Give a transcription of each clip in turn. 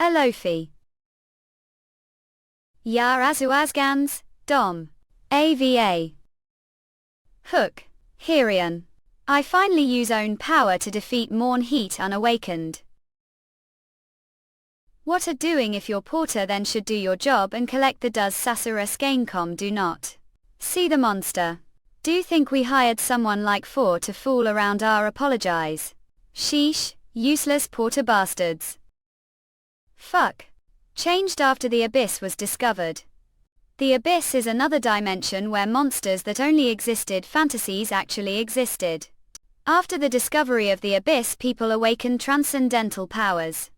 Alofi. Yar Azuazgans, Dom. AVA. Hook. Hirion. I finally use own power to defeat Morn Heat unawakened. What are doing if your porter then should do your job and collect the does Sasurus Gamecom do not. See the monster. Do think we hired someone like four to fool around our apologize. Sheesh, useless porter bastards. Fuck. Changed after the Abyss was discovered. The Abyss is another dimension where monsters that only existed fantasies actually existed. After the discovery of the Abyss, people awakened transcendental powers.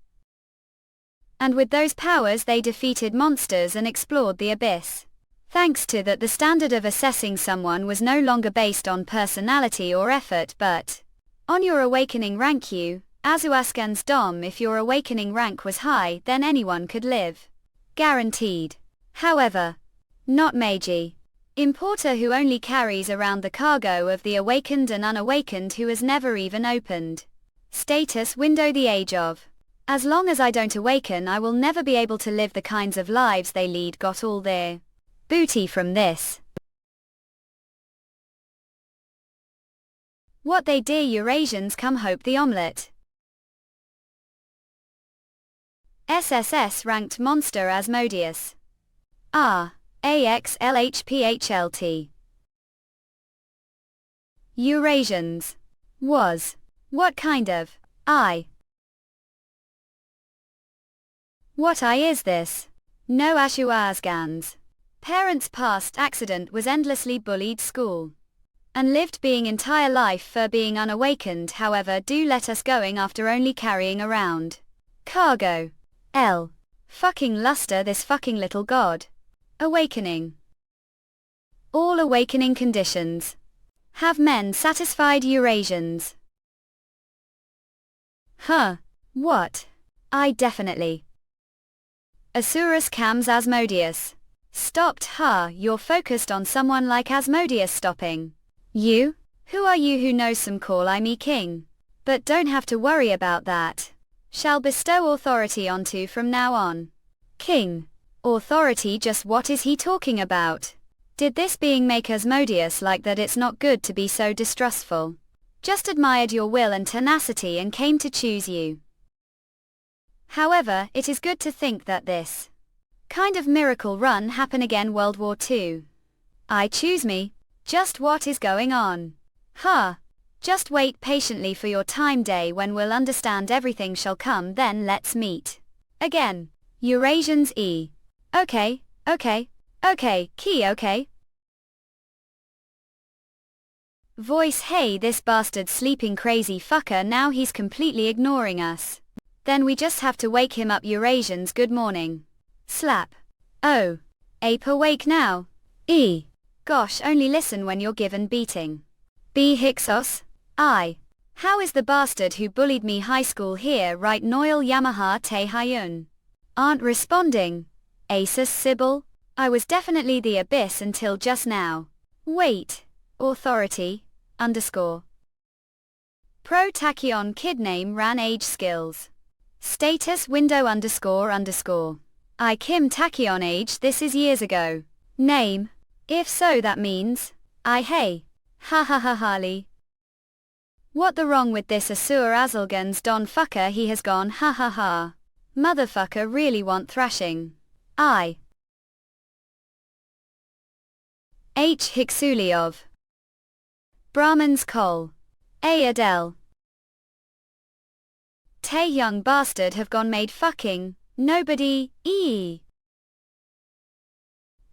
And with those powers they defeated monsters and explored the Abyss. Thanks to that, the standard of assessing someone was no longer based on personality or effort but on your awakening rank. You, Azuaskan's Dom, if your awakening rank was high, then anyone could live. Guaranteed. However, not Meiji. Importer who only carries around the cargo of the awakened and unawakened who has never even opened. Status window the age of. As long as I don't awaken, I will never be able to live the kinds of lives they lead. Got all their booty from this. What they dear Eurasians come hope the omelette. SSS ranked monster Asmodeus. AXLHPHLT. Eurasians. Was. What kind of What is this? No Ashuazgans. Parents' past accident was endlessly bullied school. And lived being entire life for being unawakened. However, do let us going after only carrying around cargo. L. Fucking luster this fucking little god. Awakening. All awakening conditions. Have men satisfied Eurasians? What? I definitely. Asurus Cams Asmodeus. Stopped. You're focused on someone like Asmodeus stopping. You? Who are you who knows some call I me king? But don't have to worry about that. Shall bestow authority onto from now on. King. Authority, just what is he talking about? Did this being make Asmodeus like that? It's not good to be so distrustful. Just admired your will and tenacity and came to choose you. However, it is good to think that this kind of miracle run happen again. World War II. I choose me. Just what is going on? Just wait patiently for your time day when we'll understand everything shall come, then let's meet again. Eurasians E. Okay, key okay. Voice, hey, this bastard sleeping crazy fucker, now he's completely ignoring us. Then we just have to wake him up. Eurasians, good morning. Slap. Oh. Ape awake now. E. Gosh, only listen when you're given beating. B. Hixos. I. How is the bastard who bullied me high school here? Right, Noel Yamaha Te Hyun. Aren't responding. Asus Sybil. I was definitely the Abyss until just now. Wait. Authority. Underscore. Pro Tachyon kid name ran age skills. Status window underscore. I Kim Tachyon age, this is years ago. Name. If so that means. I hey. Harley. What the wrong with this Asur Azulgans Don fucker, he has gone Motherfucker really want thrashing. I. H. Hiksuliov. Brahman's Kol. A. Adele. Tay young bastard have gone made fucking, nobody, e.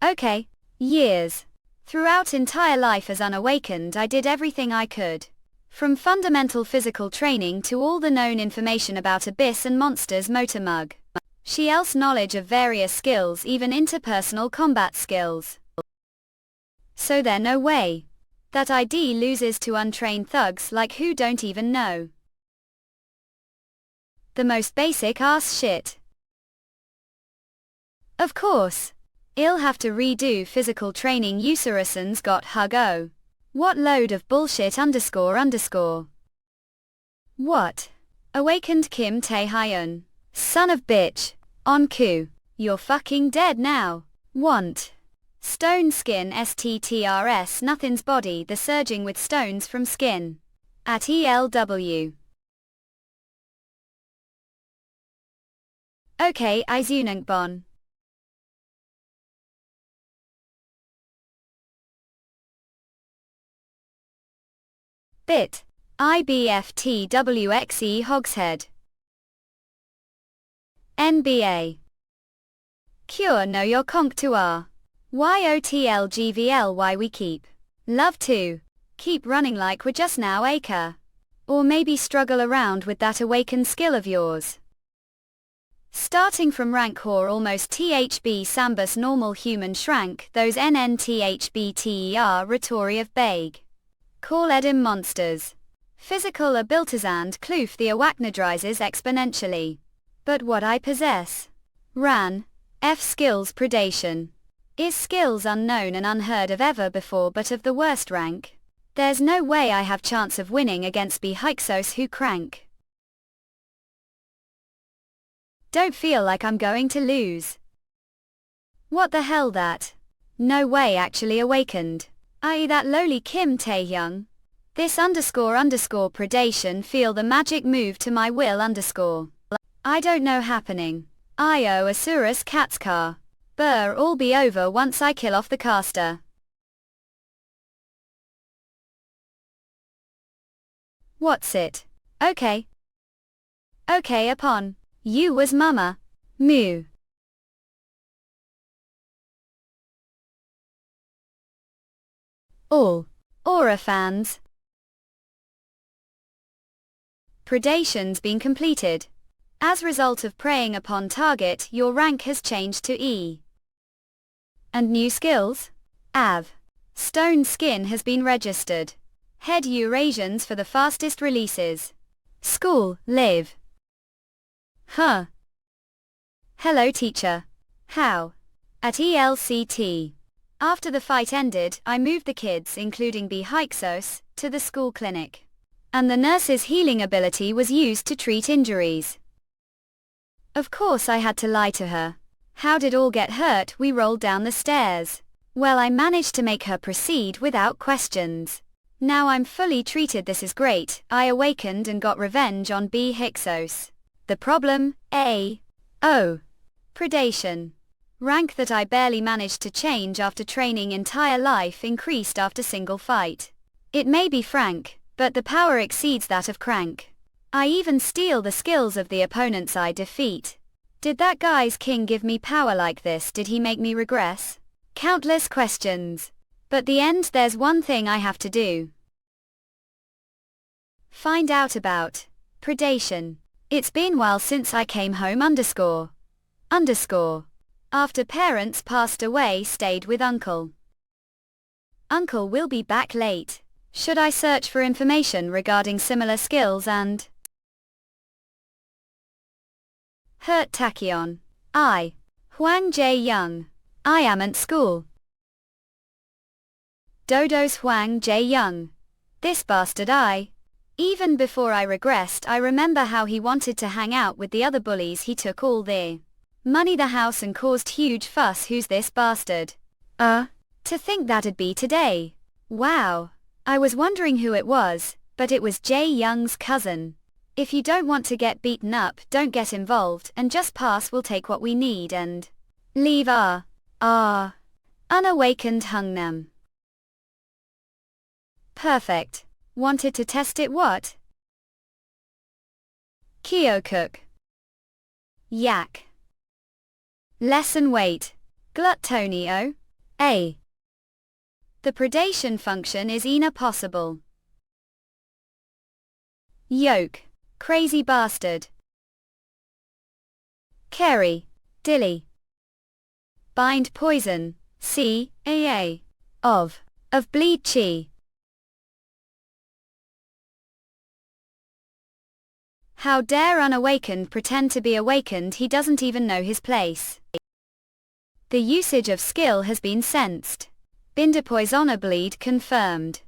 Okay. Years. Throughout entire life as unawakened I did everything I could. From fundamental physical training to all the known information about Abyss and monsters motor mug. She else knowledge of various skills, even interpersonal combat skills. So there no way that ID loses to untrained thugs like who don't even know the most basic ass shit. Of course. I'll have to redo physical training. Usurasons got hug-o. What load of bullshit underscore. What? Awakened Kim Tae Hyun. Son of bitch. Onku. You're fucking dead now. Want. Stone skin STTRS nothing's body the surging with stones from skin. At ELW. Okay, Izunangbon. Bit. IBFTWXE Hogshead. NBA. Cure no your conch to R. YOTLGVLY we keep. Love to. Keep running like we're just now acre. Or maybe struggle around with that awakened skill of yours. Starting from rank whore almost THB Sambus normal human shrank those NNTHBTER Rhetori of Baig. Call Edim monsters. Physical abilities kloof the awaknadrizes exponentially. But what I possess. Ran. F skills predation. Is skills unknown and unheard of ever before but of the worst rank. There's no way I have chance of winning against B Hyksos who crank. Don't feel like I'm going to lose. What the hell that? No way actually awakened. I.e. that lowly Kim Taehyung. This underscore predation feel the magic move to my will underscore. I don't know happening. Io Asurus Katskar. Burr all be over once I kill off the caster. What's it? Okay. Okay upon. You was mama. Moo. All. Aura fans. Predation's been completed. As result of preying upon target, your rank has changed to E. And new skills? Av. Stone skin has been registered. Head Eurasians for the fastest releases. School, live. Huh. Hello teacher. How? At ELCT. After the fight ended, I moved the kids, including B Hyksos, to the school clinic. And the nurse's healing ability was used to treat injuries. Of course I had to lie to her. How did all get hurt? We rolled down the stairs. Well, I managed to make her proceed without questions. Now I'm fully treated, this is great. I awakened and got revenge on B Hyksos. The problem? A. O. Predation. Rank that I barely managed to change after training entire life increased after single fight. It may be frank, but the power exceeds that of crank. I even steal the skills of the opponents I defeat. Did that guy's king give me power like this? Did he make me regress? Countless questions. But the end, there's one thing I have to do. Find out about predation. It's been while since I came home underscore. After parents passed away, stayed with uncle. Uncle will be back late. Should I search for information regarding similar skills and hurt tachyon? I. Huang J. Young. I am at school. Dodo's Huang J. Young. This bastard I. Even before I regressed, I remember how he wanted to hang out with the other bullies. He took all the money the house and caused huge fuss. Who's this bastard? To think that'd be today. Wow. I was wondering who it was, but it was Jay Young's cousin. If you don't want to get beaten up, don't get involved and just pass. We'll take what we need and leave our unawakened Hungnam. Perfect. Wanted to test it what? Kyokuk. Yak. Lesson weight. Gluttonio. A. The predation function is ina possible. Yoke. Crazy bastard. Kerry. Dilly. Bind poison. C. A. Of bleed chi. How dare unawakened pretend to be awakened? He doesn't even know his place. The usage of skill has been sensed. Binder poisoner bleed confirmed.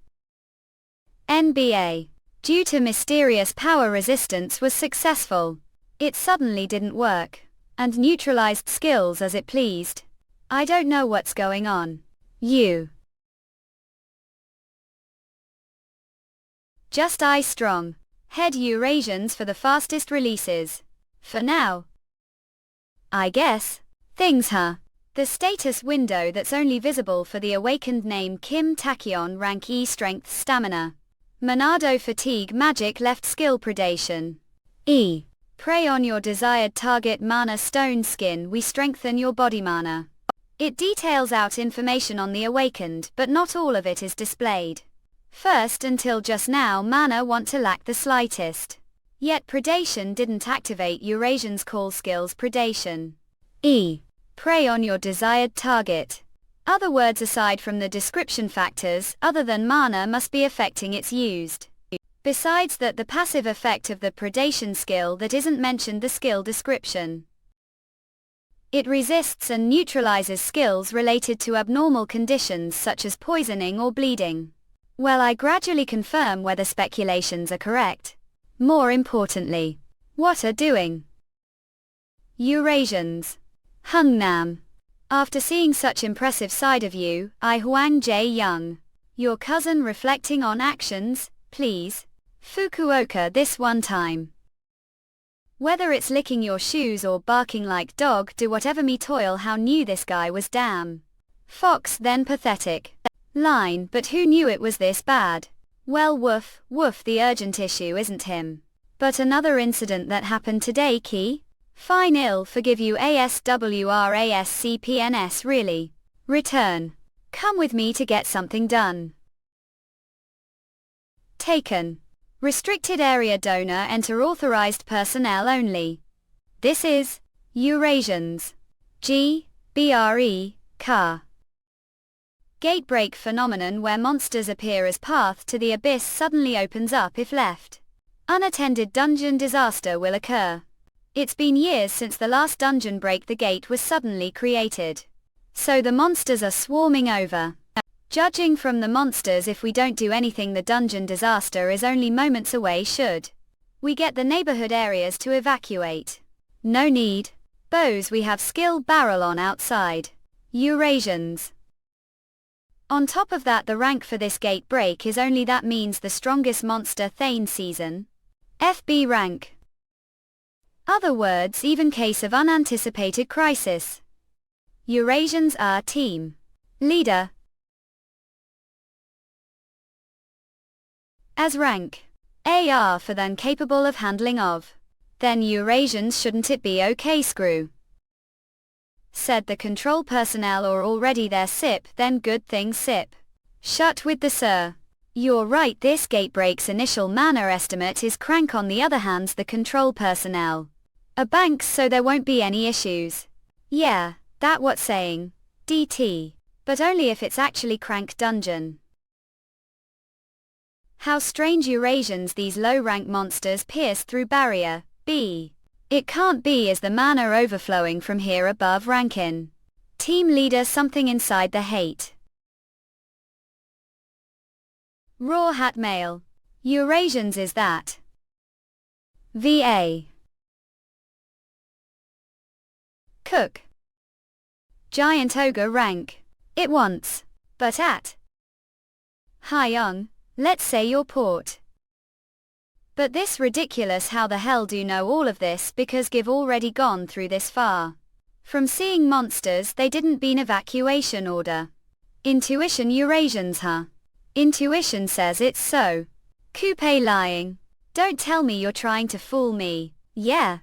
NBA. Due to mysterious power resistance was successful. It suddenly didn't work. and neutralized skills as it pleased. I don't know what's going on. You. Just eye strong. Head Eurasians for the fastest releases. For now. I guess. Things, huh? The status window that's only visible for the awakened name Kim Tachyon, rank E, strength stamina. Monado fatigue, magic left skill predation. E. Prey on your desired target, mana stone skin, we strengthen your body mana. It details out information on the awakened, but not all of it is displayed. First, until just now, mana want to lack the slightest. Yet predation didn't activate Eurasian's call skills predation. E. Prey on your desired target. Other words aside from the description factors, other than mana, must be affecting its used. Besides that, the passive effect of the predation skill that isn't mentioned the skill description. It resists and neutralizes skills related to abnormal conditions such as poisoning or bleeding. Well, I gradually confirm whether speculations are correct. More importantly, what are doing Eurasians? Hungnam. After seeing such impressive side of you, I Huang J. Young. Your cousin reflecting on actions, please. Fukuoka this one time. Whether it's licking your shoes or barking like dog, do whatever me toil, how knew this guy was damn. Fox then pathetic. Line, but who knew it was this bad? Well, woof, woof, the urgent issue isn't him. But another incident that happened today, Key? Fine, ill forgive you ASWRASCPNS, really. Return. Come with me to get something done. Taken. Restricted area, donor enter authorized personnel only. This is Eurasians. GBRE, car. Gate break phenomenon where monsters appear as path to the abyss suddenly opens up if left. Unattended dungeon disaster will occur. It's been years since the last dungeon break the gate was suddenly created. So the monsters are swarming over. Judging from the monsters, if we don't do anything, the dungeon disaster is only moments away should we get the neighborhood areas to evacuate. No need. Bows we have skill barrel on outside. Eurasians. On top of that, the rank for this gate break is only that means the strongest monster Thane season. FB rank. Other words, even case of unanticipated crisis. Eurasians are team. Leader. As rank. AR for than capable of handling of. Then Eurasians shouldn't it be okay, screw? Said the control personnel, or already there, sip, then good thing sip. Shut with the sir. You're right, this gate break's initial mana estimate is crank, on the other hand the control personnel are banks, so there won't be any issues. Yeah, that what saying. DT. But only if it's actually crank dungeon. How strange, Eurasians, these low rank monsters pierce through barrier, B. It can't be, is the mana overflowing from here above rankin? Team leader, something inside the hate. Raw hat mail. Eurasians is that. VA. Cook. Giant ogre rank. It wants. But at. Hyung, let's say your port. But this ridiculous, how the hell do you know all of this, because give already gone through this far. From seeing monsters they didn't been evacuation order. Intuition, Eurasians, huh? Intuition says it's so. Coupe lying. Don't tell me you're trying to fool me. Yeah.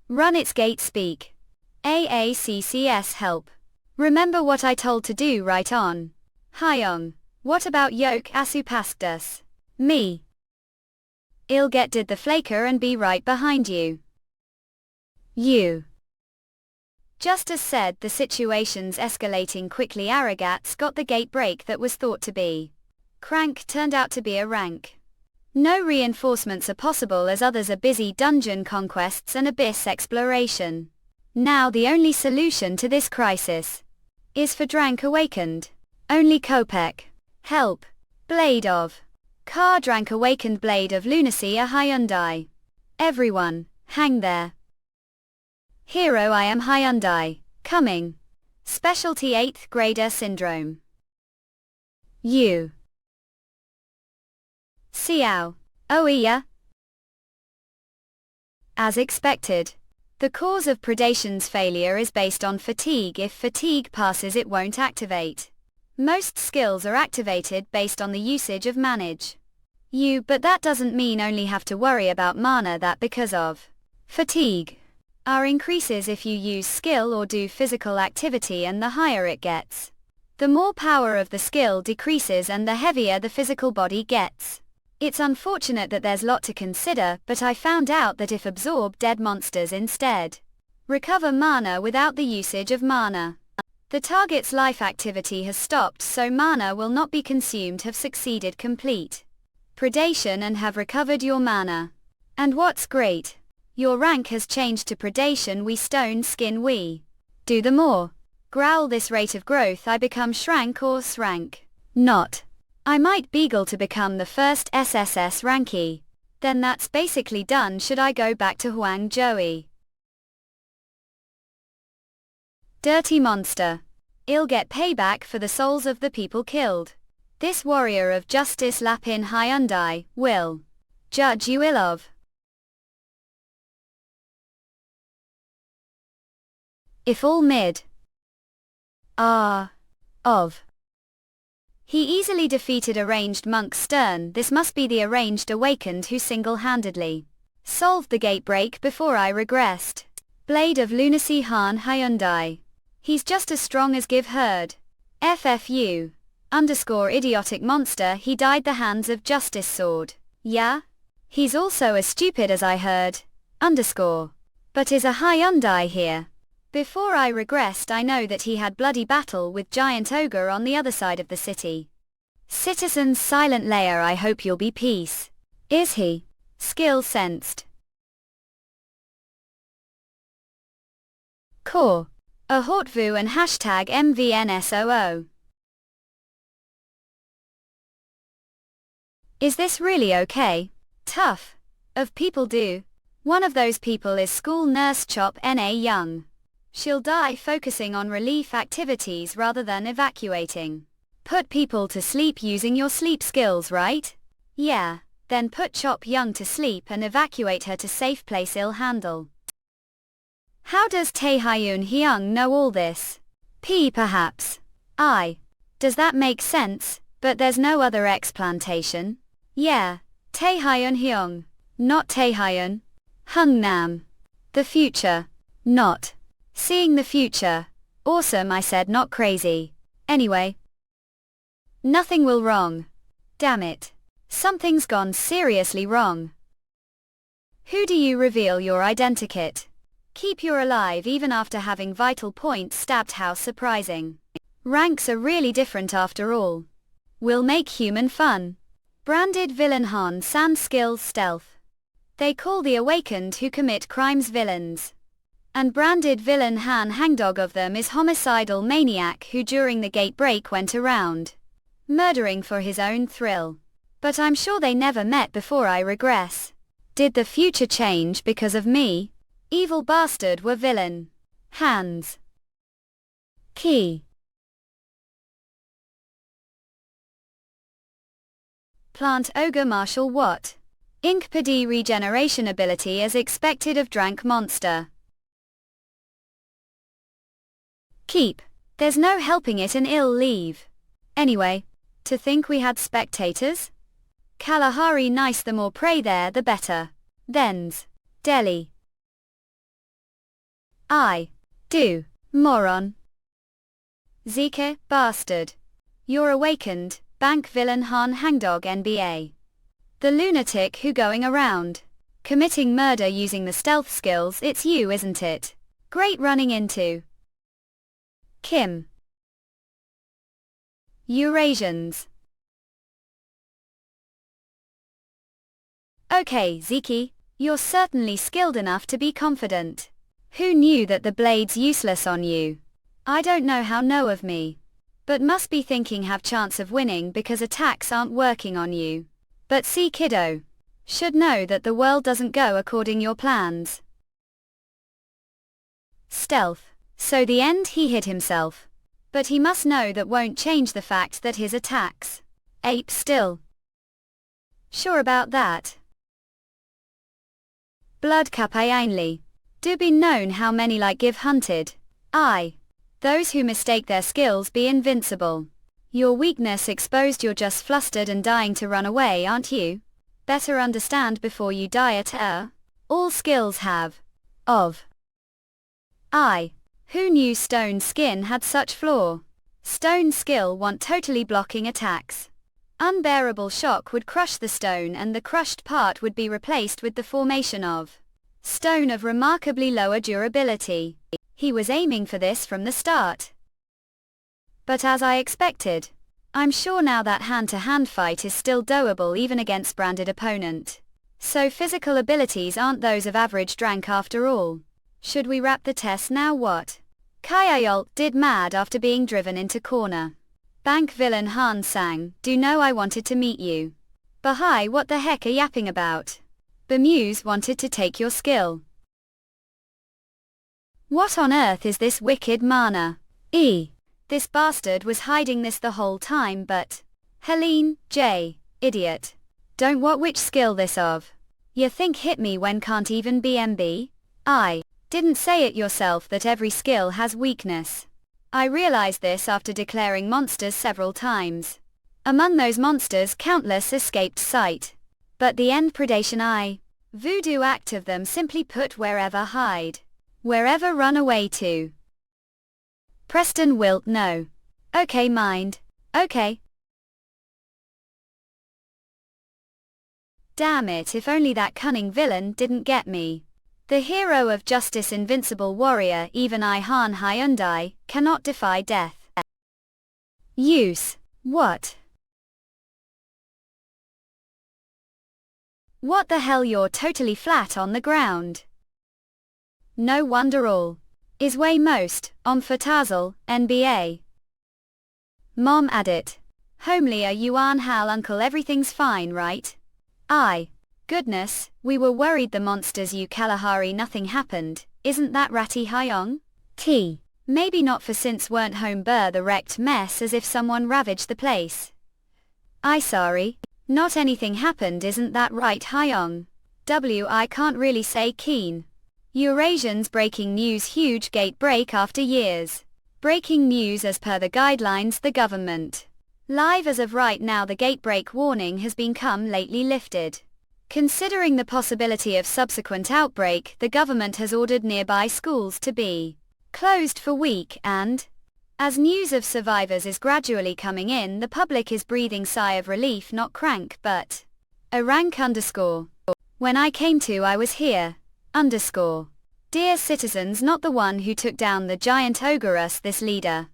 Run its gate, speak. AACCS help. Remember what I told to do, right on. Hyung, what about yoke asupaskus? Me. I'll get did the flaker and be right behind you. You. Just as said, the situation's escalating quickly. Arrogats got the gate break that was thought to be crank turned out to be a rank. No reinforcements are possible as others are busy dungeon conquests and abyss exploration. Now the only solution to this crisis is for Drank awakened. Only Kopek. Help. Blade of. Car Drank awakened, blade of lunacy, a Hyundai. Everyone, hang there. Hero I am Hyundai. Coming. Specialty 8th grader syndrome. U. Xiao. Oiya. As expected. The cause of predation's failure is based on fatigue. If fatigue passes, it won't activate. Most skills are activated based on the usage of manage. You, but that doesn't mean only have to worry about mana that because of fatigue are increases if you use skill or do physical activity, and the higher it gets, the more power of the skill decreases and the heavier the physical body gets. It's unfortunate that there's lot to consider, but I found out that if absorb dead monsters instead, recover mana without the usage of mana, the target's life activity has stopped, so mana will not be consumed, have succeeded complete predation and have recovered your mana. And what's great, your rank has changed to predation. We stone skin we do the more growl this rate of growth I become shrank or srank. Not. I might beagle to become the first SSS ranky. Then that's basically done. Should I go back to Huang Joey? Dirty monster. I'll get payback for the souls of the people killed. This warrior of justice Lapin Hyundai will judge you ill of. If all mid. Of. He easily defeated arranged monk Stern. This must be the arranged awakened who single-handedly solved the gate break before I regressed. Blade of Lunacy Han Hyundai. He's just as strong as give heard. FFU. _ idiotic monster. He died the hands of justice sword. Yeah? He's also as stupid as I heard. _ But is a Hyundai here? Before I regressed, I know that he had bloody battle with giant ogre on the other side of the city. Citizens silent layer, I hope you'll be peace. Is he? Skill sensed. Core. A Hortvu and hashtag MVNSOO. Is this really okay? Tough. Of people do. One of those people is school nurse Chop NA Young. She'll die focusing on relief activities rather than evacuating. Put people to sleep using your sleep skills, right? Yeah, then put Chop Young to sleep and evacuate her to safe place I'll handle. How does Taehyun Hyung know all this? P perhaps. I. Does that make sense? But there's no other explantation. Yeah, Taehyun Hyung. Not Taehyun. Hungnam. The future. Not. Seeing the future. Awesome, I said, not crazy. Anyway. Nothing will wrong. Damn it. Something's gone seriously wrong. Who do you reveal your identikit? Keep you alive even after having vital points stabbed. How surprising. Ranks are really different after all. Will make human fun. Branded villain Han San skills stealth. They call the awakened who commit crimes villains. And branded villain Han Hangdog of them is homicidal maniac who during the gate break went around murdering for his own thrill. But I'm sure they never met before I regress. Did the future change because of me? Evil bastard were villain. Hands. Key. Plant ogre martial what? Ink PD regeneration ability as expected of drank monster. Keep. There's no helping it and ill leave. Anyway, to think we had spectators? Kalahari nice, the more prey there the better. Thens. Delhi. I. Do. Moron. Zeke, bastard. You're awakened, bank villain Han Hangdog NBA. The lunatic who going around committing murder using the stealth skills. It's you, isn't it? Great running into Kim. Eurasians. Okay, Zeke, you're certainly skilled enough to be confident. Who knew that the blade's useless on you? I don't know how know of me. But must be thinking have chance of winning because attacks aren't working on you. But see kiddo. Should know that the world doesn't go according your plans. Stealth. So the end he hid himself. But he must know that won't change the fact that his attacks. Ape still. Sure about that? Blood kapainli. Do be known how many like give hunted. Those who mistake their skills be invincible. Your weakness exposed, you're just flustered and dying to run away, aren't you? Better understand before you die at all skills have. Who knew stone skin had such flaw? Stone skill want totally blocking attacks. Unbearable shock would crush the stone and the crushed part would be replaced with the formation of stone of remarkably lower durability. He was aiming for this from the start. But as I expected, I'm sure now that hand-to-hand fight is still doable even against branded opponent. So physical abilities aren't those of average rank after all. Should we wrap the test now? What Kayayol did mad after being driven into corner. Bank villain Han Sang, do know I wanted to meet you. Bahai, what the heck are yapping about? Bemuse wanted to take your skill. What on earth is this wicked mana? This bastard was hiding this the whole time, but Helene, idiot. Don't what which skill this of? You think hit me when can't even be MB? Didn't say it yourself that every skill has weakness. I realized this after declaring monsters several times. Among those monsters countless escaped sight. But the end predation voodoo act of them, simply put, wherever hide. Wherever run away to. Preston wilt no. Okay mind. Okay. Damn it, if only that cunning villain didn't get me. The hero of justice, invincible warrior, even I Han Hyundai, cannot defy death. Use. What? What the hell, you're totally flat on the ground. No wonder all. Is way most, Omfatazal, NBA. Mom addit. Homely, are you An Hal uncle, everything's fine right? Goodness, we were worried the monsters you Kalahari, nothing happened, isn't that Ratty Hyong? Maybe not, for since weren't home burr the wrecked mess as if someone ravaged the place. Sorry. Not anything happened, isn't that right Hyong? I can't really say keen. Eurasians breaking news, huge gate break after years. Breaking news as per the guidelines the government. Live as of right now, the gate break warning has been lately lifted. Considering the possibility of subsequent outbreak, the government has ordered nearby schools to be closed for week and, as news of survivors is gradually coming in, the public is breathing sigh of relief, not crank but a rank _. When I came to, I was here _. Dear citizens, not the one who took down the giant ogress, this leader.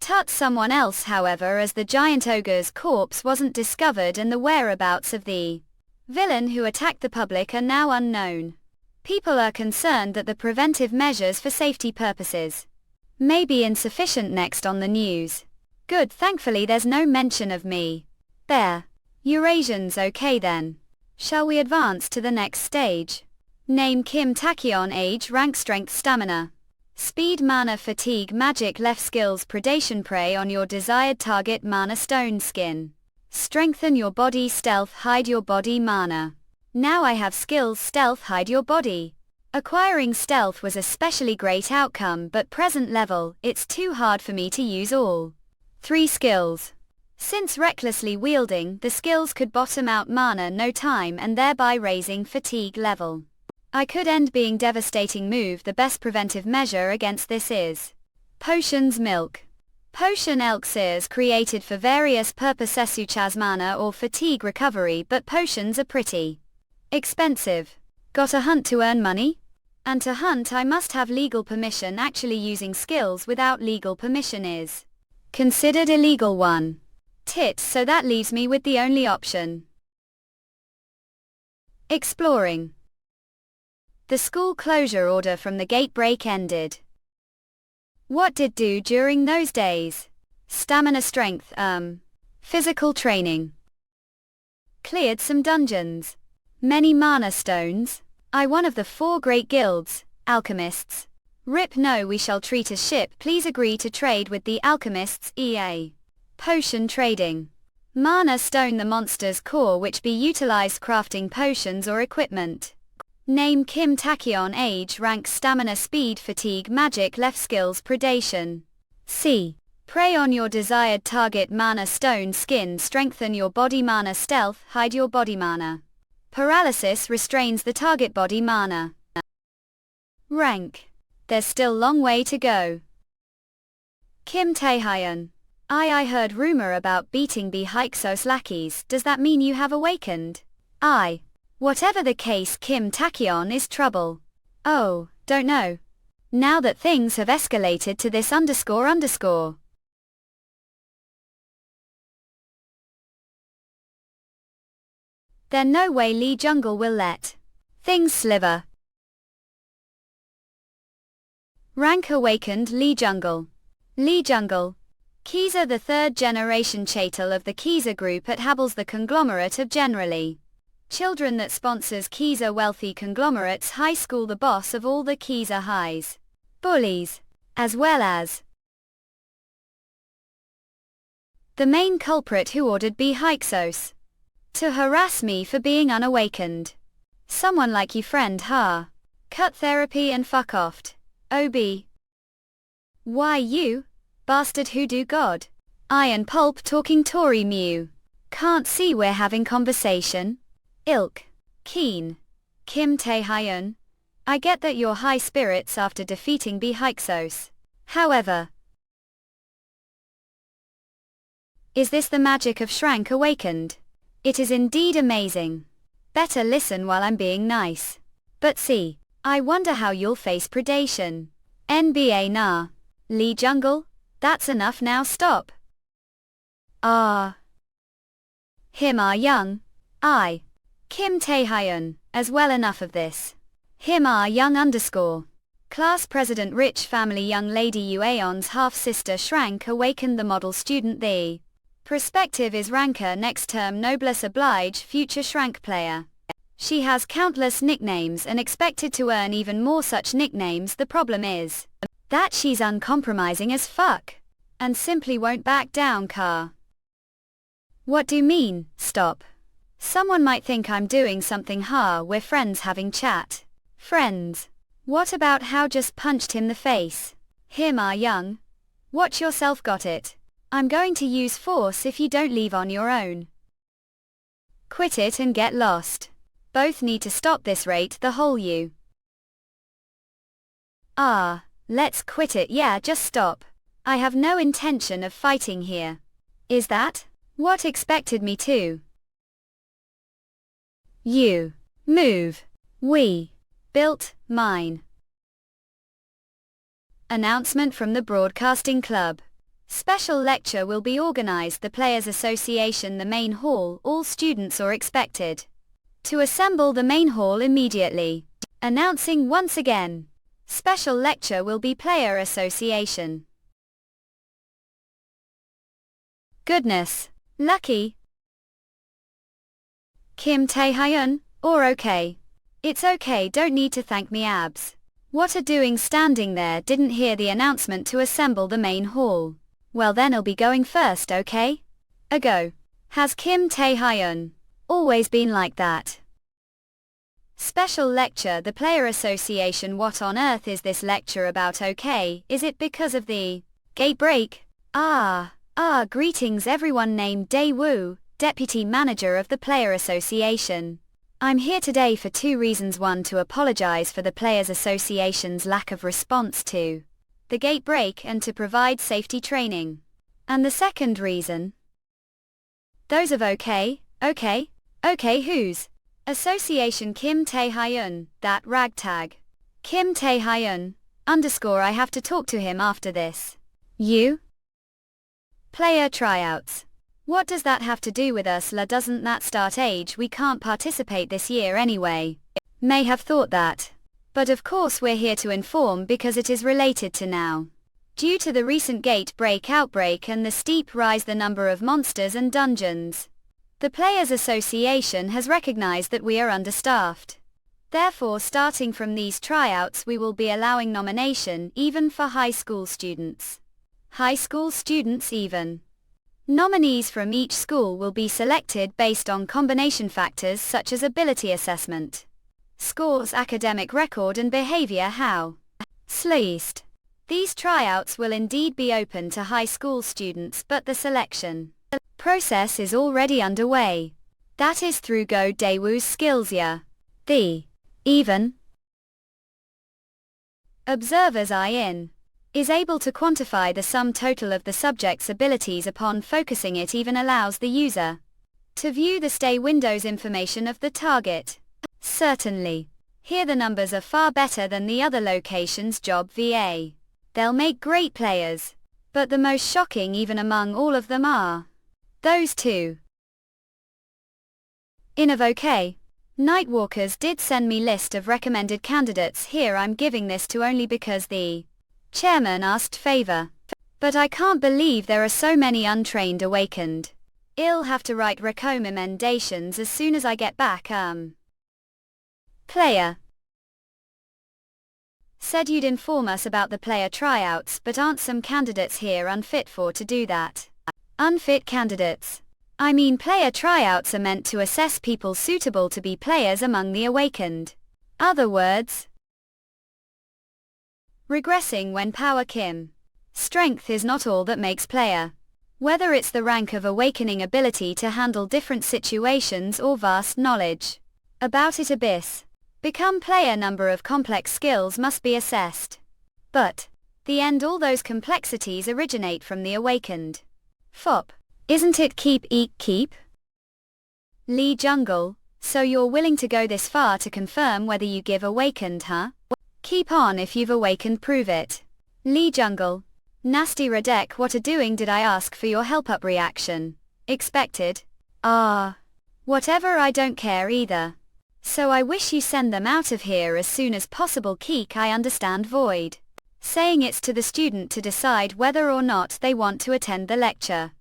Tut, someone else, however, as the giant ogre's corpse wasn't discovered and the whereabouts of the villain who attacked the public are now unknown. People are concerned that the preventive measures for safety purposes may be insufficient. Next on the news. Good, thankfully there's no mention of me. There. Eurasians, okay then. Shall we advance to the next stage? Name Kim Tachyon, age, rank, strength, stamina. Speed, mana, fatigue, magic, left skills, predation, prey on your desired target, mana, stone skin. Strengthen your body, stealth, hide your body, mana. Now I have skills, stealth, hide your body. Acquiring stealth was especially great outcome, but present level, it's too hard for me to use all 3 skills. Since recklessly wielding, the skills could bottom out mana no time and thereby raising fatigue level. I could end being devastating move. The best preventive measure against this is potions, milk. Potion elixirs created for various purposes such as mana or fatigue recovery, but potions are pretty expensive. Got a hunt to earn money? And to hunt I must have legal permission. Actually using skills without legal permission is considered illegal one. Tits, so that leaves me with the only option. Exploring. The school closure order from the gate break ended. What did do during those days? Stamina, strength, physical training. Cleared some dungeons. Many mana stones. One of the 4 great guilds, alchemists. Rip no, we shall treat as ship. Please agree to trade with the alchemists. EA. Potion trading. Mana stone, the monster's core which be utilized crafting potions or equipment. Name Kim Tachyon. Age, rank, stamina, speed, fatigue, magic, left skills, predation. C. Prey on your desired target. Mana stone, skin, strengthen your body. Mana stealth, hide your body. Mana paralysis, restrains the target body. Mana rank. There's still long way to go. Kim Taehyun. I heard rumor about beating B Hyksos lackeys. Does that mean you have awakened? Whatever the case, Kim Tachyon is trouble. Oh, don't know. Now that things have escalated to this __. Then no way Lee Jungle will let things sliver. Rank awakened. Lee Jungle. Lee Jungle. Kiza, the third generation chattel of the Kiza group at Hables, the conglomerate of generally children that sponsors Kiza wealthy conglomerates high school, the boss of all the Kiza highs bullies, as well as the main culprit who ordered B Hyksos to harass me for being unawakened. Someone like you, friend, ha. Cut therapy and fuck off. OB. Why you? Bastard hoodoo god. Iron pulp talking Tory mew. Can't see we're having conversation? Ilk. Keen. Kim Taehyun. I get that you're high spirits after defeating B Hyksos. However, is this the magic of Shrank awakened? It is indeed amazing. Better listen while I'm being nice. But see, I wonder how you'll face predation. NBA nah. Lee Jungle? That's enough now, stop. Him are young. Kim Taehyun, as well, enough of this. Him are young _ Class president, rich family, young lady, Yuaeon's half-sister Shrank awakened, the model student, the perspective is ranker next term, noblesse oblige, future Shrank player. She has countless nicknames and expected to earn even more such nicknames. The problem is that she's uncompromising as fuck and simply won't back down. What do you mean, stop? Someone might think I'm doing something. We're friends having chat. Friends. What about how just punched him the face? Him are young. Watch yourself, got it? I'm going to use force if you don't leave on your own. Quit it and get lost. Both need to stop this rate, the whole you. Let's quit it. Yeah, just stop. I have no intention of fighting here. Is that what expected me to? You move. We built mine. Announcement from the Broadcasting Club. Special lecture will be organized. The Players Association, the main hall. All students are expected to assemble the main hall immediately. Announcing once again. Special lecture will be Player Association. Goodness. Lucky. Kim Taehyun, or okay. It's okay, don't need to thank me, abs. What are doing standing there? Didn't hear the announcement to assemble the main hall. Well then I'll be going first, okay? A go. Has Kim Taehyun always been like that? Special lecture, the Player Association. What on earth is this lecture about? Okay, is it because of the gate break? Greetings everyone, named Daewoo, Deputy Manager of the Player Association. I'm here today for two reasons. One, to apologize for the Players Association's lack of response to the gate break and to provide safety training. And the second reason, those of okay, whose Association? Kim Taehyun, that ragtag. Kim Taehyun, _ I have to talk to him after this. You? Player tryouts. What does that have to do with us? Doesn't that start age? We can't participate this year anyway. May have thought that. But of course we're here to inform because it is related to now. Due to the recent gate break outbreak and the steep rise the number of monsters and dungeons, the Players Association has recognized that we are understaffed. Therefore, starting from these tryouts, we will be allowing nomination even for high school students. High school students even. Nominees from each school will be selected based on combination factors such as ability assessment, scores, academic record and behavior. How? Least. These tryouts will indeed be open to high school students, but the selection process is already underway. That is through Go Daewoo's skills year. The even observer's eye-in is able to quantify the sum total of the subject's abilities. Upon focusing, it even allows the user to view the stay windows information of the target. Certainly. Here the numbers are far better than the other locations. Job VA. They'll make great players. But the most shocking even among all of them are those two. Innovoke. Nightwalkers did send me list of recommended candidates. Here I'm giving this to only because the chairman asked favor. But I can't believe there are so many untrained awakened. I'll have to write recommendations as soon as I get back. Player said you'd inform us about the player tryouts, but aren't some candidates here unfit for to do that? Unfit candidates. I mean, player tryouts are meant to assess people suitable to be players among the awakened. Other words, regressing when power Kim. Strength is not all that makes player. Whether it's the rank of awakening ability to handle different situations or vast knowledge about it abyss. Become player, number of complex skills must be assessed. But the end, all those complexities originate from the awakened. FOP. Isn't it keep eat keep? Lee Jungle, so you're willing to go this far to confirm whether you give awakened, huh? Keep on if you've awakened, prove it. Lee Jungle. Nasty Radek, what a doing, did I ask for your help? Up reaction. Expected. Whatever, I don't care either. So I wish you send them out of here as soon as possible. Keek, I understand. Void. Saying it's to the student to decide whether or not they want to attend the lecture.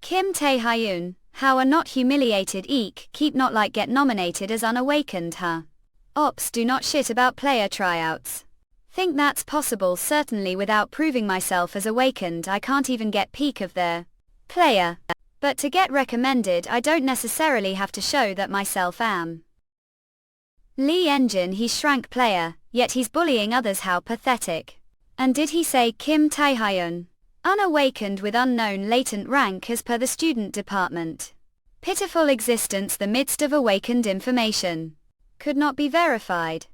Kim Tae-hyun, how are not humiliated? Eek, keep not like get nominated as unawakened, huh? Ops, do not shit about player tryouts. Think that's possible? Certainly without proving myself as awakened I can't even get peek of their player. But to get recommended I don't necessarily have to show that myself am. Lee Engine, he shrank player, yet he's bullying others, how pathetic. And did he say Kim Tae-hyun? Unawakened with unknown latent rank as per the student department. Pitiful existence the midst of awakened information. Could not be verified.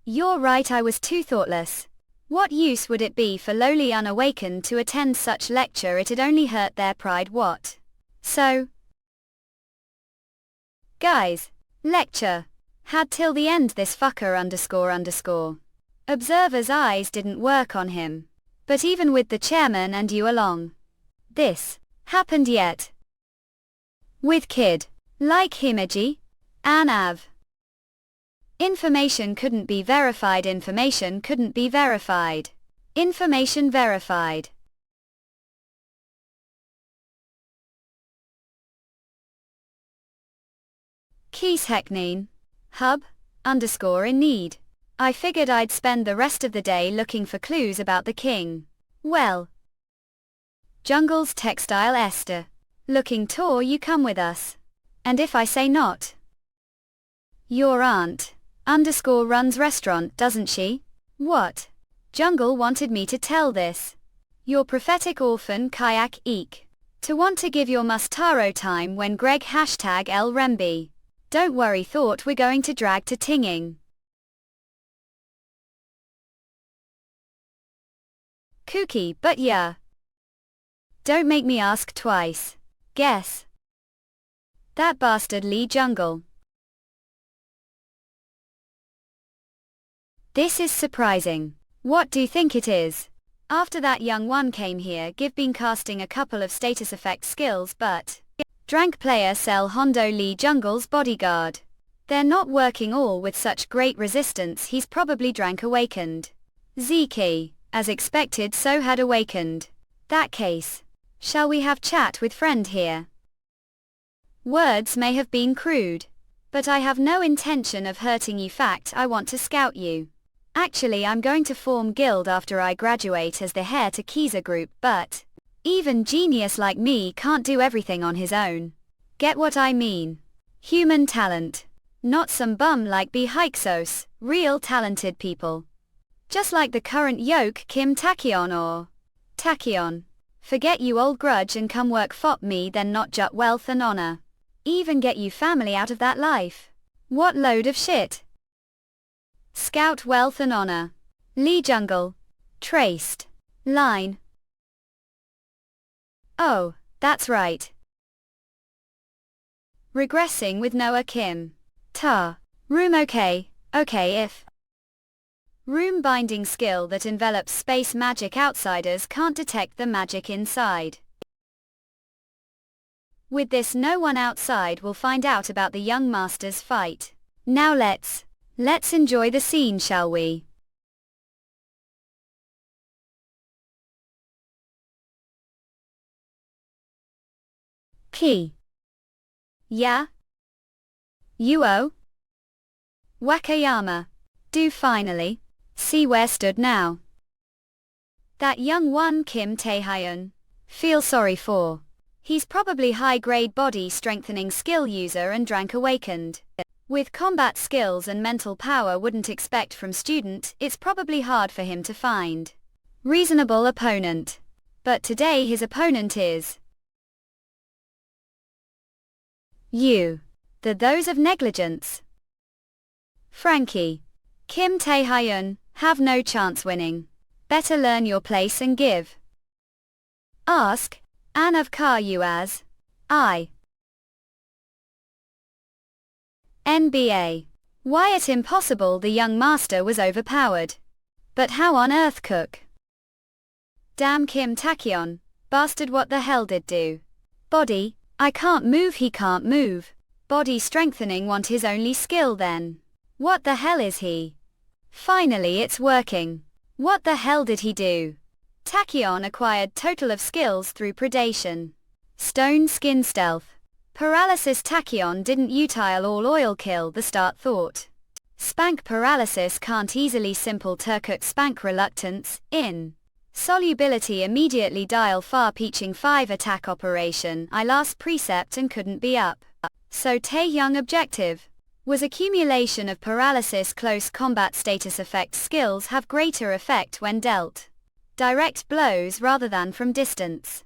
You're right, I was too thoughtless. What use would it be for lowly unawakened to attend such lecture? It'd only hurt their pride. What? So? Guys, lecture. Had till the end this fucker __. Observer's eyes didn't work on him. But even with the chairman and you along, this happened yet. With kid like Himeji, Av. Information couldn't be verified. Information couldn't be verified. Information verified. Keys Hekneen. Hub, _in need. I figured I'd spend the rest of the day looking for clues about the king. Well. Jungle's textile Esther. Looking tour, you come with us. And if I say not? Your aunt, runs restaurant, doesn't she? What? Jungle wanted me to tell this. Your prophetic orphan kayak eek. To want to give your mustaro time when Greg #L Remby. Don't worry, thought we're going to drag to Tinging. Kooky, but yeah. Don't make me ask twice. Guess. That bastard Lee Jungle. This is surprising. What do you think it is? After that young one came here, give been casting a couple of status effect skills, but drank player sell Hondo Lee Jungle's bodyguard. They're not working all with such great resistance. He's probably drank awakened. Zeki, as expected, so had awakened. That case. Shall we have chat with friend here? Words may have been crude. But I have no intention of hurting you. Fact, I want to scout you. Actually, I'm going to form guild after I graduate as the heir to Kiza group, but even genius like me can't do everything on his own. Get what I mean? Human talent. Not some bum like B. Hyksos, real talented people. Just like the current yoke Kim Tachyon or Tachyon. Forget you old grudge and come work for me, then not jut wealth and honor. Even get you family out of that life. What load of shit. Scout wealth and honor. Lee Jungle. Traced. Line. Oh, that's right. Regressing with Noah Kim. Ta. Room okay if. Room binding skill that envelops space magic. Outsiders can't detect the magic inside. With this, no one outside will find out about the young master's fight. Now let's enjoy the scene, shall we? Key. Yeah? Yuo? Wakayama. Do finally see where stood now. That young one Kim Tae-hyun. Feel sorry for. He's probably high-grade body strengthening skill user and drank awakened. With combat skills and mental power wouldn't expect from student, it's probably hard for him to find reasonable opponent. But today his opponent is you. Those of negligence. Frankie. Kim Tae-hyun, have no chance winning. Better learn your place and give. Ask An of Ka you as I. NBA. Why it impossible, the young master was overpowered. But how on earth cook? Damn Kim Tachyon, bastard, what the hell did do? Body, I can't move, he can't move. Body strengthening want his only skill then. What the hell is he? Finally it's working. What the hell did he do? Tachyon acquired total of skills through predation. Stone skin stealth. Paralysis. Tachyon didn't utile all oil kill the start thought. Spank paralysis can't easily simple Turkut spank reluctance, in. Solubility immediately dial far peaching 5 attack operation I last precept and couldn't be up. So Tae-hyung objective was accumulation of paralysis. Close combat status effect skills have greater effect when dealt direct blows rather than from distance.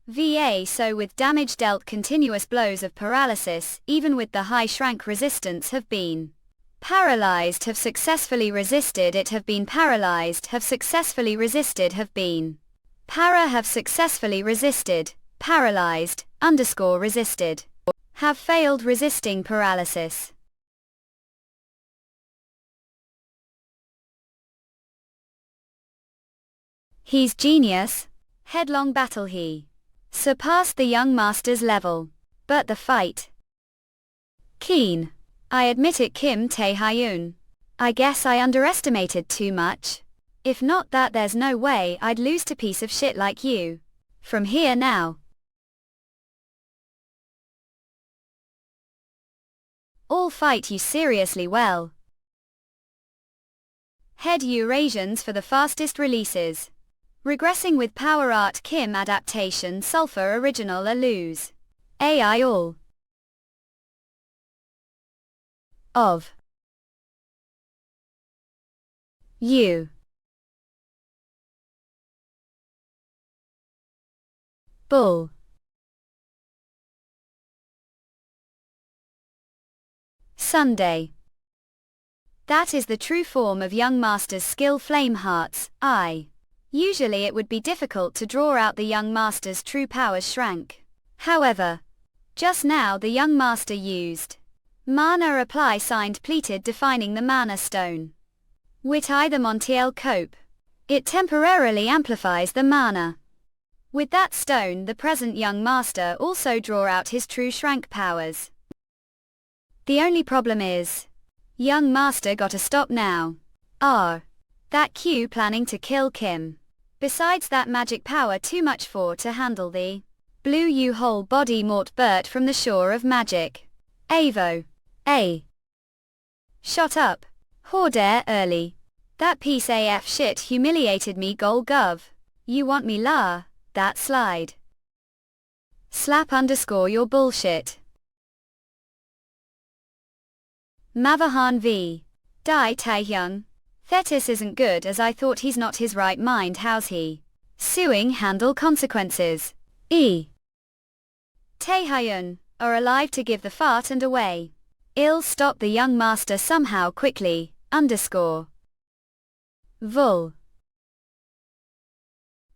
VA so with damage dealt continuous blows of paralysis, even with the high shrank resistance, have been paralyzed, have successfully resisted it, have been paralyzed, have successfully resisted, have been para, have successfully resisted, paralyzed, underscore resisted, have failed resisting paralysis. He's genius. Headlong battle he surpassed the young master's level. But the fight keen. I admit it, Kim Tae-hyun. I guess I underestimated too much. If not that, there's no way I'd lose to piece of shit like you. From here now. All fight you seriously well. Head Eurasians for the fastest releases. Regressing with Power Art Kim adaptation Sulfur original a lose. AI all. Of. You. Bull. Sunday. That is the true form of young master's skill. Flame hearts, I. Usually it would be difficult to draw out the young master's true powers shrank. However, just now the young master used mana apply signed pleated defining the mana stone. With either Montiel cope. It temporarily amplifies the mana. With that stone the present young master also draw out his true shrank powers. The only problem is, young master gotta stop now. That Q planning to kill Kim. Besides that magic power too much for to handle the blue you whole body Mort Burt from the shore of magic. Avo. A. Shot up. Hordare early. That piece AF shit humiliated me gol gov. You want me la, that slide. Slap underscore your bullshit. Mavahan v. Dai Taehyung. Thetis isn't good as I thought he's not his right mind how's he? Suing handle consequences. E. Taehyun, are alive to give the fart and away. Ill stop the young master somehow quickly, underscore. Vul.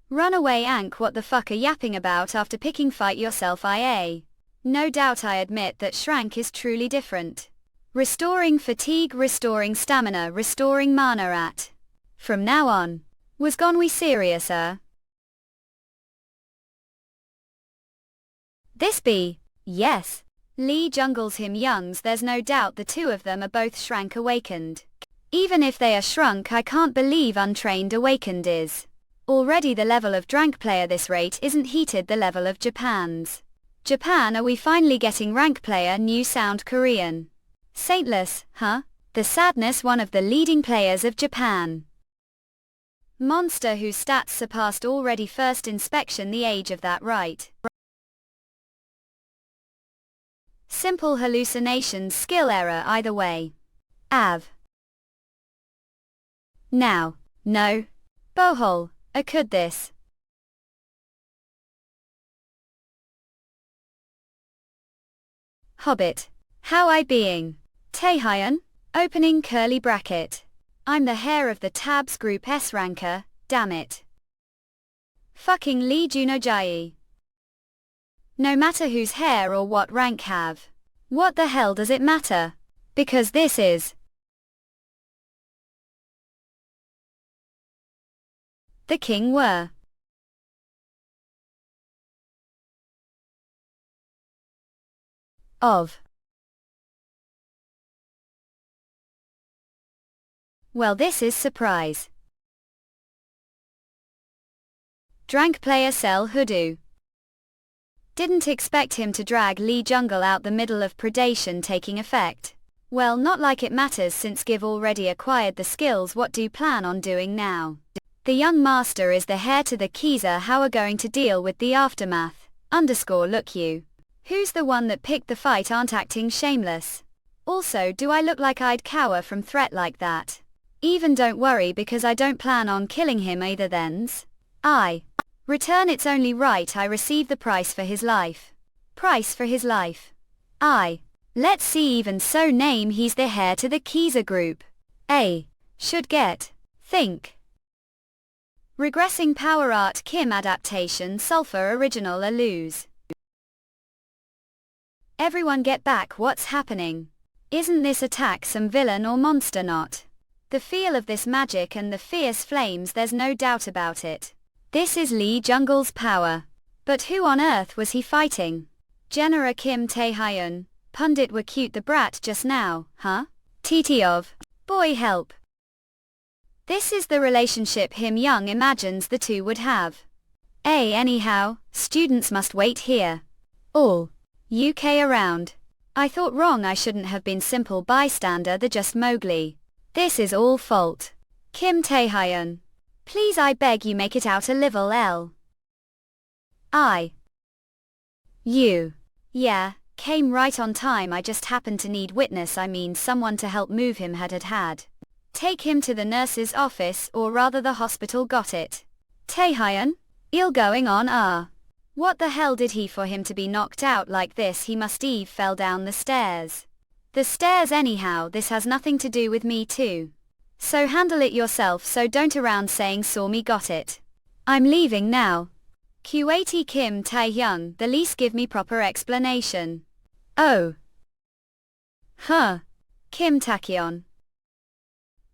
Run away Ank what the fuck are yapping about after picking fight yourself IA. No doubt I admit that Shrank is truly different. Restoring fatigue, restoring stamina, restoring mana at. From now on. Was gone we serious This be, yes. Lee jungles him youngs there's no doubt the two of them are both Shrank awakened. Even if they are shrunk I can't believe untrained awakened is. Already the level of Drank player this rate isn't heated the level of Japan's. Japan are we finally getting rank player new sound Korean. Saintless, huh? The sadness one of the leading players of Japan. Monster whose stats surpassed already first inspection the age of that right. Simple hallucinations skill error either way. Av. Now. No. Bohol. Could this? Hobbit. How I being? Taehyun. Opening curly bracket. I'm the hair of the Tabs Group S ranker, damn it. Fucking Lee Junojai. No matter whose hair or what rank have. What the hell does it matter? Because this is the king were. Of. Well this is surprise. Drank player sell hoodoo. Didn't expect him to drag Lee Jungle out the middle of predation taking effect. Well not like it matters since Give already acquired the skills what do plan on doing now. The young master is the heir to the Kiza how are going to deal with the aftermath, underscore look you. Who's the one that picked the fight aren't acting shameless. Also do I look like I'd cower from threat like that? Even don't worry because I don't plan on killing him either thens. I return it's only right I receive the price for his life. Price for his life. Let's see even so name he's the heir to the Kiza group. A. Should get. Think. Regressing Power Art Kim adaptation Sulfur original a lose. Everyone get back what's happening. Isn't this attack some villain or monster not? The feel of this magic and the fierce flames there's no doubt about it. This is Lee Jungle's power. But who on earth was he fighting? Genera Kim Taehyun, pundit were cute the brat just now, huh? TT of. Boy help. This is the relationship him young imagines the two would have. Anyhow, students must wait here. All. UK around. I thought wrong I shouldn't have been simple bystander the just Mowgli. This is all fault. Kim Taehyun. Please I beg you make it out a level L. You. Yeah, came right on time I just happened to need witness I mean someone to help move him had. Take him to the nurse's office or rather the hospital got it. Taehyun? Ill going on What the hell did he for him to be knocked out like this he must Eve fell down the stairs. The stairs anyhow this has nothing to do with me too. So handle it yourself so don't around saying saw me got it. I'm leaving now. Q80 Kim Taehyung the least give me proper explanation. Oh. Huh. Kim Taekyeon.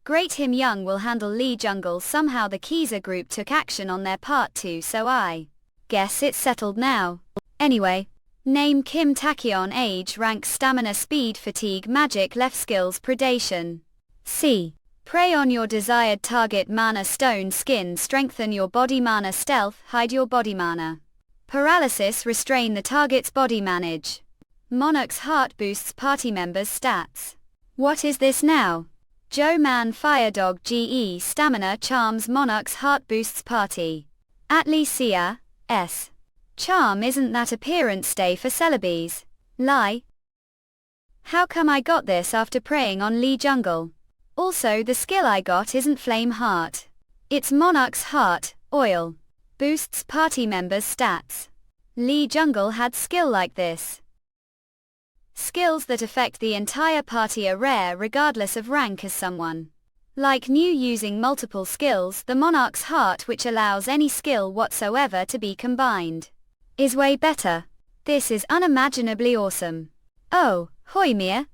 Great him young will handle Lee Jungle somehow the Kiza group took action on their part too so I guess it's settled now. Anyway. Name Kim Taekyeon age rank stamina speed fatigue magic left skills predation. C. Prey on your desired target mana stone skin strengthen your body mana stealth hide your body mana. Paralysis restrain the target's body manage. Monarch's heart boosts party members' stats. What is this now? Joe Man Firedog GE Stamina charms Monarch's heart boosts party. Atlesia, S. Charm isn't that appearance stay for celebes. Lie. How come I got this after preying on Lee Jungle? Also the skill I got isn't Flame Heart. It's Monarch's Heart, Oil. Boosts party members' stats. Lee Jungle had skill like this. Skills that affect the entire party are rare regardless of rank as someone. Like New using multiple skills, the Monarch's Heart, which allows any skill whatsoever to be combined, is way better. This is unimaginably awesome. Oh, hoi Mia.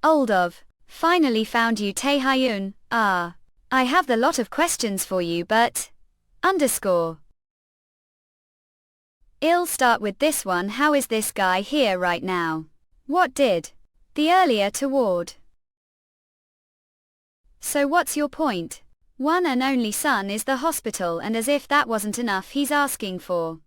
Old of. Finally found you Taehyun. Ah. I have the lot of questions for you but... I'll start with this one. How is this guy here right now? What did? The earlier toward. So what's your point? One and only son is the hospital, and as if that wasn't enough he's asking for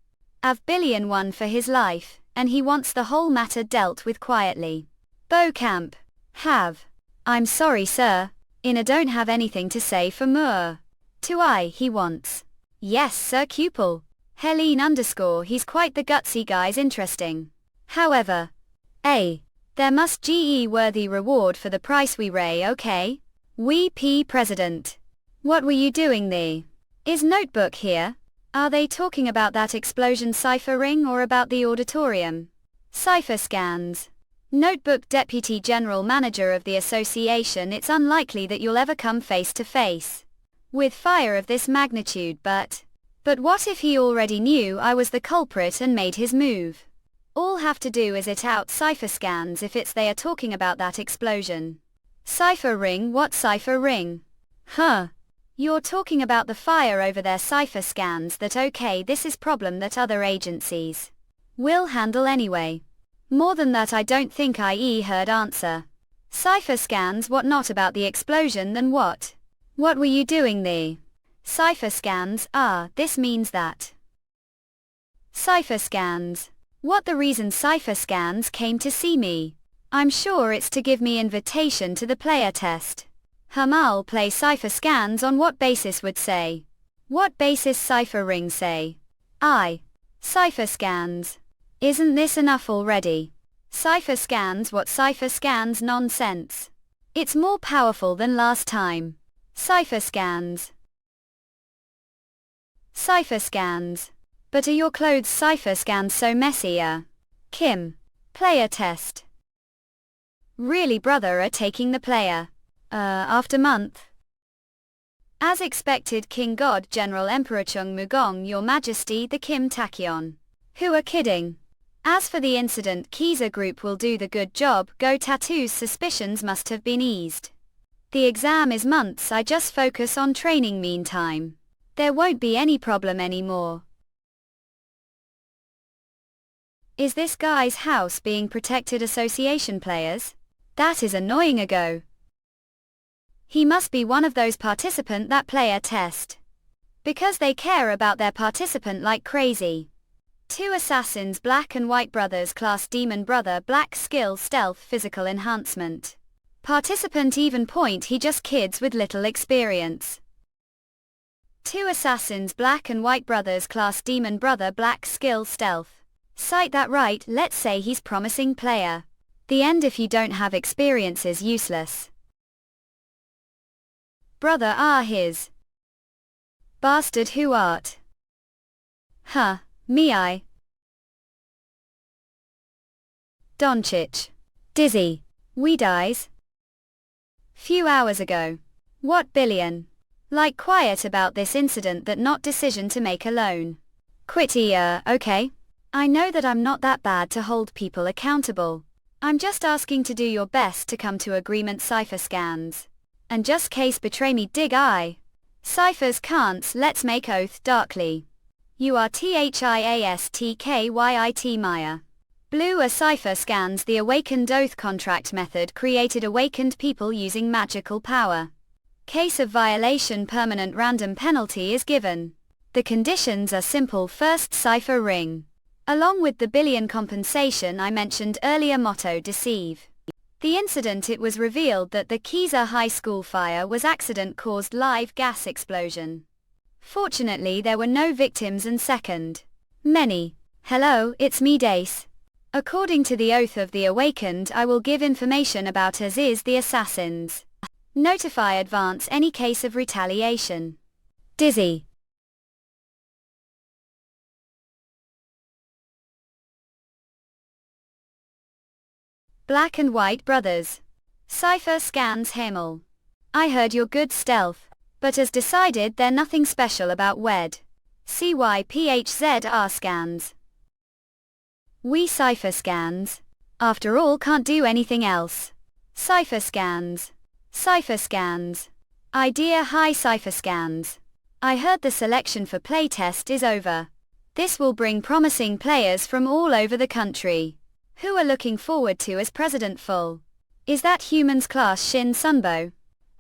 $1,000,000,000 for his life, and he wants the whole matter dealt with quietly. Beaucamp. Have. I'm sorry sir. I don't have anything to say for Moore. To I he wants. Yes sir Cupel. Helene _ he's quite the gutsy guy's interesting. However. There must ge worthy reward for the price we ray okay? We P President. What were you doing there? Is notebook here? Are they talking about that explosion cipher ring or about the auditorium? Cipher scans. Notebook Deputy General Manager of the Association. It's unlikely that you'll ever come face to face with fire of this magnitude, but what if he already knew I was the culprit and made his move? All have to do is it out cipher scans if it's they are talking about that explosion. Cipher ring? What cipher ring? Huh. You're talking about the fire over their cipher scans. That okay, this is problem that other agencies will handle anyway. More than that I don't think I heard answer. Cipher scans? What? Not about the explosion? Then what? What were you doing there? Cipher scans. This means that. Cipher scans. What? The reason cipher scans came to see me. I'm sure it's to give me invitation to the player test. I'll play cipher scans. On what basis would say? What basis cipher ring say? Cipher scans. Isn't this enough already? Cipher scans? What cipher scans? Nonsense. It's more powerful than last time. Cipher scans. Cipher scans. But are your clothes cipher scans so messy? Kim. Player test. Really brother are taking the player. After month. As expected King God General Emperor Chung Mugong Your Majesty the Kim Tachyon. Who are kidding? As for the incident, Kiza Group will do the good job. Go Tattoo's suspicions must have been eased. The exam is months. I just focus on training meantime. There won't be any problem anymore. Is this guy's house being protected? Association players? That is annoying ago. He must be one of those participant that player test. Because they care about their participant like crazy. 2 assassins Black and White Brothers Class Demon Brother Black Skill Stealth Physical Enhancement. Participant even point he just kids with little experience. 2 assassins Black and White Brothers Class Demon Brother Black Skill Stealth. Cite that right. Let's say he's promising player. The end if you don't have experience is useless. Brother his. Bastard who art. Me I. Doncic. Dizzy. We dies. Few hours ago. What billion? Like quiet about this incident that not decision to make alone. Quitty okay. I know that I'm not that bad to hold people accountable. I'm just asking to do your best to come to agreement. Cipher scans. And just case betray me dig I. Ciphers can't. Let's make oath darkly. You are THIASTKYIT Maya. Blue a cipher scans. The awakened oath contract method created awakened people using magical power. Case of violation permanent random penalty is given. The conditions are simple. First cipher ring. Along with the billion compensation I mentioned earlier, motto deceive. The incident, it was revealed that the Kiza High School fire was accident-caused live gas explosion. Fortunately there were no victims and second. Many. Hello, it's me Dace. According to the Oath of the Awakened, I will give information about as is the assassins. Notify advance any case of retaliation. Dizzy. Black and White Brothers. Cypher scans Himmel. I heard you're good stealth, but as decided they're nothing special about WED. CYPHZR scans. We Cypher scans. After all, can't do anything else. Cypher scans. Cypher scans. Idea high Cypher scans. I heard the selection for playtest is over. This will bring promising players from all over the country. Who are looking forward to as President Full? Is that humans class Shin Sunbo?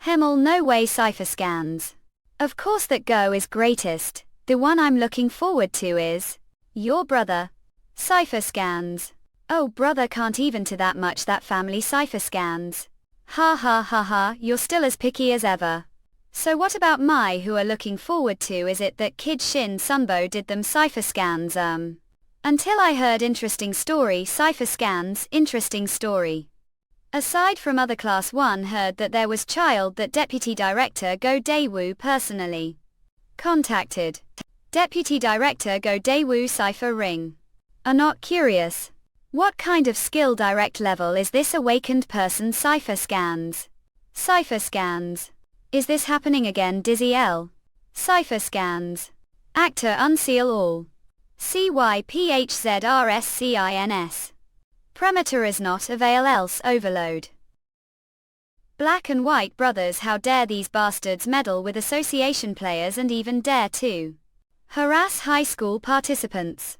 Himmel, no way. Cypher scans. Of course that Go is greatest. The one I'm looking forward to is your brother. Cypher scans. Oh, brother can't even to that much. That family. Cypher scans. Ha ha ha ha, you're still as picky as ever. So what about my who are looking forward to? Is it that Kid Shin Sunbo did them Cypher scans? Until I heard interesting story. Cypher scans, interesting story. Aside from other class 1 heard that there was child that Deputy Director Go Daewoo personally contacted. Deputy Director Go Daewoo Cypher ring. Are not curious. What kind of skill direct level is this awakened person? Cypher scans. Cypher scans. Is this happening again? Dizzy L. Cypher scans. Actor unseal all. CYPHZRSCINS. Premitor is not avail else overload. Black and White Brothers. How dare these bastards meddle with association players and even dare to harass high school participants.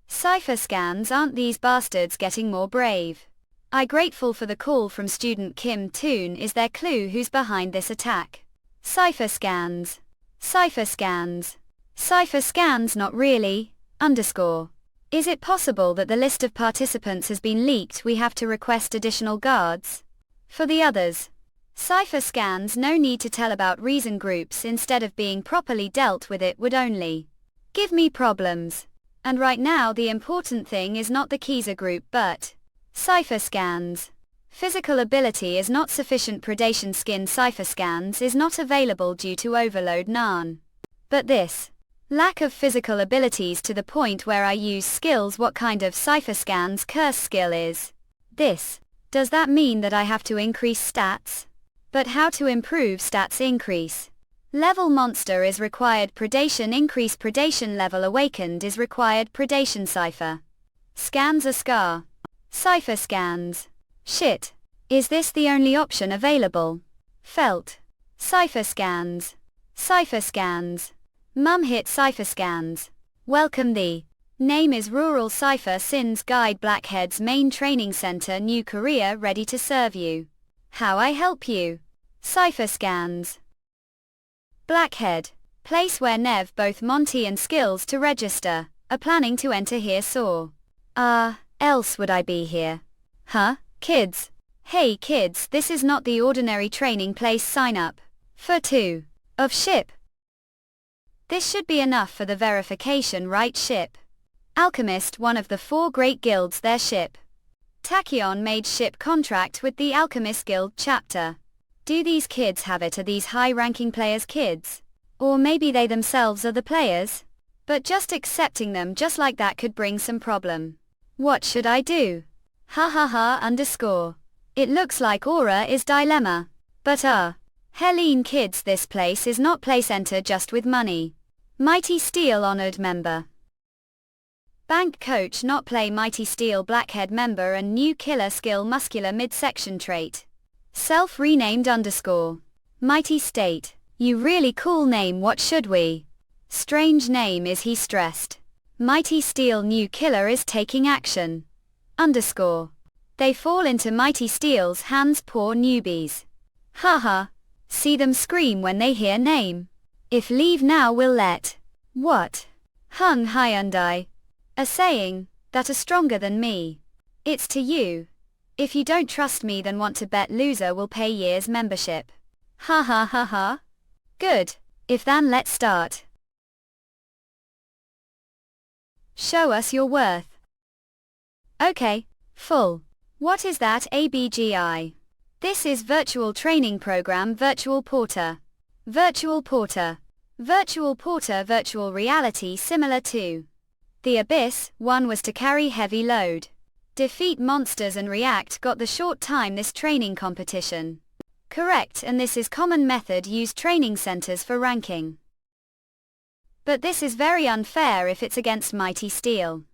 Cypher scans. Aren't these bastards getting more brave? I grateful for the call from student Kim Toon. Is there clue who's behind this attack? Cypher scans. Cypher scans. Cypher scans. Not really. Underscore. Is it possible that the list of participants has been leaked? We have to request additional guards. For the others. Cypher scans. No need to tell about reason groups. Instead of being properly dealt with, it would only give me problems. And right now the important thing is not the Kiza group but Cypher scans. Physical ability is not sufficient. Predation skin. Cypher scans is not available due to overload Nan. But this lack of physical abilities to the point where I use skills. What kind of Cypher scans curse skill is this? Does that mean that I have to increase stats? But how to improve stats? Increase level monster is required. Predation increase. Predation level awakened is required. Predation Cypher scans a scar. Cypher scans. Shit. Is this the only option available? Felt. Cypher scans. Cypher scans. Mum hit. Cypher scans. Welcome. The name is Rural Cypher Sins Guide. Blackhead's main training center. New Korea ready to serve you. How I help you? Cypher scans. Blackhead. Place where Nev both Monty and skills to register. Are planning to enter here. Saw. Else would I be here? Huh? Kids. Hey kids, this is not the ordinary training place. Sign up. For 2. Of ship. This should be enough for the verification, right? Ship. Alchemist, one of the 4 great guilds. Their ship. Tachyon made ship contract with the Alchemist Guild chapter. Do these kids have it? Are these high-ranking players kids? Or maybe they themselves are the players? But just accepting them just like that could bring some problem. What should I do? Ha ha ha underscore. It looks like Aura is dilemma. But Helene kids, this place is not place. Enter just with money. Mighty Steel honored member. Bank coach not play. Mighty Steel Blackhead member and new killer skill muscular midsection trait. Self-renamed underscore. Mighty State. You really cool name. What should we? Strange name. Is he stressed? Mighty Steel new killer is taking action. Underscore. They fall into Mighty Steel's hands. Poor newbies. Haha. See them scream when they hear name. If leave now will let. What? Hung Hyundai. A saying that are stronger than me. It's to you. If you don't trust me, then want to bet loser will pay year's membership. Ha ha ha ha. Good. If then let's start. Show us your worth. Okay, full. What is that ABGI? This is Virtual Training Program Virtual Porter. Virtual Porter. Virtual Porter virtual reality similar to The Abyss. One was to carry heavy load, defeat monsters and react. Got the short time this training competition. Correct, and this is common method used training centers for ranking. But this is very unfair if it's against Mighty Steel.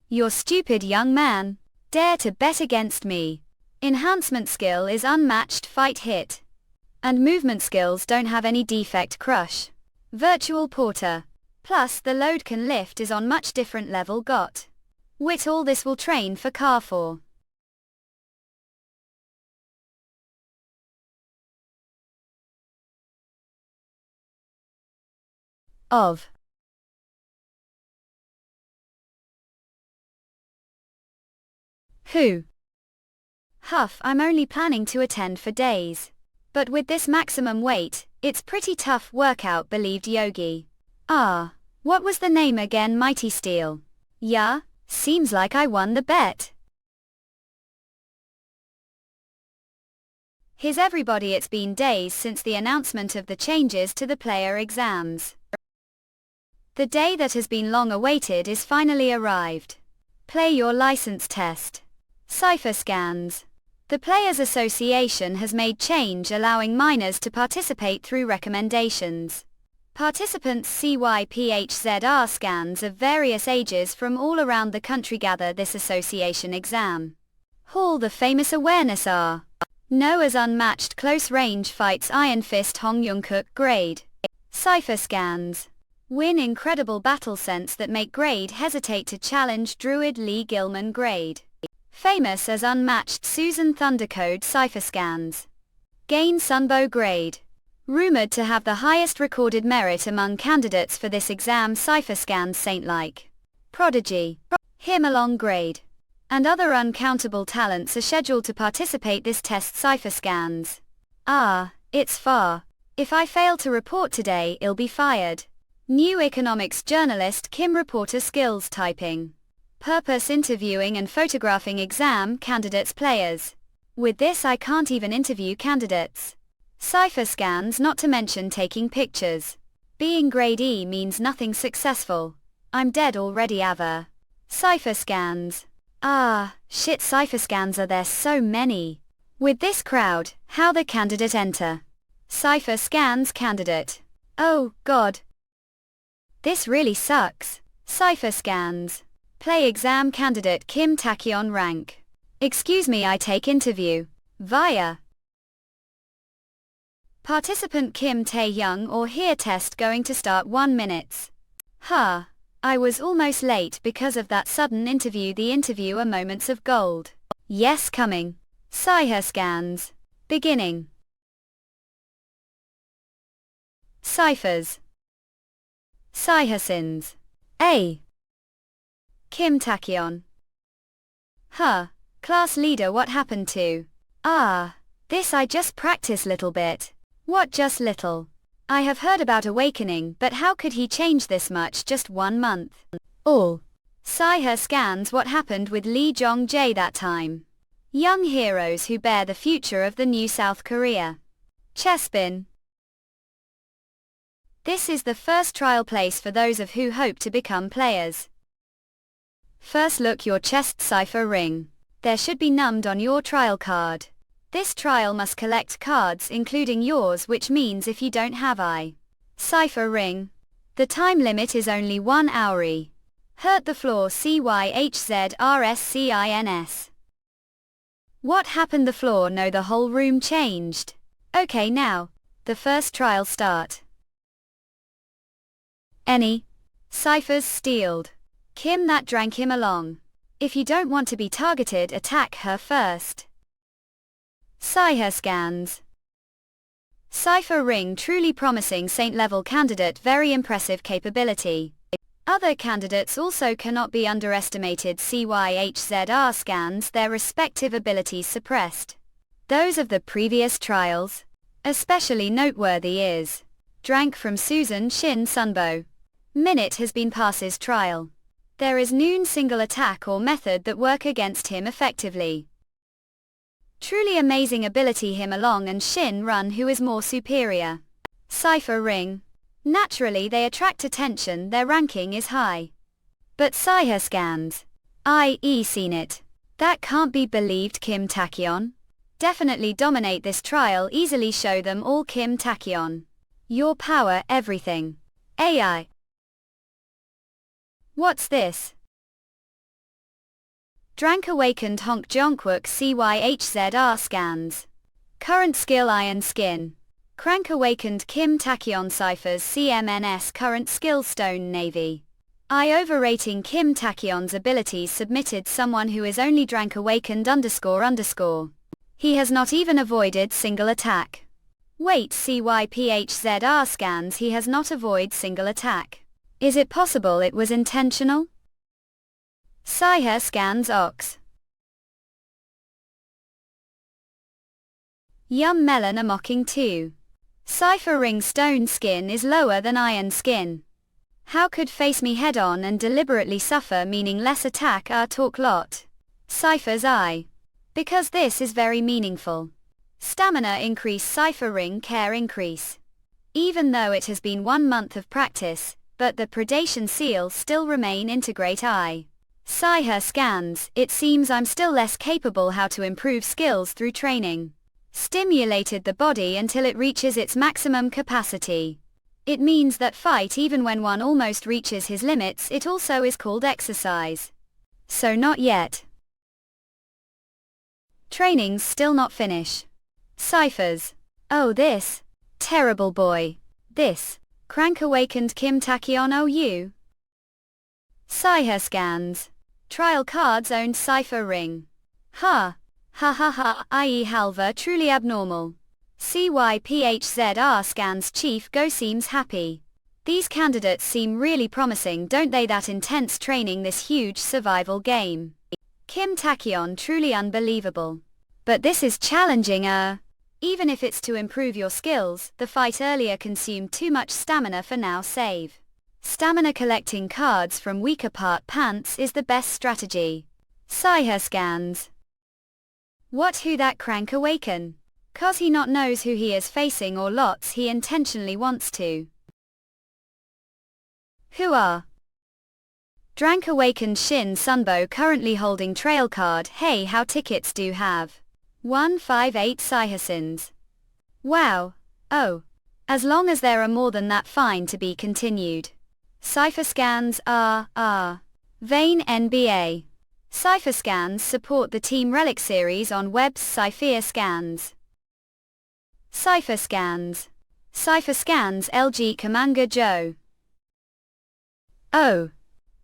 You're stupid young man. Dare to bet against me. Enhancement skill is unmatched fight hit. And movement skills don't have any defect crush. Virtual Porter. Plus the load can lift is on much different level got. Wit all this will train for car for. Of. Who? Huff, I'm only planning to attend for days. But with this maximum weight, it's pretty tough workout, believed Yogi. Ah, what was the name again? Mighty Steel. Yeah, seems like I won the bet. Here's everybody. It's been days since the announcement of the changes to the player exams. The day that has been long awaited is finally arrived. Play your license test. Cipher scans. The Players Association has made change allowing minors to participate through recommendations. Participants CYPHZR scans of various ages from all around the country gather this association exam. Hall. The famous awareness are Noah's unmatched close-range fights Iron Fist Hong Yong-kook grade. Cipher scans. Win incredible battle sense that make grade hesitate to challenge Druid Lee Gilman grade. Famous as unmatched Susan Thundercode cipher scans. Gain Sunbow grade. Rumored to have the highest recorded merit among candidates for this exam. Cipher scans Saint-like. Prodigy. Himalong grade. And other uncountable talents are scheduled to participate this test. Cipher scans. Ah, it's far. If I fail to report today, I'll be fired. New economics journalist Kim. Reporter skills typing. Purpose interviewing and photographing exam candidates players. With this I can't even interview candidates. Cipher scans, not to mention taking pictures. Being grade E means nothing successful. I'm dead already. Ava. Cipher scans. Ah, shit, cipher scans are there so many. With this crowd, how the candidate enter? Cipher scans candidate. Oh, God. This really sucks. Cipher scans. Play exam candidate Kim Tachyon rank. Excuse me, I take interview. Via. Participant Kim Tae-young or here test going to start 1 minute. Huh. I was almost late because of that sudden interview. The interviewer moments of gold. Yes, coming. Cipher scans. Beginning. Ciphers. Cyhersins. A. Kim Tachyon. Huh. Class leader, what happened to? Ah. This I just practice little bit. What just little? I have heard about awakening, but how could he change this much just 1 month? All. Cipher scans, what happened with Lee Jong-jae that time? Young heroes who bear the future of the new South Korea. Chespin. This is the first trial place for those of who hope to become players. First look your chest cipher ring. There should be numbed on your trial card. This trial must collect cards including yours, which means if you don't have cipher ring, the time limit is only 1 hour. Hurt the floor CYHZRSCINS. What happened the floor? No, the whole room changed. Okay, now, the first trial start. Any ciphers stealed. Kim that drank him along. If you don't want to be targeted, attack her first. Cipher scans. Cipher ring truly promising saint level candidate, very impressive capability. Other candidates also cannot be underestimated. CYHZR scans, their respective abilities suppressed. Those of the previous trials. Especially noteworthy is Drank from Susan Shin Sunbo. Minute has been passes trial. There is noon single attack or method that work against him effectively. Truly amazing ability him along and Shin Run who is more superior. Cypher Ring. Naturally they attract attention, their ranking is high. But Cyher scans. I.e. seen it. That can't be believed. Kim Tachyon. Definitely dominate this trial, easily show them all. Kim Tachyon. Your power, everything. AI. What's this? Drank Awakened Honk Jonkwuk CYHZR scans. Current skill Iron Skin. Crank Awakened Kim Tachyon Cyphers CMNS Current skill Stone Navy. I overrating Kim Tachyon's abilities submitted someone who is only Drank Awakened __. He has not even avoided single attack. Wait, CYPHZR scans, he has not avoided single attack. Is it possible it was intentional? Cyher scans Ox. Yum Melon a mocking too. Cypher Ring Stone Skin is lower than Iron Skin. How could face me head on and deliberately suffer, meaning less attack talk lot. Cypher's Eye. Because this is very meaningful. Stamina increase, Cypher Ring Care increase. Even though it has been 1 month of practice, but the predation seal still remain integrate eye. Cyher scans, it seems I'm still less capable. How to improve skills through training. Stimulated the body until it reaches its maximum capacity. It means that fight even when one almost reaches his limits, it also is called exercise. So not yet. Trainings still not finish. Cyphers. Oh this. Terrible boy. This. Crank Awakened Kim Tachyon OU. Cyher scans. Trial cards owned Cypher Ring. Ha. Ha ha ha, i.e. Halva truly abnormal. CYPHZR scans Chief Go seems happy. These candidates seem really promising, don't they? That intense training, this huge survival game. Kim Tachyon truly unbelievable. But this is challenging even if it's to improve your skills, the fight earlier consumed too much stamina. For now save. Stamina collecting cards from weaker part pants is the best strategy. Cyher scans. What who that Crank Awaken? Cause he not knows who he is facing or lots he intentionally wants to. Who are? Drank Awakened Shin Sunbo currently holding trail card. Hey, how tickets do have 158 Cyhersins. Wow. Oh. As long as there are more than that, fine, to be continued. Cypher scans Vane NBA. Cypher scans support the Team Relic series on Web's Cypher scans. Cypher scans. Cypher scans LG Kamanga Joe. Oh.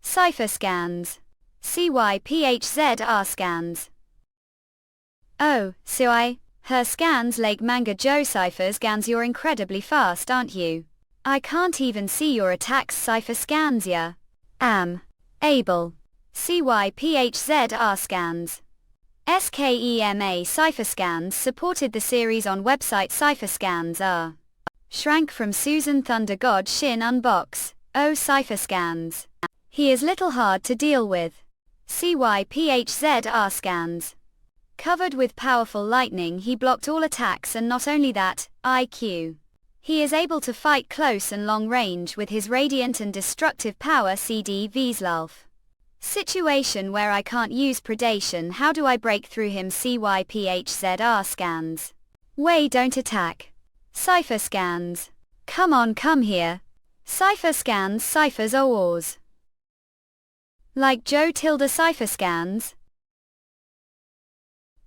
Cypher scans. CYPHZR scans. Oh, her scans Lake Manga Joe. Cypher scans, you're incredibly fast, aren't you? I can't even see your attacks. Cypher scans ya. Able. CYPHZR scans. SKEMA Cypher scans supported the series on website. Cypher scans Shrank from Susan Thunder God Shin Unbox. Oh, Cypher scans. He is little hard to deal with. CYPHZR scans. Covered with powerful lightning, he blocked all attacks, and not only that, IQ. He is able to fight close and long range with his radiant and destructive power. CD Vizlalf. Situation where I can't use predation. How do I break through him? CYPHZR scans. Way don't attack. Cypher scans. Come on, come here. Cypher scans. Cyphers ors. Like Joe tilde Cypher scans.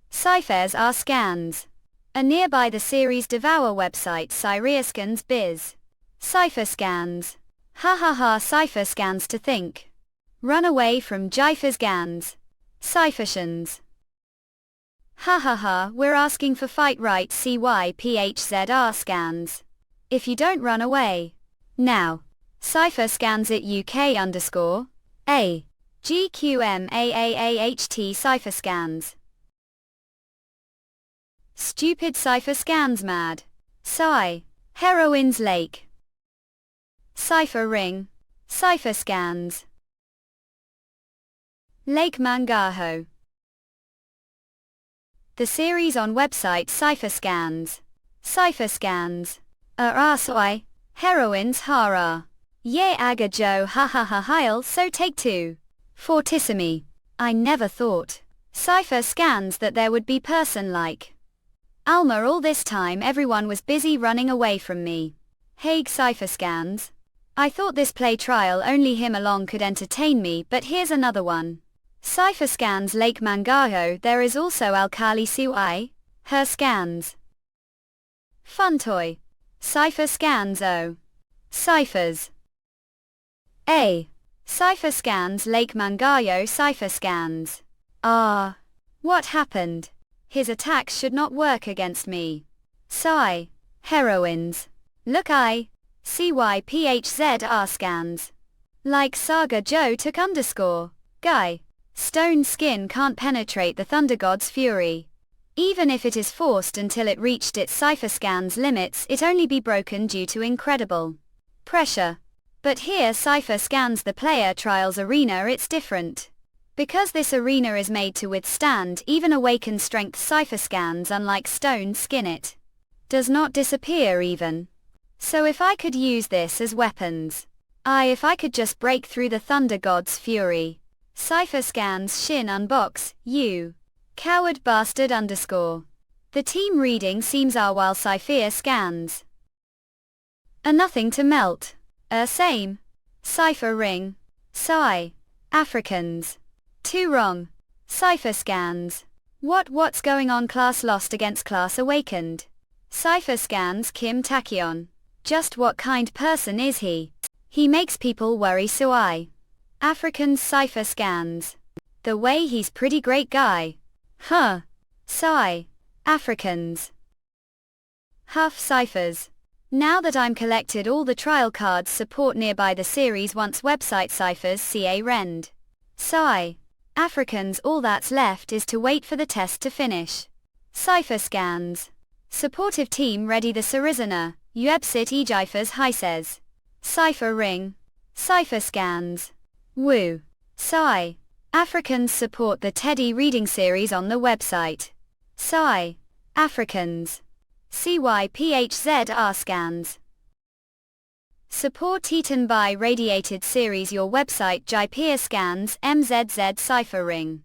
Cyphers are scans. A nearby the series Devourer website Cyriascans biz. Cypher scans. Ha ha ha, Cypher scans to think. Run away from Jypher scans. Cyphershans. Ha ha ha, we're asking for fight right. CYPHZR scans. If you don't run away. Now. Cypher scans it UK underscore. A. GQMAAAHT Cypher scans. Stupid Cypher scans mad. Sigh. Heroines Lake. Cypher ring. Cypher scans. Lake Mangaho. The series on website Cypher scans. Cypher scans. Soy. Heroines hara. Ye aga jo ha ha ha heil so take two. Fortissimi. I never thought. Cypher scans that there would be person like Alma all this time everyone was busy running away from me. Hague Cypher scans. I thought this play trial only him along could entertain me, but here's another one. Cypher scans Lake Mangaho. There is also Alkali Suai. Her scans. Funtoy. Cypher scans O. Cyphers. A. Cypher scans Lake Mangayo. Cypher scans. Ah. What happened? His attacks should not work against me. Sigh. Heroines. Look I. CYPHZR scans. Like Saga Joe took underscore. Guy. Stone skin can't penetrate the Thunder God's fury. Even if it is forced until it reached its Cypher scan's limits, it only be broken due to incredible pressure. But here Cypher scans the player trials arena. It's different. Because this arena is made to withstand even awakened strength. Cypher scans, unlike stone skin, it does not disappear even. So if I could use this as weapons. If I could just break through the Thunder God's fury. Cypher scans Shin unbox, you. Coward bastard underscore. The team reading seems while Cypher scans. Nothing to melt. Same. Cypher ring. Sigh. Africans. Too wrong. Cypher scans. What's going on? Class lost against class awakened. Cypher scans Kim Tachyon. Just what kind person is he? He makes people worry. Suai. Africans Cypher scans. The way he's pretty great guy. Huh. Sigh. Africans. Huff Cyphers. Now that I'm collected all the trial cards support nearby the series once website Cyphers CA rend. Sigh. Africans all that's left is to wait for the test to finish. Cypher scans. Supportive team ready the Sarizana. Uebsit Ejifers High says. Cypher ring. Cypher scans. Woo. Sigh. Africans support the Teddy reading series on the website. Sigh. Africans. CYPHZR scans. Support eaten by radiated series your website Jaipir scans MZZ Cypher ring.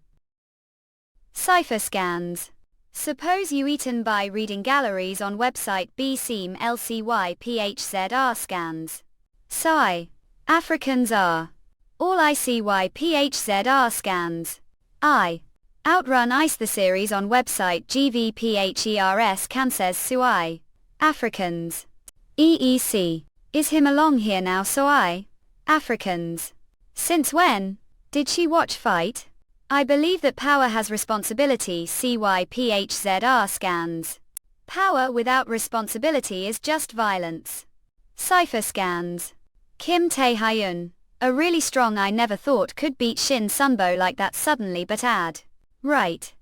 Cypher scans. Suppose you eaten by reading galleries on website BSeam LCYPHZR scans. Sigh. Africans are. All ICYPHZR scans. I. Outrun Ice the series on website GVPHERS Kansas Suai. Africans. EEC. Is him along here now? Suai. Africans. Since when? Did she watch fight? I believe that power has responsibility. CYPHZR scans. Power without responsibility is just violence. Cypher scans. Kim Tae-hyun. A really strong. I never thought could beat Shin Sunbo like that suddenly, but right.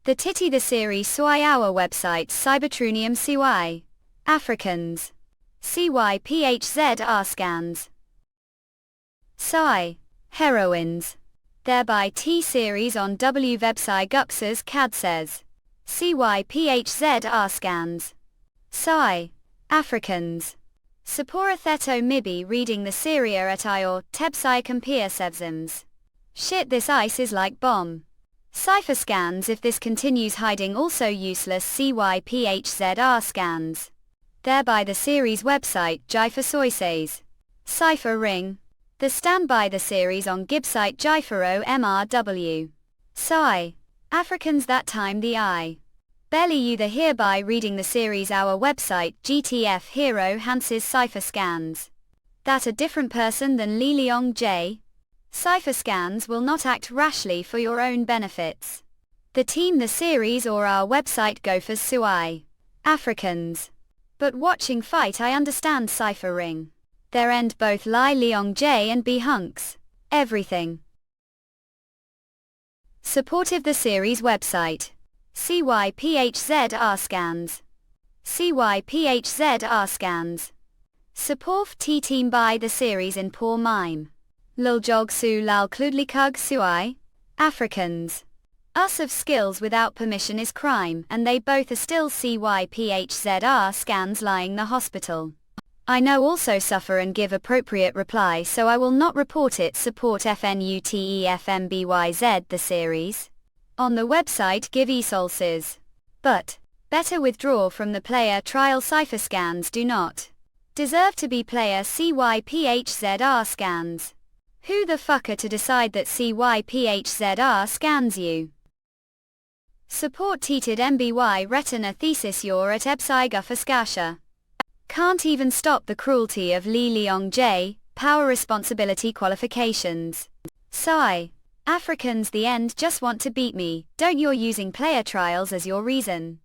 The Titty the series Suai our website Cybertrunium Suai. Africans. CYPHZR scans. Psy. Heroines. Thereby T series on W website Guxers CAD says. CYPHZR scans. Psy. Africans. Sapora Theto Mibi reading the Syria at Ior Tebsai Compere Sevzims. Shit, this ice is like bomb. Cypher scans. If this continues hiding also useless. CYPHZR scans. Thereby the series website Jaifa Soy says. Cypher ring. The standby the series on Gibsite Jifero MRW. Psy. Africans that time the I. Belly you the hereby reading the series our website GTF Hero Hanses Cypher scans. That a different person than Li Leong J. Cypher scans will not act rashly for your own benefits. The team the series or our website Gophers Suai. Africans. But watching fight I understand Cypher ring. There end both Lai Leong J and B hunks. Everything. Supportive the series website. CYPHZR scans. CYPHZR scans. Support T-team by the series in poor mime. Luljog su lal kludlikug suai. Africans. Us of skills without permission is crime, and they both are still CYPHZR scans lying the hospital. I know also suffer and give appropriate reply, so I will not report it. Support FNUTEFMBYZ the series. On the website give e-sources. But better withdraw from the player trial cipher scans do not deserve to be player CYPHZR scans. Who the fuck are to decide that CYPHZR scans you? Support Teated MBY Retina thesis your at Ebsigufaskasha. Can't even stop the cruelty of Li Leong J, power responsibility qualifications. Sigh. Africans the end just want to beat me, don't you're using player trials as your reason.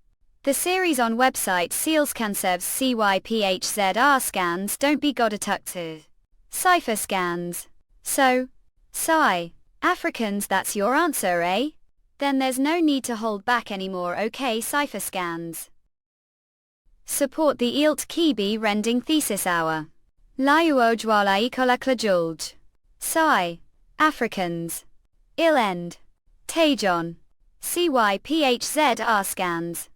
The series on website seals cansevs CYPHZR scans don't be godatuktu. Cipher scans. So? Sigh. Africans that's your answer, eh? Then there's no need to hold back anymore, okay? Cipher scans. Support the Ilt Kibi Rending Thesis Hour. Liuojwala ikola klajulj. Sigh. Africans. Ill end. Tajon. CYPHZR scans.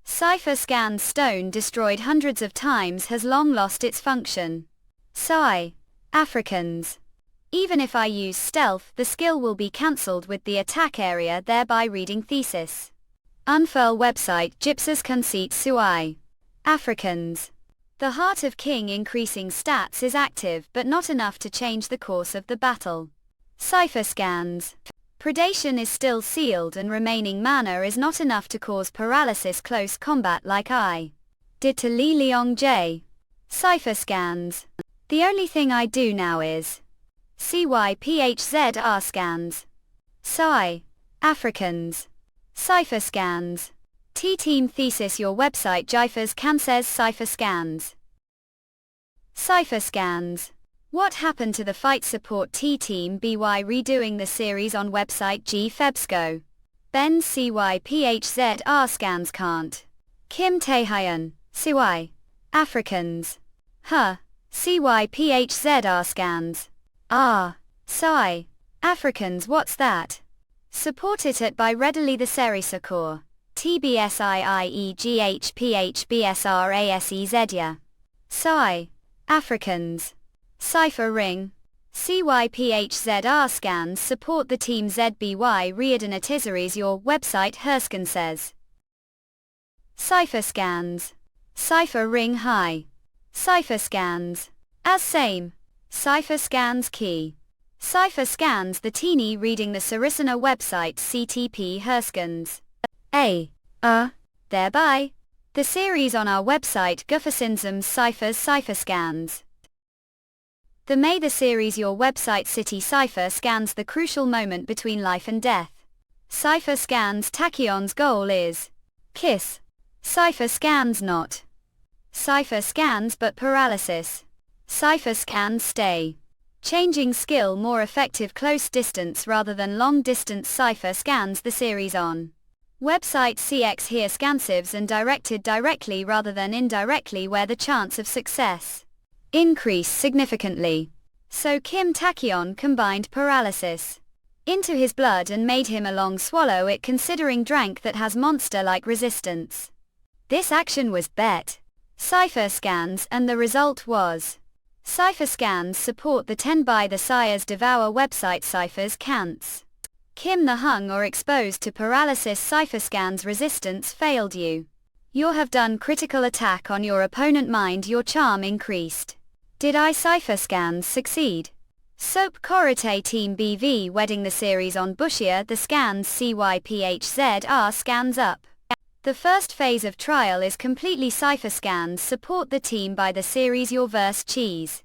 Cipher scans stone destroyed hundreds of times has long lost its function. Sigh. Africans. Even if I use stealth, the skill will be cancelled with the attack area, thereby reading thesis. Unfurl website Gypsas conceit suai. Africans. The Heart of King increasing stats is active but not enough to change the course of the battle. Cipher scans. Predation is still sealed and remaining mana is not enough to cause paralysis close combat like I did to Li Leong J. Cipher scans. The only thing I do now is CYPHZR scans. Sigh. Africans. Cipher scans. T-team thesis your website Jifers Cansez cipher scans. Cipher scans. What happened to the fight support T-team BY redoing the series on website G Febsco? Ben CYPHZR scans can't. Kim Taehyun. CY. Africans. Huh. CYPHZR scans. Ah. Sigh. Africans what's that? Support it at by readily the Serisakor. TBSIIEGHPHBSRASEZya. Sigh. Africans. Cipher ring. CYPHZR scans support the team ZBY Reordanatizaries your website Herskin says. Cipher scans. Cipher ring high. Cipher scans. As same. Cipher scans key. Cipher scans the teeny reading the Sarissana website CTP Herskins. Thereby. The series on our website Guffersinsums Ciphers Cipher scans. The May the series your website City Cipher scans the crucial moment between life and death. Cipher scans Tachyon's goal is kiss. Cipher scans not. Cipher scans but paralysis. Cipher scans stay. Changing skill more effective close distance rather than long distance. Cipher scans the series on website CX here scansivs and directed directly rather than indirectly where the chance of success increase significantly. So Kim Tachyon combined paralysis into his blood and made him a long swallow it considering drank that has monster-like resistance. This action was bet. Cipher scans and the result was Cipher scans support the 10 by the Sire's Devourer website ciphers cants. Kim the hung or exposed to paralysis. Cipher scans resistance failed you. You have done critical attack on your opponent mind your charm increased. Did I cipher scans succeed? Soap Korite Team BV wedding the series on Bushia the scans CYPHZR scans up. The first phase of trial is completely cipher scans support the team by the series your verse cheese.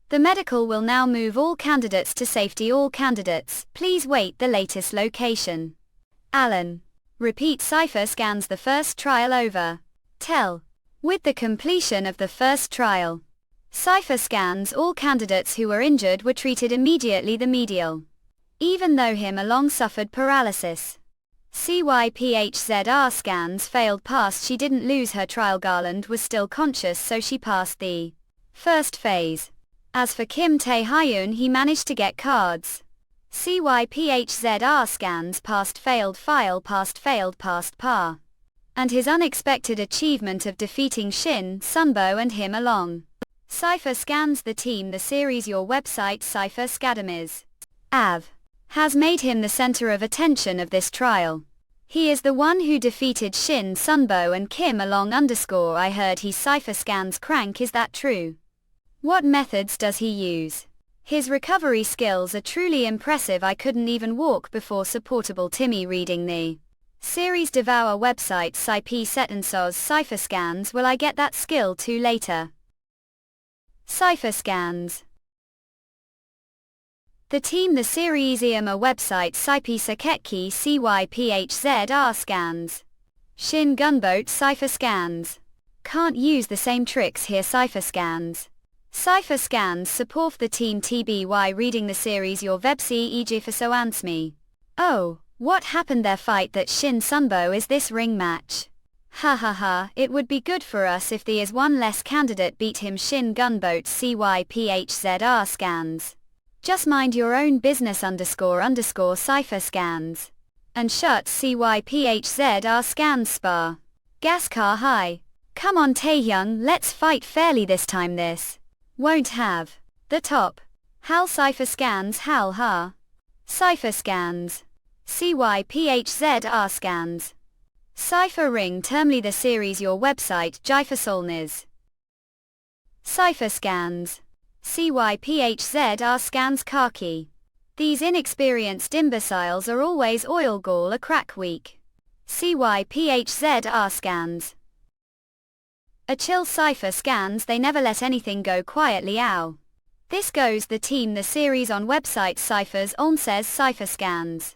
The medical will now move all candidates to safety all candidates, please wait the latest location. Alan. Repeat cipher scans the first trial over. Tell. With the completion of the first trial. Cypher scans. All candidates who were injured were treated immediately. The medial. Even though him along suffered paralysis. CYPHZR scans failed. Passed. She didn't lose her trial. Garland was still conscious, so she passed the first phase. As for Kim Tae-hyun, he managed to get cards. CYPHZR scans. Passed, failed, file, passed, failed, passed, par. And his unexpected achievement of defeating Shin, Sunbo and him along. Cypher scans. The team, the series. Your website Cypher Scadamies. Av. Has made him the center of attention of this trial. He is the one who defeated Shin, Sunbo and Kim along. I heard he Cypher scans crank. Is that true? What methods does he use? His recovery skills are truly impressive. I couldn't even walk before. Supportable Timmy reading the series Devourer website Cyp Setensos Cypher scans. Will I get that skill too later? Cypher scans. The team, the series Iama website Cyp Saketki CYPHZR scans. Shin Gunboat Cypher scans. Can't use the same tricks here. Cypher scans. Cypher scans support the team TBY reading the series Your Vebsi Ejifaso Ansmi. Oh, what happened there? Fight that Shin Sunbo. Is this ring match? Ha ha ha, it would be good for us if there is one less candidate beat him. Shin Gunboat CYPHZR scans. Just mind your own business __ Cypher scans. And shut CYPHZR scans spar. Gascar high. Come on Taehyung, let's fight fairly this time. This won't have the top. Hal Cypher scans. Hal ha. Cypher scans. CYPHZR scans. Cypher ring termly the series Your website Jifa Solnis. Cypher scans. CYPHZR scans khaki. These inexperienced imbeciles are always oil gall a crack weak. CYPHZR scans. A chill Cypher scans. They never let anything go quietly. Ow. This goes the team, the series on website Cyphers on says Cypher scans.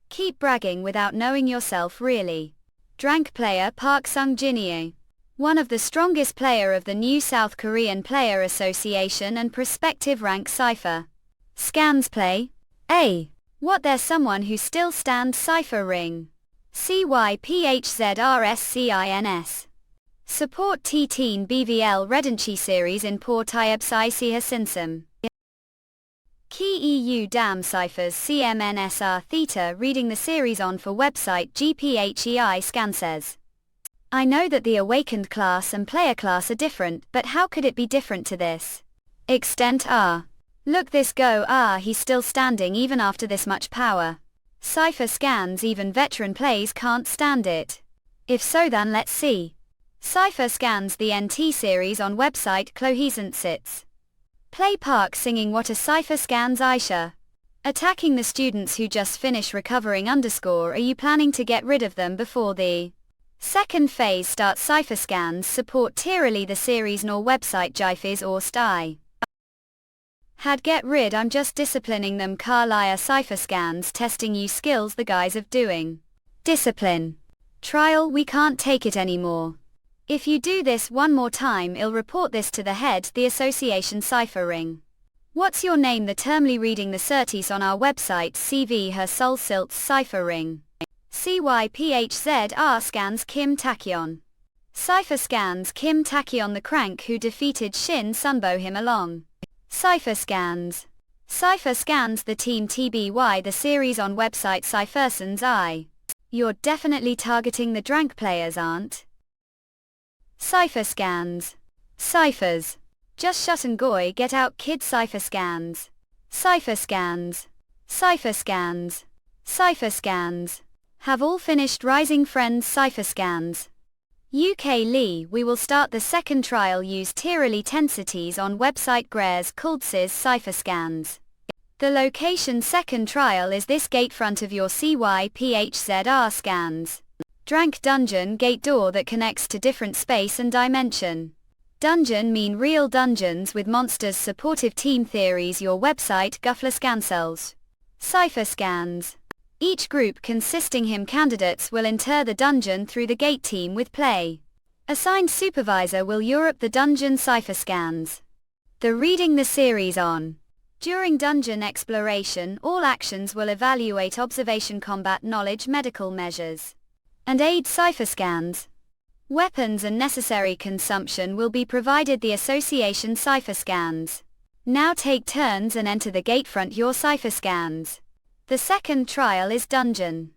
Keep bragging without knowing yourself really. Drank player Park Sung-jinie. One of the strongest player of the new South Korean Player Association and prospective rank Cypher. Scans play. A. What there's someone who still stands Cypher ring. CYPHZRSCINS. Support T-Teen BVL Redenchi series in Port Iebsai Siha Sinsum. Key EU Dam Cyphers CMNSR Theta reading the series on for website GPHEI scan says. I know that the awakened class and player class are different, but how could it be different to this extent? Look this go. He's still standing even after this much power. Cypher scans. Even veteran plays can't stand it. If so then let's see. Cypher scans the NT series on website Cohescent Sits. Play Park singing What a Cypher scans Aisha. Attacking the students who just finish recovering _ are you planning to get rid of them before the second phase starts? Cypher scans support tierally the series nor website Jifes or Sty. Had get rid. I'm just disciplining them. Carlia Cypher scans testing you skills the guise of doing discipline. Trial. We can't take it anymore. If you do this one more time I'll report this to the head the association. Cypher ring. What's your name? The termly reading the certis on our website CV her soul silts Cypher ring. CYPHZR scans Kim Taekyon. Cypher scans Kim Taekyon the crank who defeated Shin Sunbo him along. Cypher scans. Cypher scans the team TBY the series on website Cyphersons I. You're definitely targeting the drank players, aren't? Cypher scans. Cyphers. Just shut and goy get out kid. Cypher scans. Cypher scans. Cypher scans. Cypher scans. Have all finished rising friends. Cypher scans. UK Lee. We will start the second trial. Use tierally tensities on website Regress Kuldsis Cypher scans. The location second trial is this gate front of your CYPHZR scans. Drank dungeon gate door that connects to different space and dimension. Dungeon mean real dungeons with monsters. Supportive team theories your website Guffler Scancels. Cypher scans. Each group consisting him candidates will enter the dungeon through the gate team with play. Assigned supervisor will Europe the dungeon. Cypher scans. The reading the series on. During dungeon exploration, all actions will evaluate observation, combat knowledge, medical measures, and aid cipher scans. Weapons and necessary consumption will be provided the association cipher scans. Now take turns and enter the gatefront your cipher scans. The second trial is dungeon.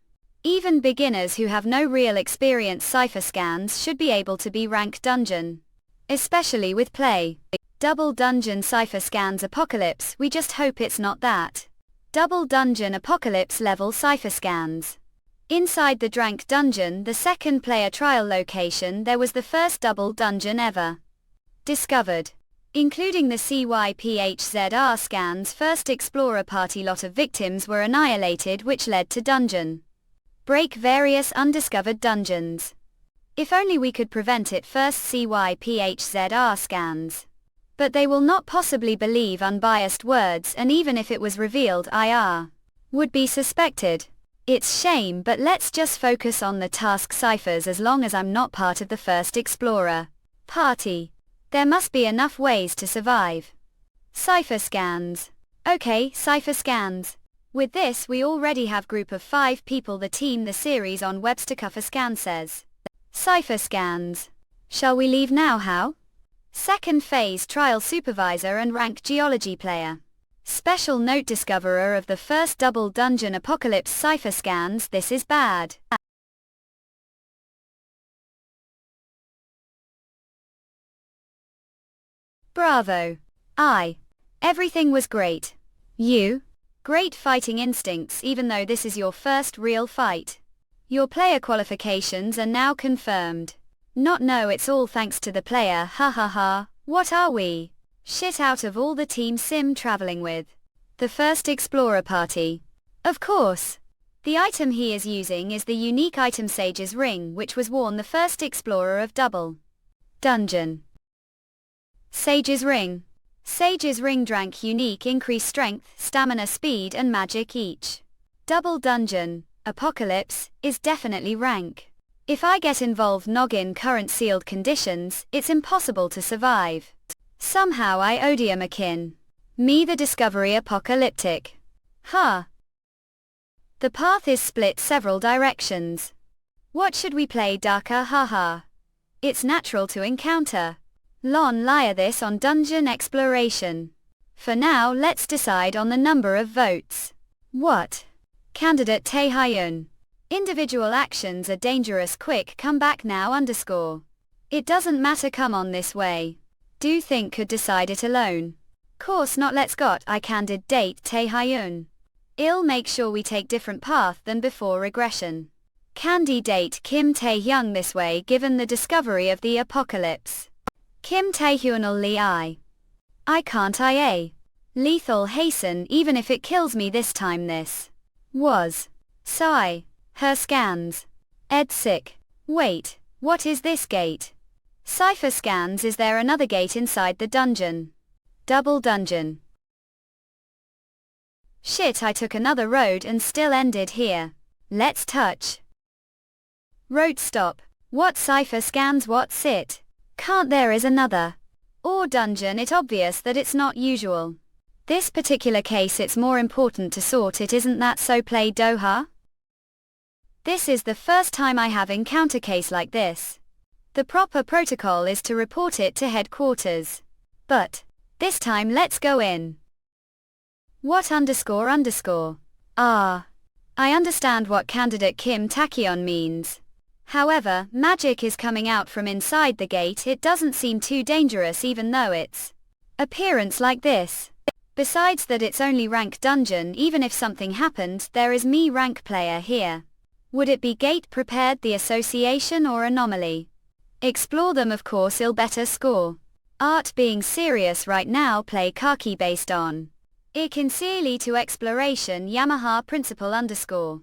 Even beginners who have no real experience cipher scans should be able to be rank dungeon. Especially with play. Double dungeon cipher scans apocalypse, we just hope it's not that. Double dungeon apocalypse level cipher scans. Inside the Drank dungeon, the second player trial location, there was the first double dungeon ever discovered. Including the CYPHZR scans, first explorer party, lot of victims were annihilated, which led to dungeon break, various undiscovered dungeons. If only we could prevent it. First CYPHZR scans. But they will not possibly believe unbiased words, and even if it was revealed, IR would be suspected. It's shame, but let's just focus on the task ciphers as long as I'm not part of the first explorer party. There must be enough ways to survive. Cipher scans. Okay, cipher scans. With this we already have group of 5 people. The team the series on Webster Cuffer scan says. Cipher scans. Shall we leave now? How? Second phase trial supervisor and rank geology player. Special note, discoverer of the first double dungeon apocalypse cipher scans. This is bad. Bravo. Everything was great. You? Great fighting instincts, even though this is your first real fight. Your player qualifications are now confirmed. Not no, it's all thanks to the player, ha ha ha. What are we? Shit out of all the team sim traveling with. The first explorer party. Of course. The item he is using is the unique item Sage's Ring, which was worn the first explorer of double dungeon. Sage's Ring. Sage's Ring drank unique, increase strength, stamina, speed and magic each. Double dungeon, apocalypse, is definitely rank. If I get involved noggin current sealed conditions, it's impossible to survive. Somehow I odium akin. Me the discovery apocalyptic. The path is split several directions. What should we play? Daka haha. It's natural to encounter. Lon liar this on dungeon exploration. For now let's decide on the number of votes. What? Candidate Taehyun. Individual actions are dangerous, quick come back now _. It doesn't matter, come on this way. Do think could decide it alone. Course not, let's got I candidate Taehyun. I'll make sure we take different path than before regression. Candidate Kim Taehyung this way given the discovery of the apocalypse. Kim Taehyun'll Lee I can't IA. Lethal hasten even if it kills me this time. This was Psy. Her scans. Ed sick. Wait, what is this gate? Cipher scans. Is there another gate inside the dungeon? Double dungeon. Shit, I took another road and still ended here. Let's touch. Road stop. What cipher scans? What's it? Can't there is another. Or dungeon, it obvious that it's not usual. This particular case it's more important to sort it, isn't that so? Play Doha? This is the first time I have encounter case like this. The proper protocol is to report it to headquarters. But this time let's go in. What __? I understand what candidate Kim Tachyon means. However, magic is coming out from inside the gate. It doesn't seem too dangerous even though it's appearance like this. Besides that it's only rank dungeon. Even if something happened, there is me rank player here. Would it be gate prepared, the association or anomaly? Explore them of course, I'll better score. Art being serious right now, play Kaki based on sincerely to exploration Yamaha principle _.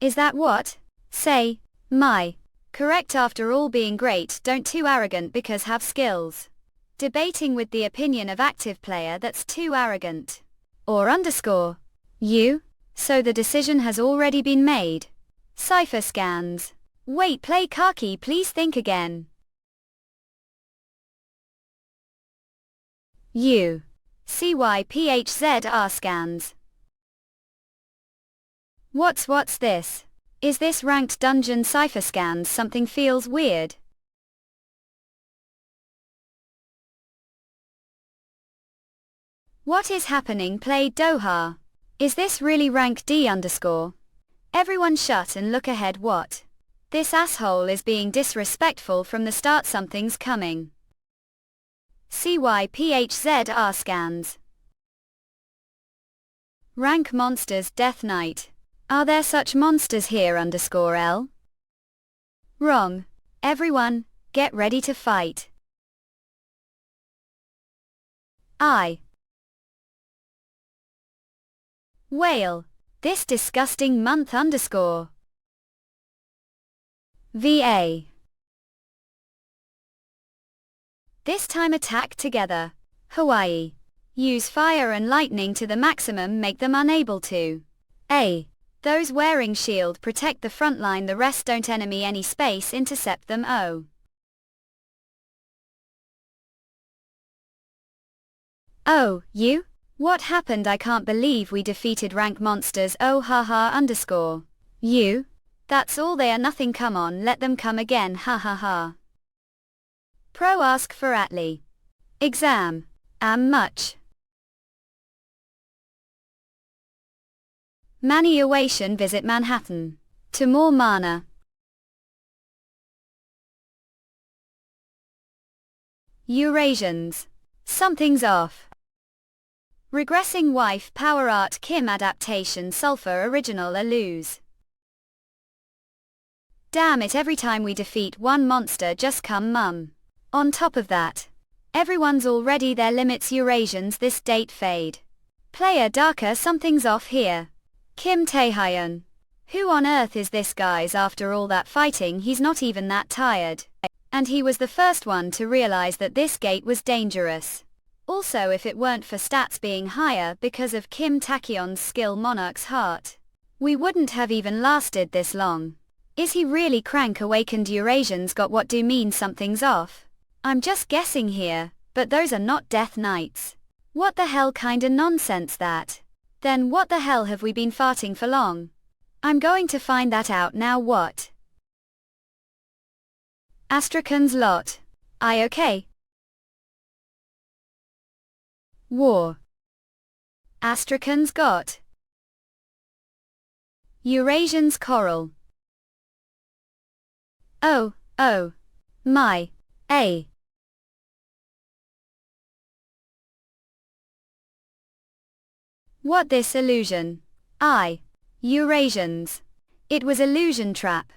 Is that what? Say, my. Correct after all being great, don't too arrogant because have skills. Debating with the opinion of active player that's too arrogant. Or _ you? So the decision has already been made. Cipher scans. Wait, play Kaki, please think again. U. CYPHZR scans. What's this? Is this ranked dungeon cipher scans? Something feels weird. What is happening? Play Doha. Is this really rank D underscore? Everyone shut and look ahead. What? This asshole is being disrespectful from the start. Something's coming. CYPHZR scans. Rank monsters. Death Knight. Are there such monsters here underscore L? Wrong. Everyone, get ready to fight. I. Whale. This disgusting month underscore. VA. This time attack together. Hawaii. Use fire and lightning to the maximum, make them unable to. A. Those wearing shield protect the front line, the rest don't. Enemy any space, intercept them. O. Oh, you? What happened? I can't believe we defeated rank monsters. Oh haha underscore. You? That's all they are. Nothing. Come on, let them come again. Ha ha ha. Pro ask for Atlee. Exam. Am much. Manuation visit Manhattan. To more mana. Eurasians. Something's off. Regressing wife power art Kim adaptation sulfur original a lose. Damn it, every time we defeat one monster just come mum. On top of that, everyone's already their limits. Eurasians this date fade. Player darker, something's off here. Kim Taehyun. Who on earth is this guys? After all that fighting he's not even that tired. And he was the first one to realize that this gate was dangerous. Also, if it weren't for stats being higher because of Kim Taehyun's skill Monarch's heart, we wouldn't have even lasted this long. Is he really crank awakened? Eurasians got what do mean something's off? I'm just guessing here, but those are not Death Knights. What the hell kinda nonsense that? Then what the hell have we been farting for long? I'm going to find that out now. What? Astrakhan's lot. I okay? War. Astrakhan's got. Eurasians coral. Oh, my. A. What this illusion? I. Eurasians. It was illusion trap.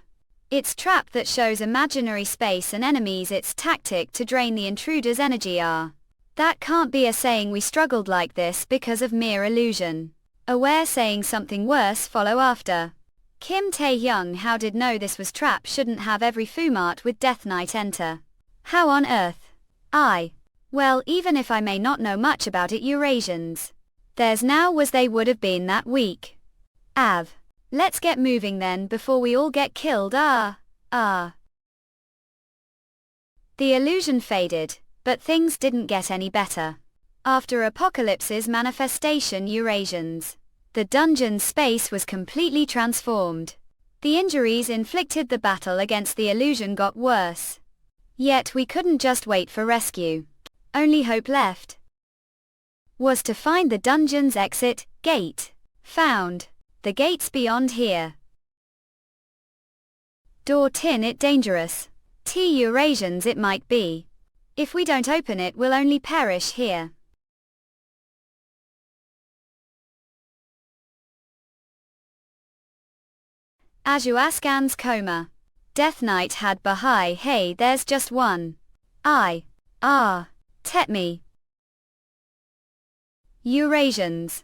It's trap that shows imaginary space and enemies. It's tactic to drain the intruder's energy. That can't be a saying. We struggled like this because of mere illusion. Aware saying something worse follow after. Kim Taehyung how did know this was trap? Shouldn't have every Fumart with Death Knight enter. How on earth? Well, even if I may not know much about it, Eurasians. There's now was they would have been that weak. Let's get moving then before we all get killed. The illusion faded, but things didn't get any better. After Apocalypse's manifestation, Eurasians. The dungeon's space was completely transformed. The injuries inflicted, the battle against the illusion got worse. Yet we couldn't just wait for rescue. Only hope left was to find the dungeon's exit gate. Found. The gate's beyond here. Door tin it dangerous. Eurasians it might be. If we don't open it we'll only perish here. Ajuaskan's coma. Death Knight had Bahai. Hey, there's just one. Tet me. Eurasians.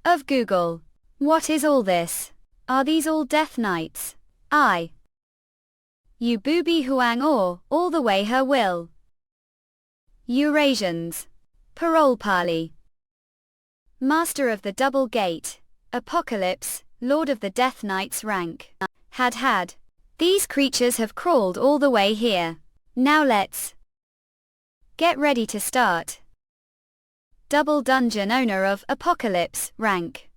Of Google. What is all this? Are these all Death Knights? You booby huang or, all the way her will. Eurasians. Parole Pali. Master of the Double Gate. Apocalypse, Lord of the Death Knights rank. Had. These creatures have crawled all the way here. Now let's Get ready to start. Double dungeon owner of Apocalypse rank.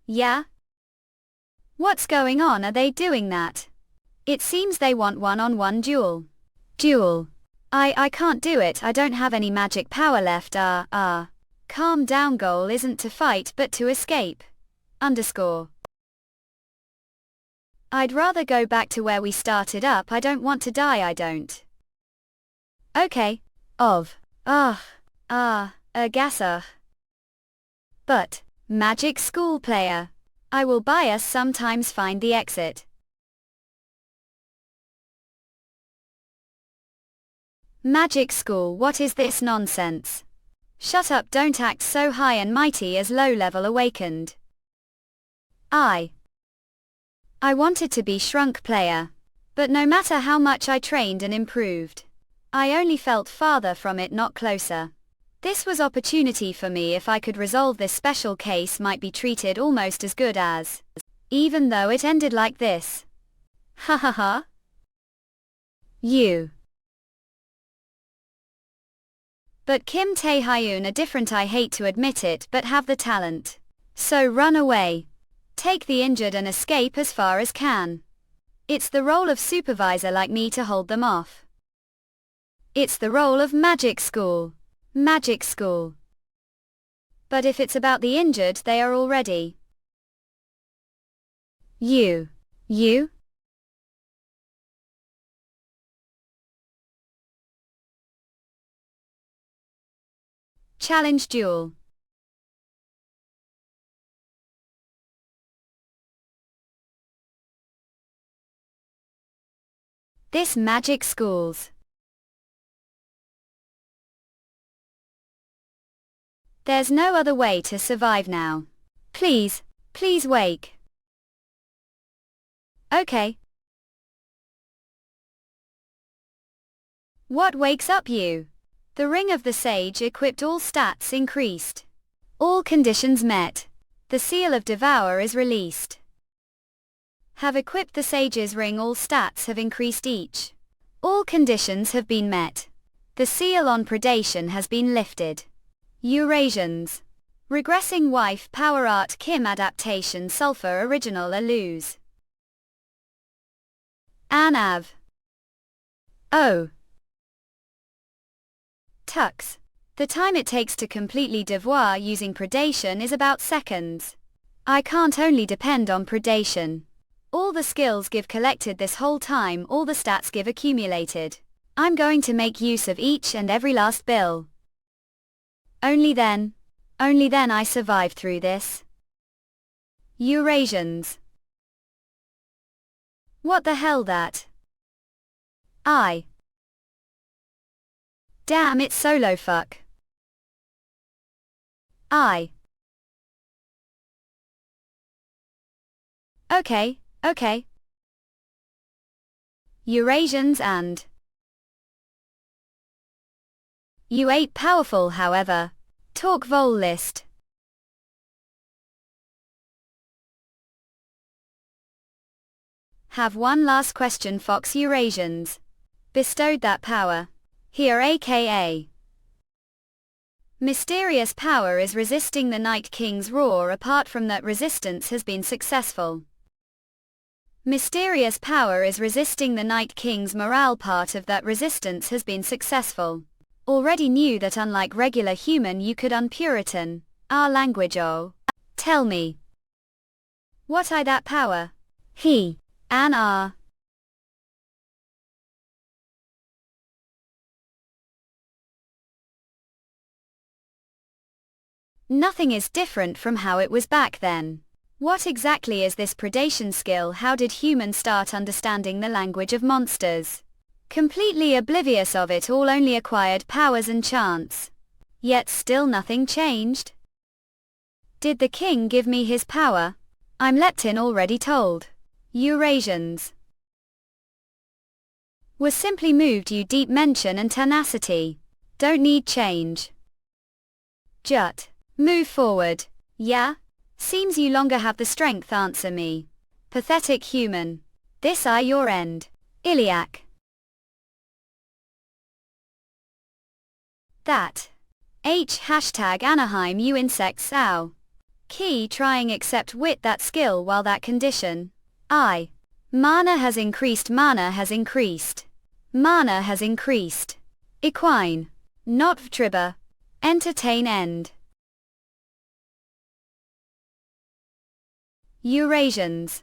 Yeah? What's going on? Are they doing that? It seems they want one-on-one duel. I can't do it. I don't have any magic power left. Calm down. Goal isn't to fight but to escape. _ I'd rather go back to where we started up. I don't want to die. I don't. Okay. Gasser. But, magic school player. I will buy us sometimes find the exit. Magic school, what is this nonsense? Shut up, don't act so high and mighty as low-level awakened. I wanted to be shrunk player. But no matter how much I trained and improved, I only felt farther from it, not closer. This was opportunity for me. If I could resolve this special case, might be treated almost as good as, even though it ended like this. Ha ha ha. You. But Kim Tae-hyun are different. I hate to admit it, but have the talent. So run away. Take the injured and escape as far as can. It's the role of supervisor like me to hold them off. It's the role of magic school. But if it's about the injured, they are already. You. Challenge duel. This magic schools. There's no other way to survive now. Please wake. Okay. What wakes up you? The ring of the sage equipped, all stats increased. All conditions met. The seal of Devourer is released. Have equipped the sage's ring, all stats have increased each. All conditions have been met. The seal on predation has been lifted. Eurasians. Regressing wife power art Kim adaptation sulfur original lose. Anav. Oh. Tux. The time it takes to completely devour using predation is about seconds. I can't only depend on predation. All the skills give collected this whole time, all the stats give accumulated. I'm going to make use of each and every last bill. Only then I survive through this. Eurasians. What the hell that? Damn, it's solo fuck. Okay. Eurasians and you ain't powerful, however. Talk vol list. Have one last question. Fox Eurasians. Bestowed that power. Here aka. Mysterious power is resisting the Night King's roar. Apart from that, resistance has been successful. Mysterious power is resisting the Night King's morale. Part of that resistance has been successful. Already knew that unlike regular human you could unpuritan our language. Oh. Tell me. What I that power? He. An are. Nothing is different from how it was back then. What exactly is this predation skill? How did humans start understanding the language of monsters? Completely oblivious of it all, only acquired powers and chance. Yet still nothing changed. Did the king give me his power? I'm Leptin already told. Eurasians. Was simply moved. You deep mention and tenacity. Don't need change. Jut. Move forward. Yeah? Seems you longer have the strength. Answer me. Pathetic human. This your end. Iliac. That. Hashtag Anaheim you insects ow. Key trying accept wit that skill while that condition. I. Mana has increased. Mana has increased. Mana has increased. Equine. Not vtribber. Entertain end. Eurasians.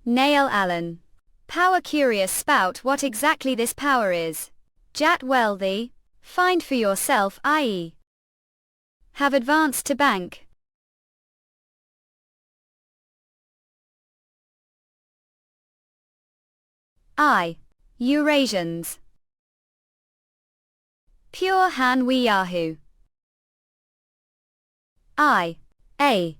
Nail Allen. Power curious spout what exactly this power is. Jat wealthy. Find for yourself i.e. have advanced to bank. I. Eurasians. Pure Han we Yahoo. I. A.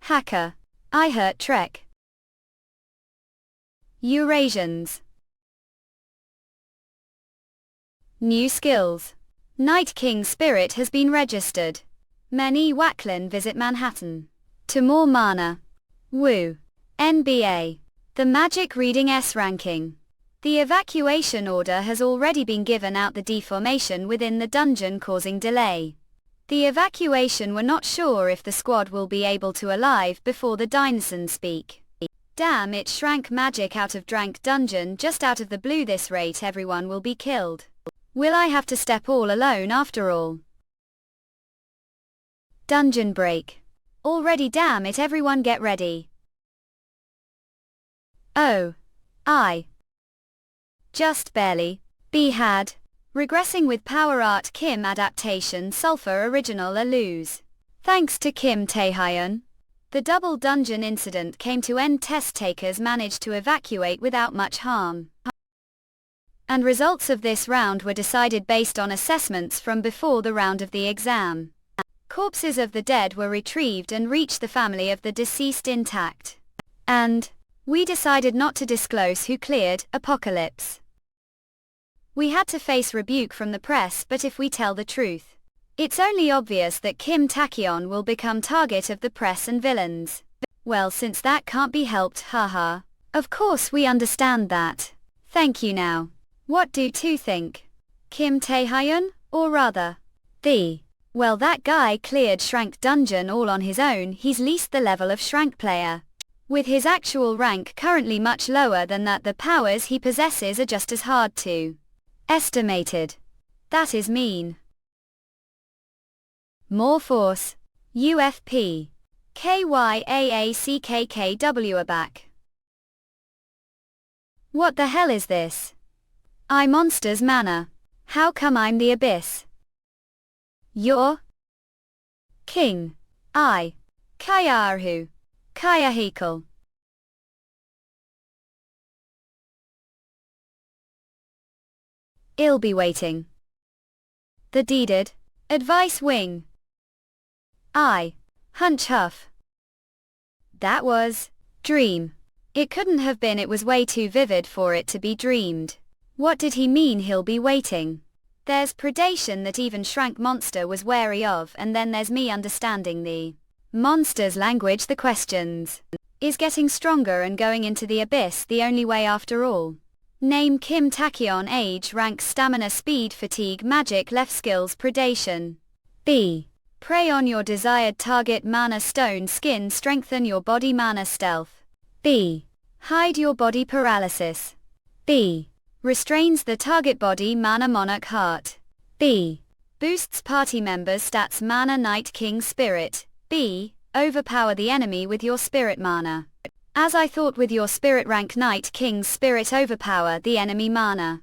Hacker. I hurt Trek. Eurasians. New skills. Night King Spirit has been registered. Many Wacklin visit Manhattan. To more mana. Woo. NBA. The Magic Reading S ranking. The evacuation order has already been given out. The deformation within the dungeon causing delay. The evacuation were not sure if the squad will be able to alive before the dinosaurs speak. Damn it, shrank magic out of drank dungeon just out of the blue. This rate everyone will be killed. Will I have to step all alone after all? Dungeon break. Already, damn it, everyone get ready. Oh. I. Just barely. B had. Regressing with Power Art Kim adaptation Sulfur original a lose. Thanks to Kim Tae-hyun. The double dungeon incident came to end. Test takers managed to evacuate without much harm. And results of this round were decided based on assessments from before the round of the exam. Corpses of the dead were retrieved and reached the family of the deceased intact. And we decided not to disclose who cleared apocalypse. We had to face rebuke from the press, but if we tell the truth, it's only obvious that Kim Taekyeon will become target of the press and villains. Well, since that can't be helped, haha. Of course we understand that. Thank you now. What do you think? Kim Tae-hyun, or rather, well, that guy cleared Shrank Dungeon all on his own. He's least the level of Shrank player. With his actual rank currently much lower than that, the powers he possesses are just as hard to estimated. That is mean. More force. UFP. KYAACKKW are back. What the hell is this? I monster's mana. How come I'm the abyss? You're King. I. Kayarhu. Kayahikal. I'll be waiting. The deeded. Advice wing. I. Hunch Huff. That was dream. It couldn't have been, it was way too vivid for it to be dreamed. What did he mean he'll be waiting? There's predation that even Shrank Monster was wary of, and then there's me understanding the monster's language. The questions. Is getting stronger and going into the abyss the only way after all? Name Kim Taekyeon. Age, rank, stamina, speed, fatigue, magic, left skills, predation. B. Prey on your desired target, mana, stone, skin, strengthen your body, mana, stealth. B. Hide your body, paralysis. B. Restrains the target body, mana, monarch, heart. B. Boosts party members' stats, mana, Night King Spirit. B. Overpower the enemy with your spirit mana. As I thought, with your spirit rank, Night King's Spirit overpower the enemy mana.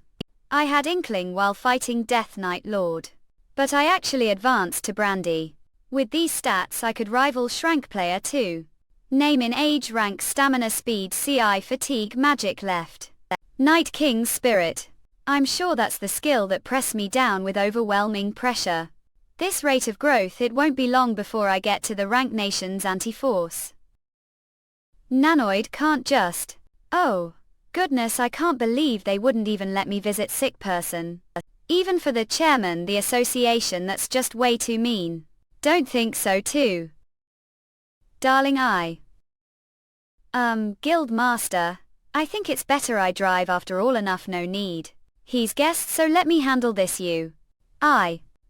I had inkling while fighting Death Knight Lord. But I actually advanced to Brandy. With these stats I could rival Shrank player too. Name in age, rank, stamina, speed, CI, fatigue, magic, left. Night King's Spirit. I'm sure that's the skill that pressed me down with overwhelming pressure. This rate of growth, it won't be long before I get to the rank nation's anti-force. Nanoid can't just. Oh, goodness, I can't believe they wouldn't even let me visit sick person. Even for the chairman, the association, that's just way too mean. Don't think so too? Darling, Guild Master, I think it's better I drive after all. Enough, no need. He's guest, so let me handle this you.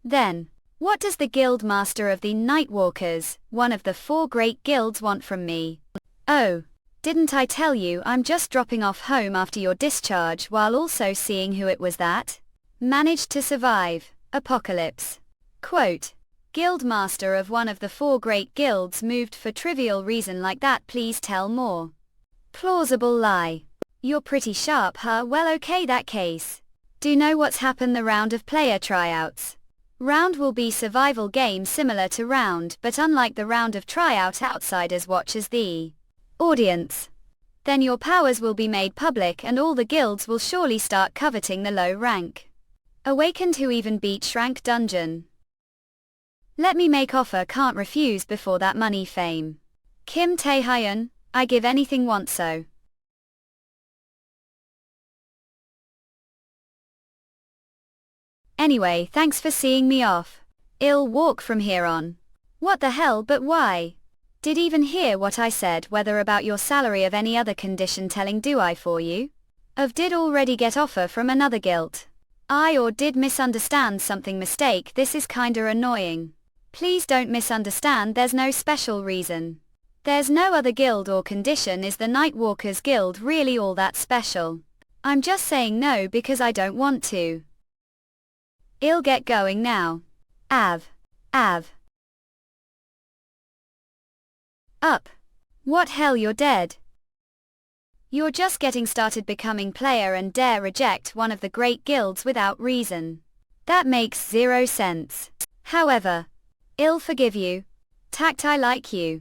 Then. What does the guild master of the Nightwalkers, one of the 4 great guilds, want from me? Oh. Didn't I tell you I'm just dropping off home after your discharge while also seeing who it was that managed to survive apocalypse. Quote. Guild master of one of the 4 great guilds moved for trivial reason like that, please tell more. Plausible lie. You're pretty sharp, huh? Well, okay, that case. Do know what's happened the round of player tryouts? Round will be survival game similar to round, but unlike the round of tryout, outsiders watch as the audience. Then your powers will be made public and all the guilds will surely start coveting the low rank. Awakened who even beat Shrank Dungeon. Let me make offer, can't refuse before that money fame. Kim Tae-hyun, I give anything want so. Anyway, thanks for seeing me off. I'll walk from here on. What the hell, but why? Did even hear what I said, whether about your salary of any other condition telling do I for you? Of did already get offer from another guild. I or did misunderstand something mistake, this is kinda annoying. Please don't misunderstand, there's no special reason. There's no other guild or condition, is the Nightwalkers guild really all that special? I'm just saying no because I don't want to. I'll get going now. Av. Up. What hell, you're dead. You're just getting started becoming player and dare reject one of the great guilds without reason. That makes 0 sense. However, I'll forgive you. Tact, I like you.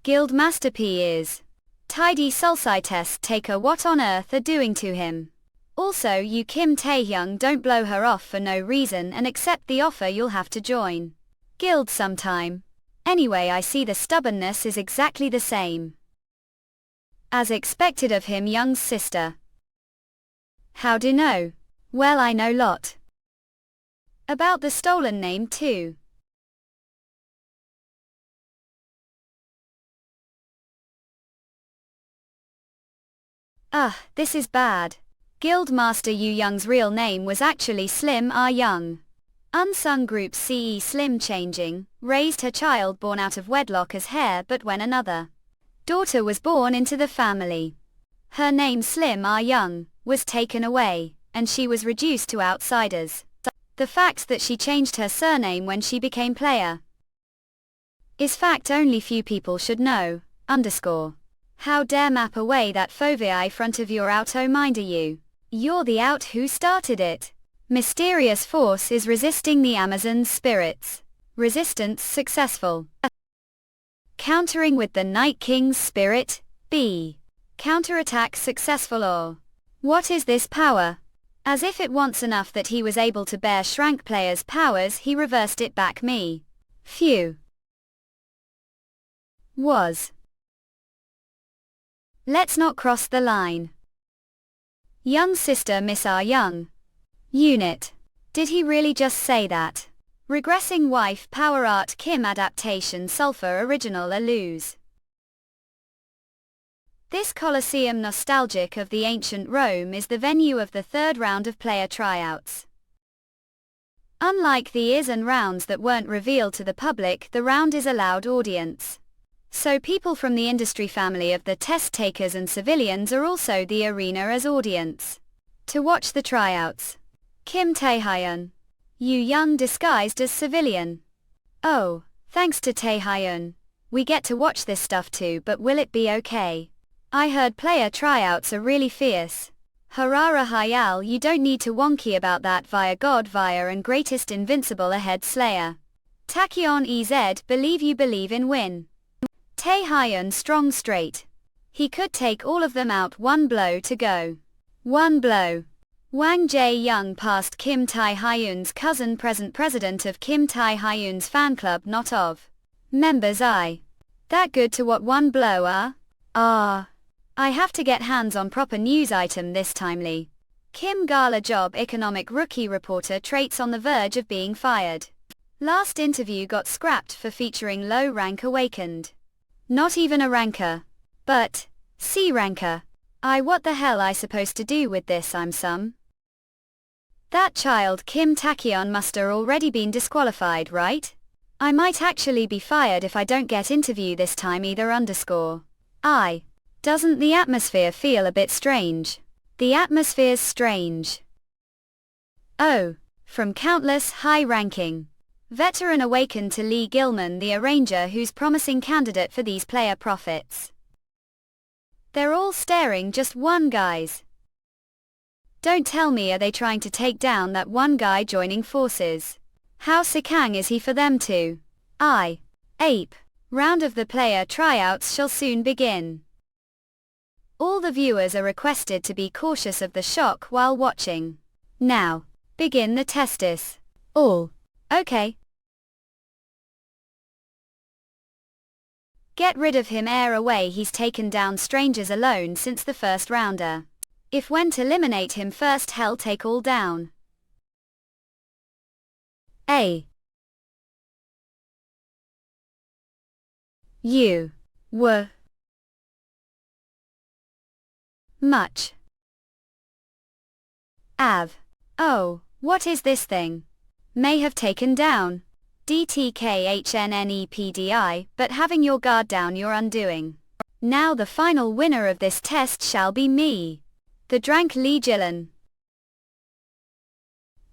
Guild Master P is. Tidy Sulci test taker, what on earth are doing to him? Also, you Kim Tae-hyun, don't blow her off for no reason and accept the offer, you'll have to join guild sometime. Anyway, I see the stubbornness is exactly the same as expected of him, Young's sister. How do know? Well, I know lot about the stolen name too. This is bad. Guild Master Yu Young's real name was actually Slim Ah Young. Unsung group CE Slim changing, raised her child born out of wedlock as heir, but when another daughter was born into the family, her name Slim Ah Young was taken away, and she was reduced to outsiders. The fact that she changed her surname when she became player is fact only few people should know. How dare map away that fovea front of your auto mind, are you? You're the out who started it. Mysterious force is resisting the Amazon's spirits. Resistance successful. Countering with the Night King's spirit. B. Counterattack successful. Or what is this power? As if it wants enough that he was able to bear Shrank player's powers, he reversed it back me. Phew. Was. Let's not cross the line. Young's sister Miss Ah Young. Unit. Did he really just say that? Regressing wife Power Art Kim adaptation Sulfur original a lose. This Colosseum nostalgic of the ancient Rome is the venue of the 3rd round of player tryouts. Unlike the years and rounds that weren't revealed to the public, the round is allowed audience. So people from the industry family of the test takers and civilians are also the arena as audience. To watch the tryouts. Kim Tae-hyun. Yu Young disguised as civilian. Oh, thanks to Tae-hyun. We get to watch this stuff too, but will it be okay? I heard player tryouts are really fierce. Harara Hayal, you don't need to wonky about that via God via and greatest invincible ahead slayer. Tachyon EZ, believe you believe in win. Tae-hyun strong straight. He could take all of them out, one blow to go. One blow. Wang Jae-young passed Kim Tae-hyun's cousin, present president of Kim Tae-hyun's fan club, not of members. I. That good to what, one blow I have to get hands on proper news item this timely. Kim Gala job economic rookie reporter traits on the verge of being fired. Last interview got scrapped for featuring low rank awakened. Not even a ranker. But, C ranker. What the hell I supposed to do with this? I'm some That child Kim Taekyeon muster already been disqualified, right? I might actually be fired if I don't get interview this time either underscore. Doesn't the atmosphere feel a bit strange? The atmosphere's strange. Oh, from countless high-ranking veteran awakened to Lee Gilman, the arranger who's promising candidate for these player profits. They're all staring just one guys. Don't tell me are they trying to take down that one guy joining forces? How sikang is he for them to? Ape. Round of the player tryouts shall soon begin. All the viewers are requested to be cautious of the shock while watching. Now, begin the testis. All. Okay. Get rid of him air away, he's taken down strangers alone since the first rounder. If went eliminate him first, hell take all down. A. U. W. Much. Av. Oh, what is this thing? May have taken down. DTKHNNEPDI, but having your guard down your undoing. Now the final winner of this test shall be me. The drank Lee Gillen.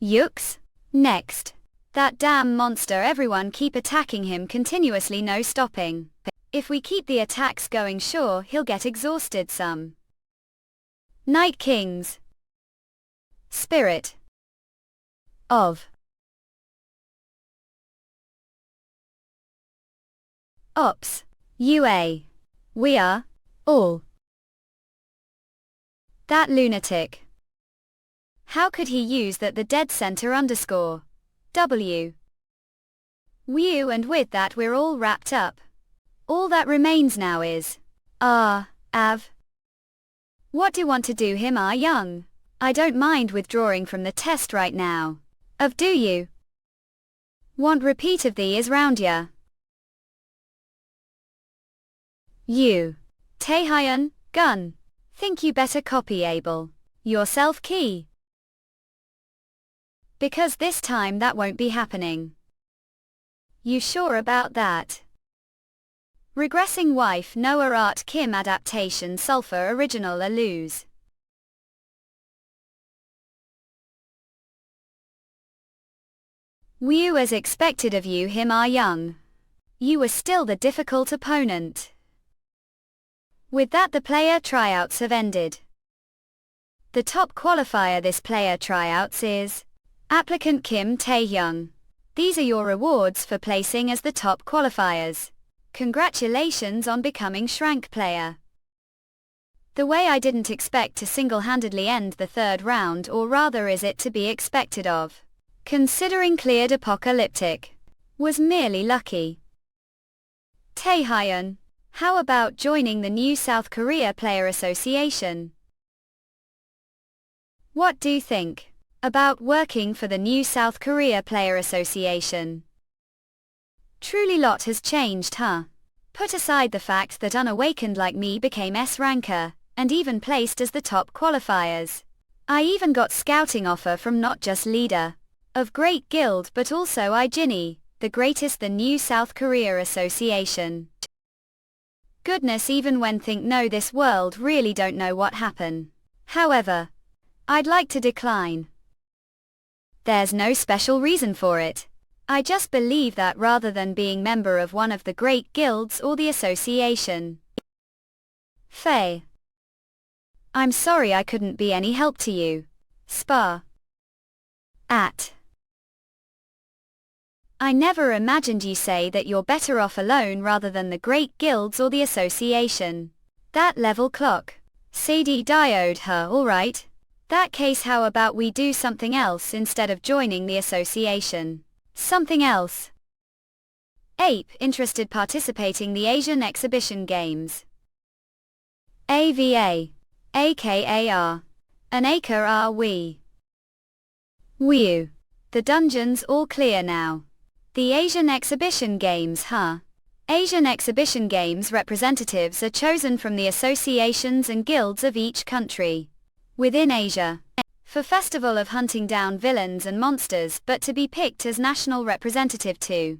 Yux? Next. That damn monster, everyone keep attacking him continuously, no stopping. If we keep the attacks going, sure he'll get exhausted some. Night Kings. Spirit. Of. Ops. UA. We are. All. That lunatic. How could he use that? The dead center underscore. W. Whew, and with that we're all wrapped up. All that remains now is. Av. What do you want to do him young? I don't mind withdrawing from the test right now. Of do you? Want repeat of thee is round ya. You. Taehyun, gun. Think you better copy Abel. Yourself key. Because this time that won't be happening. You sure about that? Regressing wife Noah Art Kim adaptation Sulfur original a lose. Whew, as expected of you him young. You were still the difficult opponent. With that the player tryouts have ended. The top qualifier this player tryouts is applicant Kim Taehyung. These are your rewards for placing as the top qualifiers. Congratulations on becoming Shrank player. The way I didn't expect to single-handedly end the third round, or rather is it to be expected of, considering cleared apocalyptic, was merely lucky. Taehyun, how about joining the new South Korea Player Association? What do you think about working for the new South Korea Player Association? Truly lot has changed, huh? Put aside the fact that unawakened like me became S-ranker, and even placed as the top qualifiers. I even got scouting offer from not just leader of great guild but also Ginny, the greatest the new South Korea Association. Goodness, even when think no this world really don't know what happen. However, I'd like to decline. There's no special reason for it. I just believe that rather than being member of one of the great guilds or the association. Faye. I'm sorry I couldn't be any help to you. Spa. At. I never imagined you say that you're better off alone rather than the great guilds or the association. That level clock. CD diode, huh? Alright. That case, how about we do something else instead of joining the association? Something else. Ape interested participating the Asian Exhibition Games. AVA. AKAR. An acre are we. Whew. The dungeon's all clear now. The Asian Exhibition Games, huh? Asian Exhibition Games representatives are chosen from the associations and guilds of each country within Asia. For festival of hunting down villains and monsters, but to be picked as national representative to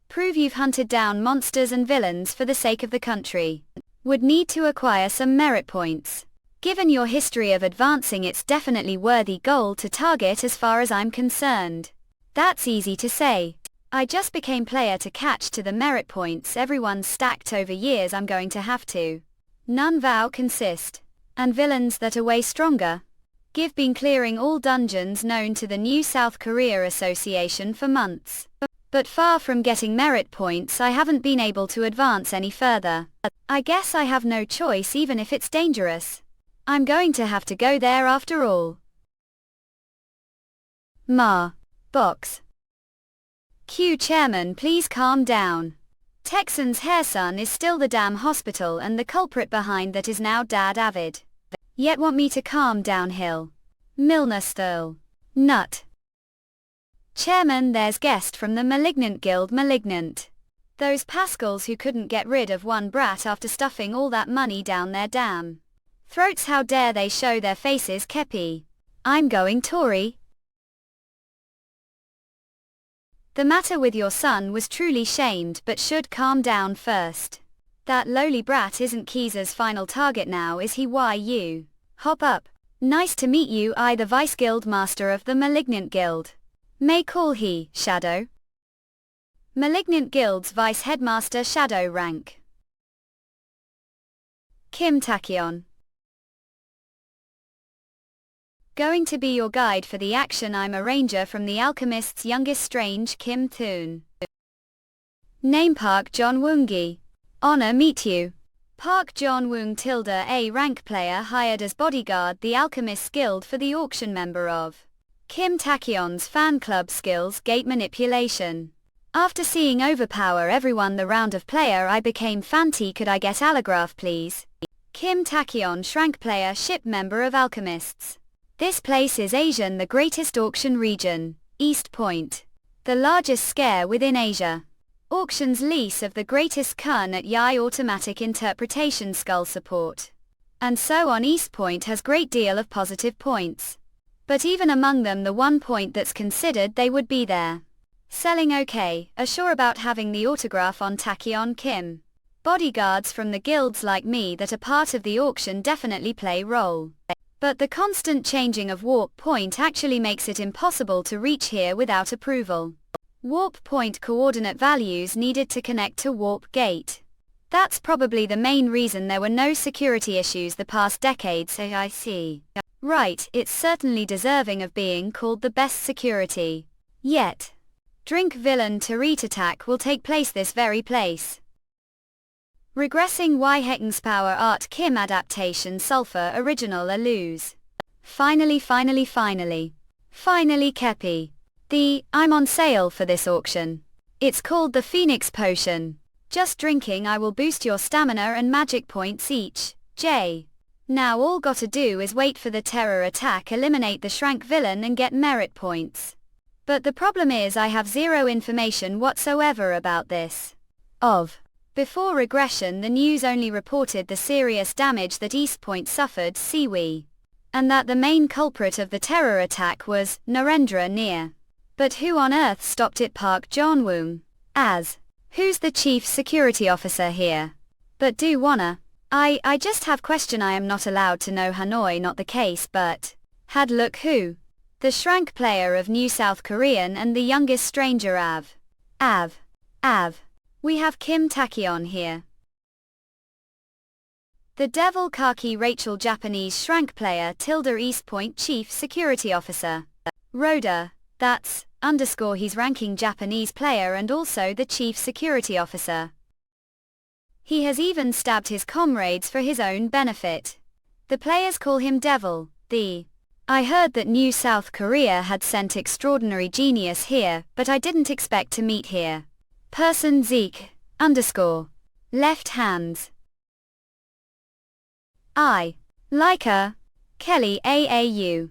prove you've hunted down monsters and villains for the sake of the country. Would need to acquire some merit points. Given your history of advancing, it's definitely worthy goal to target as far as I'm concerned. That's easy to say. I just became player to catch to the merit points everyone's stacked over years. I'm going to have to. None vow consist. And villains that are way stronger. Give been clearing all dungeons known to the New South Korea Association for months. But far from getting merit points, I haven't been able to advance any further. I guess I have no choice even if it's dangerous. I'm going to have to go there after all. Box. Q Chairman, please calm down. Texan's hairson is still the damn hospital and the culprit behind that is now Dad Avid. Yet want me to calm down Hill. Milner Stirl. Nut. Chairman, there's guest from the Malignant Guild Malignant. Those Pascals who couldn't get rid of one brat after stuffing all that money down their damn throats. How dare they show their faces, Kepi. I'm going Tory. The matter with your son was truly shamed but should calm down first. That lowly brat isn't Keeza's final target now, is he? Why you? Hop up. Nice to meet you. I the Vice Guild Master of the Malignant Guild. May call he, Shadow. Malignant Guild's Vice Headmaster, Shadow rank. Kim Tachyon. Going to be your guide for the action. I'm a ranger from the Alchemist's youngest strange, Kim Thun. Name Park John Woongi. Honor meet you. Park John Woong tilde A rank player hired as bodyguard the Alchemist's Guild for the auction member of Kim Tachyon's fan club. Skills gate manipulation. After seeing overpower everyone the round of player I became fanty. Could I get allograph please? Kim Tachyon shrank player ship member of Alchemists. This place is Asian, the greatest auction region, East Point. The largest scare within Asia. Auctions lease of the greatest Kun at Yai automatic interpretation skull support. And so on. East Point has great deal of positive points. But even among them the 1 point that's considered they would be there. Selling okay, are sure about having the autograph on Tachyon Kim. Bodyguards from the guilds like me that are part of the auction definitely play role. But the constant changing of warp point actually makes it impossible to reach here without approval. Warp point coordinate values needed to connect to warp gate. That's probably the main reason there were no security issues the past decades. I see. Right, it's certainly deserving of being called the best security. Yet. Drink villain Tarit attack will take place this very place. Regressing Y Hecken's Power Art Kim adaptation Sulfur original a lose. Finally Kepi. I'm on sale for this auction. It's called the Phoenix Potion. Just drinking I will boost your stamina and magic points each, J. Now all gotta do is wait for the terror attack, eliminate the shrank villain and get merit points. But the problem is I have zero information whatsoever about this. Before Regression the news only reported the serious damage that East Point suffered, Siwi. And that the main culprit of the terror attack was Narendra Near. But who on earth stopped it? Park John-woong. Who's the chief security officer here? But do wanna. I just have question. I am not allowed to know Hanoi, not the case, but had look who? The shrank player of New South Korean and the youngest stranger Av. We have Kim Tachyon here. The Devil Khaki Rachel Japanese shrank player tilde East Point chief security officer. Rhoda, that's, _ he's ranking Japanese player and also the chief security officer. He has even stabbed his comrades for his own benefit. The players call him Devil, I heard that New South Korea had sent extraordinary genius here, but I didn't expect to meet here. Person Zeke, _ left hands. Leica, Kelly AAU.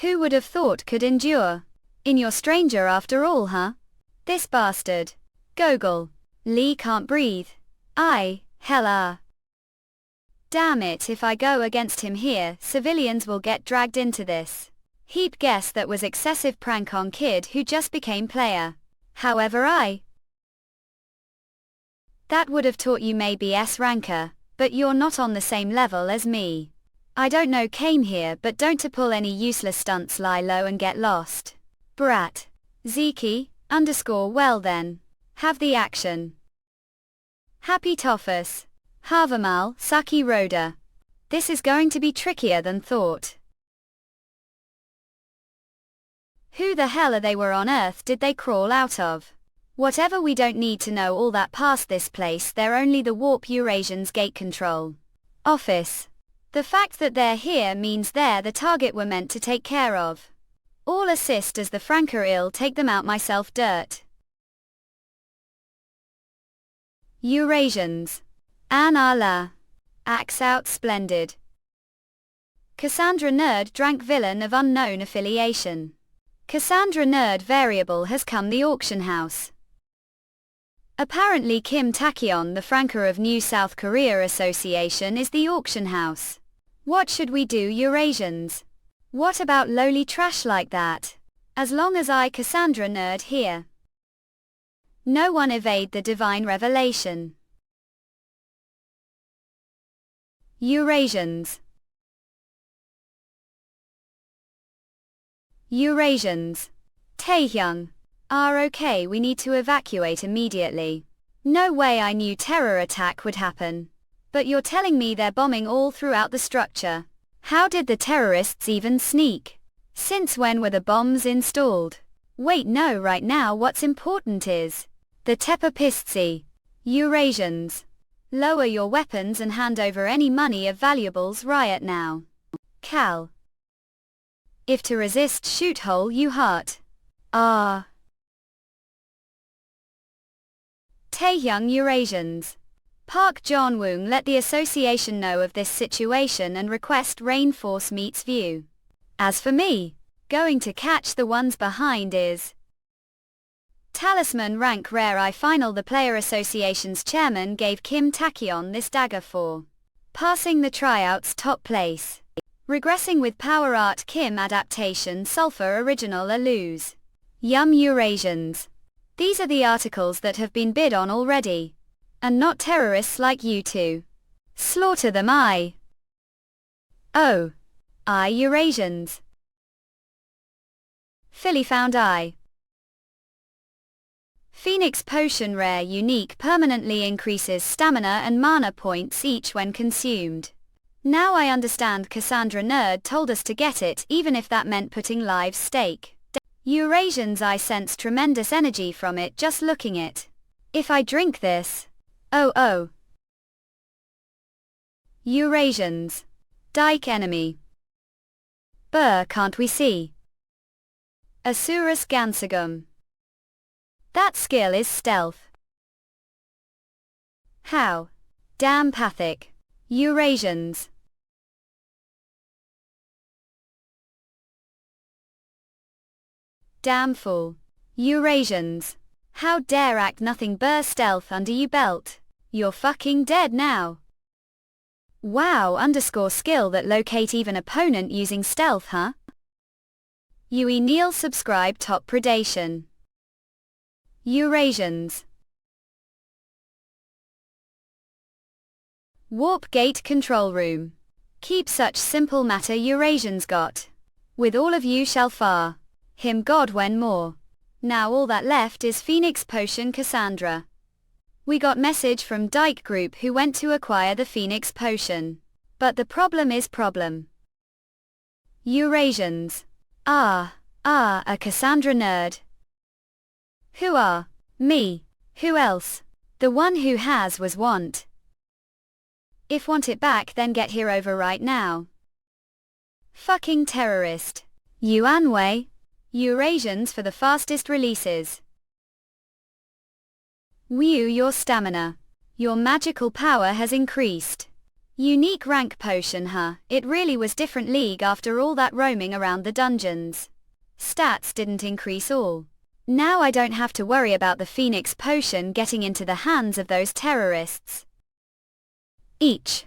Who would have thought could endure? In your stranger after all, huh? This bastard. Gogol. Lee can't breathe. Hella. Damn it, if I go against him here, civilians will get dragged into this. Heap guess that was excessive prank on kid who just became player. However that would have taught you maybe S ranker, but you're not on the same level as me. I don't know came here but don't to pull any useless stunts, lie low and get lost. Brat. Zeki, well then. Have the action. Happy Tophus. Havamal, Saki Rhoda. This is going to be trickier than thought. Who the hell are they? Were on Earth did they crawl out of? Whatever, we don't need to know all that past this place, they're only the warp Eurasians gate control. Office. The fact that they're here means they're the target we're meant to take care of. All assist as the Franker ill take them out myself dirt. Eurasians. An Allah. Axe out splendid. Cassandra Nerd drank villain of unknown affiliation. Cassandra Nerd variable has come the auction house. Apparently Kim Taekyeon, the Franker of New South Korea Association, is the auction house. What should we do, Eurasians? What about lowly trash like that? As long as I Cassandra Nerd here. No one evade the divine revelation. Eurasians. Eurasians. Taehyung. Okay, we need to evacuate immediately. No way, I knew terror attack would happen. But you're telling me they're bombing all throughout the structure. How did the terrorists even sneak? Since when were the bombs installed? Wait, no, right now what's important is the Tepapistsi. Eurasians. Lower your weapons and hand over any money of valuables riot now. Cal. If to resist, shoot hole you heart. Ah. Taehyung Eurasians. Park John-woong, let the association know of this situation and request reinforce meets view. As for me, going to catch the ones behind is Talisman rank rare. I final. The Player Association's chairman gave Kim Taekyeon this dagger for passing the tryouts top place. Regressing with Power Art Kim adaptation Sulfur original a lose. Yum Eurasians. These are the articles that have been bid on already. And not terrorists like you two. Slaughter them Eurasians. Philly found Phoenix Potion rare unique permanently increases stamina and mana points each when consumed. Now I understand Cassandra Nerd told us to get it even if that meant putting lives stake. Eurasians, I sense tremendous energy from it just looking it. If I drink this. Eurasians. Dike enemy. Can't we see? Asurus Gansagum. That skill is stealth. How? Damn pathic. Eurasians. Damn fool. Eurasians. How dare act nothing stealth under you belt. You're fucking dead now. Wow, _skill that locate even opponent using stealth, huh? Yui Neil subscribe top predation. Eurasians. Warp gate control room. Keep such simple matter Eurasians got. With all of you shall far. Him God when more. Now all that left is Phoenix Potion Cassandra. We got message from Dyke Group who went to acquire the Phoenix Potion. But the problem is problem. Eurasians. A Cassandra Nerd. Who are? Me. Who else? The one who has was want. If want it back then get here over right now. Fucking terrorist. Yuanwei. Eurasians for the fastest releases. Whew, your stamina. Your magical power has increased. Unique rank potion, huh? It really was different league after all that roaming around the dungeons. Stats didn't increase all. Now I don't have to worry about the Phoenix Potion getting into the hands of those terrorists. Each.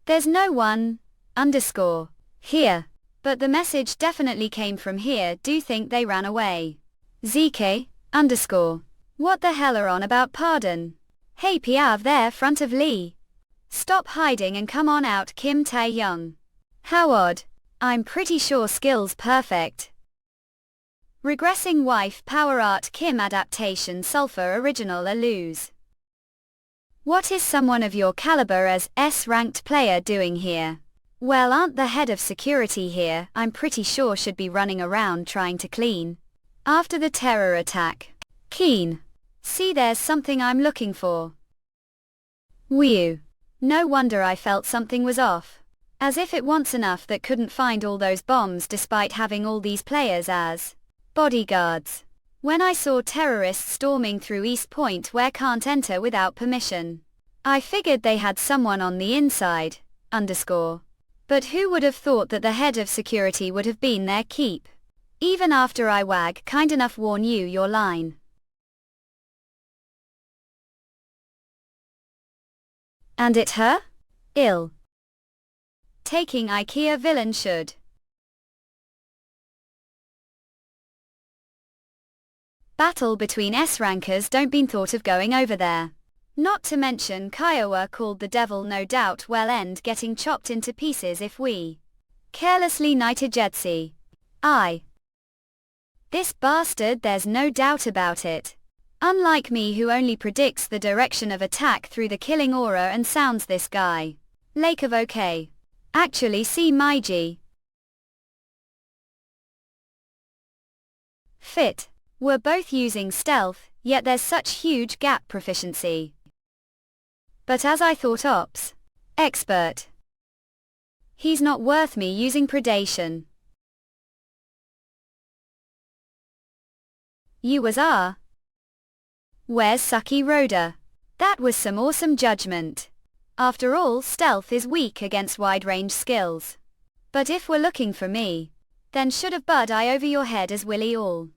There's no one, underscore, here. But the message definitely came from here. Do think they ran away. ZK, underscore. What the hell are on about pardon? Hey Piav there front of Lee. Stop hiding and come on out Kim Tae-young. How odd. I'm pretty sure skills perfect. Regressing wife power art Kim adaptation sulfur original a lose. What is someone of your caliber as S-ranked player doing here? Well, aren't the head of security here? I'm pretty sure should be running around trying to clean after the terror attack. Keen. See, there's something I'm looking for. Whew. No wonder I felt something was off. As if it wants enough that couldn't find all those bombs despite having all these players as bodyguards. When I saw terrorists storming through East Point where can't enter without permission, I figured they had someone on the inside, underscore. But who would have thought that the head of security would have been their keep? Even after I wag kind enough warn you your line. And it her? Ill. Taking IKEA villain should. Battle between S-rankers don't been thought of going over there. Not to mention Kiowa called the devil no doubt will end getting chopped into pieces if we carelessly knighted Jetsi. This bastard, there's no doubt about it. Unlike me who only predicts the direction of attack through the killing aura and sounds this guy. Lake of OK. Actually see my G. Fit. We're both using stealth, yet there's such huge gap proficiency. But as I thought ops. Expert. He's not worth me using predation. You was Where's Sucky Rhoda? That was some awesome judgment. After all, stealth is weak against wide-range skills. But if we're looking for me, then should have Bud I over your head as Willie all.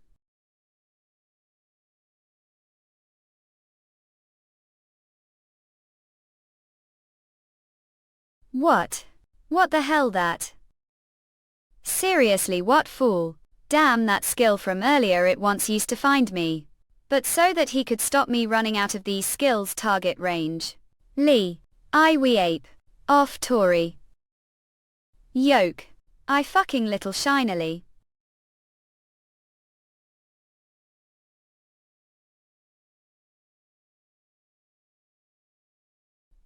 What? What the hell that? Seriously, what fool? Damn, that skill from earlier it once used to find me. But so that he could stop me running out of these skills target range. Lee. We ape. Off Tory. Yoke. I fucking little shinily.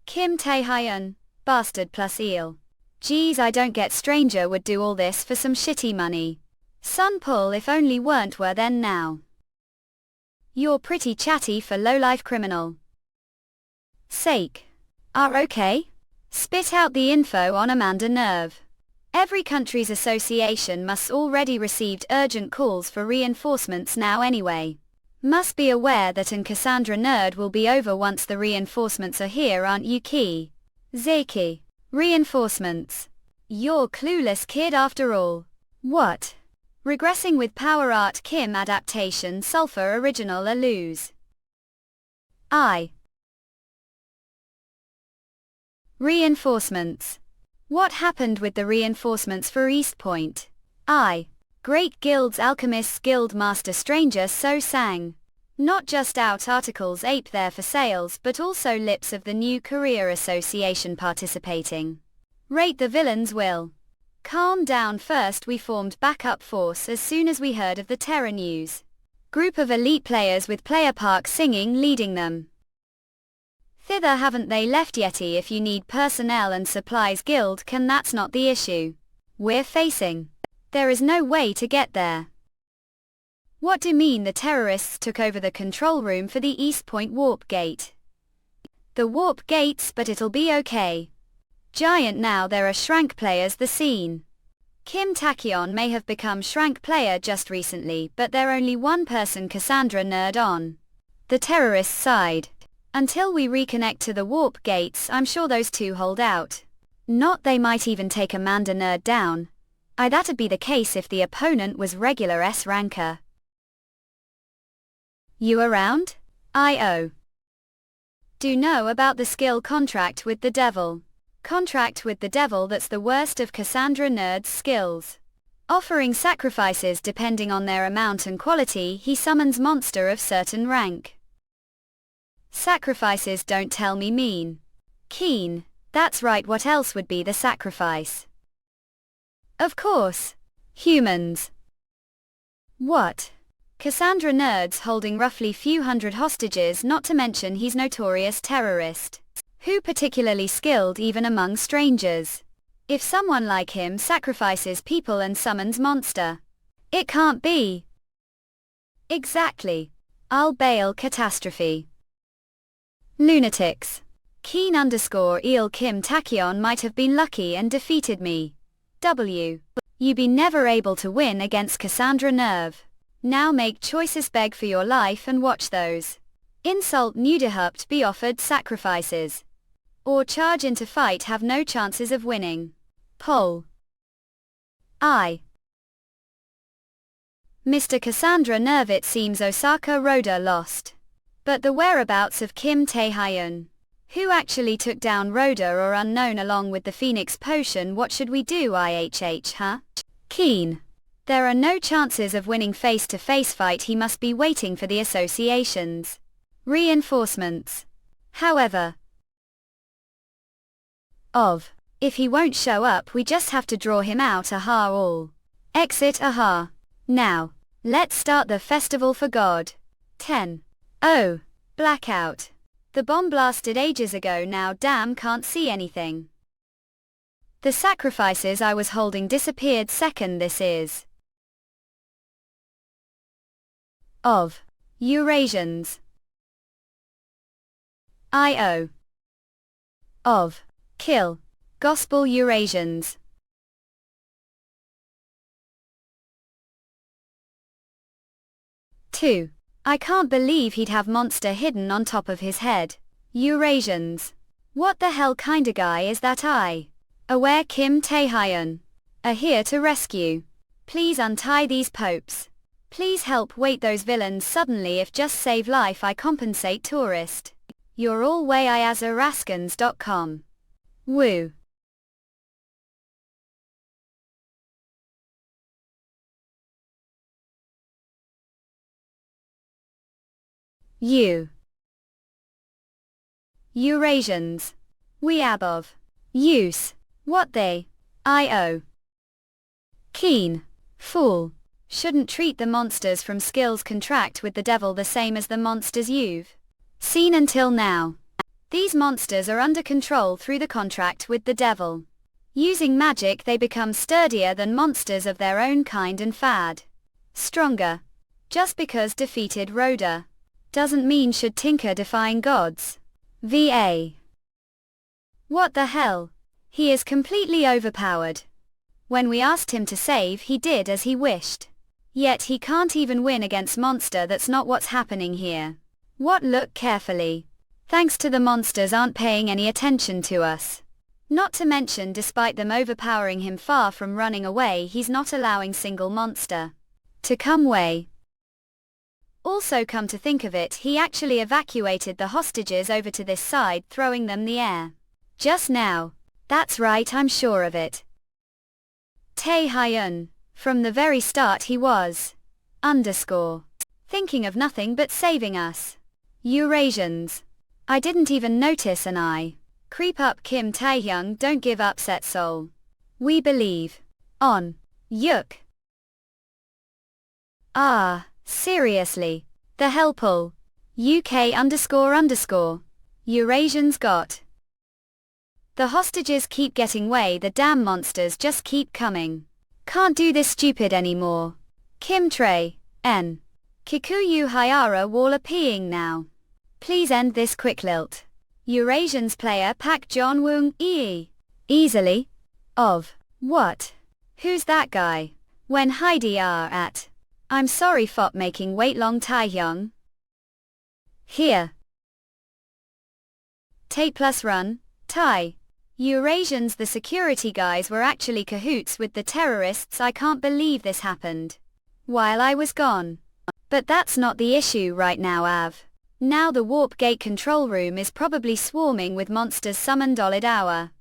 Kim Tae-hyun. Bastard plus eel. Geez, I don't get stranger would do all this for some shitty money. Sun pull if only weren't were then now. You're pretty chatty for low-life criminal. Sake. Okay? Spit out the info on Amanda Nerve. Every country's association must already received urgent calls for reinforcements now anyway. Must be aware that an Cassandra Nerd will be over once the reinforcements are here, aren't you Key? Zeki. Reinforcements. You're clueless kid after all. What? Regressing with Power Art Kim adaptation sulfur original a lose. Reinforcements. What happened with the reinforcements for East Point? Great Guild's Alchemists Guild Master Stranger so sang. Not just out articles ape there for sales but also lips of the new Career Association participating. Rate the villains will. Calm down first, we formed backup force as soon as we heard of the terror news. Group of elite players with Player Park singing leading them. Thither haven't they left yeti if you need personnel and supplies guild can that's not the issue. We're facing. There is no way to get there. What do mean the terrorists took over the control room for the East Point warp gate? The warp gates, but it'll be okay. Giant now there are Shrank players the scene. Kim Tachyon may have become Shrank player just recently but they're only one person Cassandra Nerd on the terrorist side. Until we reconnect to the warp gates I'm sure those two hold out. Not they might even take Amanda Nerd down. That'd be the case if the opponent was regular S ranker. You around? Do know about the skill contract with the devil. contract with the devil. That's the worst of Cassandra Nerd's skills. Offering sacrifices depending on their amount and quality, he summons monster of certain rank. Sacrifices don't tell me mean. Keen. That's right, what else would be the sacrifice? Of course. Humans. What? Cassandra Nerd's holding roughly few hundred hostages, not to mention he's notorious terrorist. Who particularly skilled even among strangers? If someone like him sacrifices people and summons monster, it can't be. Exactly. I'll bail catastrophe. Lunatics. Keen _ eel Kim Tachyon might have been lucky and defeated me. You be never able to win against Cassandra Nerve. Now make choices, beg for your life and watch those insult Nudehupt be offered sacrifices. Or charge into fight, have no chances of winning. Poll. I. Mr. Cassandra Nerve. It seems Osaka Rhoda lost. But the whereabouts of Kim Tae-hyun, who actually took down Rhoda, are unknown along with the Phoenix Potion. What should we do, IHH, huh? Keen. There are no chances of winning face-to-face fight. He must be waiting for the association's reinforcements. However, if he won't show up, we just have to draw him out. Aha all. Exit aha. Now, let's start the festival for God. 10. Oh. Blackout. The bomb blasted ages ago now, damn, can't see anything. The sacrifices I was holding disappeared. Second, this is of Eurasians. I.O. of kill gospel Eurasians. Two. I can't believe he'd have monster hidden on top of his head. Eurasians. What the hell kinda guy is that? I. Aware Kim Tae-hyun are here to rescue. Please untie these popes. Please help. Wait, those villains suddenly. If just save life, I compensate tourist. You're all way iazaraskans.com. Woo. Eurasians. We above. Use. What they. I.O. Keen. Fool. Shouldn't treat the monsters from skills contract with the devil the same as the monsters you've seen until now. These monsters are under control through the contract with the devil. Using magic they become sturdier than monsters of their own kind and fad. Stronger. Just because defeated Rhoda doesn't mean should tinker defying gods. VA. What the hell? He is completely overpowered. When we asked him to save, he did as he wished. Yet he can't even win against monster. That's not what's happening here. What? Look carefully. Thanks to the monsters aren't paying any attention to us. Not to mention, despite them overpowering him, far from running away, he's not allowing single monster to come way. Also, come to think of it, he actually evacuated the hostages over to this side, throwing them the air. Just now. That's right, I'm sure of it. Tae-hyun. From the very start he was thinking of nothing but saving us. Eurasians. I didn't even notice an eye. Creep up Kim Tae-hyun, don't give up, set soul. We believe. On. Yuk. Ah, seriously. The hell pull. UK__. Eurasians got. The hostages keep getting way, the damn monsters just keep coming. Can't do this stupid anymore. Kim Trey, N. Kikuyu Hyara Walla peeing now. Please end this quick, lilt. Eurasians player Pak John Woong easily. Of. What? Who's that guy? When Heidi are at. I'm sorry for making wait long. Taehyung. Here. Take plus run, Thai. Eurasians, the security guys were actually cahoots with the terrorists. I can't believe this happened while I was gone. But that's not the issue right now, Av. Now the warp gate control room is probably swarming with monsters summoned. Hour.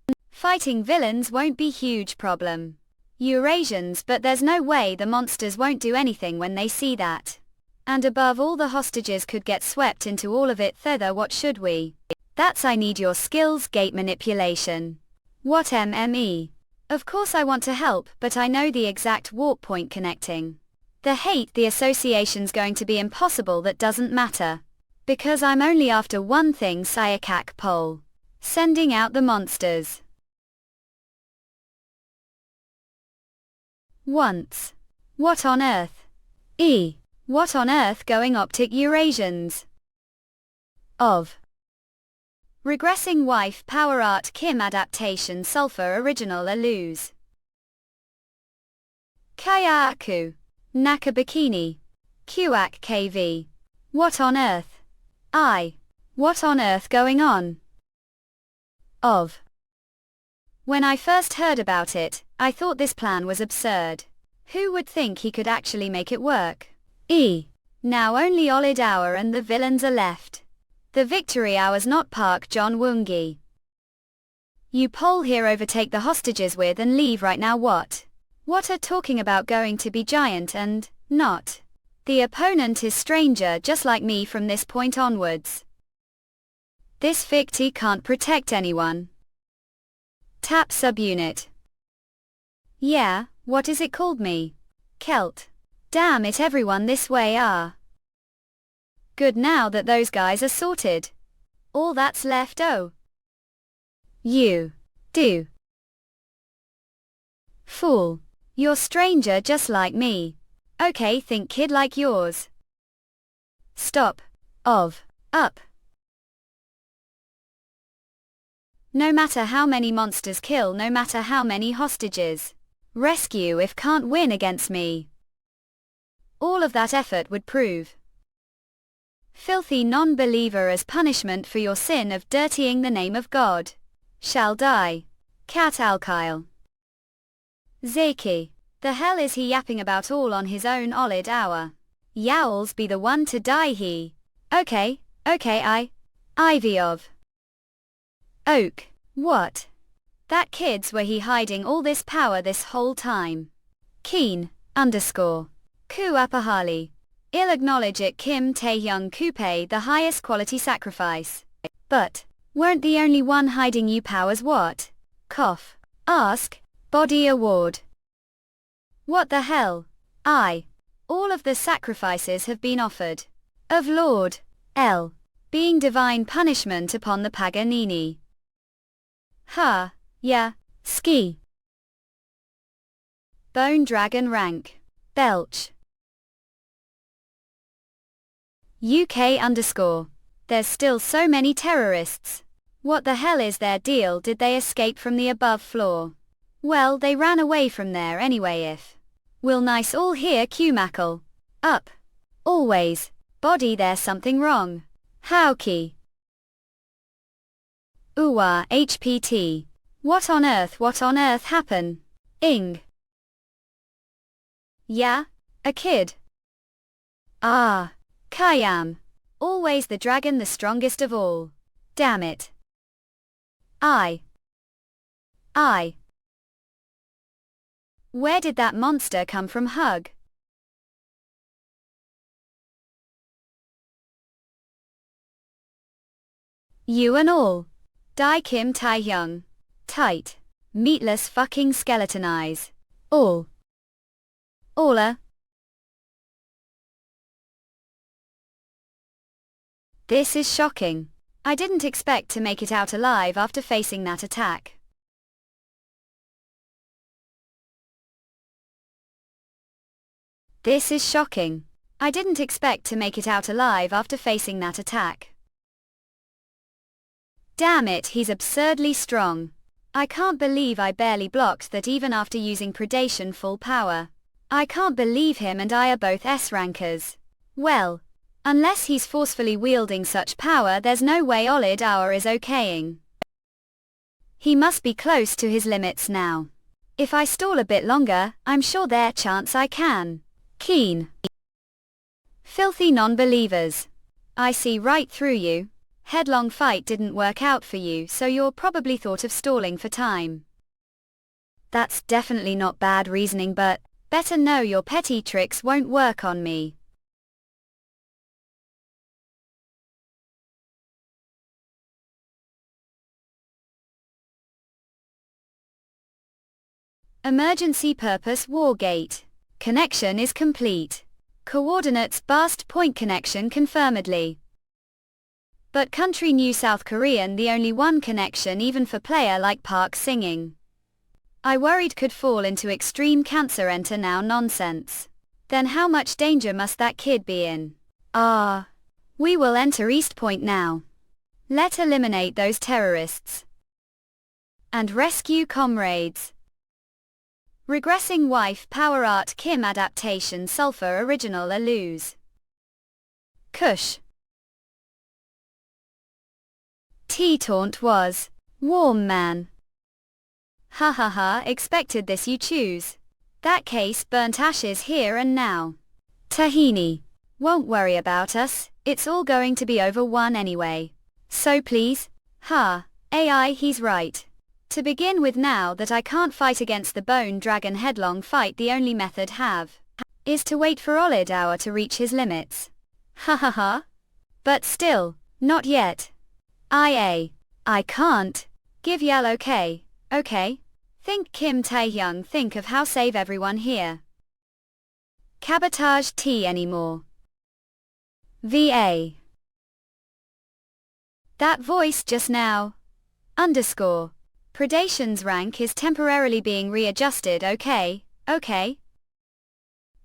Fighting villains won't be huge problem. Eurasians, but there's no way the monsters won't do anything when they see that. And above all, the hostages could get swept into all of it. Thither, what should we? That's I need your skills. Gate manipulation. What MME? Of course I want to help, but I know the exact warp point connecting. The association's going to be impossible. That doesn't matter. Because I'm only after one thing. Sayakak pole. Sending out the monsters. Once. What on earth? What on earth going optic Eurasians? Of. Regressing wife power art Kim adaptation sulfur original lose. Kayaku. Naka bikini. Kuak KV. What on earth? What on earth going on? Of. When I first heard about it, I thought this plan was absurd. Who would think he could actually make it work? Now only Olid Hour and the villains are left. The victory hours not Park John Wungi. You pole here, overtake the hostages with and leave right now. What are talking about going to be giant and not? The opponent is stranger just like me from this point onwards. This ficti can't protect anyone. Tap subunit. Yeah, what is it called me? Kelt. Damn it, everyone this way are. Good, now that those guys are sorted. All that's left, you. Do. Fool. You're stranger just like me. Okay, think kid like yours. Stop. Up. No matter how many monsters kill, no matter how many hostages rescue, if can't win against me. All of that effort would prove filthy non-believer as punishment for your sin of dirtying the name of God. Shall die. Cat alkyl. Zeki. The hell is he yapping about all on his own Olid Hour? Yowls be the one to die he. Okay, Ivy of. Oak. What? That kid's where he hiding all this power this whole time. Keen, _ Ku Apahali. Ill acknowledge it Kim Taehyung Kupe the highest quality sacrifice. But, weren't the only one hiding you powers what? Cough. Ask, body award. What the hell? All of the sacrifices have been offered. Of Lord L. Being divine punishment upon the Paganini. Yeah, ski. Bone dragon rank. Belch. UK _ There's still so many terrorists. What the hell is their deal? Did they escape from the above floor? Well, they ran away from there anyway. If will nice all here Qmackle. Up. Always. Body, there's something wrong. Howkey. Uwa HPT. What on earth happen? Ing. Yeah? A kid. Kayam. Always the dragon, the strongest of all. Damn it. Where did that monster come from? Hug. You and all. Dai Kim Taehyung. Tight. Meatless fucking skeleton eyes. Alla. This is shocking. I didn't expect to make it out alive after facing that attack. This is shocking. I didn't expect to make it out alive after facing that attack. Damn it, he's absurdly strong. I can't believe I barely blocked that even after using predation full power. I can't believe him and I are both S-rankers. Well, unless he's forcefully wielding such power, there's no way Olid Hour is okaying. He must be close to his limits now. If I stall a bit longer, I'm sure there's a chance I can. Keen. Filthy non-believers. I see right through you. Headlong fight didn't work out for you, so you're probably thought of stalling for time. That's definitely not bad reasoning, but better know your petty tricks won't work on me. Emergency purpose Wargate. Connection is complete. Coordinates Bast point connection confirmedly. But country New South Korean the only one connection even for player like Park singing. I worried could fall into extreme cancer enter now nonsense. Then how much danger must that kid be in? We will enter East Point now. Let eliminate those terrorists. And rescue comrades. Regressing wife Power Art Kim adaptation Sulfur original a lose. Kush. T-taunt was. Warm man. Ha ha ha, expected this you choose. That case burnt ashes here and now. Tahini. Won't worry about us, it's all going to be over one anyway. So please? AI he's right. To begin with, now that I can't fight against the bone dragon headlong fight, the only method have is to wait for Olid Hour to reach his limits. Ha ha ha. But still, not yet. I can't. Give Yal okay. Think Kim Taehyung, think of how save everyone here. Cabotage T anymore. VA. That voice just now. _ Predation's rank is temporarily being readjusted, okay.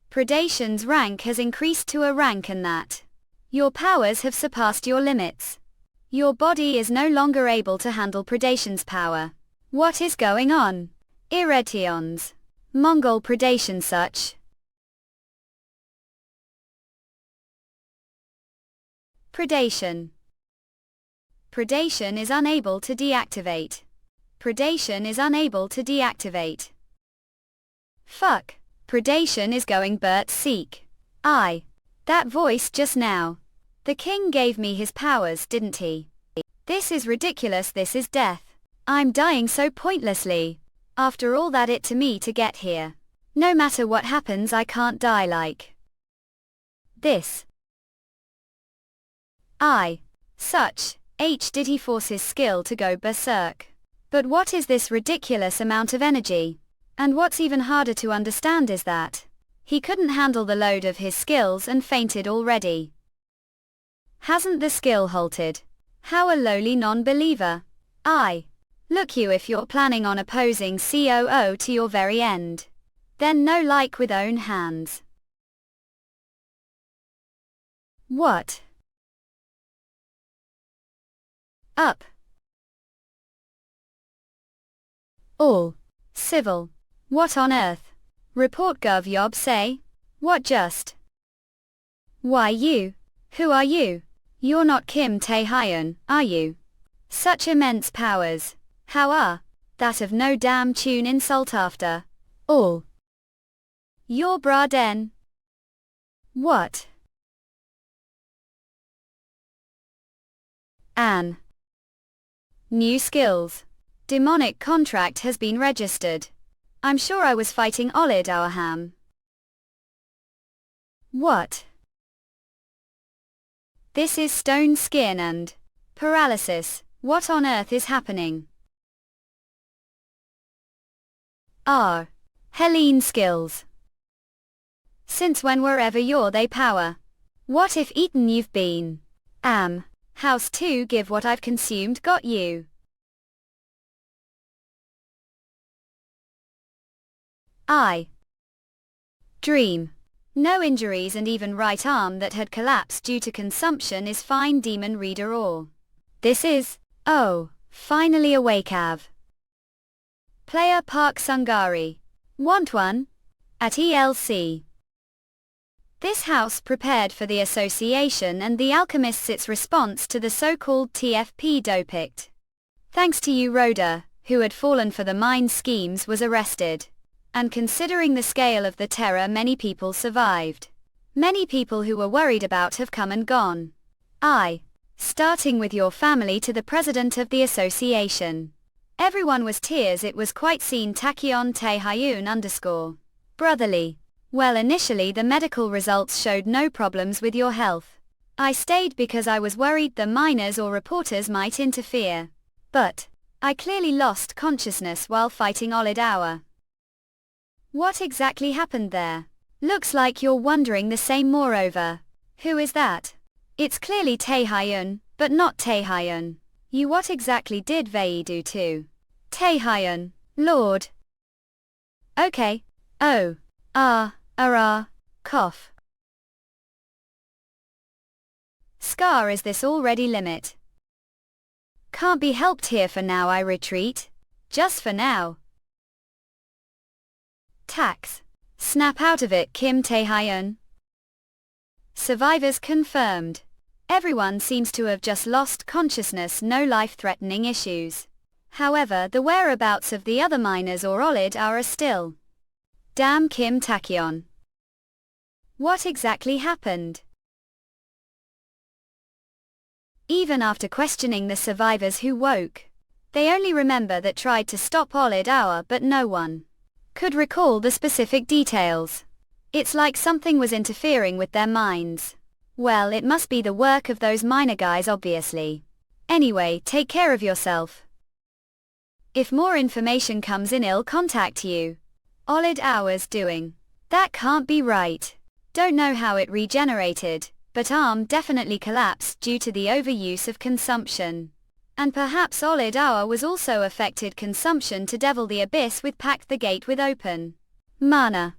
Predation's rank has increased to a rank and that. Your powers have surpassed your limits. Your body is no longer able to handle Predation's power. What is going on? Irretions. Mongol Predation such. Predation. Predation is unable to deactivate. Predation is unable to deactivate. Fuck. Predation is going Bert seek. That voice just now. The king gave me his powers, didn't he? This is ridiculous, this is death. I'm dying so pointlessly. After all that it to me to get here. No matter what happens I can't die like this. Did he force his skill to go berserk? But what is this ridiculous amount of energy? And what's even harder to understand is that he couldn't handle the load of his skills and fainted already. Hasn't the skill halted? How a lowly non-believer. Look you, if you're planning on opposing COO to your very end. Then no like with own hands. What? Up. All. Civil. What on earth? Report Gov Yob say? What just? Why you? Who are you? You're not Kim Tae-hyun, are you? Such immense powers. How are? That of no damn tune insult after all. You're Braden. What? An. New skills. Demonic contract has been registered. I'm sure I was fighting Olid Aurham. What? This is stone skin and paralysis. What on earth is happening? Helene skills. Since when were ever your they power? What if eaten you've been? House 2 give what I've consumed got you. Dream. No injuries and even right arm that had collapsed due to consumption is fine demon reader all. This is, finally awake Av. Player Park Sungari. Want one? At ELC. This house prepared for the association and the alchemists its response to the so-called TFP dopict. Thanks to you Rhoda, who had fallen for the mine schemes, was arrested. And considering the scale of the terror, many people survived. Many people who were worried about have come and gone. starting with your family to the president of the association. Everyone was tears. It was quite seen. Tachyon Taehyun _ brotherly. Well, initially the medical results showed no problems with your health. I stayed because I was worried the miners or reporters might interfere. But I clearly lost consciousness while fighting Olid Hour. What exactly happened there? Looks like you're wondering the same. Moreover, who is that? It's clearly Taehyun, but not Taehyun. You what exactly did Vei do to Taehyun, Lord? Okay. Oh. Cough. Scar, is this already limit? Can't be helped here for now. I retreat. Just for now. Tax. Snap out of it, Kim Taehyun. Survivors confirmed. Everyone seems to have just lost consciousness. No life-threatening issues. However, the whereabouts of the other miners or Olid are still. Damn Kim Tachyon. What exactly happened? Even after questioning the survivors who woke, they only remember that tried to stop Olid Hour, but no one could recall the specific details. It's like something was interfering with their minds. Well, it must be the work of those miner guys obviously. Anyway, take care of yourself. If more information comes in, I'll contact you. Olid Hour's doing. That can't be right. Don't know how it regenerated, but arm definitely collapsed due to the overuse of consumption. And perhaps Olid Hour was also affected. Consumption to Devil the Abyss with packed the gate with open mana.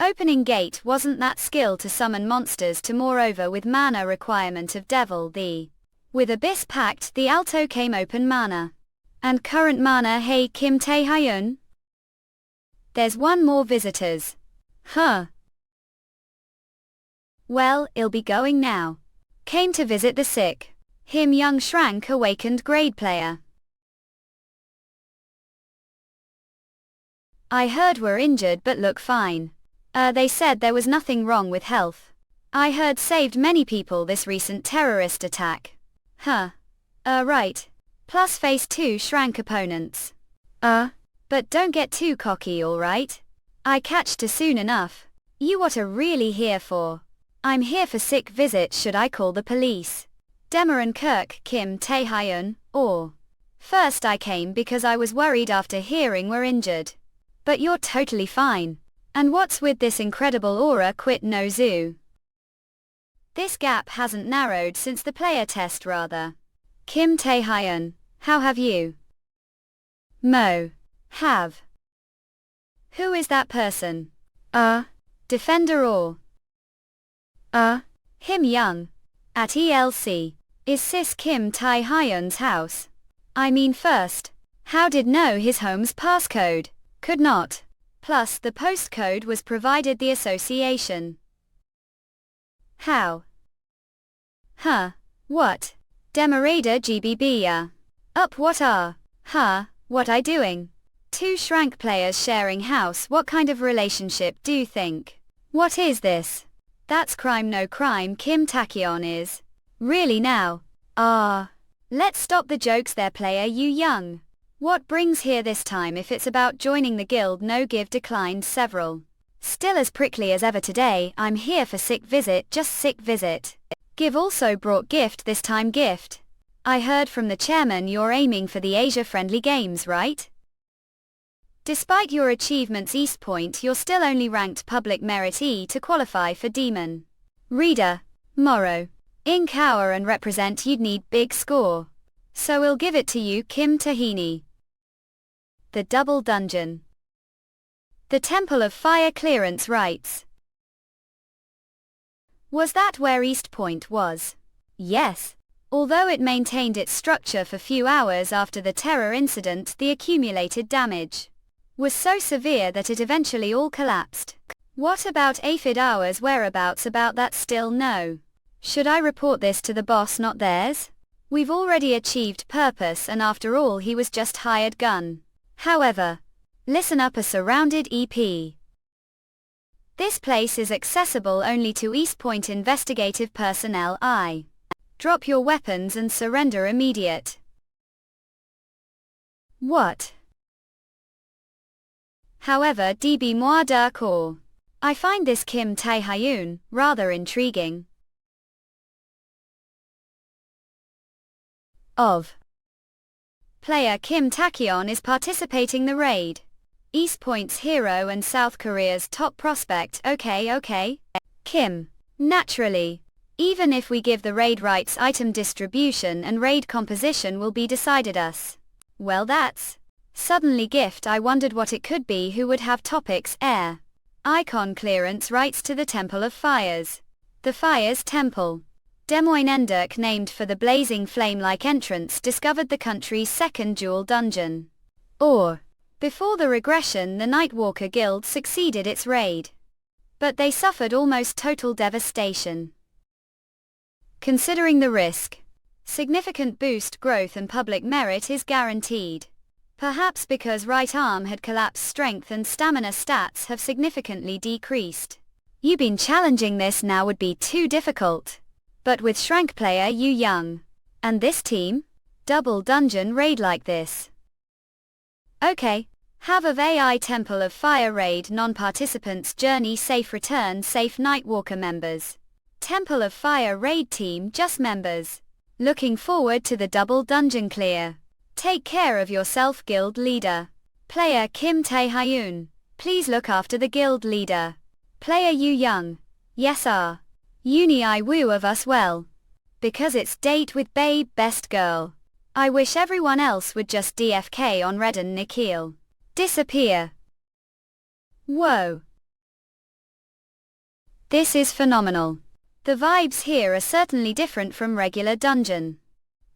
Opening gate wasn't that skill to summon monsters to. Moreover, with mana requirement of Devil the with Abyss packed, the Alto came open mana. And current mana. Hey Kim Taehyun. There's one more visitors. Well, I'll be going now. Came to visit the sick. Him young shrank awakened grade player. I heard we're injured but look fine. They said there was nothing wrong with health. I heard saved many people this recent terrorist attack. Right. Plus face 2 shrank opponents. But don't get too cocky, alright? I catch to soon enough. You what are really here for? I'm here for sick visit. Should I call the police? Demaran Kirk Kim Taehyun, or? First I came because I was worried after hearing we're injured. But you're totally fine. And what's with this incredible aura? Quit no zoo. This gap hasn't narrowed since the player test rather. Kim Taehyun, how have you? Have. Who is that person? Defender or? Him young. At ELC. Is sis Kim Taehyun's house? I mean first. How did know his home's passcode? Could not. Plus the postcode was provided the association. How? What? Demerada GBB up what are? What I doing? Two shrank players sharing house. What kind of relationship do you think? What is this? That's crime. No crime. Kim Tachyon is. Really now? Let's stop the jokes there, player. You young. What brings here this time? If it's about joining the guild, no give. Declined several. Still as prickly as ever today. I'm here for sick visit. Just sick visit. Give also brought gift. This time gift. I heard from the chairman you're aiming for the Asia-friendly games, right? Despite your achievements East Point, you're still only ranked public merit E to qualify for Demon Reader. Morrow. Ink Hour and represent you'd need big score. So we'll give it to you, Kim Tahini. The Double Dungeon. The Temple of Fire Clearance Rites. Was that where East Point was? Yes. Although it maintained its structure for few hours after the terror incident, the accumulated damage was so severe that it eventually all collapsed. What about Aphid Hour's whereabouts? About that still no. Should I report this to the boss, not theirs? We've already achieved purpose and after all he was just hired gun. However, listen up, a surrounded EP. This place is accessible only to East Point investigative personnel. Drop your weapons and surrender immediate. What? However, DB moi d'accord. I find this Kim Tae-hyun rather intriguing. Of. Player Kim Taekyeon is participating the raid. East Point's hero and South Korea's top prospect. Okay. Kim. Naturally. Even if we give the raid rights, item distribution and raid composition will be decided us. Well, that's suddenly gift. I wondered what it could be. Who would have topics? Air. Icon clearance rights to the Temple of Fires. The Fires Temple. Des Moines Endurk, named for the blazing flame-like entrance, discovered the country's second jewel dungeon. Or, before the Regression, the Nightwalker Guild succeeded its raid. But they suffered almost total devastation. Considering the risk, significant boost growth and public merit is guaranteed. Perhaps because right arm had collapsed, strength and stamina stats have significantly decreased. You been challenging this now would be too difficult. But with Shrank player Yu Young. And this team? Double dungeon raid like this. Okay. Have of AI Temple of Fire raid non-participants journey safe return safe Nightwalker members. Temple of Fire raid team just members. Looking forward to the double dungeon clear. Take care of yourself guild leader. Player Kim Tae-hyun. Please look after the guild leader. Player Yu Young. Yes Uni I woo of us well. Because it's date with babe best girl. I wish everyone else would just DFK on Redden Nikhil. Disappear. Whoa. This is phenomenal. The vibes here are certainly different from regular dungeon.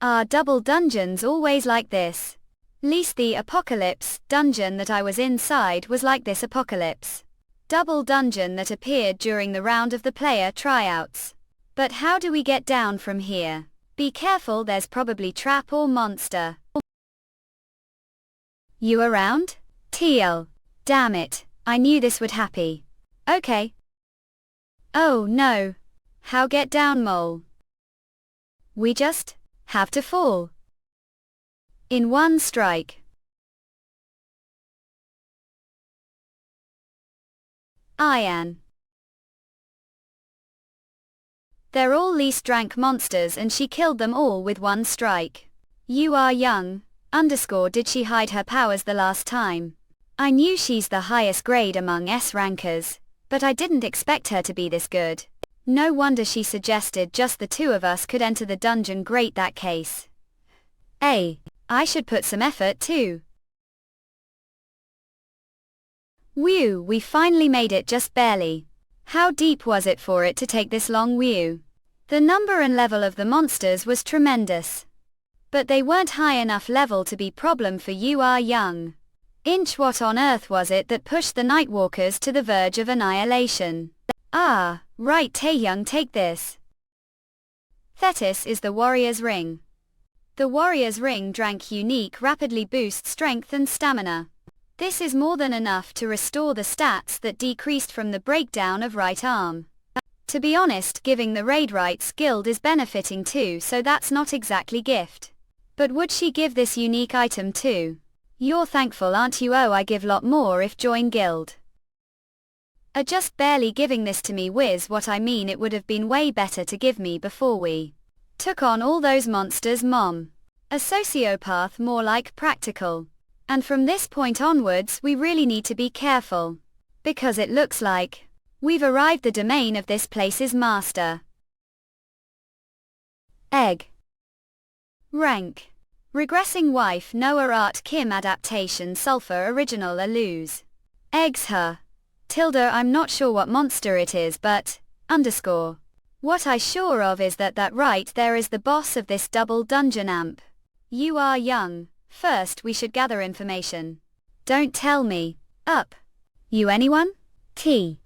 Are double dungeons always like this? Least the Apocalypse dungeon that I was inside was like this. Apocalypse double dungeon that appeared during the round of the player tryouts. But how do we get down from here? Be careful, there's probably trap or monster. You around? TL. Damn it, I knew this would happen. Okay. Oh no. How get down, mole? We just have to fall. In one strike. Ian. They're all least rank monsters and she killed them all with one strike. You are young. Did she hide her powers the last time? I knew she's the highest grade among S rankers, but I didn't expect her to be this good. No wonder she suggested just the two of us could enter the dungeon. Great that case. I should put some effort too. Whew, we finally made it, just barely. How deep was it for it to take this long? Whew. The number and level of the monsters was tremendous. But they weren't high enough level to be problem for you are young. Inch, what on earth was it that pushed the Nightwalkers to the verge of annihilation? Ah, right, Taehyung, take this. Thetis is the Warrior's Ring. The Warrior's Ring drank unique rapidly boosts strength and stamina. This is more than enough to restore the stats that decreased from the breakdown of right arm. To be honest, giving the raid rights guild is benefiting too, so that's not exactly gift. But would she give this unique item too? You're thankful, aren't you? Oh, I give lot more if join guild. Just barely giving this to me. Whiz, what I mean, it would have been way better to give me before we took on all those monsters, mom. A sociopath, more like practical. And from this point onwards we really need to be careful. Because it looks like we've arrived the domain of this place's master. Egg. Rank. Regressing wife Noah Art Kim adaptation Sulfur original lose. Eggs her. Tilde, I'm not sure what monster it is but, _ What I sure of is that right there is the boss of this double dungeon amp. You are young. First we should gather information. Don't tell me. Up. You anyone? T.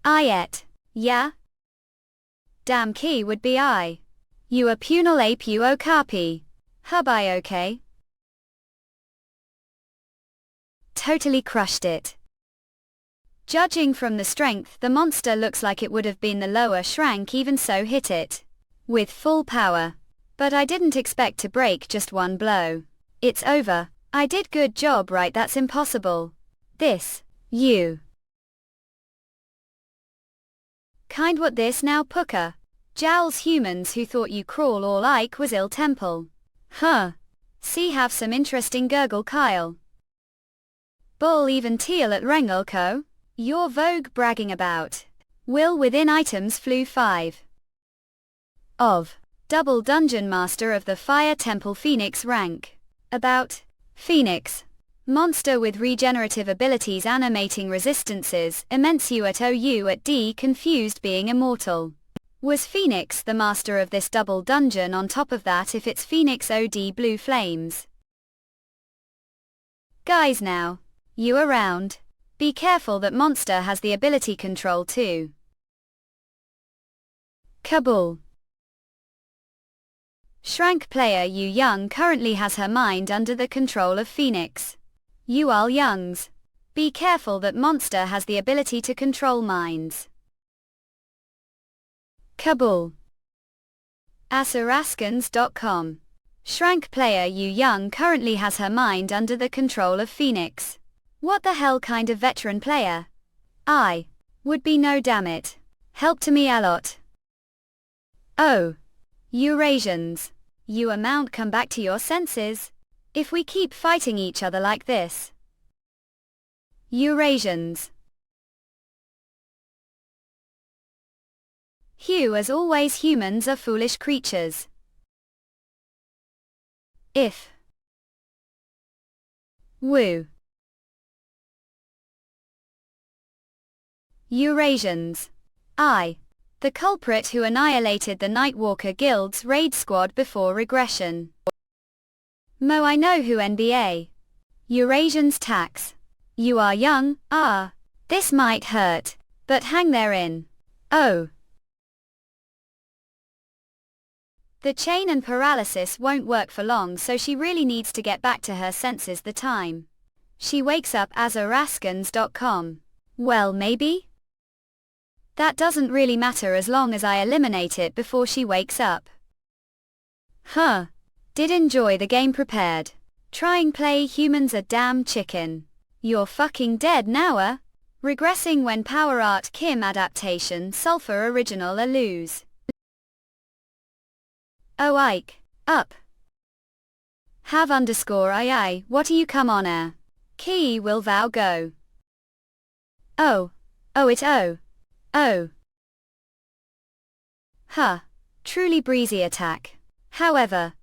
I. Yeah? Damn key would be I. You a punal ape you okapi. Hub I okay? Totally crushed it. Judging from the strength, the monster looks like it would have been the lower shrank, even so hit it. With full power. But I didn't expect to break just one blow. It's over. I did good job, right? That's impossible. This. You. Kind what this now, Pooka? Jowls humans who thought you crawl or like was ill temple. Huh. See have some interesting gurgle Kyle. Bull even teal at Rengelko? Your vogue bragging about. Will within items flew 5. Of. Double Dungeon Master of the Fire Temple Phoenix rank. About. Phoenix. Monster with regenerative abilities animating resistances, immense U at OU at D confused being immortal. Was Phoenix the master of this double dungeon on top of that if it's Phoenix OD blue flames? Guys now. You around. Be careful that monster has the ability control too. Kabul. Shrank player Yu Young currently has her mind under the control of Phoenix. You all youngs. Be careful that monster has the ability to control minds. Kabul. Asuraskans.com. Shrank player Yu Young currently has her mind under the control of Phoenix. What the hell kind of veteran player? I. Would be no damn it. Help to me a lot. Oh. Eurasians. You amount come back to your senses. If we keep fighting each other like this. Eurasians. Hugh, as always humans are foolish creatures. If. Woo. Eurasians. I. The culprit who annihilated the Nightwalker Guild's raid squad before Regression. Mo, I know who NBA. Eurasians tax. You are young, this might hurt, but hang therein. Oh. The chain and paralysis won't work for long, so she really needs to get back to her senses the time. She wakes up as Araskans.com. Well, maybe? That doesn't really matter as long as I eliminate it before she wakes up. Huh. Did enjoy the game prepared. Trying play humans a damn chicken. You're fucking dead now, Regressing when Power Art Kim adaptation Sulfur original a lose. Oh Ike. Up. Have underscore II, what are you come on air? Key will thou go. Oh. Oh it oh. Oh. Huh. Truly breezy attack. However.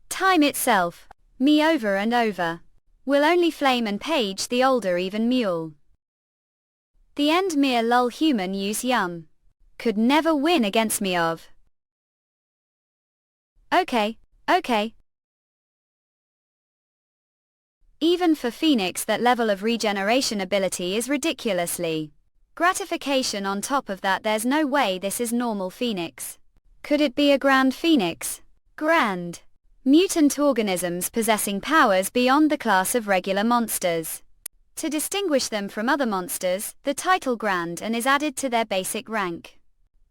Time itself. Me over and over. Will only flame and page the older even mule. The end mere lull human use yum. Could never win against me of. Okay. Even for Phoenix that level of regeneration ability is ridiculously. Gratification on top of that, there's no way this is normal Phoenix. Could it be a Grand Phoenix? Grand. Mutant organisms possessing powers beyond the class of regular monsters. To distinguish them from other monsters, the title Grand and is added to their basic rank.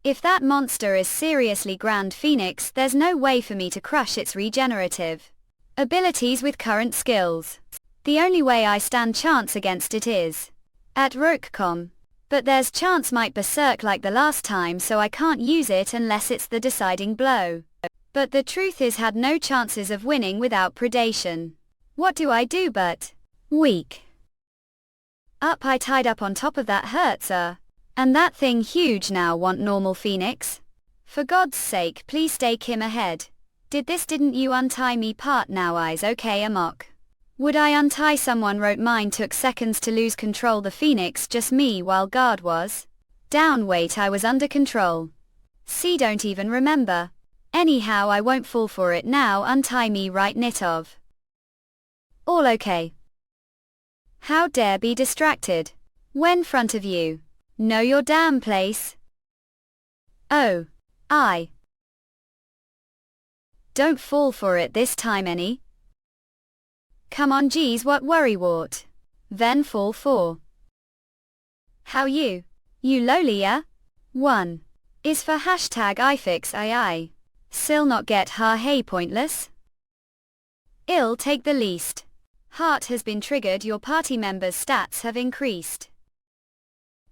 If that monster is seriously Grand Phoenix, there's no way for me to crush its regenerative abilities with current skills. The only way I stand chance against it is at Rokecom. But there's chance might berserk like the last time, so I can't use it unless it's the deciding blow. But the truth is had no chances of winning without predation. What do I do but weak? Up I tied up on top of that hurts and that thing huge now want normal Phoenix? For God's sake please stake him ahead. Didn't you untie me part now eyes okay amok? Would I untie someone wrote mine took seconds to lose control the Phoenix just me while guard was down wait I was under control. See don't even remember. Anyhow I won't fall for it now untie me right knit of. All okay. How dare be distracted. When front of you. Know your damn place. Oh. I. Don't fall for it this time any. Come on geez what worrywart. Then fall for. How you? You lowly 1. Is for hashtag ifix II. Still not get ha hey pointless? I'll take the least. Heart has been triggered, your party members' stats have increased.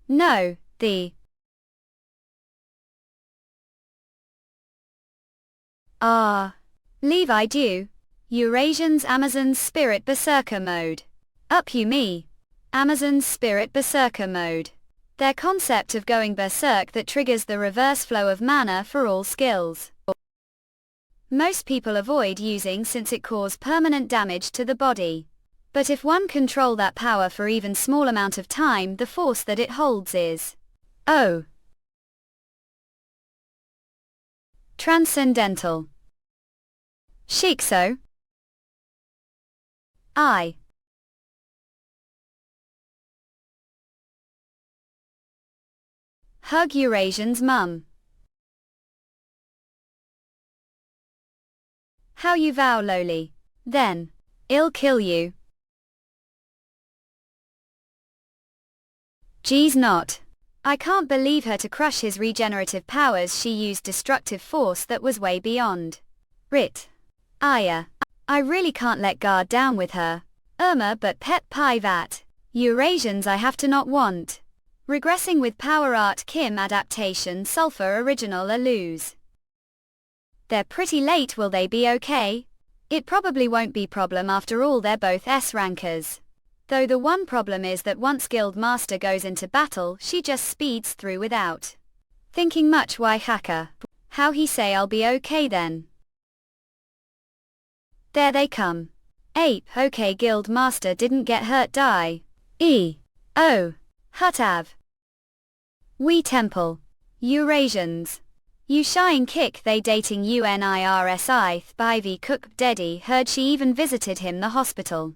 No, the leave I do. Eurasians Amazon's Spirit Berserker Mode. Up you me. Amazon's Spirit Berserker Mode. Their concept of going berserk that triggers the reverse flow of mana for all skills. Most people avoid using since it causes permanent damage to the body. But if one control that power for even small amount of time, the force that it holds is transcendental. Shikso. I. Hug Eurasian's mum. How you vow lowly. Then. I'll kill you. Geez not. I can't believe her to crush his regenerative powers. She used destructive force that was way beyond. Rit. Aya. I really can't let guard down with her. Irma but pet pie that. Eurasians I have to not want. Regressing with Power Art Kim adaptation Sulfur original a lose. They're pretty late, will they be okay? It probably won't be problem after all, they're both S rankers. Though the one problem is that once Guild Master goes into battle she just speeds through without thinking much. Why hacker? How he say I'll be okay then? There they come. Ape, okay, Guild Master didn't get hurt, die. Hutav. We temple. Eurasians. You shine kick they dating UNIRSI Thbivy Cook Deddy heard she even visited him the hospital.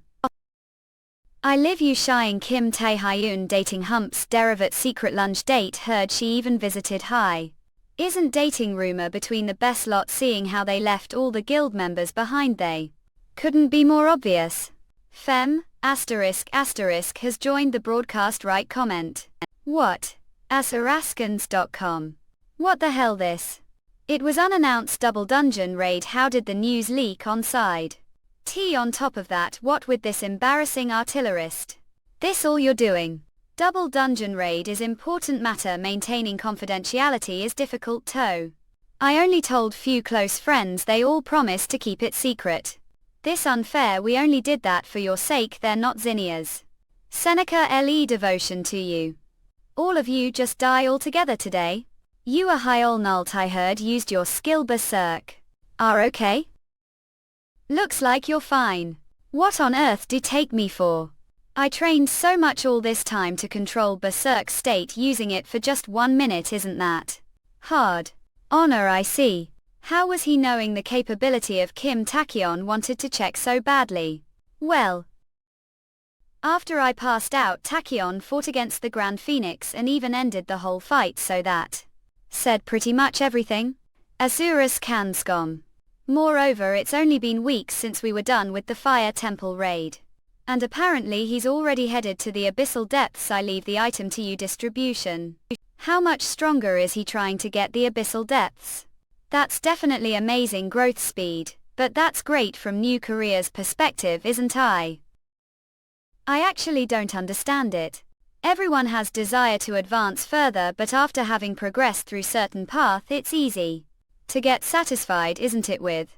I live you shine Kim Tae Hyun dating humps derivat secret lunch date heard she even visited High. Isn't dating rumor between the best lot seeing how they left all the guild members behind they couldn't be more obvious. Fem, asterisk has joined the broadcast right comment. What? Asaraskans.com. What the hell this? It was unannounced double dungeon raid, how did the news leak on side? T on top of that, what with this embarrassing artillerist? This all you're doing? Double dungeon raid is important matter, maintaining confidentiality is difficult too. I only told few close friends, they all promised to keep it secret. This unfair, we only did that for your sake, they're not Zinnias. Seneca LE devotion to you. All of you just die altogether today. You a Hyol Nult I heard used your skill berserk. Are okay? Looks like you're fine. What on earth do take me for? I trained so much all this time to control berserk state, using it for just 1 minute isn't that hard? Honor I see. How was he knowing the capability of Kim Tachyon wanted to check so badly? Well, after I passed out Tachyon fought against the Grand Phoenix and even ended the whole fight, so that said pretty much everything. Azurus Kanscom. Moreover, it's only been weeks since we were done with the Fire Temple raid. And apparently he's already headed to the Abyssal Depths. I leave the item to you distribution. How much stronger is he trying to get the Abyssal Depths? That's definitely amazing growth speed, but that's great from New Korea's perspective, isn't I? I actually don't understand it. Everyone has desire to advance further, but after having progressed through certain path it's easy to get satisfied, isn't it with?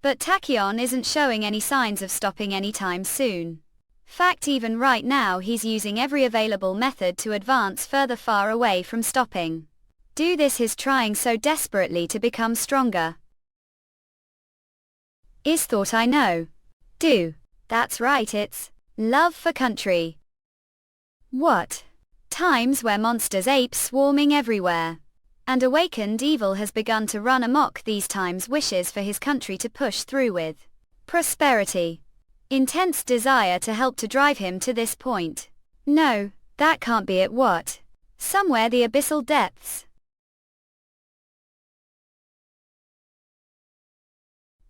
But Tachyon isn't showing any signs of stopping anytime soon. Fact, even right now he's using every available method to advance further, far away from stopping. Do this, he's trying so desperately to become stronger. Is thought I know. Do. That's right, it's love for country. What? Times where monsters apes swarming everywhere. And awakened evil has begun to run amok, these times wishes for his country to push through with prosperity. Intense desire to help to drive him to this point. No, that can't be it. What? Somewhere the Abyssal Depths.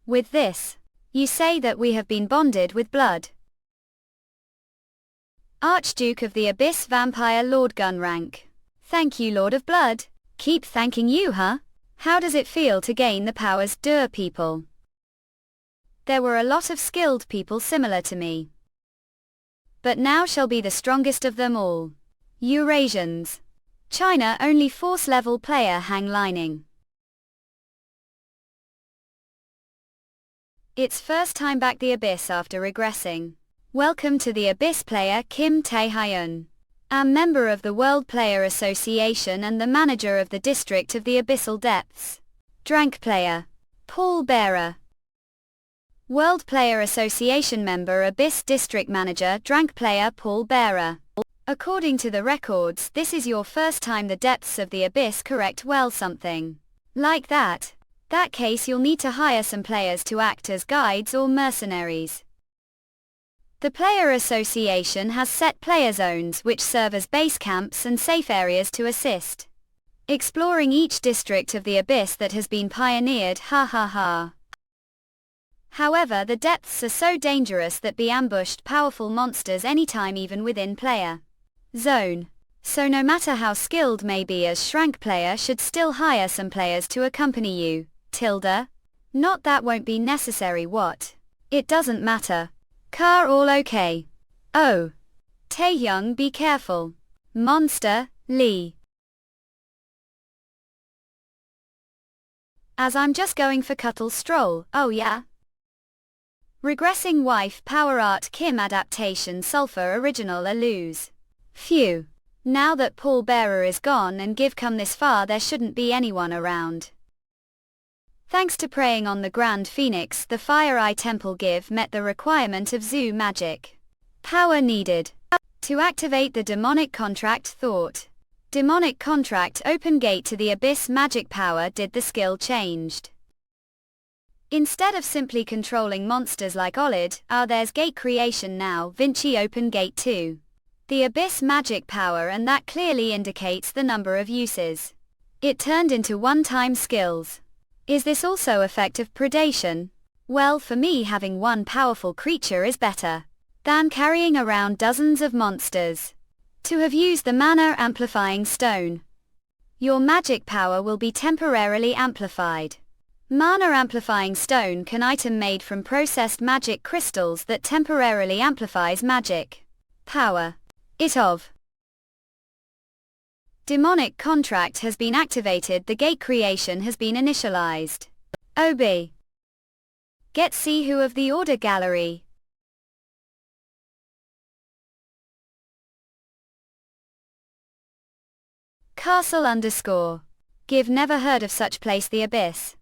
With this, you say that we have been bonded with blood. Archduke of the Abyss Vampire Lord Gun rank. Thank you, Lord of Blood. Keep thanking you, huh? How does it feel to gain the powers Der people? There were a lot of skilled people similar to me. But now shall be the strongest of them all. Eurasians. China only force level player hang lining. It's first time back the Abyss after regressing. Welcome to the Abyss player Kim Tae-hyun. I'm member of the World Player Association and the manager of the District of the Abyssal Depths. Drank player. Paul Bearer. World Player Association member Abyss District Manager Drank player Paul Bearer. According to the records, this is your first time the depths of the Abyss, correct? Well, something like that. That case you'll need to hire some players to act as guides or mercenaries. The Player Association has set player zones which serve as base camps and safe areas to assist exploring each district of the Abyss that has been pioneered. Ha ha ha. However, the depths are so dangerous that be ambushed powerful monsters anytime, even within player zone. So no matter how skilled may be as Shrank player should still hire some players to accompany you. Tilda? Not that won't be necessary. What? It doesn't matter. Car all okay. Oh. Taehyung, be careful. Monster, Lee. As I'm just going for Cuttle Stroll. Oh yeah? Regressing wife Power Art Kim adaptation Sulfur original a lose. Phew. Now that Paul Bearer is gone and give come this far, there shouldn't be anyone around. Thanks to preying on the Grand Phoenix, the Fire Eye Temple give met the requirement of zoo magic. Power needed. To activate the demonic contract thought. Demonic contract open gate to the Abyss magic power did the skill changed. Instead of simply controlling monsters like Olid, there's gate creation now, Vinci open gate 2. The Abyss magic power, and that clearly indicates the number of uses. It turned into one-time skills. Is this also effective predation? Well, for me, having one powerful creature is better than carrying around dozens of monsters. To have used the mana amplifying stone. Your magic power will be temporarily amplified. Mana amplifying stone can item made from processed magic crystals that temporarily amplifies magic power. It of. Demonic contract has been activated. The gate creation has been initialized. OB. Get see who of the order gallery. Castle _ Give never heard of such place, the Abyss.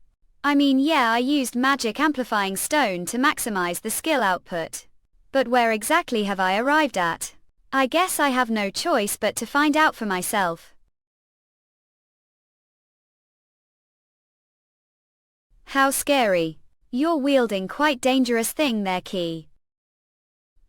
I mean, yeah, I used magic amplifying stone to maximize the skill output. But where exactly have I arrived at? I guess I have no choice but to find out for myself. How scary. You're wielding quite dangerous thing there, Key.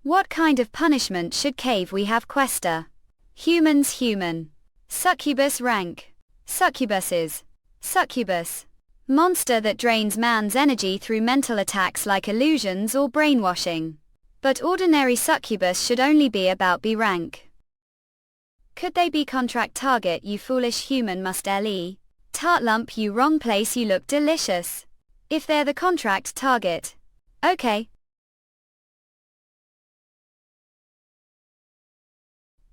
What kind of punishment should cave we have, Questa? Humans human. Succubus rank. Succubuses. Succubus. Monster that drains man's energy through mental attacks like illusions or brainwashing. But ordinary succubus should only be about B rank. Could they be contract target? You foolish human must le. Tart lump, you wrong place, you look delicious. If they're the contract target. Okay.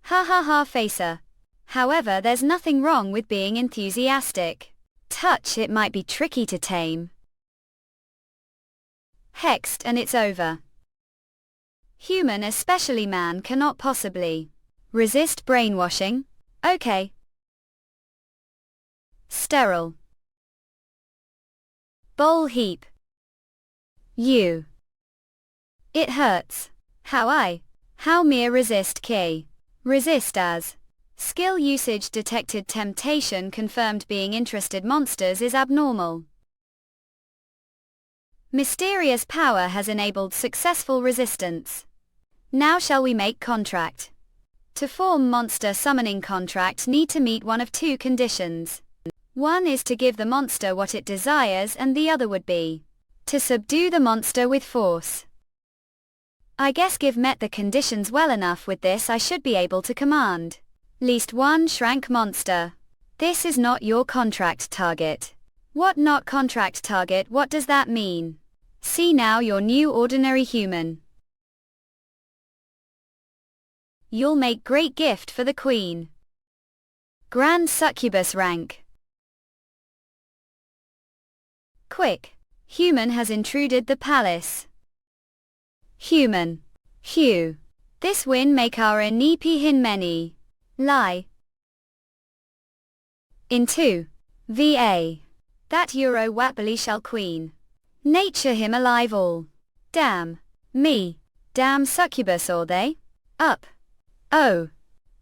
Ha ha ha, facer. However, there's nothing wrong with being enthusiastic. Touch, it might be tricky to tame. Hexed and it's over. Human, especially man, cannot possibly resist brainwashing. Okay. Sterile. Bowl heap. You. It hurts. How mere resist K. Resist as. Skill usage detected. Temptation confirmed. Being interested monsters is abnormal. Mysterious power has enabled successful resistance. Now shall we make contract? To form monster summoning contract need to meet one of two conditions. One is to give the monster what it desires, and the other would be to subdue the monster with force. I guess give met the conditions well enough. With this I should be able to command least one shrank monster. This is not your contract target. What not contract target? What does that mean? See now your new ordinary human. You'll make great gift for the queen. Grand succubus rank. Quick. Human has intruded the palace. Human. Hugh. This win make our nipi hin many. Lie. In 2. Va. That euro wapily shall queen. Nature him alive all. Damn. Me. Damn succubus or they. Up. Oh.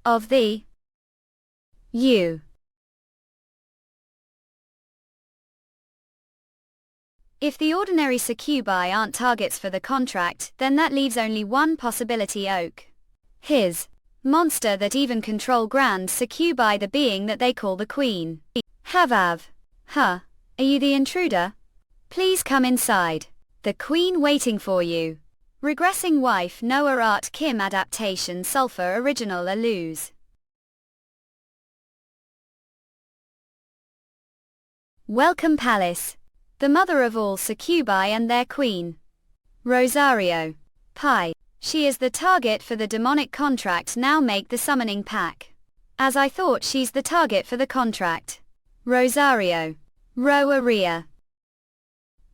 Of thee. You. If the ordinary succubi aren't targets for the contract, then that leaves only one possibility: Oak. His. Monster that even control grand succubi, the being that they call the queen. Havav. Huh. Are you the intruder? Please come inside. The queen waiting for you. Regressing wife Noah Art Kim adaptation Sulfur original a lose. Welcome Palace. The mother of all succubi and their queen. Rosario. Pi. She is the target for the demonic contract. Now make the summoning pack. As I thought, she's the target for the contract. Rosario. Roaria.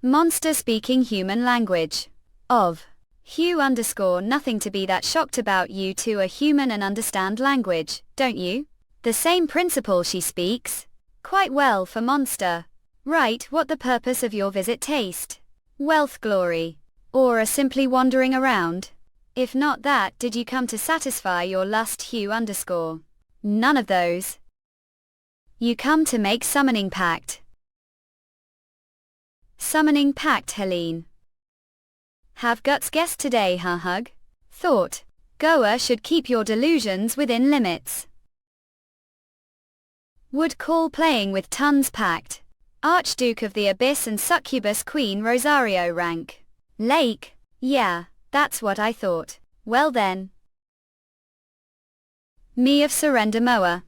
Monster speaking human language. Of. Hugh _ nothing to be that shocked about. You two are human and understand language, don't you? The same principle she speaks. Quite well for monster. Right, what the purpose of your visit? Taste? Wealth, glory? Or are simply wandering around? If not that, did you come to satisfy your lust? Hugh _ None of those. You come to make summoning pact. Summoning pact Helene. Have guts guest today, huh? Hug? Thought. Goa should keep your delusions within limits. Would call playing with tons pact. Archduke of the Abyss and Succubus Queen Rosario rank. Lake? Yeah, that's what I thought. Well then. Me of Surrender Moa.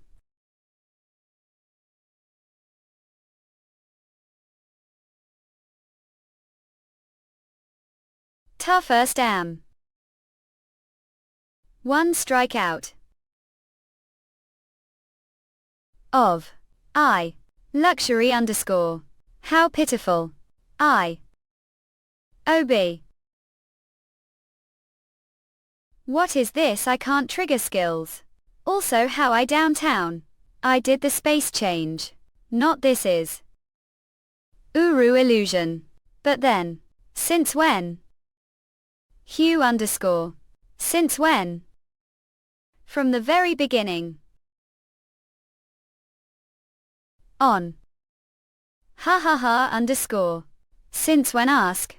Ta first am. One strike out. Of. I. Luxury _ How pitiful. I. OB. What is this? I can't trigger skills. Also how I downtown. I did the space change. Not this is. Uru illusion. But then. Since when? Hugh _ Since when? From the very beginning. On. Ha ha ha _ Since when? Ask.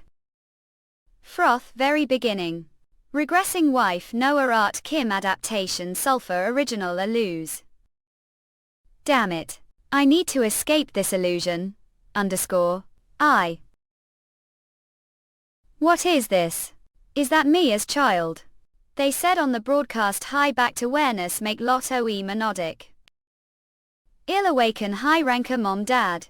Froth very beginning. Regressing wife Noah Art Kim adaptation Sulfur original a lose. Damn it. I need to escape this illusion. I. What is this? Is that me as child? They said on the broadcast high backed awareness make lot oe monodic. Ill awaken high ranker mom dad.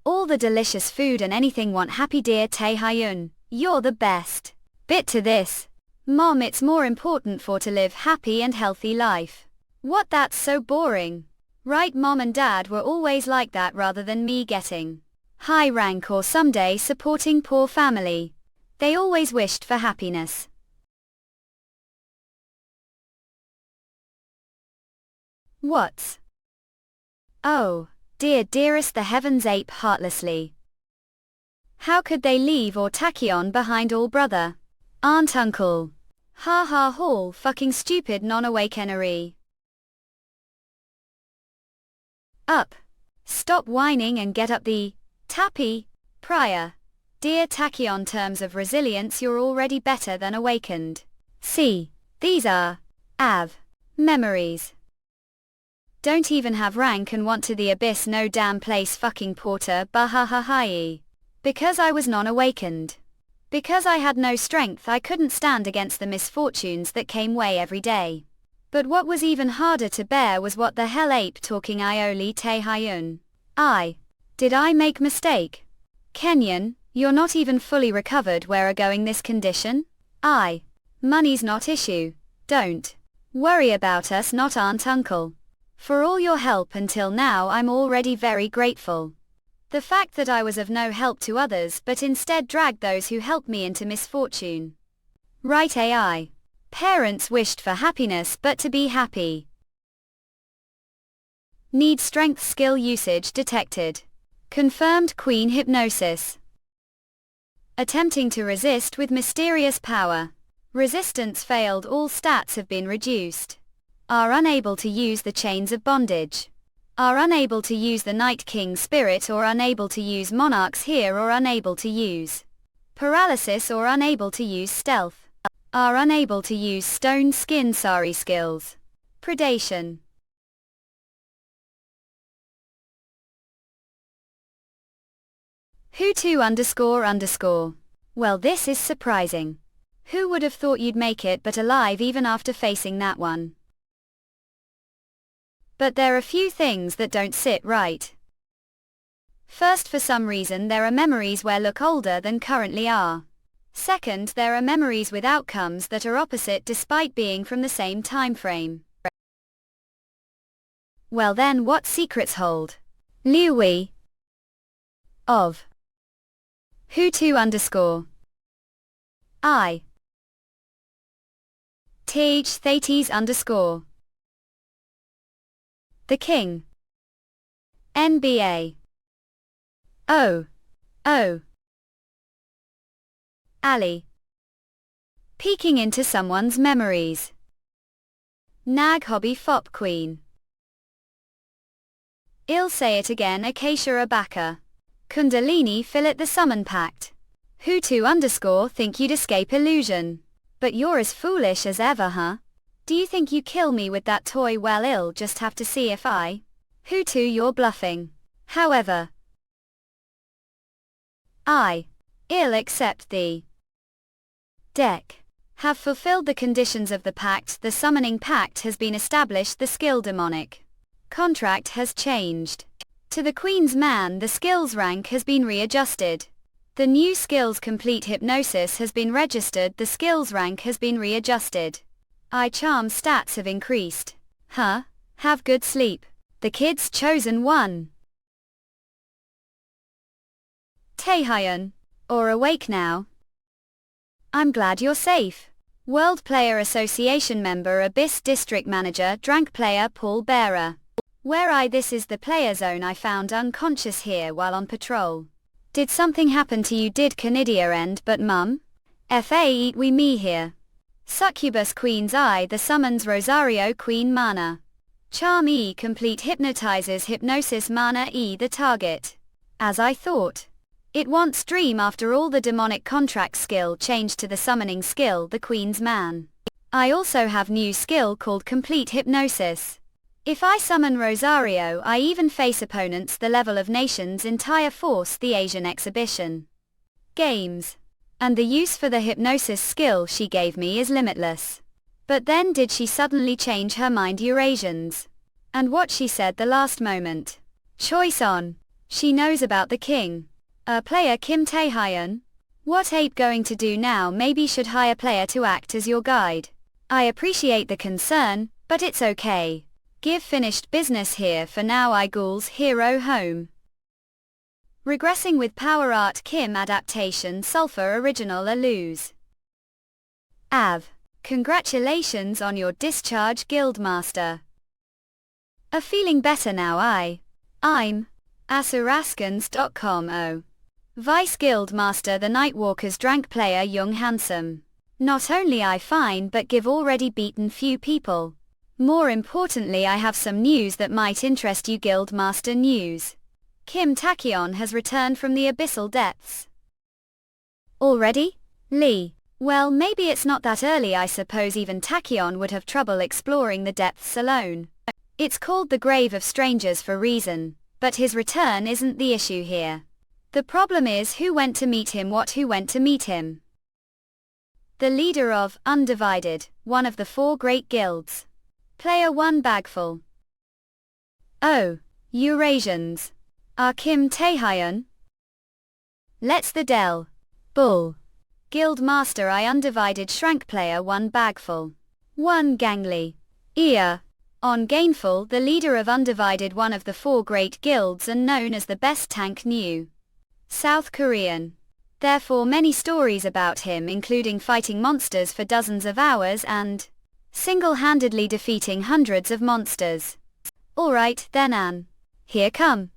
All the delicious food and anything want happy dear Tae Hyun, you're the best. Bit to this. Mom, it's more important for to live happy and healthy life. What, that's so boring. Right, mom and dad were always like that rather than me getting high rank or someday supporting poor family. They always wished for happiness. What's? Oh, dear dearest the heavens ape heartlessly. How could they leave or tachyon behind all brother? Aunt uncle. Ha ha haul fucking stupid non-awakenery. Up. Stop whining and get up the tappy prior. Dear tachyon terms of resilience you're already better than awakened. See. These are memories. Don't even have rank and want to the abyss no damn place fucking porter bahahahai. Because I was non-awakened. Because I had no strength I couldn't stand against the misfortunes that came way every day. But what was even harder to bear was what the hell ape talking Ioli Tae Hyun. I. Did I make mistake? Kenyan, you're not even fully recovered. Where are going this condition? Money's not issue. Don't worry about us, not aunt uncle. For all your help until now I'm already very grateful. The fact that I was of no help to others but instead dragged those who helped me into misfortune. Right AI. Parents wished for happiness but to be happy. Need strength skill usage detected. Confirmed queen hypnosis. Attempting to resist with mysterious power. Resistance failed, all stats have been reduced. Are unable to use the chains of bondage. Are unable to use the Night King spirit or unable to use monarchs here or unable to use paralysis or unable to use stealth. Are unable to use stone skin sari skills. Predation. Who2__. Well, this is surprising. Who would have thought you'd make it but alive even after facing that one? But there are few things that don't sit right. First, for some reason there are memories where look older than currently are. Second, there are memories with outcomes that are opposite despite being from the same time frame. Well then, what secrets hold? Liuwi of Who2_. Thetes_. The King. NBA. Ali. Peeking into someone's memories. Nag hobby fop queen. I'll say it again, Acacia Abaka. Kundalini Philip the Summon Pact. Who2_ think you'd escape illusion. But you're as foolish as ever, huh? Do you think you kill me with that toy? Well, I'll just have to see if Who2, you're bluffing. However, I'll accept the deck. Have fulfilled the conditions of the pact. The summoning pact has been established. The skill demonic contract has changed. To the Queen's man, the skills rank has been readjusted. The new skills complete hypnosis has been registered. The skills rank has been readjusted. Charm stats have increased. Have good sleep. The kid's chosen one. Taehyun. Or awake now. I'm glad you're safe. World Player Association member Abyss District Manager Drank Player Paul Bearer. Where this is the player zone. I found unconscious here while on patrol. Did something happen to you? Did Canidia end? But mum? Fa eat we me here. Succubus Queen's Eye. The summons Rosario Queen Mana. Charm E complete hypnotizes hypnosis mana E the target. As I thought. It wants dream. After all, the demonic contract skill changed to the summoning skill, the Queen's Man. I also have new skill called complete hypnosis. If I summon Rosario, I even face opponents the level of nation's entire force, the Asian exhibition games. And the use for the hypnosis skill she gave me is limitless. But then did she suddenly change her mind? Eurasians. And what she said the last moment. Choice on. She knows about the king. Player Kim Taehyun. What ape going to do now? Maybe should hire player to act as your guide. I appreciate the concern, but it's okay. Give finished business here for now. Ghouls hero home. Regressing with Power Art Kim adaptation Sulfur original a lose. Congratulations on your discharge, Guildmaster. Feeling better now. I'm Asuraskans.com. Vice Guildmaster the Nightwalkers Drank Player Young Handsome. Not only I fine but give already beaten few people. More importantly, I have some news that might interest you. Guildmaster news. Kim Tachyon has returned from the abyssal depths. Already? Lee. Well, maybe it's not that early. I suppose even Tachyon would have trouble exploring the depths alone. It's called the Grave of Strangers for reason, but his return isn't the issue here. The problem is who went to meet him. Who went to meet him? The leader of Undivided, one of the 4 great guilds. Player 1 bagful. Eurasians. Kim Tae-hyun. Let's the Del. Bull. Guild Master I Undivided Shrank Player 1 Bagful. 1 Gangly. Ear. On Gainful, the leader of Undivided, one of the 4 great guilds and known as the best tank new. South Korean. Therefore many stories about him, including fighting monsters for dozens of hours and single-handedly defeating hundreds of monsters. Alright then Ann. Here come.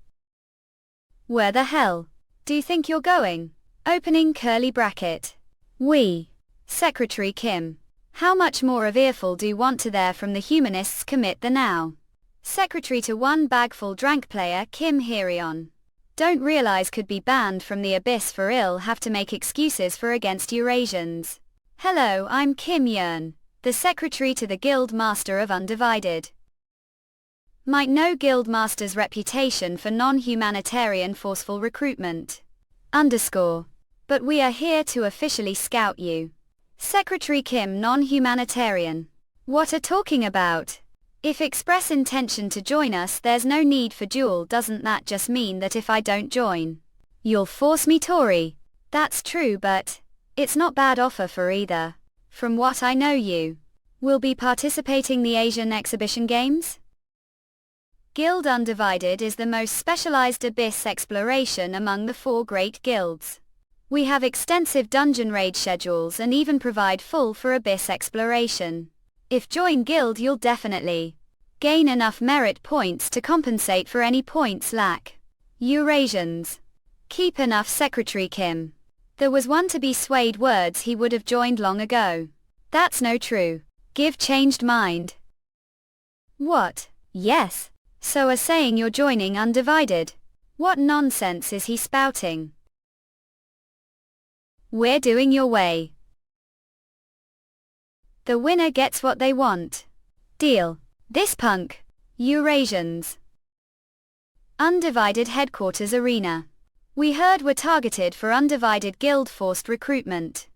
Where the hell do you think you're going? Opening curly bracket. We. Secretary Kim. How much more of earful do you want to there from the humanists commit the now? Secretary to 1 Bagful Drank Player Kim Hirion. Don't realize could be banned from the abyss for ill have to make excuses for against Eurasians. Hello, I'm Kim Yeon, the secretary to the Guild Master of Undivided. Might know Guild Master's reputation for non-humanitarian forceful recruitment. But we are here to officially scout you. Secretary Kim non-humanitarian. What are talking about? If express intention to join us there's no need for duel, doesn't that just mean that if I don't join, you'll force me Tory? That's true, but it's not bad offer for either. From what I know you will be participating the Asian Exhibition Games? Guild Undivided is the most specialized abyss exploration among the 4 great guilds. We have extensive dungeon raid schedules and even provide full for abyss exploration. If join guild you'll definitely gain enough merit points to compensate for any points lack. Eurasians. Keep enough Secretary Kim. There was one to be swayed words he would have joined long ago. That's no true. Give changed mind. What? Yes. So are saying you're joining Undivided. What nonsense is he spouting? We're doing your way. The winner gets what they want. Deal. This punk. Eurasians. Undivided Headquarters Arena. We heard we're targeted for Undivided Guild forced recruitment.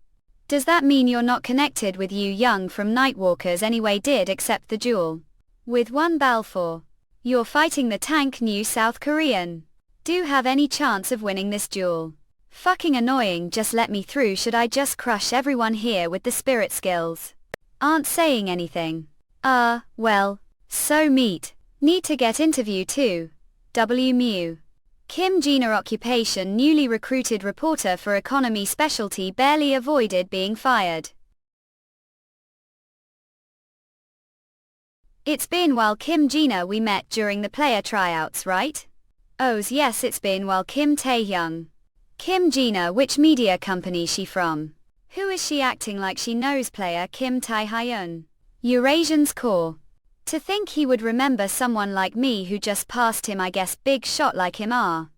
Does that mean you're not connected with you young from Nightwalkers anyway? Did accept the duel. With 1 Balfour. You're fighting the tank new South Korean. Do have any chance of winning this duel? Fucking annoying, just let me through. Should I just crush everyone here with the spirit skills? Aren't saying anything. Well, so meet. Need to get interview too. W Mew. Kim Gina occupation newly recruited reporter for economy specialty barely avoided being fired. It's been while Kim Gina we met during the player tryouts, right? Ohs yes, it's been while Kim Tae-hyun. Kim Gina, which media company she from? Who is she acting like she knows player Kim Tae-hyun? Eurasians core. To think he would remember someone like me who just passed him. I guess big shot like him are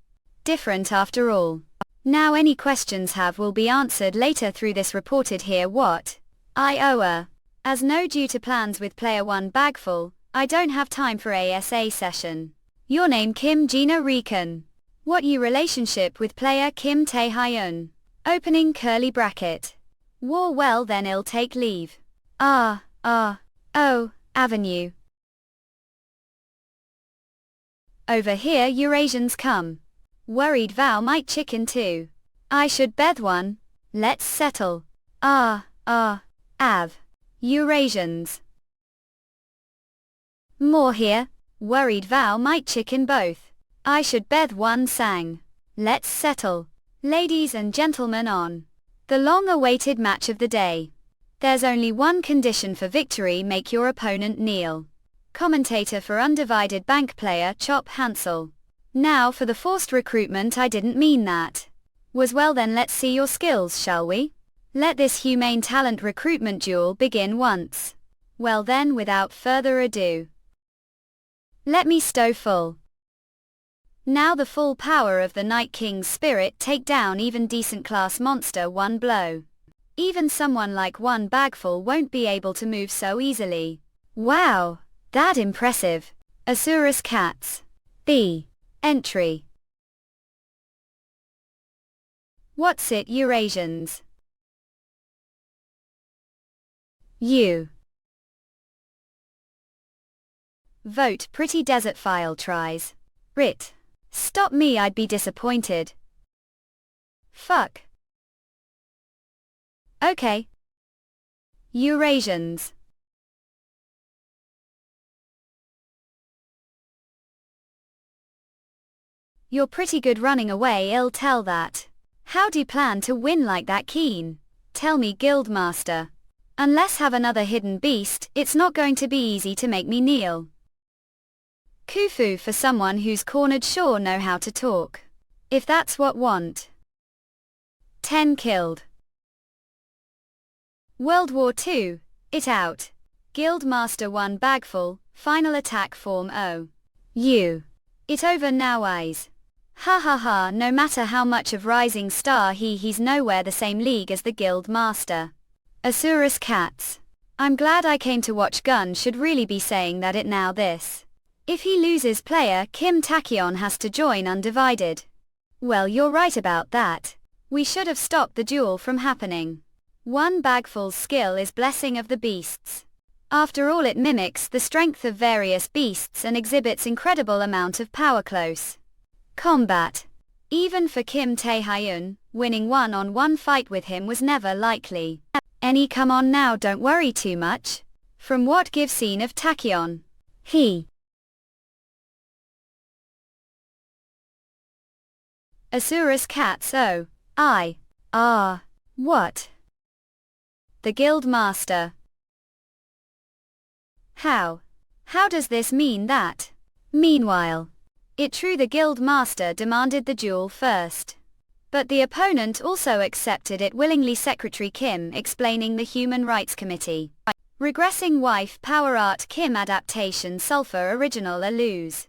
different after all. Now any questions have will be answered later through this reported here what? I owe her. As no due to plans with player 1 Bagful, I don't have time for ASA session. Your name Kim Gina Recon. What you relationship with player Kim Tae-hyun? Opening curly bracket. War well then I'll take leave. Avenue. Over here Eurasians come. Worried vow might chicken too. I should beth one. Let's settle. Eurasians. More here. Worried vow might chicken both. I should beth one sang. Let's settle. Ladies and gentlemen, on the long-awaited match of the day. There's only one condition for victory: make your opponent kneel. Commentator for Undivided bank player Chop Hansel. Now for the forced recruitment, I didn't mean that. Was well then let's see your skills, shall we? Let this humane talent recruitment duel begin once. Well then, without further ado, let me stow full. Now the full power of the Night King's spirit take down even decent class monster one blow. Even someone like 1 Bagful won't be able to move so easily. Wow, that impressive. Asurus Cats. B. Entry. What's it, Eurasians? You. Vote pretty desert file tries. Rit. Stop me, I'd be disappointed. Fuck. Okay. Eurasians. You're pretty good running away, I'll tell that. How do you plan to win like that, Keen? Tell me, Guildmaster. Unless have another hidden beast, it's not going to be easy to make me kneel. Khufu for someone who's cornered, sure know how to talk. If that's what want. 10 killed. World War II, it out. Guildmaster 1 bagful, final attack form O. U. It over now eyes. Ha ha ha, no matter how much of Rising Star he's nowhere the same league as the Guild Master. Asurus cats. I'm glad I came to watch. Gun should really be saying that it now this. If he loses player, Kim Tachyon has to join Undivided. Well, you're right about that. We should have stopped the duel from happening. One bagful's skill is Blessing of the Beasts. After all, it mimics the strength of various beasts and exhibits incredible amount of power close combat. Even for Kim Tae-hyun, winning one-on-one fight with him was never likely. Any come on now, don't worry too much. From what give seen of Tachyon. He. Asurus cats oh. What? The Guild Master. How does this mean that? Meanwhile, it true the Guild Master demanded the duel first. But the opponent also accepted it willingly. Secretary Kim explaining the Human Rights Committee. Regressing wife power art Kim adaptation sulfur original a lose.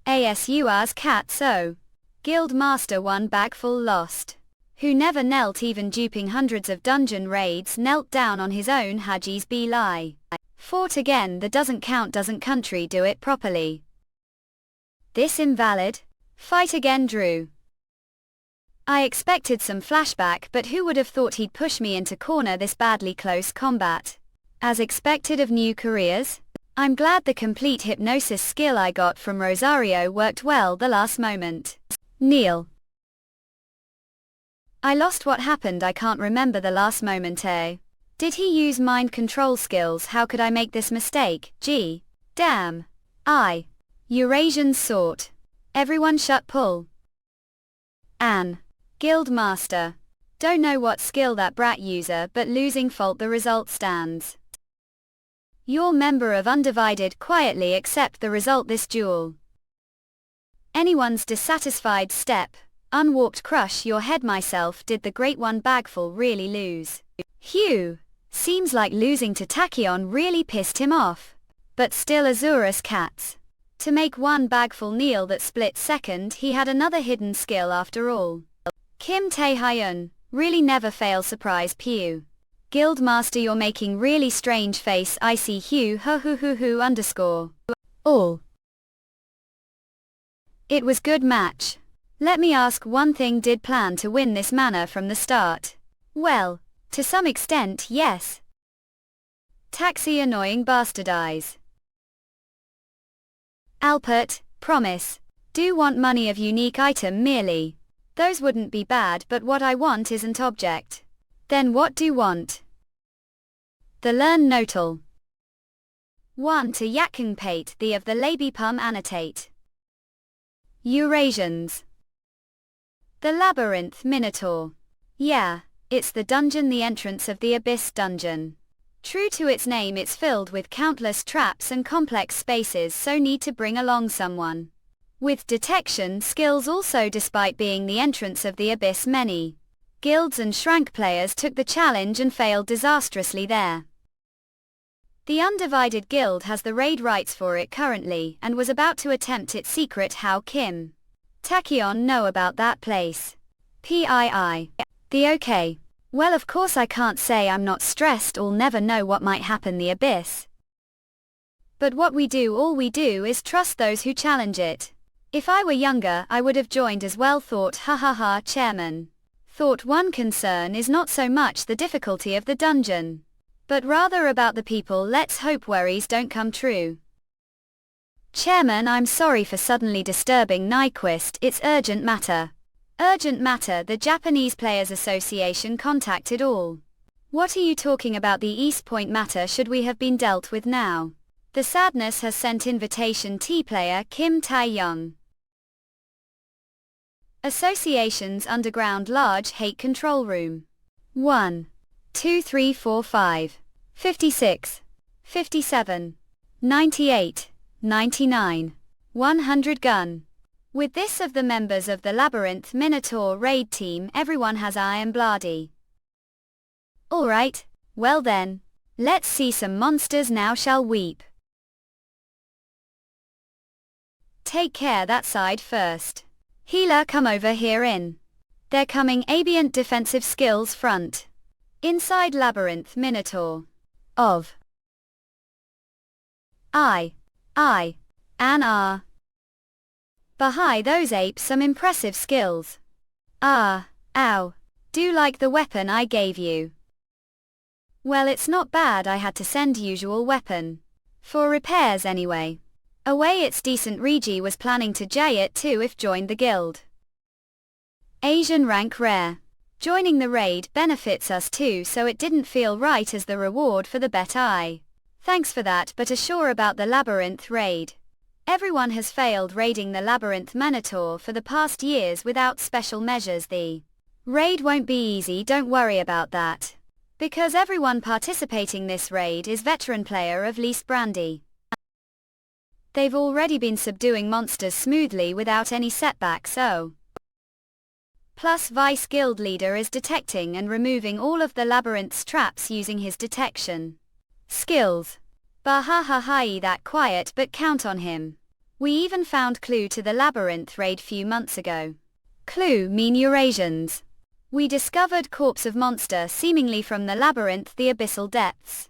ASUR's cat so. Guild Master 1 bagful lost. Who never knelt, even duping hundreds of dungeon raids, knelt down on his own Haji's be lie. Fought again, the doesn't count, doesn't country do it properly. This invalid. Fight again drew. I expected some flashback, but who would have thought he'd push me into corner this badly close combat. As expected of new careers. I'm glad the complete hypnosis skill I got from Rosario worked well the last moment. Neil. I lost what happened, I can't remember the last moment Did he use mind control skills? How could I make this mistake? Gee. Damn. Eurasian sort. Everyone shut pull. Anne. Guild Master. Don't know what skill that brat user, but losing fault the result stands. Your member of Undivided quietly accept the result this duel. Anyone's dissatisfied step. Unwarped crush your head. Myself did the great one bagful really lose. Hugh. Seems like losing to Tachyon really pissed him off. But still Asurus cats. To make one bagful kneel that split second, he had another hidden skill after all. Kim Tae-hyun. Really never fail surprise Pew. Guildmaster, you're making really strange face. I see Hugh _. All. It was good match. Let me ask one thing, did plan to win this manner from the start? Well, to some extent, yes. Taxi annoying bastardize. Alpert, promise. Do want money of unique item merely. Those wouldn't be bad, but what I want isn't object. Then what do want? The learn notal. 1 to Yakungpate the of the Labipum annotate. Eurasians. The Labyrinth Minotaur. Yeah, it's the dungeon, the entrance of the Abyss dungeon. True to its name, it's filled with countless traps and complex spaces, so need to bring along someone with detection skills also. Despite being the entrance of the Abyss, many guilds and shrank players took the challenge and failed disastrously there. The Undivided Guild has the raid rights for it currently, and was about to attempt it secret. How Kim Tachyon know about that place? PII. The okay. Well, of course I can't say I'm not stressed, I'll never know what might happen the Abyss. But what we do, all we do is trust those who challenge it. If I were younger I would have joined as well. Thought chairman. Thought one concern is not so much the difficulty of the dungeon, but rather about the people. Let's hope worries don't come true. Chairman, I'm sorry for suddenly disturbing Nyquist, it's urgent matter. Urgent matter, the Japanese Players Association contacted all. What are you talking about? The East Point matter should we have been dealt with now. The sadness has sent invitation T player Kim Tae-young. Association's underground large hate control room. 1, 2, 3, 4, 5, 56, 57, 98, 99, 100 gun. With this of the members of the Labyrinth Minotaur raid team, everyone has Iron Bloody. Alright, well then, let's see some monsters now, shall weep. Take care that side first. Healer, come over here in. They're coming. Ambient defensive skills front. Inside Labyrinth Minotaur. Of. An R. Behind those apes some impressive skills. Ow. Do like the weapon I gave you? Well, it's not bad, I had to send usual weapon. For repairs anyway. Away, it's decent. Regi was planning to J it too if joined the guild. Asian rank rare. Joining the raid benefits us too, so it didn't feel right as the reward for the bet. Thanks for that, but assure about the Labyrinth raid. Everyone has failed raiding the Labyrinth Minotaur for the past years without special measures. The raid won't be easy, don't worry about that. Because everyone participating this raid is veteran player of least brandy. They've already been subduing monsters smoothly without any setbacks. Plus Vice Guild Leader is detecting and removing all of the Labyrinth's traps using his detection skills. Bahahahi, that quiet, but count on him. We even found clue to the Labyrinth raid few months ago. Clue mean Eurasians. We discovered corpse of monster seemingly from the Labyrinth, the abyssal depths.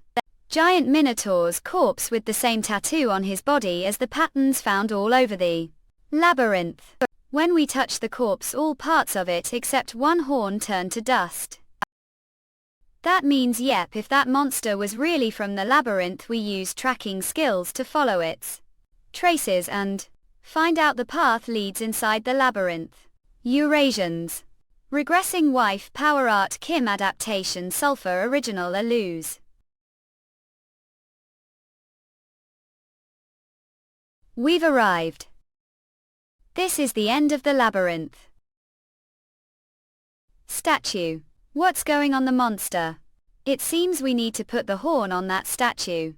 Giant Minotaur's corpse with the same tattoo on his body as the patterns found all over the Labyrinth. When we touched the corpse, all parts of it except one horn turned to dust. That means yep, if that monster was really from the Labyrinth, we used tracking skills to follow its traces and find out the path leads inside the Labyrinth. Eurasians. Regressing wife power art Kim adaptation sulfur original a lose. We've arrived. This is the end of the Labyrinth. Statue. What's going on? The monster. It seems we need to put the horn on that statue.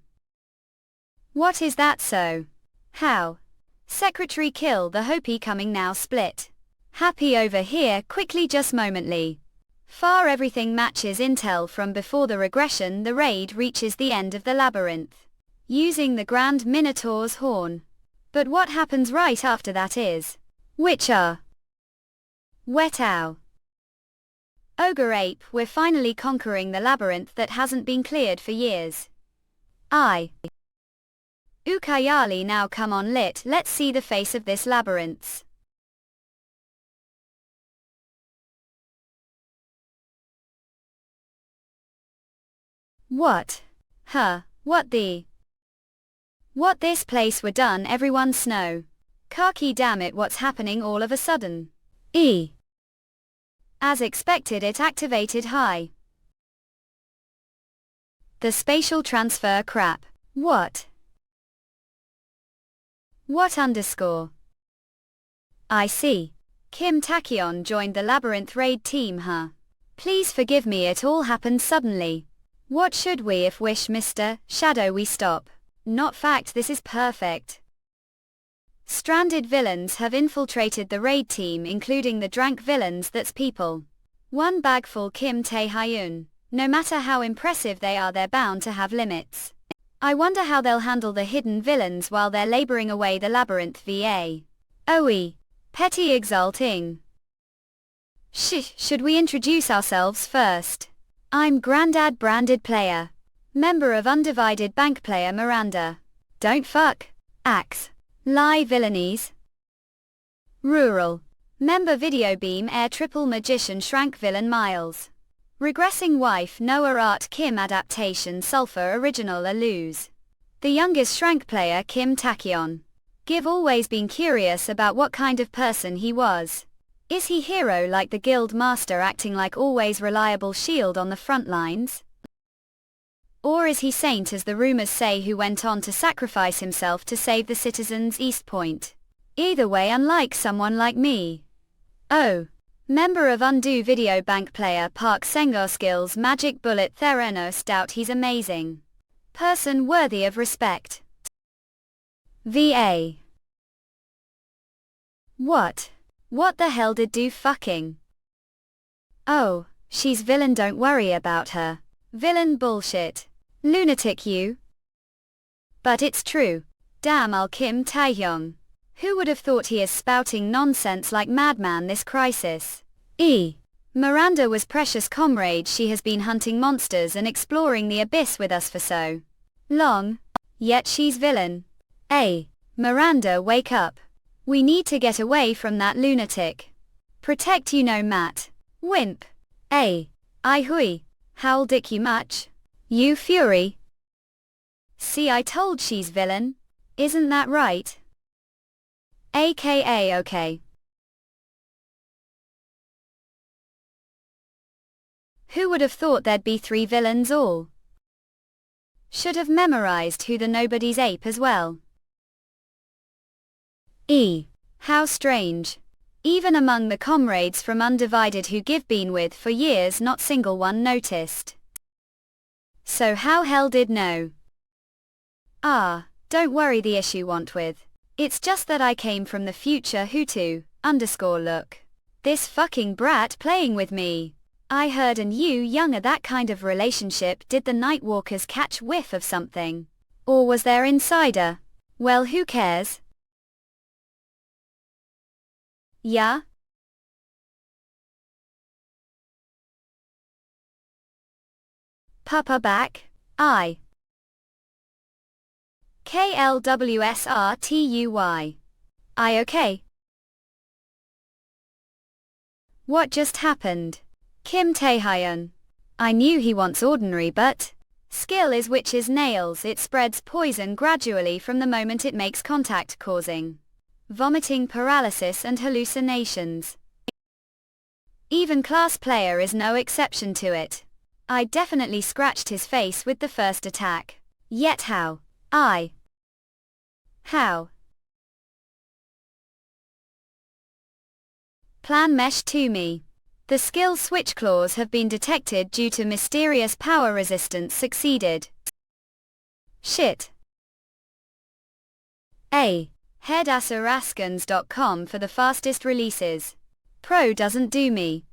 What is that? So? How? Secretary kill the Hopi coming now. Split. Happy over here quickly just momently. Far everything matches intel from before the regression. The raid reaches the end of the Labyrinth. Using the Grand Minotaur's horn. But what happens right after that is wet ow. Ogre ape, we're finally conquering the Labyrinth that hasn't been cleared for years. Ukayali, now come on lit, let's see the face of this Labyrinth. What? What this place were done everyone snow. Khaki, damn it, what's happening all of a sudden? As expected, it activated high. The spatial transfer crap. What underscore? I see. Kim Tachyon joined the Labyrinth raid team, Please forgive me, it all happened suddenly. What should we if wish Mr. Shadow we stop? Not fact, this is perfect. Stranded villains have infiltrated the raid team, including the drank villains that's people. One bagful Kim Tae-hyun. No matter how impressive they are, they're bound to have limits. I wonder how they'll handle the hidden villains while they're laboring away the Labyrinth VA. Petty exulting. Should we introduce ourselves first? I'm Grandad branded player. Member of Undivided Bank player Miranda. Don't fuck. Axe. Lie villainies. Rural. Member Video Beam Air Triple Magician Shrank Villain Miles. Regressing wife Noah Art Kim adaptation Sulfur original a lose. The youngest Shrank player Kim Tachyon. Give always been curious about what kind of person he was. Is he hero like the guild master acting like always reliable shield on the front lines? Or is he saint as the rumors say who went on to sacrifice himself to save the citizens East Point? Either way unlike someone like me. Oh. Member of Undo Video Bank player Park Sengar skills Magic Bullet Theranos doubt he's amazing. Person worthy of respect. VA. What? What the hell did do fucking? Oh, she's villain, don't worry about her. Villain bullshit. Lunatic you. But it's true. Damn I'll Kim Taehyung. Who would have thought he is spouting nonsense like madman this crisis? Miranda was precious comrade, she has been hunting monsters and exploring the abyss with us for so long. Yet she's villain. Miranda, wake up. We need to get away from that lunatic. Protect you know Matt. Wimp. I hui. Howl dick you much? You fury. See I told she's villain. Isn't that right? AKA okay. Who would have thought there'd be 3 villains all? Should have memorized who the nobody's ape as well. How strange. Even among the comrades from Undivided who give been with for years not single one noticed. So how hell did know? Don't worry the issue want with. It's just that I came from the future Hutu, _look. This fucking brat playing with me. I heard and you younger that kind of relationship, did the Nightwalkers catch whiff of something? Or was there insider? Well who cares? Yeah? Papa back? I. KLWSRTUY. I okay? What just happened? Kim Taehyun. I knew he wants ordinary but skill is witch's nails, it spreads poison gradually from the moment it makes contact causing vomiting, paralysis and hallucinations. Even class player is no exception to it. I definitely scratched his face with the first attack. Yet how? How? Plan mesh to me. The skill switch claws have been detected due to mysterious power resistance succeeded. Shit. Headasaraskans.com for the fastest releases. Pro doesn't do me.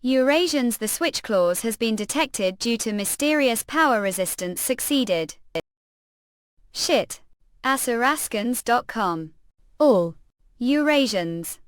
Eurasians the switch clause has been detected due to mysterious power resistance succeeded. Shit. Asaraskans.com. All. Eurasians.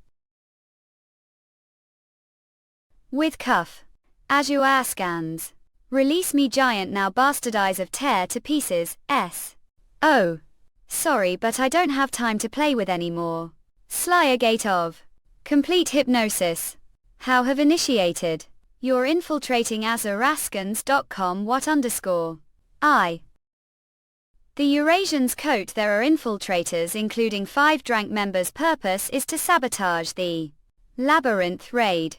With cuff. Azuaskans. Release me giant now bastardize of tear to pieces, s. Oh. Sorry but I don't have time to play with anymore. Slyer gate of. Complete hypnosis. How have initiated. You're infiltrating Azaraskans.com what _ I. The Eurasians coat there are infiltrators including 5 Drank members. Purpose is to sabotage the Labyrinth raid.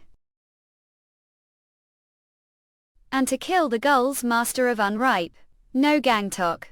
And to kill the Gulls master of Unripe. No Gangtok.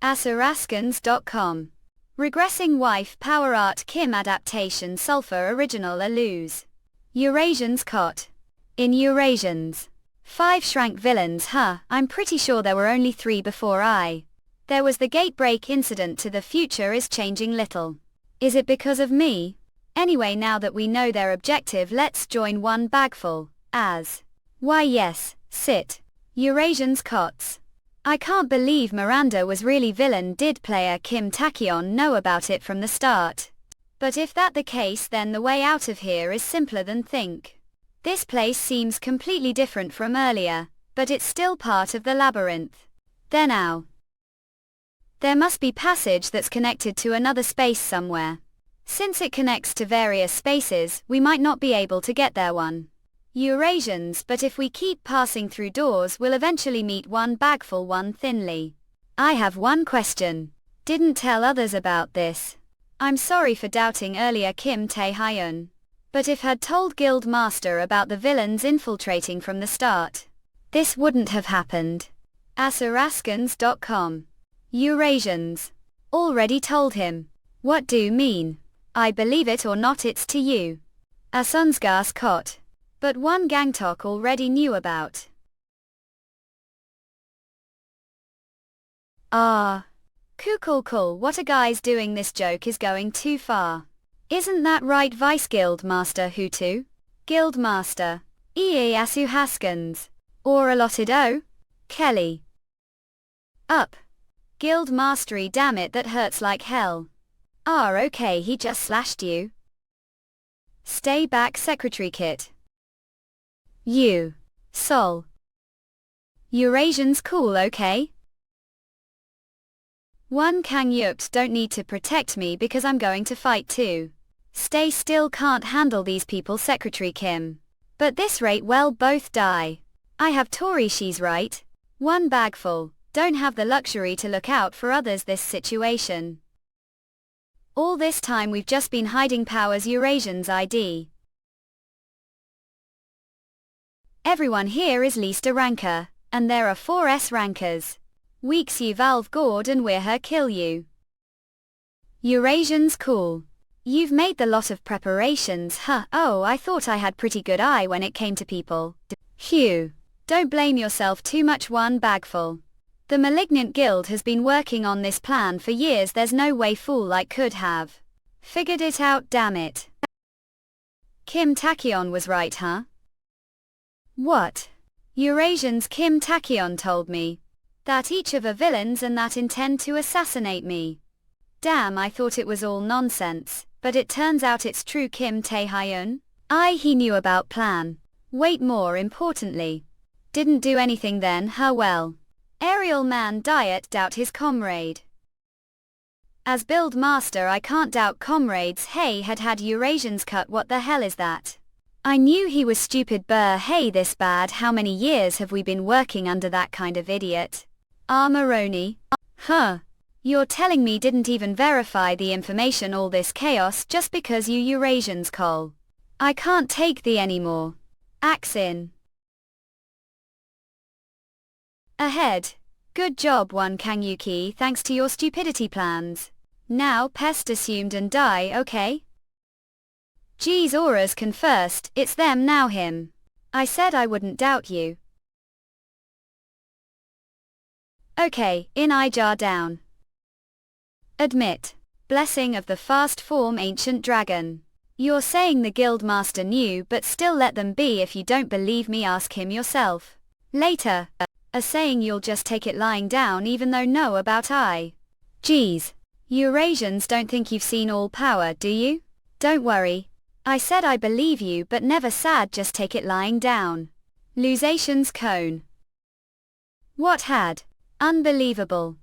Asaraskans.com. Regressing wife power art Kim adaptation sulfur original Alus. Eurasians cot. In Eurasians. 5 shrank villains I'm pretty sure there were only 3 before I. There was the gate break incident to the future is changing little. Is it because of me? Anyway now that we know their objective let's join one bagful, as. Why yes, sit. Eurasians cots. I can't believe Miranda was really villain. Did player Kim Taehyun know about it from the start? But if that the case then the way out of here is simpler than think. This place seems completely different from earlier, but it's still part of the labyrinth. Then now. There must be passage that's connected to another space somewhere. Since it connects to various spaces, we might not be able to get there one. Eurasians, but if we keep passing through doors we'll eventually meet one bagful one thinly. I have one question. Didn't tell others about this. I'm sorry for doubting earlier Kim Tae-hyun. But if had told Guild Master about the villains infiltrating from the start, this wouldn't have happened. Asaraskans.com. Eurasians. Already told him. What do you mean? I believe it or not, it's to you. Asunsgas Kot. But one Gangtok already knew about. Cool. What a guy's doing, this joke is going too far. Isn't that right, Vice Guild Master Hutu? Guild Master. Asu Haskins. Or allotted O? Kelly. Up. Guild Mastery, damn it, that hurts like hell. Okay, he just slashed you. Stay back, Secretary Kit. You. Sol. Eurasians cool, okay? One Kang Yukt don't need to protect me because I'm going to fight too. Stay still, can't handle these people, Secretary Kim. But this rate, well, both die. I have Tori, she's right. One bagful. Don't have the luxury to look out for others this situation. All this time we've just been hiding powers Eurasians ID. Everyone here is least a ranker, and there are 4 S rankers. Weeks you Valve Gord and we're her kill you. Eurasians cool. You've made the lot of preparations, huh? Oh, I thought I had pretty good eye when it came to people. Phew. Don't blame yourself too much, one bagful. The Malignant Guild has been working on this plan for years, there's no way fool like could have figured it out, damn it. Kim Tachyon was right, huh? What? Eurasians, Kim Tachyon told me that each of the villains and that intend to assassinate me. Damn, I thought it was all nonsense, but it turns out it's true. Kim Tae-hyun? He knew about plan. Wait, more importantly, didn't do anything then, huh? Well. Aerial man diet doubt his comrade. As build master I can't doubt comrades. Hey, had Eurasians cut, what the hell is that? I knew he was stupid, hey, this bad. How many years have we been working under that kind of idiot? Maroni. Huh. You're telling me didn't even verify the information, all this chaos just because you Eurasians call. I can't take the anymore. Axin. Ahead. Good job, one Kangyuki, thanks to your stupidity plans. Now Pest assumed and die, okay? Geez, auras can first, it's them now him. I said I wouldn't doubt you. Okay, in Ijar down. Admit. Blessing of the fast form ancient dragon. You're saying the guild master knew, but still let them be. If you don't believe me, ask him yourself. Later. Saying you'll just take it lying down even though know about I. Geez. Eurasians don't think you've seen all power, do you? Don't worry. I said I believe you, but never sad, just take it lying down. Lusation's cone. What had? Unbelievable.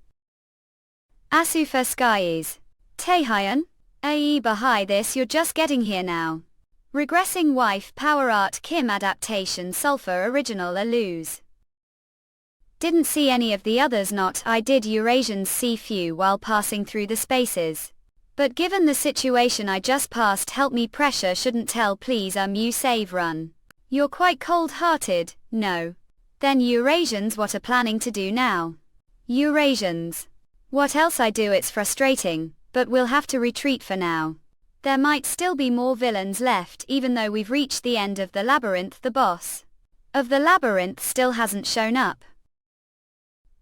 Asufa skies. Taehyun? Bahai, this you're just getting here now. Regressing wife power art Kim adaptation sulfur original a lose. Didn't see any of the others, not I did. Eurasians see few while passing through the spaces. But given the situation I just passed, help me, pressure shouldn't tell, please you save run. You're quite cold-hearted, no. Then Eurasians, what are planning to do now? Eurasians. What else I do, it's frustrating, but we'll have to retreat for now. There might still be more villains left even though we've reached the end of the labyrinth. The boss of the labyrinth still hasn't shown up.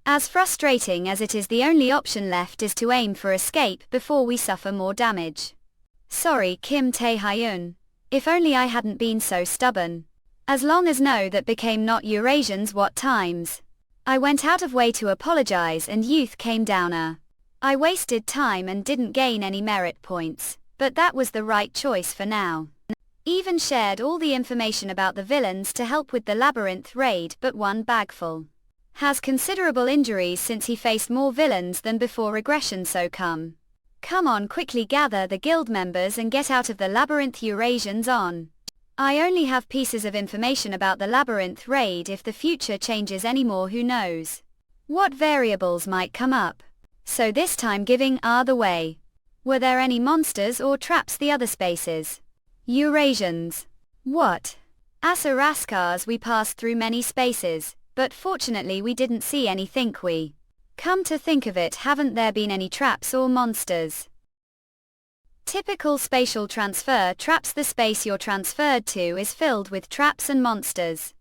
As frustrating as it is, the only option left is to aim for escape before we suffer more damage. Sorry, Kim Tae-hyun. If only I hadn't been so stubborn. As long as know that became not Eurasians, what times. I went out of way to apologize and youth came downer. I wasted time and didn't gain any merit points, but that was the right choice for now. Even shared all the information about the villains to help with the labyrinth raid, but one bagful has considerable injuries since he faced more villains than before regression, so come on, quickly gather the guild members and get out of the labyrinth. Eurasians on. I only have pieces of information about the labyrinth raid. If the future changes anymore, who knows what variables might come up. So this time giving the way. Were there any monsters or traps the other spaces? Eurasians. What? As Araskars we passed through many spaces, but fortunately we didn't see any, think we. Come to think of it, haven't there been any traps or monsters? Typical spatial transfer traps. The space you're transferred to is filled with traps and monsters.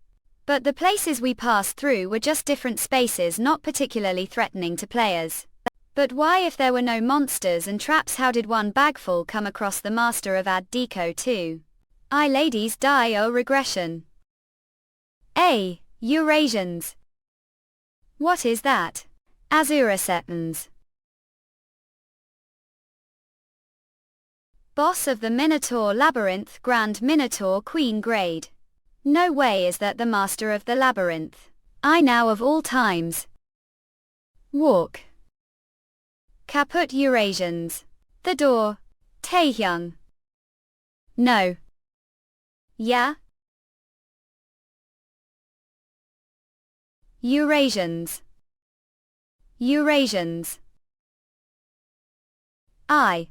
But the places we passed through were just different spaces, not particularly threatening to players. But why, if there were no monsters and traps, how did one bagful come across the master of Ad Deco 2? I ladies die o regression. A. Eurasians. What is that? Azurasetans. Boss of the Minotaur Labyrinth, Grand Minotaur Queen Grade. No way is that the master of the labyrinth. I now of all times. Walk. Kaput Eurasians. The door. Taehyung. No. Yeah. Eurasians. Eurasians. I.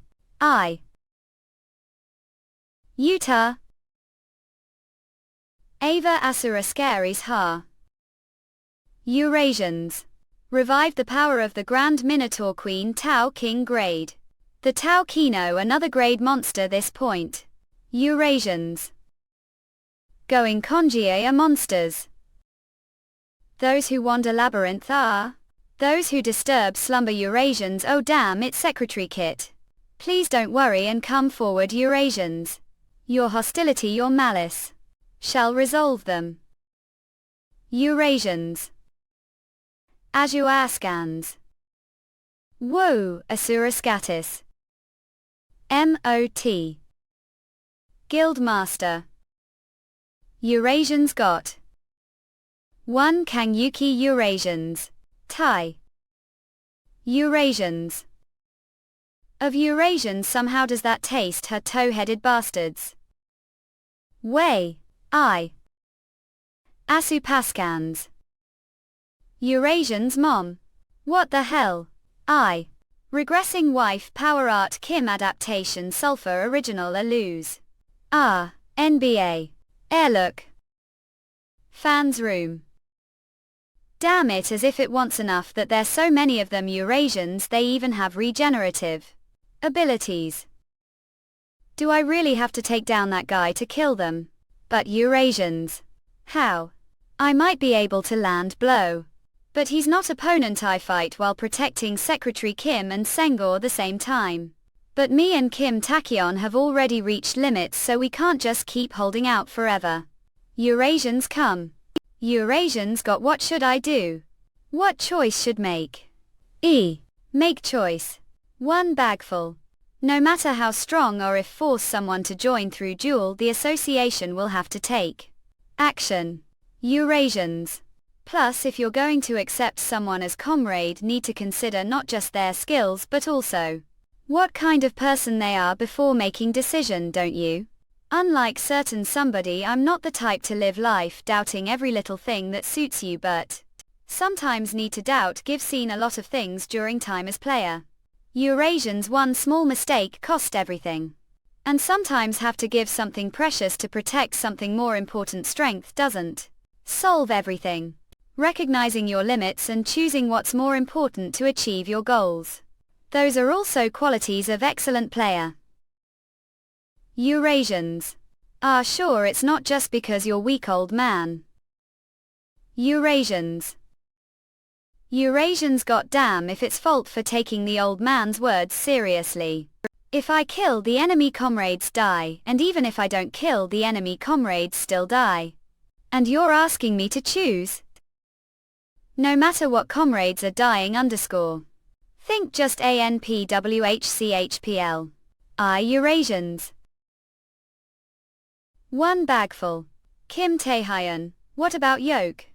Utah. Ava Asura Scaries Ha. Eurasians. Revive the power of the Grand Minotaur Queen Tau King Grade. The Tau Kino, another grade monster this point. Eurasians. Going Congier are monsters. Those who wander labyrinth are. Those who disturb slumber Eurasians. Oh damn it, Secretary Kit. Please don't worry and come forward, Eurasians. Your hostility, your malice, shall resolve them. Eurasians. Azuaskans. Woo, Asuraskatis. M.O.T. Guildmaster. Eurasians got. 1 Kangyuki Eurasians. Thai. Eurasians. Of Eurasians somehow does that taste, her toe-headed bastards. Way. I. Asupaskans. Eurasians mom. What the hell? I. Regressing wife power art Kim adaptation sulfur original a lose. NBA. Airlook. Fans room. Damn it, as if it wants enough that there's so many of them. Eurasians, they even have regenerative abilities. Do I really have to take down that guy to kill them? But Eurasians. How? I might be able to land blow. But he's not opponent. I fight while protecting Secretary Kim and Sengor the same time. But me and Kim Tachyon have already reached limits, so we can't just keep holding out forever. Eurasians come. Eurasians got. What should I do? What choice should make? Make choice. 1 bagful. No matter how strong or if force someone to join through duel, the association will have to take action. Eurasians. Plus, if you're going to accept someone as comrade, need to consider not just their skills but also what kind of person they are before making decision, don't you? Unlike certain somebody, I'm not the type to live life doubting every little thing that suits you, but sometimes need to doubt. Give seen a lot of things during time as player. Eurasians, one small mistake cost everything. And sometimes have to give something precious to protect something more important. Strength doesn't solve everything. Recognizing your limits and choosing what's more important to achieve your goals. Those are also qualities of excellent player. Eurasians. Sure, it's not just because you're weak, old man. Eurasians. Eurasians got damn if it's fault for taking the old man's words seriously. If I kill the enemy, comrades die, and even if I don't kill the enemy, comrades still die. And you're asking me to choose? No matter what, comrades are dying underscore. Think just ANPWHCHPL. Eurasians. 1 bagful. Kim Taehyun. What about yoke?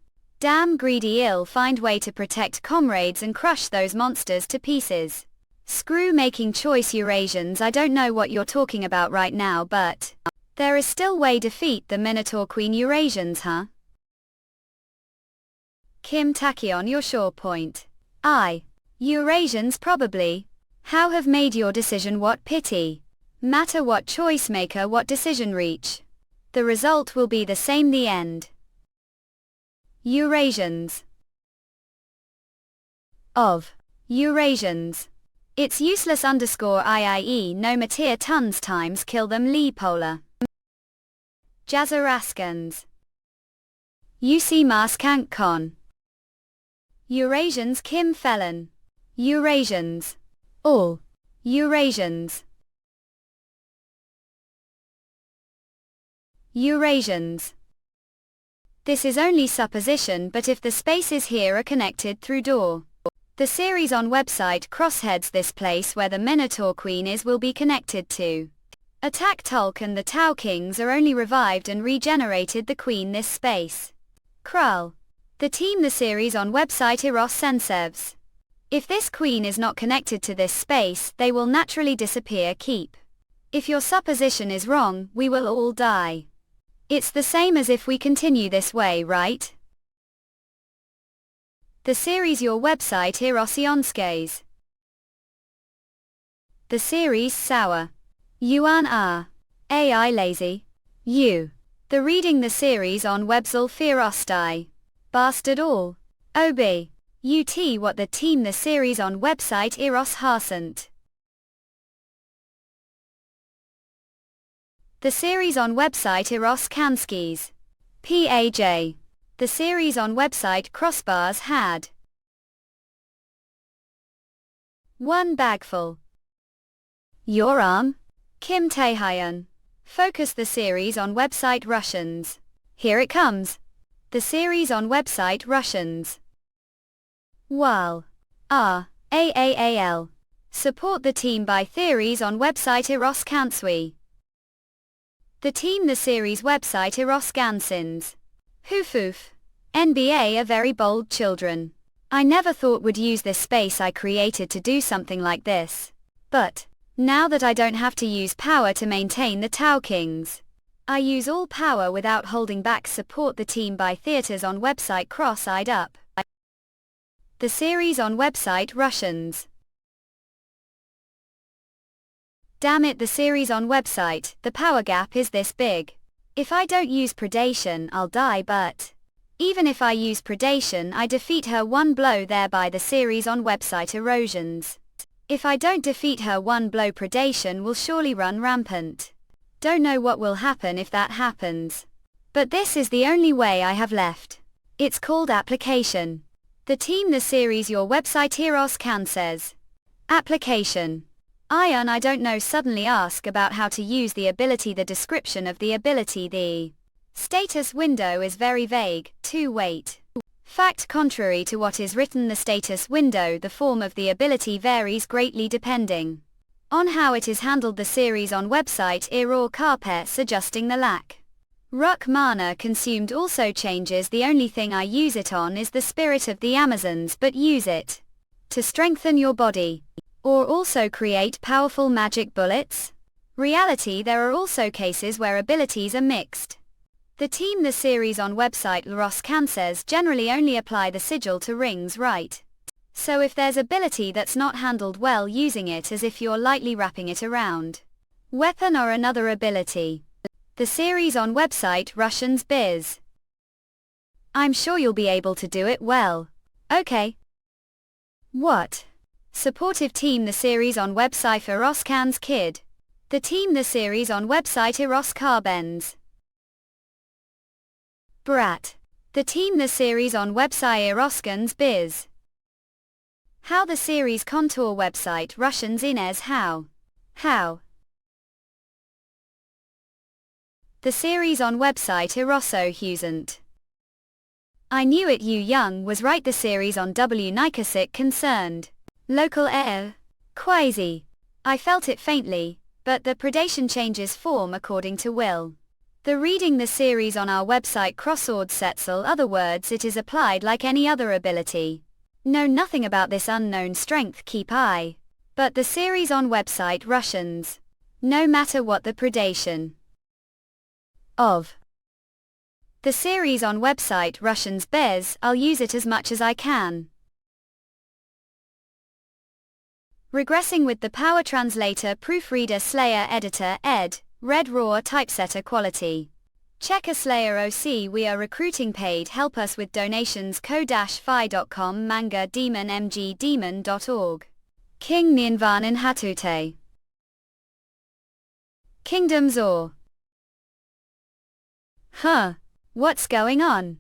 Damn greedy, ill find way to protect comrades and crush those monsters to pieces. Screw making choice, Eurasians. I don't know what you're talking about right now, but there is still way defeat the Minotaur Queen. Eurasians, huh? Kim Tachyon, your sure point. Eurasians probably. How have made your decision what pity. Matter what choice maker what decision reach. The result will be the same the end. Eurasians. Of. Eurasians. It's useless _IIE no matir tons times kill them Lee polar. Jazaraskans. UC Mas Kank Con. Eurasians Kim Felon. Eurasians. All. Eurasians. Eurasians. This is only supposition, but if the spaces here are connected through door. The series on website crossheads this place where the Minotaur Queen is will be connected to. Attack Tulk and the Tau Kings are only revived and regenerated the Queen this space. Krull. The team the series on website Eros Sensevs. If this Queen is not connected to this space, they will naturally disappear keep. If your supposition is wrong, we will all die. It's the same as if we continue this way, right? The series your website Erosionskes. The series sour. Yuan R. AI lazy. You. The reading the series on Webzul Firostai. Bastard all. OB. UT what the team the series on website Eros Harsant. The series on website Eros Kanskis. PAJ. The series on website Crossbars had. 1 bagful. Your arm? Kim Taehyun. Focus the series on website Russians. Here it comes. The series on website Russians. Wal. AAAL. Support the team by theories on website Eros Kansui. The team the series website Eros Gansins. Hoofoof. NBA are very bold children. I never thought would use this space I created to do something like this. But, now that I don't have to use power to maintain the Tau Kings. I use all power without holding back. Support the team by theaters on website Cross-eyed Up. The series on website Russians. Damn it, the series on website, the power gap is this big. If I don't use predation, I'll die, but even if I use predation, I defeat her one blow, thereby the series on website erosions. If I don't defeat her one blow, predation will surely run rampant. Don't know what will happen if that happens. But this is the only way I have left. It's called application. The team the series your website Eros can says. Application. Ion I don't know suddenly ask about how to use the ability. The description of the ability, the status window is very vague, to wait. Fact contrary to what is written, the status window, the form of the ability varies greatly depending on how it is handled. The series on website Eror Carpets adjusting the lack. Ruck mana consumed also changes. The only thing I use it on is the spirit of the Amazons, but use it to strengthen your body. Or also create powerful magic bullets? Reality, there are also cases where abilities are mixed. The team the series on website Laros Cancers generally only apply the sigil to rings, right? So if there's ability that's not handled well, using it as if you're lightly wrapping it around. Weapon or another ability. The series on website Russians Biz. I'm sure you'll be able to do it well. Okay. What? Supportive team the series on website Eros Cans Kid. The team the series on website Eros Carbens. Brat. The team the series on website Eroskans Biz. How the series contour website Russians Inez how. The series on website Eroso Husant. I knew it, you young was right. The series on W Nikasic concerned. Local air. Quasi. I felt it faintly, but the predation changes form according to will. The reading the series on our website Crossord Setzel, other words, it is applied like any other ability. Know nothing about this unknown strength, keep eye. But the series on website Russians. No matter what the predation of the series on website Russians Bez, I'll use it as much as I can. Regressing with the Power Translator Proofreader Slayer Editor ed. Red Raw Typesetter Quality. Check a Slayer OC. We are recruiting paid. Help us with donations. ko-fi.com manga demon mgdemon.org. King Nianvan Hatute. Kingdoms or. What's going on?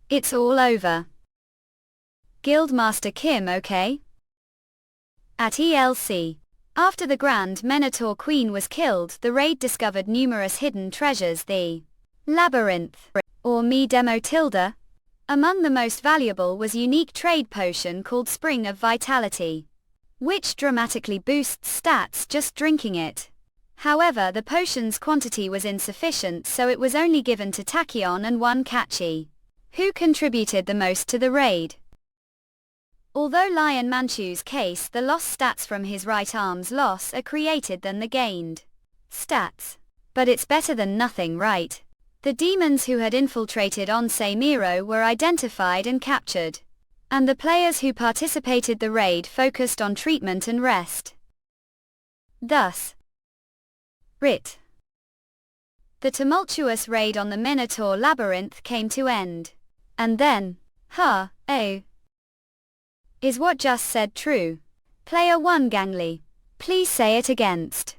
It's all over. Guildmaster Kim okay? At ELC. After the Grand Minotaur Queen was killed, the raid discovered numerous hidden treasures, the Labyrinth, or me demo tilde. Among the most valuable was unique trade potion called Spring of Vitality, which dramatically boosts stats just drinking it. However, the potion's quantity was insufficient, so it was only given to Tachyon and one Kachi, who contributed the most to the raid. Although Lion Manchu's case, the lost stats from his right arm's loss are created than the gained stats. But it's better than nothing, right? The demons who had infiltrated Onsei Miro were identified and captured, and the players who participated the raid focused on treatment and rest. Thus, the tumultuous raid on the Minotaur Labyrinth came to end. And then, is what just said true? Player 1 Gangly. Please say it against.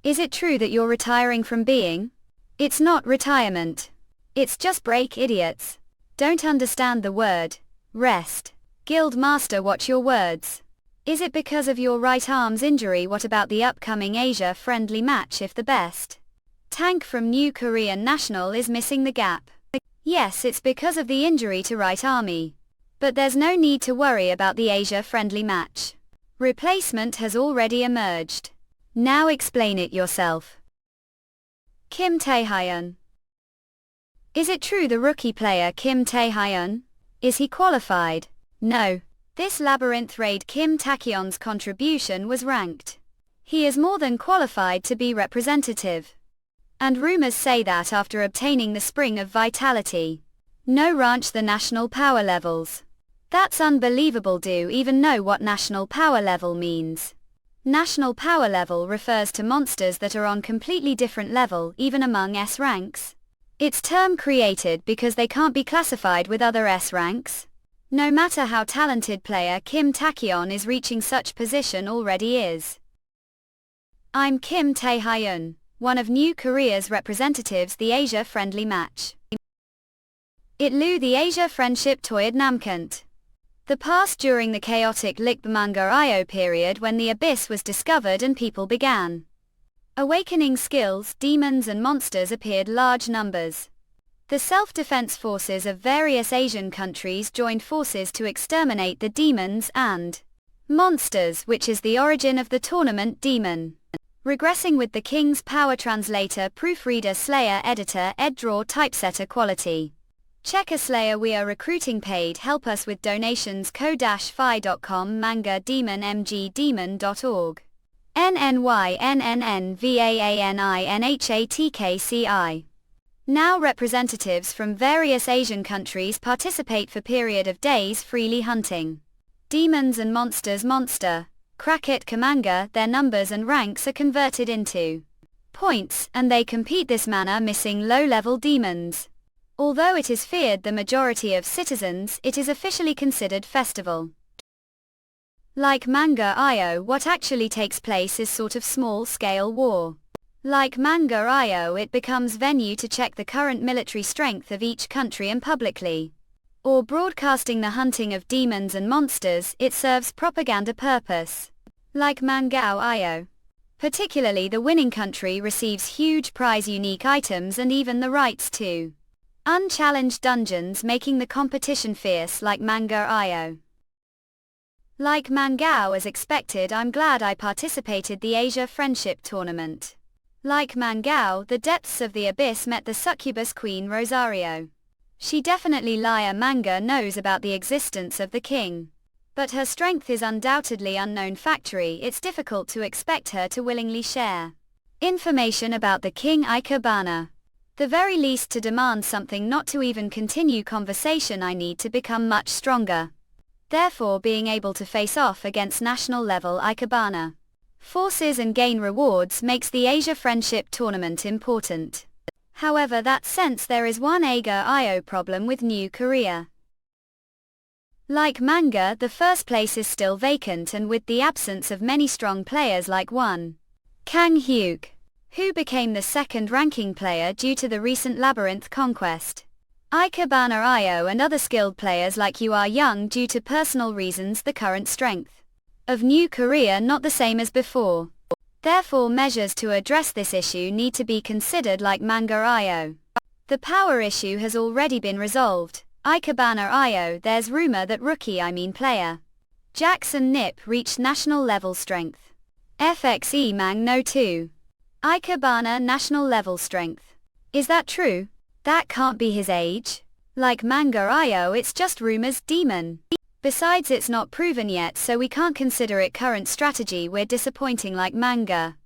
Is it true that you're retiring from being? It's not retirement. It's just break, idiots. Don't understand the word. Rest. Guild Master, watch your words. Is it because of your right arm's injury? What about the upcoming Asia-friendly match if the best tank from New Korean National is missing the gap? Yes, it's because of the injury to right army. But there's no need to worry about the Asia-friendly match. Replacement has already emerged. Now explain it yourself. Kim Tae-hyun. Is it true the rookie player Kim Tae-hyun? Is he qualified? No. This labyrinth raid Kim Taehyun's contribution was ranked. He is more than qualified to be representative. And rumors say that after obtaining the Spring of Vitality, no ranch the national power levels. That's unbelievable. Do you even know what national power level means? National power level refers to monsters that are on completely different level even among S ranks. It's term created because they can't be classified with other S ranks. No matter how talented player Kim Taehyun is, reaching such position already is. I'm Kim Tae-hyun, one of New Korea's representatives. The Asia-friendly match. Itlu the Asia Friendship Toyed Namkant. The past during the chaotic Likbmanga IO period when the abyss was discovered and people began awakening skills, demons and monsters appeared large numbers. The self-defense forces of various Asian countries joined forces to exterminate the demons and monsters, which is the origin of the tournament Demon. Regressing with the King's Power Translator Proofreader Slayer Editor ed. Draw Typesetter Quality. Check a Slayer. We are recruiting paid. Help us with donations. ko-fi.com manga demon mgdemon.org. NNYNNNVAANINHATKCI. Now representatives from various Asian countries participate for period of days freely hunting demons and monsters. Monster, Kraket Kamanga, their numbers and ranks are converted into points, and they compete this manner, missing low-level demons. Although it is feared the majority of citizens, it is officially considered festival. Like Manga IO, what actually takes place is sort of small-scale war. Like Manga IO, it becomes venue to check the current military strength of each country, and publicly or broadcasting the hunting of demons and monsters, it serves propaganda purpose. Like Mangao IO. Particularly the winning country receives huge prize unique items and even the rights to unchallenged dungeons, making the competition fierce. Like Manga IO. Like Mangao, as expected, I'm glad I participated the Asia Friendship Tournament. Like Mangao, the depths of the abyss met the succubus queen Rosario. She definitely liar. Manga knows about the existence of the king, but her strength is undoubtedly unknown factory. It's difficult to expect her to willingly share information about the king Ikebana. The very least to demand something, not to even continue conversation. I need to become much stronger. therefore being able to face off against national-level Ikebana forces and gain rewards makes the Asia Friendship Tournament important. However, that sense there is one Asia-IO problem with New Korea. Like manga, the first place is still vacant, and with the absence of many strong players like one Kang Hyuk, who became the second ranking player due to the recent Labyrinth conquest. Ikebana IO and other skilled players like you are young due to personal reasons. The current strength of New Korea not the same as before. Therefore measures to address this issue need to be considered like manga IO. The power issue has already been resolved. Ikebana IO, there's rumor that player Jackson Nip reached national level strength. FXE Mang no 2. Ikebana national level strength. Is that true? That can't be his age. Like manga IO, it's just rumors. Demon. Besides, it's not proven yet, so we can't consider it current strategy. We're disappointing like manga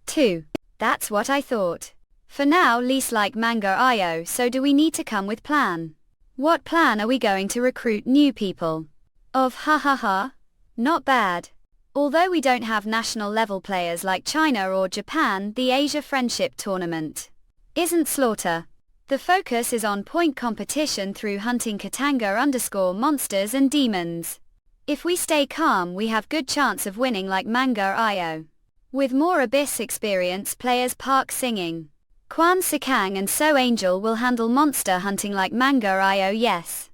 2. That's what I thought. For now, least like manga IO, so do we need to come with plan? What plan are we going to recruit new people? Haha. Not bad. Although we don't have national level players like China or Japan, the Asia Friendship Tournament isn't slaughter. The focus is on point competition through hunting Katanga_monsters and demons. If we stay calm, we have good chance of winning like manga IO. With more Abyss experience players Park Singing, Kwan Sikang and So Angel will handle monster hunting like manga IO, yes.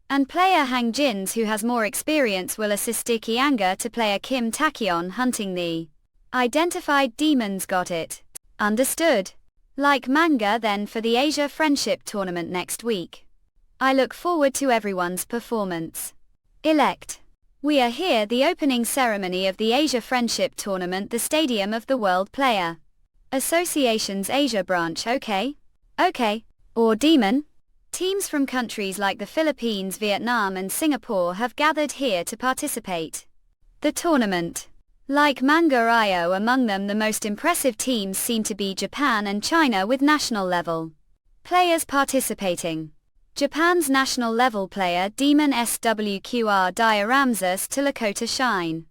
And player Hang Jins, who has more experience, will assist Iki Anga to player Kim Takion hunting the identified demons. Got it. Understood. Like manga then for the Asia Friendship Tournament next week. I look forward to everyone's performance. Elect. We are here, the opening ceremony of the Asia Friendship Tournament, the stadium of the World Player Association's Asia branch. Okay. Or Demon? Teams from countries like the Philippines, Vietnam and Singapore have gathered here to participate. The tournament. Like manga IO, among them the most impressive teams seem to be Japan and China, with national level players participating. Japan's national level player Demon SWQR Dioramsus to Lakota Shine.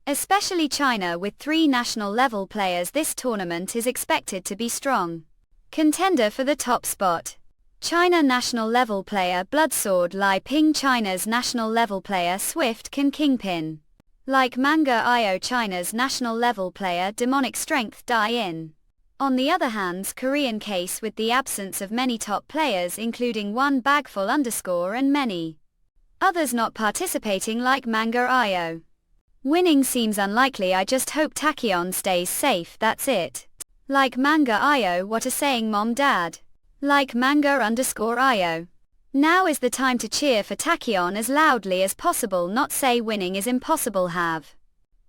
Especially China with 3 national level players, this tournament is expected to be strong contender for the top spot. China national level player Bloodsword Lai Ping, China's national level player Swift Can Kingpin. Like manga IO, China's national level player Demonic Strength Dai In. On the other hand, Korean case with the absence of many top players including one Bagful_ and many others not participating like manga IO. Winning seems unlikely, I just hope Tachyon stays safe, that's it. Like manga IO, what a saying mom dad. Like manga_IO. Now is the time to cheer for Tachyon as loudly as possible, not say winning is impossible. Have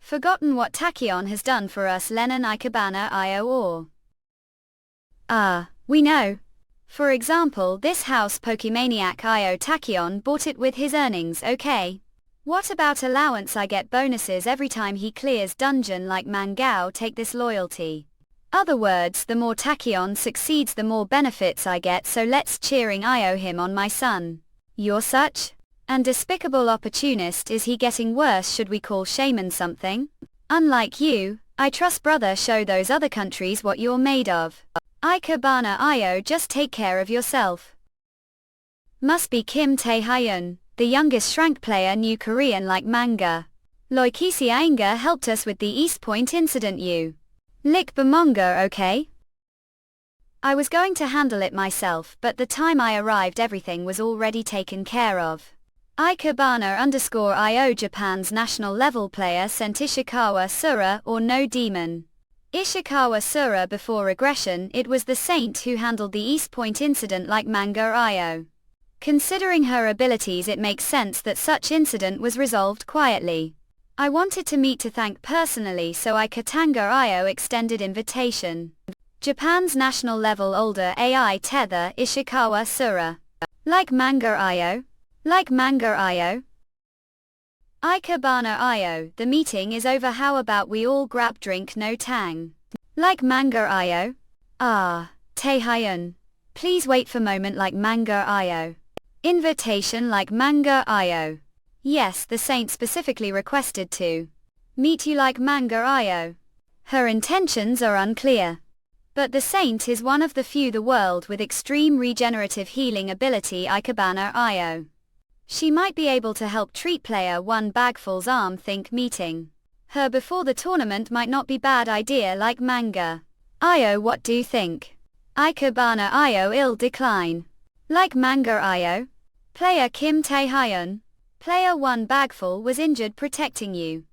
forgotten what Tachyon has done for us, Lennon Ikebana IO, or we know. For example, this house Pokemaniac IO, Tachyon bought it with his earnings, okay? What about allowance? I get bonuses every time he clears dungeon like Mangao, take this loyalty. Other words, the more Tachyon succeeds the more benefits I get, so let's cheering IO him on, my son. You're such an despicable opportunist. Is he getting worse? Should we call Shaman something? Unlike you, I trust brother, show those other countries what you're made of. Ikebana IO, just take care of yourself. Must be Kim Tae-hyun, the youngest Shrank player, New Korean like manga. Loikisi Anger helped us with the East Point incident. You lick Bamonga, okay? I was going to handle it myself, but the time I arrived everything was already taken care of. Ikebana_IO, Japan's national level player sent Ishikawa Sura, or no Demon. Ishikawa Sura before Regression, it was the Saint who handled the East Point incident like manga IO. Considering her abilities, it makes sense that such incident was resolved quietly. I wanted to meet to thank personally, so Katanga IO extended invitation. Japan's national level older AI tether Ishikawa Sura. Like manga IO? Like manga IO? Ikebana IO, the meeting is over, how about we all grab drink, no tang? Like manga IO? Tae-hyun. Please wait for moment like manga IO. Invitation like manga IO. Yes, the saint specifically requested to meet you like manga Io. Her intentions are unclear. But the saint is one of the few the world with extreme regenerative healing ability Ikebana Io. She might be able to help treat player 1 Bagful's arm. Think meeting her before the tournament might not be bad idea like manga Io. What do you think? Ikebana Io ill decline. Like manga Io. Player Kim Tae-hyun. Player 1 Bagful was injured protecting you.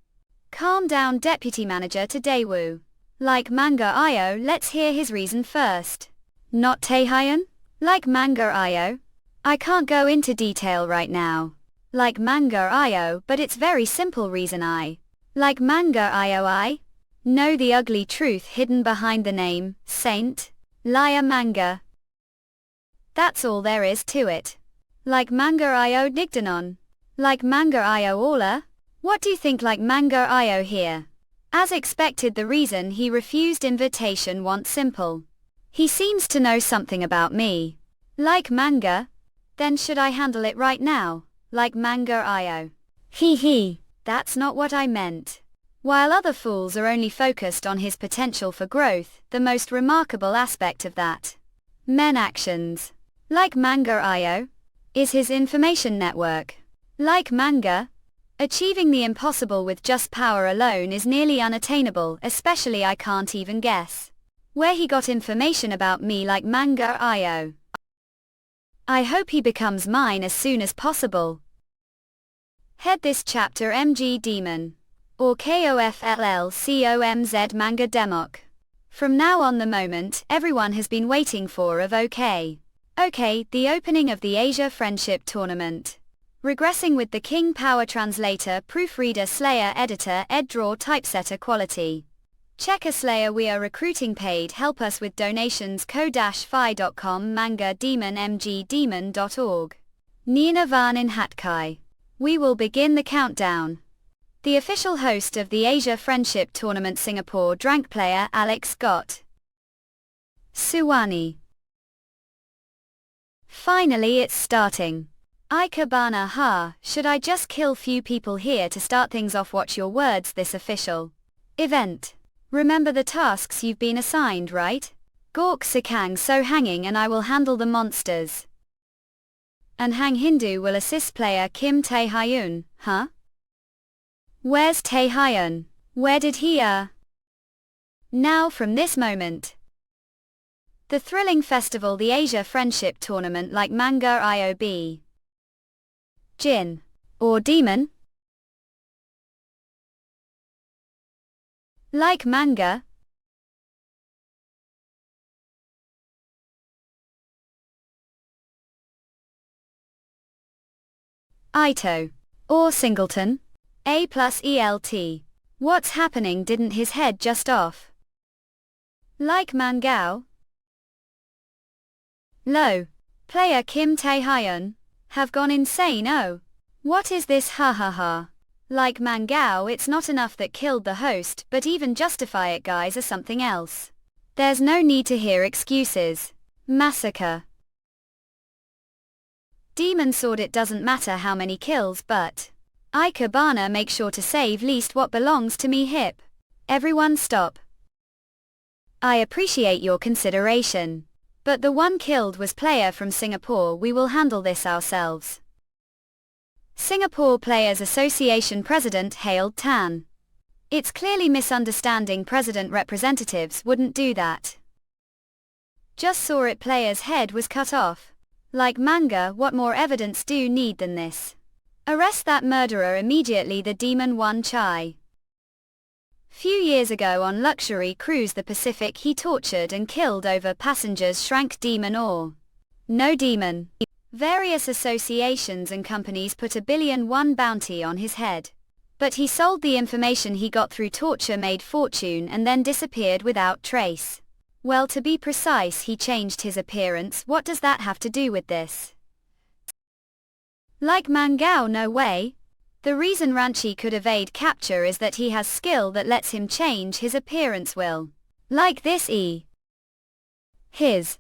Calm down deputy manager to Daewoo. Like manga Io, let's hear his reason first. Not Tae-hyun? Like manga Io. I can't go into detail right now. Like manga Io, but it's very simple reason I like manga Io. I know the ugly truth hidden behind the name, Saint. Liar manga. That's all there is to it. Like manga Io Digdanon. Like manga Io Aula? What do you think like manga Io here? As expected the reason he refused invitation want simple. He seems to know something about me. Like manga? Then should I handle it right now? Like manga Io. Hee, that's not what I meant. While other fools are only focused on his potential for growth, the most remarkable aspect of that men actions. Like manga Io. Is his information network. Like manga. Achieving the impossible with just power alone is nearly unattainable, especially I can't even guess where he got information about me like manga Io. I hope he becomes mine as soon as possible. Head this chapter MG Demon. Or KOFLLCOMZ Manga Democ. From now on the moment everyone has been waiting for of OK, the opening of the Asia Friendship Tournament. Regressing with the King Power Translator Proofreader Slayer Editor Ed Draw Typesetter Quality. Checker Slayer we are recruiting paid help us with donations ko-fi.com manga demon mgdemon.org. Nina Van in Hatkai. We will begin the countdown. The official host of the Asia Friendship Tournament Singapore drank player Alex Scott. Suwani. Finally it's starting. Ikebana ha, should I just kill few people here to start things off? Watch your words this official event. Remember the tasks you've been assigned, right? Gork Sikang so hanging and I will handle the monsters. And Hang Hindu will assist player Kim Tae-hyun, huh? Where's Tae-hyun? Where did he Now from this moment. The thrilling festival the Asia Friendship Tournament like manga IOB. Jin. Or demon? Like manga? Ito. Or singleton? A plus ELT. What's happening? Didn't his head just off? Like Mangao? Lo. Player Kim Tae-hyun. Have gone insane. Oh. What is this? Ha ha ha. Like Mangao it's not enough that killed the host, but even justify it guys or something else. There's no need to hear excuses. Massacre. Demon Sword it doesn't matter how many kills but Ikebana make sure to save least what belongs to me hip. Everyone stop. I appreciate your consideration. But the one killed was player from Singapore. We will handle this ourselves. Singapore Players Association President hailed Tan. It's clearly misunderstanding. President representatives wouldn't do that. Just saw it. Player's head was cut off. Like manga, what more evidence do you need than this? Arrest that murderer immediately. The demon Wan Chai. Few years ago on luxury cruise the Pacific he tortured and killed over passengers. Shrank demon or no demon. Various associations and companies put $1 billion bounty on his head. But he sold the information he got through torture, made fortune and then disappeared without trace. Well, to be precise, he changed his appearance. What does that have to do with this? Like Mangao? No way. The reason Ranchi could evade capture is that he has skill that lets him change his appearance. Will like this his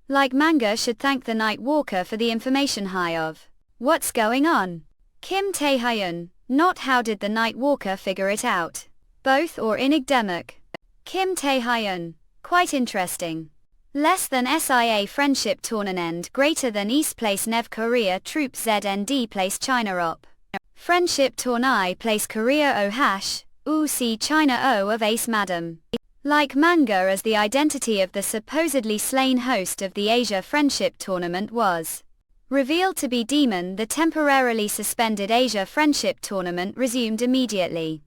like manga should thank the Night Walker for the information high of what's going on. Kim Tae-hyun, not how did the Night Walker figure it out. Both or enigmatic. Kim Tae-hyun, quite interesting. Less than SIA Friendship Tournament greater than East Place Nev Korea Troop ZND Place China Op. Friendship Tournai Place Korea O Hash, U C China O of Ace Madam. Like manga as the identity of the supposedly slain host of the Asia Friendship Tournament was revealed to be Demon, the temporarily suspended Asia Friendship Tournament resumed immediately.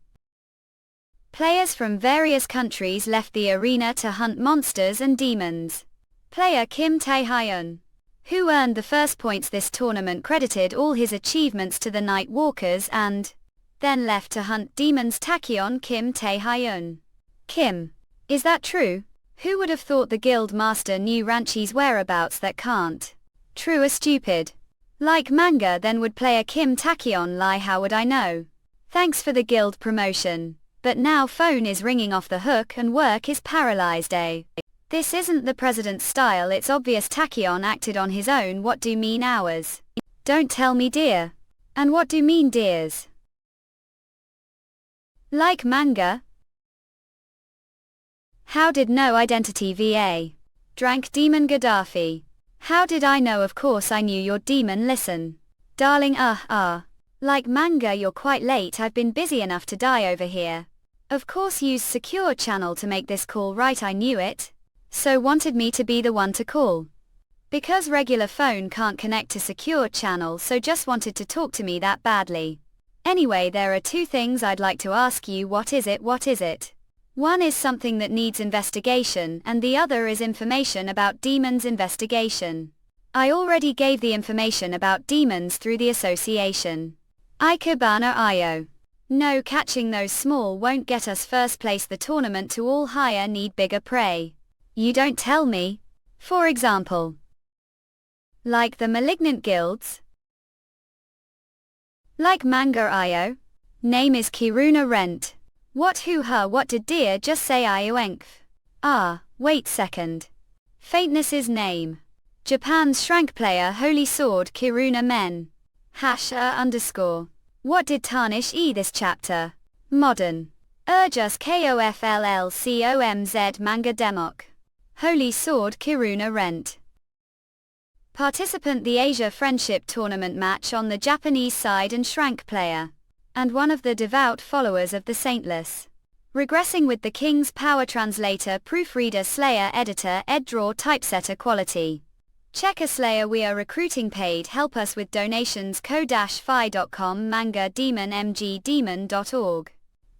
Players from various countries left the arena to hunt monsters and demons. Player Kim Tae-hyun, who earned the first points this tournament, credited all his achievements to the Night Walkers and then left to hunt demons. Tachyon Kim Tae-hyun. Kim. Is that true? Who would have thought the guild master knew Ranchi's whereabouts? That can't. True or stupid? Like manga, then would player Kim Tachyon lie? How would I know? Thanks for the guild promotion. But now phone is ringing off the hook and work is paralyzed. This isn't the president's style. It's obvious Tachyon acted on his own. What do mean hours? Don't tell me dear. And what do mean dears? Like manga? How did no identity VA? Drank demon Gaddafi. How did I know? Of course I knew your demon. Listen. Darling, Like manga, you're quite late. I've been busy enough to die over here. Of course use secure channel to make this call, right? I knew it. So wanted me to be the one to call. Because regular phone can't connect to secure channel, so just wanted to talk to me that badly. Anyway, there are two things I'd like to ask you. What is it? What is it? One is something that needs investigation and the other is information about demons investigation. I already gave the information about demons through the association. Ikebana Io. No, catching those small won't get us first place. The tournament to all higher need bigger prey. You don't tell me. For example. Like the malignant guilds? Like manga Io? Name is Kiruna Rent. What who her? What did dear just say? Ioenf. Wait second. Faintness's name. Japan's Shrank player Holy Sword Kiruna Men. _. What did tarnish this chapter? Modern. Urgus KOFLLCOMZ manga democ. Holy Sword Kiruna Rent. Participant the Asia Friendship Tournament match on the Japanese side and Shrank player. And one of the devout followers of the Saintless. Regressing with the King's Power translator, proofreader, slayer, editor, draw, typesetter quality. Checker Slayer. We are recruiting. Paid help us with donations. ko-fi.com manga demon mgdemon.org.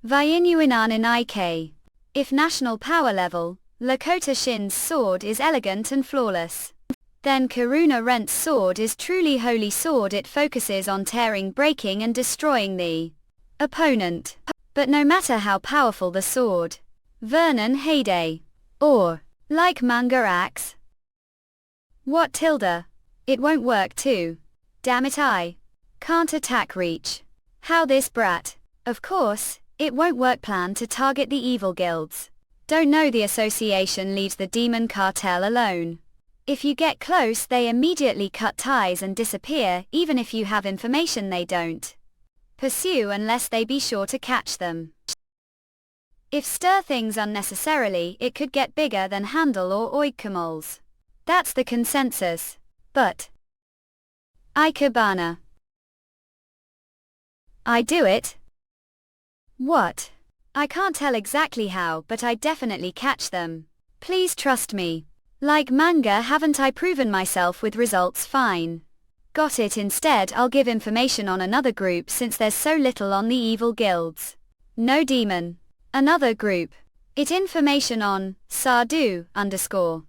Vainuinanin Ik. If national power level, Lakota Shin's sword is elegant and flawless. Then Kiruna Rent's sword is truly holy sword. It focuses on tearing, breaking and destroying the opponent. But no matter how powerful the sword, Vernon Heyday, or, like manga axe. What tilde? It won't work too. Damn it, I can't attack reach. How this brat? Of course, it won't work. Plan to target the evil guilds. Don't know the association leaves the demon cartel alone. If you get close they immediately cut ties and disappear. Even if you have information they don't pursue unless they be sure to catch them. If stir things unnecessarily it could get bigger than Handel or Oikkamols. That's the consensus. But Ikebana. I do it. What? I can't tell exactly how, but I definitely catch them. Please trust me. Like manga, haven't I proven myself with results? Fine. Got it. Instead I'll give information on another group since there's so little on the evil guilds. No demon. Another group. It information on Sardu _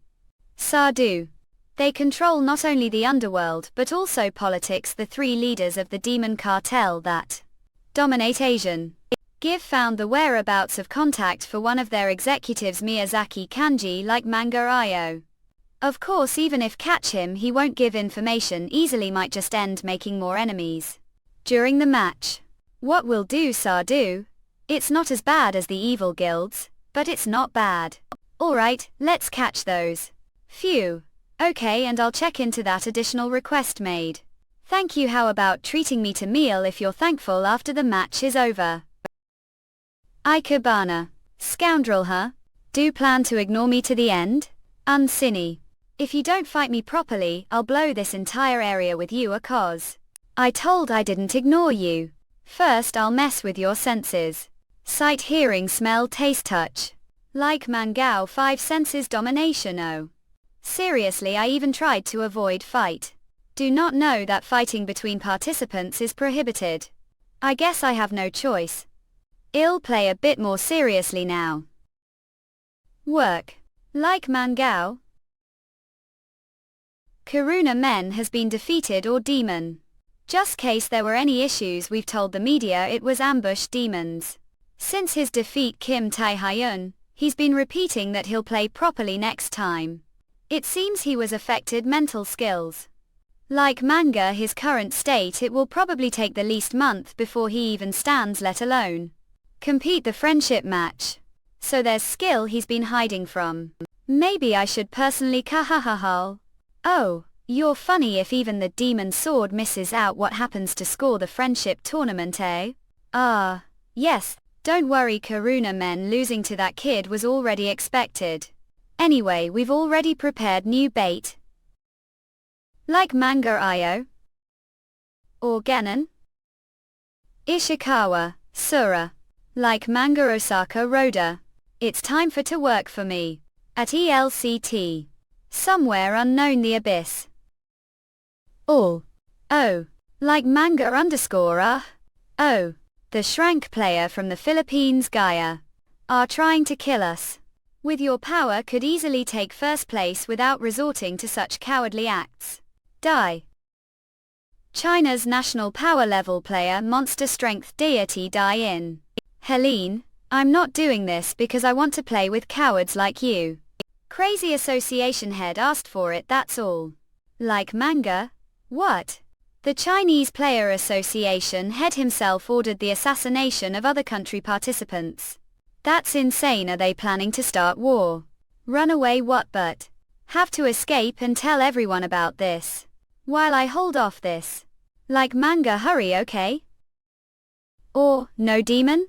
Sardu. They control not only the underworld but also politics. The three leaders of the demon cartel that dominate Asian. Give found the whereabouts of contact for one of their executives, Miyazaki Kanji. Like manga Io. Of course even if catch him he won't give information easily, might just end making more enemies during the match. What will do Sardu? It's not as bad as the evil guilds, but it's not bad. Alright, let's catch those. Phew. Okay, and I'll check into that additional request made. Thank you. How about treating me to meal if you're thankful after the match is over? Ikebana. Scoundrel, huh? Do plan to ignore me to the end? Unsinny. If you don't fight me properly, I'll blow this entire area with you a cause. I told I didn't ignore you. First I'll mess with your senses. Sight, hearing, smell, taste, touch. Like Mangao 5 senses domination. Oh. Seriously, I even tried to avoid fight. Do not know that fighting between participants is prohibited. I guess I have no choice. I'll play a bit more seriously now. Work. Like Mangao. Karuna Men has been defeated or demon. Just case there were any issues, we've told the media it was ambush demons. Since his defeat Kim Tae-hyun, he's been repeating that he'll play properly next time. It seems he was affected mental skills. Like manga his current state, it will probably take the least month before he even stands, let alone compete the friendship match. So there's skill he's been hiding from. Maybe I should personally kahahahal. Oh, you're funny. If even the demon sword misses out, what happens to score the friendship tournament, eh? Ah, yes, don't worry, Karuna Men losing to that kid was already expected. Anyway, we've already prepared new bait. Like manga Io? Or Genin? Ishikawa, Sura. Like manga Osaka Rhoda. It's time for to work for me. At ELCT. Somewhere unknown, the abyss. All. Oh. Like manga _ Oh. The Shrank player from the Philippines, Gaia. Are trying to kill us. With your power could easily take first place without resorting to such cowardly acts. Die. China's national power level player monster strength deity Die in. Helene, I'm not doing this because I want to play with cowards like you. Crazy association head asked for it, that's all. Like manga? What? The Chinese Player Association head himself ordered the assassination of other country participants. That's insane. Are they planning to start war? Run away what? But have to escape and tell everyone about this. While I hold off this. Like manga, hurry, okay? Or, no demon?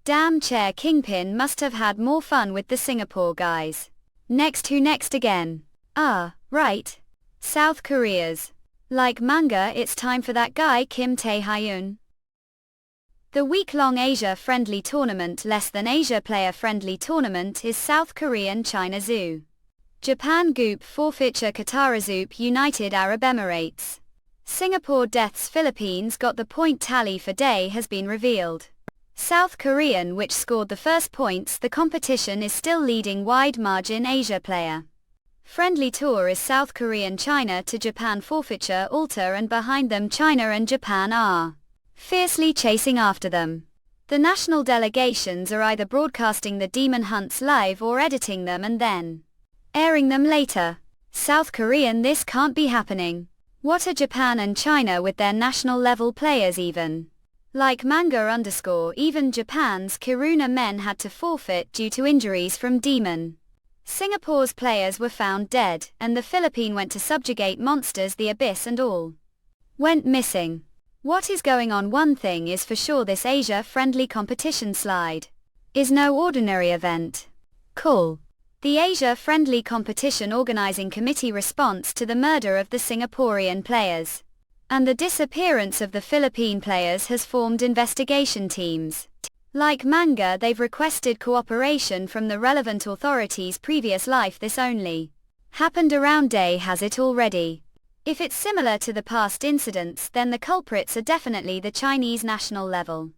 Damn, Chair Kingpin must have had more fun with the Singapore guys. Next, who next again? Ah, right. South Korea's. Like manga, it's time for that guy Kim Tae-hyun. The week-long Asia-friendly tournament, less than Asia player-friendly tournament, is South Korean China Zoo. Japan Goop forfeiture Qatar Zoop United Arab Emirates. Singapore deaths Philippines got the point tally for day has been revealed. South Korean which scored the first points, the competition is still leading wide margin Asia player. Friendly tour is South Korean China to Japan forfeiture alter, and behind them China and Japan are fiercely chasing after them. The national delegations are either broadcasting the demon hunts live or editing them and then airing them later. South Korean, this can't be happening. What are Japan and China with their national level players even? Like manga _ even Japan's Karuna Men had to forfeit due to injuries from demon. Singapore's players were found dead, and the Philippine went to subjugate monsters, the abyss and all went missing. What is going on? One thing is for sure, this Asia-friendly competition slide is no ordinary event. Cool. The Asia-friendly competition organizing committee response to the murder of the Singaporean players and the disappearance of the Philippine players has formed investigation teams. Like manga, they've requested cooperation from the relevant authorities. Previous life, this only happened around day, has it already? If it's similar to the past incidents, then the culprits are definitely the Chinese national level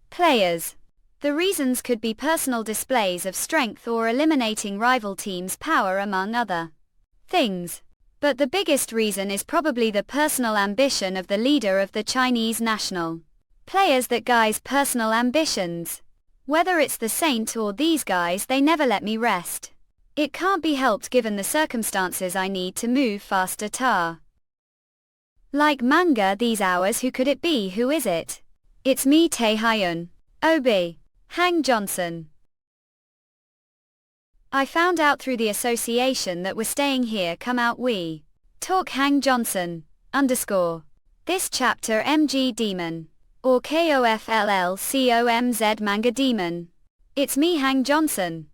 players. The reasons could be personal displays of strength or eliminating rival teams' power, among other things. But the biggest reason is probably the personal ambition of the leader of the Chinese national players. That guy's personal ambitions. Whether it's the Saint or these guys, they never let me rest. It can't be helped given the circumstances. I need to move faster. Tar. Like manga, these hours, who could it be? Who is it? It's me, Tae-hyun. Obi. Hang Johnson. I found out through the association that we're staying here. Come out, we talk. Hang Johnson _. This chapter MG Demon. Or KOFLLCOMZ Manga Demon. It's me Hang Johnson.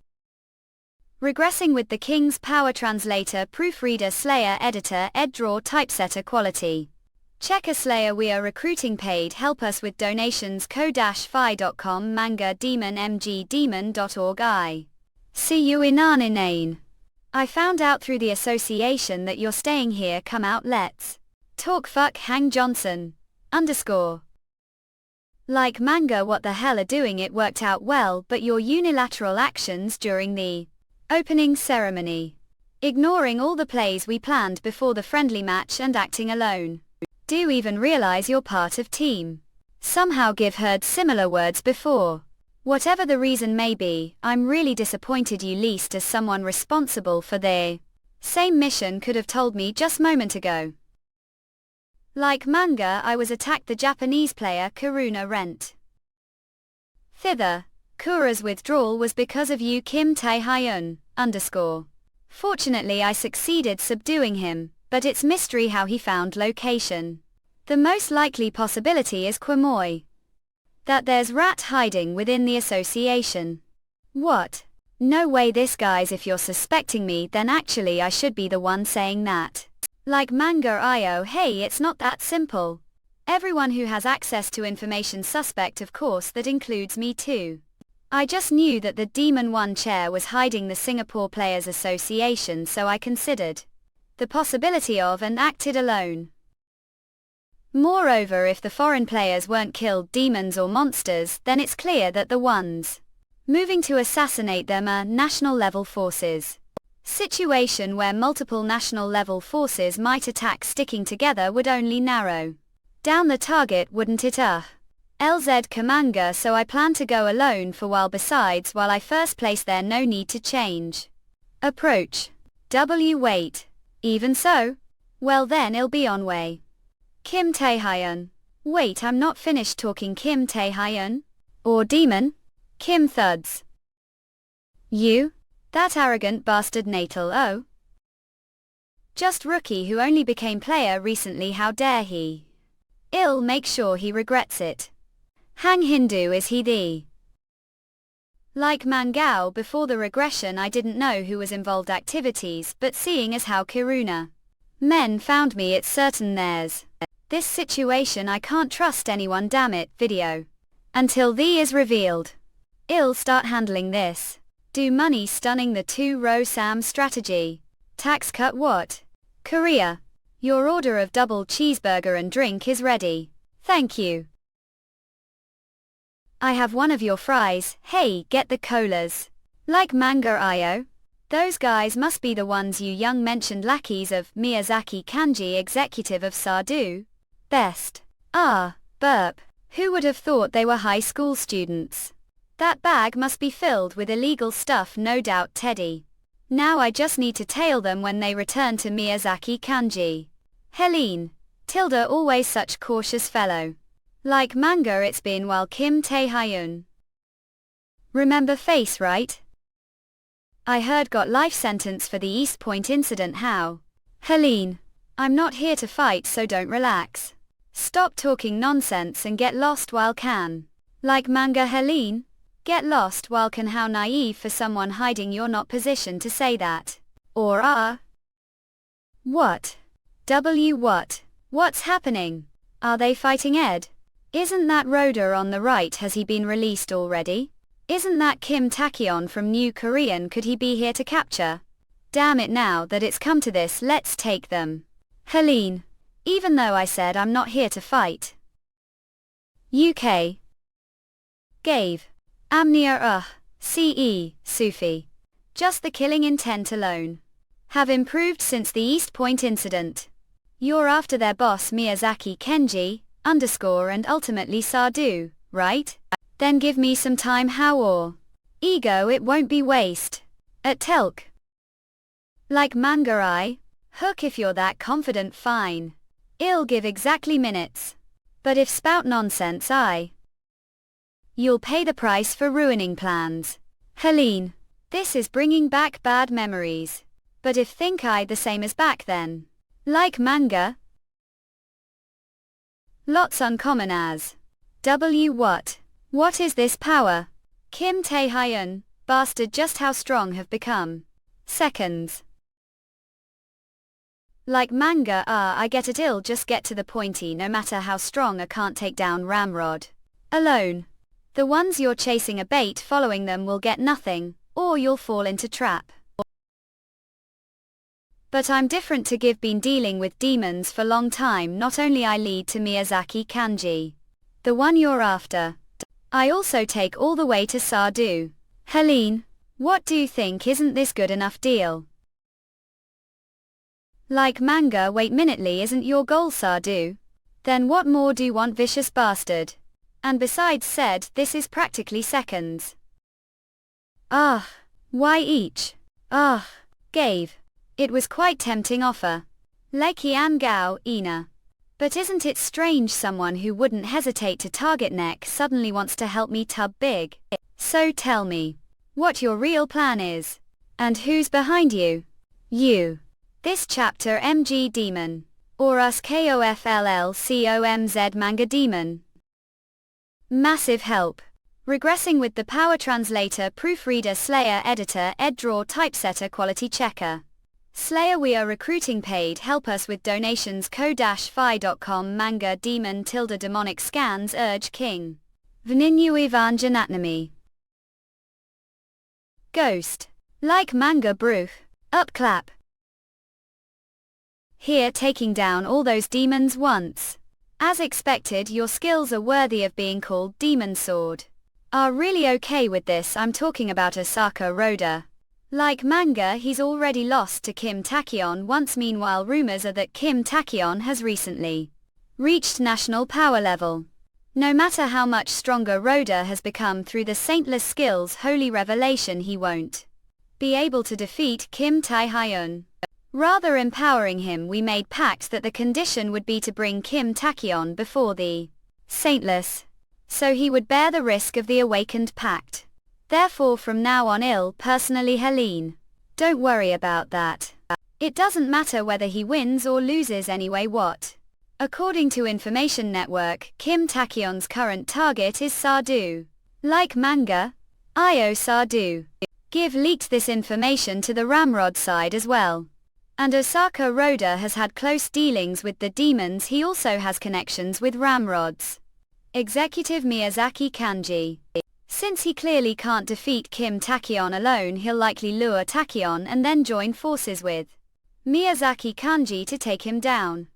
Regressing with the King's Power Translator Proofreader Slayer Editor Eddraw Typesetter Quality. Check a Slayer we are recruiting paid help us with donations ko-fi.com manga demon mgdemon.org I. See you in Inane. I found out through the association that you're staying here come out let's talk fuck Hang Johnson. Like manga what the hell are doing it worked out well but your unilateral actions during the opening ceremony. Ignoring all the plays we planned before the friendly match and acting alone. Do even realize you're part of team. Somehow give heard similar words before. Whatever the reason may be, I'm really disappointed you least as someone responsible for the same mission could have told me just moment ago. Like manga I was attacked the Japanese player Karuna Rent. Thither. Kura's withdrawal was because of you Kim Tae-hyun, _ Fortunately I succeeded subduing him, but it's mystery how he found location. The most likely possibility is Quemoy. That there's rat hiding within the association. What? No way this guys if you're suspecting me then actually I should be the one saying that. Like manga IO hey it's not that simple. Everyone who has access to information suspect of course that includes me too. I just knew that the Demon 1 chair was hiding the Singapore Players Association so I considered the possibility of and acted alone. Moreover if the foreign players weren't killed demons or monsters then it's clear that the ones moving to assassinate them are national level forces. Situation where multiple national level forces might attack sticking together would only narrow down the target wouldn't it LZ Kamanga so I plan to go alone for while besides while I first place there no need to change approach. Wait. Even so? Well then I'll be on way. Kim Tae-hyun. Wait I'm not finished talking Kim Tae-hyun? Or Demon? Kim Thuds. You? That arrogant bastard Natal oh? Just rookie who only became player recently how dare he? I'll make sure he regrets it. Hang Hindu is he the? Like Mangao before the regression I didn't know who was involved activities but seeing as how Kiruna men found me it's certain there's this situation I can't trust anyone damn it video. Until the is revealed. I'll start handling this. Do money stunning the 2-row Sam strategy. Tax cut what? Korea. Your order of double cheeseburger and drink is ready. Thank you. I have one of your fries, hey get the colas. Like manga IO? Those guys must be the ones you young mentioned lackeys of Miyazaki Kanji executive of Sardu. Best. Burp. Who would have thought they were high school students? That bag must be filled with illegal stuff no doubt Teddy. Now I just need to tail them when they return to Miyazaki Kanji. Helene. Tilda always such cautious fellow. Like manga it's been while Kim Tae-hyun. Remember face right? I heard got life sentence for the East Point incident how? Helene. I'm not here to fight so don't relax. Stop talking nonsense and get lost while can. Like manga Helene? Get lost while can how naive for someone hiding you're not positioned to say that. Or What? What? What's happening? Are they fighting Ed? Isn't that Roda on the right has he been released already? Isn't that Kim Taekyeon from New Korean could he be here to capture? Damn it now that it's come to this let's take them. Helene. Even though I said I'm not here to fight. UK. Gave. Amnia CE, Sufi. Just the killing intent alone. Have improved since the East Point incident. You're after their boss Miyazaki Kenji, _ and ultimately Sardu, right? Then give me some time how or ego it won't be waste. At Telk. Like manga I? Hook if you're that confident fine. I'll give exactly minutes. But if spout nonsense you'll pay the price for ruining plans. Helene. This is bringing back bad memories. But if think I the same as back then. Like manga, Lots uncommon as. What? What is this power? Kim Tae-hyun, bastard just how strong have become. Seconds. Like manga, I get it, it'll just get to the pointy no matter how strong I can't take down Ramrod alone. The ones you're chasing a bait, following them will get nothing, or you'll fall into trap. But I'm different to give, been dealing with demons for long time, not only I lead to Miyazaki Kanji. The one you're after. I also take all the way to Sardu. Helene, what do you think, isn't this good enough deal? Like manga, wait minutely, isn't your goal Sardu? Then what more do you want, vicious bastard? And besides said, this is practically seconds. Why each? Gave. It was quite tempting offer. Lekian Gao, Ina. But isn't it strange someone who wouldn't hesitate to target neck suddenly wants to help me tub big? So tell me, what your real plan is. And who's behind you? You. This chapter MG Demon. Or us KOFLLCOMZ Manga Demon. Massive help. Regressing with the power translator, proofreader, slayer, editor, eddraw, typesetter, quality checker. Slayer, we are recruiting, paid help us with donations ko-fi.com manga demon tilde demonic scans urge king. Vninyu Ivan Janatnami. Ghost. Like manga bruch. Upclap. Here taking down all those demons once. As expected, your skills are worthy of being called Demon Sword. Are really okay with this, I'm talking about Osaka Roda. Like manga, he's already lost to Kim Takion once. Meanwhile, rumors are that Kim Takion has recently reached national power level. No matter how much stronger Roda has become through the saintless skills holy revelation, he won't be able to defeat Kim Tae-hyun. Rather empowering him, we made pact that the condition would be to bring Kim Takion before the saintless, so he would bear the risk of the awakened pact. Therefore from now on, personally Helene. Don't worry about that. It doesn't matter whether he wins or loses anyway. What? According to Information Network, Kim Takion's current target is Sardu. Like manga, Io Sardu. Give leaked this information to the Ramrod side as well. And Osaka Roda has had close dealings with the demons. He also has connections with Ramrod's executive Miyazaki Kanji. Since he clearly can't defeat Kim Takion alone, he'll likely lure Takion and then join forces with Miyazaki Kanji to take him down.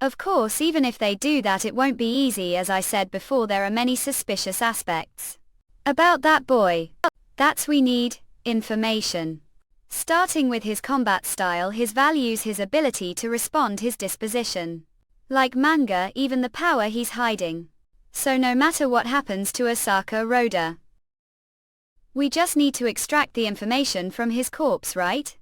Of course, even if they do that, it won't be easy. As I said before, there are many suspicious aspects about that boy. That's we need information. Starting with his combat style, his values, his ability to respond, his disposition. Like manga, even the power he's hiding. So no matter what happens to Osaka Roda, we just need to extract the information from his corpse, right?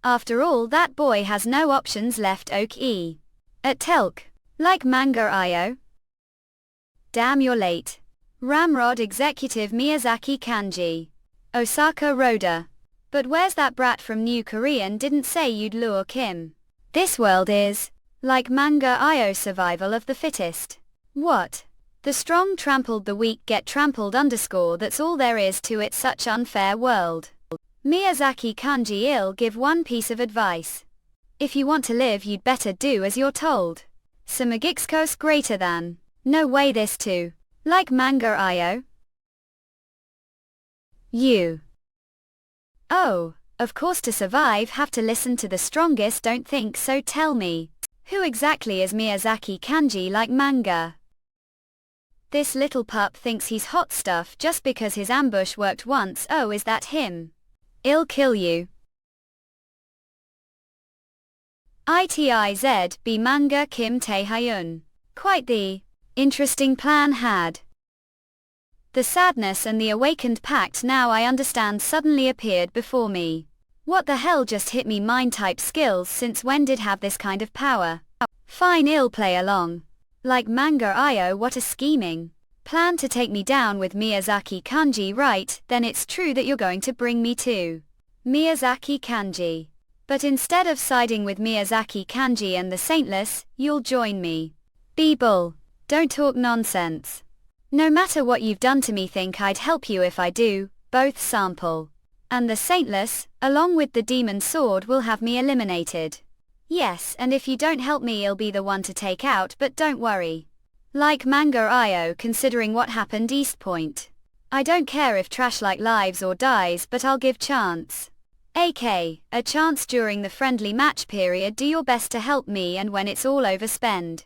After all, that boy has no options left. Oak-e. At Telk. Like manga Io. Damn, you're late. Ramrod executive Miyazaki Kanji. Osaka Roda. But where's that brat from New Korean? Didn't say you'd lure Kim. This world is, like manga Io, survival of the fittest. What? The strong trampled the weak get trampled _ that's all there is to it, such unfair world. Miyazaki Kanji give one piece of advice. If you want to live, you'd better do as you're told. Samagixkos greater than. No way this too. Like manga Io. You. Oh, of course, to survive have to listen to the strongest, don't think so. Tell me, who exactly is Miyazaki Kanji like manga? This little pup thinks he's hot stuff just because his ambush worked once. Oh, is that him? I'll kill you. ITIZB manga Kim Tae-hyun. Quite the interesting plan had. The sadness and the awakened pact, now I understand, suddenly appeared before me. What the hell just hit me? Mind type skills, since when did have this kind of power? Fine, I'll play along. Like manga Io, what a scheming plan to take me down with Miyazaki Kanji, right? Then it's true that you're going to bring me to Miyazaki Kanji. But instead of siding with Miyazaki Kanji and the Saintless, you'll join me. Be bull. Don't talk nonsense. No matter what you've done to me, think I'd help you if I do, both sample. And the saintless, along with the demon sword, will have me eliminated. Yes, and if you don't help me, I'll be the one to take out, but don't worry. Like manga IO, considering what happened East Point. I don't care if trash like lives or dies, but I'll give chance. AK, a chance during the friendly match period. Do your best to help me, and when it's all over, spend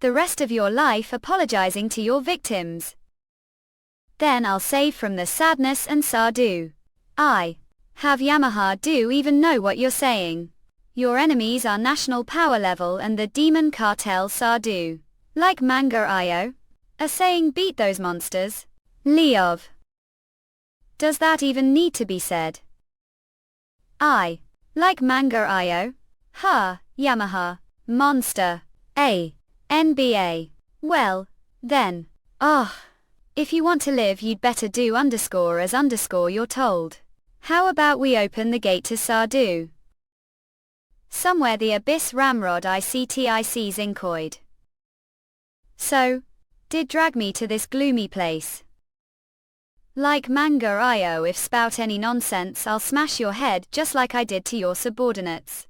the rest of your life apologizing to your victims. Then I'll save from the sadness and Sardu. I have Yamaha. Do even know what you're saying. Your enemies are national power level and the demon cartel Sardu. Like manga IO? A saying, beat those monsters. Leov. Does that even need to be said? I like manga IO? Ha, Yamaha. Monster. A. NBA. Well, then. If you want to live, you'd better do underscore as underscore you're told. How about we open the gate to Sardu? Somewhere the abyss ramrod ICTIC zincoid. So, did drag me to this gloomy place. Like manga IO, if spout any nonsense, I'll smash your head just like I did to your subordinates.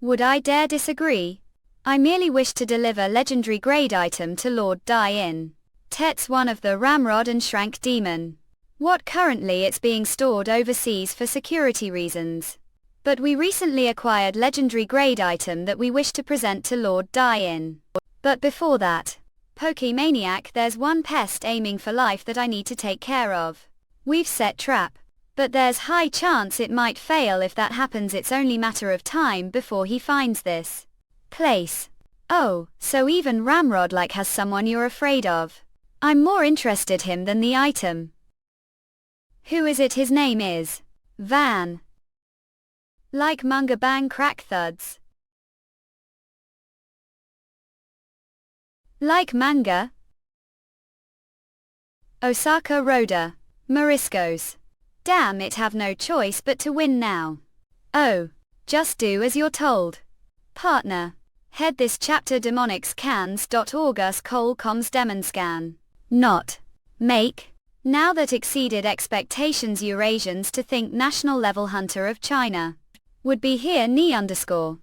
Would I dare disagree? I merely wish to deliver legendary grade item to Lord Dai-In. Tet's one of the Ramrod and Shrank Demon. What currently it's being stored overseas for security reasons. But we recently acquired legendary grade item that we wish to present to Lord Dai-In. But before that, Pokemaniac, there's one pest aiming for life that I need to take care of. We've set trap. But there's high chance it might fail. If that happens, it's only matter of time before he finds this place. Oh, so even Ramrod like has someone you're afraid of. I'm more interested him than the item. Who is it? His name is Van. Like manga bang crack thuds. Like manga. Osaka Rhoda. Moriscos. Damn it, have no choice but to win now. Oh, just do as you're told. Partner. Head this chapter demonicscans.org us col coms demonscan. Not. Make. Now that exceeded expectations Eurasians to think national level hunter of China. Would be here knee underscore.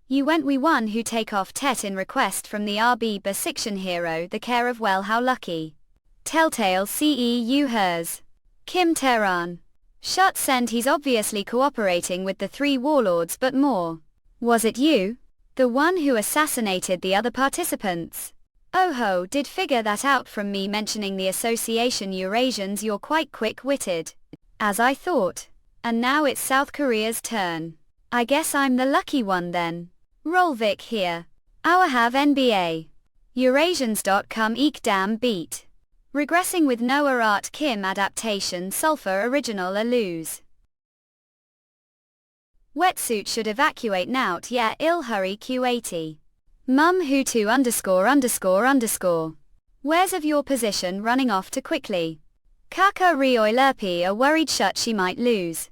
You went we won who take off Tet in request from the RB Basiction hero the care of well how lucky. Telltale CEU hers. Kim Tehran. Shut send he's obviously cooperating with the three warlords but more. Was it you? The one who assassinated the other participants? Oh ho, did figure that out from me mentioning the association Eurasians. You're quite quick-witted. As I thought. And now it's South Korea's turn. I guess I'm the lucky one then. Rolvik here. Our have NBA. Eurasians.com eek damn beat. Regressing with Noah Art Kim adaptation Sulfur original a lose. Wetsuit should evacuate now. Yeah, ill hurry Q80. Mum Hutu underscore underscore underscore. Where's of your position running off too quickly? Kaka Rioi Lerpi are worried shut she might lose.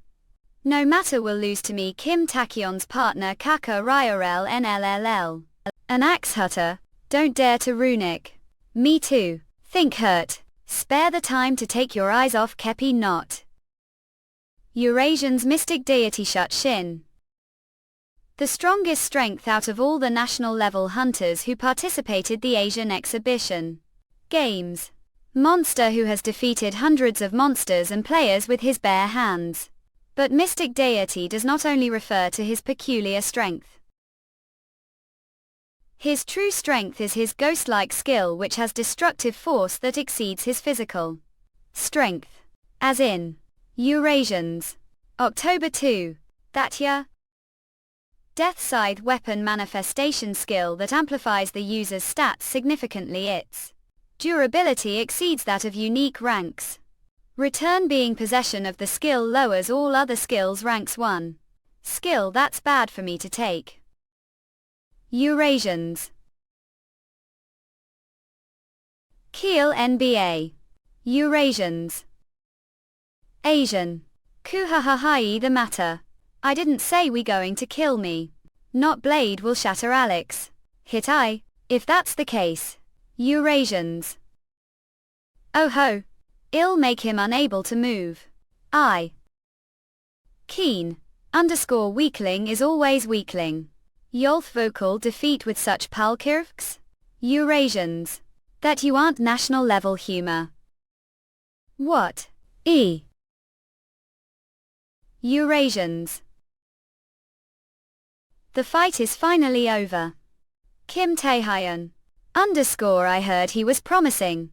No matter will lose to me Kim Takion's partner Kaka Riorel NLLL. An axe hutter, don't dare to runic. Me too, think hurt. Spare the time to take your eyes off Kepi not. Eurasians mystic deity shut shin. The strongest strength out of all the national level hunters who participated the Asian exhibition games. Monster who has defeated hundreds of monsters and players with his bare hands. But mystic deity does not only refer to his peculiar strength. His true strength is his ghost-like skill which has destructive force that exceeds his physical strength. As in Eurasians. October 2. Thatya. Death Scythe weapon manifestation skill that amplifies the user's stats significantly. Its durability exceeds that of unique ranks. Return being possession of the skill lowers all other skills ranks 1. Skill that's bad for me to take. Eurasians. Kiel NBA. Eurasians. Asian. Kuhahahai the matter. I didn't say we going to kill me. Not blade will shatter Alex. Hit I. If that's the case. Eurasians. Oh ho. I'll make him unable to move. I. Keen. _ weakling is always weakling. Yolth vocal defeat with such palkirks? Eurasians. That you aren't national level humor. What? Eurasians. The fight is finally over. Kim Taehyun. I heard he was promising.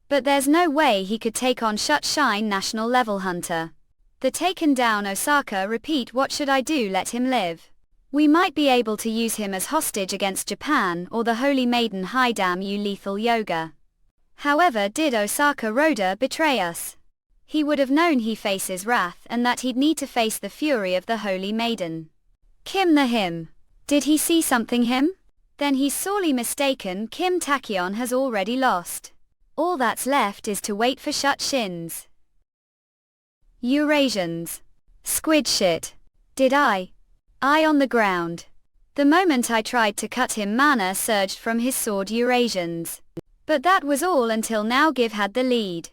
But there's no way he could take on Shutshine national level hunter. The taken down Osaka repeat what should I do, let him live. We might be able to use him as hostage against Japan or the Holy Maiden. High damn you lethal yoga. However, did Osaka Roda betray us? He would have known he faces wrath and that he'd need to face the fury of the Holy Maiden. Kim the him. Did he see something him? Then he's sorely mistaken. Kim Taehyun has already lost. All that's left is to wait for Shutshins. Eurasians. Squid shit. Did I on the ground. The moment I tried to cut him, mana surged from his sword. Eurasians. But that was all until now. Give had the lead.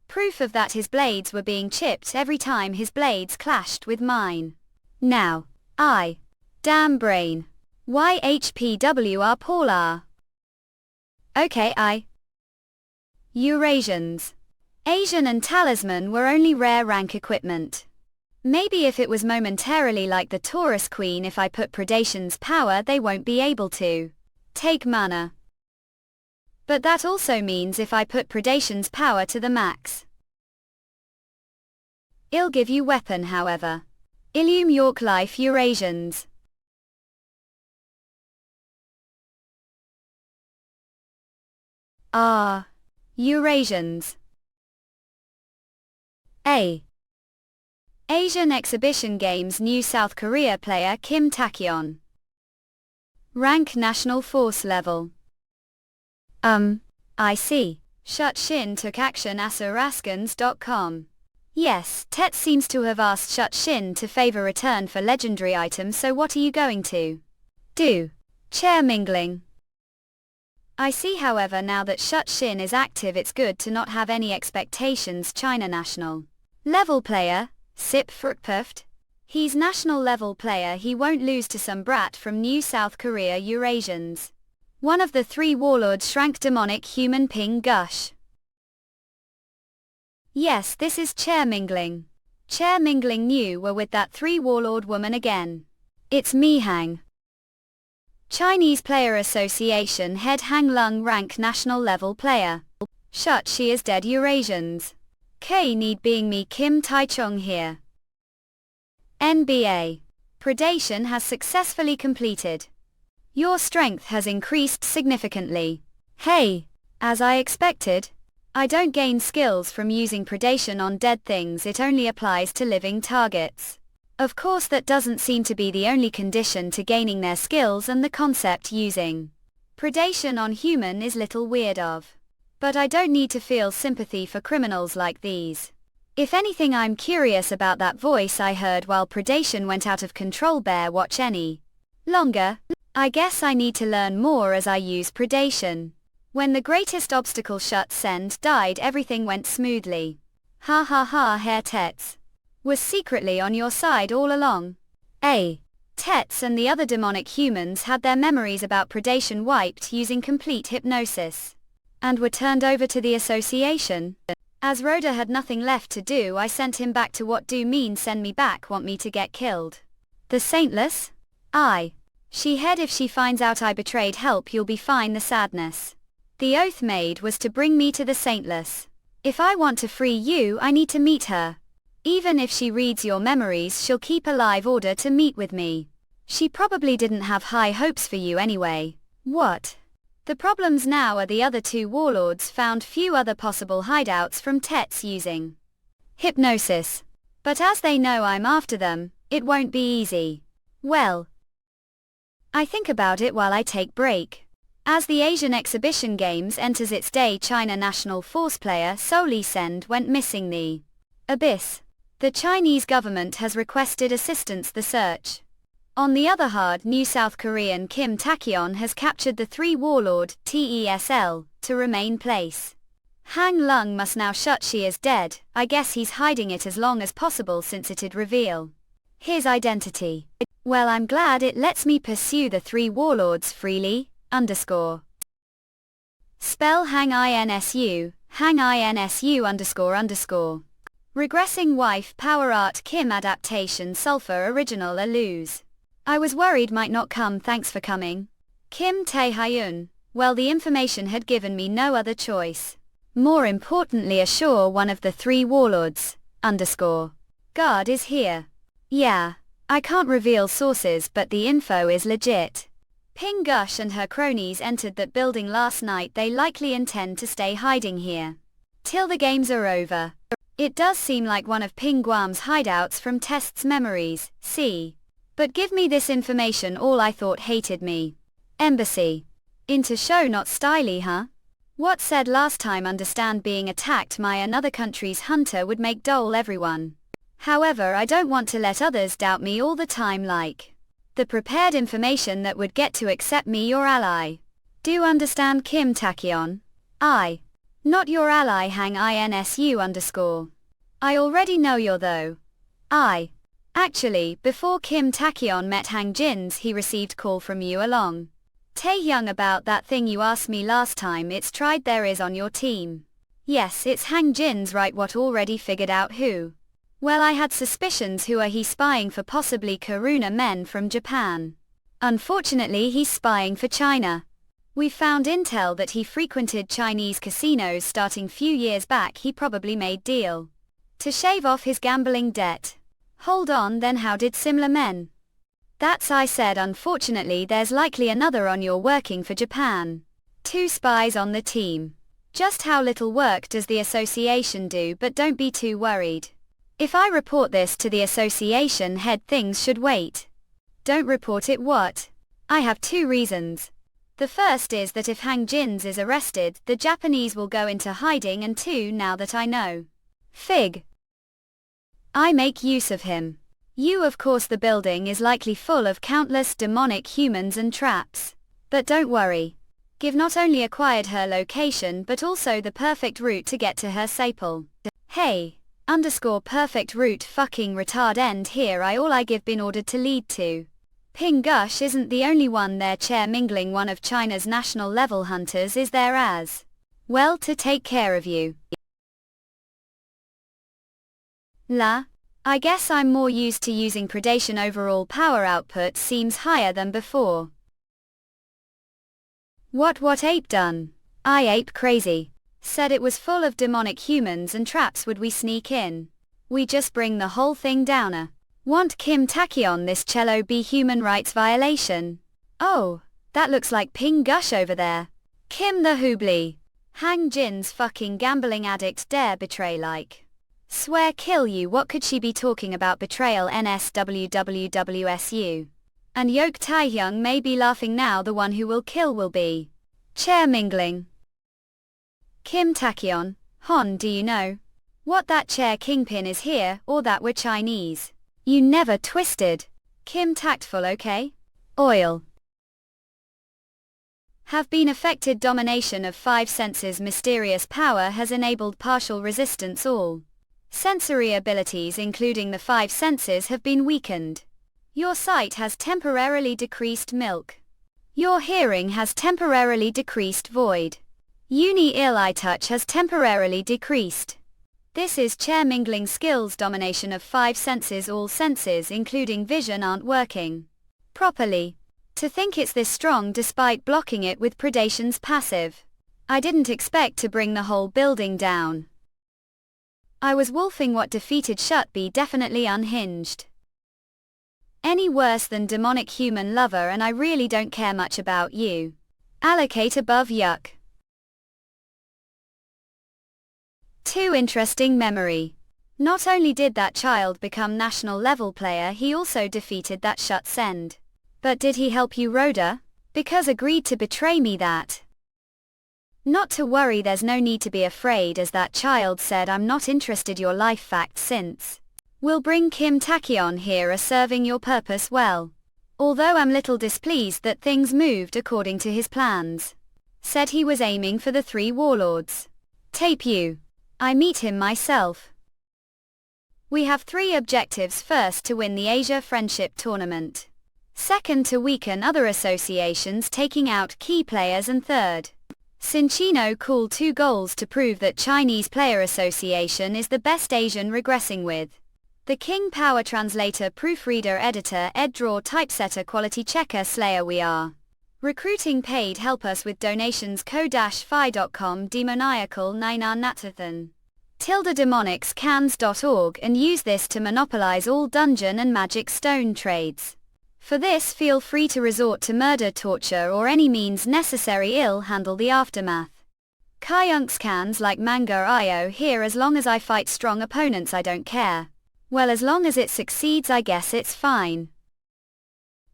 Proof of that his blades were being chipped every time his blades clashed with mine. Now. Damn brain. YHPWR Paul R. Okay Eurasians. Asian and Talisman were only rare rank equipment. Maybe if it was momentarily like the Taurus Queen, if I put Predation's power they won't be able to take mana. But that also means if I put Predation's power to the max. I'll give you weapon however. Illume York Life Eurasians. Eurasians. Asian Exhibition Games New South Korea player Kim Taehyun. Rank National Force level. I see. Shutshin took action. Asuraskans.com. Yes, Tet seems to have asked Shutshin to favor return for legendary items, so what are you going to do? Chair mingling. I see, however, now that Shutshin is active it's good to not have any expectations. China national level player, Sip Frukpuft. He's national level player, he won't lose to some brat from New South Korea. Eurasians. One of the three warlords shrank demonic human ping gush. Yes, this is chair mingling. Chair mingling new were with that three warlord woman again. It's Mihang. Chinese Player Association head Hang Lung rank national level player. Shut, she is dead. Eurasians. K need being me. Kim Taechung here. NBA. Predation has successfully completed. Your strength has increased significantly. Hey, as I expected. I don't gain skills from using predation on dead things, it only applies to living targets. Of course that doesn't seem to be the only condition to gaining their skills, and the concept using predation on human is little weird of. But I don't need to feel sympathy for criminals like these. If anything, I'm curious about that voice I heard while predation went out of control. Bear watch any longer. I guess I need to learn more as I use predation. When the greatest obstacle Shutsend died everything went smoothly. Ha ha ha. Hair Tets was secretly on your side all along. Tets and the other demonic humans had their memories about predation wiped using complete hypnosis. And were turned over to the association. As Rhoda had nothing left to do, I sent him back to what do mean send me back, want me to get killed. The Saintless? She head if she finds out I betrayed help you'll be fine. The sadness. The oath made was to bring me to the Saintless. If I want to free you I need to meet her. Even if she reads your memories she'll keep alive order to meet with me. She probably didn't have high hopes for you anyway. What? The problems now are the other two warlords found few other possible hideouts from Tets using hypnosis. But as they know I'm after them, it won't be easy. Well, I think about it while I take break. As the Asian Exhibition Games enters its day, China National Force player Soli Send went missing. The Abyss. The Chinese government has requested assistance. The search On the other hand, New South Korean Kim Taekyeon has captured the 3 warlord, TESL, to remain place. Hang Lung must now shut she is dead. I guess he's hiding it as long as possible since it'd reveal his identity. Well, I'm glad it lets me pursue the 3 warlords freely, _ Spell hang INSU __. Regressing wife power art Kim adaptation sulfur original a lose. I was worried might not come, thanks for coming. Kim Tae-hyun. Well, the information had given me no other choice. More importantly, assure one of the 3 warlords, _ guard is here. Yeah. I can't reveal sources, but the info is legit. Ping Gush and her cronies entered that building last night. They likely intend to stay hiding here till the games are over. It does seem like one of Ping Guam's hideouts from Test's memories, see. But give me this information, all I thought hated me. Embassy. Into show not styly, huh? What said last time, understand being attacked by another country's hunter would make dull everyone. However, I don't want to let others doubt me all the time, like the prepared information that would get to accept me your ally. Do understand, Kim Taekyeon? I. Not your ally hang INSU _. I already know you're though. I. Actually, before Kim Taekyeon met Hang Jins, he received call from you along Taehyung about that thing you asked me last time. It's tried there is on your team. Yes, it's Hang Jins, right? What, already figured out who? Well, I had suspicions. Who are he spying for? Possibly Karuna men from Japan. Unfortunately, he's spying for China. We found intel that he frequented Chinese casinos starting few years back. He probably made deal to shave off his gambling debt. Hold on, then how did similar men? That's I said, unfortunately there's likely another on your working for Japan. 2 spies on the team. Just how little work does the association do? But don't be too worried. If I report this to the association head, things should wait. Don't report it. What? I have 2 reasons. The first is that if Hang Jins is arrested, the Japanese will go into hiding, and 2, now that I know Fig, I make use of him. You, of course, the building is likely full of countless demonic humans and traps. But don't worry. Give not only acquired her location but also the perfect route to get to her Sapel. Hey, _ perfect route fucking retard end here. All I give been ordered to lead to. Ping Gush isn't the only one there. Chair Mingling, one of China's national level hunters, is there as well to take care of you. I guess I'm more used to using predation. Overall power output seems higher than before. What ape done? I ape crazy. Said it was full of demonic humans and traps. Would we sneak in? We just bring the whole thing down. Want Kim Taekyeon this cello be human rights violation? Oh, that looks like Ping Gush over there. Kim the Hoobly. Hang Jin's fucking gambling addict dare betray like. Swear kill you. What could she be talking about? Betrayal NSWWWSU. And Yoke Taehyung may be laughing now. The one who will kill will be Chair Mingling. Kim Taekyeon. Hon, do you know what that chair kingpin is here, or that we're Chinese? You never twisted. Kim Tactful, okay? Oil. Have been affected. Domination of 5 senses. Mysterious power has enabled partial resistance. All sensory abilities including the 5 senses have been weakened. Your sight has temporarily decreased. Milk. Your hearing has temporarily decreased. Void. Uni-ill eye touch has temporarily decreased. This is Chair Mingling skills. Domination of 5 senses. All senses including vision aren't working properly. To think it's this strong despite blocking it with predation's passive. I didn't expect to bring the whole building down. I was wolfing what defeated Shut be definitely unhinged. Any worse than demonic human lover, and I really don't care much about you. Allocate above yuck. 2 interesting memory. Not only did that child become national level player, he also defeated that Shut Send. But did he help you, Rhoda? Because agreed to betray me that. Not to worry, there's no need to be afraid, as that child said I'm not interested your life fact since. We'll bring Kim Taekyeon here are serving your purpose well. Although I'm little displeased that things moved according to his plans. Said he was aiming for the 3 warlords. Tape you. I meet him myself. We have 3 objectives. First, to win the Asia Friendship Tournament. Second, to weaken other associations taking out key players, and third, Sinchino called 2 goals to prove that Chinese Player Association is the best Asian regressing with. The King Power Translator Proofreader Editor Ed Draw Typesetter Quality Checker Slayer. We are recruiting paid. Help us with donations. ko-fi.com demoniacal 9nathathan ~demonicscans.org and use this to monopolize all dungeon and magic stone trades. For this, feel free to resort to murder, torture, or any means necessary. I'll handle the aftermath. Kayunkscans like manga.io here. As long as I fight strong opponents, I don't care. Well, as long as it succeeds, I guess it's fine.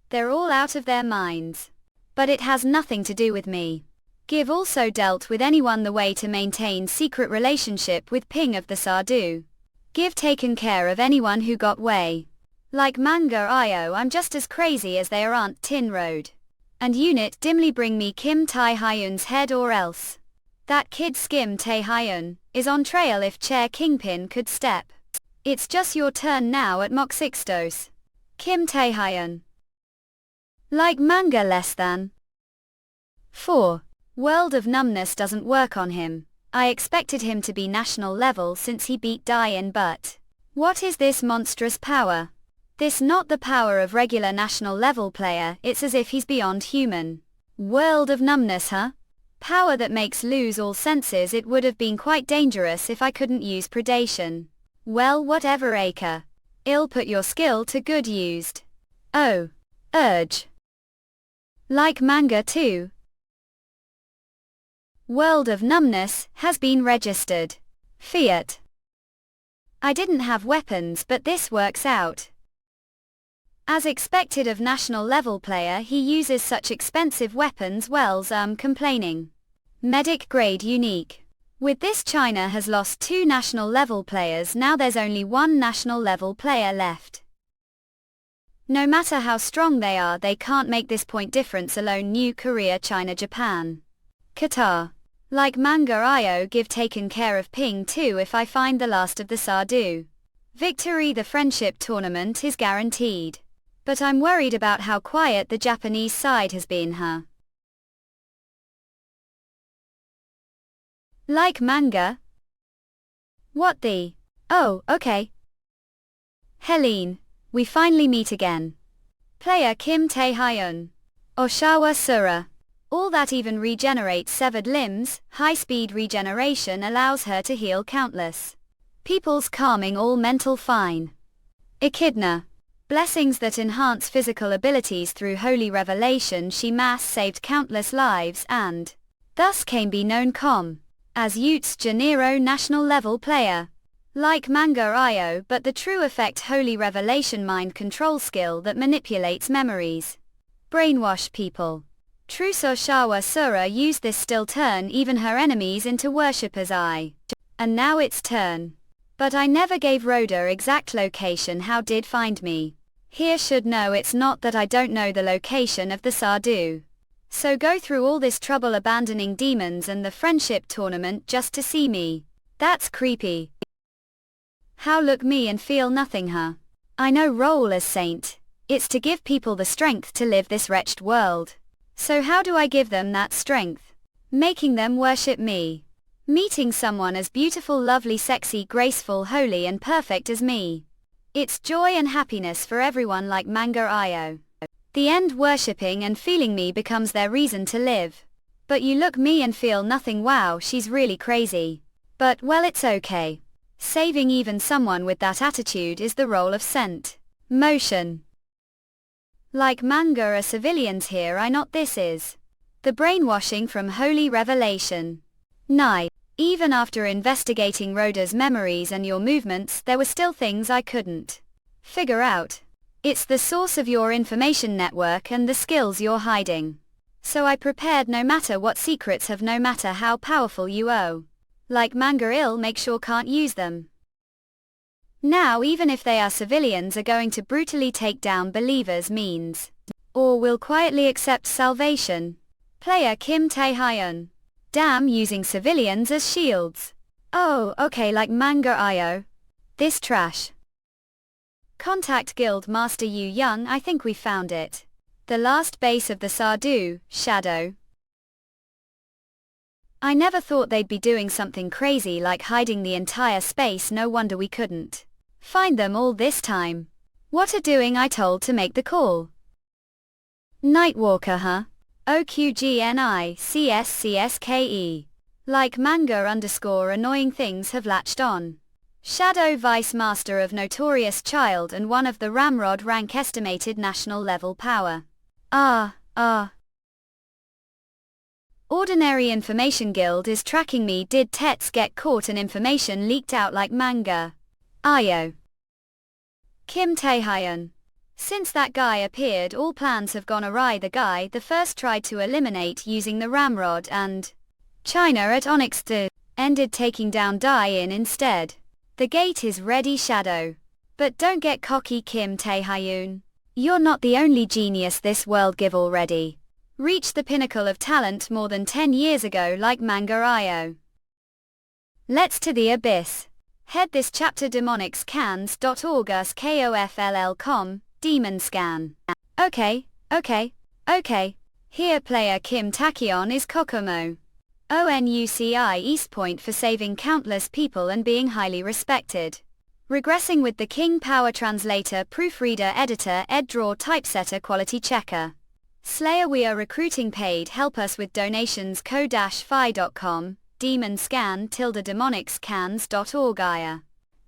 They're all out of their minds. But it has nothing to do with me. Give also dealt with anyone the way to maintain secret relationship with Ping of the Sardu. Give taken care of anyone who got way. Like manga.io, I'm just as crazy as they are. Aunt Tin Road. And unit dimly bring me Kim Tai Hyun's head, or else. That kid Skim Tai Hyun is on trail. If Chair Kingpin could step. It's just your turn now at Mok Sixtos. Kim Tai Hyun. Like manga less than. 4. World of Numbness doesn't work on him. I expected him to be national level since he beat Dian, but what is this monstrous power? This not the power of regular national level player. It's as if he's beyond human. World of Numbness, huh? Power that makes lose all senses. It would have been quite dangerous if I couldn't use predation. Well, whatever, Acre. I'll put your skill to good used. Oh. Urge. Like manga too. World of Numbness has been registered. Fiat. I didn't have weapons, but this works out. As expected of national level player, he uses such expensive weapons. Well's complaining. Medic grade unique. With this, China has lost 2 national level players. Now there's only 1 national level player left. No matter how strong they are, they can't make this point difference alone. New Korea, China, Japan, Qatar. Like manga.io, give taken care of Ping too if I find the last of the Sardu. Victory. The friendship tournament is guaranteed. But I'm worried about how quiet the Japanese side has been, huh? Like manga? What the? Oh, okay. Helene, we finally meet again. Player Kim Tai Hyun. Oshawa Sura. All that even regenerates severed limbs. High-speed regeneration allows her to heal countless people's, calming all mental fine. Echidna. Blessings that enhance physical abilities through holy revelation. She mass saved countless lives and thus came be known as Utes Janiro national level player. Like manga.io, but the true effect holy revelation mind control skill that manipulates memories. Brainwash people. True Soshawa Sura used this still turn even her enemies into worshippers. And now it's turn. But I never gave Rhoda exact location. How did find me? Here should know. It's not that I don't know the location of the Sardu. So go through all this trouble abandoning demons and the friendship tournament just to see me. That's creepy. How look me and feel nothing, huh? I know role as saint. It's to give people the strength to live this wretched world. So how do I give them that strength? Making them worship me. Meeting someone as beautiful, lovely, sexy, graceful, holy and perfect as me. It's joy and happiness for everyone. Like manga.io. The end, worshipping and feeling me becomes their reason to live. But you look me and feel nothing. Wow, she's really crazy. But well, it's okay. Saving even someone with that attitude is the role of Scent. Motion. Like manga are civilians here. I not this is the brainwashing from holy revelation. Nye. Even after investigating Rhoda's memories and your movements, there were still things I couldn't figure out. It's the source of your information network and the skills you're hiding. So I prepared no matter what secrets have, no matter how powerful you owe. Like manga, I'll make sure can't use them. Now even if they are civilians are going to brutally take down believers means. Or will quietly accept salvation. Player Kim Tae-hyun. Damn, using civilians as shields. Oh, okay, like manga IO. This trash. Contact Guild Master Yu Young. I think we found it. The last base of the Sardu, Shadow. I never thought they'd be doing something crazy like hiding the entire space. No wonder we couldn't find them all this time. What a doing, I told to make the call. Nightwalker, huh? OQGNICSCSKE. Like manga _ annoying things have latched on. Shadow Vice Master of Notorious Child and one of the Ramrod rank estimated national level power. Ordinary Information Guild is tracking me. Did Tets get caught and information leaked out like manga? IO. Kim Tae-hyun. Since that guy appeared, all plans have gone awry. The guy the first tried to eliminate using the Ramrod and China at Onyx ended taking down Die-in instead. The gate is ready, Shadow. But don't get cocky, Kim Tae-hyun. You're not the only genius this world give already. Reached the pinnacle of talent more than 10 years ago like manga IO. Let's to the abyss. Head this chapter demonicscans.org us KOFLL.com, demon scan. Okay. Here player Kim Taekyeon is Kokomo. ONUCI East Point for saving countless people and being highly respected. Regressing with the King Power Translator Proofreader Editor Ed Draw Typesetter Quality Checker. Slayer we are recruiting paid help us with donations ko-fi.com, demonscan-demonicscans.org ia.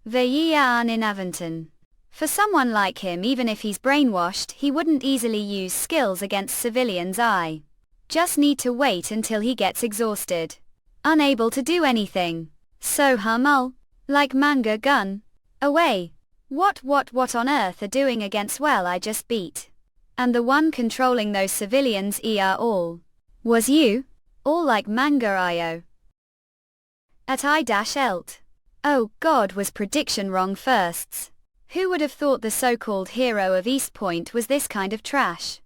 Veyaan Inaventon. For someone like him, even if he's brainwashed, he wouldn't easily use skills against civilians. I just need to wait until he gets exhausted. Unable to do anything. So Hummel. Like manga gun. Away. What on earth are doing against well I just beat. And the one controlling those civilians are all. Was you? All like manga IO. At I-elt. Oh God, was prediction wrong firsts. Who would have thought the so-called hero of East Point was this kind of trash?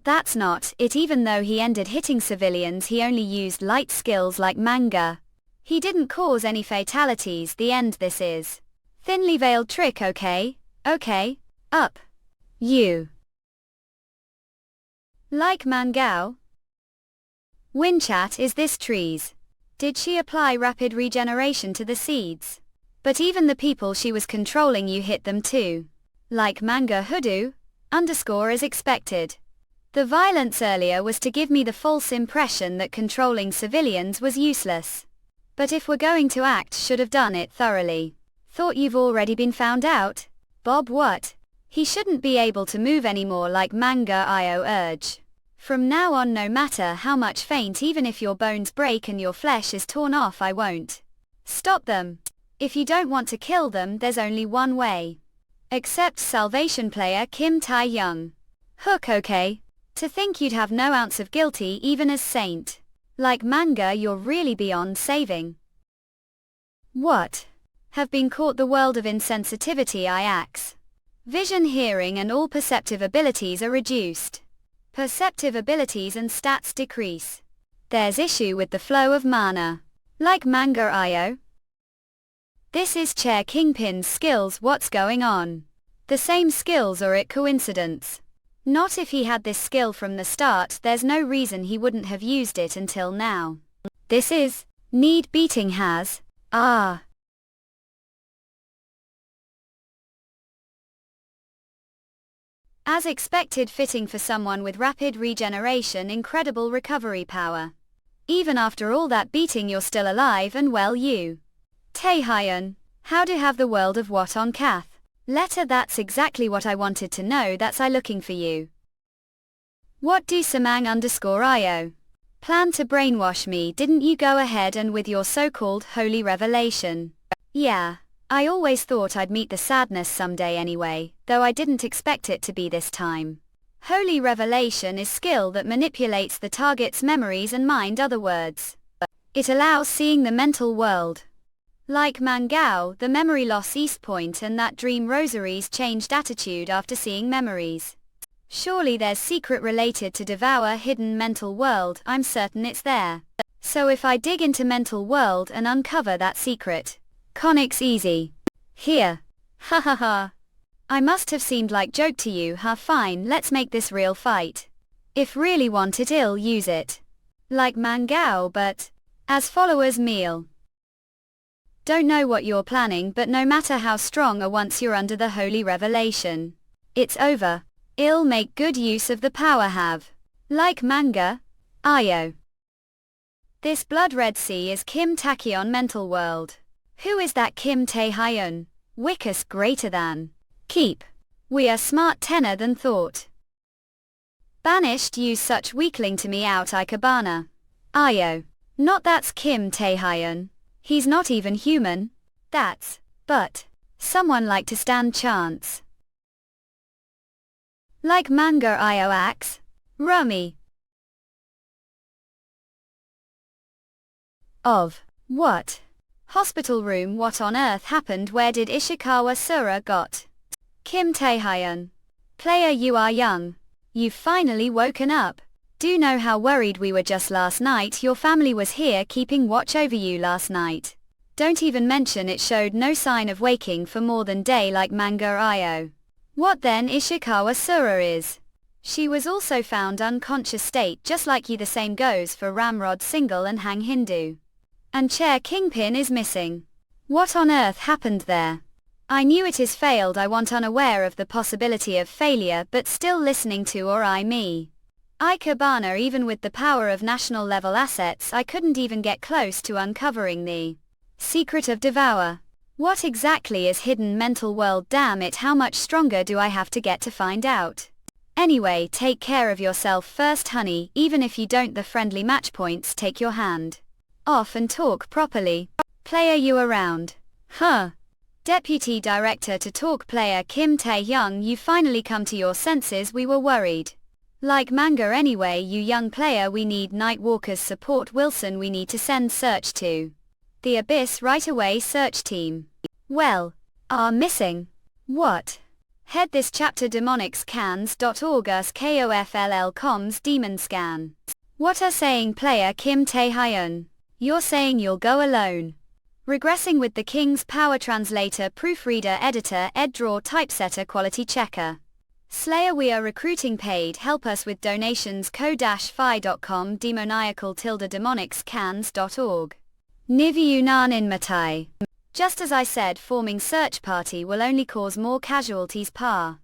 That's not it. Even though he ended hitting civilians, he only used light skills like manga. He didn't cause any fatalities. The end. This is thinly veiled trick. Okay. Up. You. Like Mangao? Winchat is this trees. Did she apply rapid regeneration to the seeds? But even the people she was controlling, you hit them too. Like manga hoodoo, _ as expected. The violence earlier was to give me the false impression that controlling civilians was useless. But if we're going to act, should have done it thoroughly. Thought you've already been found out? Bob what? He shouldn't be able to move anymore like manga IO urge. From now on, no matter how much faint, even if your bones break and your flesh is torn off, I won't stop them. If you don't want to kill them, there's only one way. Accept salvation. Player Kim Tae-hyun. Hook. Okay. To think you'd have no ounce of guilty even as saint. Like manga, you're really beyond saving. What? Have been caught. The world of insensitivity IAX. Vision, hearing and all perceptive abilities are reduced. Perceptive abilities and stats decrease. There's issue with the flow of mana. Like manga IO. This is Chair Kingpin's skills. What's going on? The same skills, or it coincidence? Not if he had this skill from the start. There's no reason he wouldn't have used it until now. This is need beating has. As expected, fitting for someone with rapid regeneration, incredible recovery power. Even after all that beating, you're still alive and well. You. Tae-hyun. How to have the world of what on Kath? Letter. That's exactly what I wanted to know. That's I looking for you. What do Samang _IO? Plan to brainwash me, didn't you? Go ahead and with your so-called holy revelation. Yeah. I always thought I'd meet the sadness someday anyway, though I didn't expect it to be this time. Holy revelation is skill that manipulates the target's memories and mind. Other words, it allows seeing the mental world. Like Mangao, the memory loss East Point and that dream rosaries changed attitude after seeing memories. Surely there's secret related to Devourer hidden mental world, I'm certain it's there. So if I dig into mental world and uncover that secret, Connick's easy. Here. Ha ha ha. I must have seemed like joke to you, huh? Fine, let's make this real fight. If really want it, I'll use it. Like Mangao, but as followers meal. Don't know what you're planning, but no matter how strong or once you're under the holy revelation, it's over. I'll make good use of the power have. Like manga. Ayo. This blood red sea is Kim Tachyon mental world. Who is that Kim Tae-hyun? Wickus greater than. Keep. We are smart tenor than thought. Banished use such weakling to me out Ikebana. Ayo. Not that's Kim Tae-hyun. He's not even human. That's. But. Someone like to stand chance. Like manga Io axe. Rummy. Of. What? Hospital room. What on earth happened? Where did Ishikawa Sura got? Kim Tae-hyun. Player, you are young. You've finally woken up. Do know how worried we were just last night? Your family was here keeping watch over you last night. Don't even mention it showed no sign of waking for more than day like manga Io. What then Ishikawa Sura is? She was also found unconscious state just like you. The same goes for Ramrod Single and Hang Hindu. And Chair Kingpin is missing. What on earth happened there? I knew it is failed. I want unaware of the possibility of failure but still listening to or me. Ikebana, even with the power of national level assets, I couldn't even get close to uncovering the secret of Devour. What exactly is hidden mental world? Damn it, how much stronger do I have to get to find out? Anyway, take care of yourself first, honey. Even if you don't, the friendly match points take your hand off and talk properly. Player, you around? Huh. Deputy Director to talk. Player Kim Tae-hyun, you finally come to your senses. We were worried. Like manga anyway, you young player. We need Nightwalker's support. Wilson, we need to send search to the Abyss right away. Search team. Well, are missing. What? Head this chapter demonicscans.org us KOFLL comms demon scan. What are saying? Player Kim Tae-hyun. You're saying you'll go alone. Regressing with the King's power. Translator, proofreader, editor, eddraw, typesetter, quality checker. Slayer, we are recruiting. Paid help us with donations. ko-fi.com demoniacal-demonicscans.org. Nivyunan Matai. Just as I said, forming search party will only cause more casualties. The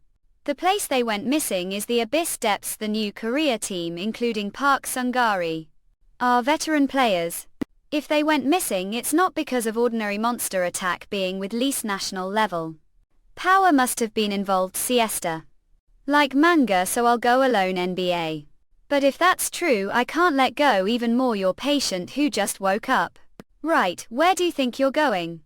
place they went missing is the Abyss Depths. The new Korea team, including Park Sungari, are veteran players. If they went missing, it's not because of ordinary monster attack being with least national level. Power must have been involved. Siesta. Like manga, so I'll go alone. NBA. But if that's true, I can't let go even more. Your patient who just woke up. Right, where do you think you're going?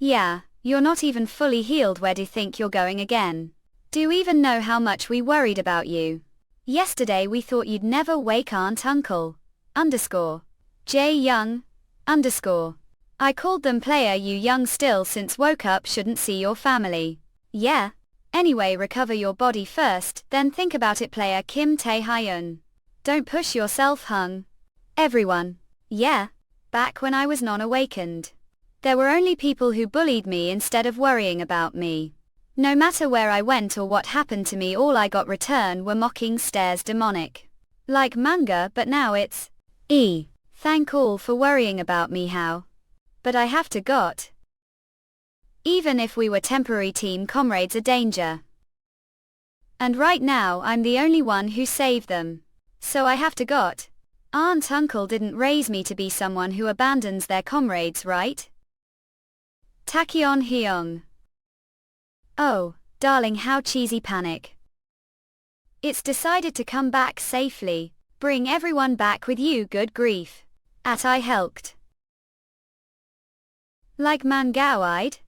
Yeah, you're not even fully healed. Where do you think you're going again? Do you even know how much we worried about you? Yesterday we thought you'd never wake. Aunt Uncle. J Young. I called them. Player, you young still since woke up. Shouldn't see your family. Yeah. Anyway, recover your body first, then think about it. Player Kim Tae-hyun. Don't push yourself. Hung. Everyone. Yeah. Back when I was non-awakened, there were only people who bullied me instead of worrying about me. No matter where I went or what happened to me, all I got return were mocking stares. Demonic. Like manga, but now it's Thank all for worrying about me. How? But I have to got. Even if we were temporary team comrades, a danger. And right now I'm the only one who saved them. So I have to got. Aunt Uncle didn't raise me to be someone who abandons their comrades, right? Tachyon Hyung. Oh, darling, how cheesy. Panic. It's decided to come back safely. Bring everyone back with you. Good grief. I helped. Like Mangawide?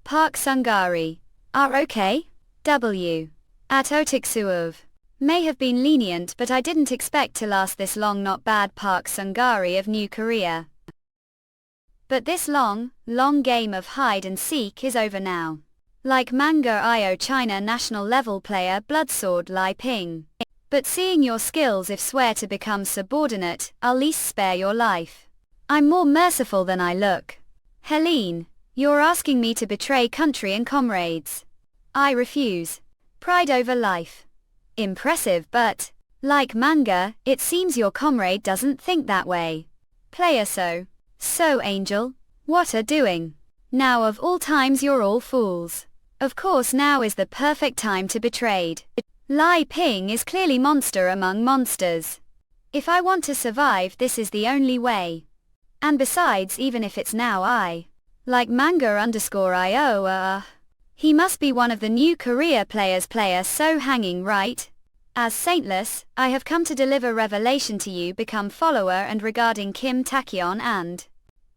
Park Sungari. Are okay? W. At Otiksuov. May have been lenient, but I didn't expect to last this long. Not bad. Park Sungari of New Korea. But this long game of hide and seek is over now. Like manga IO China national level player Bloodsword Lai Ping. But seeing your skills if swear to become subordinate, I'll least spare your life. I'm more merciful than I look. Helene, you're asking me to betray country and comrades. I refuse. Pride over life. Impressive, but, like manga, it seems your comrade doesn't think that way. Player So Angel, what are doing? Now of all times you're all fools. Of course now is the perfect time to betrayed. Lai Ping is clearly monster among monsters. If I want to survive, this is the only way. And besides, even if it's now like manga_io, he must be one of the new Korea players player so hanging right? As Saintless, I have come to deliver revelation to you become follower and regarding Kim Taekyeon and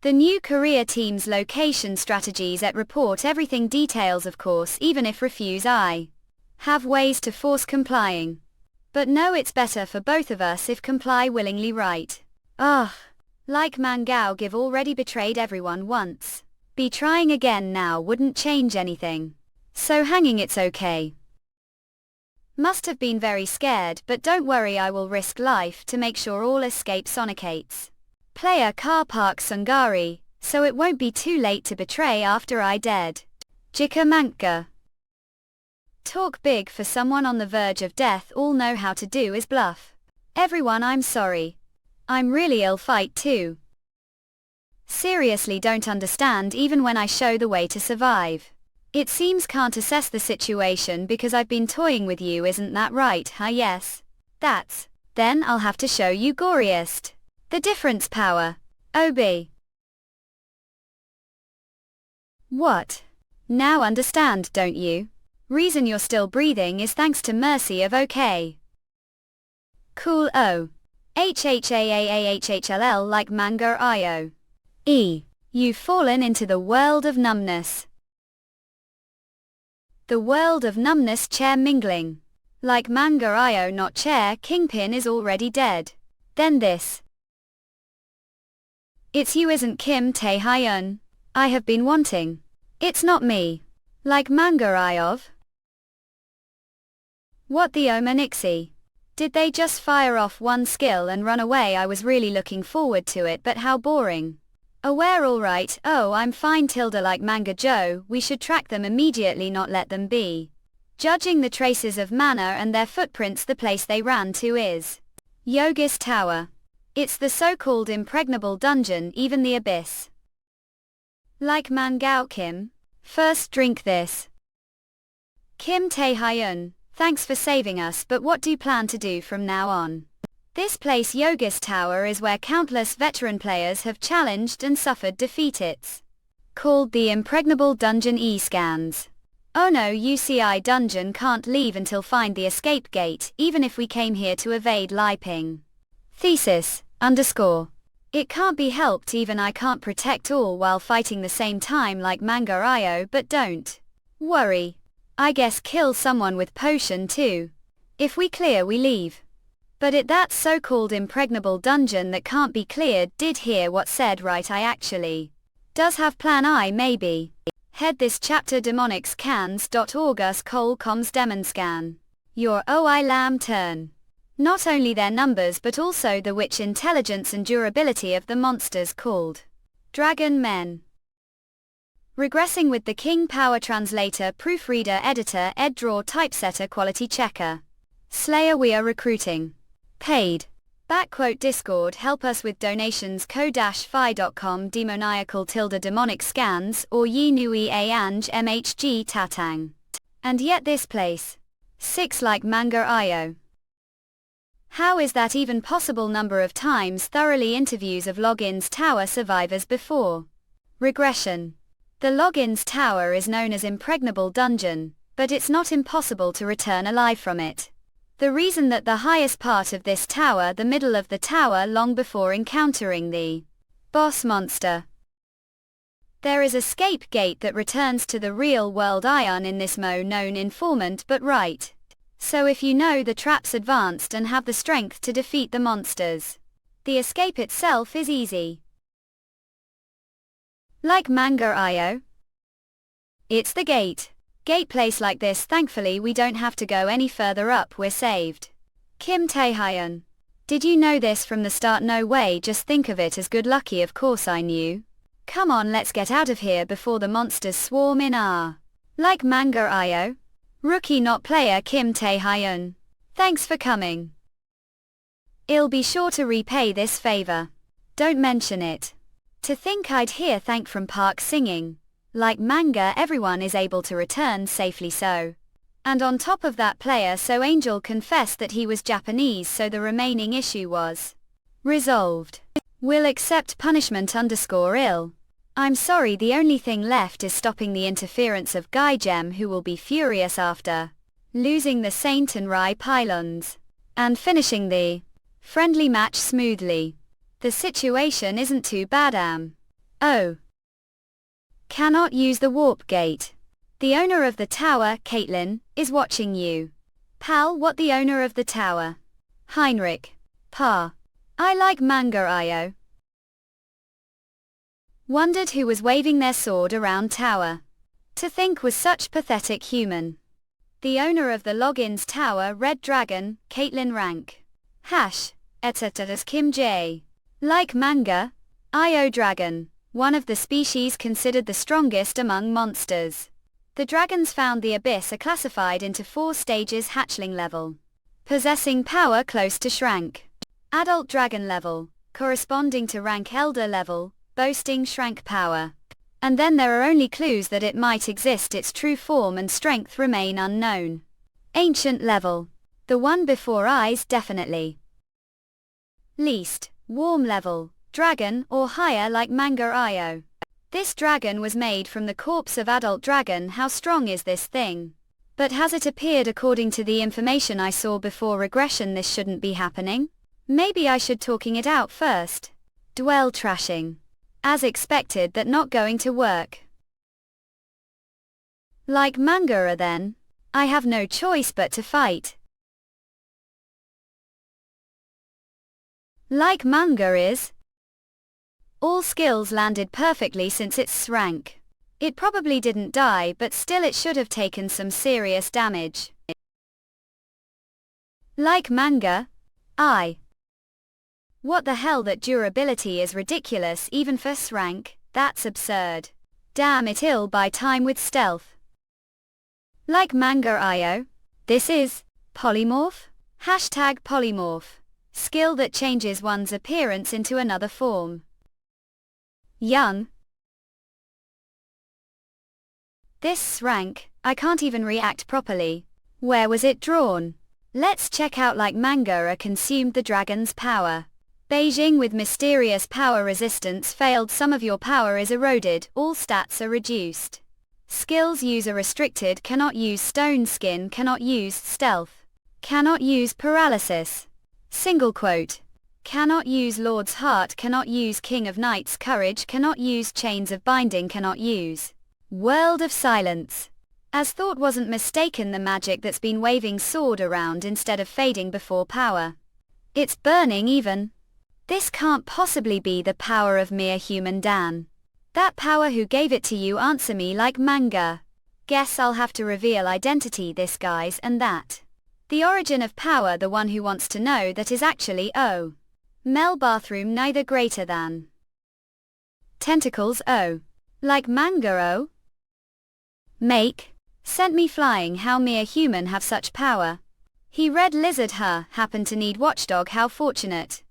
the new Korea team's location strategies at report everything details of course even if refuse I have ways to force complying. But no, it's better for both of us if comply willingly right. Like Mangao give already betrayed everyone once. Be trying again now wouldn't change anything. So hanging it's okay. Must have been very scared, but don't worry, I will risk life to make sure all escape sonicates. Player car park Sungari, so it won't be too late to betray after I dead. Jika Manka. Talk big for someone on the verge of death, all know how to do is bluff. Everyone, I'm sorry. I'm really ill fight too. Seriously don't understand even when I show the way to survive. It seems can't assess the situation because I've been toying with you, isn't that right, huh? Yes. That's. Then I'll have to show you goriest. The difference power. OB. What? Now understand, don't you? Reason you're still breathing is thanks to mercy of OK. Cool. HHAAAHHLL like manga IO. You've fallen into the world of numbness. The world of numbness chair mingling. Like manga IO not chair, Kingpin is already dead. Then this. It's you isn't Kim Tae-hyun. I have been wanting. It's not me. Like manga IOV. What the Omanixie? Did they just fire off one skill and run away? I was really looking forward to it, but how boring. Aware alright, oh I'm fine tilde like manga Joe, we should track them immediately not let them be. Judging the traces of mana and their footprints the place they ran to is Yogis Tower. It's the so-called impregnable dungeon, even the abyss. Like Mangao Kim. First drink this. Kim Tae-hyun, thanks for saving us, but what do you plan to do from now on? This place Yogis Tower is where countless veteran players have challenged and suffered defeat. It's called the Impregnable Dungeon scans. Oh no, UCI dungeon can't leave until find the escape gate, even if we came here to evade Lai Ping. Thesis, _ It can't be helped, even I can't protect all while fighting the same time like manga IO, but don't worry. I guess kill someone with potion too. If we clear we leave. But it that so-called impregnable dungeon that can't be cleared, did hear what said right, I actually does have plan I maybe. Head this chapter demonicscans.org us col coms demon scan. Your OI lamb turn. Not only their numbers but also the which intelligence and durability of the monsters called Dragon Men. Regressing with the King Power Translator Proofreader Editor Ed Draw Typesetter Quality Checker. Slayer we are recruiting. Paid. Discord help us with donations ko-fi.com demoniacal demonic scans or ye nui anj mhg tatang. And yet this place. 6 like manga IO. How is that even possible? Number of times thoroughly interviews of Logins Tower survivors before. Regression. The Logins Tower is known as Impregnable Dungeon, but it's not impossible to return alive from it. The reason that the highest part of this tower, the middle of the tower long before encountering the boss monster. There is escape gate that returns to the real world ion in this known informant but right. So if you know the traps advanced and have the strength to defeat the monsters, the escape itself is easy. Like manga io. It's the gate. Gate place like this, thankfully we don't have to go any further up, we're saved. Kim Tae-hyun. Did you know this from the start? No way, just think of it as good lucky. Of course I knew. Come on, let's get out of here before the monsters swarm in. Like manga io. Rookie not player Kim Tae-hyun. Thanks for coming. I'll be sure to repay this favor. Don't mention it. To think I'd hear thank from Park singing. Like manga, everyone is able to return safely so. And on top of that, player so Angel confessed that he was Japanese, so the remaining issue was resolved. Will accept punishment _ill. I'm sorry, the only thing left is stopping the interference of Gaijim, who will be furious after losing the Saint and Rai pylons, and finishing the friendly match smoothly. The situation isn't too bad. Oh. Cannot use the warp gate. The owner of the tower, Caitlin, is watching you. Pal, what the owner of the tower? Heinrich. Pa. I like manga io. Wondered who was waving their sword around tower. To think was such pathetic human. The owner of the logins tower, Red Dragon, Caitlin rank. Hash. Etc. Kim J. Like manga. Io dragon. One of the species considered the strongest among monsters. The dragons found the abyss are classified into 4 stages: hatchling level, possessing power close to Shrank, adult dragon level, corresponding to rank elder level, boasting Shrank power. And then there are only clues that it might exist, its true form and strength remain unknown. Ancient level, the one before eyes definitely. Least, warm level, dragon or higher like manga io. This dragon was made from the corpse of adult dragon. How strong is this thing? But has it appeared? According to the information I saw before regression, this shouldn't be happening. Maybe I should talking it out first. Dwell trashing. As expected, that not going to work. Like manga then. I have no choice but to fight. Like manga is. All skills landed perfectly since its rank. It probably didn't die, but still it should have taken some serious damage. Like manga. What the hell, that durability is ridiculous even for S rank, that's absurd. Damn it, I'll buy time with stealth. Like manga io. This is polymorph? Hashtag polymorph. Skill that changes one's appearance into another form. Young. This rank, I can't even react properly. Where was it drawn? Let's check out. Like manga consumed the dragon's power. Beijing with mysterious power resistance failed. Some of your power is eroded, all stats are reduced. Skills user restricted, cannot use stone skin, cannot use stealth, cannot use paralysis. Single quote. Cannot use Lord's Heart, cannot use King of Knights Courage, cannot use Chains of Binding, cannot use World of Silence. As thought wasn't mistaken, the magic that's been waving sword around instead of fading before power. It's burning even. This can't possibly be the power of mere human Dan. That power, who gave it to you? Answer me. Like manga. Guess I'll have to reveal identity, this guys and that. The origin of power, the one who wants to know that is actually Mel bathroom, neither greater than. Tentacles Like manga Make. Sent me flying. How mere human have such power? He red lizard happened to need watchdog. How fortunate.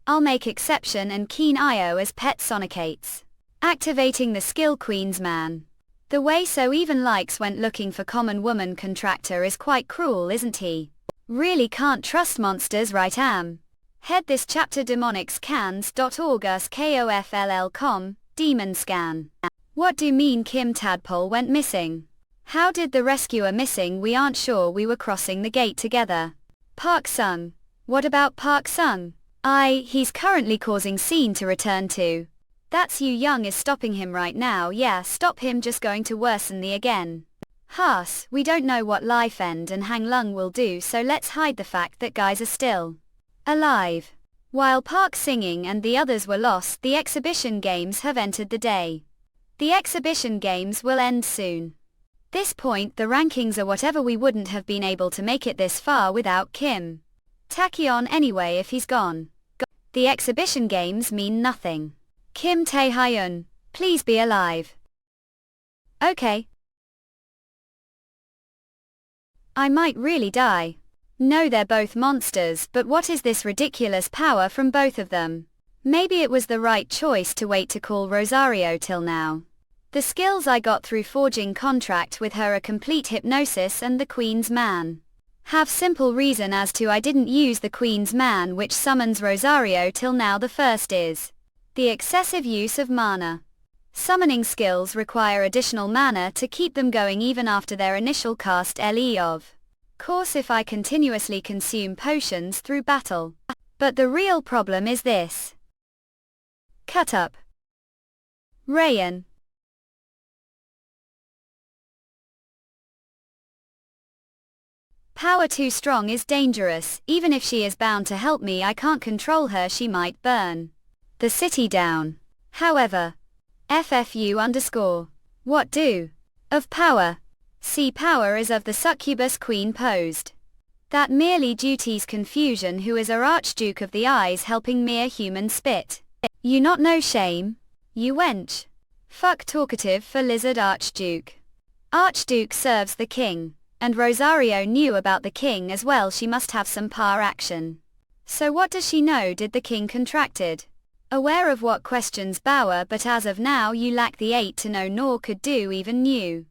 I'll make exception and keen io as pet sonicates. Activating the skill queen's man. The way so even likes went looking for common woman contractor is quite cruel, isn't he? Really can't trust monsters, right? Head this chapter demonicscans.org us KOFLL.com, demon scan. What do mean Kim Tadpole went missing? How did the rescuer missing? We aren't sure, we were crossing the gate together. Park Sung. What about Park Sung? He's currently causing scene to return to. That's Yu Young is stopping him right now. Yeah, stop him, just going to worsen the again. Haas, we don't know what Life End and Hang Lung will do, so let's hide the fact that guys are still alive. While Park Singing and the others were lost, the exhibition games have entered the day. The exhibition games will end soon. This point the rankings are whatever, we wouldn't have been able to make it this far without Kim Tae-hyun anyway if he's gone. The exhibition games mean nothing. Kim Tae-hyun, please be alive. Okay. I might really die. No, they're both monsters, but what is this ridiculous power from both of them? Maybe it was the right choice to wait to call Rosario till now. The skills I got through forging contract with her are complete hypnosis and the Queen's Man. Have simple reason as to I didn't use the Queen's Man which summons Rosario till now. The first is the excessive use of mana. Summoning skills require additional mana to keep them going even after their initial cast LE of course if I continuously consume potions through battle. But the real problem is this. Cut up. Rayan. Power too strong is dangerous, even if she is bound to help me I can't control her, she might burn the city down. However, FFU_. What do? Of power. See, power is of the succubus queen posed. That merely duties confusion who is our Archduke of the Eyes helping mere human spit. You not know shame? You wench. Fuck talkative for lizard Archduke. Archduke serves the king. And Rosario knew about the king as well, she must have some power action. So what does she know? Did the king contracted? Aware of what questions Bauer, but as of now you lack the 8 to know nor could do even knew.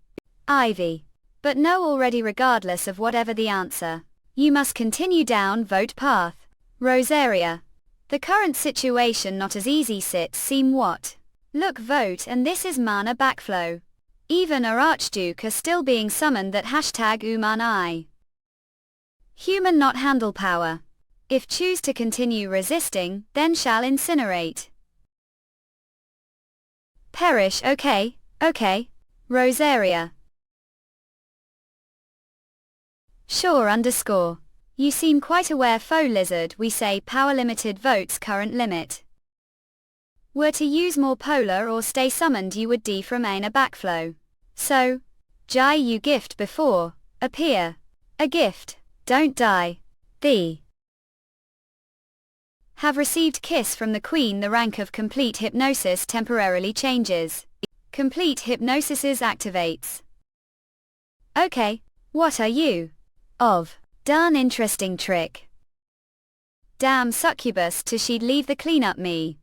Ivy. But know already regardless of whatever the answer. You must continue down vote path. Rosaria. The current situation not as easy sits seem what? Look vote and this is mana backflow. Even our Archduke are still being summoned that #Uman. Human not handle power. If choose to continue resisting, then shall incinerate. Perish. Okay. Rosaria. Sure _ You seem quite aware foe lizard, we say power limited votes current limit. Were to use more polar or stay summoned you would D from a backflow. So, Jai you gift before, appear. A gift, don't die. The have received kiss from the queen. The rank of complete hypnosis temporarily changes. Complete hypnosis activates. Okay, what are you? Of. Darn interesting trick. Damn succubus to she'd leave the cleanup me.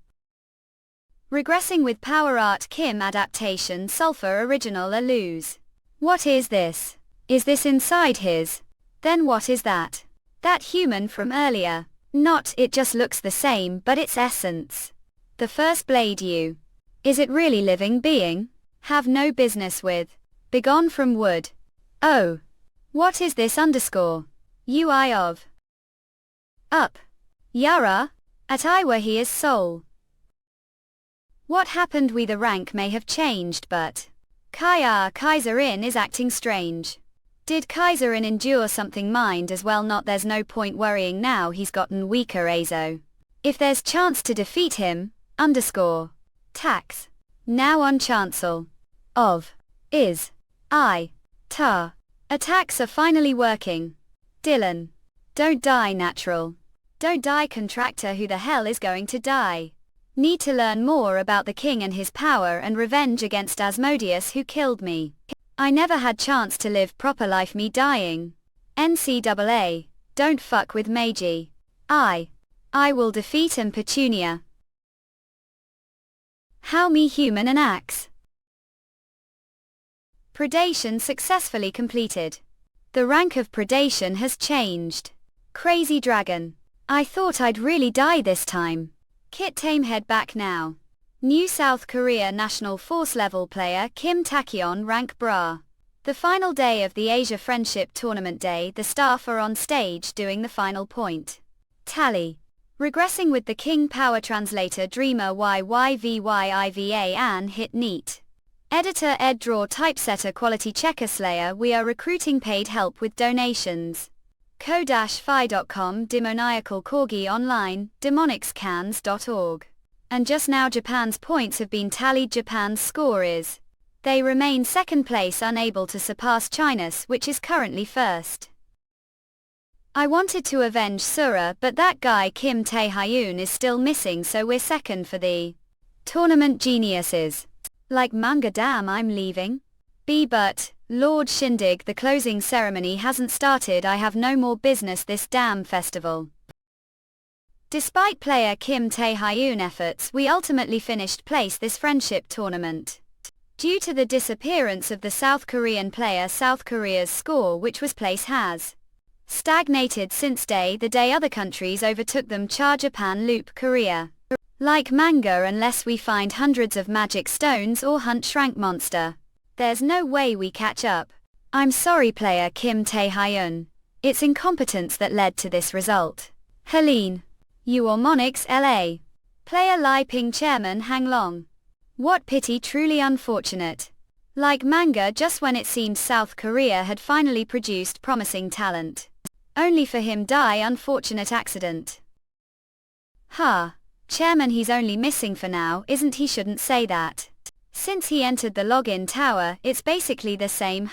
Regressing with power art Kim adaptation sulfur original a lose. What is this? Is this inside his? Then what is that? That human from earlier. Not, it just looks the same but its essence. The first blade you. Is it really living being? Have no business with. Begone from wood. Oh. What is this _ UI of. Up. Yara. At Iwa he is soul. What happened? We the rank may have changed but Kaiserin is acting strange. Did Kaiserin endure something? Mind as well not, there's no point worrying now, he's gotten weaker Azo. If there's chance to defeat him, _ tax. Now on chancel. Of. Is. I. Ta. Attacks are finally working. Dylan. Don't die natural. Don't die contractor, who the hell is going to die? Need to learn more about the king and his power and revenge against Asmodeus who killed me. I never had chance to live proper life, me dying. NCAA. Don't fuck with Meiji. I will defeat him. Petunia. How me human an axe. Predation successfully completed. The rank of predation has changed. Crazy dragon. I thought I'd really die this time. Kit Tamehead back now. New South Korea National Force level player Kim Tae-hyun rank bra. The final day of the Asia Friendship Tournament day, the staff are on stage doing the final point tally. Regressing with the King Power Translator Dreamer YYVYIVA An Hit Neat. Editor Ed Draw Typesetter Quality Checker Slayer. We are recruiting paid help with donations. ko-fi.com, demoniacal corgi online, demonicscans.org. And just now Japan's points have been tallied. Japan's score is. They remain second place, unable to surpass China's, which is currently first. I wanted to avenge Sura, but that guy Kim Tae-hyun is still missing, so we're second for the tournament. Geniuses. Like manga. Damn, I'm leaving. But, Lord Shindig, the closing ceremony hasn't started. I have no more business this damn festival. Despite player Kim Tae-hyun efforts, we ultimately finished place this friendship tournament. Due to the disappearance of the South Korean player, South Korea's score, which was place, has stagnated since the day other countries overtook them. Japan loop Korea. Like manga, unless we find hundreds of magic stones or hunt Shrank Monster, there's no way we catch up. I'm sorry player Kim Tae-hyun. It's incompetence that led to this result. Helene. You or Monix LA. Player Lai Ping. Chairman Hang Long. What pity, truly unfortunate. Like manga, just when it seemed South Korea had finally produced promising talent, only for him die. Unfortunate accident. Chairman, he's only missing for now, isn't he? Shouldn't say that. Since he entered the login tower, it's basically the same.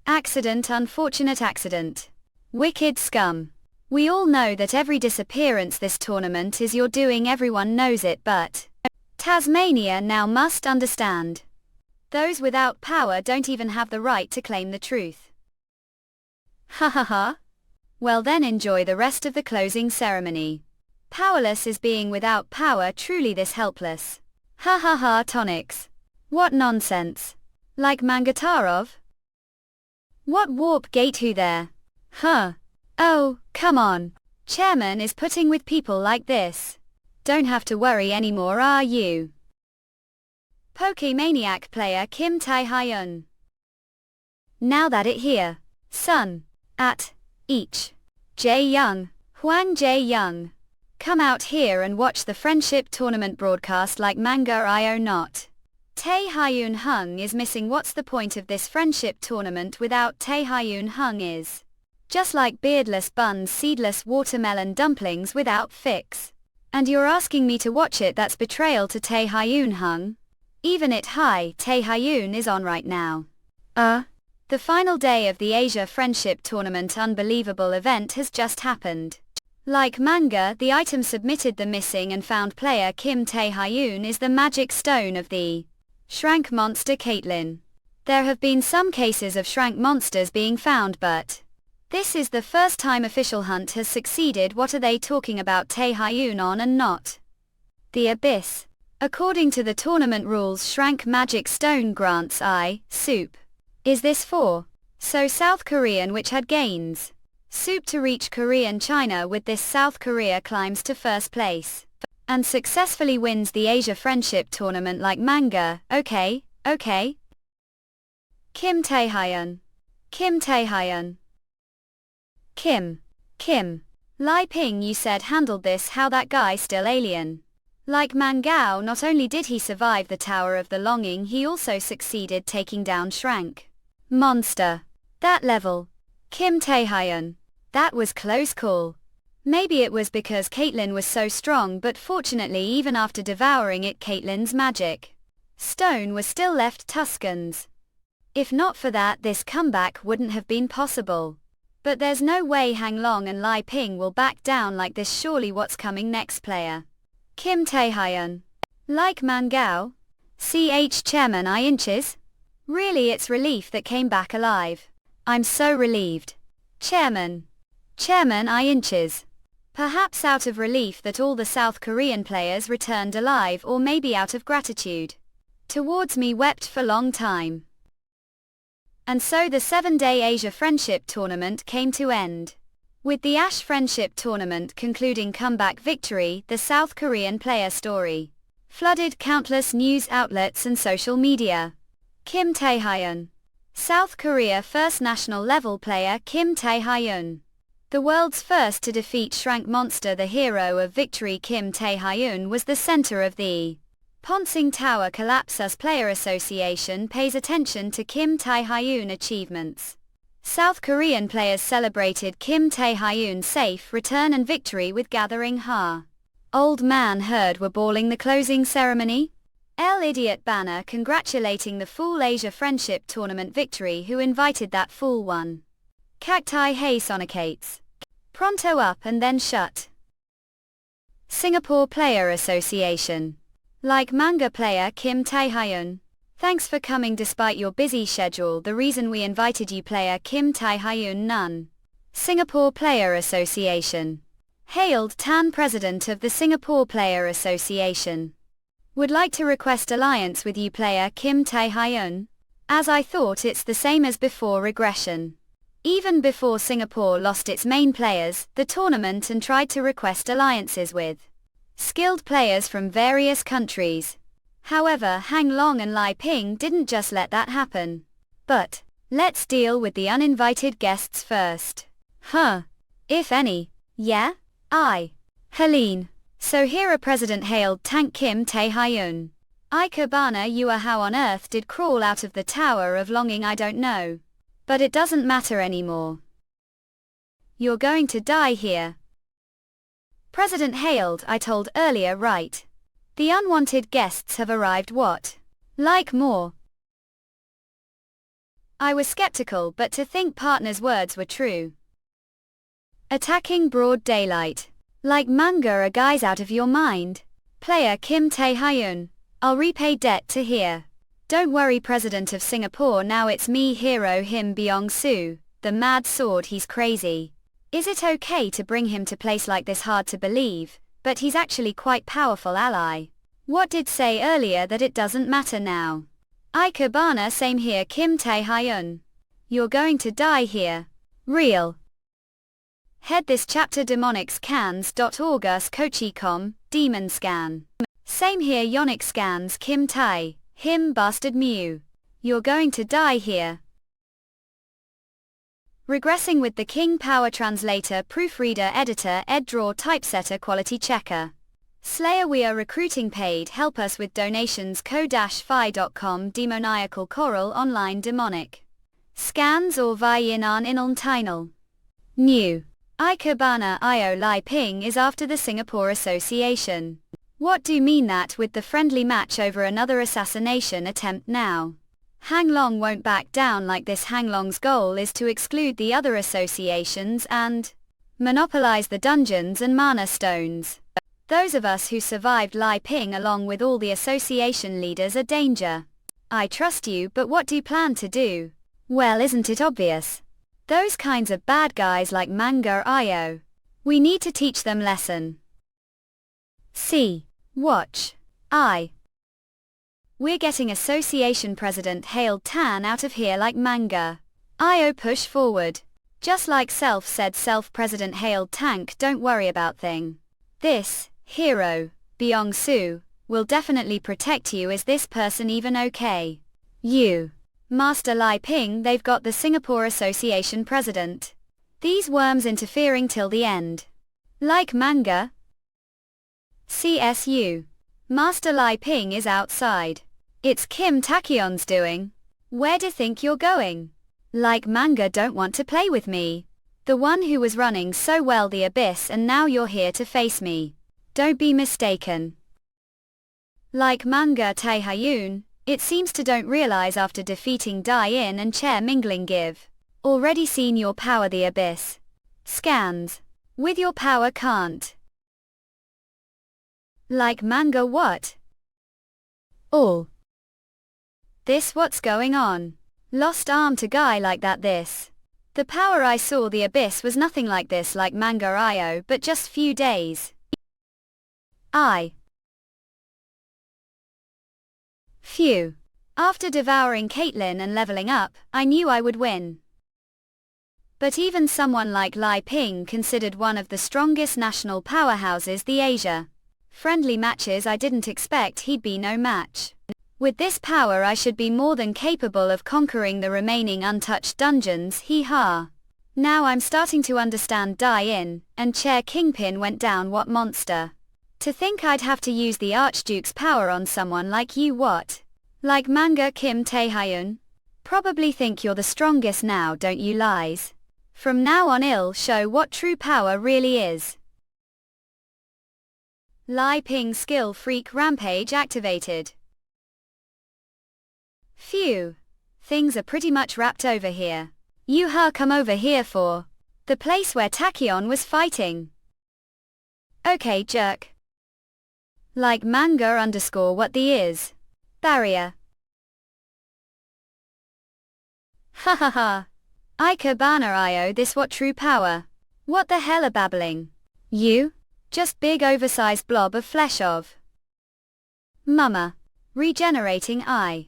Accident, unfortunate accident. Wicked scum. We all know that every disappearance this tournament is your doing, everyone knows it, but Tasmania now must understand. Those without power don't even have the right to claim the truth. Well then, enjoy the rest of the closing ceremony. Powerless is being without power, truly this helpless. Tonics. What nonsense. Like Mangatarov? What warp gate? Who there? Oh, come on. Chairman is putting with people like this. Don't have to worry anymore, are you? Pokemaniac player Kim Tae-hyun. Now that it here. Sun. At. Each. Jae Young. Hwang Jae Young. Come out here and watch the friendship tournament broadcast like manga. I not. Tae-hyun Hung is missing. What's the point of this friendship tournament without Tae-hyun Hung? Is just like beardless buns, seedless watermelon dumplings without fix. And you're asking me to watch it? That's betrayal to Tae-hyun Hung. Even it high Tae-hyun is on right now. The final day of the Asia Friendship Tournament unbelievable event has just happened. Like manga, the item submitted the missing and found player Kim Tae-hyun is the magic stone of the Shrank Monster Caitlyn. There have been some cases of Shrank Monsters being found, but this is the first time official hunt has succeeded. What are they talking about? Tae-hyun on and not the Abyss. According to the tournament rules, Shrank Magic Stone grants soup. Is this for? So South Korean, which had gains soup to reach Korean China. With this, South Korea climbs to first place and successfully wins the Asia Friendship Tournament like manga. Okay. Kim Tae-hyun. Kim Tae-hyun. Kim. Lai Ping, you said handled this. How that guy still alien? Like Mangao, not only did he survive the Tower of the Longing, he also succeeded taking down Shrank Monster. That level. Kim Tae-hyun. That was close call. Maybe it was because Caitlyn was so strong, but fortunately even after devouring it, Caitlyn's magic stone was still left Tuscans. If not for that, this comeback wouldn't have been possible. But there's no way Hang Long and Lai Ping will back down like this. Surely what's coming next? Player Kim Tae-hyun. Like Mangao? Chairman inches? Really, it's relief that came back alive. I'm so relieved. Chairman inches. Perhaps out of relief that all the South Korean players returned alive, or maybe out of gratitude towards me, wept for long time. And so the 7-day Asia Friendship Tournament came to end, with the Ash Friendship Tournament concluding comeback victory. The South Korean player story flooded countless news outlets and social media. Kim Tae-hyun. South Korea first national level player Kim Tae-hyun. The world's first to defeat Shrank Monster. The hero of victory Kim Tae-hyun was the center of the Ponsing Tower collapse. As Player Association pays attention to Kim Tae-hyun achievements. South Korean players celebrated Kim Tae-hyun's safe return and victory with gathering Ha. Old Man Heard were balling the closing ceremony. El Idiot banner congratulating the Fool Asia Friendship Tournament victory who invited that fool one. Cacti Hey Sonicates. Pronto up and then shut. Singapore Player Association. Like manga player Kim Tae-hyun. Thanks for coming despite your busy schedule. The reason we invited you player Kim Tae-hyun none. Singapore Player Association. Hailed Tan President of the Singapore Player Association. Would like to request alliance with you player Kim Tae-hyun. As I thought it's the same as before Regression. Even before Singapore lost its main players, the tournament and tried to request alliances with skilled players from various countries. However, Hang Long and Lai Ping didn't just let that happen. But, let's deal with the uninvited guests first. If any. Yeah? Helene. So here a president hailed Tank Kim Tae-hyun. Ikebana you are how on earth did crawl out of the Tower of Longing I don't know. But it doesn't matter anymore. You're going to die here. President hailed I told earlier right. The unwanted guests have arrived what? Like more. I was skeptical but to think partner's words were true. Attacking broad daylight. Like manga are guys out of your mind. Player Kim Tae-hyun. I'll repay debt to here. Don't worry President of Singapore now it's me hero him Byung-soo, the mad sword he's crazy. Is it okay to bring him to place like this hard to believe, but he's actually quite powerful ally. What did say earlier that it doesn't matter now. Ikebana same here Kim Tae-hyun. You're going to die here. Real. Head this chapter demonicscans.org us Kochi.com, demon scan. Same here Yonic scans Kim Tae, him bastard Mew. You're going to die here. Regressing with the King Power Translator Proofreader Editor Eddraw Typesetter Quality Checker. Slayer we are recruiting paid help us with donations ko-fi.com demoniacal coral online demonic. Scans or Vyinan Inuln Tinal. New. Ikebana Io Lai Ping is after the Singapore Association. What do you mean that with the friendly match over another assassination attempt now? Hang Long won't back down like this. Hang Long's goal is to exclude the other associations and monopolize the dungeons and mana stones. Those of us who survived Lai Ping along with all the association leaders are danger. I trust you but what do you plan to do? Well isn't it obvious? Those kinds of bad guys like Manga Io. We need to teach them lesson. See. Watch. We're getting association president hailed Tan out of here like Manga Io push forward. Just like Self said Self president hailed Tank don't worry about thing. This, hero, Byung-soo, will definitely protect you. Is this person even okay? You. Master Lai Ping they've got the Singapore Association president. These worms interfering till the end. Like manga. CSU. Master Lai Ping is outside. It's Kim Tae-hyun's doing. Where do think you're going? Like manga don't want to play with me. The one who was running so well the abyss and now you're here to face me. Don't be mistaken. Like manga Tae-hyun. It seems to don't realize after defeating Dai-in and Chair Mingling give. Already seen your power the abyss. Scans. With your power can't. Like manga what? All. This what's going on? Lost arm to guy like that this. The power I saw the abyss was nothing like this like manga Io but just few days. Phew. After devouring Caitlyn and leveling up, I knew I would win. But even someone like Lai Ping considered one of the strongest national powerhouses the Asia. Friendly matches I didn't expect he'd be no match. With this power I should be more than capable of conquering the remaining untouched dungeons hee-ha. Now I'm starting to understand Dai-in, and Chair Kingpin went down what monster. To think I'd have to use the Archduke's power on someone like you what? Like manga Kim Tae-hyun? Probably think you're the strongest now, don't you, lies? From now on I'll show what true power really is. Lai Ping skill freak rampage activated. Phew. Things are pretty much wrapped over here. You come over here for the place where Tachyon was fighting. Okay, jerk. Like manga underscore what the is. Barrier. Ha ha ha. Ika Bana Io this what true power. What the hell are babbling? You? Just big oversized blob of flesh of. Mama. Regenerating eye.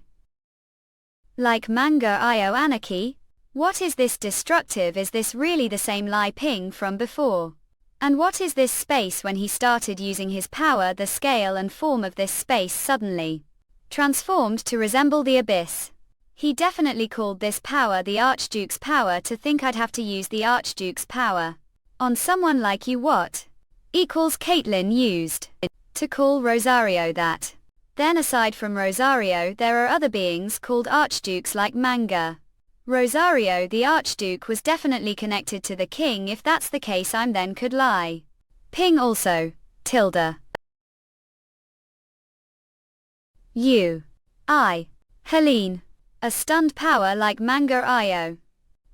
Like manga Io anarchy? What is this destructive? Is this really the same Lai Ping from before? And what is this space when he started using his power? The scale and form of this space suddenly transformed to resemble the abyss. He definitely called this power the Archduke's power. To think I'd have to use the Archduke's power on someone like you. What? Equals Caitlyn used to call Rosario that. Then aside from Rosario there are other beings called Archdukes like manga. Rosario the Archduke was definitely connected to the king. If that's the case I'm then could lie. Ping also. Tilde. Helene. A stunned power like manga Io.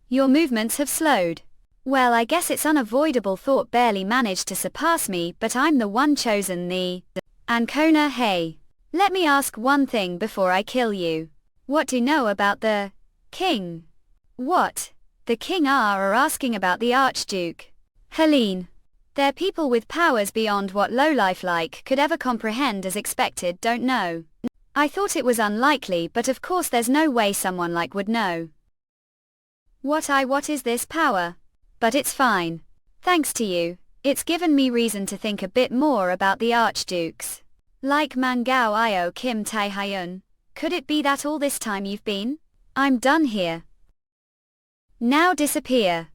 Your movements have slowed. Well, I guess it's unavoidable. Thought barely managed to surpass me, but I'm the one chosen. The Ancona. Hey. Let me ask one thing before I kill you. What do you know about the king? What? The king are asking about the Archduke. Helene. They're people with powers beyond what lowlife like could ever comprehend. As expected, don't know. I thought it was unlikely, but of course there's no way someone like would know. What is this power? But it's fine. Thanks to you, it's given me reason to think a bit more about the Archdukes. Like Mangao Io Kim Tai Hyun. Could it be that all this time you've been? I'm done here. Now disappear.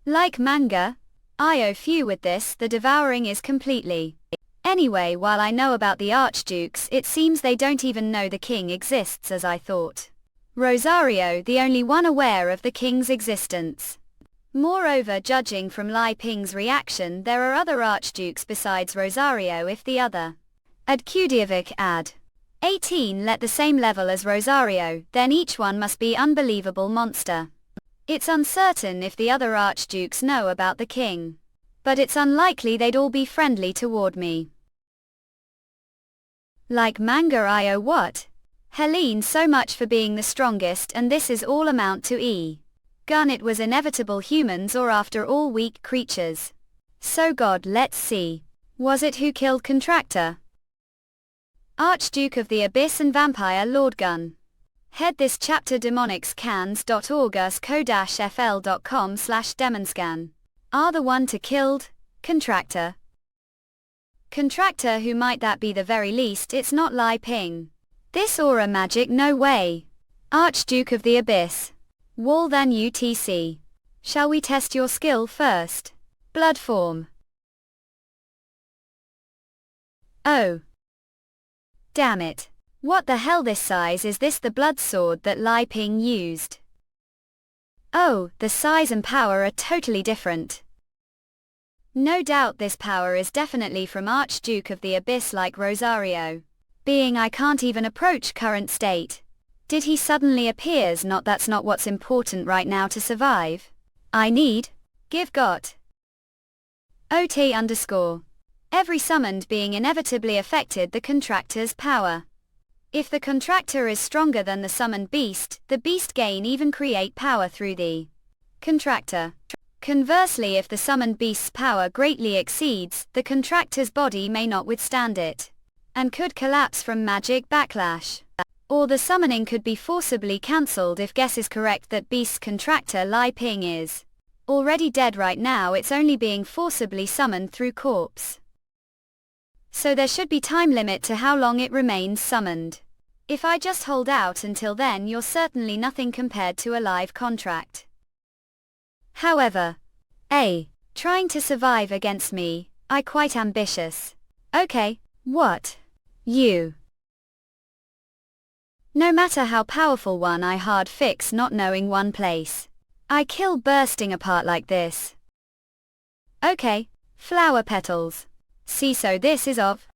Like manga Io. Phew, with this the devouring is completely. Anyway, while I know about the Archdukes, it seems they don't even know the king exists as I thought. Rosario the only one aware of the king's existence. Moreover, judging from Lai Ping's reaction, there are other Archdukes besides Rosario. If the other Adkudiovic ad 18 let the same level as Rosario, then each one must be unbelievable monster. It's uncertain if the other Archdukes know about the king. But it's unlikely they'd all be friendly toward me. Like manga Io. What? Helene, so much for being the strongest, and this is all amount to gun. It was inevitable. Humans or after all weak creatures. So God, let's see. Was it who killed Contractor? Archduke of the Abyss and Vampire Lord Gun. Head this chapter demonicscans.org usco-fl.com/demonscan. Are the one to killed Contractor? Contractor, who might that be? The very least it's not Lai Ping. This aura magic, no way. Archduke of the Abyss. Wall than UTC. Shall we test your skill first? Blood form. Oh. Damn it. What the hell? This size? Is this the blood sword that Lai Ping used? Oh, the size and power are totally different. No doubt this power is definitely from Archduke of the Abyss like Rosario. Being I can't even approach current state. Did he suddenly appears? Not, that's not what's important right now to survive. I need give got OT underscore. Every summoned being inevitably affected the contractor's power. If the contractor is stronger than the summoned beast, the beast gain even create power through the contractor. Conversely, if the summoned beast's power greatly exceeds, the contractor's body may not withstand it, and could collapse from magic backlash. Or the summoning could be forcibly cancelled if guess is correct that beast's contractor Lai Ping is already dead right now. It's only being forcibly summoned through corpse. So there should be time limit to how long it remains summoned. If I just hold out until then, you're certainly nothing compared to a live contract. However, trying to survive against me, I quite ambitious. Okay, what? You No matter how powerful one, I hard fix not knowing one place. I kill bursting apart like this. Okay, flower petals. See, so this is of,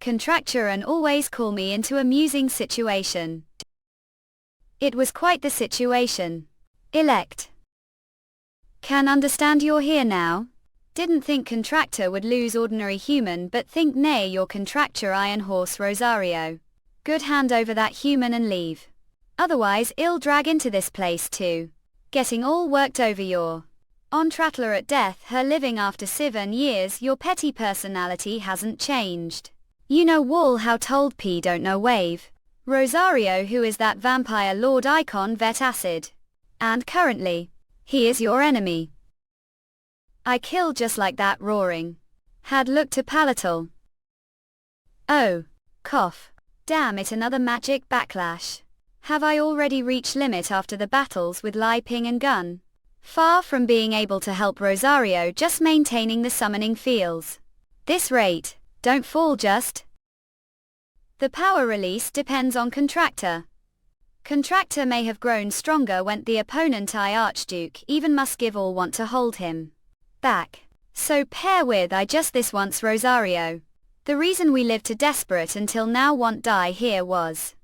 contracture and always call me into amusing situation. It was quite the situation. Elect. Can understand you're here now. Didn't think contractor would lose ordinary human, but think nay your contractor iron horse Rosario. Good hand over that human and leave. Otherwise ill drag into this place too. Getting all worked over your on Trattler at death, her living after 7 years, your petty personality hasn't changed. You know wall how told P don't know wave. Rosario, who is that vampire lord icon vet acid. And currently, he is your enemy. I killed just like that roaring. Had looked to palatal. Oh. Cough. Damn it, another magic backlash. Have I already reached limit after the battles with Lai Ping and Gun? Far from being able to help Rosario, just maintaining the summoning feels. This rate, don't fall just. The power release depends on contractor. Contractor may have grown stronger when the opponent I Archduke even must give all want to hold him back. So pair with I just this once Rosario. The reason we lived to desperate until now want die here was.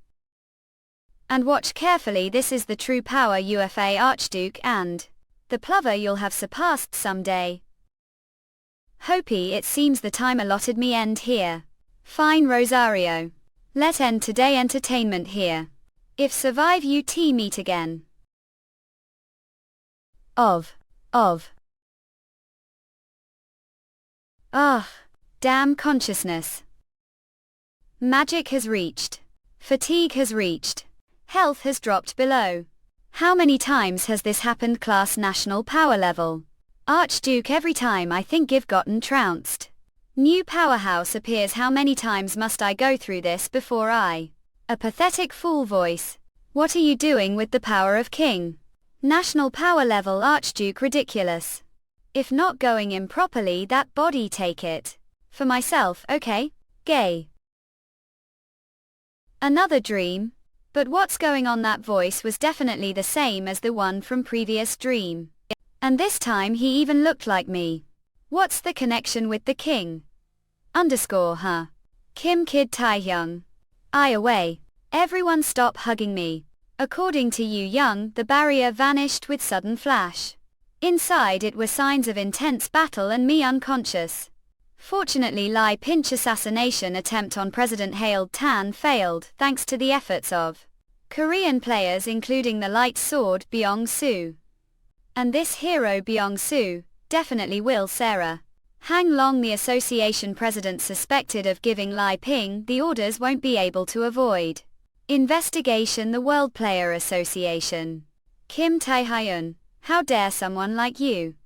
And watch carefully, this is the true power UFA Archduke and the plover you'll have surpassed someday. Hopi, it seems the time allotted me end here. Fine Rosario. Let end today entertainment here. If survive UT meet again. Of. Damn consciousness. Magic has reached. Fatigue has reached. Health has dropped below. How many times has this happened? Class national power level. Archduke, every time I think I've gotten trounced. New powerhouse appears. How many times must I go through this before I? A pathetic fool voice. What are you doing with the power of king? National power level Archduke, ridiculous. If not going in properly, that body take it. For myself, okay? Gay. Another dream. But what's going on? That voice was definitely the same as the one from previous dream. And this time he even looked like me. What's the connection with the king? Underscore. Kim Kid Taehyung. I away. Everyone stop hugging me. According to Yu Young, the barrier vanished with sudden flash. Inside it were signs of intense battle and me unconscious. Fortunately, Lai Pinch assassination attempt on President Hailed Tan failed thanks to the efforts of Korean players, including the light sword Byung-soo. And this hero Byung-soo definitely will Sarah. Hang Long, the association president suspected of giving Lai Ping the orders, won't be able to avoid investigation. The World Player Association. Kim Tae-hyun, how dare someone like you?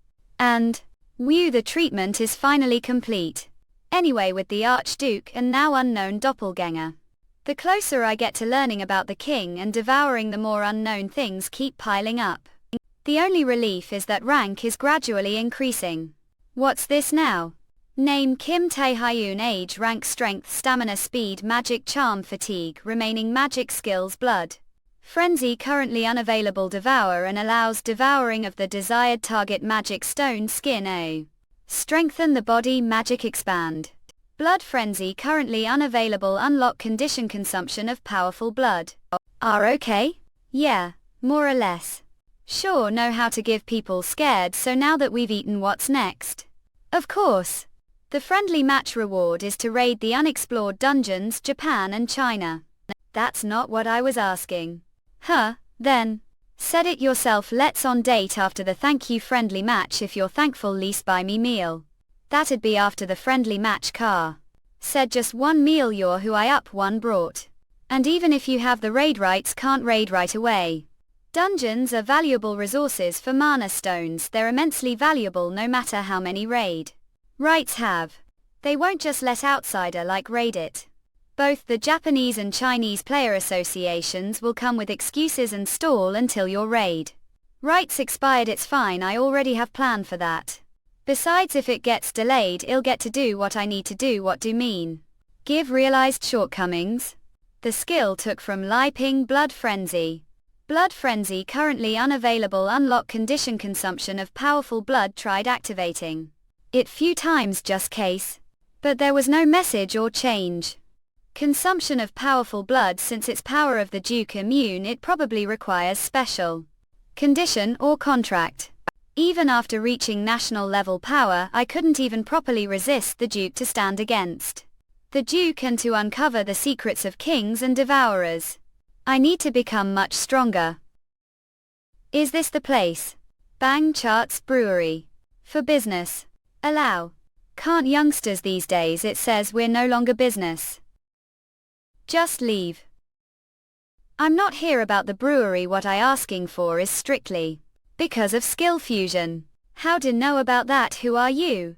And Wu, the treatment is finally complete. Anyway, with the Archduke and now unknown doppelganger. The closer I get to learning about the king and devouring, the more unknown things keep piling up. The only relief is that rank is gradually increasing. What's this now? Name Kim Tae-hyun, age, rank, strength, stamina, speed, magic, charm, fatigue, remaining magic skills, blood. Frenzy currently unavailable. Devour and allows devouring of the desired target. Magic stone, skin A. Strengthen the body. Magic expand. Blood frenzy currently unavailable. Unlock condition consumption of powerful blood. Are okay? Yeah, more or less. Sure know how to give people scared, so now that we've eaten, what's next? Of course. The friendly match reward is to raid the unexplored dungeons, Japan and China. That's not what I was asking. Then. Said it yourself. Let's on date after the thank you friendly match. If you're thankful, least buy me meal. That'd be after the friendly match. Car. Said just one meal. You're who I up one brought. And even if you have the raid rights, can't raid right away. Dungeons are valuable resources for mana stones. They're immensely valuable no matter how many raid rights have. They won't just let outsider like raid it. Both the Japanese and Chinese player associations will come with excuses and stall until your raid rights expired. It's fine, I already have plan for that. Besides, if it gets delayed, I'll get to do what I need to do. What do mean? Give realized shortcomings? The skill took from Li Ping Blood Frenzy. Blood Frenzy currently unavailable. Unlock condition consumption of powerful blood tried activating it few times just case. But there was no message or change. Consumption of powerful blood. Since its power of the Duke immune, it probably requires special condition or contract. Even after reaching national level power, I couldn't even properly resist the Duke to stand against the Duke and to uncover the secrets of kings and devourers. I need to become much stronger. Is this the place? Bang Chart's Brewery. For business. Allow. Can't youngsters these days? It says we're no longer business. Just leave. I'm not here about the brewery. What I asking for is strictly because of skill fusion. How to know about that? Who are you?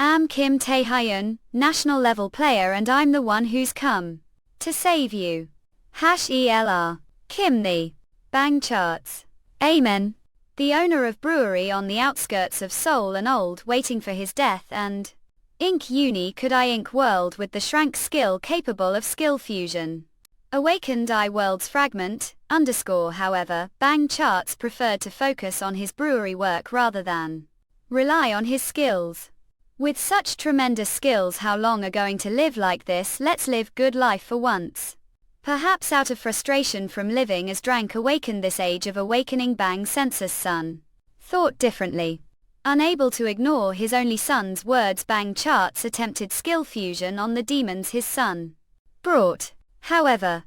Am Kim Tae-hyun, national level player, and I'm the one who's come to save you. #ELR. Kim the Bang Charts. Amen. The owner of brewery on the outskirts of Seoul and old, waiting for his death, and Ink Uni. Could I ink world with the Shrank skill capable of skill fusion? Awakened I world's fragment, however, Bang Charts preferred to focus on his brewery work rather than rely on his skills. With such tremendous skills, how long are going to live like this? Let's live good life for once. Perhaps out of frustration from living as drank awakened this age of awakening. Bang Sensor's son thought differently. Unable to ignore his only son's words, Bang Charts attempted skill fusion on the demons his son brought. However,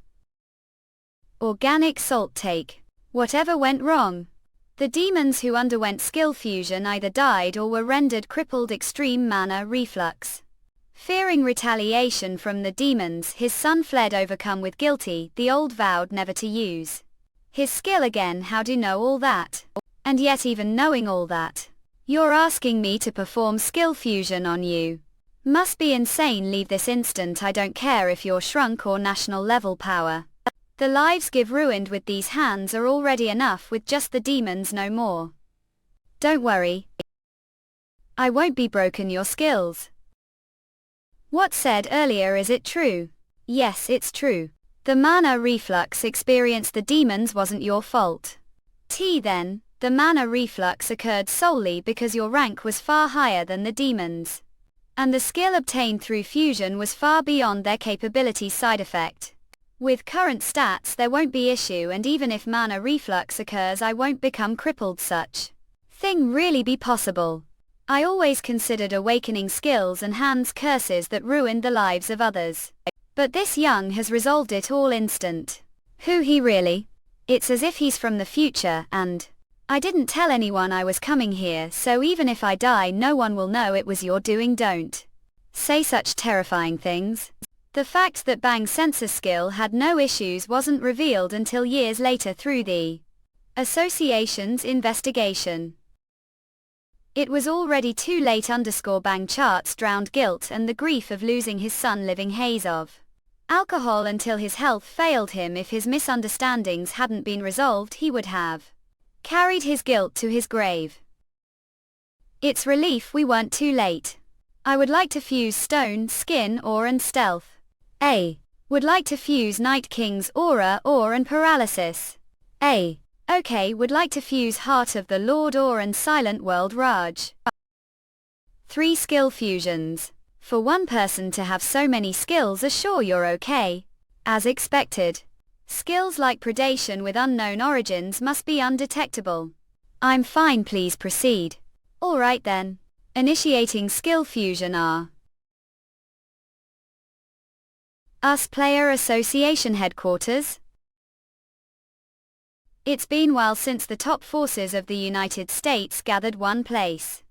organic salt take. Whatever went wrong? The demons who underwent skill fusion either died or were rendered crippled. Extreme mana reflux. Fearing retaliation from the demons, his son fled. Overcome with guilty, the old vowed never to use his skill again. How do you know all that? And yet, even knowing all that, you're asking me to perform skill fusion on you? Must be insane. Leave this instant. I don't care if you're shrunk or national level power. The lives give ruined with these hands are already enough with just the demons, no more. Don't worry. I won't be broken your skills. What said earlier, is it true? Yes, it's true. The mana reflux experienced the demons wasn't your fault. Then, the mana reflux occurred solely because your rank was far higher than the demons. And the skill obtained through fusion was far beyond their capability. Side effect. With current stats there won't be issue, and even if mana reflux occurs I won't become crippled. Such thing really be possible? I always considered awakening skills and hands curses that ruined the lives of others. But this young has resolved it all instant. Who he really? It's as if he's from the future, and I didn't tell anyone I was coming here, so even if I die no one will know it was your doing. Don't say such terrifying things. The fact that Bang Sensor's skill had no issues wasn't revealed until years later through the association's investigation. It was already too late. Bang Charts drowned guilt and the grief of losing his son, living haze of alcohol until his health failed him. If his misunderstandings hadn't been resolved he would have carried his guilt to his grave. It's relief we weren't too late. I would like to fuse stone, skin, ore and stealth. Would like to fuse Night King's aura, ore and paralysis. Okay, would like to fuse Heart of the Lord, ore and Silent World Raj. 3 skill fusions. For one person to have so many skills, assure you're okay. As expected. Skills like predation with unknown origins must be undetectable. I'm fine, please proceed. Alright then. Initiating skill fusion are US Player Association Headquarters. It's been while since the top forces of the United States gathered one place.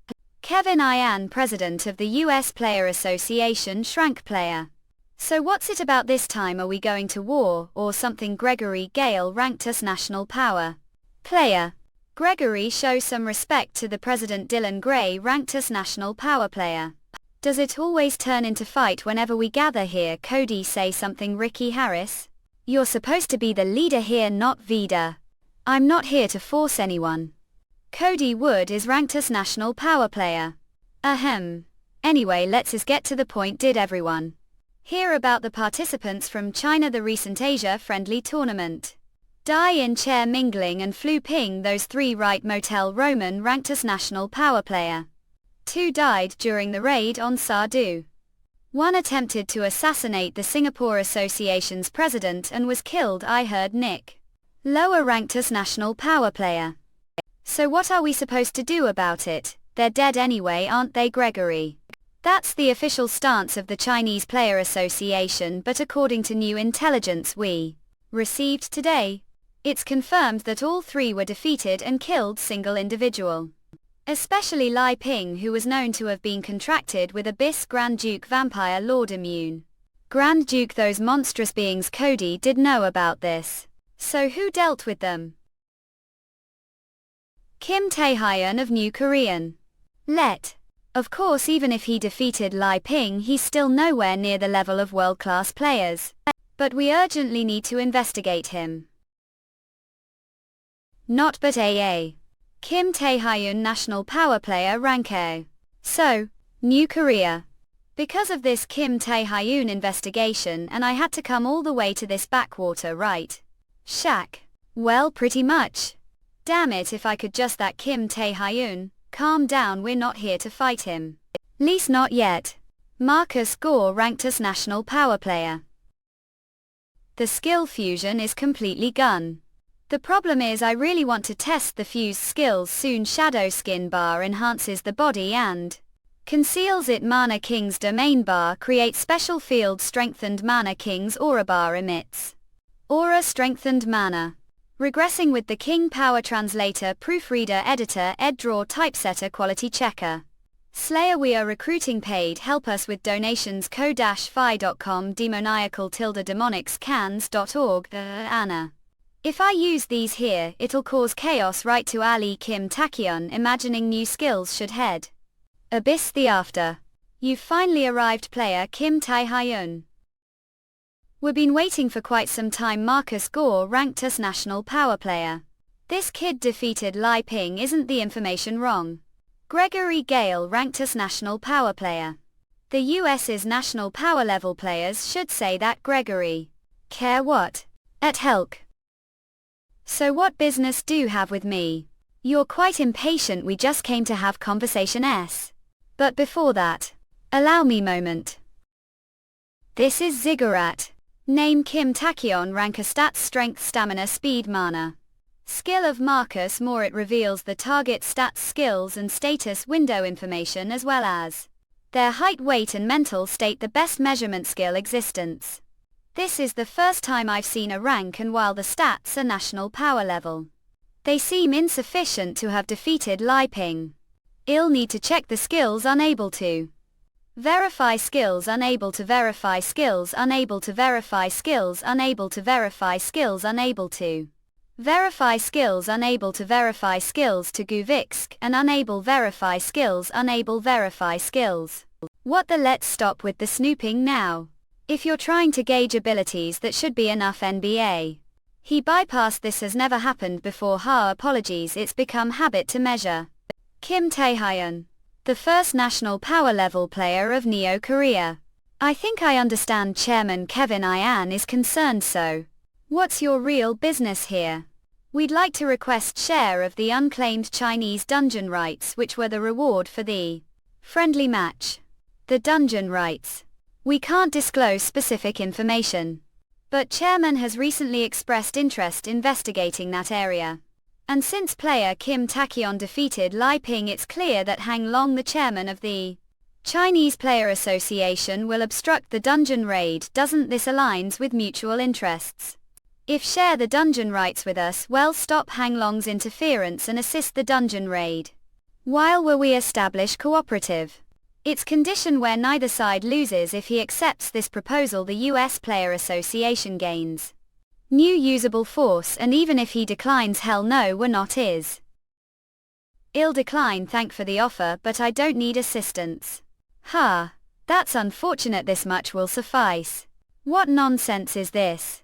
Kevin Ian, president of the US Player Association, shrank player. So what's it about this time? Are we going to war, or something? Gregory Gale ranked us national power player. Gregory, show some respect to the president. Dylan Gray ranked us national power player. Does it always turn into fight whenever we gather here? Cody, say something. Ricky Harris, you're supposed to be the leader here, not Vida. I'm not here to force anyone. Cody Wood is ranked as national power player. Ahem. Anyway, let's just get to the point. Did everyone Hear about the participants from China, the recent Asia-friendly tournament. Die in chair mingling and flew ping those 3 right motel Roman ranked as national power player. 2 died during the raid on Sardu. 1 attempted to assassinate the Singapore Association's president and was killed. I heard Nick. Lower ranked as national power player. So what are we supposed to do about it? They're dead anyway, aren't they, Gregory? That's the official stance of the Chinese Player Association, but according to new intelligence we received today, it's confirmed that all 3 were defeated and killed single individual. Especially Lai Ping, who was known to have been contracted with Abyss Grand Duke Vampire Lord Immune. Grand Duke, those monstrous beings. Cody did know about this. So who dealt with them? Kim Tae-hyun of New Korean. Let. Of course, even if he defeated Lai Ping, he's still nowhere near the level of world-class players. But we urgently need to investigate him. Not but AA. Kim Tae-hyun, national power player, rank A. So, New Korea. Because of this Kim Tae-hyun investigation, and I had to come all the way to this backwater, right? Shaq. Well, pretty much. Damn it, if I could just that Kim Tae-hyun, calm down, we're not here to fight him. Least not yet. Marcus Gore ranked as national power player. The skill fusion is completely gone. The problem is I really want to test the fused skills soon. Shadow skin bar enhances the body and conceals it. Mana King's domain bar creates special field. Strengthened Mana King's aura bar emits aura strengthened mana. Regressing with the King Power Translator, Proofreader, Editor, Eddraw, Typesetter, Quality Checker. Slayer, we are recruiting. Paid help us with donations. ko-fi.com demoniacal-demonics-cans.org. Anna. If I use these here, it'll cause chaos, right? To Ali Kim Taekyeon, imagining new skills should head. Abyss the after. You've finally arrived, player Kim Tae-hyun. We've been waiting for quite some time. Marcus Gore ranked as national power player. This kid defeated Lai Ping, isn't the information wrong? Gregory Gale ranked as national power player. The US's national power level players should say that. Gregory. Care what? At Helk. So what business do you have with me? You're quite impatient, we just came to have conversation s. But before that, allow me moment. This is Ziggurat. Name Kim Taekyeon, rank a stats, strength, stamina, speed, mana. Skill of Marcus More, it reveals the target stats, skills and status window information as well as their height, weight and mental state, the best measurement skill existence. This is the first time I've seen a rank, and while the stats are national power level, they seem insufficient to have defeated Lai Ping. I'll need to check the skills. Unable to verify skills, unable to verify skills, unable to verify skills, unable to verify skills, unable to verify skills, unable to verify skills to Guvixk, and unable verify skills, unable verify skills. What the? Let's stop with the snooping now. If you're trying to gauge abilities, that should be enough. NBA. He bypassed this, has never happened before. Apologies, it's become habit to measure. Kim Tae-hyun. The first national power level player of Neo Korea. I think I understand Chairman Kevin Ian is concerned, so what's your real business here? We'd like to request share of the unclaimed Chinese dungeon rights, which were the reward for the friendly match. The dungeon rights. We can't disclose specific information, but Chairman has recently expressed interest investigating that area. And since player Kim Taekyeon defeated Lai Ping, it's clear that Hang Long, the chairman of the Chinese Player Association, will obstruct the dungeon raid. Doesn't this aligns with mutual interests? If share the dungeon rights with us, well, stop Hang Long's interference and assist the dungeon raid. While we establish cooperative. It's condition where neither side loses. If he accepts this proposal, the US Player Association gains new usable force, and even if he declines, hell no, we're not his. I'll decline, thank for the offer, but I don't need assistance. Ha. That's unfortunate, this much will suffice. What nonsense is this?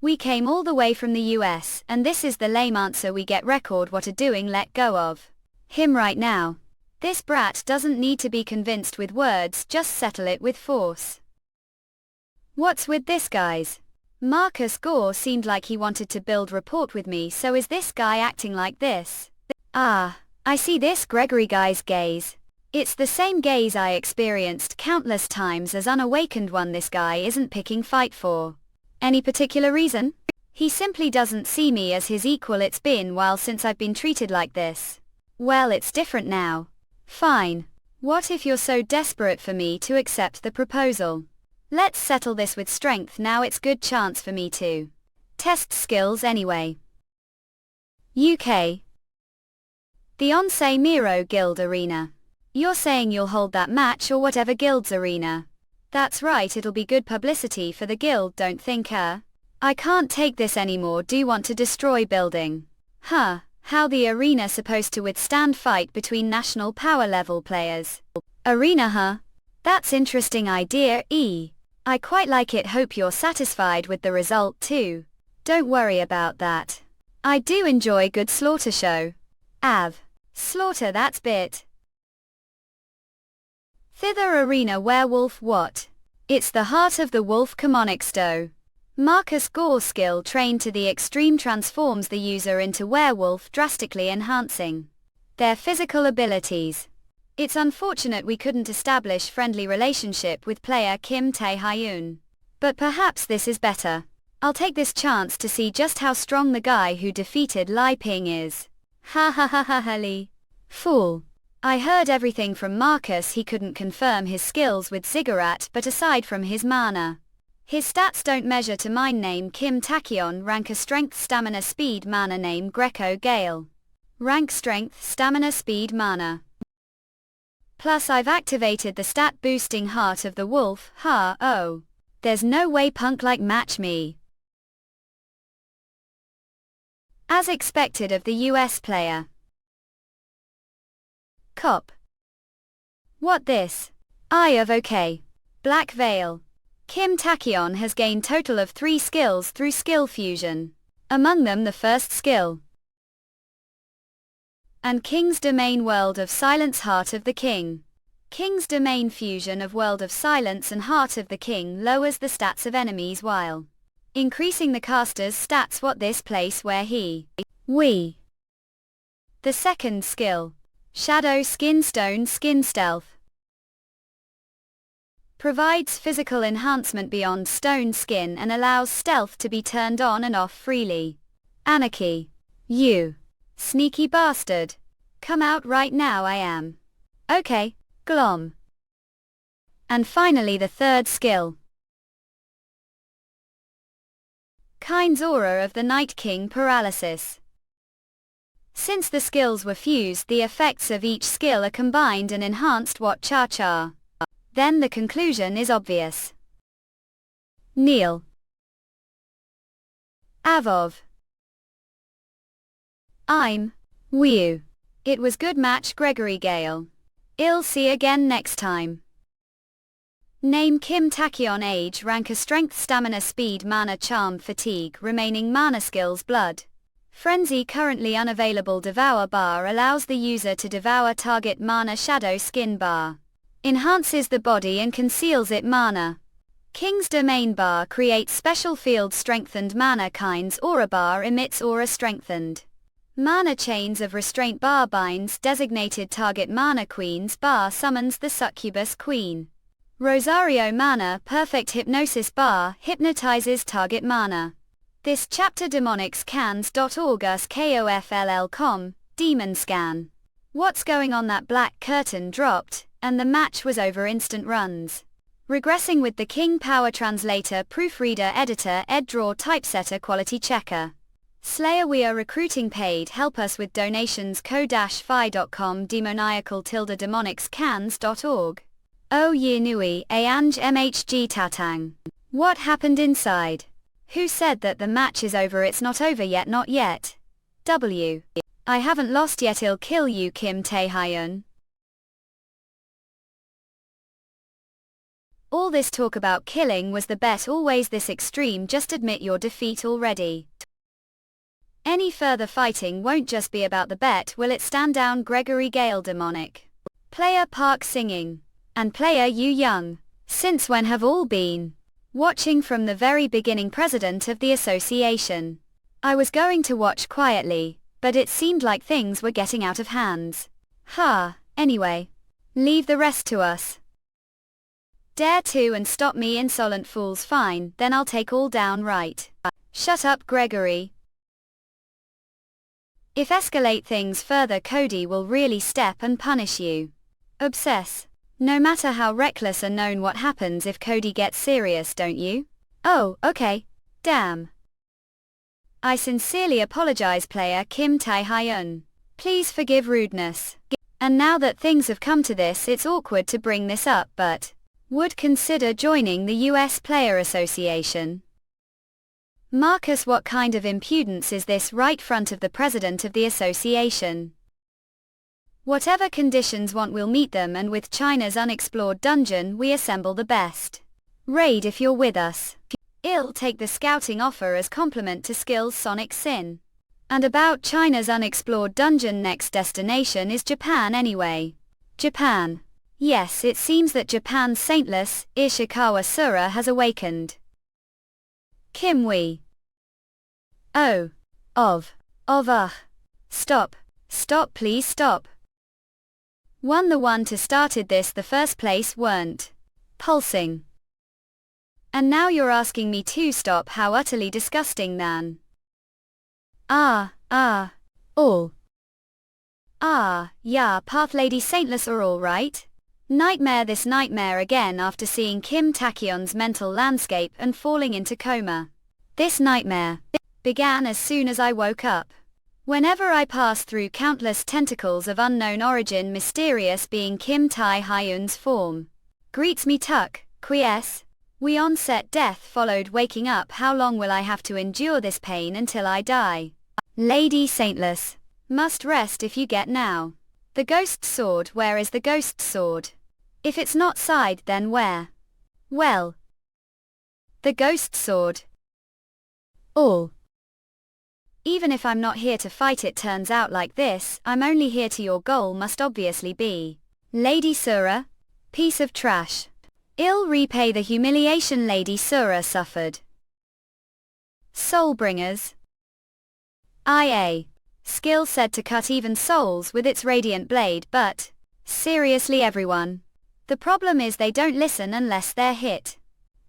We came all the way from the US, and this is the lame answer we get. Record what a doing, let go of him right now. This brat doesn't need to be convinced with words, just settle it with force. What's with this, guys? Marcus Gore seemed like he wanted to build rapport with me, so is this guy acting like this? Ah, I see this Gregory guy's gaze. It's the same gaze I experienced countless times as unawakened one. This guy isn't picking fight for any particular reason. He simply doesn't see me as his equal. It's been a while since I've been treated like this. Well, it's different now. Fine. What if you're so desperate for me to accept the proposal? Let's settle this with strength now. It's good chance for me to test skills anyway. UK. The Onse Miro Guild Arena. You're saying you'll hold that match or whatever guild's arena? That's right, it'll be good publicity for the guild, don't think I can't take this anymore. Do you want to destroy building? Huh, how the arena supposed to withstand fight between national power level players? Arena, huh? That's interesting idea, I quite like it. Hope you're satisfied with the result too. Don't worry about that. I do enjoy good slaughter show. Slaughter, that's bit. Thither arena werewolf. What? It's the heart of the wolf Kamonixto. Marcus Gore's skill trained to the extreme transforms the user into werewolf, drastically enhancing their physical abilities. It's unfortunate we couldn't establish friendly relationship with player Kim Tae-hyun. But perhaps this is better. I'll take this chance to see just how strong the guy who defeated Lai Ping is. Ha ha ha ha ha Lee. Fool. I heard everything from Marcus. He couldn't confirm his skills with Ziggurat, but aside from his mana, his stats don't measure to mine. Name Kim Tachyon. Rank a strength, stamina, speed, mana. Name Greco Gale. Rank strength, stamina, speed, mana. Plus I've activated the stat boosting Heart of the Wolf. Oh. There's no way punk like match me. As expected of the US player. Cop. What this? Eye of OK. Black Veil. Kim Tachyon has gained total of 3 skills through skill fusion. Among them the first skill. And King's Domain World of Silence Heart of the King. King's Domain fusion of World of Silence and Heart of the King lowers the stats of enemies while increasing the caster's stats. What this place where we. The second skill. Shadow Skin Stone Skin Stealth. Provides physical enhancement beyond stone skin and allows stealth to be turned on and off freely. Anarchy. You. Sneaky bastard. Come out right now. I am. Okay, glom. And finally the third skill. Kind's Aura of the Night King Paralysis. Since the skills were fused, the effects of each skill are combined and enhanced. What cha-cha? Then the conclusion is obvious. Neil. Avov. I'm. Wiu. It was good match, Gregory Gale. I'll see again next time. Name Kim Tachyon. Age, rank a strength, stamina, speed, mana, charm, fatigue. Remaining mana skills blood. Frenzy. Currently unavailable. Devour bar allows the user to devour target mana. Shadow Skin bar enhances the body and conceals it. Mana. King's Domain bar creates special field. Strengthened mana. Kind's Aura bar emits aura. Strengthened mana. Chains of Restraint bar binds designated target. Mana. Queen's bar summons the Succubus Queen. Rosario mana. Perfect Hypnosis bar hypnotizes target. Mana. This chapter demonicscans.org us KOFLL.com, Demon Scan. What's going on? That black curtain dropped, and the match was over. Instant runs. Regressing with the King. Power Translator, Proofreader, Editor, EdDraw, Typesetter, Quality Checker. Slayer. We are recruiting. Paid help us with donations. ko-fi.com demonical-demonicscans.org. Oh ye nui, Anj mhg tatang. What happened inside? Who said that the match is over? It's not over yet. Not yet. I haven't lost yet. I'll kill you, Kim Tae-hyun. All this talk about killing was the bet always this extreme. Just admit your defeat already. Any further fighting won't just be about the bet. Will it? Stand down, Gregory Gale. Demonic. Player Park singing. And player Yu Young. Since when have all been Watching from the very beginning, president of the association. I was going to watch quietly, but it seemed like things were getting out of hands. Anyway. Leave the rest to us. Dare to and stop me insolent fools, fine, then I'll take all down right. Shut up, Gregory. If escalate things further, Cody will really step and punish you. Obsess. No matter how reckless and known what happens if Cody gets serious, don't you? Oh, okay. Damn. I sincerely apologize, player Kim Tae-hyun. Please forgive rudeness. And now that things have come to this, it's awkward to bring this up, but would consider joining the US Player Association. Marcus, what kind of impudence is this right front of the president of the association? Whatever conditions want, we'll meet them, and with China's unexplored dungeon we assemble the best. Raid if you're with us. I'll take the scouting offer as compliment to skills Sonic Sin. And about China's unexplored dungeon, next destination is Japan anyway. Japan. Yes, it seems that Japan's saintless Ishikawa Sura has awakened. Kim we. Oh. Stop. Stop, please stop. The one to started this the first place weren't pulsing. And now you're asking me to stop? How utterly disgusting, Nan. Yeah, Path Lady Saintless are all right. Nightmare, this nightmare again after seeing Kim Taehyun's mental landscape and falling into coma. This nightmare began as soon as I woke up. Whenever I pass through countless tentacles of unknown origin, mysterious being Kim Tae-hyun's form greets me, tuck, quiesce. We onset death followed waking up. How long will I have to endure this pain until I die? Lady Saintless. Must rest if you get now. The ghost sword, where is the ghost sword? If it's not side, then where? Well. The ghost sword. All. Even if I'm not here to fight, it turns out like this, I'm only here to your goal must obviously be Lady Sura. Piece of trash. I'll repay the humiliation Lady Sura suffered. Soulbringers. IA. Skill said to cut even souls with its radiant blade, but seriously everyone. The problem is they don't listen unless they're hit.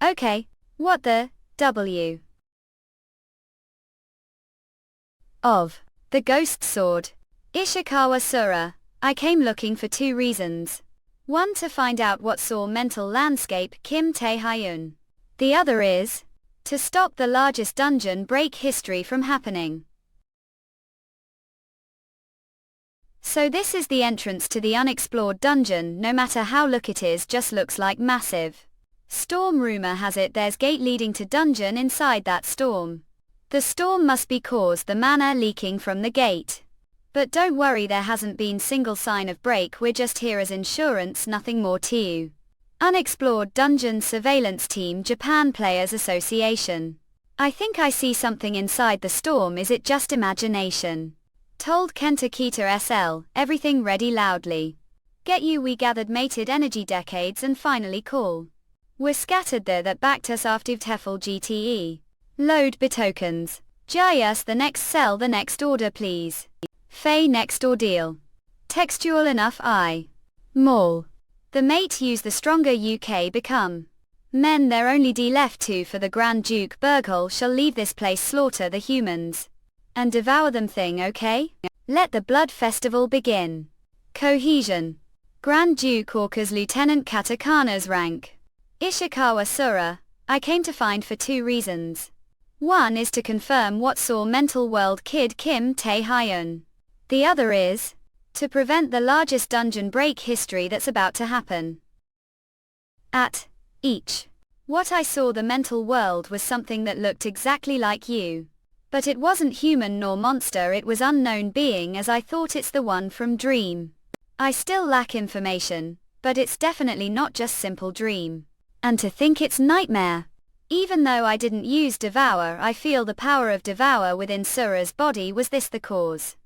Okay, what the W? Of the ghost sword. Ishikawa Sura. I came looking for two reasons. One, to find out what saw mental landscape Kim Tae-hyun. The other is to stop the largest dungeon break history from happening. So this is the entrance to the unexplored dungeon. No matter how look it is, just looks like massive storm. Rumor has it there's gate leading to dungeon inside that storm. The storm must be caused the mana leaking from the gate. But don't worry, there hasn't been single sign of break, we're just here as insurance, nothing more to you. Unexplored Dungeon Surveillance Team, Japan Players Association. I think I see something inside the storm, is it just imagination? Told Kenta Kita SL, everything ready loudly. Get you, we gathered mated energy decades and finally call. We're scattered there that backed us after Tefl GTE. Load betokens. Jai us the next cell, the next order please. Fey next ordeal. Textual enough I. Mall. The mate use the stronger UK become. Men there only D left to for the Grand Duke Berghol shall leave this place, slaughter the humans. And devour them thing, okay? Let the blood festival begin. Cohesion. Grand Duke Orca's Lieutenant Katakana's rank. Ishikawa Sura. I came to find for two reasons. One is to confirm what saw mental world kid Kim Tae-hyun. The other is to prevent the largest dungeon break history that's about to happen. At each. What I saw the mental world was something that looked exactly like you. But it wasn't human nor monster, it was unknown being, as I thought it's the one from Dream. I still lack information, but it's definitely not just simple dream. And to think it's nightmare. Even though I didn't use Devour, I feel the power of Devour within Sura's body. Was this the cause?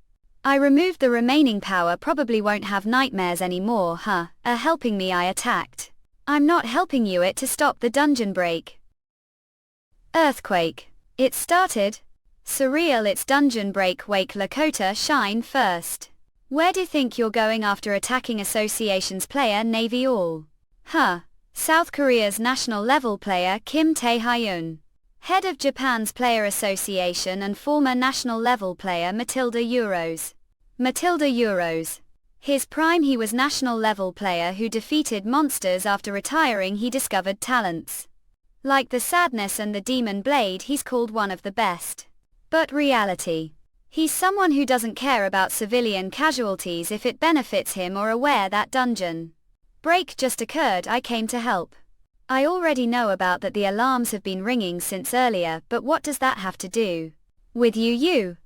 I removed the remaining power, probably won't have nightmares anymore, huh? Helping me, I attacked. I'm not helping you, it to stop the dungeon break. Earthquake. It started. Surreal, it's dungeon break, wake Lakota shine first. Where do you think you're going after attacking Association's player Navy All? Huh. South Korea's national level player Kim Tae-hyun. Head of Japan's Player Association and former national level player Matilda Euros. His prime, he was national level player who defeated monsters. After retiring he discovered talents. Like the Sadness and the Demon Blade, he's called one of the best. But reality. He's someone who doesn't care about civilian casualties if it benefits him or aware that dungeon break just occurred. I came to help. I already know about that the alarms have been ringing since earlier, but what does that have to do with you?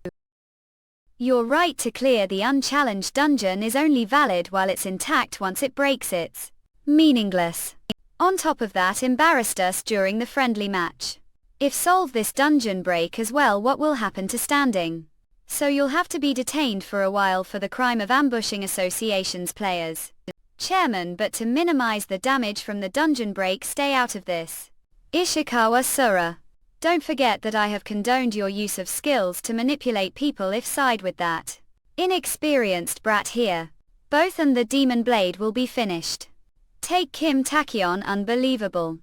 Your right to clear the unchallenged dungeon is only valid while it's intact. Once it breaks, it's meaningless. On top of that, embarrassed us during the friendly match. If solve this dungeon break as well, what will happen to standing? So you'll have to be detained for a while for the crime of ambushing Association's players. Chairman, but to minimize the damage from the dungeon break, stay out of this. Ishikawa Sura. Don't forget that I have condoned your use of skills to manipulate people. If side with that inexperienced brat here, both and the Demon Blade will be finished. Take Kim Takion, unbelievable.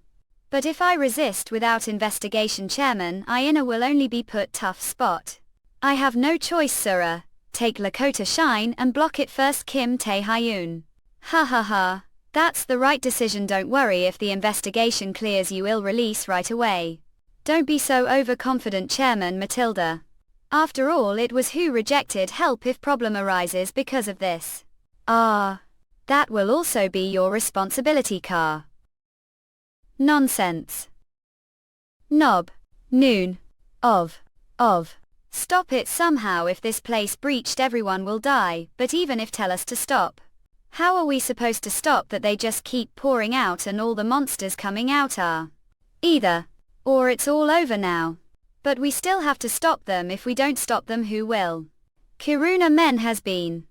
But if I resist without investigation, Chairman, Aina will only be put tough spot. I have no choice, Sura. Take Lakota Shine and block it first, Kim Tae-hyun. Ha ha ha. That's the right decision. Don't worry, if the investigation clears you will release right away. Don't be so overconfident, Chairman. Matilda. After all, it was who rejected help if problem arises because of this. Ah. That will also be your responsibility, Car. Nonsense. Knob. Noon. Of. Stop it somehow. If this place breached, everyone will die, but even if tell us to stop. How are we supposed to stop that? They just keep pouring out and all the monsters coming out are either or it's all over now. But we still have to stop them. If we don't stop them, who will? Kiruna Men has been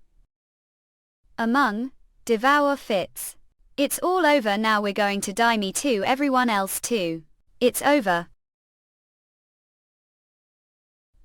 among Devour fits. It's all over now. We're going to die. Me too. Everyone else too. It's over.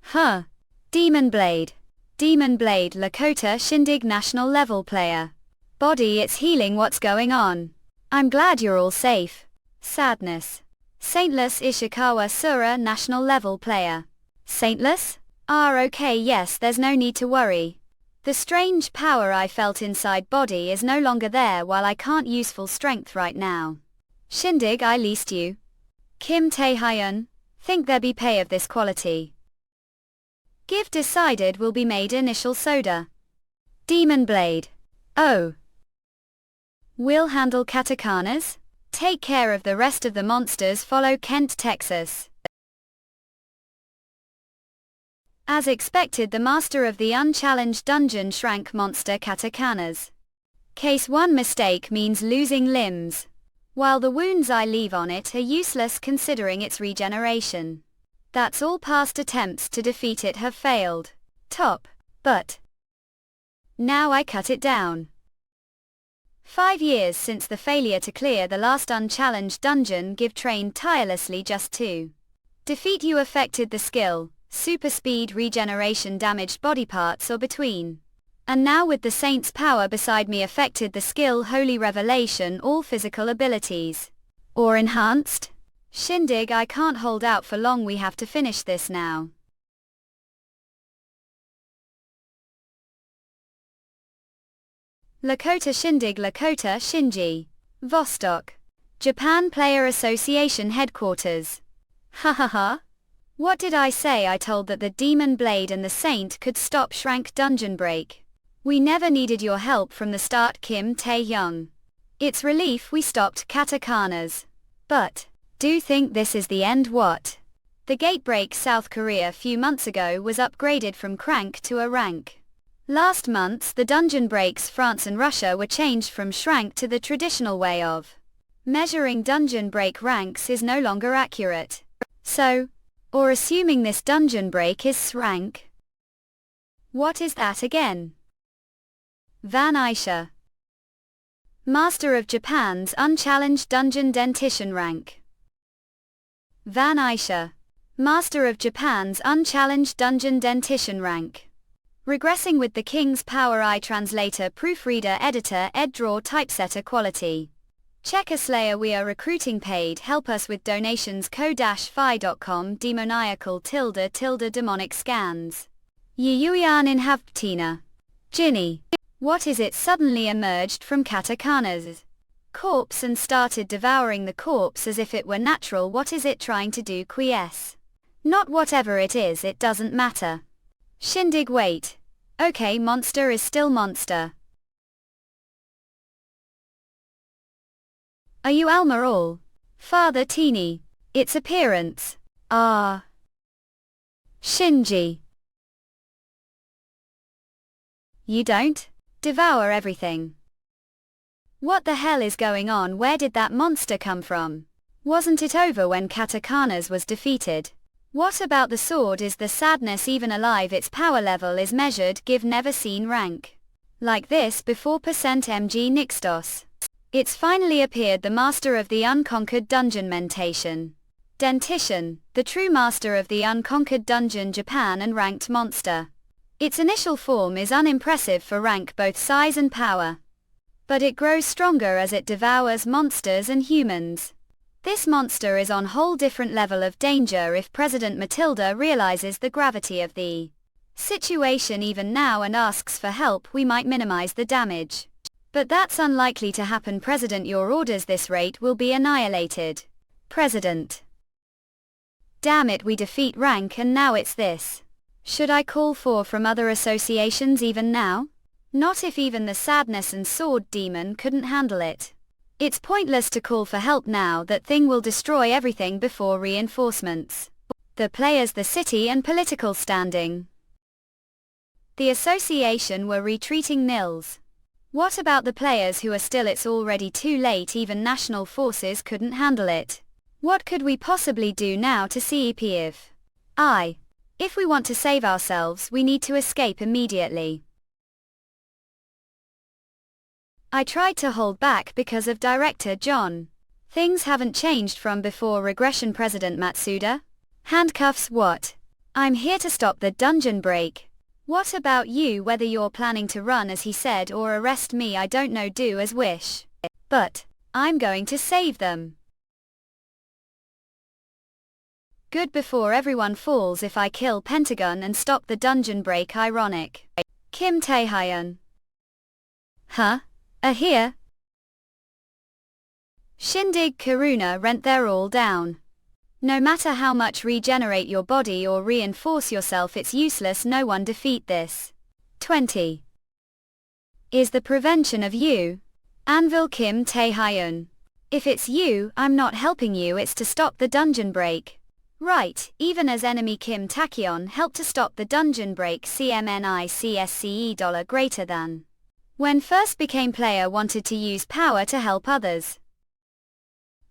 Huh. Demon Blade. Lakota Shindig national level player. Body, it's healing. What's going on? I'm glad you're all safe. Sadness. Saintless Ishikawa Sura national level player. Saintless? Okay, yes, there's no need to worry. The strange power I felt inside body is no longer there, while I can't use full strength right now. Shindig, I leased you. Kim Tae-hyun. Think there be pay of this quality. Give decided will be made. Initial soda. Demon Blade. Oh. We'll handle katakanas. Take care of the rest of the monsters. Follow Kent, Texas. As expected, the master of the unchallenged dungeon shrank monster katakanas. Case 1 mistake means losing limbs, while the wounds I leave on it are useless considering its regeneration. That's all. Past attempts to defeat it have failed. Top. But now I cut it down. 5 years since the failure to clear the last unchallenged dungeon. Give trained tirelessly just to defeat you. Affected the skill, super speed, regeneration, damaged body parts or between. And now with the saint's power beside me, affected the skill, holy revelation, all physical abilities. Or enhanced? Shindig, I can't hold out for long. We have to finish this now. Lakota Shindig, Lakota Shinji. Vostok. Japan Player Association Headquarters. Ha ha ha. What did I say? I told that the Demon Blade and the Saint could stop Shrank Dungeon Break. We never needed your help from the start, Kim Tae-hyun. It's relief we stopped katakanas. But do think this is the end? What? The gate break South Korea few months ago was upgraded from crank to a rank. Last month the dungeon breaks France and Russia were changed from shrank to the traditional way of measuring dungeon break ranks is no longer accurate. So, or assuming this dungeon break is rank. What is that again? Van Aisha. Master of Japan's unchallenged dungeon dentition rank. Van Aisha. Master of Japan's unchallenged dungeon dentition rank. Regressing with the King's Power I translator proofreader editor ed draw typesetter quality. Checker Slayer we are recruiting paid help us with donations ko-fi.com demoniacal -- demonic scans. Yuyuyan in Havptina. Ginny. What is it suddenly emerged from katakana's corpse and started devouring the corpse as if it were natural. What is it trying to do? Quiesce. Not whatever it is, it doesn't matter. Shindig wait. Okay, monster is still monster. Are you Alma all? Father Teeny. Its appearance. Ah. Shinji. You don't? Devour everything. What the hell is going on? Where did that monster come from? Wasn't it over when Katakana's was defeated? What about the sword? Is the sadness even alive? Its power level is measured, give never seen rank. Like this before %mg Nixtos. It's finally appeared, the master of the unconquered dungeon mentation. Dentition, the true master of the unconquered dungeon Japan and ranked monster. Its initial form is unimpressive for rank both size and power. But it grows stronger as it devours monsters and humans. This monster is on whole different level of danger. If President Matilda realizes the gravity of the situation even now and asks for help, we might minimize the damage. But that's unlikely to happen. President, your orders, this rate will be annihilated. President. Damn it, we defeat rank and now it's this. Should I call from other associations even now? Not if even the sadness and sword demon couldn't handle it. It's pointless to call for help now. That thing will destroy everything before reinforcements. The players, the city and political standing. The association were retreating nils. What about the players who are still? It's already too late, even national forces couldn't handle it. What could we possibly do now to CEP if we want to save ourselves, we need to escape immediately. I tried to hold back because of Director John. Things haven't changed from before Regression. President Matsuda? Handcuffs what? I'm here to stop the dungeon break. What about you? Whether you're planning to run as he said or arrest me, I don't know, do as wish. But I'm going to save them. Good before everyone falls if I kill Pentagon and stop the dungeon break. Ironic. Kim Taehyun. Huh? Here? Shindig Karuna rent they're all down. No matter how much regenerate your body or reinforce yourself, it's useless. No one defeat this. 20. Is the prevention of you? Anvil Kim Taehyun. If it's you, I'm not helping you, it's to stop the dungeon break. Right, even as enemy Kim Taekyon helped to stop the dungeon break. CMNICSCE greater than. When first became player wanted to use power to help others.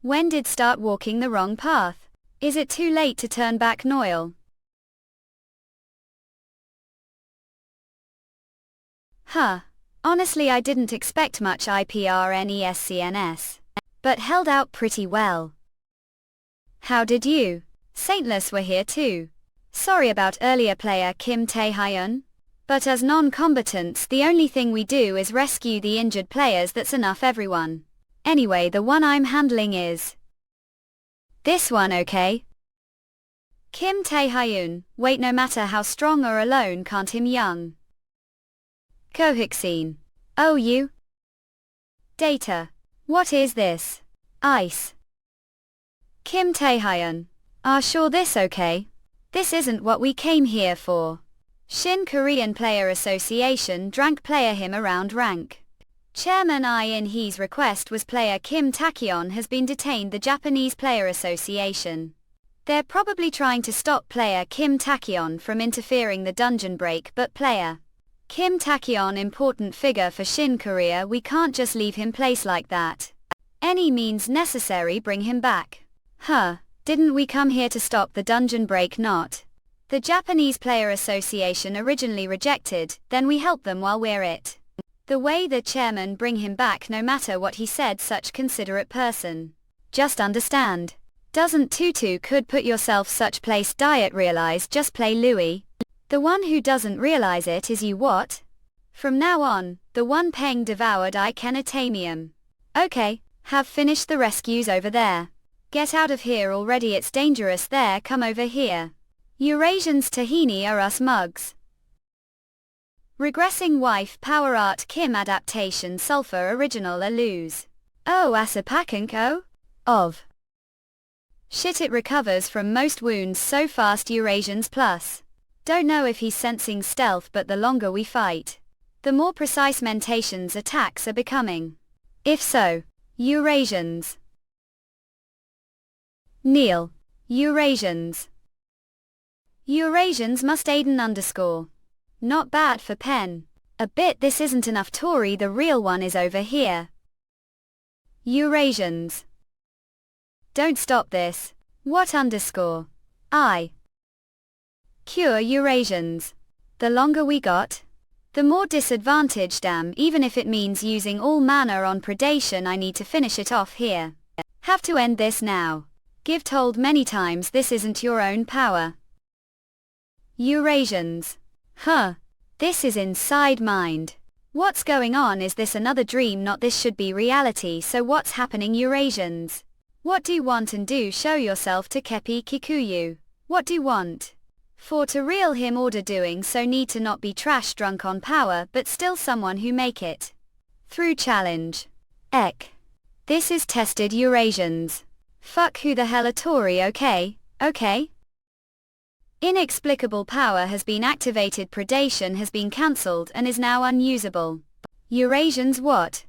When did start walking the wrong path? Is it too late to turn back? Noel. Huh. Honestly, I didn't expect much IPRNESCNS. But held out pretty well. How did you? Saintless were here too. Sorry about earlier, player Kim Taehyun. But as non-combatants, the only thing we do is rescue the injured players. That's enough, everyone. Anyway, the one I'm handling is this one, okay? Kim Taehyun. Wait, no matter how strong or alone, can't him young. Kohixine. Oh, you? Data. What is this? Ice. Kim Taehyun. Sure, this okay? This isn't what we came here for. Shin Korean Player Association drank player him around rank. Chairman in his request was player Kim Taekyon has been detained. The Japanese Player Association. They're probably trying to stop player Kim Taekyon from interfering the dungeon break, but player Kim Taekyon important figure for Shin Korea. We can't just leave him place like that. Any means necessary, bring him back. Huh, didn't we come here to stop the dungeon break? Not. The Japanese Player Association originally rejected, then we help them while we're it. The way the chairman bring him back no matter what he said, such considerate person. Just understand. Doesn't Tutu could put yourself such place diet realize just play Louis? The one who doesn't realize it is you what? From now on, the one paying devoured I can atamium. Okay, have finished the rescues over there. Get out of here already, it's dangerous there, come over here. Eurasians tahini are us mugs. Regressing wife power art Kim adaptation sulfur original a lose. Oh asapakanko? Of. Shit it recovers from most wounds so fast Eurasians plus. Don't know if he's sensing stealth but the longer we fight, the more precise Mentation's attacks are becoming. If so, Eurasians. Neil. Eurasians. Eurasians must Aiden underscore. Not bad for pen. A bit this isn't enough Tory, the real one is over here. Eurasians. Don't stop this. What underscore? I. Cure Eurasians. The longer we got, the more disadvantaged damn, even if it means using all manner on predation I need to finish it off here. Have to end this now. Give told many times this isn't your own power. Eurasians. Huh. This is inside mind. What's going on? Is this another dream? Not this should be reality, so what's happening Eurasians? What do you want and do show yourself to Kepi Kikuyu? What do you want? For to real him order doing so need to not be trash drunk on power but still someone who make it. Through challenge. Ek. This is tested Eurasians. Fuck who the hell are Tory, okay? Inexplicable power has been activated, predation has been cancelled and is now unusable. Eurasians what?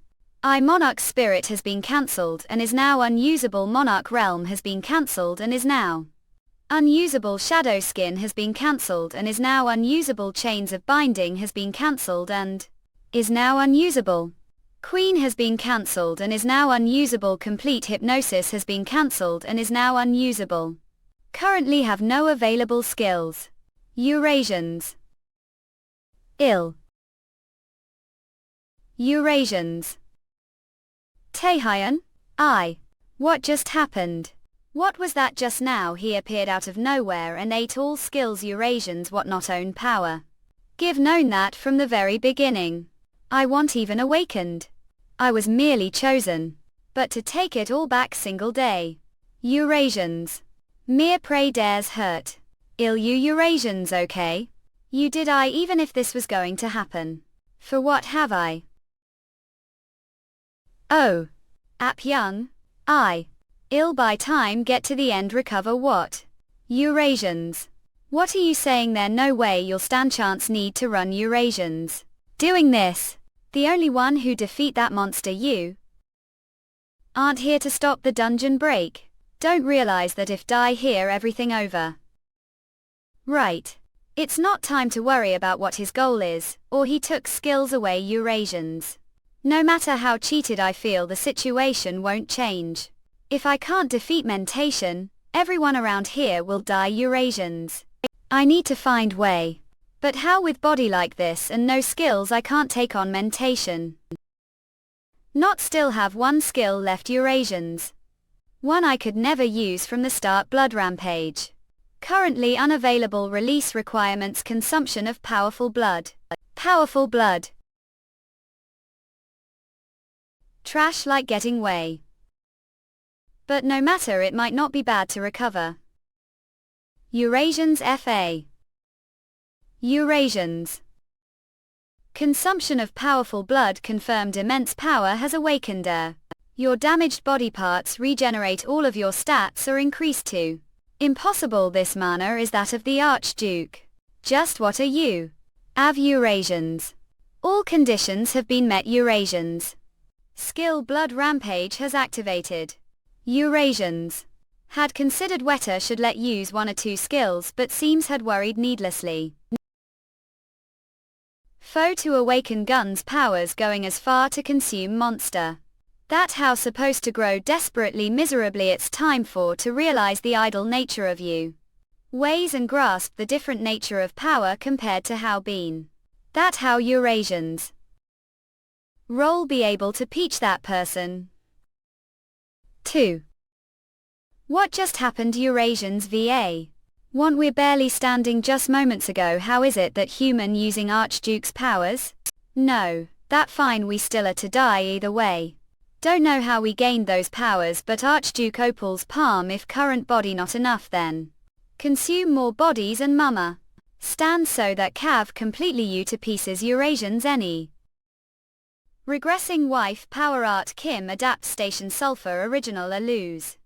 I Monarch Spirit has been cancelled and is now unusable. Monarch Realm has been cancelled and is now unusable. Shadow Skin has been cancelled and is now unusable. Chains of Binding has been cancelled and is now unusable. Queen has been cancelled and is now unusable. Complete Hypnosis has been cancelled and is now unusable. Currently have no available skills. Eurasians. Ill. Eurasians. Taehyun? What just happened? What was that just now? He appeared out of nowhere and ate all skills. Eurasians what not own power. Give known that from the very beginning. I want even awakened. I was merely chosen. But to take it all back single day. Eurasians. Mere prey dares hurt. Ill you Eurasians okay? You did I even if this was going to happen. For what have I? Oh. Ap young? Ill by time get to the end recover what? Eurasians. What are you saying there? No way you'll stand chance need to run Eurasians. Doing this. The only one who defeat that monster you aren't here to stop the dungeon break. Don't realize that if die here everything over. Right. It's not time to worry about what his goal is, or he took skills away Eurasians. No matter how cheated I feel the situation won't change. If I can't defeat Mentation, everyone around here will die Eurasians. I need to find way. But how with body like this and no skills I can't take on Mentation. Not still have one skill left Eurasians. One I could never use from the start. Blood Rampage. Currently unavailable. Release requirements. Consumption of powerful blood. Powerful blood. Trash like getting way. But no matter, it might not be bad to recover. Eurasians FA. Eurasians. Consumption of powerful blood confirmed. Immense power has awakened. Your damaged body parts regenerate. All of your stats are increased to impossible. This mana is that of the Archduke. Just what are you? Av Eurasians. All conditions have been met. Eurasians. Skill Blood Rampage has activated. Eurasians. Had considered Weta should let use one or two skills but seems had worried needlessly. Foe to awaken guns powers going as far to consume monster. That how supposed to grow desperately miserably. It's time for to realize the idle nature of you. Ways and grasp the different nature of power compared to how been. That how Eurasians. Roll be able to peach that person. 2. What just happened Eurasians VA? Weren't we barely standing just moments ago? How is it that human using Archduke's powers? No, that fine, we still are to die either way. Don't know how we gained those powers, but Archduke Opal's palm, if current body not enough then. Consume more bodies and mama. Stand so that cav completely you to pieces Eurasians any. Regressing wife power art Kim adapt station sulfur original a lose.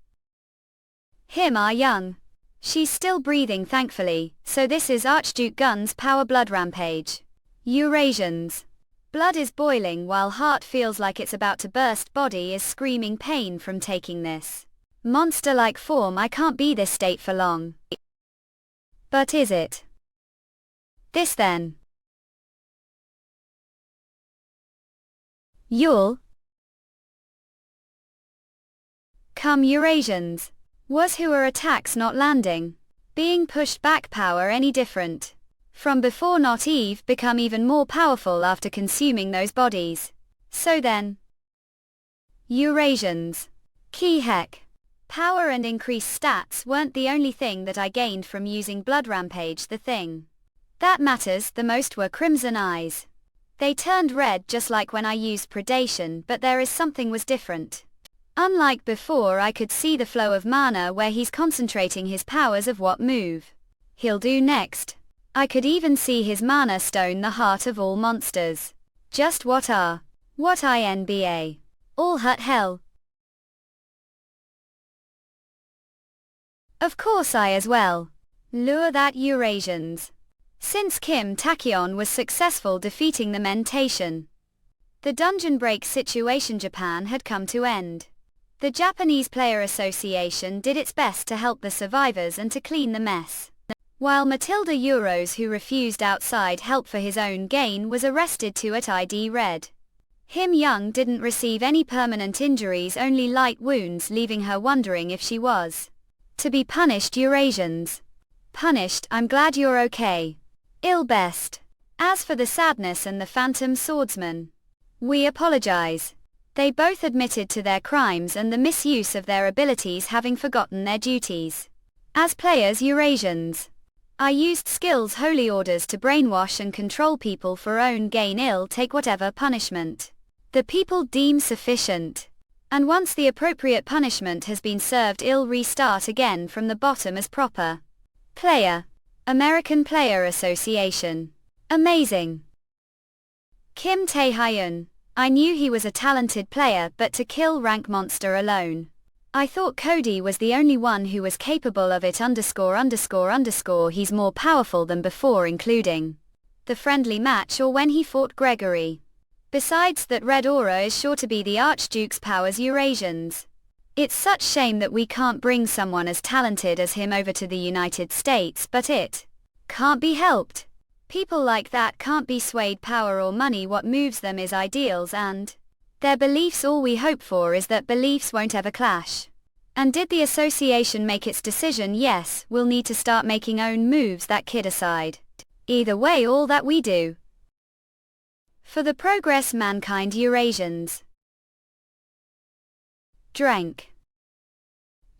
Him are young. She's still breathing thankfully, so this is Archduke Gun's power blood rampage. Eurasians. Blood is boiling while heart feels like it's about to burst, body is screaming pain from taking this monster-like form. I can't be this state for long. But is it? This then? You'll come Eurasians. Was who are attacks not landing? Being pushed back power any different? From before not Eve become even more powerful after consuming those bodies. So then? Eurasians. Key heck. Power and increased stats weren't the only thing that I gained from using Blood Rampage. The thing that matters the most were crimson eyes. They turned red just like when I used Predation, but there is something was different. Unlike before, I could see the flow of mana where he's concentrating his powers of what move he'll do next. I could even see his mana stone, the heart of all monsters. Just what INBA. All hut hell. Of course I as well. Lure that Eurasians. Since Kim Tachyon was successful defeating the mentation, the dungeon break situation Japan had come to end. The Japanese Player Association did its best to help the survivors and to clean the mess. While Matilda Euros, who refused outside help for his own gain, was arrested too at ID Red. Him Young didn't receive any permanent injuries, only light wounds, leaving her wondering if she was to be punished. Eurasians. Punished, I'm glad you're okay. Ill best. As for the sadness and the phantom swordsman, we apologize. They both admitted to their crimes and the misuse of their abilities, having forgotten their duties. As players Eurasians. I used skills holy orders to brainwash and control people for own gain. Ill take whatever punishment the people deem sufficient. And once the appropriate punishment has been served, ill restart again from the bottom as proper player. American Player Association. Amazing. Kim Tae-hyun. I knew he was a talented player, but to kill rank monster alone. I thought Cody was the only one who was capable of it. He's more powerful than before, including the friendly match or when he fought Gregory. Besides that, Red Aura is sure to be the Archduke's powers. Eurasians. It's such shame that we can't bring someone as talented as him over to the United States, but it can't be helped. People like that can't be swayed. Power or money, what moves them is ideals and their beliefs. All we hope for is that beliefs won't ever clash. And did the association make its decision? Yes, we'll need to start making own moves, that kid aside. Either way, all that we do for the progress mankind. Eurasians. Drank.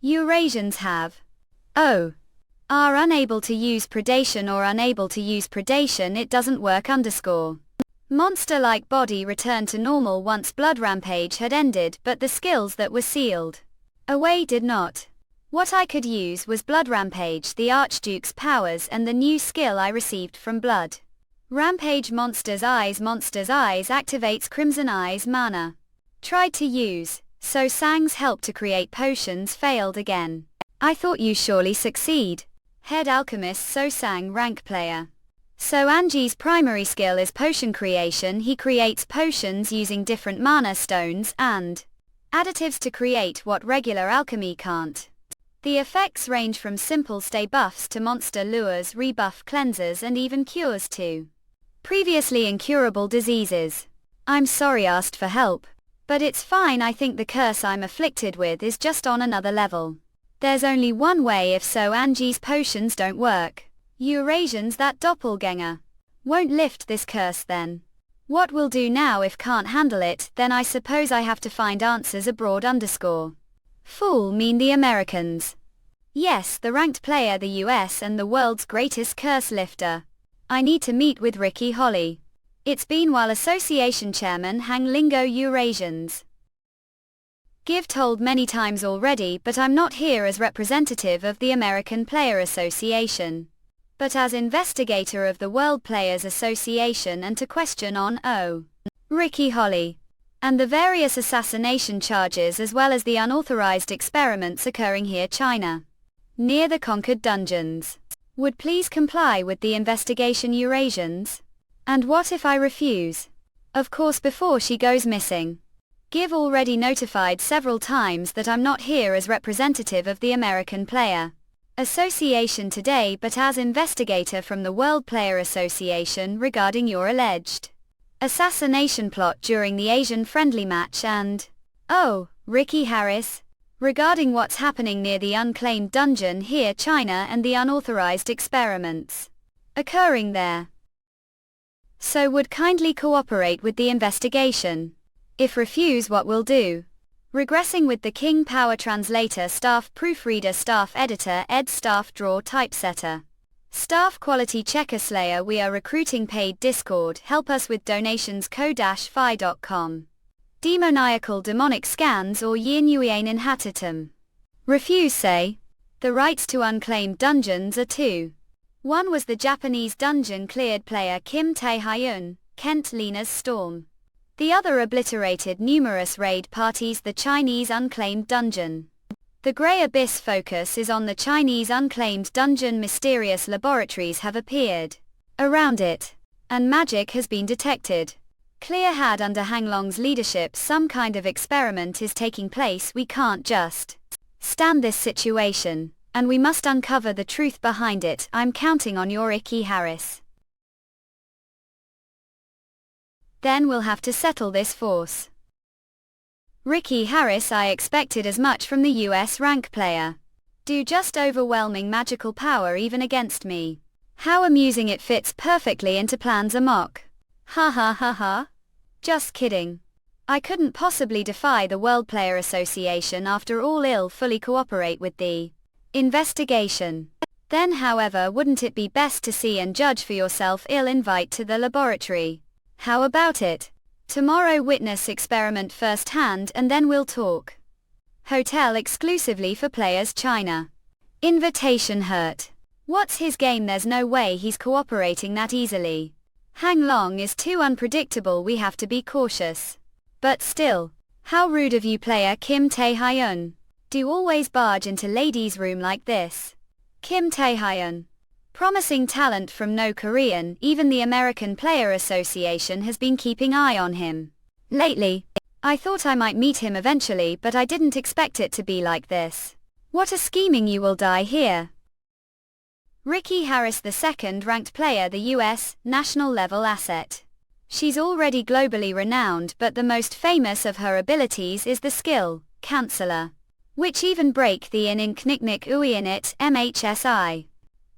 Eurasians have are unable to use predation or unable to use predation. It doesn't work. Monster-like body returned to normal once Blood Rampage had ended, but the skills that were sealed away did not. What I could use was Blood Rampage, the Archduke's powers, and the new skill I received from Blood Rampage. Monster's Eyes activates Crimson Eyes mana. Tried to use So Sang's help to create potions, failed again. I thought you surely succeed. Head alchemist So Sang, rank player. So Anji's primary skill is potion creation. He creates potions using different mana stones and additives to create what regular alchemy can't. The effects range from simple stay buffs to monster lures, rebuff cleansers, and even cures to previously incurable diseases. I'm sorry asked for help, but it's fine. I think the curse I'm afflicted with is just on another level. There's only one way if So Anji's potions don't work. Eurasians, that doppelganger won't lift this curse then. What we'll do now if can't handle it, then I suppose I have to find answers abroad. Fool mean the Americans. Yes, the ranked player, the US and the world's greatest curse lifter. I need to meet with Ricky Holly. It's been while association chairman Hang Lingo Eurasians. Give told many times already, but I'm not here as representative of the American Player Association, but as investigator of the World Players Association and to question on Ricky Holly and the various assassination charges as well as the unauthorized experiments occurring here China, near the conquered dungeons. Would please comply with the investigation Eurasians? And what if I refuse? Of course before she goes missing. Give already notified several times that I'm not here as representative of the American Player Association today but as investigator from the World Player Association regarding your alleged assassination plot during the Asian friendly match and, Ricky Harris, regarding what's happening near the unclaimed dungeon here China and the unauthorized experiments occurring there. So would kindly cooperate with the investigation. If refuse, what will do? Regressing with the King Power Translator, Staff Proofreader, Staff Editor, Ed, Staff Draw, Typesetter, Staff Quality Checker, Slayer. We are recruiting paid Discord. Help us with donations ko-fi.com. Demoniacal demonic scans or yin yuyen in hatatum. Refuse say. The rights to unclaimed dungeons are two. One was the Japanese dungeon cleared player Kim Tae-hyun, Kent Lena's Storm. The other obliterated numerous raid parties, the Chinese unclaimed dungeon. The Grey Abyss focus is on the Chinese unclaimed dungeon. Mysterious laboratories have appeared around it, and magic has been detected. Clear had under Hanglong's leadership some kind of experiment is taking place. We can't just stand this situation, and we must uncover the truth behind it. I'm counting on your Ricky Harris. Then we'll have to settle this force. Ricky Harris, I expected as much from the US rank player. Do just overwhelming magical power even against me. How amusing, it fits perfectly into plans amok. Ha ha ha ha. Just kidding. I couldn't possibly defy the World Player Association after all. I'll fully cooperate with the investigation. Then however, wouldn't it be best to see and judge for yourself? I'll invite to the laboratory. How about it? Tomorrow witness experiment firsthand and then we'll talk. Hotel exclusively for players China. Invitation hurt. What's his game? There's no way he's cooperating that easily. Hang Long is too unpredictable. We have to be cautious. But still, how rude of you, player Kim Tae-hyun. Do always barge into ladies' room like this. Kim Tae-hyun. Promising talent from no Korean, even the American Player Association has been keeping eye on him lately. I thought I might meet him eventually, but I didn't expect it to be like this. What a scheming, you will die here. Ricky Harris, the second ranked player, the US national level asset. She's already globally renowned, but the most famous of her abilities is the skill, Canceller, which even break the in Knick Uinit MHSI.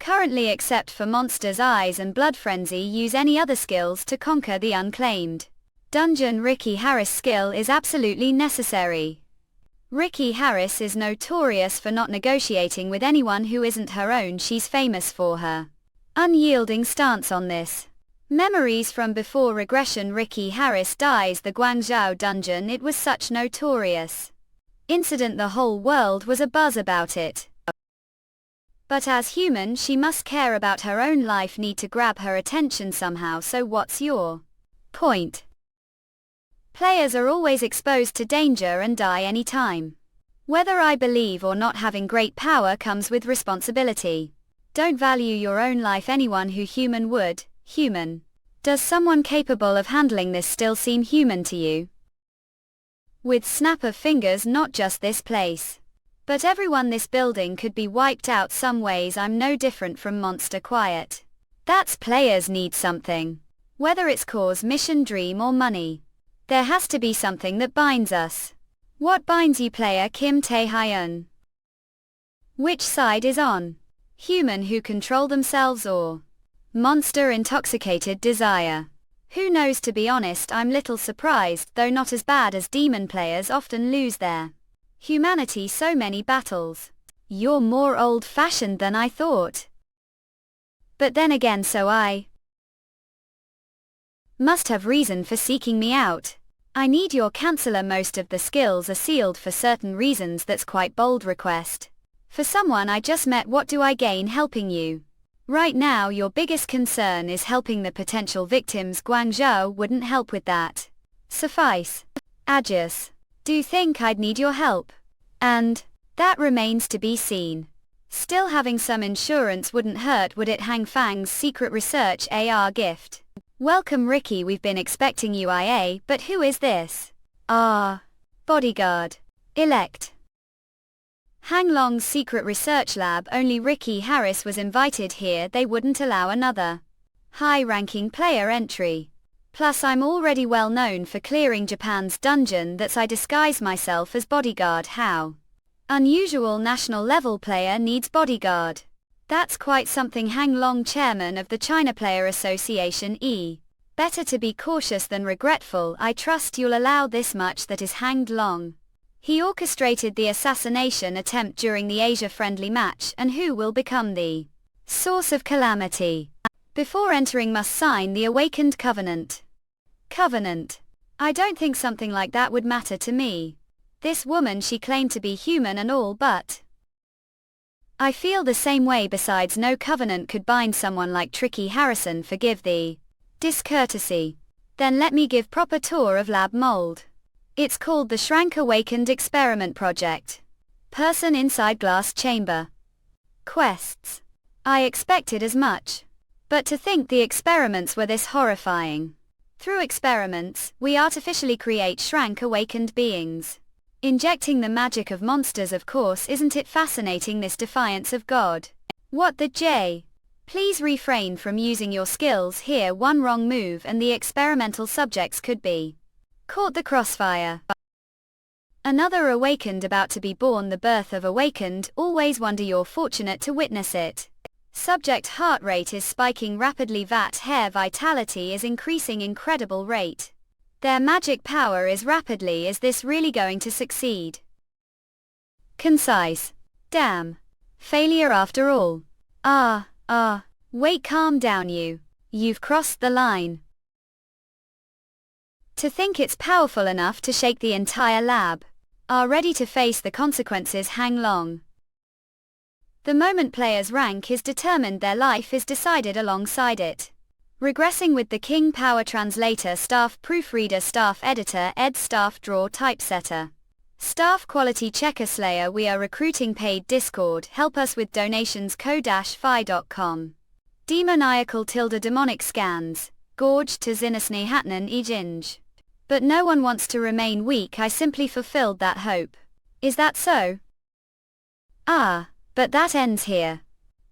Currently, except for Monster's Eyes and Blood Frenzy, use any other skills to conquer the unclaimed dungeon. Ricky Harris' skill is absolutely necessary. Ricky Harris is notorious for not negotiating with anyone who isn't her own. She's famous for her unyielding stance on this. Memories from before Regression. Ricky Harris dies the Guangzhou dungeon. It was such notorious incident, the whole world was abuzz about it. But as human, she must care about her own life, need to grab her attention somehow. So what's your point? Players are always exposed to danger and die any time. Whether I believe or not, having great power comes with responsibility. Don't value your own life. Anyone who human would, human. Does someone capable of handling this still seem human to you? With snap of fingers, not just this place, but everyone. This building could be wiped out. Some ways I'm no different from Monster Quiet. That's players need something. Whether it's cause, mission, dream or money. There has to be something that binds us. What binds you, player Kim Tae-hyun? Which side is on? Human who control themselves or monster intoxicated desire? Who knows? To be honest, I'm little surprised, though not as bad as demon players often lose their Humanity so many battles. You're more old-fashioned than I thought. But then again so I must have reason for seeking me out. I need your canceller. Most of the skills are sealed for certain reasons. That's quite bold request. For someone I just met, what do I gain helping you? Right now your biggest concern is helping the potential victims. Guangzhou wouldn't help with that. Suffice. Aegis. Do you think I'd need your help? And that remains to be seen. Still, having some insurance wouldn't hurt, would it? Hang Fang's secret research AR gift. Welcome Ricky, we've been expecting you IA, but who is this? Bodyguard. Elect. Hang Long's secret research lab. Only Ricky Harris was invited here. They wouldn't allow another high-ranking player entry. Plus I'm already well known for clearing Japan's dungeon. That's I disguise myself as bodyguard. How unusual. National level player needs bodyguard. That's quite something. Hang Long, chairman of the China Player Association. Better to be cautious than regretful. I trust you'll allow this much. That is Hang Long. He orchestrated the assassination attempt during the Asia-friendly match, and who will become the source of calamity. Before entering must sign the Awakened Covenant. Covenant. I don't think something like that would matter to me. This woman, she claimed to be human and all, but I feel the same way. Besides, no covenant could bind someone like Tricky Harrison. Forgive the discourtesy. Then let me give proper tour of lab mold. It's called the Shrank Awakened Experiment Project. Person inside glass chamber. Quests. I expected as much. But to think the experiments were this horrifying. Through experiments, we artificially create shrank awakened beings. Injecting the magic of monsters, of course. Isn't it fascinating, this defiance of God? What the J? Please refrain from using your skills here. One wrong move and the experimental subjects could be caught the crossfire. Another awakened about to be born. The birth of awakened. Always wonder you're fortunate to witness it. Subject heart rate is spiking rapidly. VAT hair vitality is increasing incredible rate. Their magic power is rapidly. Is this really going to succeed? Concise. Damn. Failure after all. Wait, calm down you've crossed the line. To think it's powerful enough to shake the entire lab. Are ready to face the consequences. Hang Long. The moment players' rank is determined, their life is decided alongside it. Regressing with the King Power Translator, Staff Proofreader, Staff Editor, Ed, Staff Draw, Typesetter, Staff Quality Checker, Slayer. We are recruiting. Paid Discord. Help us with donations. ko-fi.com. Demoniacal tilde demonic scans. Gorge to Zinasne Hatnan Ejinj. But no one wants to remain weak. I simply fulfilled that hope. Is that so? But that ends here.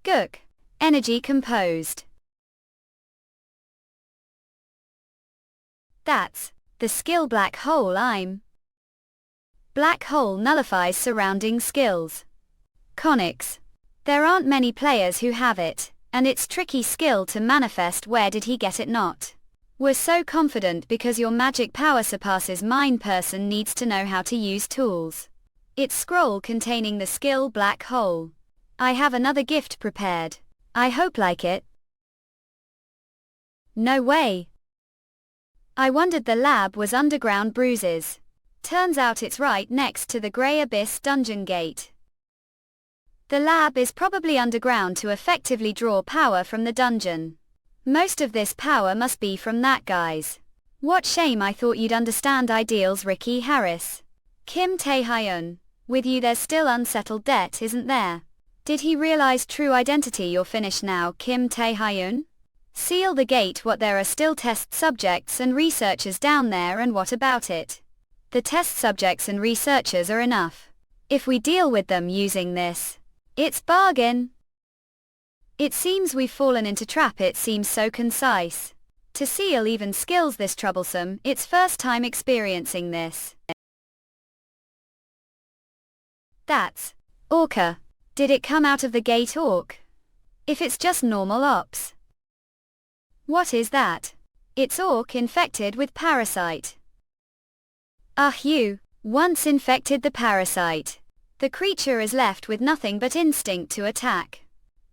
Gook. Energy composed. That's the skill black hole. Black hole nullifies surrounding skills. Conics. There aren't many players who have it, and it's tricky skill to manifest. Where did he get it? Not. We're so confident because your magic power surpasses mine. Person needs to know how to use tools. It's scroll containing the skill black hole. I have another gift prepared. I hope like it. No way. I wondered the lab was underground. Bruises. Turns out it's right next to the Grey Abyss dungeon gate. The lab is probably underground to effectively draw power from the dungeon. Most of this power must be from that guy's. What shame, I thought you'd understand ideals. Ricky Harris. Kim Tae-hyun. With you there's still unsettled debt, isn't there? Did he realize true identity? You're finished now, Kim Tae-hyun? Seal the gate. What, there are still test subjects and researchers down there, and what about it? The test subjects and researchers are enough. If we deal with them using this, it's bargain. It seems we've fallen into trap. It seems so concise. To seal even skills this troublesome, it's first time experiencing this. That's Orca. Did it come out of the gate, Orc? If it's just normal ops. What is that? It's Orc infected with parasite. You. Once infected the parasite, the creature is left with nothing but instinct to attack,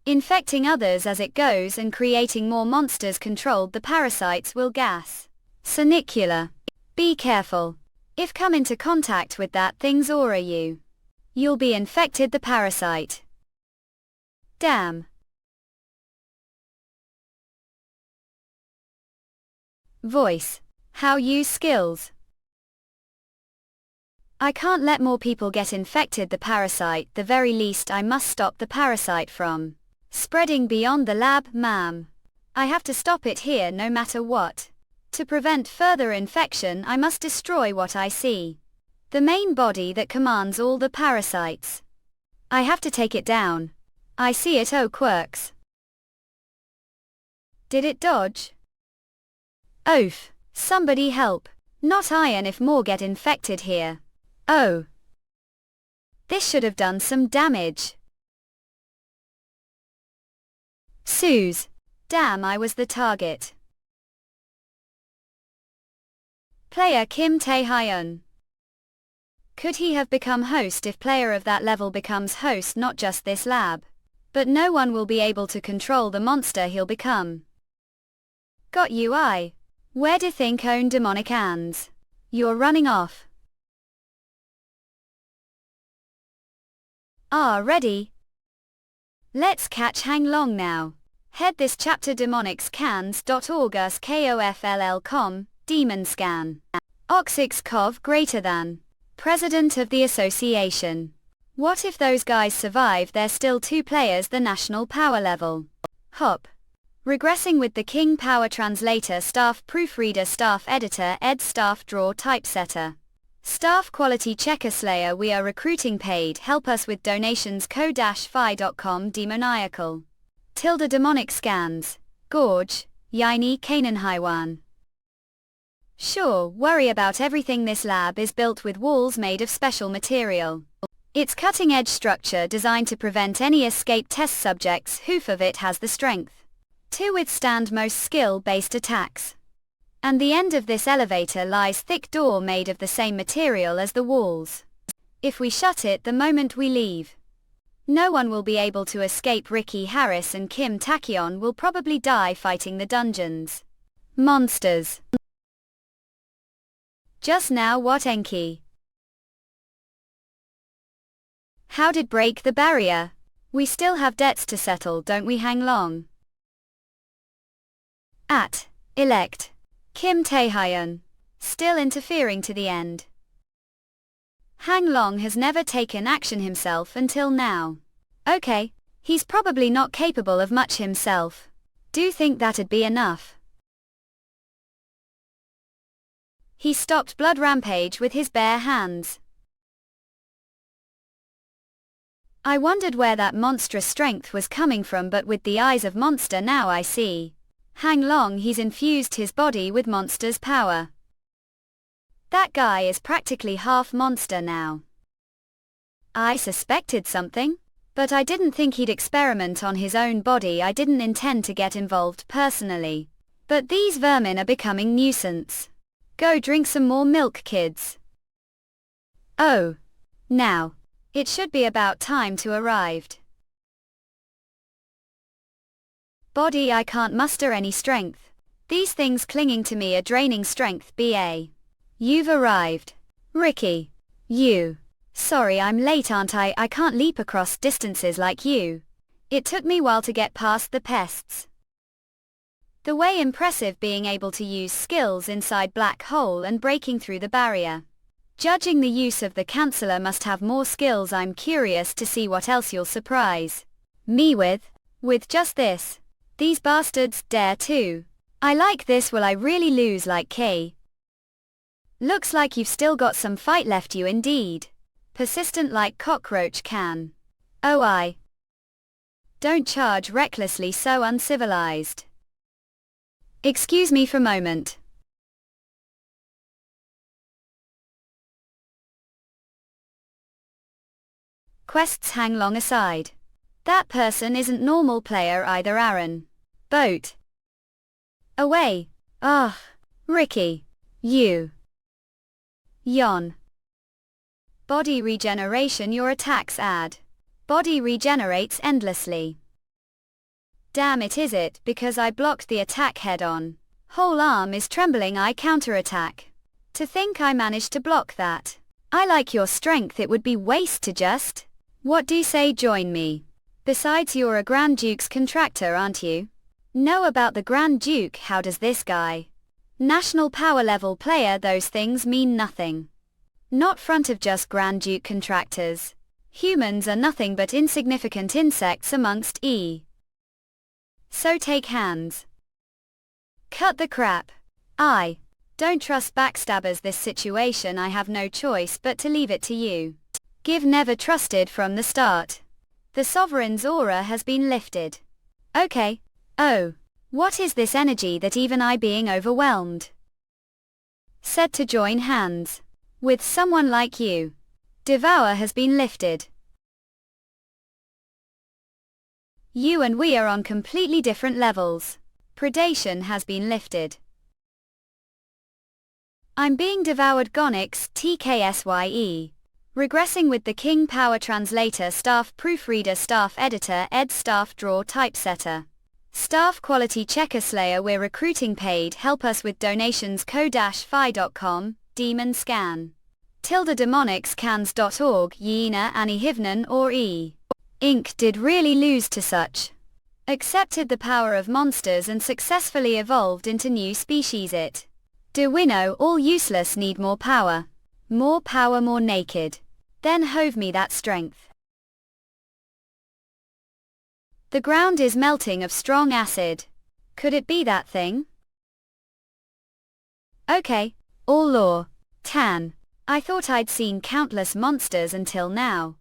infecting others as it goes and creating more monsters controlled. The parasites will gas. Sonicular. Be careful. If come into contact with that thing's aura, you'll be infected the parasite. Damn. Voice. How use skills. I can't let more people get infected the parasite. The very least I must stop the parasite from spreading beyond the lab, ma'am. I have to stop it here no matter what. To prevent further infection I must destroy what I see. The main body that commands all the parasites. I have to take it down. I see it. Oh, quirks. Did it dodge? Oof. Somebody help. Not iron if more get infected here. Oh. This should have done some damage. Suze. Damn, I was the target. Player Kim Tae-hyun. Could he have become host if player of that level becomes host? Not just this lab. But no one will be able to control the monster he'll become. Got you. Where do think own demonic hands? You're running off. Ready? Let's catch Hang Long now. Head this chapter demonicscans.org us KOFLL.com, Demon Scan. Oxixkov greater than. President of the association. What if those guys survive? There's still 2 players the national power level. Hop. Regressing with the King Power Translator, Staff Proofreader, Staff Editor, Ed, Staff Draw, Typesetter. Staff Quality Checker, Slayer. We are recruiting. Paid help us with donations. ko-fi.com. Demoniacal. Tilde Demonic Scans. Gorge. Yaini Canaan Haiwan. Sure, worry about everything. This lab is built with walls made of special material. Its cutting-edge structure designed to prevent any escape. Test subjects. Hoof of it has the strength to withstand most skill-based attacks. And the end of this elevator lies thick door made of the same material as the walls. If we shut it the moment we leave, no one will be able to escape. Ricky Harris and Kim Taekyon will probably die fighting the dungeons. Monsters. Just now what Enki? How did break the barrier? We still have debts to settle, don't we? Hang Long. Elect. Kim Tae-hyun. Still interfering to the end. Hang Long has never taken action himself until now. Okay, he's probably not capable of much himself. Do think that'd be enough? He stopped Blood Rampage with his bare hands. I wondered where that monstrous strength was coming from, but with the eyes of monster now I see. Hang Long, he's infused his body with monster's power. That guy is practically half monster now. I suspected something, but I didn't think he'd experiment on his own body. I didn't intend to get involved personally. But these vermin are becoming nuisance. Go drink some more milk, kids. Oh. Now. It should be about time to arrived. Body, I can't muster any strength. These things clinging to me are draining strength. BA. You've arrived. Ricky. You. Sorry I'm late, aren't I? I can't leap across distances like you. It took me a while to get past the pests. The way impressive being able to use skills inside black hole and breaking through the barrier. Judging the use of the canceller must have more skills. I'm curious to see what else you'll surprise me with. With just this. These bastards dare to. I like this. Will I really lose like K? Looks like you've still got some fight left. You indeed. Persistent like cockroach can. Oh, I. Don't charge recklessly, so uncivilized. Excuse me for a moment. Quests. Hang Long aside. That person isn't normal player either. Aaron. Boat. Away. Ugh. Ricky. You. Yon. Body regeneration. Your attacks add. Body regenerates endlessly. Damn it, is it because I blocked the attack head on? Whole arm is trembling. I counterattack. To think I managed to block that. I like your strength. It would be waste to just. What do you say, join me? Besides, you're a Grand Duke's contractor, aren't you? Know about the Grand Duke? How does this guy? National power level player. Those things mean nothing. Not front of just Grand Duke contractors. Humans are nothing but insignificant insects amongst So take hands. Cut the crap. I don't trust backstabbers. This situation I have no choice but to leave it to you. Give never trusted from the start. The Sovereign's aura has been lifted. Okay. Oh. What is this energy that even I being overwhelmed? Said to join hands. With someone like you. Devourer has been lifted. You and we are on completely different levels. Predation has been lifted. I'm being devoured. Gonix TKSYE. Regressing with the King Power Translator, Staff Proofreader, Staff Editor, Ed Staff Draw Typesetter. Staff Quality Checker Slayer. We're recruiting paid. Help us with donations. ko-fi.com, Demon Scan. ~demonicscans.org. Yeena Annie Hivnan or Inc. did really lose to such. Accepted the power of monsters and successfully evolved into new species. It. Do we know all useless need more power? More power, more naked. Then hove me that strength. The ground is melting of strong acid. Could it be that thing? Okay. All lore. Tan. I thought I'd seen countless monsters until now.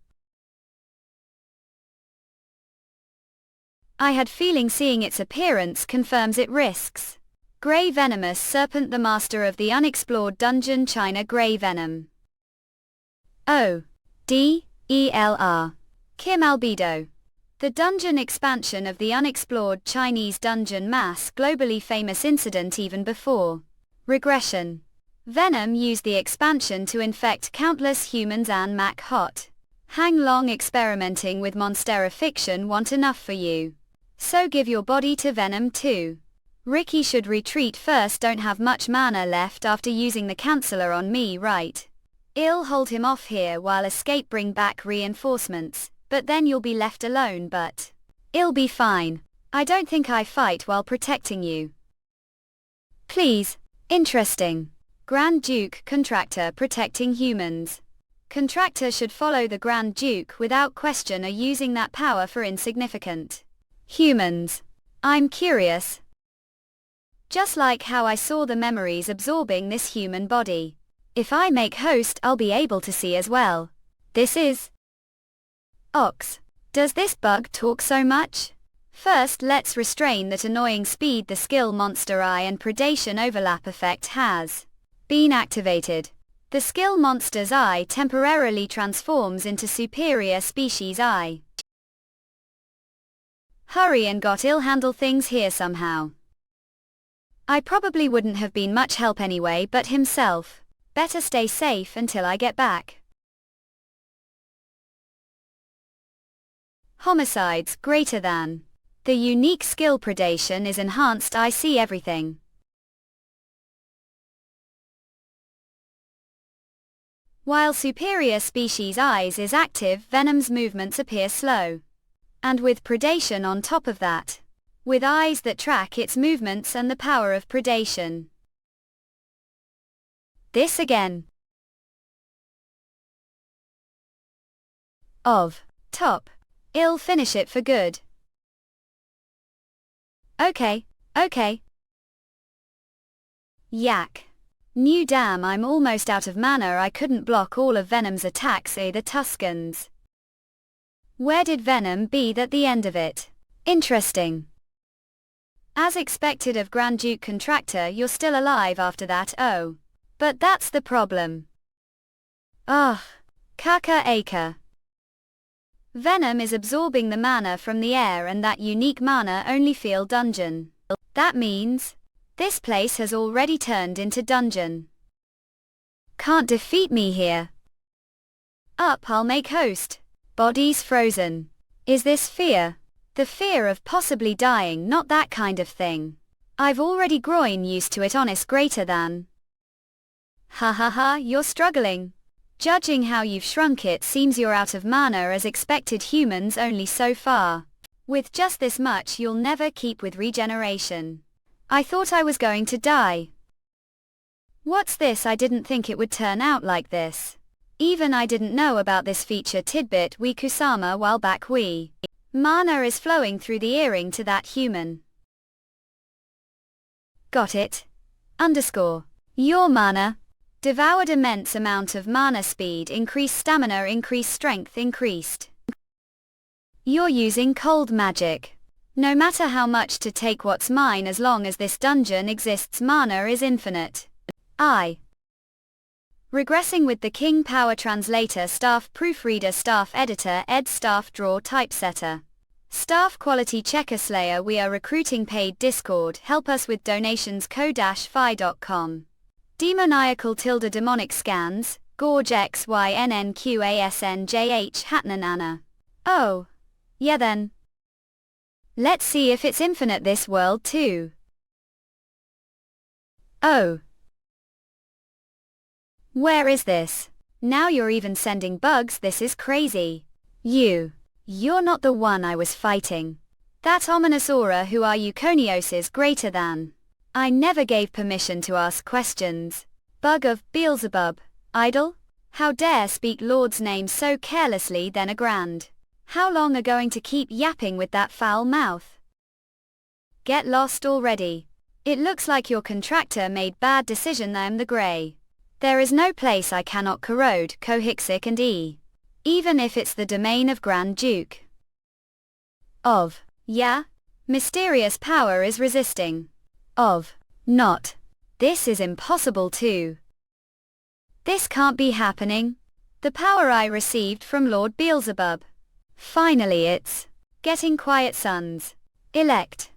I had feeling seeing its appearance confirms it risks. Grey Venomous Serpent, the master of the unexplored dungeon. China Grey Venom. DELR. Kim Albedo. The dungeon expansion of the unexplored Chinese dungeon. Mass globally famous incident even before Regression. Venom used the expansion to infect countless humans and Mac Hot. Hang long experimenting with monstera fiction want enough for you. So give your body to Venom too. Ricky should retreat first. Don't have much mana left after using the canceller on me, right? I'll hold him off here while escape bring back reinforcements, but then you'll be left alone. But I'll be fine. I don't think I fight while protecting you. Please. Interesting. Grand Duke contractor protecting humans. Contractor should follow the Grand Duke without question, are using that power for insignificant humans. I'm curious. Just like how I saw the memories absorbing this human body. If I make host, I'll be able to see as well. This is Ox. Does this bug talk so much? First, let's restrain that annoying speed. The skill Monster Eye and Predation overlap effect has been activated. The skill Monster's Eye temporarily transforms into Superior Species Eye. Hurry and got ill handle things here somehow. I probably wouldn't have been much help anyway, but himself. Better stay safe until I get back. Homicides greater than. The unique skill Predation is enhanced. I see everything. While Superior Species Eyes is active, Venom's movements appear slow. And with Predation on top of that. With eyes that track its movements and the power of Predation. This again. Top. I'll finish it for good. Okay. Yak. New damn, I'm almost out of mana. I couldn't block all of Venom's attacks. The Tuscans. Where did Venom be at the end of it? Interesting. As expected of Grand Duke Contractor, you're still alive after that. Oh. But that's the problem. Ugh. Kaka Acre. Venom is absorbing the mana from the air, and that unique mana only feel dungeon. That means this place has already turned into dungeon. Can't defeat me here. Up, I'll make host. Bodies frozen. Is this fear? The fear of possibly dying, not that kind of thing. I've already grown used to it, honest greater than. Ha ha ha, you're struggling. Judging how you've shrunk, it seems you're out of mana as expected, humans only so far. With just this much you'll never keep with regeneration. I thought I was going to die. What's this? I didn't think it would turn out like this. Even I didn't know about this feature tidbit we Kusama while back. Mana is flowing through the earring to that human. Got it. Your mana. Devoured immense amount of mana, speed increased, stamina increased, strength increased. You're using cold magic. No matter how much to take what's mine, as long as this dungeon exists, mana is infinite. Regressing with the King Power Translator, Staff Proofreader, Staff Editor, Ed, Staff Drawer, Typesetter, Staff Quality Checker, Slayer. We are recruiting paid Discord. Help us with donations. ko-fi.com. Demoniacal tilde demonic scans. Gorge XYNNQASNJH Hatnanana. Oh. Yeah then. Let's see if it's infinite this world too. Oh. Where is this? Now you're even sending bugs, this is crazy. You're not the one I was fighting. That ominous aura, who are you? Conios is greater than. I never gave permission to ask questions. Bug of Beelzebub. Idol? How dare speak Lord's name so carelessly, then a grand. How long are going to keep yapping with that foul mouth? Get lost already. It looks like your contractor made bad decision. I am the Grey. There is no place I cannot corrode, Cohixic and E. Even if it's the domain of Grand Duke. Of. Yeah? Mysterious power is resisting. Of. Not. This is impossible too. This can't be happening. The power I received from Lord Beelzebub. Finally it's. Getting quiet, sons. Elect.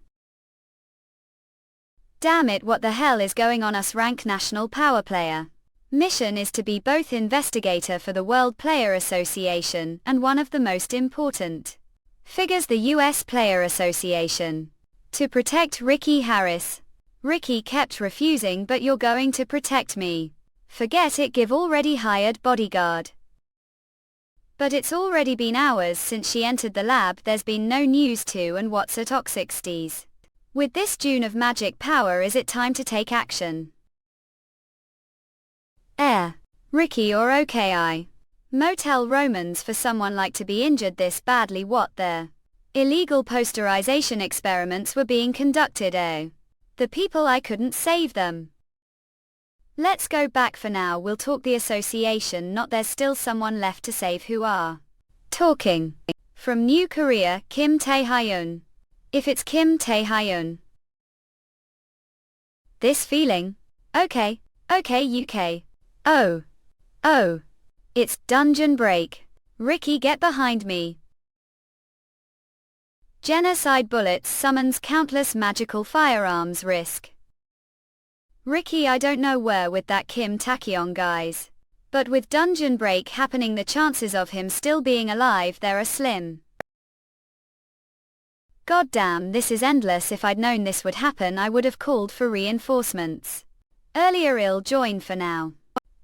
Damn it, what the hell is going on? Us rank national power player. Mission is to be both investigator for the World Player Association and one of the most important figures, the US Player Association. To protect Ricky Harris. Ricky kept refusing, but you're going to protect me. Forget it, give already hired bodyguard. But it's already been hours since she entered the lab, there's been no news to and what's at Oxixties. With this dune of magic power, is it time to take action? Ricky or OKI. Motel Romans for someone like to be injured this badly. What their illegal posterization experiments were being conducted. The people, I couldn't save them. Let's go back for now, we'll talk the association, not there's still someone left to save. Who are talking? From New Korea, Kim Tae-hyun. If it's Kim Tae-hyun. This feeling? Okay, UK. Oh, it's Dungeon Break. Ricky, get behind me. Genocide bullets summons countless magical firearms. Risk. Ricky, I don't know where with that Kim Taehyung guys. But with Dungeon Break happening, the chances of him still being alive there are slim. Goddamn, this is endless. If I'd known this would happen, I would have called for reinforcements earlier. I'll join for now.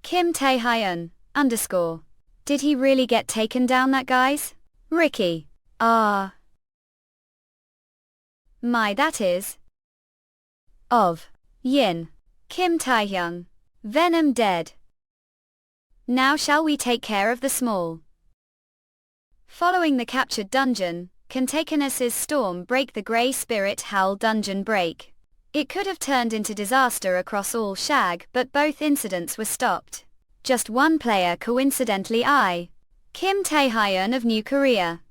Kim Tae-hyun, _ Did he really get taken down, that guys? Ricky. My, that is. Of. Yin. Kim Tae-hyung. Venom dead. Now shall we take care of the small? Following the captured dungeon, Cantaconus's storm break, the Grey Spirit howl. Dungeon break. It could have turned into disaster across all Shag, but both incidents were stopped. Just one player, coincidentally Kim Tae-hyun of New Korea.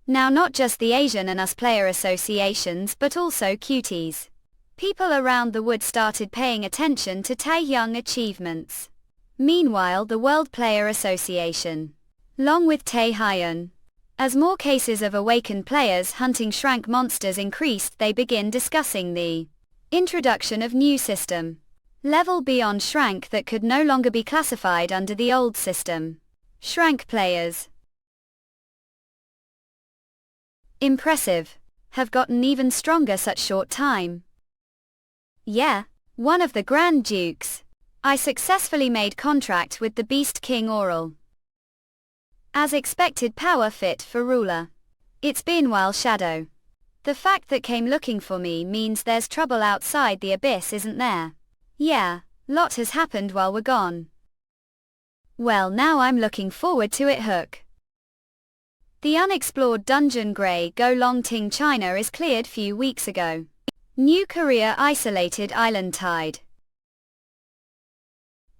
Now not just the Asian and US player associations but also cuties. People around the wood started paying attention to Taehyung achievements. Meanwhile, the World Player Association, along with Taehyun. As more cases of awakened players hunting shrank monsters increased, they begin discussing the introduction of new system. Level beyond shrank that could no longer be classified under the old system. Shrank players. Impressive. Have gotten even stronger such short time. Yeah, one of the Grand Dukes. I successfully made contract with the Beast King Oral. As expected, power fit for ruler. It's been while Shadow. The fact that came looking for me means there's trouble outside the abyss, isn't there? Yeah, lot has happened while we're gone. Well, now I'm looking forward to it. Hook. The unexplored dungeon Grey Go Long Ting China is cleared few weeks ago. New Korea isolated island tide.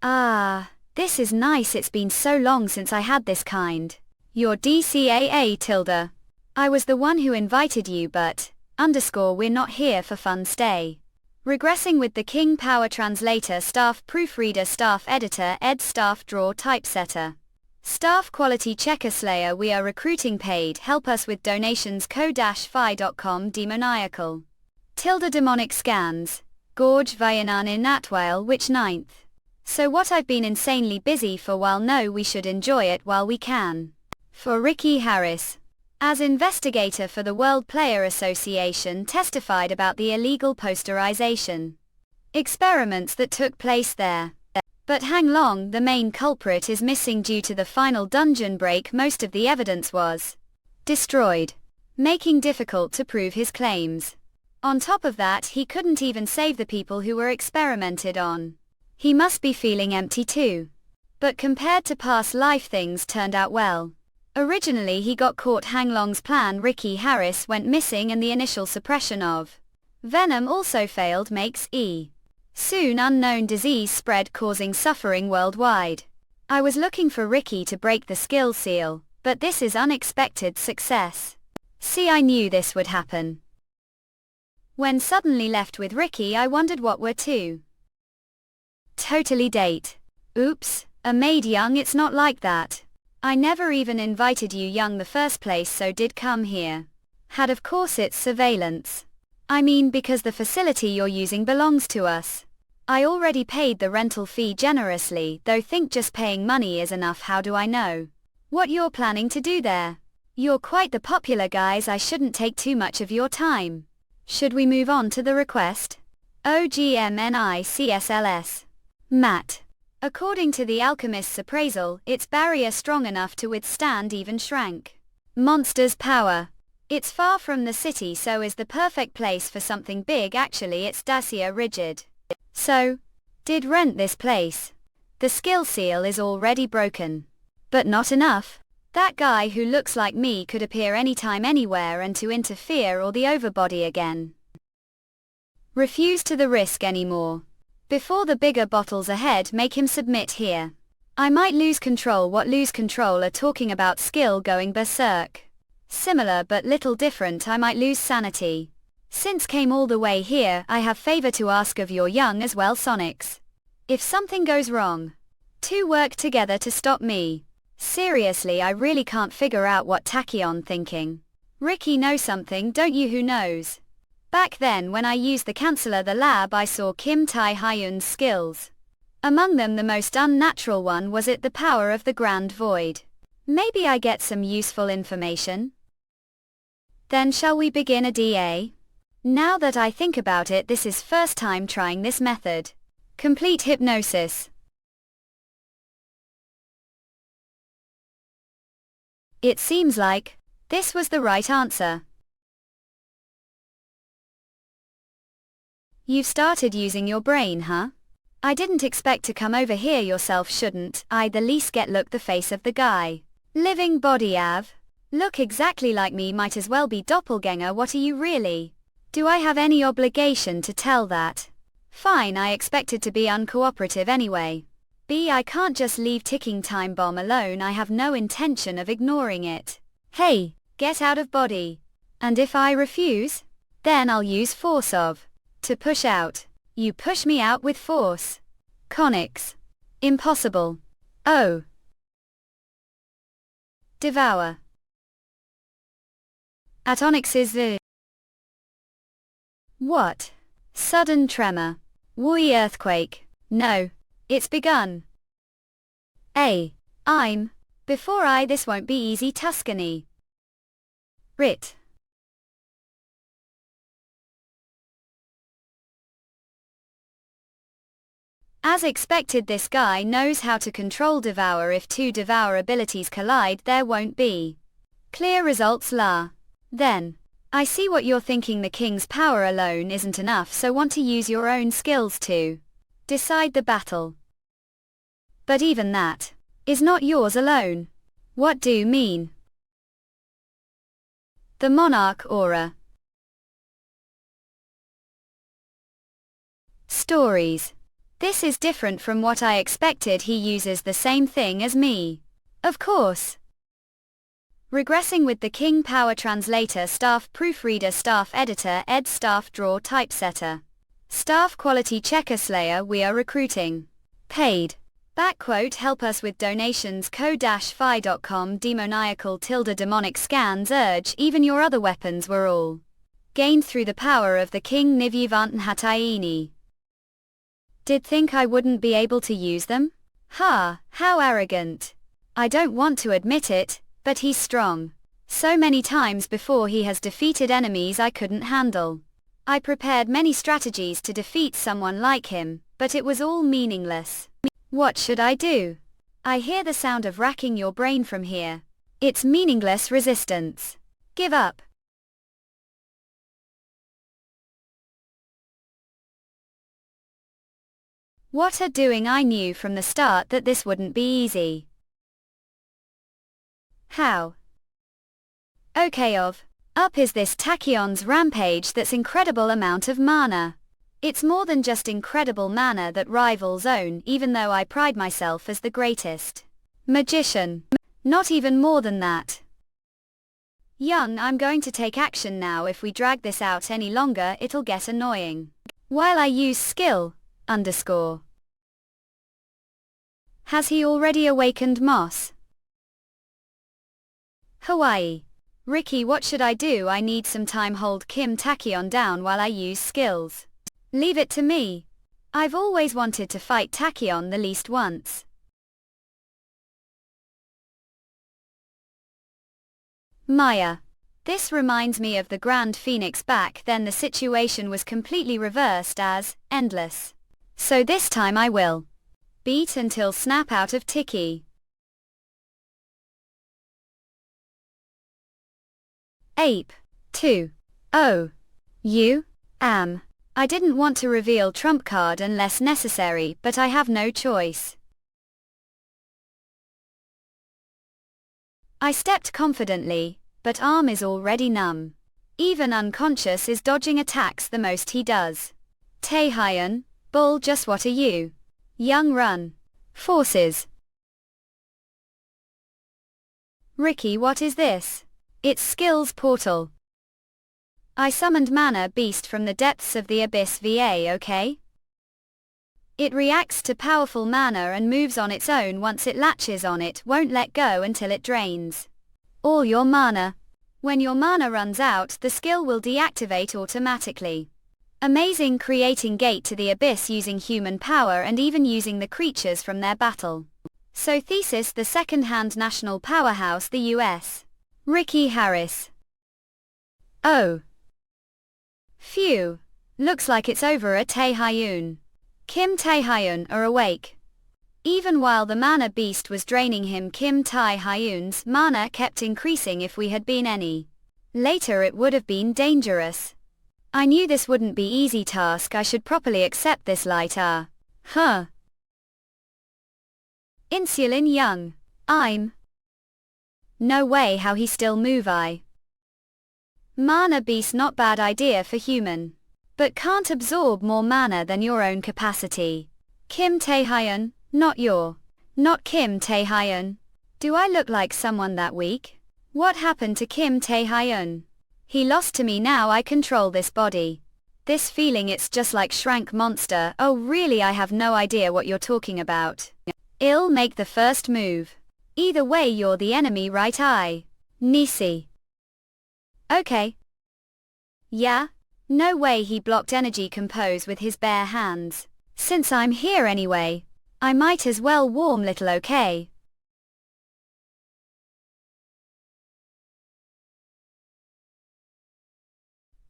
Ah, this is nice. It's been so long since I had this kind. Your DCAA tilde. I was the one who invited you, but we're not here for fun. Stay. Regressing with the King Power translator, staff proofreader, staff editor, ed staff draw typesetter. Staff quality checker slayer. We are recruiting paid. Help us with donations. ko-fi.com demoniacal. Tilde demonic scans. Gorge Vayanan in Natwale which 9th. So what I've been insanely busy for while. No, we should enjoy it while we can. For Ricky Harris. As investigator for the World Player Association, testified about the illegal posterization experiments that took place there. But Hang Long, the main culprit, is missing due to the final dungeon break. Most of the evidence was destroyed, making difficult to prove his claims. On top of that, he couldn't even save the people who were experimented on. He must be feeling empty too. But compared to past life, things turned out well. Originally he got caught. Hang Long's plan. Ricky Harris went missing and the initial suppression of venom also failed. Makes soon unknown disease spread, causing suffering worldwide. I was looking for Ricky to break the skill seal, but this is unexpected success. See, I knew this would happen. When suddenly left with Ricky, I wondered what were to totally date. Oops, a maid young. It's not like that. I never even invited you young the first place, so did come here. Had of course it's surveillance. I mean because the facility you're using belongs to us. I already paid the rental fee generously, though think just paying money is enough. How do I know what you're planning to do there? You're quite the popular guys. I shouldn't take too much of your time. Should we move on to the request? OGMNICSLS. Matt. According to the alchemist's appraisal, its barrier strong enough to withstand even Shrank monster's power. It's far from the city, so is the perfect place for something big. Actually, it's dacia rigid. So, did rent this place. The skill seal is already broken. But not enough. That guy who looks like me could appear anytime anywhere and to interfere, or the overbody again. Refuse to the risk anymore. Before the bigger bottles ahead make him submit here. I might lose control. What lose control are talking about? Skill going berserk. Similar but little different. I might lose sanity. Since came all the way here, I have favor to ask of your young as well Sonics. If something goes wrong, two work together to stop me. Seriously, I really can't figure out what Tachyon thinking. Ricky knows something, don't you? Who knows? Back then when I used the Canceller the lab, I saw Kim Tai Hyun's skills. Among them the most unnatural one was the power of the Grand Void. Maybe I get some useful information? Then shall we begin a DA? Now that I think about it, this is first time trying this method. Complete hypnosis. It seems like this was the right answer. You've started using your brain, huh? I didn't expect to come over here yourself. Shouldn't I the least get look the face of the guy? Living body Av. Look exactly like me, might as well be doppelganger. What are you really? Do I have any obligation to tell that? Fine, I expected to be uncooperative anyway. B, I can't just leave ticking time bomb alone. I have no intention of ignoring it. Hey, get out of body. And if I refuse? Then I'll use force of to push out. You push me out with force. Conics. Impossible. Oh. Devour. At Onyx's the what? Sudden tremor. Wooey earthquake. No. It's begun. I'm Before this won't be easy Tuscany. Rit. As expected, this guy knows how to control Devourer. If two Devourer abilities collide, there won't be clear results. Then, I see what you're thinking. The king's power alone isn't enough, so want to use your own skills to decide the battle. But even that is not yours alone. What do you mean? The monarch aura. Stories. This is different from what I expected. He uses the same thing as me. Of course. Regressing with the king. Power translator, staff proofreader, staff editor, staff drawer, typesetter, staff quality checker, slayer. We are recruiting. Paid. Help us with donations. co-fi.com. Demoniacal / demonic scans. Urge. Even your other weapons were all gained through the power of the king. Nivyavantahataini. Did think I wouldn't be able to use them? Ha, how arrogant. I don't want to admit it, but he's strong. So many times before he has defeated enemies I couldn't handle. I prepared many strategies to defeat someone like him, but it was all meaningless. What should I do? I hear the sound of racking your brain from here. It's meaningless resistance. Give up. What are doing? I knew from the start that this wouldn't be easy. How? Okay, up is this Tachyon's rampage. That's incredible amount of mana. It's more than just incredible mana that rivals own, even though I pride myself as the greatest magician. Not even more than that. Young, I'm going to take action now. If we drag this out any longer, it'll get annoying. While I use skill, _ Has he already awakened Moss? Hawaii. Ricky, what should I do? I need some time. Hold Kim Tachyon down while I use skills. Leave it to me. I've always wanted to fight Tachyon the least once. Maya. This reminds me of the Grand Phoenix. Back then the situation was completely reversed as endless. So this time I will beat until snap out of Tiki. Ape. 2. Oh. You? Am. I didn't want to reveal trump card unless necessary, but I have no choice. I stepped confidently, but arm is already numb. Even unconscious is dodging attacks the most he does. Taehyun, bull, just what are you? Young, run. Forces. Ricky, what is this? It's skills portal. I summoned mana beast from the depths of the abyss. Okay? It reacts to powerful mana and moves on its own. Once it latches on it, won't let go until it drains all your mana. When your mana runs out, the skill will deactivate automatically. Amazing, creating gate to the abyss using human power and even using the creatures from their battle. So thesis, the second-hand national powerhouse, the US. Ricky Harris. Oh. Phew. Looks like it's over at Taehyun. Kim Taehyun are awake. Even while the mana beast was draining him, Kim Taehyun's mana kept increasing. If we had been any later, it would have been dangerous. I knew this wouldn't be easy task. I should properly accept this light. Insulin young. I'm. No way how he still move. Mana beast, not bad idea for human. But can't absorb more mana than your own capacity. Kim Taehyun, not Kim Taehyun. Do I look like someone that weak? What happened to Kim Taehyun? He lost to me. Now I control this body. This feeling, it's just like Shrank Monster. Oh really? I have no idea what you're talking about. I'll make the first move. Either way you're the enemy, right? Nisi. Okay. Yeah? No way. He blocked energy compose with his bare hands. Since I'm here anyway, I might as well warm little. Okay.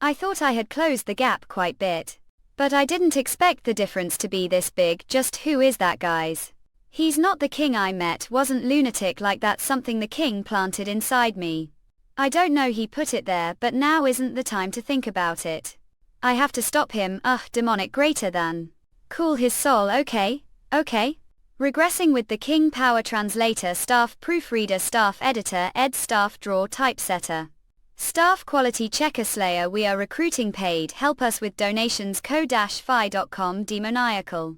I thought I had closed the gap quite bit. But I didn't expect the difference to be this big. Just who is that, guys? He's not the king I met, wasn't lunatic like that, something the king planted inside me. I don't know, he put it there, but now isn't the time to think about it. I have to stop him. Demonic greater than. Cool his soul. Okay. Regressing with the king. Power translator, staff proofreader, staff editor, staff drawer, typesetter. Staff quality checker, slayer. We are recruiting paid. Help us with donations. ko-fi.com. Demoniacal.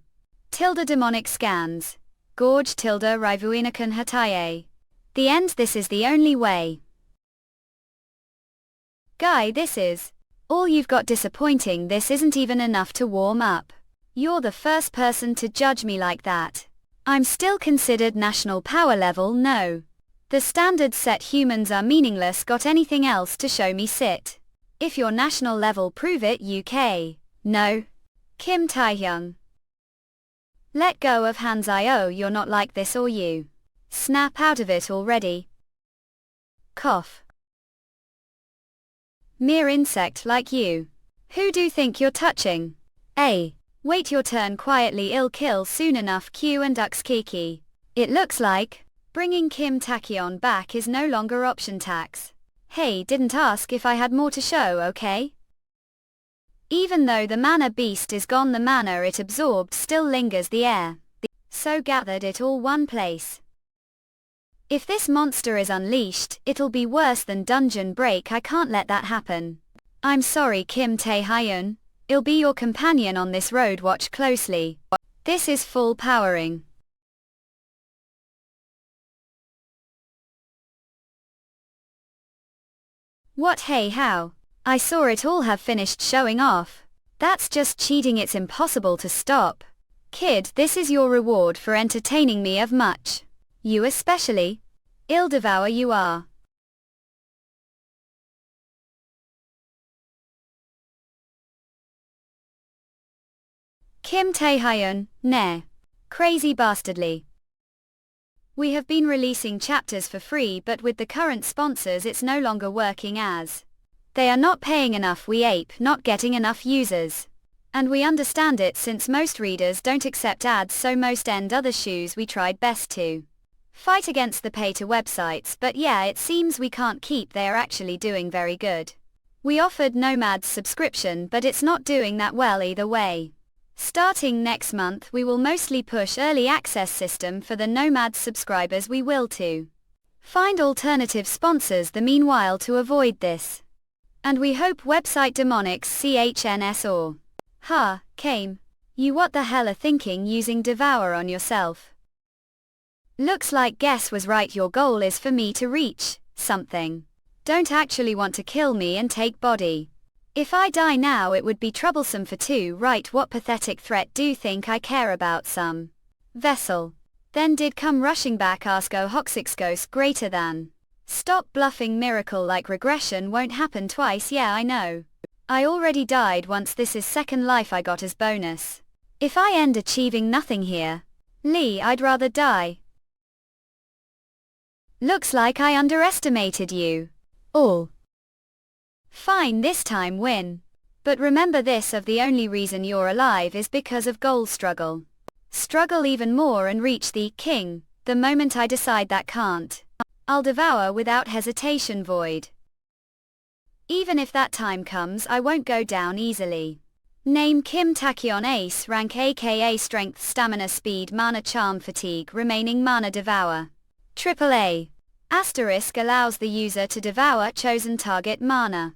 Demonic scans. Gorge. Rivuinakan hataye. The end. This is the only way. Guy, this is all you've got. Disappointing. This isn't even enough to warm up. You're the first person to judge me like that. I'm still considered national power level. No. The standards set. Humans are meaningless. Got anything else to show me? Sit. If you're national level, prove it. UK. No. Kim Taehyung. Let go of hands. You're not like this, or you snap out of it already. Cough. Mere insect like you. Who do you think you're touching? Wait your turn quietly. I'll kill soon enough. Q and Dux Kiki. It looks like bringing Kim Tachyon back is no longer option tax. Hey, didn't ask if I had more to show, okay? Even though the mana beast is gone, the mana it absorbed still lingers the air. So gathered it all one place. If this monster is unleashed, it'll be worse than Dungeon Break. I can't let that happen. I'm sorry, Kim Tae-hyun. I'll be your companion on this road. Watch closely. This is full powering. What? Hey, how? I saw it all. Have finished showing off. That's just cheating. It's impossible to stop. Kid, this is your reward for entertaining me of much. You especially. I'll devour you are. Kim Tae-hyun, nah. Crazy bastardly. We have been releasing chapters for free, but with the current sponsors it's no longer working as they are not paying enough. We ape not getting enough users. And we understand it, since most readers don't accept ads, so most end other shoes. We tried best to fight against the pay to websites, but yeah, it seems we can't keep. They are actually doing very good. We offered Nomad's subscription, but it's not doing that well either way. Starting next month we will mostly push early access system for the Nomad subscribers. We will to find alternative sponsors the meanwhile to avoid this. And we hope website demonics CHNS or came. You what the hell are thinking using Devourer on yourself? Looks like guess was right. Your goal is for me to reach something. Don't actually want to kill me and take body. If I die now it would be troublesome for two, right? What pathetic threat do you think I care about? Some vessel. Then did come rushing back. Asko Hoxixgos greater than. Stop bluffing. Miracle like regression won't happen twice. Yeah, I know. I already died once. This is second life I got as bonus. If I end achieving nothing here, Lee, I'd rather die. Looks like I underestimated you. All. Fine, this time win. But remember this, of the only reason you're alive is because of goal. Struggle. Struggle even more and reach the king. The moment I decide that can't, I'll devour without hesitation. Void. Even if that time comes, I won't go down easily. Name Kim Tachyon. Ace rank aka strength, stamina, speed, mana, charm, fatigue, remaining mana. Devour. AAA. Asterisk allows the user to devour chosen target mana.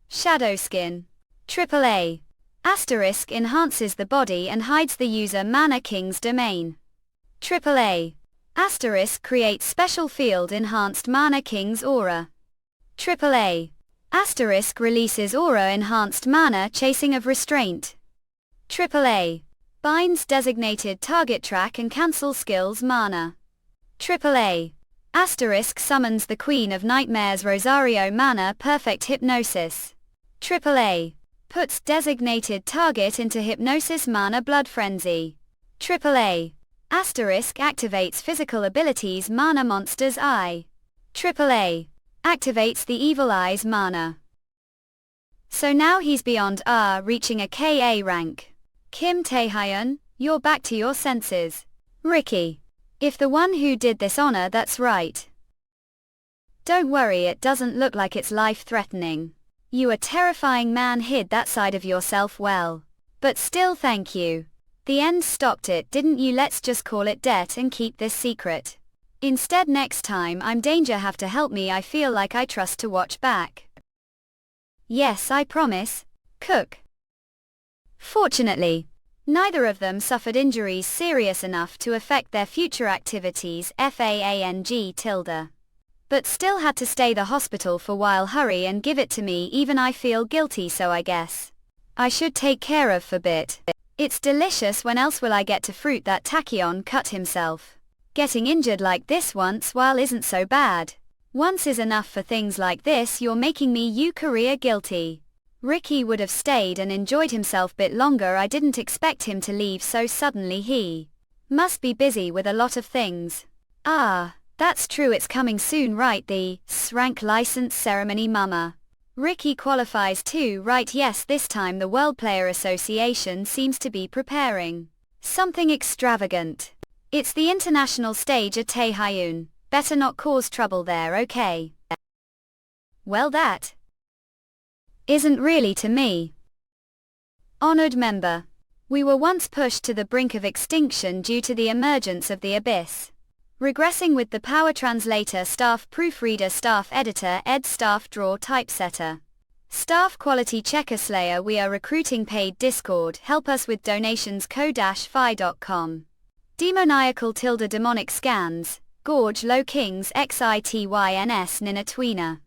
Shadow skin. AAA. Asterisk enhances the body and hides the user mana. King's domain. AAA. Asterisk creates special field enhanced mana. King's aura. AAA. Asterisk releases aura enhanced mana. Chasing of restraint. AAA. Binds designated target track and cancel skills mana. AAA. Asterisk summons the Queen of Nightmares Rosario mana. Perfect hypnosis. AAA. Puts designated target into hypnosis mana. Blood frenzy. AAA. Asterisk activates physical abilities mana. Monster's eye. AAA. Activates the evil eyes mana. So now he's beyond R, reaching a KA rank. Kim Tae-hyun, you're back to your senses. Ricky. If the one who did this honor, that's right. Don't worry, it doesn't look like it's life-threatening. You a terrifying man, hid that side of yourself well. But still thank you. The end stopped it, didn't you? Let's just call it debt and keep this secret. Instead, next time I'm danger have to help me. I feel like I trust to watch back. Yes, I promise. Cook. Fortunately, neither of them suffered injuries serious enough to affect their future activities, FAANG. But still had to stay the hospital for a while. Hurry and give it to me, even I feel guilty, so I guess I should take care of for bit. It's delicious. When else will I get to fruit that? Tachyon cut himself. Getting injured like this once while isn't so bad. Once is enough for things like this. You're making me Korea guilty. Ricky would have stayed and enjoyed himself bit longer. I didn't expect him to leave so suddenly. He must be busy with a lot of things. Ah, that's true, it's coming soon, right? The rank license ceremony, mama. Ricky qualifies too, right? Yes, this time the World Player Association seems to be preparing something extravagant. It's the international stage at Tae-hyun. Better not cause trouble there, okay? Well, that isn't really to me. Honored member. We were once pushed to the brink of extinction due to the emergence of the abyss. Regressing with the power translator, staff proofreader, staff editor, staff drawer, typesetter, staff quality checker, slayer. We are recruiting paid Discord. Help us with donations. ko-fi.com. Demoniacal tilde demonic scans. Gorge low kings xitYns nina tweener.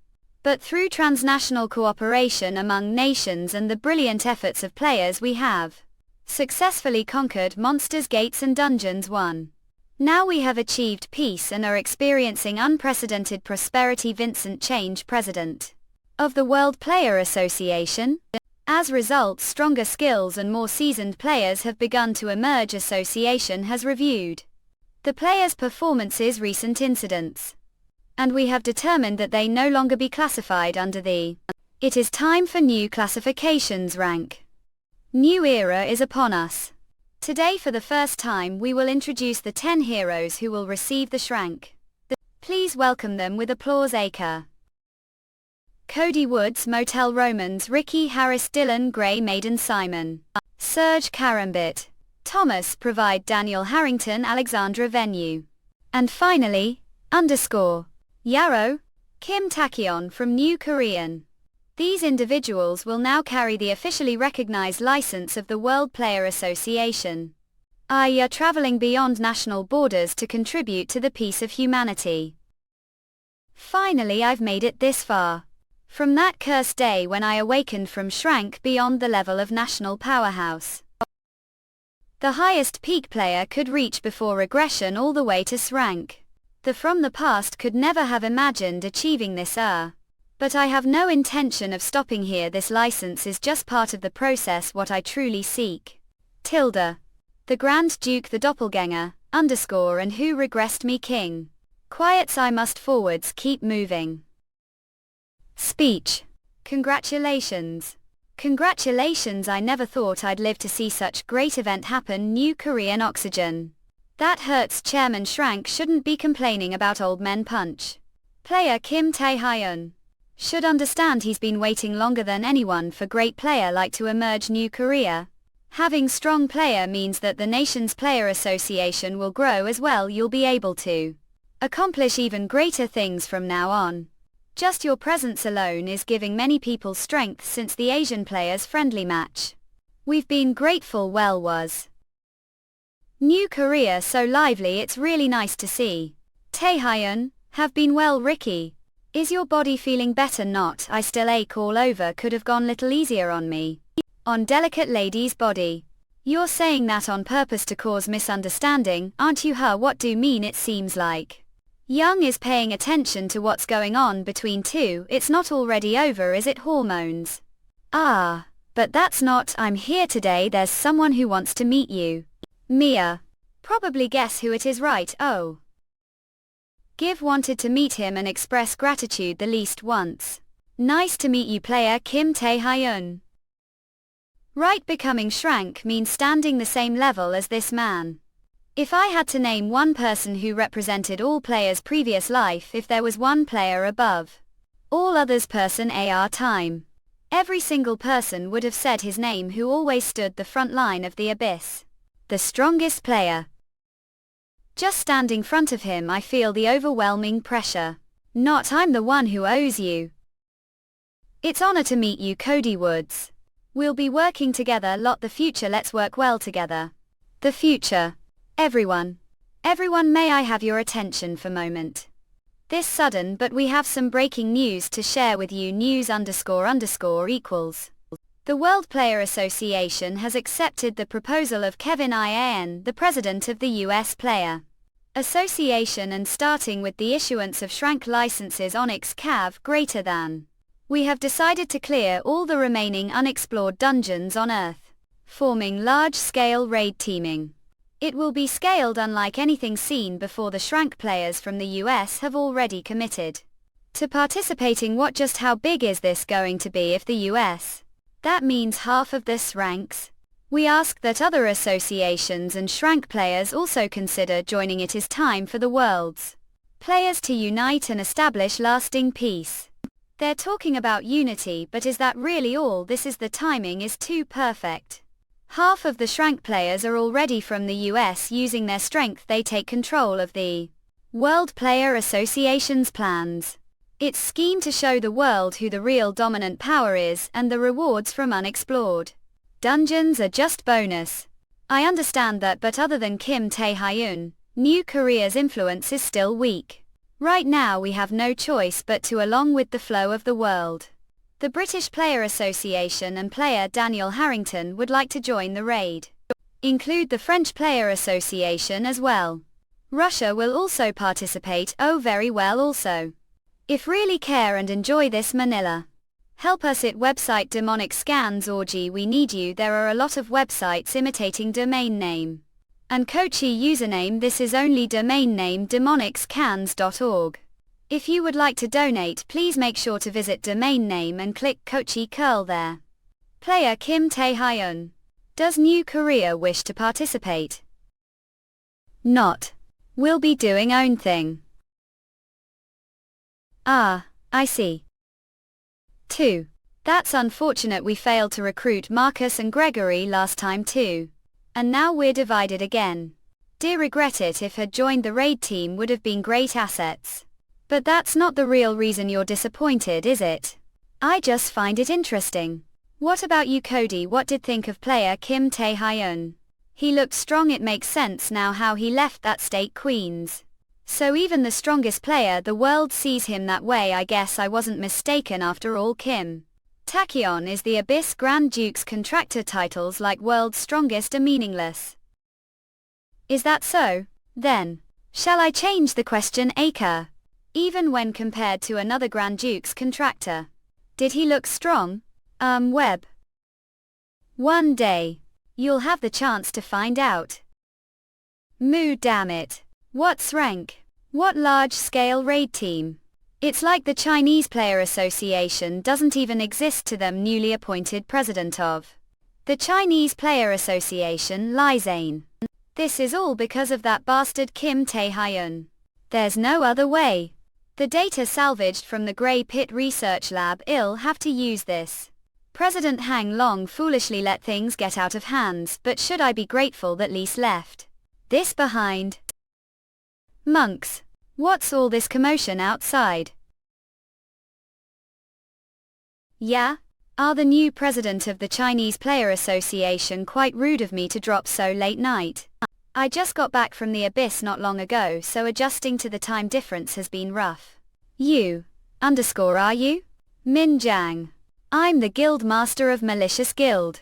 But through transnational cooperation among nations and the brilliant efforts of players, we have successfully conquered monsters, gates and dungeons. 1. Now we have achieved peace and are experiencing unprecedented prosperity. Vincent Change, President of the World Player Association. As a result, stronger skills and more seasoned players have begun to emerge. Association has reviewed the players' performances, recent incidents, and we have determined that they no longer be classified under the It is time for new classifications rank. New era is upon us. Today, for the first time, we will introduce the 10 heroes who will receive the shrank. Please welcome them with applause. Acre, Cody Woods, Motel Romans, Ricky Harris, Dylan Gray, Maiden Simon, Serge Karambit, Thomas Provide, Daniel Harrington, Alexandra Venue, and finally, Yarrow, Kim Taekyon from New Korean. These individuals will now carry the officially recognized license of the World Player Association. I are traveling beyond national borders to contribute to the peace of humanity. Finally, I've made it this far. From that cursed day when I awakened from shrank beyond the level of national powerhouse. The highest peak player could reach before regression, all the way to rank. From the past could never have imagined achieving this. But I have no intention of stopping here. This license is just part of the process, what I truly seek. The Grand Duke, the Doppelganger, and who regressed me, King. Quiets, I must forwards keep moving. Speech. Congratulations. Congratulations, I never thought I'd live to see such great event happen. New Korean oxygen. That hurts. Chairman Shrank shouldn't be complaining about old men punch. Player Kim Tae-hyun should understand he's been waiting longer than anyone for great player like to emerge. New Korea. Having strong player means that the nation's player association will grow as well. You'll be able to accomplish even greater things from now on. Just your presence alone is giving many people strength since the Asian players friendly match. We've been grateful. Well, was New Korea so lively, it's really nice to see. Tae-hyun, have been well. Ricky, is your body feeling better? Not, I still ache all over. Could have gone little easier on me. On delicate lady's body. You're saying that on purpose to cause misunderstanding, aren't you? What do you mean? It seems like Young is paying attention to what's going on between two. It's not already over, is it? Hormones. Ah, but that's not. I'm here today. There's someone who wants to meet you. Mia. Probably guess who it is, right? Oh. Give wanted to meet him and express gratitude the least once. Nice to meet you, player Kim Tae-hyun. Right, becoming Shrank means standing the same level as this man. If I had to name one person who represented all players' previous life, if there was one player above all others, person AR time, every single person would have said his name, who always stood the front line of the abyss. The strongest player. Just standing front of him, I feel the overwhelming pressure. Not I'm the one who owes you. It's honor to meet you, Cody Woods. We'll be working together lot the future, let's work well together. The future. Everyone, may I have your attention for a moment? This sudden, but we have some breaking news to share with you. News ___ equals. The World Player Association has accepted the proposal of Kevin Ian, the president of the US Player Association, and starting with the issuance of Shrank licenses Onyx Cav greater than. We have decided to clear all the remaining unexplored dungeons on Earth, forming large-scale raid teaming. It will be scaled unlike anything seen before. The Shrank players from the US have already committed to participating. Just how big is this going to be if the US? That means half of the ranks. We ask that other associations and Shrank players also consider joining. It is time for the world's players to unite and establish lasting peace. They're talking about unity, but is that really all? This is the timing is too perfect. Half of the Shrank players are already from the US. Using their strength, they take control of the World Player Association's plans. Its scheme to show the world who the real dominant power is, and the rewards from unexplored dungeons are just bonus. I understand that, but other than Kim Tae-hyun, New Korea's influence is still weak. Right now we have no choice but to along with the flow of the world. The British Player Association and player Daniel Harrington would like to join the raid. Include the French Player Association as well. Russia will also participate. Oh, very well also. If really care and enjoy this, Manila, help us at website Demonic Scans Orgy, we need you. There are a lot of websites imitating domain name and Kochi username. This is only domain name demonicscans.org. If you would like to donate, please make sure to visit domain name and click Kochi curl there. Player Kim Tae-hyun. Does New Korea wish to participate? Not. We'll be doing own thing. Ah, I see. 2. That's unfortunate. We failed to recruit Marcus and Gregory last time too. And now we're divided again. Dear, regret it. If had joined the raid team would have been great assets. But that's not the real reason you're disappointed, is it? I just find it interesting. What about you, Cody? What did think of player Kim Tae-hyun? He looked strong. It makes sense now how he left that state Queens. So even the strongest player the world sees him that way. I guess I wasn't mistaken after all. Kim Tae-hyun is the Abyss Grand Duke's contractor. Titles like World's Strongest are meaningless. Is that so? Then, shall I change the question? Aker. Even when compared to another Grand Duke's contractor, did he look strong? Webb. One day, you'll have the chance to find out. Moo, damn it. What's rank? What large-scale raid team? It's like the Chinese Player Association doesn't even exist to them. Newly appointed president of the Chinese Player Association, Li Zane. This is all because of that bastard Kim Tae-hyun. There's no other way. The data salvaged from the Grey Pit Research Lab. I'll have to use this. President Hang Long foolishly let things get out of hands, but should I be grateful that Lise left this behind? Monks, what's all this commotion outside? Yeah? Are the new president of the Chinese Player Association? Quite rude of me to drop so late night. I just got back from the Abyss not long ago, so adjusting to the time difference has been rough. You are you? Min Jiang. I'm the Guild Master of Malicious Guild.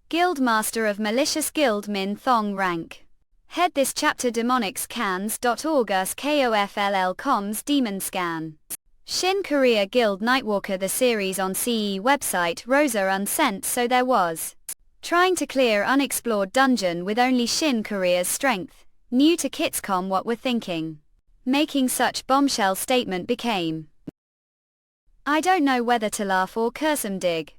Guild Master of Malicious Guild, Min Thong rank. Head this chapter demonicscans.org us KOFLL comms demon scan. Shin Korea Guild Nightwalker. The series on CE website Rosa unsent, so there was trying to clear unexplored dungeon with only Shin Korea's strength. New to Kitscom, what we're thinking. Making such bombshell statement became I don't know whether to laugh or curse 'em dig.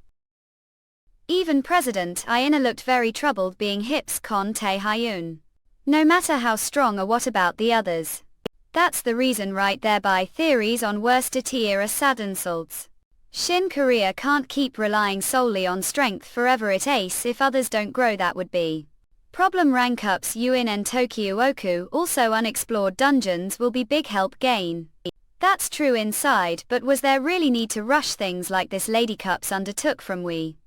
Even President Ina looked very troubled being hips con Tae Hyun. No matter how strong or what about the others. That's the reason right there by theories on worst era sad insults. Shin Korea can't keep relying solely on strength forever it ace if others don't grow that would be. Problem rank ups Yuin and Tokyo Oku also unexplored dungeons will be big help gain. That's true inside but was there really need to rush things like this Lady Cups undertook from we?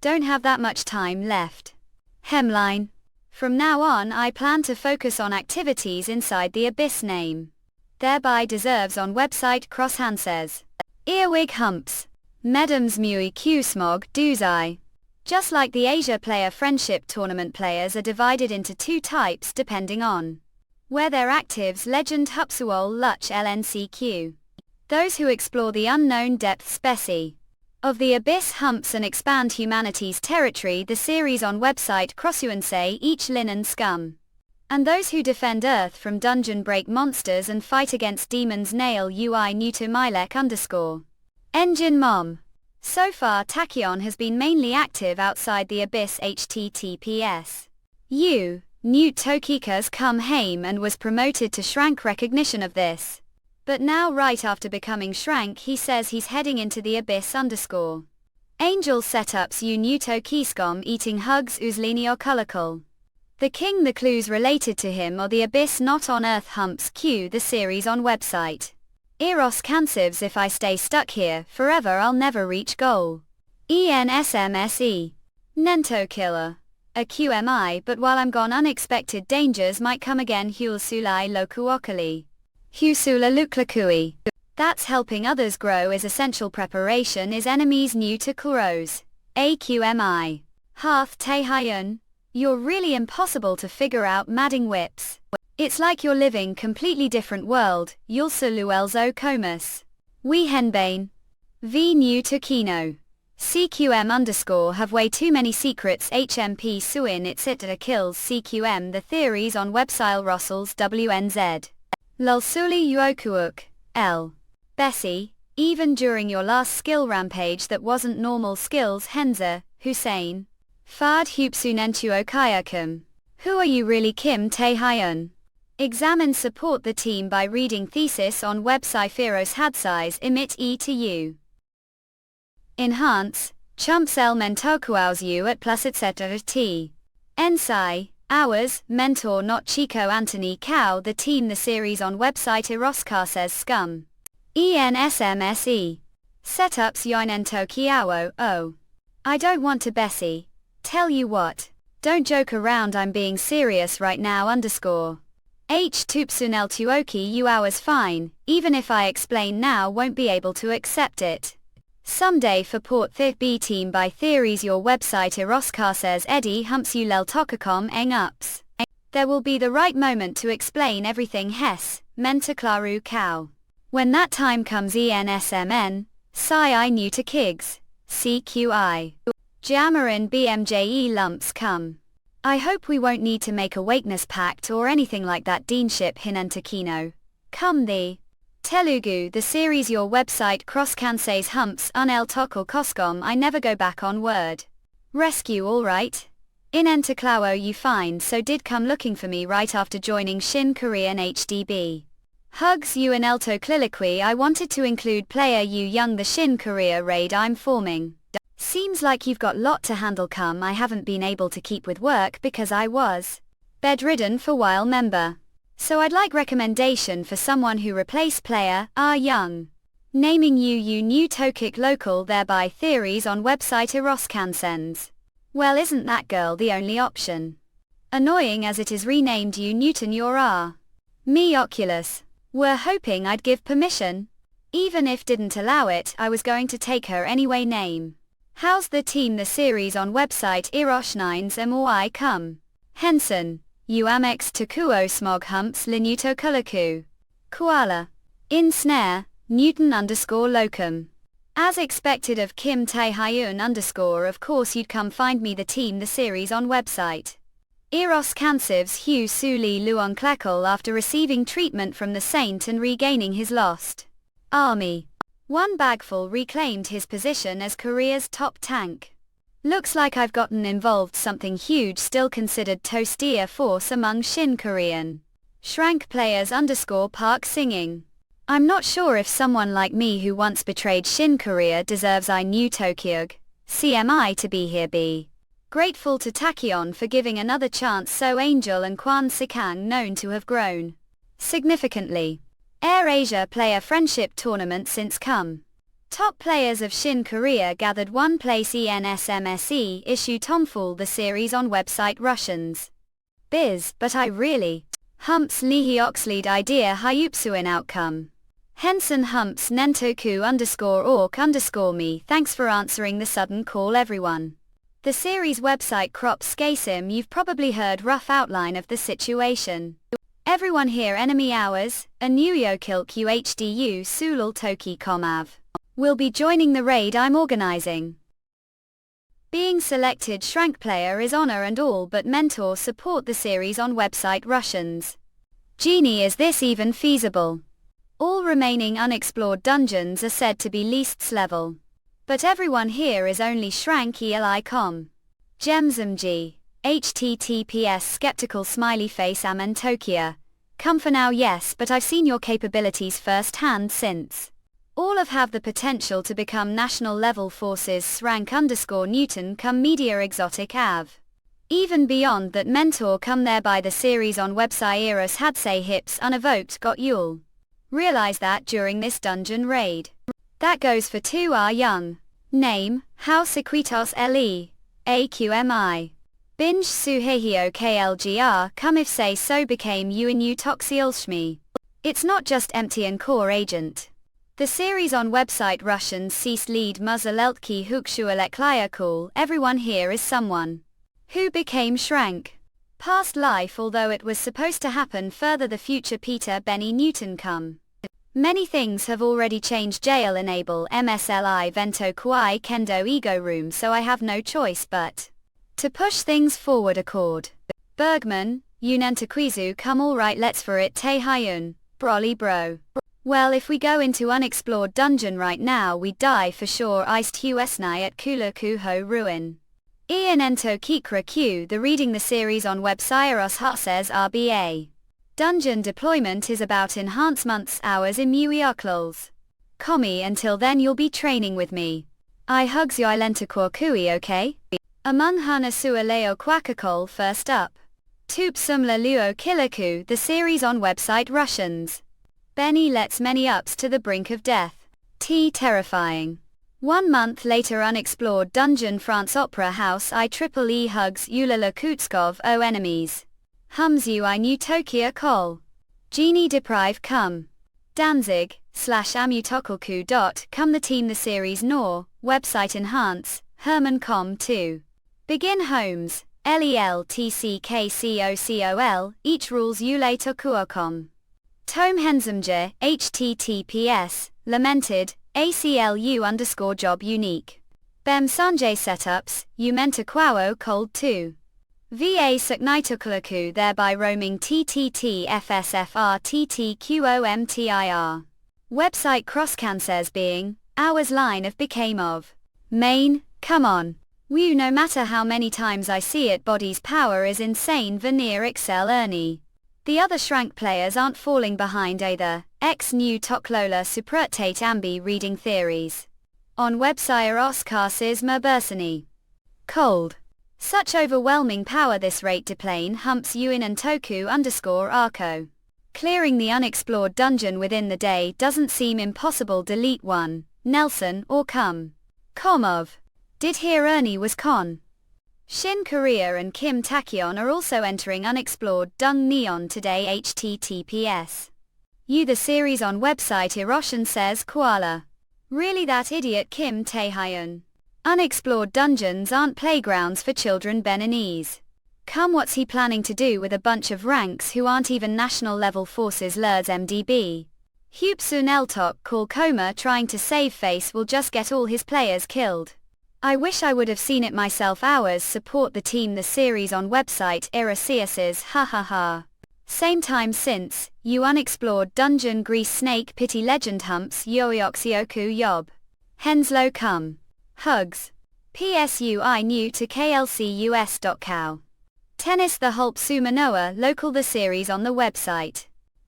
Don't have that much time left. Hemline. From now on I plan to focus on activities inside the Abyss name. Thereby deserves on website Crosshand says. Earwig humps. Medams mui q smog doozai. Just like the Asia Player Friendship Tournament players are divided into two types depending on where their actives legend hupsuol luch lncq. Those who explore the unknown depth specie of the Abyss humps and expand humanity's territory the series on website Crossuansay each linen scum. And those who defend Earth from dungeon break monsters and fight against demons nail ui _. Engine mom. So far Tachyon has been mainly active outside the Abyss https. Newt Tokikas come hame and was promoted to Shrank recognition of this. But now right after becoming Shrank he says he's heading into the Abyss _. Angel setups Nuto Kiskom eating hugs Uzlinio Kulakul. The King the clues related to him or the Abyss not on Earth humps Q the series on website. Eros Kansivs if I stay stuck here forever I'll never reach goal. ENSMSE. Nento killer. A QMI but while I'm gone unexpected dangers might come again Hulsulai Lokuokali. Husula Luklakui. That's helping others grow is essential preparation is enemies new to Kuros. AQMI. Hearth Taehyun. You're really impossible to figure out madding whips. It's like you're living completely different world, Yulsa Luelzo Comus. We Henbane. V new to Kino. CQM _ have way too many secrets HMP Suin Itzitra kills CQM the theories on website Russell's WNZ. Lulsuli Uokuuk, L. Bessie, even during your last skill rampage that wasn't normal skills Henza, Hussein. Fard Hupsunentuo Kayakum. Who are you really Kim Tae-hyun? Examine support the team by reading thesis on website Firos Hadsize emit E to U. Enhance, chumps el mentokuaus you at plus etc. T. Ensai, hours, mentor not Chico Anthony Cow the team the series on website Eroskar says scum. ENSMSE. Setups Yoinento Kiawo, oh. I don't want to Bessie. Tell you what. Don't joke around I'm being serious right now _. H Tupsunel Tuoki you hours fine, even if I explain now won't be able to accept it. Someday for Port Thith B team by theories your website Eroskar says Eddie humps you lel tokacom eng ups. There will be the right moment to explain everything Hess, Mentaklaru cow. When that time comes ENSMN, Psi I new to Kigs, CQI. Jamarin BMJE lumps come. I hope we won't need to make a wakeness pact or anything like that Deanship Hinantakino. Come the Telugu the series your website Crosskansay's humps unel tokal koskom I never go back on word. Rescue alright? In Entaklao you find so did come looking for me right after joining Shin Korean HDB. Hugs you and Elto Cliliqui I wanted to include player you young the Shin Korea raid I'm forming. Seems like you've got lot to handle come I haven't been able to keep with work because I was bedridden for while member. So I'd like recommendation for someone who replace player young. Naming you new Tokik local thereby theories on website Eroskansens. Well isn't that girl the only option? Annoying as it is renamed you Newton your Me Oculus. Were hoping I'd give permission. Even if didn't allow it I was going to take her anyway name. How's the team the series on website Erosh9's MOI come? Henson, Uamex Takuo Smog Humps Linuto Kulaku. Koala. In Snare, Newton _locum. As expected of Kim Tae-hyun _ of course you'd come find me the team the series on website. Eros Kansiv's Hugh Suli Luon Klekal after receiving treatment from the saint and regaining his lost army. One bagful reclaimed his position as Korea's top tank. Looks like I've gotten involved something huge still considered toastia force among Shin Korean. Shrank players _ Park singing. I'm not sure if someone like me who once betrayed Shin Korea deserves I knew Tokyo CMI to be here be. Grateful to Tachyon for giving another chance so Angel and Kwan Sikang known to have grown significantly. Air Asia play a friendship tournament since come. Top players of Shin Korea gathered one place ENSMSE issue Tomfool the series on website Russians. Biz, but I really. Humps Lihi Oxlead idea Hyupsuin outcome. Henson Humps Nentoku _orc _me thanks for answering the sudden call everyone. The series website crops Skasim you've probably heard rough outline of the situation. Everyone here enemy hours, a new Yokilk UHDU Sulul Toki Komav. Will be joining the raid I'm organizing. Being selected Shrank player is honor and all but mentor support the series on website Russians. Genie is this even feasible? All remaining unexplored dungeons are said to be leasts level. But everyone here is only Shrank ELI.com. Gemsmg. HTTPS skeptical smiley face Tokia. Come for now yes but I've seen your capabilities first hand since. All have the potential to become national level forces Srank _Newton come media exotic av. Even beyond that mentor come thereby the series on website Eros had say hips unevoked got Yule. Realize that during this dungeon raid. That goes for 2R young. Name, House Equitos LE. AQMI. Binge Suhehio KLGR come if say so became UNU Toxiolshmi. It's not just empty and core agent. The series on website Russians ceased lead Muzzaleltki Hukshualekliakul everyone here is someone who became Shrank. Past life although it was supposed to happen further the future Peter Benny Newton come. Many things have already changed jail enable MSLI Vento Kuai Kendo Ego Room so I have no choice but to push things forward accord. Bergman, Unentakwizu come alright let's for it Tae Hyun, Broly bro. Well if we go into unexplored dungeon right now we die for sure iced Huesnai at Kula Kuho ruin. Ian Ento Kikra Q the reading the series on website Hut says RBA. Dungeon deployment is about enhancements hours in Muiaklols. Commie until then you'll be training with me. I hugs you Ilenta Kui okay? Among Hana Sua Leo Kwakakol first up. Tup Sumla Luo Kilaku the series on website Russians. Benny lets many ups to the brink of death. T terrifying. 1 month later unexplored dungeon France Opera House IEEE hugs Ulala Kutskov O enemies. Hums you I knew Tokyo Kol. Genie deprive come. Danzig, /amutokalku. Come the team the series Nor, website enhance, Herman com 2. Begin homes, LELTCKCOCOL, each rules Ule Tokuocom. Tome Henzamje, HTTPS, lamented, ACLU _job unique. Bem Sanjay setups, Umenta Kwao cold 2. VA Suknaitukulaku thereby roaming TTT FSFR TTQOMTIR. Website Crosscan says being, hours line of became of. Main, come on. Woo no matter how many times I see it body's power is insane veneer excel Ernie. The other Shrank players aren't falling behind either. X new Toklola Supratate Ambi reading theories. On website Oscarsis Merbersony. Cold. Such overwhelming power this rate deplane humps Yuin and Toku _Arco. Clearing the unexplored dungeon within the day doesn't seem impossible delete 1, Nelson or come. Komov. Did hear Ernie was con. Shin Korea and Kim Tachyon are also entering unexplored Dung Neon today https. You the series on website Eroshan says koala. Really that idiot Kim Taehyun. Unexplored dungeons aren't playgrounds for children Beninese. Come what's he planning to do with a bunch of ranks who aren't even national level forces Lurs MDB. Hupsun Eltok call coma trying to save face will just get all his players killed. I wish I would have seen it myself hours support the team the series on website Erasiases ha ha ha. Same time since, you unexplored dungeon grease snake pity legend humps yoyoxioku yob. Henslow come. Hugs. PSUI new to klcus.cow. Tennis the Hulp Sumanoa local the series on the website.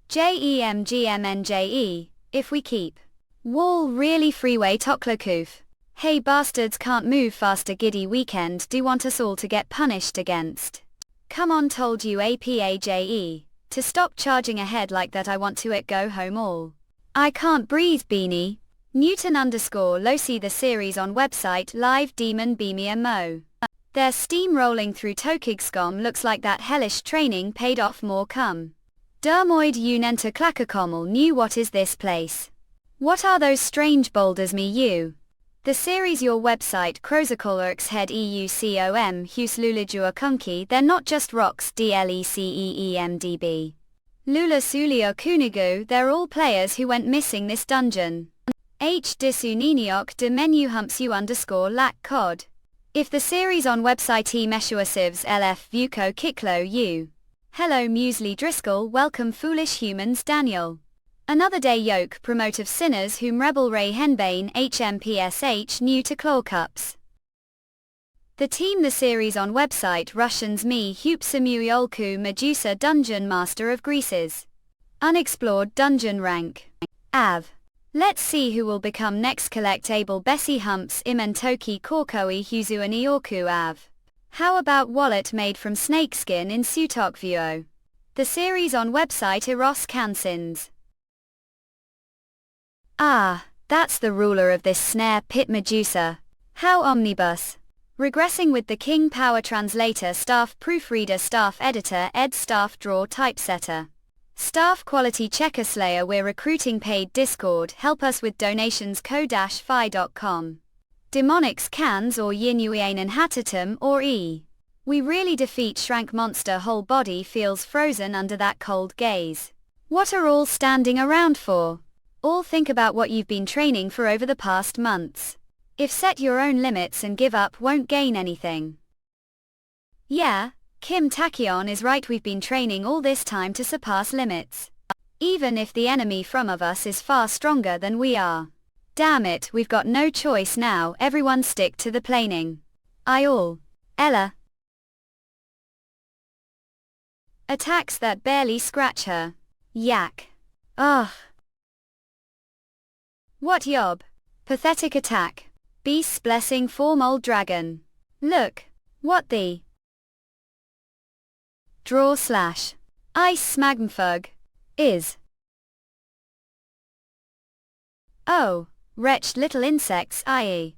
JEMGMNJE, if we keep. Wall really freeway Toklakoof. Hey bastards can't move faster giddy weekend do want us all to get punished against. Come on told you APAJE. To stop charging ahead like that I want to it go home all. I can't breathe beanie. Newton_Losi the series on website live demon beamia mo. Their steamrolling through Tokigscom looks like that hellish training paid off more come. Dermoid Unenter Clackacommel knew what is this place. What are those strange boulders me you? The series your website Crozacolorx head EUCOM Huslulajua Kunki they're not just rocks DLECEEMDB. Lula Sulio Kunigu they're all players who went missing this dungeon. H disuniniok de menu humps you _lack cod. If the series on website meshuasivs LF Vuko Kiklo you. Hello Muesli Driscoll welcome foolish humans Daniel. Another day yoke promote of sinners whom rebel Ray Henbane HMPSH new to claw cups. The team the series on website Russians me Hup Samuiolku Medusa Dungeon Master of Greases. Unexplored dungeon rank. Av. Let's see who will become next collect able Bessie Humps Imentoki Korkoi Huzuani Orku Av. How about wallet made from snakeskin in Sutokvuo? The series on website Eros Kansins. Ah, that's the ruler of this snare pit Medusa. How omnibus. Regressing with the King Power Translator Staff Proofreader Staff Editor Ed Staff Draw Typesetter. Staff Quality Checker Slayer we're recruiting paid Discord help us with donations ko-fi.com. Demonics cans or Yinuyanen Hatatum or E. We really defeat Shrank Monster whole body feels frozen under that cold gaze. What are all standing around for? All think about what you've been training for over the past months. If set your own limits and give up won't gain anything. Yeah, Kim Tachyon is right we've been training all this time to surpass limits. Even if the enemy from of us is far stronger than we are. Damn it we've got no choice now everyone stick to the planing. I all. Ella. Attacks that barely scratch her. Yak. Ugh. What yob? Pathetic attack. Beast's blessing form old dragon. Look. What the? Draw / Ice smagmfug. Is. Oh. Wretched little insects i.e.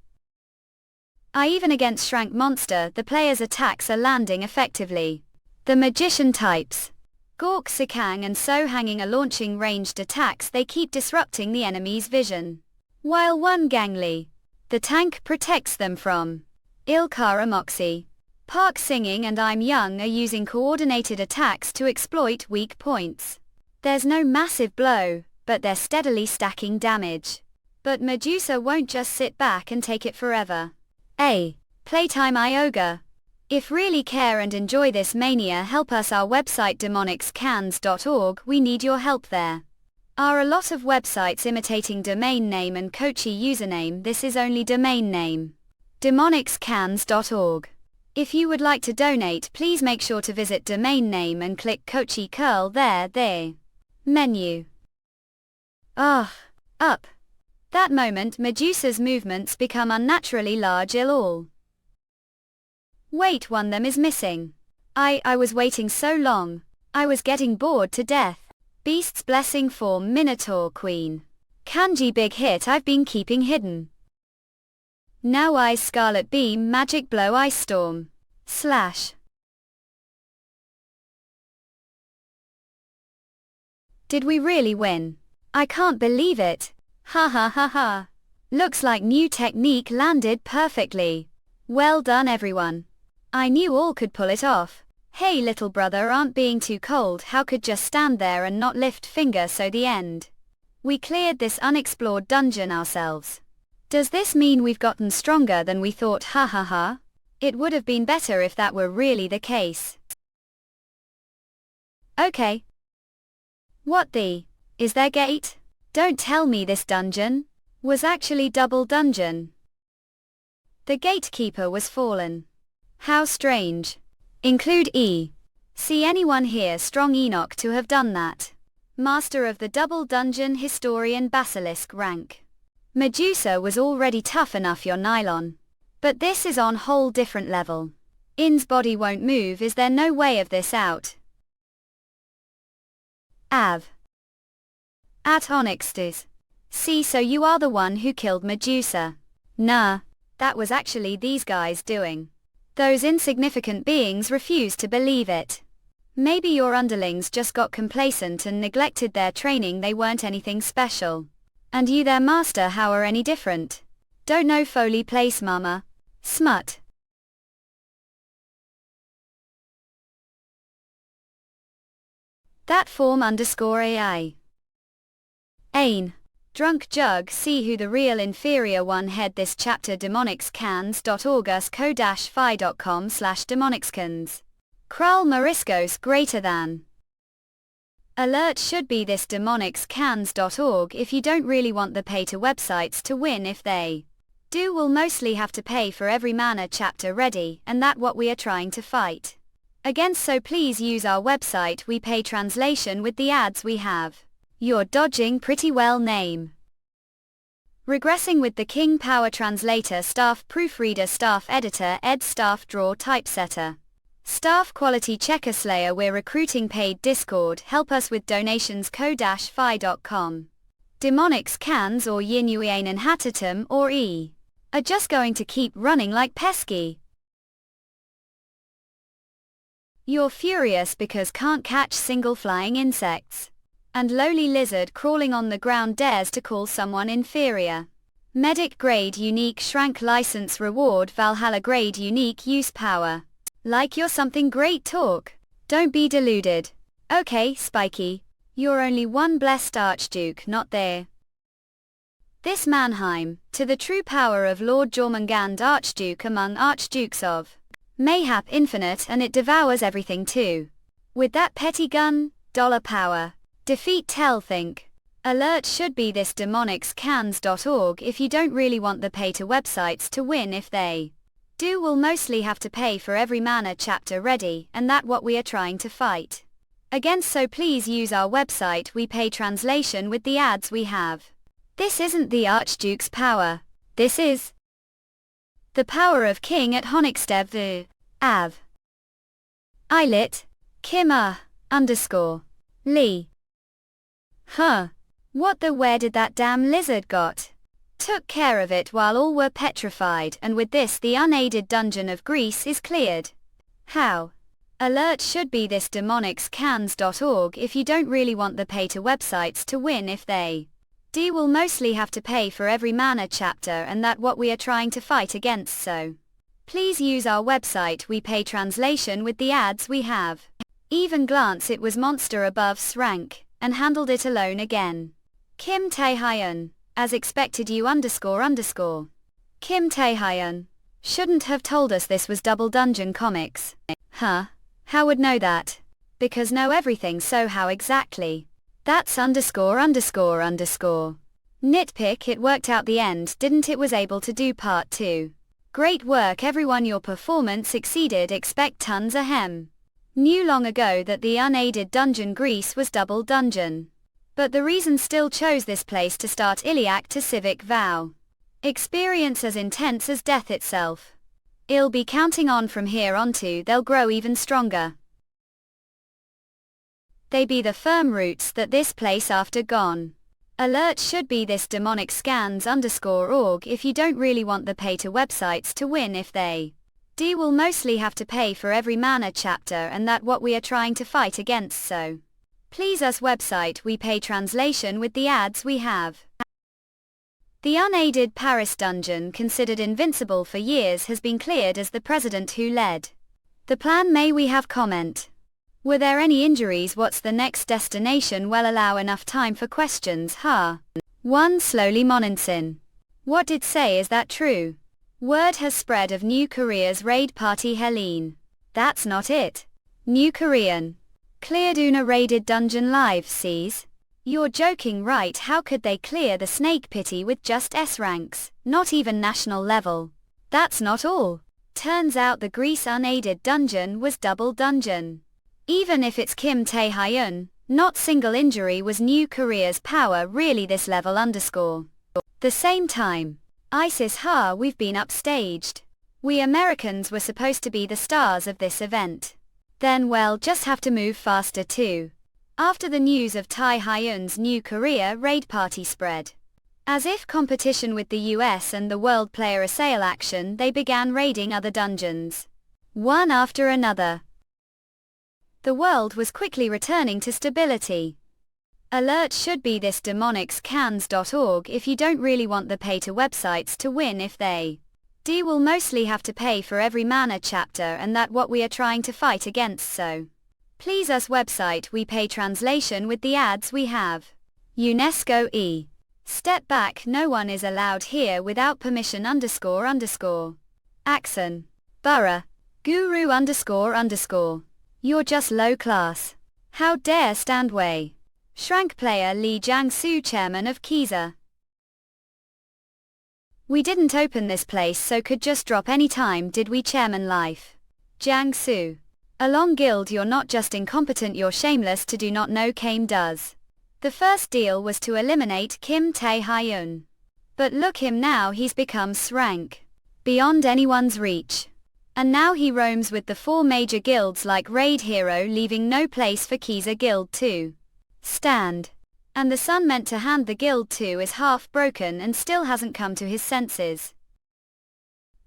Even against Shrank Monster the player's attacks are landing effectively. The magician types. Gork Sikang and So hanging are launching ranged attacks they keep disrupting the enemy's vision. While one Gangly. The tank protects them from. Ilkara Moxie. Park Singing and I'm Young are using coordinated attacks to exploit weak points. There's no massive blow, but they're steadily stacking damage. But Medusa won't just sit back and take it forever. Playtime Ioga. If really care and enjoy this mania help us our website demonicscans.org we need your help there. Are a lot of websites imitating domain name and Kochi username this is only domain name. demonicscans.org. If you would like to donate please make sure to visit domain name and click Kochi curl there. Menu. Up. That moment Medusa's movements become unnaturally large all. Wait one them is missing. I was waiting so long. I was getting bored to death. Beast's blessing form Minotaur Queen. Kanji big hit I've been keeping hidden. Now Ice Scarlet Beam Magic Blow Ice Storm. / Did we really win? I can't believe it. Ha ha ha ha. Looks like new technique landed perfectly. Well done everyone. I knew all could pull it off. Hey little brother aren't being too cold how could just stand there and not lift finger so the end. We cleared this unexplored dungeon ourselves. Does this mean we've gotten stronger than we thought ha ha ha? It would have been better if that were really the case. Okay, What the? Is there gate? Don't tell me this dungeon was actually double dungeon. The gatekeeper was fallen. How strange. Include E. See anyone here strong Enoch to have done that. Master of the double dungeon historian basilisk rank. Medusa was already tough enough your nylon. But this is on whole different level. In's body won't move. Is there no way of this out? Av. At Onyxtes. See, so you are the one who killed Medusa. Nah. That was actually these guys doing. Those insignificant beings refused to believe it. Maybe your underlings just got complacent and neglected their training. They weren't anything special. And you their master, how are any different? Don't know Foley place mama. Smut. That form _ AI. Ain. Drunk jug. See who the real inferior one. Head this chapter demonicscans.orgusco-fi.com/demonicscans. Kral Mariscos greater than. Alert should be this demonicscans.org. If you don't really want the pay to websites to win, if they do, we'll mostly have to pay for every mana chapter ready, and that what we are trying to fight against, so please use our website. We pay translation with the ads we have. You're dodging pretty well. Name. Regressing with the King. Power translator, staff proofreader, staff editor, ed, staff draw, typesetter, staff quality checker, slayer. We're recruiting. Paid Discord. Help us with donations. co-fi.com. Demonics cans or Yinuian and Hatatum or E are just going to keep running like pesky. You're furious because can't catch single flying insects. And lowly lizard crawling on the ground dares to call someone inferior. Medic grade unique shrank license reward Valhalla grade unique use power. Like you're something great. Talk. Don't be deluded. Okay, Spiky. You're only one blessed archduke, not there. This Mannheim, to the true power of Lord Jormungand, archduke among archdukes of mayhap infinite, and it devours everything too. With that petty gun, dollar power. Defeat tell think. Alert should be this demonicscans.org. If you don't really want the pay to websites to win, if they do, we'll mostly have to pay for every mana chapter ready, and that what we are trying to fight against, so please use our website. We pay translation with the ads we have. This isn't the Archduke's power. This is the power of King at Honixtev. Av. Ilit. Kim _ Lee. Huh. What the? Where did that damn lizard got? Took care of it while all were petrified, and with this the unaided dungeon of Greece is cleared. How? Alert should be this demonicscans.org. If you don't really want the pay to websites to win, if they do, we'll mostly have to pay for every mana chapter, and that what we are trying to fight against, so please use our website. We pay translation with the ads we have. Even glance, it was monster above's rank, and handled it alone again. Kim Tae-hyun. As expected. You __. Kim Tae-hyun. Shouldn't have told us this was double dungeon comics. Huh? How would know that? Because know everything, so how exactly? That's ____. Nitpick, it worked out the end, didn't it? Was able to do part 2. Great work everyone, your performance exceeded expect tons ahem. Knew long ago that the unaided dungeon Greece was double dungeon. But the reason still chose this place to start iliac to civic vow. Experience as intense as death itself. I'll be counting on from here on to they'll grow even stronger. They be the firm roots that this place after gone. Alert should be this demonicscans_org. If you don't really want the pay to websites to win, if they do, we'll mostly have to pay for every mana chapter, and that what we are trying to fight against, so please us website. We pay translation with the ads we have. The unaided Paris dungeon, considered invincible for years, has been cleared as the president who led the plan. May we have comment? Were there any injuries? What's the next destination? Well, allow enough time for questions. One slowly Moninsin. What did say? Is that true? Word has spread of New Korea's raid party. Helene. That's not it. New Korean. Cleared Una raided dungeon live, sees? You're joking, right? How could they clear the snake pity with just S ranks, not even national level? That's not all. Turns out the Greece unaided dungeon was double dungeon. Even if it's Kim Tae-hyun, not single injury was New Korea's power really this level underscore. The same time. ISIS ha, we've been upstaged. We Americans were supposed to be the stars of this event. Then well just have to move faster too. After the news of Tae-hyun's New Korea raid party spread. As if competition with the US and the world player assail action, they began raiding other dungeons. One after another. The world was quickly returning to stability. Alert should be this demonicscans.org if you don't really want the pay to websites to win if they do will mostly have to pay for every mana chapter and that what we are trying to fight against so. Please us website we pay translation with the ads we have. UNESCO E. Step back, no one is allowed here without permission __. Axon. Borough. Guru __. You're just low class. How dare stand way. Shrank player Lee Jang-soo chairman of Kiza. We didn't open this place so could just drop any time did we chairman life. Jang-soo. Along guild you're not just incompetent you're shameless to do not know Kame does. The first deal was to eliminate Kim Tae-hyun. But look him now he's become srank. Beyond anyone's reach. And now he roams with the four major guilds like Raid Hero leaving no place for Kiza Guild to stand. And the son meant to hand the guild to is half broken and still hasn't come to his senses.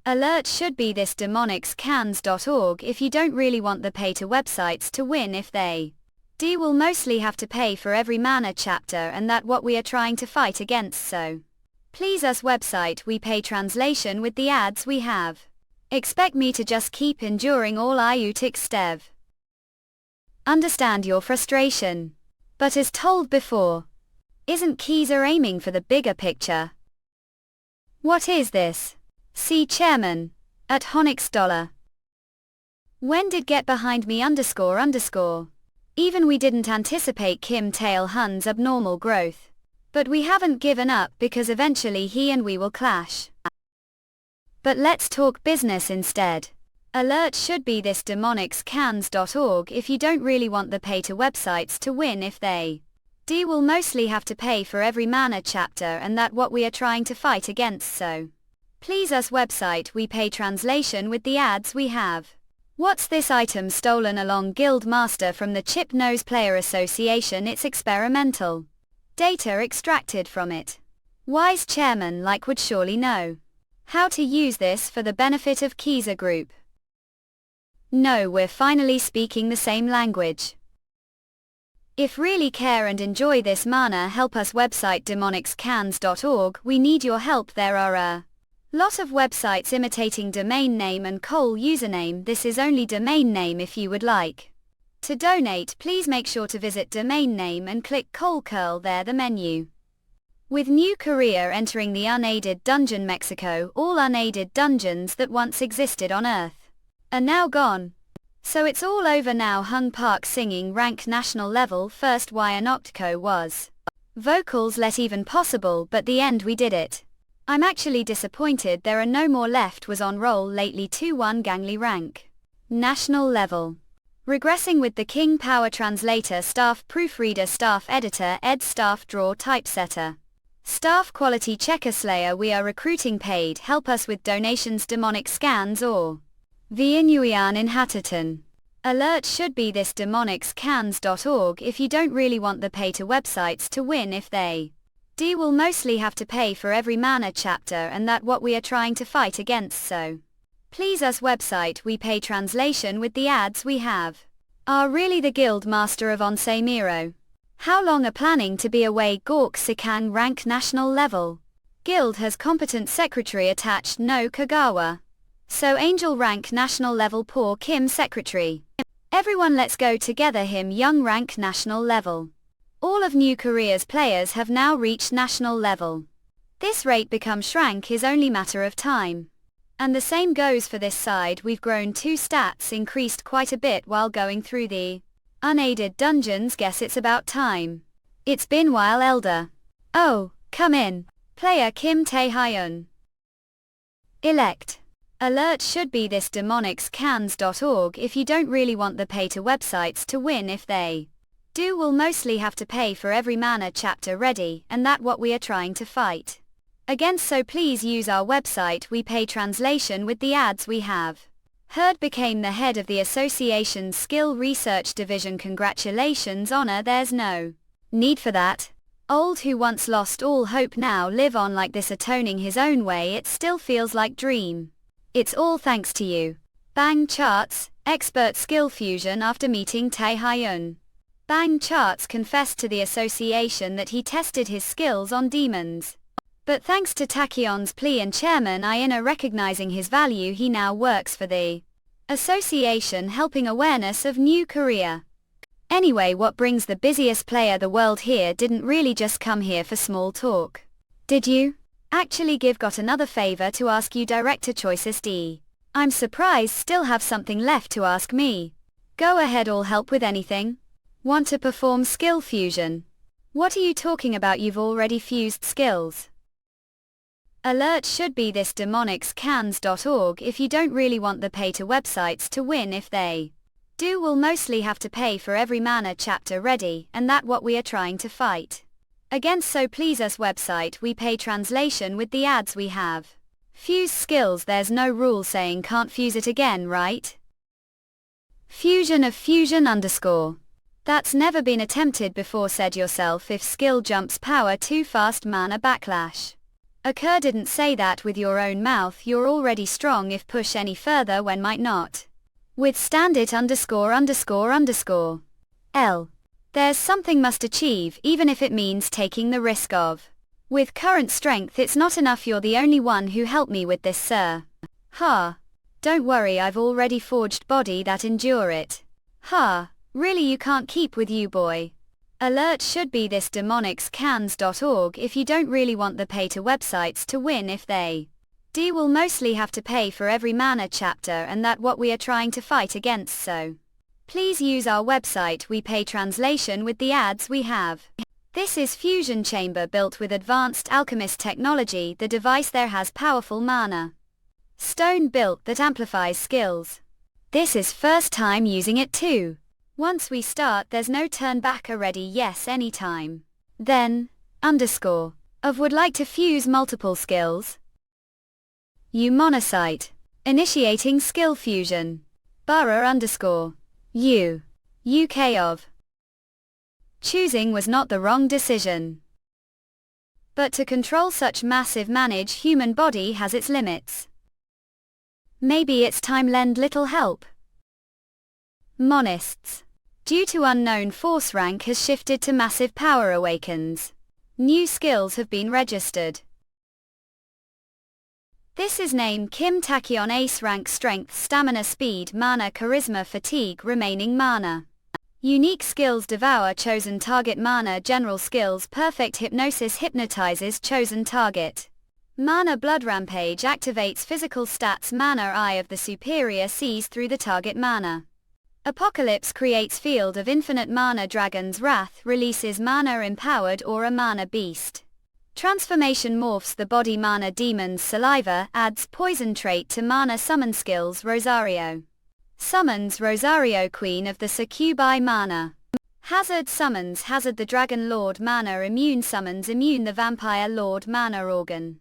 Alert should be this demonicscans.org if you don't really want the pay to websites to win if they do will mostly have to pay for every mana chapter and that what we are trying to fight against so. Please us website we pay translation with the ads we have. Expect me to just keep enduring all IUTIC stev. Understand your frustration. But as told before, isn't Kiza aiming for the bigger picture? What is this? See chairman. At Honix $. When did get behind me __. Even we didn't anticipate Kim Tae-hyun's abnormal growth. But we haven't given up because eventually he and we will clash. But let's talk business instead. Alert should be this demonicscans.org if you don't really want the pay to websites to win if they do will mostly have to pay for every mana chapter and that what we are trying to fight against so. Please us website we pay translation with the ads we have. What's this item stolen along Guild Master from the Chip Nose Player Association? It's experimental. Data extracted from it. Wise chairman like would surely know how to use this for the benefit of Kiza Group. No, we're finally speaking the same language. If really care and enjoy this mana help us website demonicscans.org we need your help. There are a lot of websites imitating domain name and Cole username. This is only domain name. If you would like to donate please make sure to visit domain name and click Cole Curl there the menu. With New Korea entering the unaided dungeon Mexico, all unaided dungeons that once existed on Earth are now gone. So it's all over now. Hung Park singing rank national level first wire Noctco was vocals let even possible but the end we did it. I'm actually disappointed there are no more left was on roll lately 2-1 gangly rank. National level. Regressing with the King Power translator staff proofreader staff editor ed staff draw typesetter. Staff quality checker slayer we are recruiting paid help us with donations demonic scans or Vienuian in Hatterton. Alert should be this demonicscans.org if you don't really want the pay to websites to win if they do will mostly have to pay for every mana chapter and that what we are trying to fight against so. Please us website we pay translation with the ads we have. Are really the guild master of Onsei Miro. How long are planning to be away? Gork Sikang rank national level. Guild has competent secretary attached no Kagawa. So Angel rank national level poor Kim secretary. Everyone let's go together him young rank national level. All of New Korea's players have now reached national level. This rate become shrank is only matter of time. And the same goes for this side we've grown 2 stats increased quite a bit while going through the Unaided dungeons, guess it's about time. It's been while, elder. Oh, come in. Player Kim Tae-hyun. Elect. Alert should be this demonicscans.org if you don't really want the pay-to websites to win. If they do, we'll mostly have to pay for every mana chapter ready, and that what we are trying to fight against, so please use our website. We pay translation with the ads we have. Heard became the head of the association's skill research division. Congratulations, honor. There's no need for that. Old who once lost all hope now live on like this, atoning his own way. It still feels like dream. It's all thanks to you. Bang Charts, expert skill fusion. After meeting Tae-hyun, Bang Charts confessed to the association that he tested his skills on demons. But thanks to Taekyeon's plea and Chairman Ina recognizing his value, he now works for the association, helping awareness of new career. Anyway, what brings the busiest player the world here didn't really just come here for small talk. Did you? Actually got another favor to ask you, Director Choices D. I'm surprised still have something left to ask me. Go ahead, all help with anything. Want to perform skill fusion? What are you talking about? You've already fused skills. Alert should be this demonicscans.org if you don't really want the pay-to websites to win. If they do, we'll mostly have to pay for every mana chapter ready, and that what we are trying to fight against, so please us website. We pay translation with the ads we have. Fuse skills, there's no rule saying can't fuse it again, right? Fusion of fusion _ that's never been attempted before. Said yourself, if skill jumps power too fast, mana backlash occur. Didn't say that with your own mouth. You're already strong. If push any further, when might not withstand it _ L. There's something must achieve, even if it means taking the risk of. With current strength it's not enough. You're the only one who helped me with this, sir. Ha. Don't worry, I've already forged body that endure it. Ha. Really, you can't keep with you, boy. Alert should be this demonicscans.org if you don't really want the pay-to websites to win. If they do, we'll mostly have to pay for every mana chapter, and that what we are trying to fight against, so please use our website. We pay translation with the ads we have. This is fusion chamber built with advanced alchemist technology. The device there has powerful mana stone built that amplifies skills. This is first time using it too. Once we start, there's no turn back. Already? Yes, anytime. Then _ of would like to fuse multiple skills. You monocyte. Initiating skill fusion. Borough _ U. UK of. Choosing was not the wrong decision. But to control such massive manage human body has its limits. Maybe it's time lend little help. Monists. Due to unknown force, rank has shifted to massive power awakens. New skills have been registered. This is name Kim Taekyeon, ace rank, strength, stamina, speed, mana, charisma, fatigue, remaining mana. Unique skills: devour chosen target, mana, general skills, perfect hypnosis, hypnotizes chosen target. Mana, blood rampage, activates physical stats, mana, eye of the superior, sees through the target mana. Apocalypse creates field of infinite mana, dragon's wrath, releases mana, empowered aura, mana beast. Transformation morphs the body, mana, demon's saliva, adds poison trait to mana, summon skills, Rosario. Summons Rosario, queen of the succubi, mana. Hazard summons Hazard the dragon lord, mana, immune summons immune the vampire lord, mana, organ.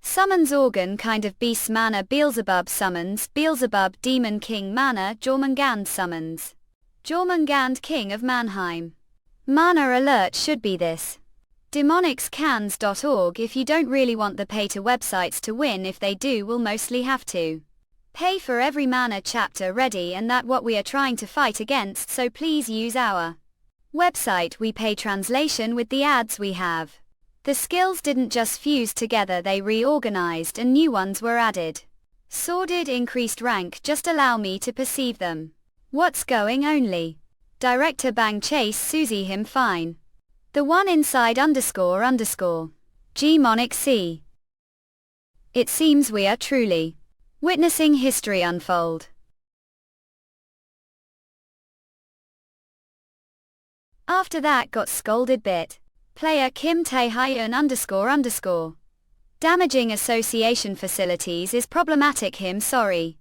Summons organ kind of beast, mana, Beelzebub summons Beelzebub demon king, mana, Jormungand summons Jormungand king of Mannheim. Mana alert should be this demonicscans.org if you don't really want the pay-to websites to win. If they do, we'll mostly have to pay for every mana chapter ready, and that what we are trying to fight against, so please use our website. We pay translation with the ads we have. The skills didn't just fuse together, they reorganized and new ones were added. Sordid increased rank, just allow me to perceive them. What's going only? Director Bang Chase Susie him fine. The one inside _ G Monic C. It seems we are truly witnessing history unfold. After that got scolded bit. Player Kim Tae-hyun __. Damaging association facilities is problematic him sorry.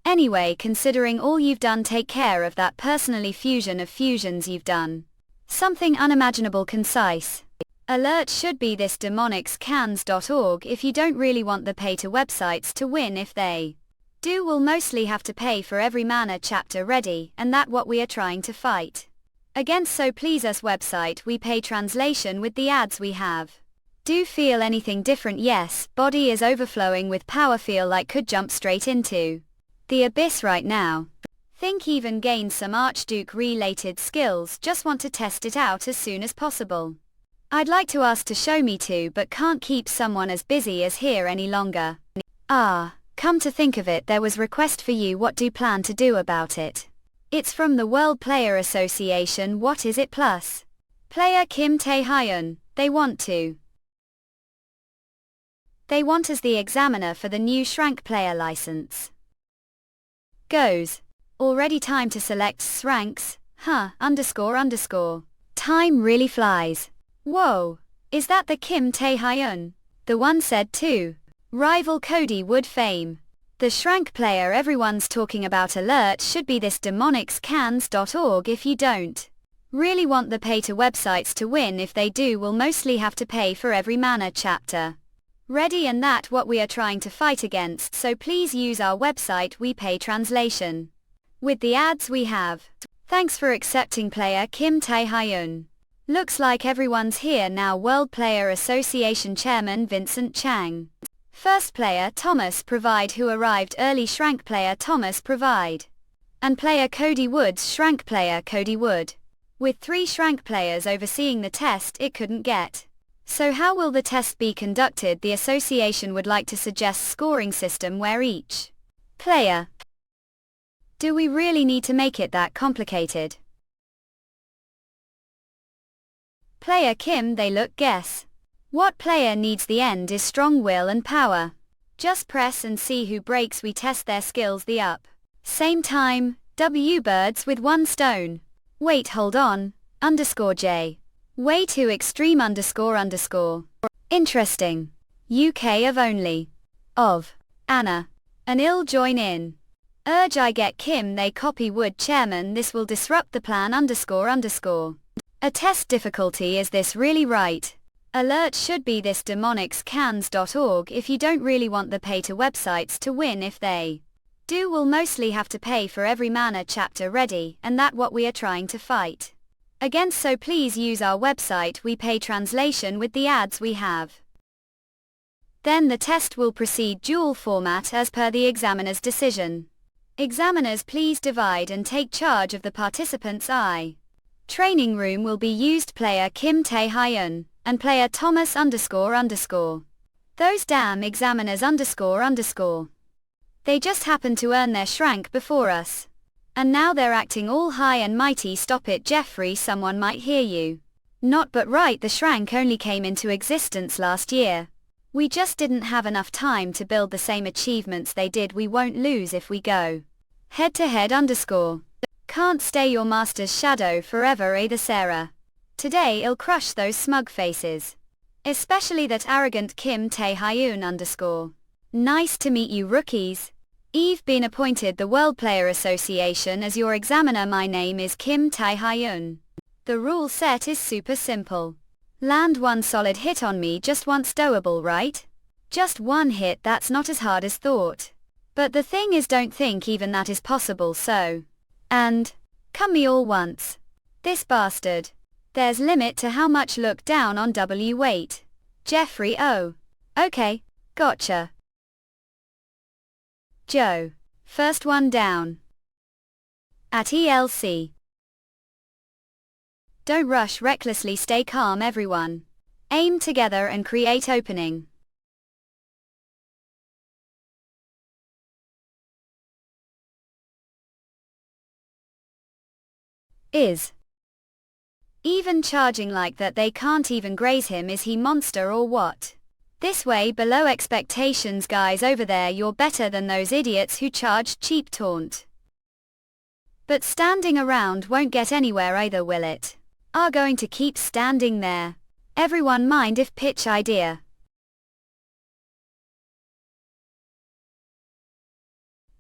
Anyway, considering all you've done, take care of that personally fusion of fusions you've done. Something unimaginable concise. Alert should be this demonicscans.org if you don't really want the pay-to websites to win. If they do, we'll mostly have to pay for every mana chapter ready, and that what we are trying to fight against. So please us website we pay translation with the ads we have. Do feel anything different? Yes, body is overflowing with power, feel like could jump straight into the abyss right now. Think even gain some Archduke related skills, just want to test it out as soon as possible. I'd like to ask to show me too, but can't keep someone as busy as here any longer. Ah, come to think of it, there was request for you. What do you plan to do about it? It's from the World Player Association. What is it? Plus player Kim Tae-hyun, they want as the examiner for the new Shrank player license. Goes. Already time to select ranks, __. Time really flies. Whoa. Is that the Kim Tae-hyun? The one said too. Rival Cody Wood fame. The Shrank player everyone's talking about. Alert should be this demonicscans.org if you don't really want the pay-to websites to win. If they do, we'll mostly have to pay for every mana chapter ready, and that what we are trying to fight against. So please use our website we pay translation with the ads we have. Thanks for accepting player Kim Tae-hyun. Looks like everyone's here now. World Player Association Chairman Vincent Chang. First player Thomas Provide who arrived early. Shrank player Thomas Provide. And player Cody Woods. Shrank player Cody Wood. With 3 Shrank players overseeing the test, it couldn't get. So how will the test be conducted? The association would like to suggest scoring system where each player. Do we really need to make it that complicated? Player Kim they look guess. What player needs the end is strong will and power. Just press and see who breaks. We test their skills the up. Same time, W birds with 1 stone. Wait hold on, _J. Way too extreme __. Interesting. UK of only. Of. Anna. An ill join in. Urge I get Kim they copy Wood chairman. This will disrupt the plan __. A test difficulty. Is this really right? Alert should be this demonicscans.org if you don't really want the pay to websites to win. If they do, we'll mostly have to pay for every mana chapter ready, and that what we are trying to fight against. So please use our website we pay translation with the ads we have. Then the test will proceed dual format as per the examiner's decision. Examiners please divide and take charge of the participants. Training room will be used. Player Kim Tae-hyun and player Thomas __. Those damn examiners __. They just happened to earn their shrank before us. And now they're acting all high and mighty. Stop it Jeffrey, someone might hear you. Not but right, the shrank only came into existence last year. We just didn't have enough time to build the same achievements they did. We won't lose if we go head to head _. Can't stay your master's shadow forever either Sarah. Today I'll crush those smug faces. Especially that arrogant Kim Tae-hyun _. Nice to meet you rookies. Eve been appointed the World Player Association as your examiner. My name is Kim Tae-hyun. The rule set is super simple. Land 1 solid hit on me just once. Doable right? Just 1 hit, that's not as hard as thought. But the thing is, don't think even that is possible. So and come me all once. This bastard. There's limit to how much. Look down on W. Wait. Jeffrey. Oh. Okay. Gotcha. Joe. First one down. At ELC. Don't rush recklessly, stay calm everyone. Aim together and create opening. Is even charging like that? They can't even graze him. Is he monster or what? This way below expectations. Guys over there, you're better than those idiots who charged cheap taunt. But standing around won't get anywhere either, will it? Are going to keep standing there. Everyone mind if pitch idea.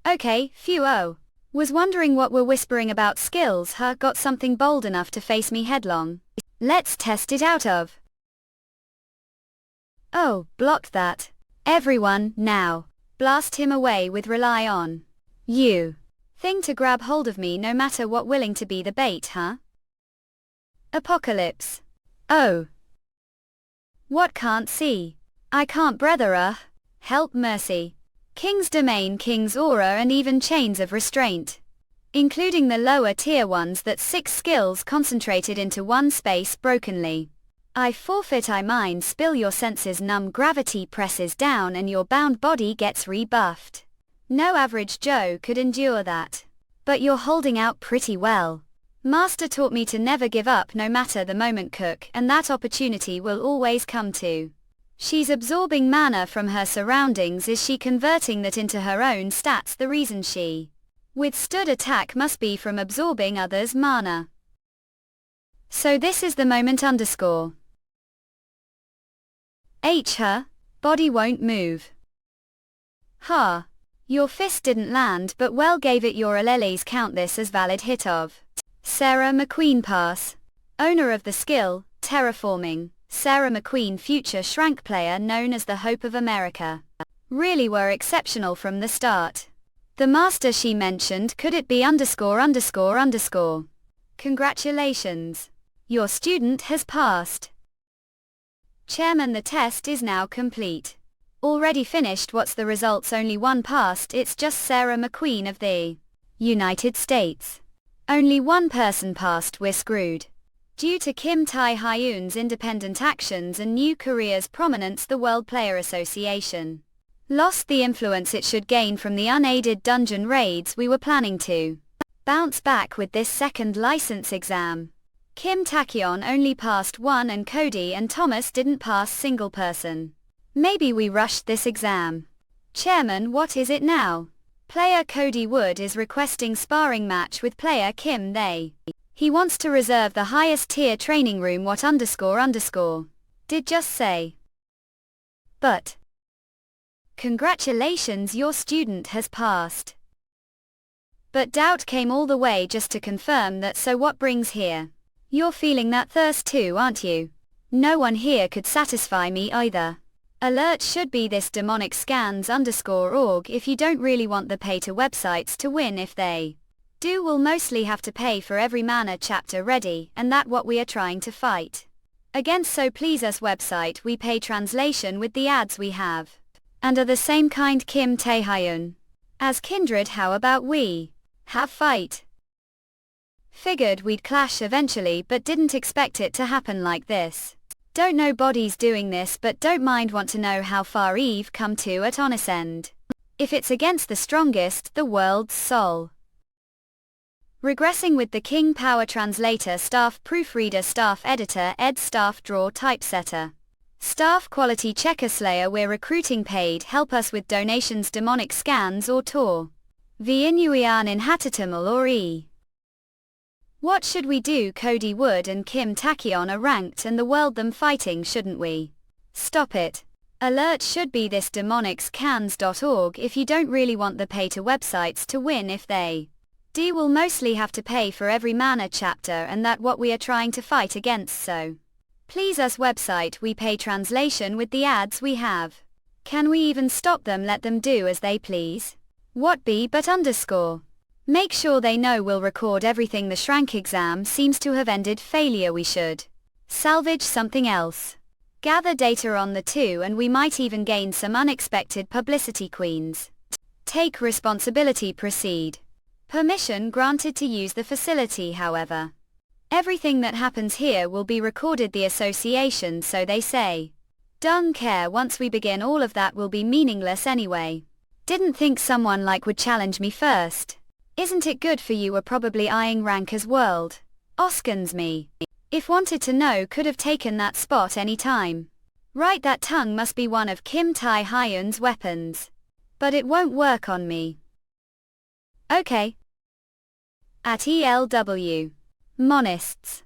Okay, phew oh. Was wondering what we're whispering about skills, huh? Got something bold enough to face me headlong. Let's test it out of. Oh, blocked that. Everyone, now. Blast him away with rely on. You. Thing to grab hold of me no matter what, willing to be the bait, huh? Apocalypse. Oh. What can't see? I can't brother, help mercy. King's domain, King's aura, and even chains of restraint. Including the lower tier ones, that 6 skills concentrated into one space brokenly. I forfeit, I mind, spill your senses numb, gravity presses down and your bound body gets rebuffed. No average Joe could endure that. But you're holding out pretty well. Master taught me to never give up no matter the moment, cook, and that opportunity will always come to. She's absorbing mana from her surroundings. Is she converting that into her own stats? The reason she withstood attack must be from absorbing others' mana. So this is the moment underscore. Her body won't move. Ha. Your fist didn't land, but well gave it your alleles. Count this as valid hit of. Sarah McQueen pass. Owner of the skill, terraforming. Sarah McQueen, future Shrank player known as the Hope of America. Really were exceptional from the start. The master she mentioned, could it be underscore underscore underscore? Congratulations. Your student has passed. Chairman, the test is now complete. Already finished. What's the results? Only one passed. It's just Sarah McQueen of the United States. Only one person passed. We're screwed. Due to Kim Tae-hyun's independent actions and new Korea's prominence, the World Player Association lost the influence it should gain from the unaided dungeon raids we were planning to bounce back with this second license exam. Kim Taekyeon only passed one and Cody and Thomas didn't pass single person. Maybe we rushed this exam. Chairman, what is it now? Player Cody Wood is requesting sparring match with player Kim. He wants to reserve the highest tier training room. What underscore underscore? Did just say. But. Congratulations, your student has passed. But doubt came all the way just to confirm that. So what brings here? You're feeling that thirst too, aren't you? No one here could satisfy me either. Alert should be this demonic scans underscore org. If you don't really want the pay to websites to win, if they do, we'll mostly have to pay for every mana chapter ready, and that what we are trying to fight against. So please us website, we pay translation with the ads we have and are the same kind Kim Tae-hyun as Kindred. How about we have fight? Figured we'd clash eventually, but didn't expect it to happen like this. Don't know bodies doing this, but don't mind. Want to know how far Eve come to at honest end? If it's against the strongest, the world's soul. Regressing with the King Power Translator, Staff Proofreader, Staff Editor, Ed, Staff Draw, Typesetter, Staff Quality Checker, Slayer. We're recruiting paid. Help us with donations. Demonic scans or Tor. The Inuian in Hatitamal or E. What should we do? Cody Wood and Kim Taekyeon are ranked and the world them fighting, shouldn't we? Stop it. Alert should be this demonicscans.org. If you don't really want the pay to websites to win, if they do, we'll mostly have to pay for every mana chapter, and that what we are trying to fight against. So please us website, we pay translation with the ads we have. Can we even stop them? Let them do as they please. What be but underscore? Make sure they know we'll record everything. The Shrank exam seems to have ended failure. We should salvage something else. Gather data on the two, and we might even gain some unexpected publicity. Queens. Take responsibility. Proceed. Permission granted to use the facility. However, everything that happens here will be recorded. The association, so they say. Don't care. Once we begin, all of that will be meaningless anyway. Didn't think someone like would challenge me first. Isn't it good for you? Were probably eyeing rank as world. Oskins me. If wanted to know, could have taken that spot any time. Right, that tongue must be one of Kim Tae-hyun's weapons. But it won't work on me. Okay. At ELW. Monists.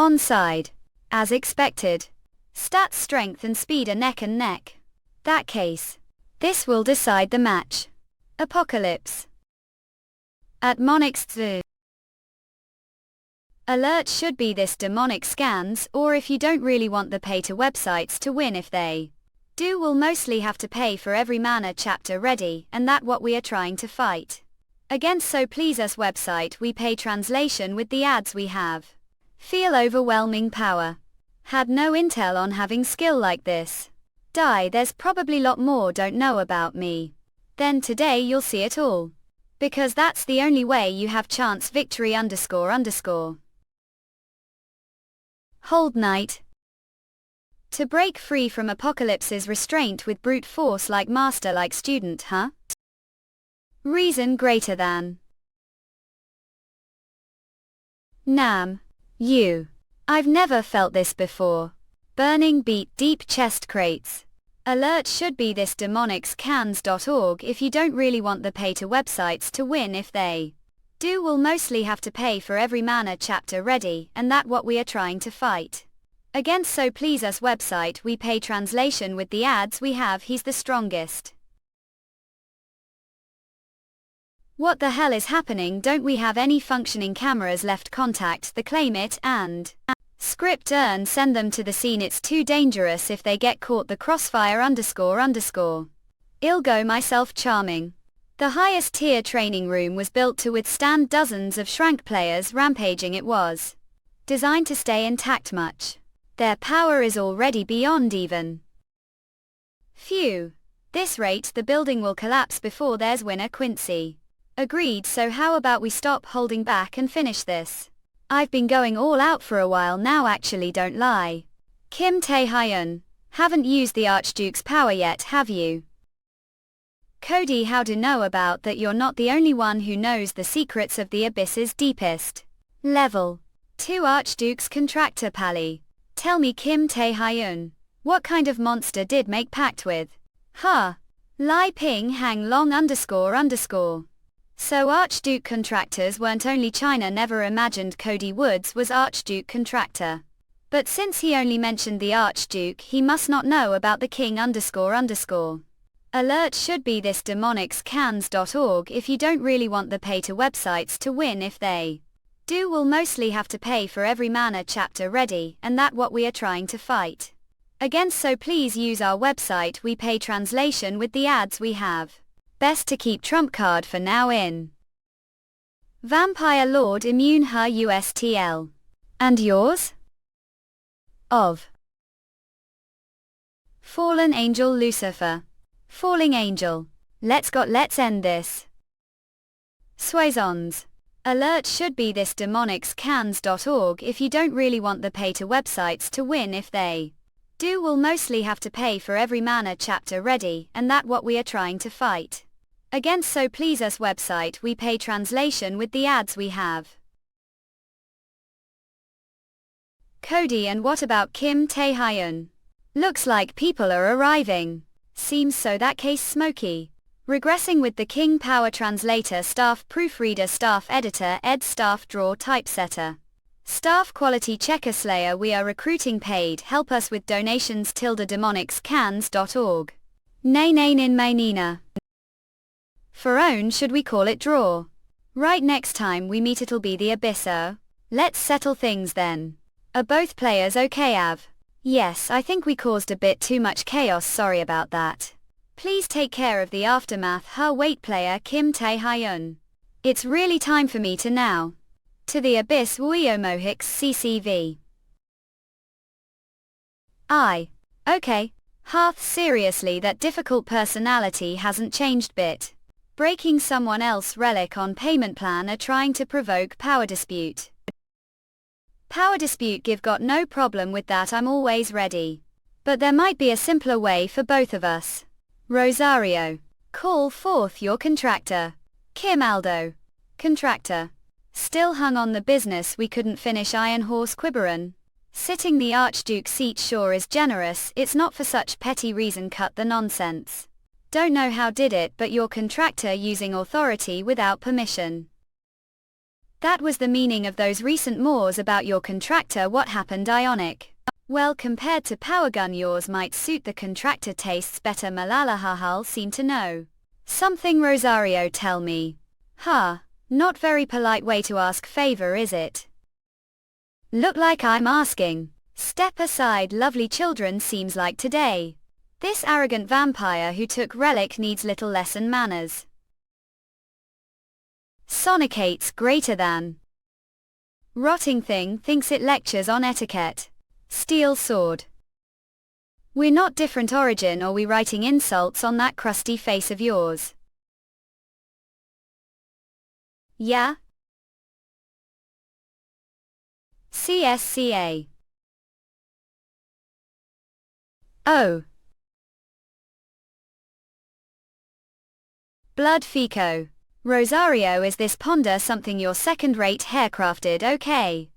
Onside. As expected. Stats strength and speed are neck and neck. That case. This will decide the match. Apocalypse. At Monix Zoo. Alert should be this demonic scans, or if you don't really want the pay to websites to win, if they do, will mostly have to pay for every mana chapter ready, and that what we are trying to fight against. So please us website we pay translation with the ads we have. Feel overwhelming power. Had no intel on having skill like this. Die, there's probably lot more don't know about me. Then today you'll see it all. Because that's the only way you have chance victory __. Hold Knight. To break free from Apocalypse's restraint with brute force like master like student, huh? Reason greater than. Nam. You. I've never felt this before. Burning beat deep chest crates. Alert should be this demonicscans.org if you don't really want the pay to websites to win, if they do, will mostly have to pay for every mana chapter ready, and that what we are trying to fight against. So please us website we pay translation with the ads we have. He's the strongest. What the hell is happening? Don't we have any functioning cameras left? Contact the claim it and script earn send them to the scene. It's too dangerous if they get caught. The crossfire __. I'll go myself. Charming. The highest tier training room was built to withstand dozens of Shrank players rampaging. It was designed to stay intact. Much their power is already beyond even. Phew. This rate the building will collapse before there's winner. Quincy. Agreed. So how about we stop holding back and finish this? I've been going all out for a while now, actually, don't lie. Kim Tae-hyun. Haven't used the Archduke's power yet, have you? Cody, how do know about that? You're not the only one who knows the secrets of the Abyss's deepest level. 2 Archduke's contractor Pally. Tell me, Kim Tae-hyun, what kind of monster did make pact with? Huh. Lai Ping Hang Long __. So Archduke contractors weren't only China never imagined Cody Woods was Archduke contractor. But since he only mentioned the Archduke, he must not know about the king __. Alert should be this demonicscans.org if you don't really want the pay to websites to win, if they do, will mostly have to pay for every mana chapter ready, and that what we are trying to fight against. So please use our website we pay translation with the ads we have. Best to keep trump card for now in Vampire Lord Immune Her USTL. And yours? Of Fallen Angel Lucifer. Falling Angel. Let's end this. Soissons. Alert should be this demonicscans.org if you don't really want the pay to websites to win, if they do, will mostly have to pay for every mana chapter ready, and that what we are trying to fight against. So please us website we pay translation with the ads we have. Cody, and what about Kim Tae-hyun? Looks like people are arriving. Seems so. That case Smokey. Regressing with the King Power Translator, Staff Proofreader, Staff Editor, Ed, Staff Draw, Typesetter, Staff Quality Checker, Slayer. We are recruiting paid. Help us with donations. demonicscans.org. Nay nin mainina. For own, should we call it draw? Right, next time we meet it'll be the Abysso. Let's settle things then. Are both players okay, Av? Yes, I think we caused a bit too much chaos, sorry about that. Please take care of the aftermath. Her weight player Kim Tae-hyun. It's really time for me to now. To the Abyss Wuyo Mohicks CCV. Okay. Hearth, seriously, that difficult personality hasn't changed bit. Breaking someone else relic on payment plan or trying to provoke power dispute. Power dispute, give got no problem with that, I'm always ready. But there might be a simpler way for both of us. Rosario. Call forth your contractor. Kim Aldo. Contractor. Still hung on the business we couldn't finish. Iron Horse Quiberon. Sitting the Archduke's seat sure is generous, it's not for such petty reason, cut the nonsense. Don't know how did it, but your contractor using authority without permission. That was the meaning of those recent mores about your contractor. What happened, Ionic? Well, compared to Power Gun, yours might suit the contractor tastes better. Malalahahal seem to know something. Rosario, tell me. Not very polite way to ask favor, is it? Look like I'm asking. Step aside, lovely children. Seems like today this arrogant vampire who took relic needs little lesson manners. Sonicates greater than. Rotting thing thinks it lectures on etiquette. Steel sword. We're not different origin, or we writing insults on that crusty face of yours? Yeah? CSCA. Oh. Blood Fico. Rosario, is this ponder something your second-rate haircrafted? Okay.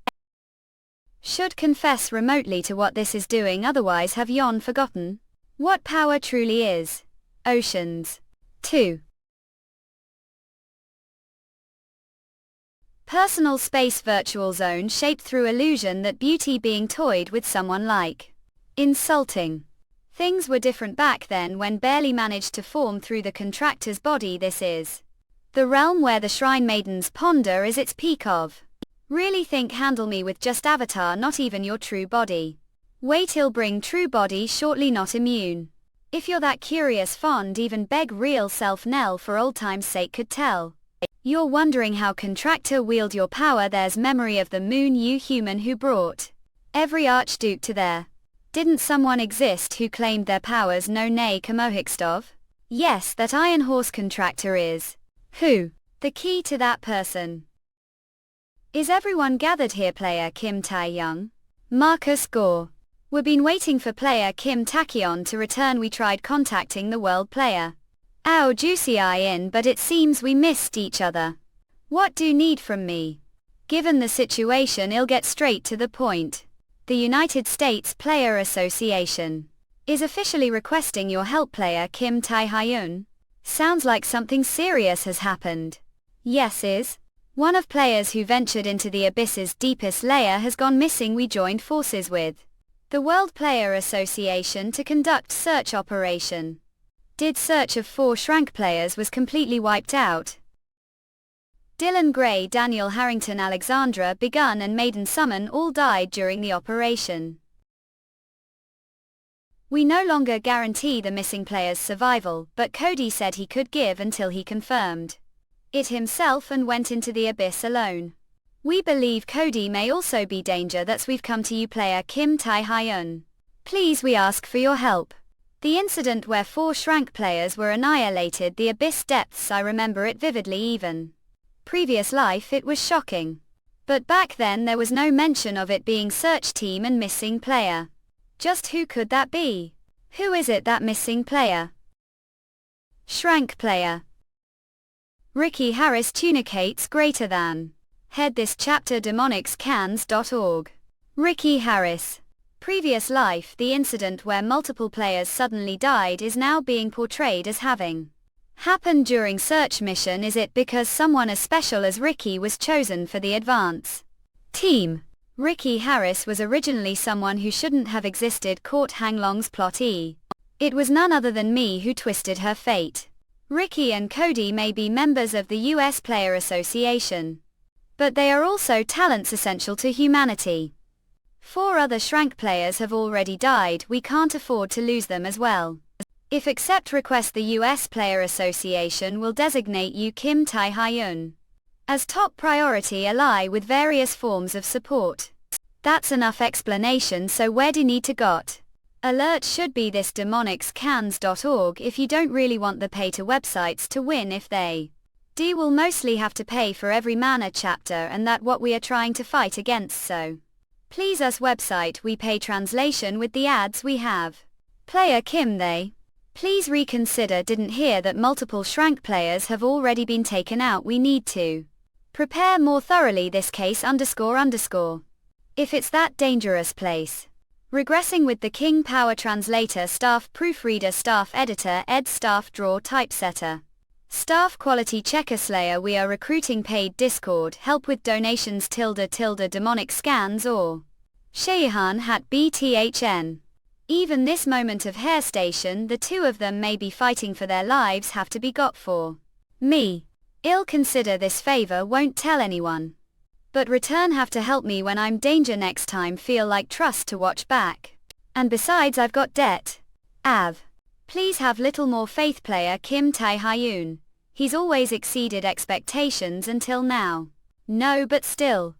Should confess remotely to what this is doing, otherwise have yon forgotten what power truly is. Oceans. 2. Personal space virtual zone shaped through illusion that beauty being toyed with someone like. Insulting. Things were different back then when barely managed to form through the contractor's body. This is the realm where the shrine maiden's ponder is its peak of. Really think handle me with just avatar, not even your true body. Wait till bring true body shortly, not immune. If you're that curious fond, even beg real self Nell for old time's sake could tell. You're wondering how contractor wield your power. There's memory of the moon, you human who brought every archduke to there. Didn't someone exist who claimed their powers? No, nay, Kamohikstov? Yes, that Iron Horse contractor is. Who? The key to that person. Is everyone gathered here? Player Kim Tae-young. Marcus Gore. We've been waiting for player Kim Tachyon to return. We tried contacting the world player. Ow, juicy I in, but it seems we missed each other. What do you need from me? Given the situation, I'll get straight to the point. The United States Player Association is officially requesting your help. Player Kim Tae-hyun. Sounds like something serious has happened. Yes, is. One of players who ventured into the abyss's deepest layer has gone missing. We joined forces with the World Player Association to conduct search operation. Did search of 4 Shrank players was completely wiped out. Dylan Gray, Daniel Harrington, Alexandra Begun and Maiden Summon all died during the operation. We no longer guarantee the missing player's survival, but Cody said he could give until he confirmed it himself and went into the abyss alone. We believe Cody may also be danger. That's we've come to you, player Kim Tae-hyun. Please, we ask for your help. The incident where 4 Shrank players were annihilated, the abyss depths, I remember it vividly. Even previous life it was shocking. But back then there was no mention of it being search team and missing player. Just who could that be? Who is it, that missing player? Shrank player. Ricky Harris, Tunicates greater than. Head this chapter demonicscans.org. Ricky Harris. Previous life, the incident where multiple players suddenly died is now being portrayed as having happened during search mission. Is it because someone as special as Ricky was chosen for the advance team? Ricky Harris was originally someone who shouldn't have existed. Caught Hanglong's plot. It was none other than me who twisted her fate. Ricky and Cody may be members of the US Player Association, but they are also talents essential to humanity. 4 other Shrank players have already died. We can't afford to lose them as well. If accept request, the US Player Association will designate you, Kim Tae-hyun, as top priority ally with various forms of support. That's enough explanation, so where do you need to got? Alert should be this demonicscans.org if you don't really want the pay-to websites to win. If they do, will mostly have to pay for every mana chapter, and that what we are trying to fight against. So please us website, we pay translation with the ads we have. Player Kim, they please reconsider. Didn't hear that multiple Shrank players have already been taken out. We need to prepare more thoroughly this case __. If it's that dangerous place. Regressing with the King Power translator, staff proofreader, staff editor, ed staff draw typesetter. Staff quality checker Slayer, we are recruiting paid Discord help with donations __ demonic scans or Sheyahan hat BTHN. Even this moment of hair station, the two of them may be fighting for their lives, have to be got for me. I'll consider this favor, won't tell anyone. But return have to help me when I'm danger next time, feel like trust to watch back. And besides I've got debt. Please have little more faith player Kim Tae-hyun. He's always exceeded expectations until now. No, but still.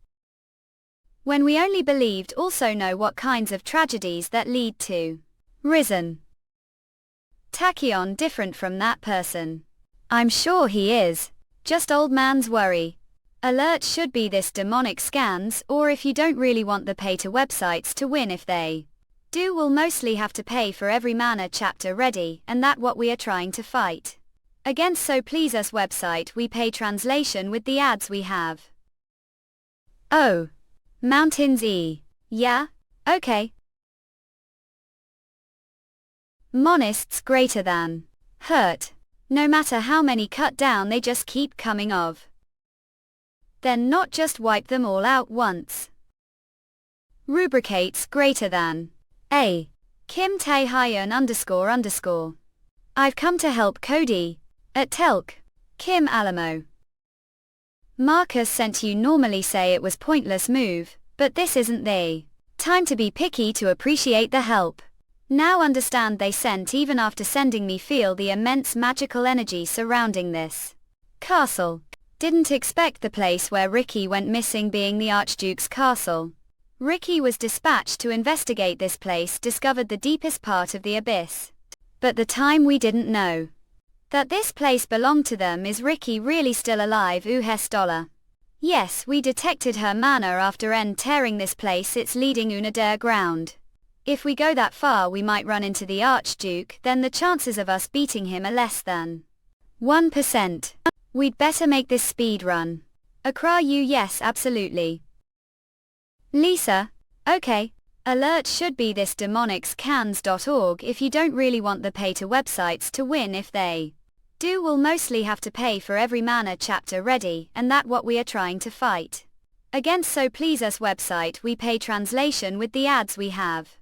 When we only believed, also know what kinds of tragedies that lead to. Risen. Tachyon different from that person. I'm sure he is. Just old man's worry. Alert should be this demonic scans, or if you don't really want the pay to websites to win, if they do, we'll mostly have to pay for every mana chapter ready, and that what we are trying to fight against. So please us website, we pay translation with the ads we have. Oh. Mountains E. Yeah? Okay. Monists greater than. Hurt. No matter how many cut down, they just keep coming of. Then not just wipe them all out once. Rubricates greater than. A. Kim Tae-hyun __. I've come to help Cody. At Telk. Kim Alamo. Marcus sent you. Normally say it was pointless move, but this isn't the time to be picky to appreciate the help. Now understand they sent even after sending me, feel the immense magical energy surrounding this castle. Didn't expect the place where Ricky went missing being the Archduke's castle. Ricky was dispatched to investigate this place, discovered the deepest part of the abyss. But the time we didn't know that this place belonged to them. Is Ricky really still alive? $. Yes, we detected her mana after tearing this place. It's leading underground. If we go that far we might run into the Archduke, then the chances of us beating him are less than 1%. We'd better make this speed run. Akra you? Yes, absolutely. Lisa? Okay. Alert should be this demonicscans.org if you don't really want the pay to websites to win, if they do, we'll mostly have to pay for every mana chapter ready, and that what we are trying to fight against. So please us website, we pay translation with the ads we have.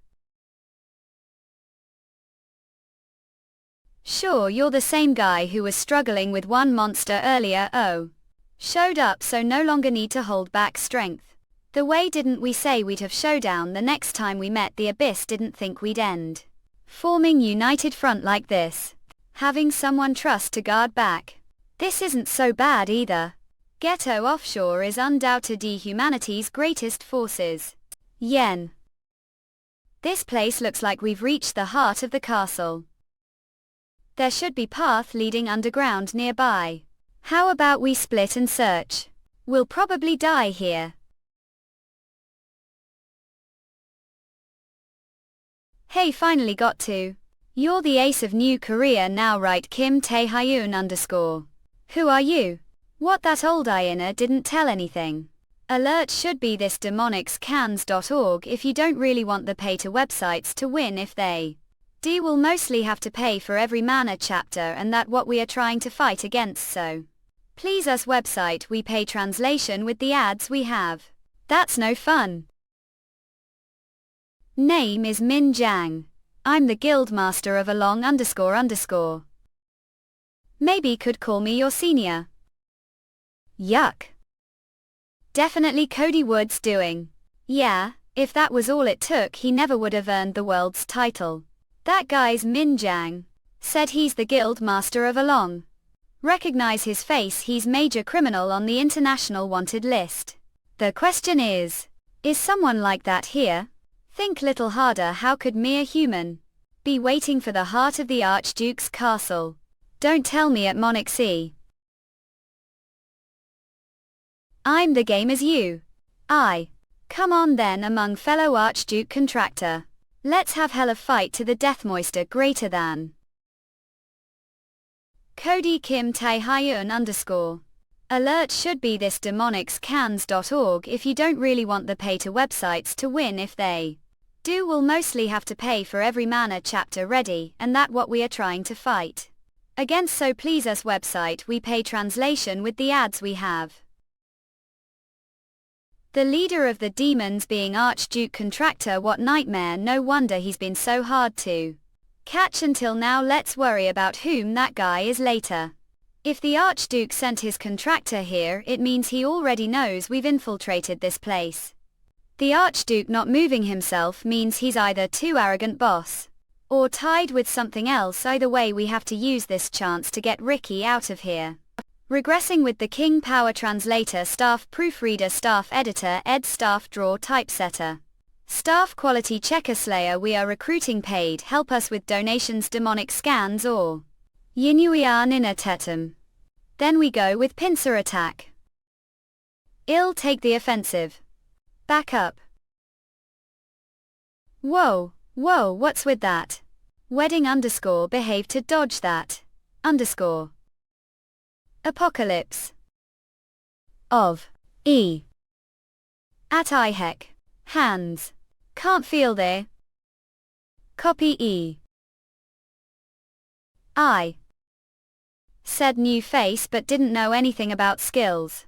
Sure, you're the same guy who was struggling with one monster earlier. Oh. Showed up, so no longer need to hold back strength. The way didn't we say we'd have showdown the next time we met the abyss? Didn't think we'd end forming united front like this. Having someone trust to guard back. This isn't so bad either. Ghetto Offshore is undoubtedly humanity's greatest forces. Yen. This place looks like we've reached the heart of the castle. There should be path leading underground nearby. How about we split and search? We'll probably die here. Hey, finally got to. You're the ace of New Korea now, right? Kim Tae-hyun _. Who are you? What, that old Iina didn't tell anything. Alert should be this demonicscans.org if you don't really want the pay to websites to win, if they do, we'll mostly have to pay for every mana chapter, and that what we are trying to fight against. So please us website, we pay translation with the ads we have. That's no fun. Name is Min Jang. I'm the guild master of along __. Maybe could call me your senior. Yuck. Definitely Cody Woods doing. Yeah, if that was all it took he never would have earned the world's title. That guy's Min Jang. Said he's the guild master of along. Recognize his face, he's major criminal on the international wanted list. The question is someone like that here? Think little harder. How could mere human be waiting for the heart of the Archduke's castle? Don't tell me at Monarch C. I'm the game as you. Come on then, among fellow Archduke contractor. Let's have hell of fight to the death. Moister greater than. Cody Kim Tae-hyun _. Alert should be this demonicscans.org if you don't really want the pay to websites to win, if they do, we'll mostly have to pay for every mana chapter ready, and that what we are trying to fight Against So Please Us website we pay translation with the ads we have. The leader of the demons being Archduke Contractor, what nightmare, no wonder he's been so hard to catch until now. Let's worry about whom that guy is later. If the Archduke sent his contractor here, it means he already knows we've infiltrated this place. The Archduke not moving himself means he's either too arrogant boss, or tied with something else. Either way we have to use this chance to get Ricky out of here. Regressing with the King Power Translator, Staff Proofreader, Staff Editor, Ed, Staff Draw, Typesetter, Staff Quality Checker, Slayer. We are recruiting paid, help us with donations, demonic scans or Yinuia Nina Tetum. Then we go with pincer attack. Ill take the offensive. Back up. Whoa, what's with that? Wedding _ behave to dodge that. _ Apocalypse. Of. E. At I heck. Hands. Can't feel there. Copy E. I. Said new face but didn't know anything about skills.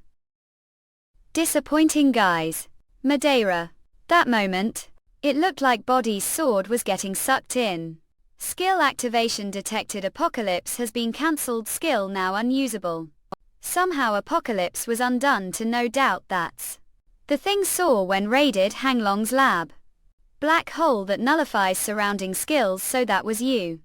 Disappointing guys. Madeira. That moment, it looked like Body's sword was getting sucked in. Skill activation detected. Apocalypse has been cancelled. Skill now unusable. Somehow Apocalypse was undone to no doubt that's the thing saw when raided Hanglong's lab. Black hole that nullifies surrounding skills, so that was you.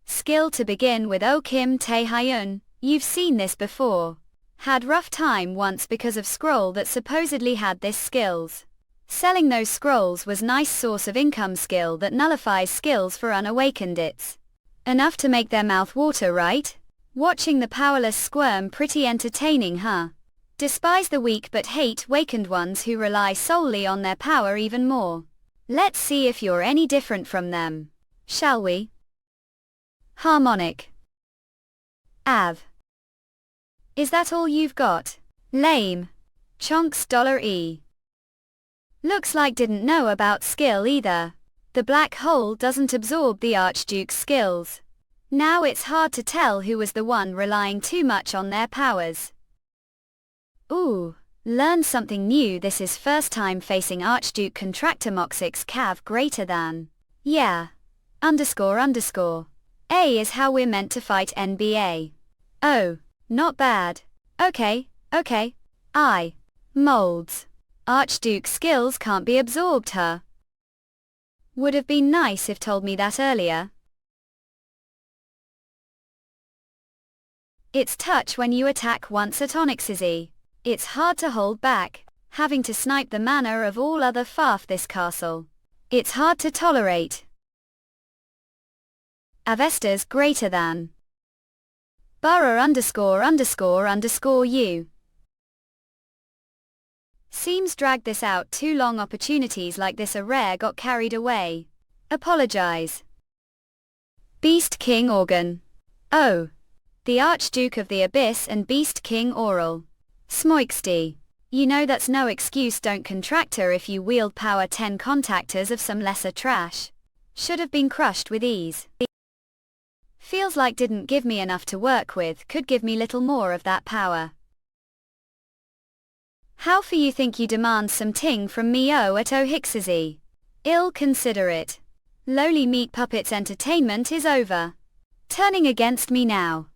Skill to begin with. Oh Kim Tae Hyun, you've seen this before. Had rough time once because of scroll that supposedly had this skills. Selling those scrolls was nice source of income. Skill that nullifies skills for unawakened, it's enough to make their mouth water, right? Watching the powerless squirm, pretty entertaining, huh? Despise the weak but hate wakened ones who rely solely on their power even more. Let's see if you're any different from them. Shall we? Harmonic. Av. Is that all you've got? Lame. Chonks $E. Looks like didn't know about skill either. The black hole doesn't absorb the Archduke's skills. Now it's hard to tell who was the one relying too much on their powers. Ooh, learn something new. This is first time facing Archduke Contractor. Moxix Cav greater than. Yeah. __. A is how we're meant to fight NBA. Oh, not bad. Okay. I. Molds. Archduke skills can't be absorbed, huh? Would have been nice if told me that earlier. It's touch when you attack once at Onyx's. It's hard to hold back, having to snipe the mana of all other faff this castle. It's hard to tolerate. Avestas greater than. Borough ___ you. Seems dragged this out too long. Opportunities like this are rare, got carried away. Apologize. Beast King Organ. Oh. The Archduke of the Abyss and Beast King Oral. Smoixty. You know that's no excuse. Don't contractor if you wield power. 10 contactors of some lesser trash. Should have been crushed with ease. Feels like didn't give me enough to work with, could give me little more of that power. How for you think you demand some ting from me at O'Hicks's? Ill consider it. Lowly meat puppets entertainment is over. Turning against me now.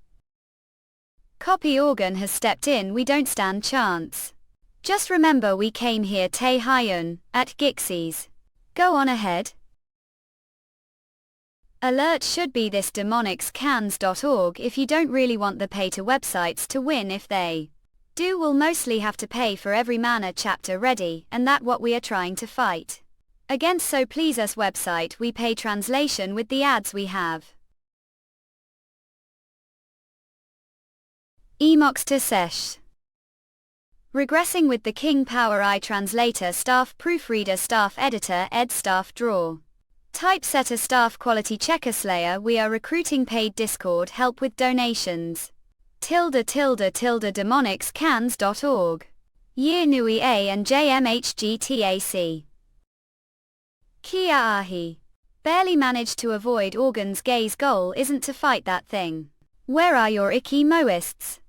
Copy Organ has stepped in. We don't stand chance. Just remember we came here Tae Hyun, at Gixie's. Go on ahead. Alert should be this demonicscans.org. If you don't really want the pay to websites to win, if they do, we'll mostly have to pay for every mana chapter ready, and that what we are trying to fight. Against So Please Us website we pay translation with the ads we have. Emoxter Sesh. Regressing with the King Power I Translator, Staff Proofreader, Staff Editor, Ed, Staff Draw, Typesetter, Staff Quality Checker, Slayer. We are recruiting paid Discord help with donations. __demonicscans.org. Year Nui A and JMHGTAC. Kia Ahi. Barely managed to avoid Organ's gaze. Goal isn't to fight that thing. Where are your icky moists?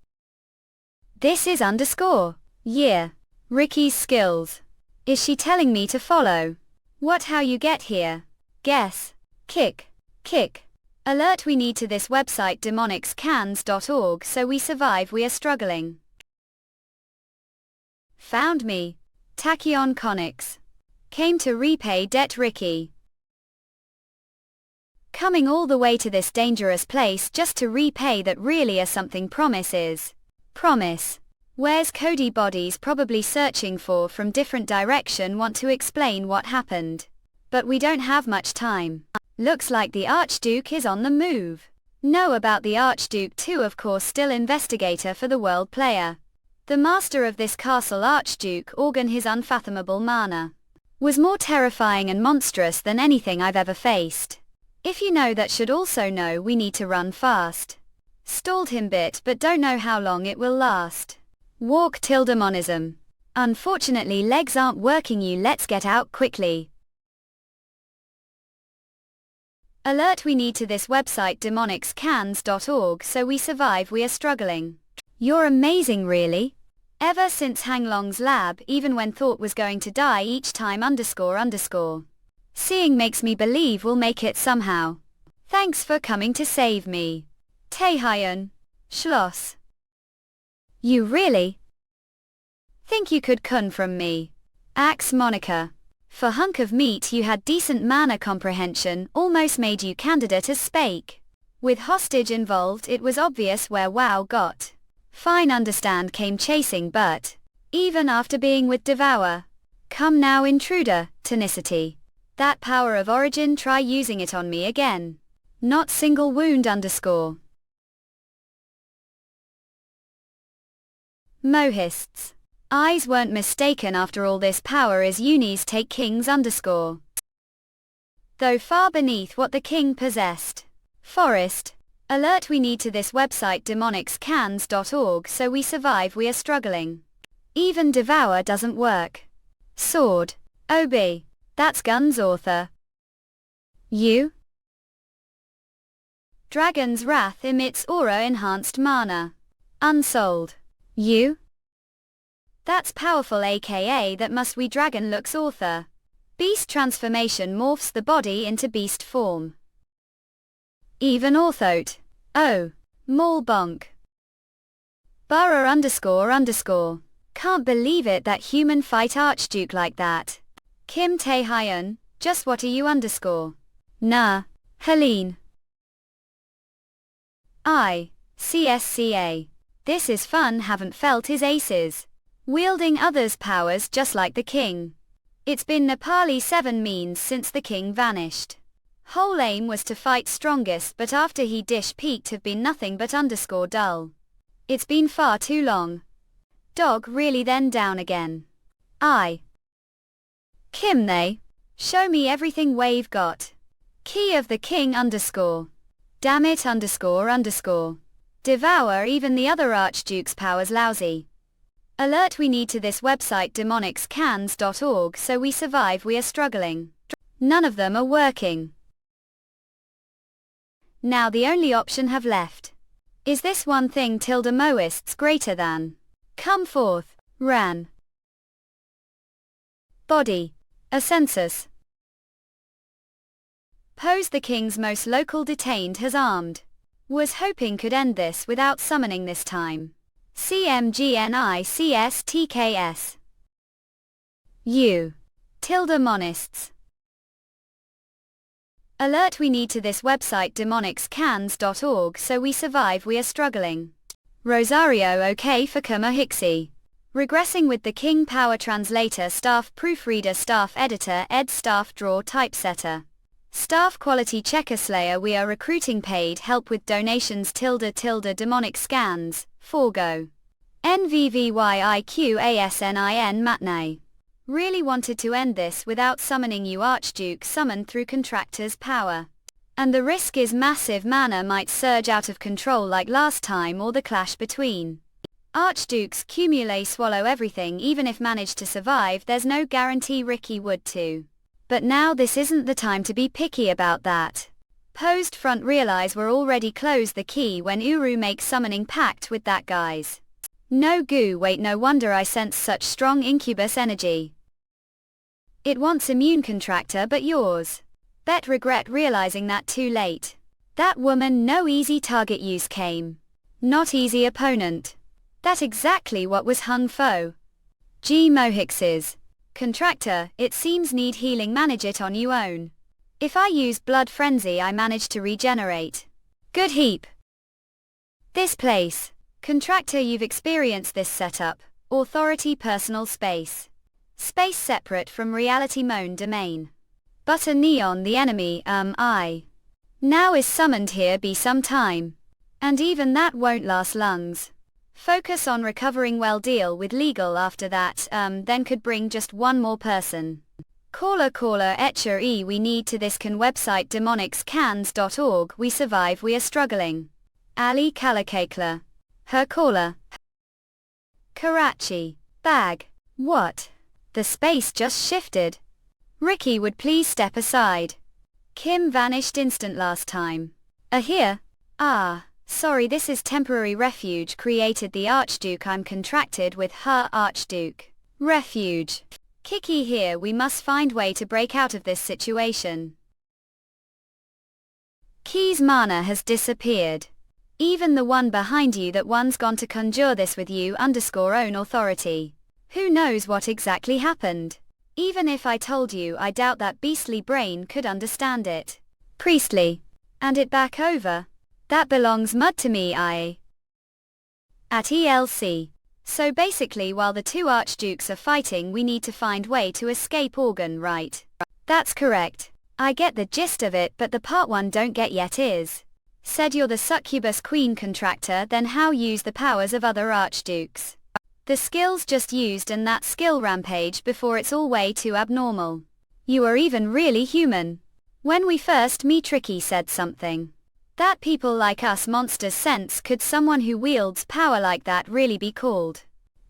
This is underscore. Yeah. Ricky's skills. Is she telling me to follow? What how you get here? Guess. Kick. Kick. Alert we need to this website demonicscans.org so we survive we are struggling. Found me. Tachyon Conics. Came to repay debt Ricky. Coming all the way to this dangerous place just to repay that really are something promise is. Promise. Where's Cody bodies probably searching for from different direction want to explain what happened. But we don't have much time. Looks like the Archduke is on the move. Know about the Archduke too, of course, still investigator for the world player. The master of this castle Archduke organ his unfathomable mana. Was more terrifying and monstrous than anything I've ever faced. If you know that should also know we need to run fast. Stalled him bit but don't know how long it will last. Walk till demonism. Unfortunately legs aren't working you let's get out quickly. Alert we need to this website demonicscans.org so we survive we are struggling. You're amazing really. Ever since Hanglong's lab even when thought was going to die each time underscore. Seeing makes me believe we'll make it somehow. Thanks for coming to save me. Taehyun. Schloss. You really? Think you could kun from me? Axe Monica. For hunk of meat you had decent manner comprehension, almost made you candidate as spake. With hostage involved it was obvious where WoW got. Fine understand came chasing but, even after being with Devourer. Come now intruder, tenacity. That power of origin try using it on me again. Not single wound underscore. Mohists. Eyes weren't mistaken after all this power is unis take kings underscore. Though far beneath what the king possessed. Forest. Alert we need to this website demonicscans.org so we survive we are struggling. Even Devour doesn't work. Sword. OB. That's guns author. You? Dragon's Wrath emits aura enhanced mana. Unsold. You? That's powerful aka that must we dragon looks author. Beast transformation morphs the body into beast form. Even orthote. Oh. Maul bonk. Burrow underscore. Can't believe it that human fight Archduke like that. Kim Taehyun, just what are you underscore? Nah. Helene. CSCA. This is fun haven't felt his aces. Wielding others' powers just like the king. It's been Nepali 7 means since the king vanished. Whole aim was to fight strongest but after he dish peaked have been nothing but underscore dull. It's been far too long. Dog really then down again. Kim they. Show me everything wave got. Key of the king underscore. Damn it underscore. Devour even the other Archduke's powers lousy. Alert we need to this website demonicscans.org so we survive we are struggling. None of them are working. Now the only option have left. Is this one thing tilde moists greater than? Come forth, Ran. Body. A census. Pose the king's most local detained has armed. Was hoping could end this without summoning this time. CMGNICSTKS. U. Tilde monists. Alert we need to this website demonicscans.org so we survive we are struggling. Rosario OK for Hixie. Regressing with the King Power Translator Staff Proofreader Staff Editor Ed Staff Draw Typesetter. Staff Quality Checker Slayer we are recruiting paid help with donations _demonic scans, forgo. NVVYIQASNIN Matinee. Really wanted to end this without summoning you Archduke summoned through contractor's power. And the risk is massive mana might surge out of control like last time or the clash between. Archdukes cumulate swallow everything even if managed to survive there's no guarantee Ricky would too. But now this isn't the time to be picky about that. Posed front realize we're already closed the key when Uru makes summoning pact with that guys. No goo wait no wonder I sense such strong incubus energy. It wants immune contractor but yours. Bet regret realizing that too late. That woman no easy target use came. Not easy opponent. That exactly what was hung foe. G Mohixes. Contractor, it seems need healing manage it on you own. If I use blood frenzy I manage to regenerate. Good heap. This place. Contractor you've experienced this setup. Authority personal space. Space separate from reality moan domain. But a neon the enemy I. Now is summoned here be some time. And even that won't last lungs. Focus on recovering well deal with legal after that then could bring just one more person. Caller etcher we need to this can website demonicscans.org we survive we are struggling. Ali Kalakakla. Her caller. Karachi. Bag. What? The space just shifted. Ricky would please step aside. Kim vanished instant last time. Here? Sorry this is temporary refuge created the Archduke I'm contracted with her Archduke. Refuge. Kiki here we must find way to break out of this situation. Key's mana has disappeared. Even the one behind you that one's gone to conjure this with you _own authority. Who knows what exactly happened? Even if I told you I doubt that beastly brain could understand it. Priestly. And it back over. That belongs mud to me At ELC. So basically while the two archdukes are fighting we need to find way to escape organ right? That's correct. I get the gist of it but the part one don't get yet is. Said you're the succubus queen contractor then how use the powers of other archdukes? The skills just used and that skill rampage before it's all way too abnormal. You are even really human. When we first meet Ricky said something. That people like us monsters sense could someone who wields power like that really be called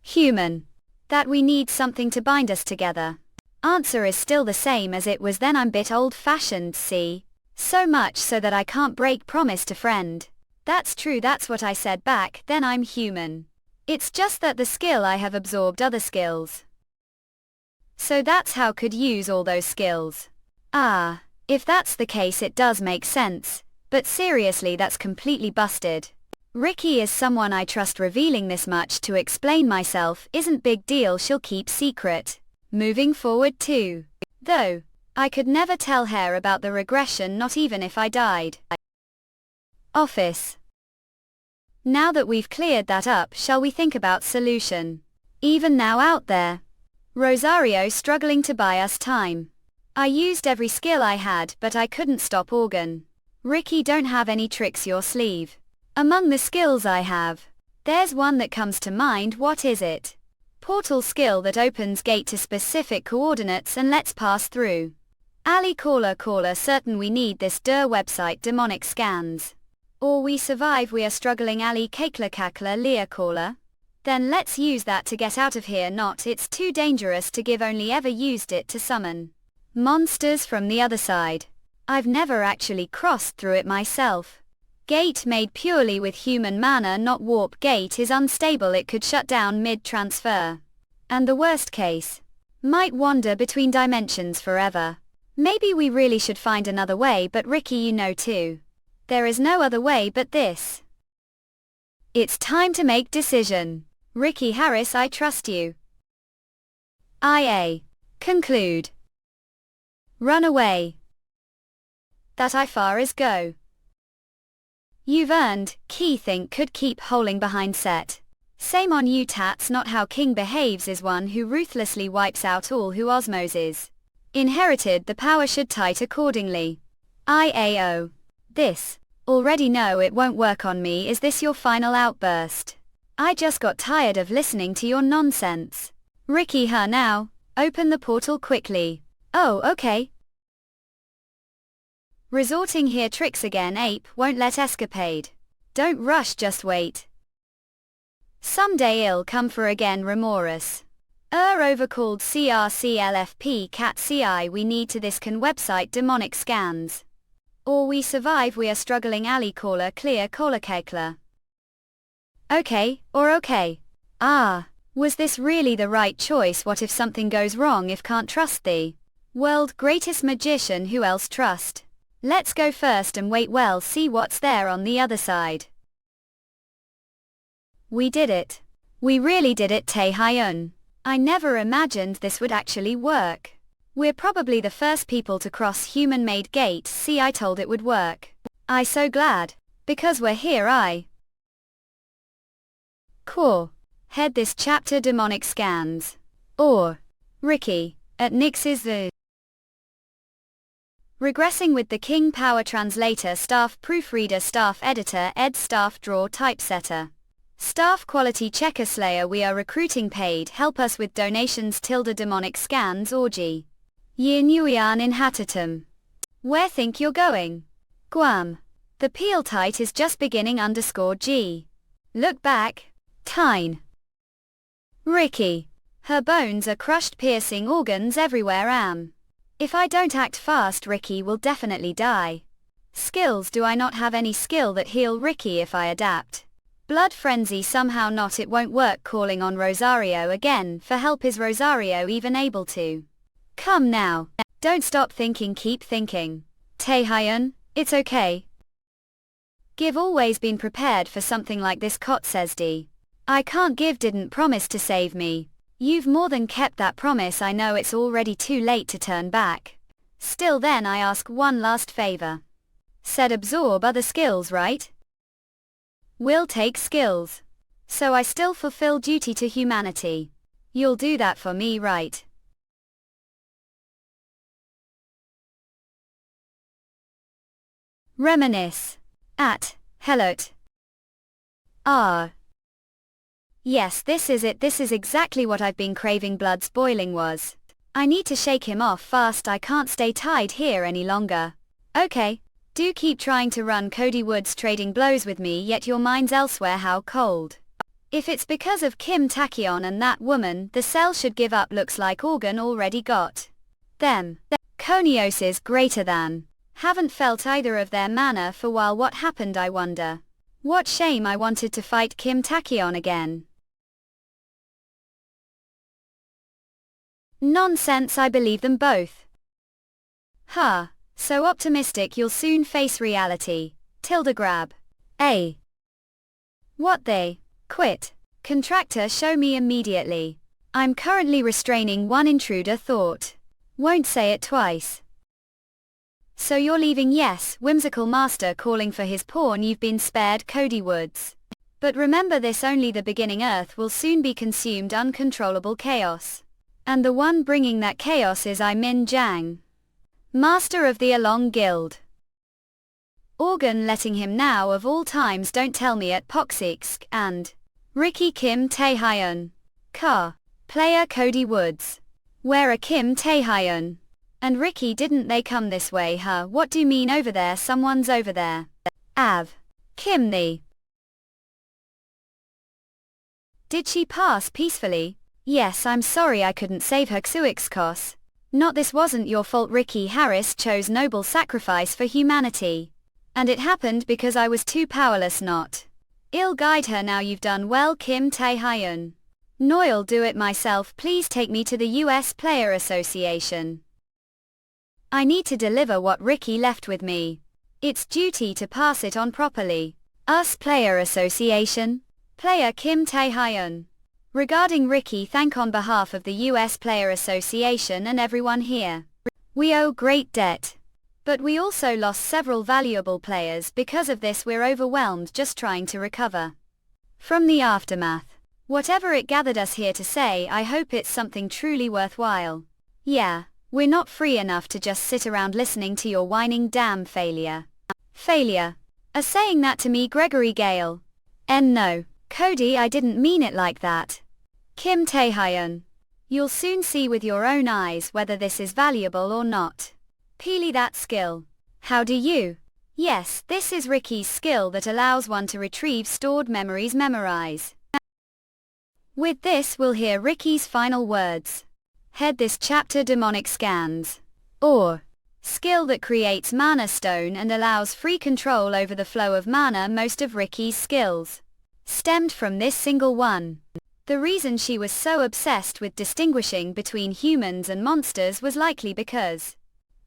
human? That we need something to bind us together. Answer is still the same as it was then I'm bit old-fashioned see. So much so that I can't break promise to friend. That's true that's what I said back then I'm human. It's just that the skill I have absorbed other skills. So that's how could use all those skills. If that's the case it does make sense. But seriously that's completely busted. Ricky is someone I trust revealing this much to explain myself isn't big deal she'll keep secret. Moving forward too. Though, I could never tell her about the regression not even if I died. Office. Now that we've cleared that up shall we think about solution? Even now out there. Rosario struggling to buy us time. I used every skill I had but I couldn't stop organ. Ricky don't have any tricks your sleeve. Among the skills I have. There's one that comes to mind what is it? Portal skill that opens gate to specific coordinates and lets pass through. Ali caller certain we need this website demonic scans. Or we survive we are struggling Ali kakla Leah caller. Then let's use that to get out of here not it's too dangerous to give only ever used it to summon monsters from the other side. I've never actually crossed through it myself. Gate made purely with human mana not warp gate is unstable it could shut down mid-transfer. And the worst case. Might wander between dimensions forever. Maybe we really should find another way but Ricky you know too. There is no other way but this. It's time to make decision. Ricky Harris I trust you. IA. Conclude. Run away. That I far as go. You've earned, key think could keep holding behind set. Same on you tats not how king behaves is one who ruthlessly wipes out all who osmoses. Inherited the power should tight accordingly. IAO. This. Already know it won't work on me is this your final outburst? I just got tired of listening to your nonsense. Ricky her now, open the portal quickly. Oh okay. Resorting here tricks again ape won't let escapade. Don't rush just wait. Someday it'll come for again remorse. Overcalled CRCLFP cat CI we need to this can website demonic scans. Or we survive, we are struggling alley caller clear caller kekler. Okay, or okay. Ah, was this really the right choice? What if something goes wrong? If can't trust thee? World greatest magician, who else trust? Let's go first and wait, well, see what's there on the other side. We did it. We really did it, Tae Hyun. I never imagined this would actually work. We're probably the first people to cross human-made gate. See, I told it would work. I so glad. Because we're here, I. Core. Head this chapter demonic scans. Or. Ricky. At Nix's the. Regressing with the King Power Translator, Staff Proofreader, Staff Editor, Ed, Staff Draw, Typesetter. Staff Quality Checker, Slayer. We are recruiting paid. Help us with donations. Demonic scans. Orgy. Year Nguyen in Hatatum. Where think you're going? Guam. The peel tight is just beginning _G. Look back. Tyne. Ricky. Her bones are crushed, piercing organs everywhere. If I don't act fast, Ricky will definitely die. Skills. Do I not have any skill that heal Ricky if I adapt? Blood frenzy. Somehow not, it won't work. Calling on Rosario again for help. Is Rosario even able to? Come now. Don't stop thinking, keep thinking. Tae Hyun, it's okay. Give always been prepared for something like this, Kot says D. I can't give, didn't promise to save me. You've more than kept that promise. I know it's already too late to turn back. Still then I ask one last favor. Said absorb other skills, right? Will take skills. So I still fulfill duty to humanity. You'll do that for me, right? Reminisce. At. Helot. Ah. Yes, this is it. This is exactly what I've been craving. Blood's boiling was. I need to shake him off fast. I can't stay tied here any longer. Okay. Do keep trying to run Cody Woods trading blows with me, yet your mind's elsewhere. How cold. If it's because of Kim Taekyeon and that woman, the cell should give up. Looks like organ already got them. Conios is greater than. Haven't felt either of their manner for while. What happened, I wonder? What shame. I wanted to fight Kim Taekyeon again. Nonsense, I believe them both. Huh. So optimistic. You'll soon face reality. Grab. A. What they? Quit. Contractor, show me immediately. I'm currently restraining one intruder thought. Won't say it twice. So you're leaving? Yes, whimsical master calling for his pawn. You've been spared, Cody Woods. But remember this, only the beginning. Earth will soon be consumed, uncontrollable chaos. And the one bringing that chaos is I Min Jang. Master of the Along Guild. Organ letting him now of all times. Don't tell me at Poxix and Ricky Kim Tae Hyun. Car. Player Cody Woods. Where are Kim Tae Hyun and Ricky? Didn't they come this way? Huh? What do you mean over there? Someone's over there. Kim the. Did she pass peacefully? Yes, I'm sorry I couldn't save her. Xuixkos. Not, this wasn't your fault. Ricky Harris chose noble sacrifice for humanity. And it happened because I was too powerless. Not. I'll guide her now. You've done well, Kim Tae Hyun. No'll do it myself. Please take me to the US Player Association. I need to deliver what Ricky left with me. It's duty to pass it on properly. US Player Association. Player Kim Tae Hyun. Regarding Ricky, thank on behalf of the US Player Association and everyone here. We owe great debt. But we also lost several valuable players. Because of this we're overwhelmed, just trying to recover from the aftermath. Whatever it gathered us here to say, I hope it's something truly worthwhile. Yeah, we're not free enough to just sit around listening to your whining damn failure. Failure. Are saying that to me, Gregory Gale? No, Cody, I didn't mean it like that. Kim Tae Hyun. You'll soon see with your own eyes whether this is valuable or not. Peely, that skill. How do you? Yes, this is Ricky's skill that allows one to retrieve stored memories. Memorize. With this we'll hear Ricky's final words. Head this chapter demonic scans. Or. skill that creates mana stone and allows free control over the flow of mana. Most of Ricky's skills stemmed from this single one. The reason she was so obsessed with distinguishing between humans and monsters was likely because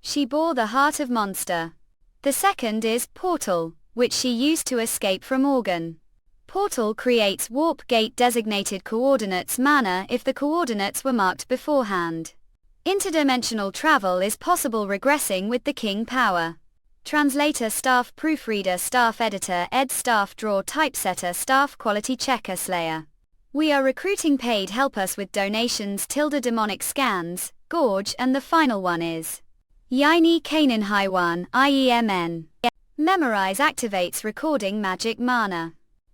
she bore the heart of monster. The second is Portal, which she used to escape from Organ. Portal creates warp gate designated coordinates mana if the coordinates were marked beforehand. Interdimensional travel is possible regressing with the king power. Translator, staff proofreader, staff editor, ed staff drawer, typesetter, staff quality checker, slayer. We are recruiting paid help us with donations. Demonic scans, gorge, and the final one is Yaini Kanan Haiwan, IEMN. Memorize activates recording magic mana.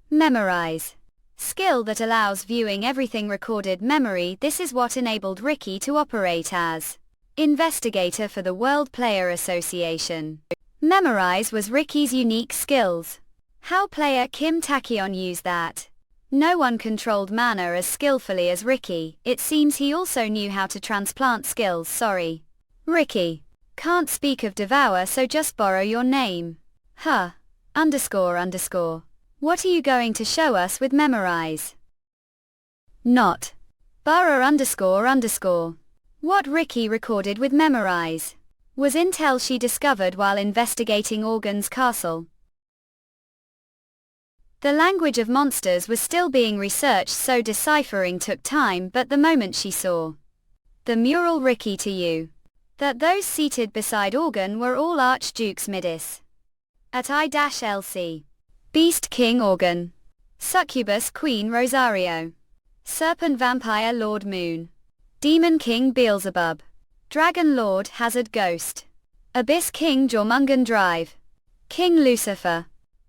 Memorize. Skill that allows viewing everything recorded memory. This is what enabled Ricky to operate as investigator for the World Player Association. Memorize was Ricky's unique skills. How player Kim Taekyeon used that? No one controlled mana as skillfully as Ricky. It seems he also knew how to transplant skills. Sorry, Ricky. Can't speak of Devourer, so just borrow your name. Huh. __. What are you going to show us with Memorize? Not. Borrow __. What Ricky recorded with Memorize was intel she discovered while investigating Organ's castle. The language of monsters was still being researched, so deciphering took time, but the moment she saw the mural Ricky to you that those seated beside Organ were all Archdukes Midis. At I-LC. Beast King Organ. Succubus Queen Rosario. Serpent Vampire Lord Moon. Demon King Beelzebub. Dragon Lord Hazard Ghost. Abyss King Jormungand Drive. King Lucifer.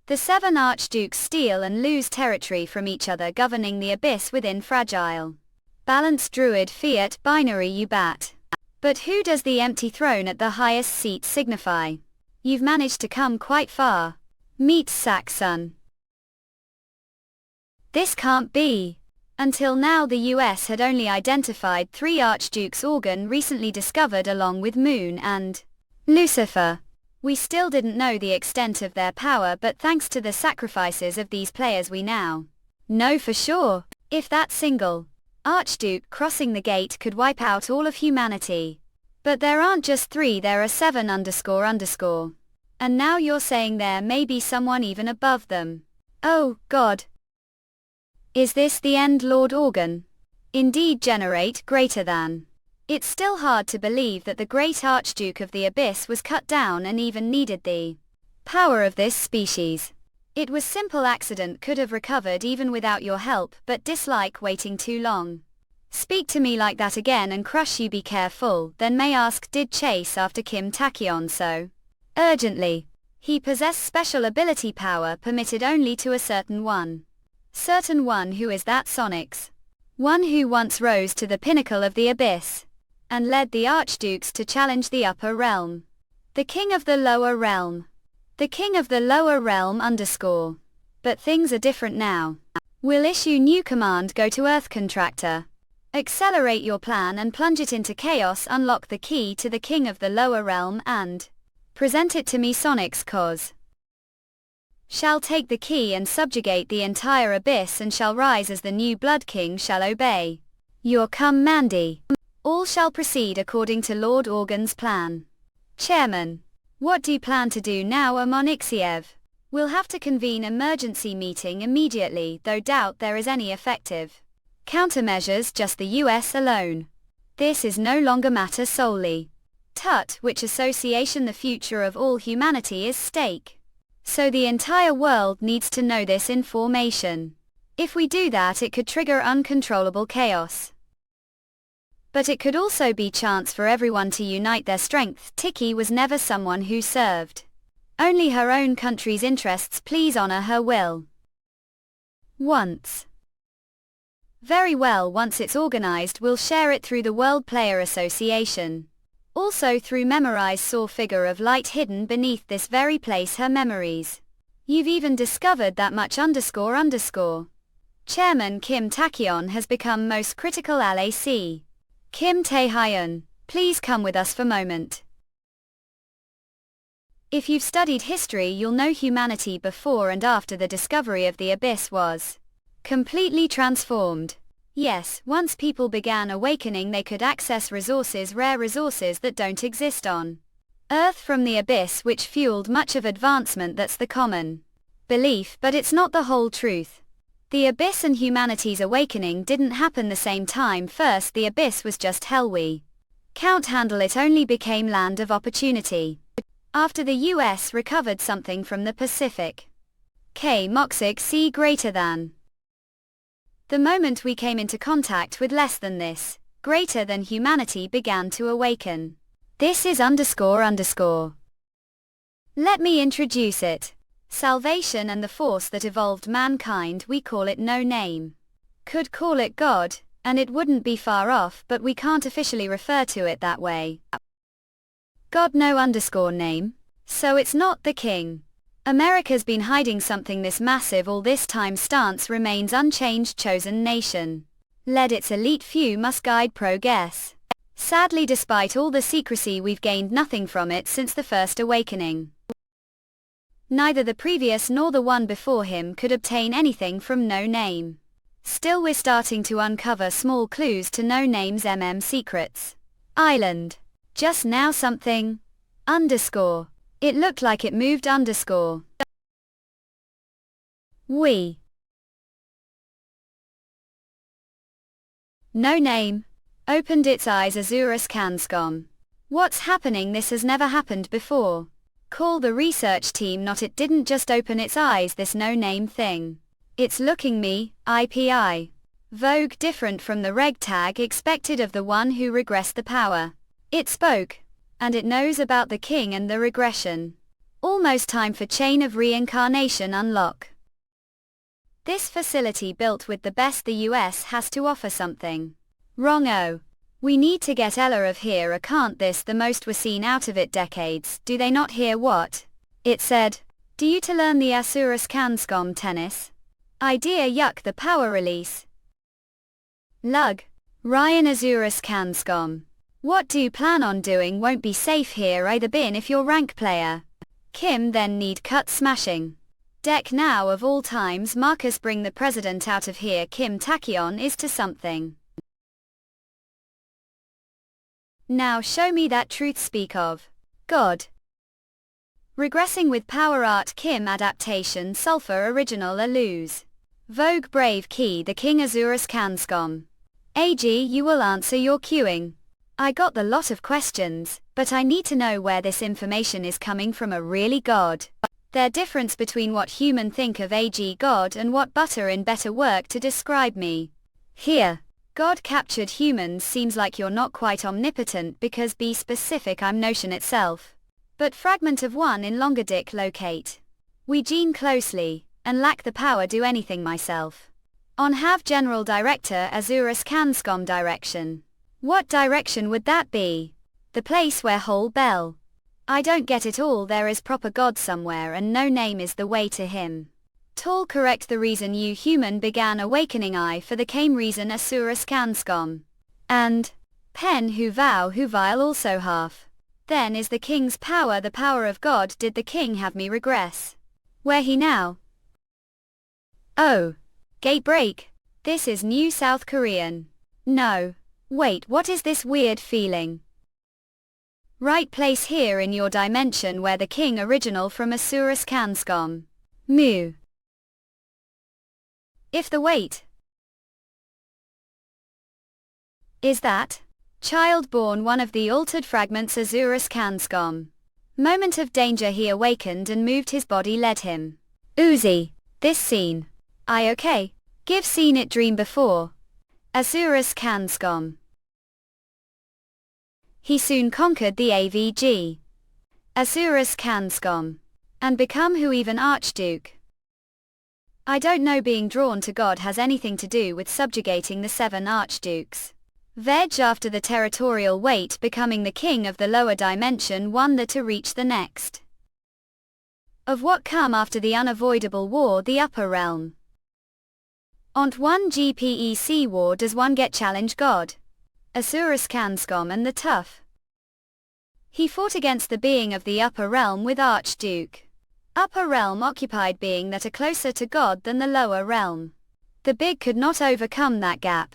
The 7 Archdukes steal and lose territory from each other, governing the abyss within fragile balanced druid fiat binary Ubat. But who does the empty throne at the highest seat signify? You've managed to come quite far. Meet Saxon. This can't be. Until now the US had only identified 3 Archdukes. Organ recently discovered along with Moon and Lucifer. We still didn't know the extent of their power, but thanks to the sacrifices of these players we now know for sure. If that single Archduke crossing the gate could wipe out all of humanity. But there aren't just 3, there are 7 __. And now you're saying there may be someone even above them. Oh, God. Is this the end, Lord Organ? Indeed, generate greater than. It's still hard to believe that the great Archduke of the Abyss was cut down and even needed the power of this species. It was simple accident, could have recovered even without your help, but dislike waiting too long. Speak to me like that again and crush you, be careful. Then may ask, did chase after Kim Taekyeon so urgently? He possessed special ability power permitted only to a certain one. Certain one, who is that? Sonic's one who once rose to the pinnacle of the abyss and led the Archdukes to challenge the upper realm. The king of the lower realm. The king of the lower realm _. But things are different now. We'll issue new command, go to Earth Contractor. Accelerate your plan and plunge it into chaos. Unlock the key to the king of the lower realm and present it to me. Sonic's cause shall take the key and subjugate the entire abyss and shall rise as the new Blood King, shall obey your command. All shall proceed according to Lord Organ's plan. Chairman, what do you plan to do now? Amon Ixiev. We'll have to convene emergency meeting immediately, though doubt there is any effective countermeasures, just the US alone. This is no longer matter solely. Tut, which association, the future of all humanity is stake. So the entire world needs to know this information. If we do that, it could trigger uncontrollable chaos. But it could also be chance for everyone to unite their strength. Tiki was never someone who served only her own country's interests. Please honor her will. Once. Very well, once it's organized, we'll share it through the World Player Association. Also through Memorize. Saw figure of light hidden beneath this very place, her memories. You've even discovered that much __. Chairman Kim Taekyeon has become most critical. LAC. Kim Tae-hyun, please come with us for moment. If you've studied history, you'll know humanity before and after the discovery of the abyss was completely transformed. Yes, once people began awakening, they could access resources, rare resources that don't exist on Earth from the abyss, which fueled much of advancement. That's the common belief, but it's not the whole truth. The abyss and humanity's awakening didn't happen the same time. First, the abyss was just hell. We can't handle it, only became land of opportunity. After the US recovered something from the Pacific Moxic Sea greater than. The moment we came into contact with less than this, greater than, humanity began to awaken. This is __. Let me introduce it. Salvation and the force that evolved mankind, we call it no name. Could call it God, and it wouldn't be far off, but we can't officially refer to it that way. God no _name. So it's not the king. America's been hiding something this massive all this time. Stance remains unchanged. Chosen nation. Led its elite few must guide progress. Sadly, despite all the secrecy, we've gained nothing from it since the first awakening. Neither the previous nor the one before him could obtain anything from no name. Still, we're starting to uncover small clues to no name's secrets. Island. Just now something _ It looked like it moved _ We. No name opened its eyes. Azurus Canscom. What's happening? This has never happened before. Call the research team. Not, it didn't just open its eyes, this no name thing. It's looking me, IPI. Vogue, different from the reg tag expected of the one who regressed the power. It spoke. And it knows about the king and the regression. Almost time for chain of reincarnation unlock. This facility, built with the best the US has to offer, something wrong. Oh. We need to get Ella of here, or can't this the most we're seen out of it decades? Do they not hear what it said? Due to learn the Asurus Canscom tennis idea. Yuck, the power release. Lug. Ryan Azurus Canscom. What do you plan on doing? Won't be safe here either. Bin if you're rank player. Kim then need cut smashing. Deck now of all times. Marcus, bring the president out of here. Kim Tachyon is to something. Now show me that truth. Speak of God. Regressing with power art. Kim adaptation. Sulfur original. A lose. Vogue brave key. The king Azurus Canscom. AG, you will answer your queuing. I got the lot of questions, but I need to know where this information is coming from. A really God. Their difference between what human think of AG God and what butter in better work to describe me. Here. God captured humans. Seems like you're not quite omnipotent, because be specific. I'm notion itself. But fragment of one in longer dick locate. We gene closely, and lack the power do anything myself. On have general director Azurus Canscom direction. What direction would that be? The place where whole bell. I don't get it all. There is proper God somewhere, and no name is the way to him. Tall, correct. The reason you human began awakening, I for the came reason Asurus Canscom. And pen who vow who vile also half. Then is the king's power the power of God. Did the king have me regress? Where he now? Oh. Gate break. This is New South Korean. No. Wait, what is this weird feeling? Right place here in your dimension where the king original from Asurus Canscom. Mu. If the wait is that child born one of the altered fragments Azurus Canscom. Moment of danger, he awakened and moved his body, led him. Uzi. This scene. I okay. Give seen it dream before. Azurus Canscom. He soon conquered the AVG. Azurus Canscom. And become who even Archduke. I don't know, being drawn to God has anything to do with subjugating the 7 archdukes. Veg after the territorial weight, becoming the king of the lower dimension, one that to reach the next. Of what come after the unavoidable war, the upper realm. Ont one GPEC war, does one get challenge God? Asurus Canscom and the tough. He fought against the being of the upper realm with Archduke. Upper realm occupied being that are closer to God than the lower realm. The big could not overcome that gap.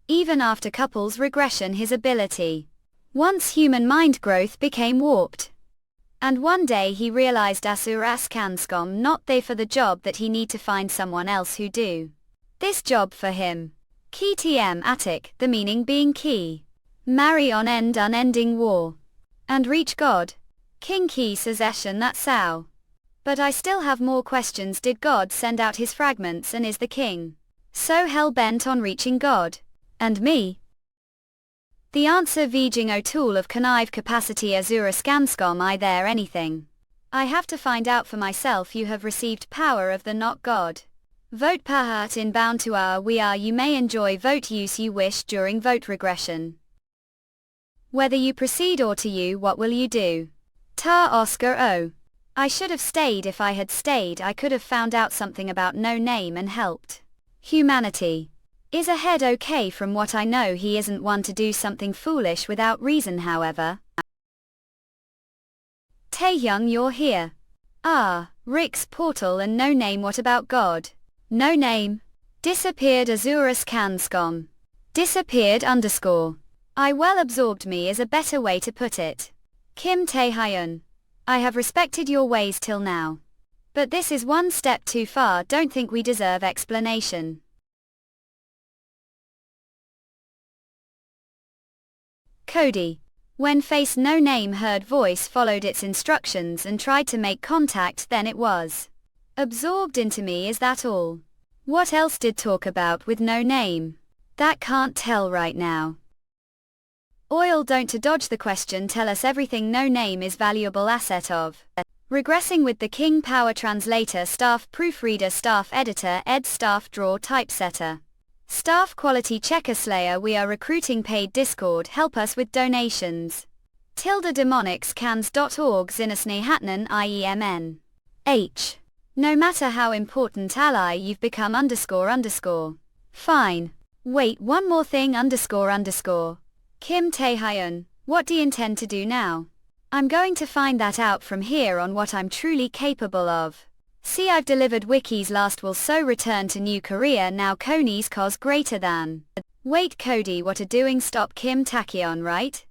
Even after couples regression his ability. Once human mind growth became warped. And one day he realized Asuras Kanskom not they for the job that he need to find someone else who do this job for him. Ki tm atik, the meaning being key. Marry on end unending war. And reach God. King Ki says Eshan that sao. But I still have more questions. Did God send out his fragments and is the king so hell-bent on reaching God? And me? The answer Vijing O'Toole of connive capacity Azura Skanskom I there anything. I have to find out for myself. You have received power of the not God. Vote pahat in bound to our we are you may enjoy vote use you wish during vote regression. Whether you proceed or to you what will you do? Ta Oscar O. I should have stayed. If I had stayed I could have found out something about no name and helped humanity. Is ahead okay? From what I know he isn't one to do something foolish without reason. However, Taehyung you're here. Ah, Rick's portal and no name. What about God? No name. Disappeared. Azurus Kanskom. Disappeared underscore. I well absorbed me is a better way to put it. Kim Taehyun. I have respected your ways till now. But this is one step too far. Don't think we deserve explanation. Cody. When face no name heard voice followed its instructions and tried to make contact, then it was absorbed into me. Is that all? What else did talk about with no name? That can't tell right now. Oil don't to dodge the question. Tell us everything. No name is valuable asset of regressing with the king power translator staff proofreader staff editor ed staff draw typesetter. Staff quality checker slayer. We are recruiting paid Discord. Help us with donations. ~demonicscans.org Zinasnehatnan IEMN. H. No matter how important ally you've become __. Fine. Wait one more thing __. Kim Taehyun, what do you intend to do now? I'm going to find that out from here on what I'm truly capable of. See I've delivered wikis last will so return to New Korea now Koni's cause greater than. Wait Cody what are doing stop Kim Tachyon right?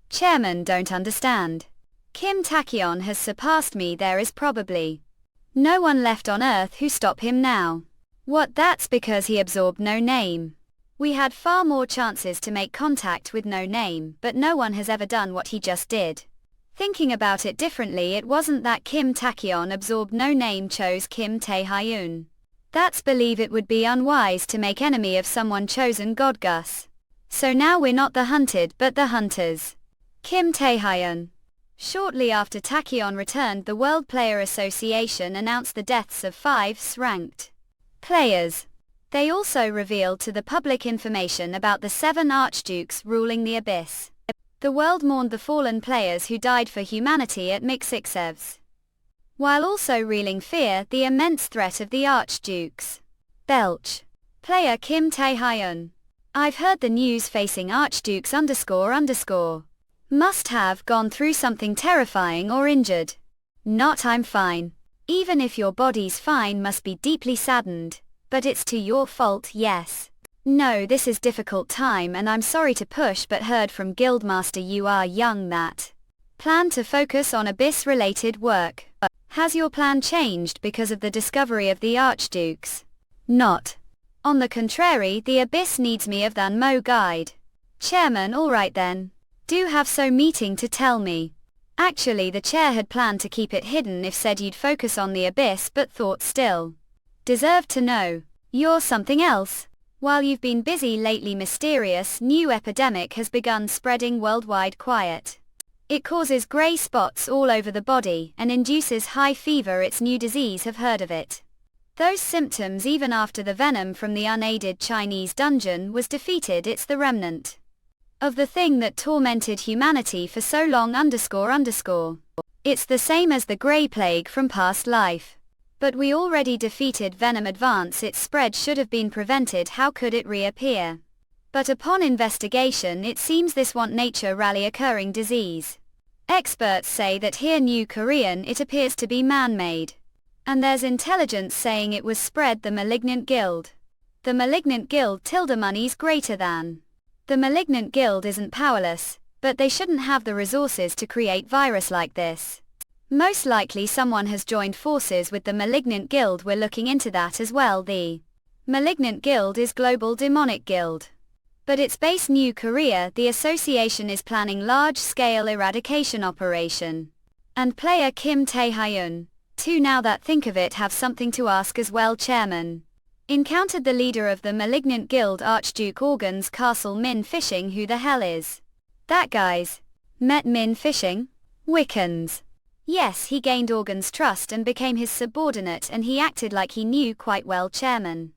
Chairman don't understand. Kim Tachyon has surpassed me there is probably no one left on earth who stop him now. What that's because he absorbed no name. We had far more chances to make contact with no name but no one has ever done what he just did. Thinking about it differently it wasn't that Kim Tachyon absorbed no name chose Kim Taehyun. That's believe it would be unwise to make enemy of someone chosen God Gus. So now we're not the hunted but the hunters. Kim Taehyun. Shortly after Tachyon returned the World Player Association announced the deaths of 5 ranked players. They also revealed to the public information about the 7 archdukes ruling the abyss. The world mourned the fallen players who died for humanity at Mixixevs, while also reeling fear the immense threat of the archdukes. Belch. Player Kim Taehyun. I've heard the news facing archdukes __. Must have gone through something terrifying or injured. Not I'm fine. Even if your body's fine must be deeply saddened. But it's to your fault yes. No this is difficult time and I'm sorry to push but heard from Guildmaster you are young that plan to focus on abyss related work. Has your plan changed because of the discovery of the archdukes? Not. On the contrary the abyss needs me of than mo guide. Chairman alright then. Do have so meeting to tell me. Actually the chair had planned to keep it hidden if said you'd focus on the abyss but thought still. Deserve to know. You're something else. While you've been busy lately mysterious new epidemic has begun spreading worldwide quiet. It causes grey spots all over the body and induces high fever it's new disease have heard of it. Those symptoms even after the venom from the unaided Chinese dungeon was defeated it's the remnant of the thing that tormented humanity for so long __. It's the same as the grey plague from past life. But we already defeated venom advance its spread should have been prevented how could it reappear? But upon investigation it seems this want nature rally occurring disease. Experts say that here New Korean it appears to be man-made. And there's intelligence saying it was spread the malignant guild. The malignant guild tilde money's greater than. The malignant guild isn't powerless, but they shouldn't have the resources to create virus like this. Most likely someone has joined forces with the malignant guild. We're looking into that as well. The malignant guild is global demonic guild. But it's based New Korea. The association is planning large-scale eradication operation. And player Kim Tae-hyun, too, now that think of it, have something to ask as well. Chairman encountered the leader of the malignant guild, Archduke Organ's castle, Min Fishing. Who the hell is that, guys? Met Min Fishing? Wiccans. Yes, he gained Organ's trust and became his subordinate, and he acted like he knew quite well. Chairman,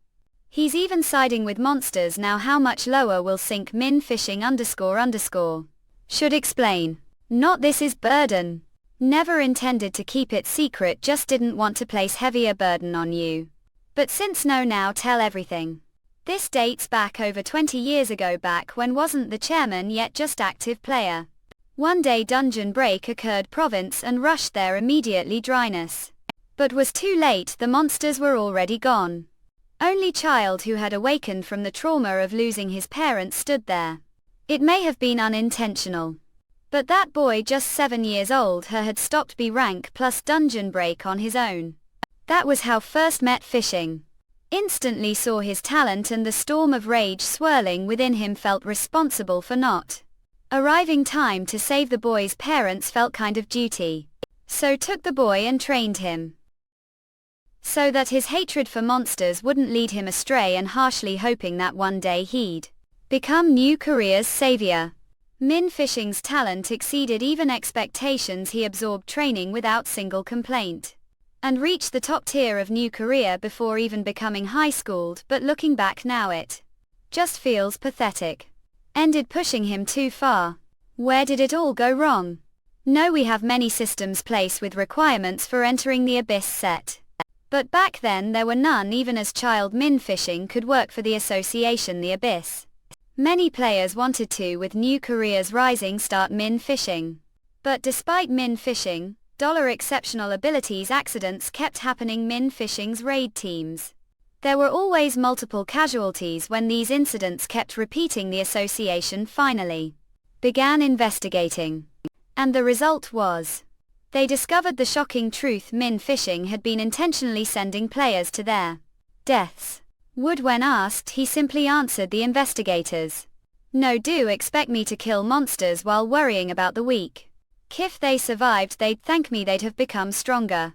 he's even siding with monsters now. How much lower will sink Min Fishing __? Should explain. Not this is burden. Never intended to keep it secret, just didn't want to place heavier burden on you. But since no, now tell everything. This dates back over 20 years ago, back when wasn't the chairman yet just active player. One day dungeon break occurred province and rushed there immediately, dryness. But was too late, the monsters were already gone. Only child who had awakened from the trauma of losing his parents stood there. It may have been unintentional. But that boy, just 7 years old, had stopped B rank plus dungeon break on his own. That was how first met Fishing. Instantly saw his talent, and the storm of rage swirling within him, felt responsible for not arriving time to save the boy's parents, felt kind of duty. So took the boy and trained him so that his hatred for monsters wouldn't lead him astray, and harshly hoping that one day he'd become New Korea's savior. Min Fishing's talent exceeded even expectations. He absorbed training without single complaint and reached the top tier of New Korea before even becoming high-schooled, but looking back now it just feels pathetic. Ended pushing him too far. Where did it all go wrong? No, we have many systems place with requirements for entering the Abyss set. But back then there were none. Even as child, Min Fishing could work for the association, the Abyss. Many players wanted to with New Korea's rising start Min Fishing. But despite Min Fishing exceptional abilities, accidents kept happening. Min Fishing's raid teams. There were always multiple casualties. When these incidents kept repeating, the association finally began investigating. And the result was, they discovered the shocking truth: Min Fishing had been intentionally sending players to their deaths. When asked, he simply answered the investigators, "No, do expect me to kill monsters while worrying about the weak. If they survived, they'd thank me, they'd have become stronger."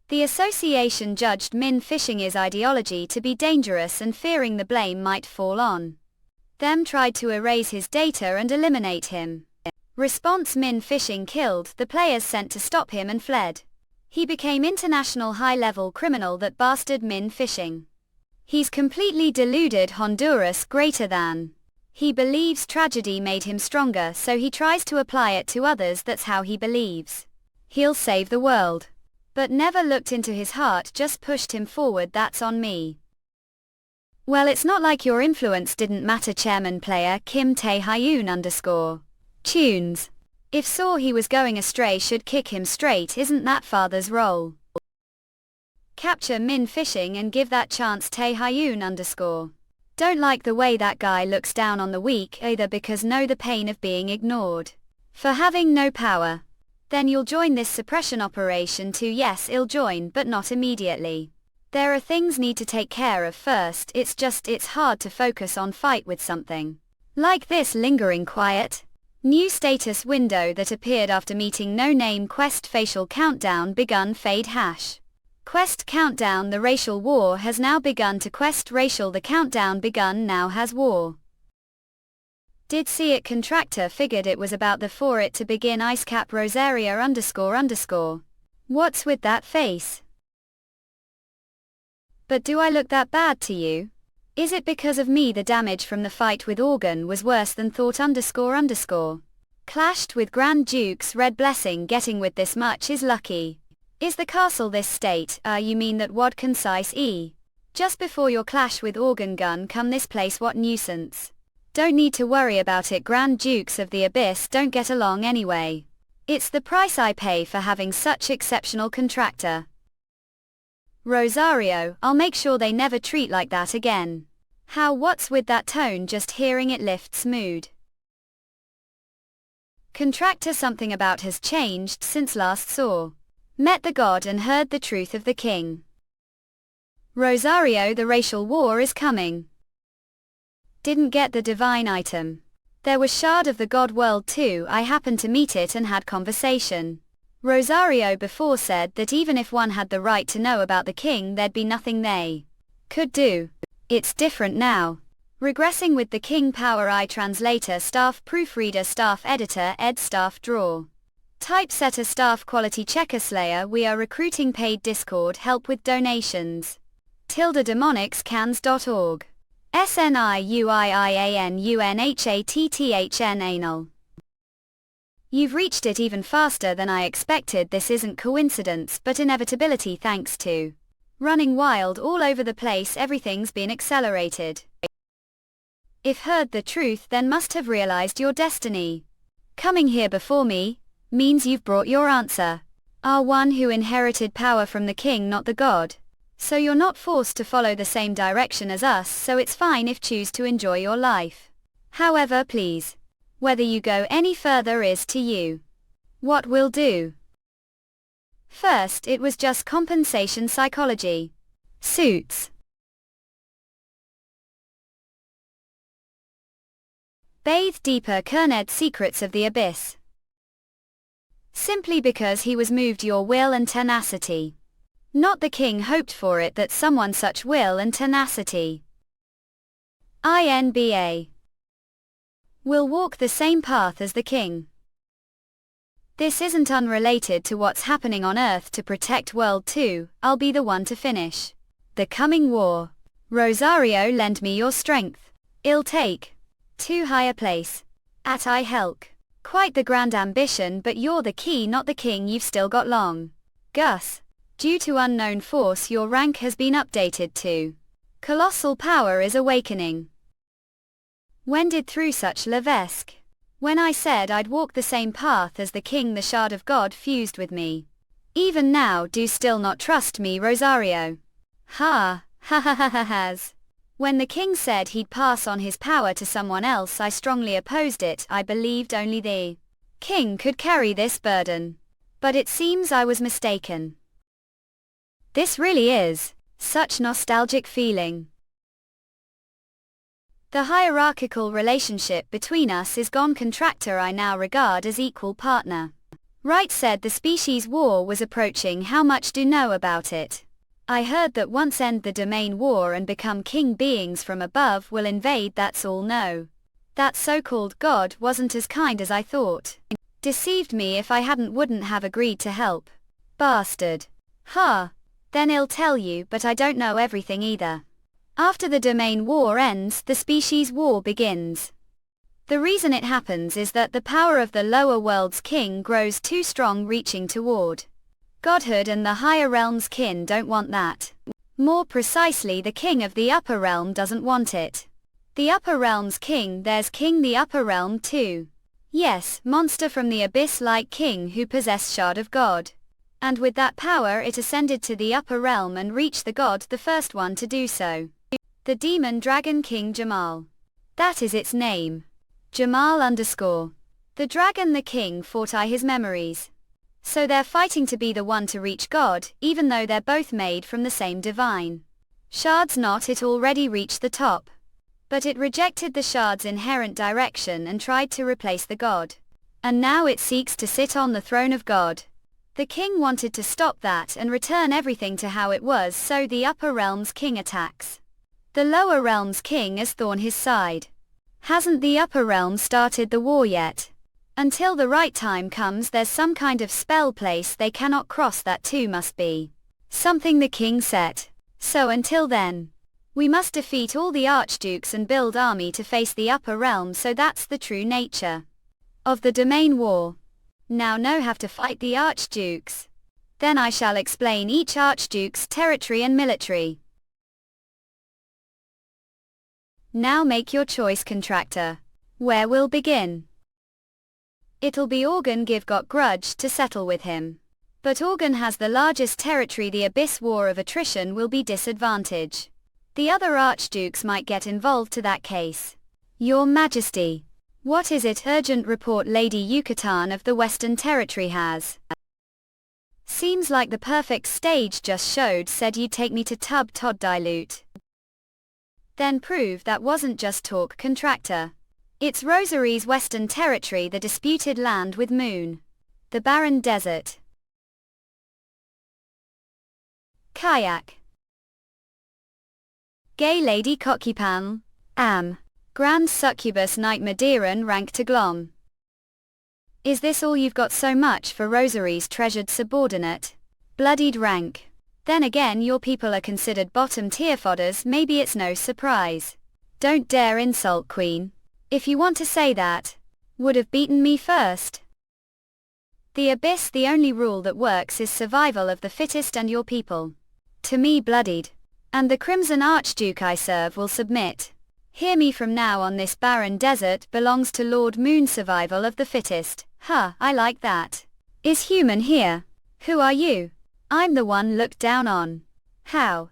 The association judged Min Fishing's ideology to be dangerous, and fearing the blame might fall on them, tried to erase his data and eliminate him. Response: Min Fishing killed the players sent to stop him and fled. He became international high-level criminal. That bastard Min Fishing. He's completely deluded. Honduras greater than. He believes tragedy made him stronger, so he tries to apply it to others. That's how he believes he'll save the world. But never looked into his heart, just pushed him forward. That's on me. Well, it's not like your influence didn't matter. Chairman player Kim Tae-hyun _tunes. If saw he was going astray, should kick him straight. Isn't that father's role? Capture Min Fishing and give that chance. Tae-hyun _ don't like the way that guy looks down on the weak, either because know the pain of being ignored for having no power. Then you'll join this suppression operation too. Yes, I'll join, but not immediately. There are things need to take care of first. It's hard to focus on fight with something like this lingering. Quiet. New status window that appeared after meeting no name quest. Facial countdown begun. Fade hash. Quest countdown. The racial war has now begun. To quest racial. The countdown begun now has war. Did see it. Contractor figured it was about the for it to begin. Icecap Rosaria __. What's with that face? But do I look that bad to you? Is it because of me the damage from the fight with Organ was worse than thought __? Clashed with Grand Duke's Red Blessing. Getting with this much is lucky. Is the castle this state? You mean that wad concise just before your clash with Organ gun come this place? What nuisance. Don't need to worry about it. Grand Dukes of the Abyss don't get along anyway. It's the price I pay for having such exceptional contractor. Rosario, I'll make sure they never treat like that again. How what's with that tone? Just hearing it lifts mood. Contractor, something about has changed since last saw. Met the god and heard the truth of the king. Rosario, the racial war is coming. Didn't get the divine item. There was shard of the god world too. I happened to meet it and had conversation. Rosario before said that even if one had the right to know about the king, there'd be nothing they could do. It's different now. Regressing with the king power. I translator, staff proofreader, staff editor, ed staff draw, typesetter, staff quality checker, slayer. We are recruiting. Paid Discord help with donations. demonicscans.org. SNIUIIANUNHATTHN anal. You've reached it even faster than I expected. This isn't coincidence but inevitability. Thanks to running wild all over the place, everything's been accelerated. If heard the truth, then must have realized your destiny. Coming here before me means you've brought your answer. Are one who inherited power from the king, not the god. So you're not forced to follow the same direction as us, so it's fine if choose to enjoy your life. However, please, whether you go any further is to you. What we'll do. First, it was just compensation psychology. Suits. Bathe deeper. Kerned secrets of the abyss. Simply because he was moved your will and tenacity. Not the king hoped for it, that someone such will and tenacity. INBA. Will walk the same path as the king. This isn't unrelated to what's happening on Earth. To protect World 2, I'll be the one to finish the coming war. Rosario, lend me your strength. I'll take to higher place. At I helk. Quite the grand ambition, but you're the key, not the king. You've still got long. Gus. Due to unknown force, your rank has been updated to colossal power is awakening. When did through such Levesque? When I said I'd walk the same path as the king, the shard of God fused with me. Even now, do still not trust me, Rosario? Ha ha ha ha has. When the king said he'd pass on his power to someone else, I strongly opposed it. I believed only the king could carry this burden. But it seems I was mistaken. This really is such nostalgic feeling. The hierarchical relationship between us is gone. Contractor I now regard as equal partner. Wright said the species war was approaching. How much do know about it? I heard that once end the domain war and become king, beings from above will invade. That's all. No. That so-called god wasn't as kind as I thought. Deceived me. If I wouldn't have agreed to help. Bastard. Ha. Then I'll tell you, but I don't know everything either. After the domain war ends, the species war begins. The reason it happens is that the power of the lower world's king grows too strong, reaching toward godhood, and the higher realm's kin don't want that. More precisely, the king of the upper realm doesn't want it. The upper realm's king, there's king the upper realm too. Yes, monster from the abyss like king who possessed shard of God. And with that power it ascended to the upper realm and reached the god, the first one to do so. The demon dragon king Jamal. That is its name. Jamal _. The dragon, the king, fought his memories. So they're fighting to be the one to reach God, even though they're both made from the same divine shards. Not it already reached the top. But it rejected the shard's inherent direction and tried to replace the god. And now it seeks to sit on the throne of God. The king wanted to stop that and return everything to how it was, so the upper realm's king attacks. The lower realm's king is thorn his side. Hasn't the upper realm started the war yet? Until the right time comes, there's some kind of spell place they cannot cross. That too must be something the king set. So until then, we must defeat all the archdukes and build army to face the upper realm. So that's the true nature of the domain war. Now no have to fight the archdukes. Then I shall explain each archduke's territory and military. Now make your choice, contractor. Where will begin? It'll be Organ give got grudge to settle with him. But Organ has the largest territory. The Abyss war of attrition will be disadvantage. The other archdukes might get involved to that case. Your Majesty. What is it? Urgent report. Lady Yucatan of the Western Territory has. Seems like the perfect stage just showed. Said you'd take me to Tub Todd dilute. Then prove that wasn't just talk, contractor. It's Rosary's Western Territory, the disputed land with Moon. The barren desert. Kayak. Gay lady Coquipan. Grand succubus knight Madeiran rank to Glom. Is this all you've got? So much for Rosary's treasured subordinate? Bloodied rank. Then again, your people are considered bottom tier fodders. Maybe it's no surprise. Don't dare insult Queen. If you want to say that, would have beaten me first. The Abyss, the only rule that works is survival of the fittest and your people. To me bloodied. And the Crimson Archduke I serve will submit. Hear me from now on, this barren desert belongs to Lord Moon. Survival of the fittest. Huh, I like that. Is human here? Who are you? I'm the one looked down on. How?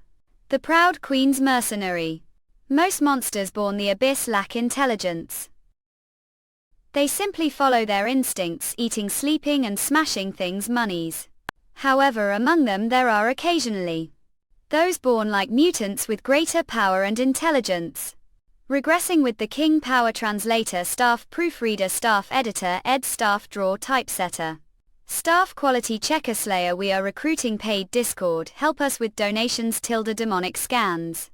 The proud Queen's mercenary. Most monsters born the Abyss lack intelligence. They simply follow their instincts, eating, sleeping and smashing things monies. However, among them there are occasionally those born like mutants with greater power and intelligence. Regressing with the King. Power translator, staff proofreader, staff editor, ed, staff drawer, typesetter, staff quality checker, slayer. We are recruiting. Paid Discord, help us with donations. Demonic scans.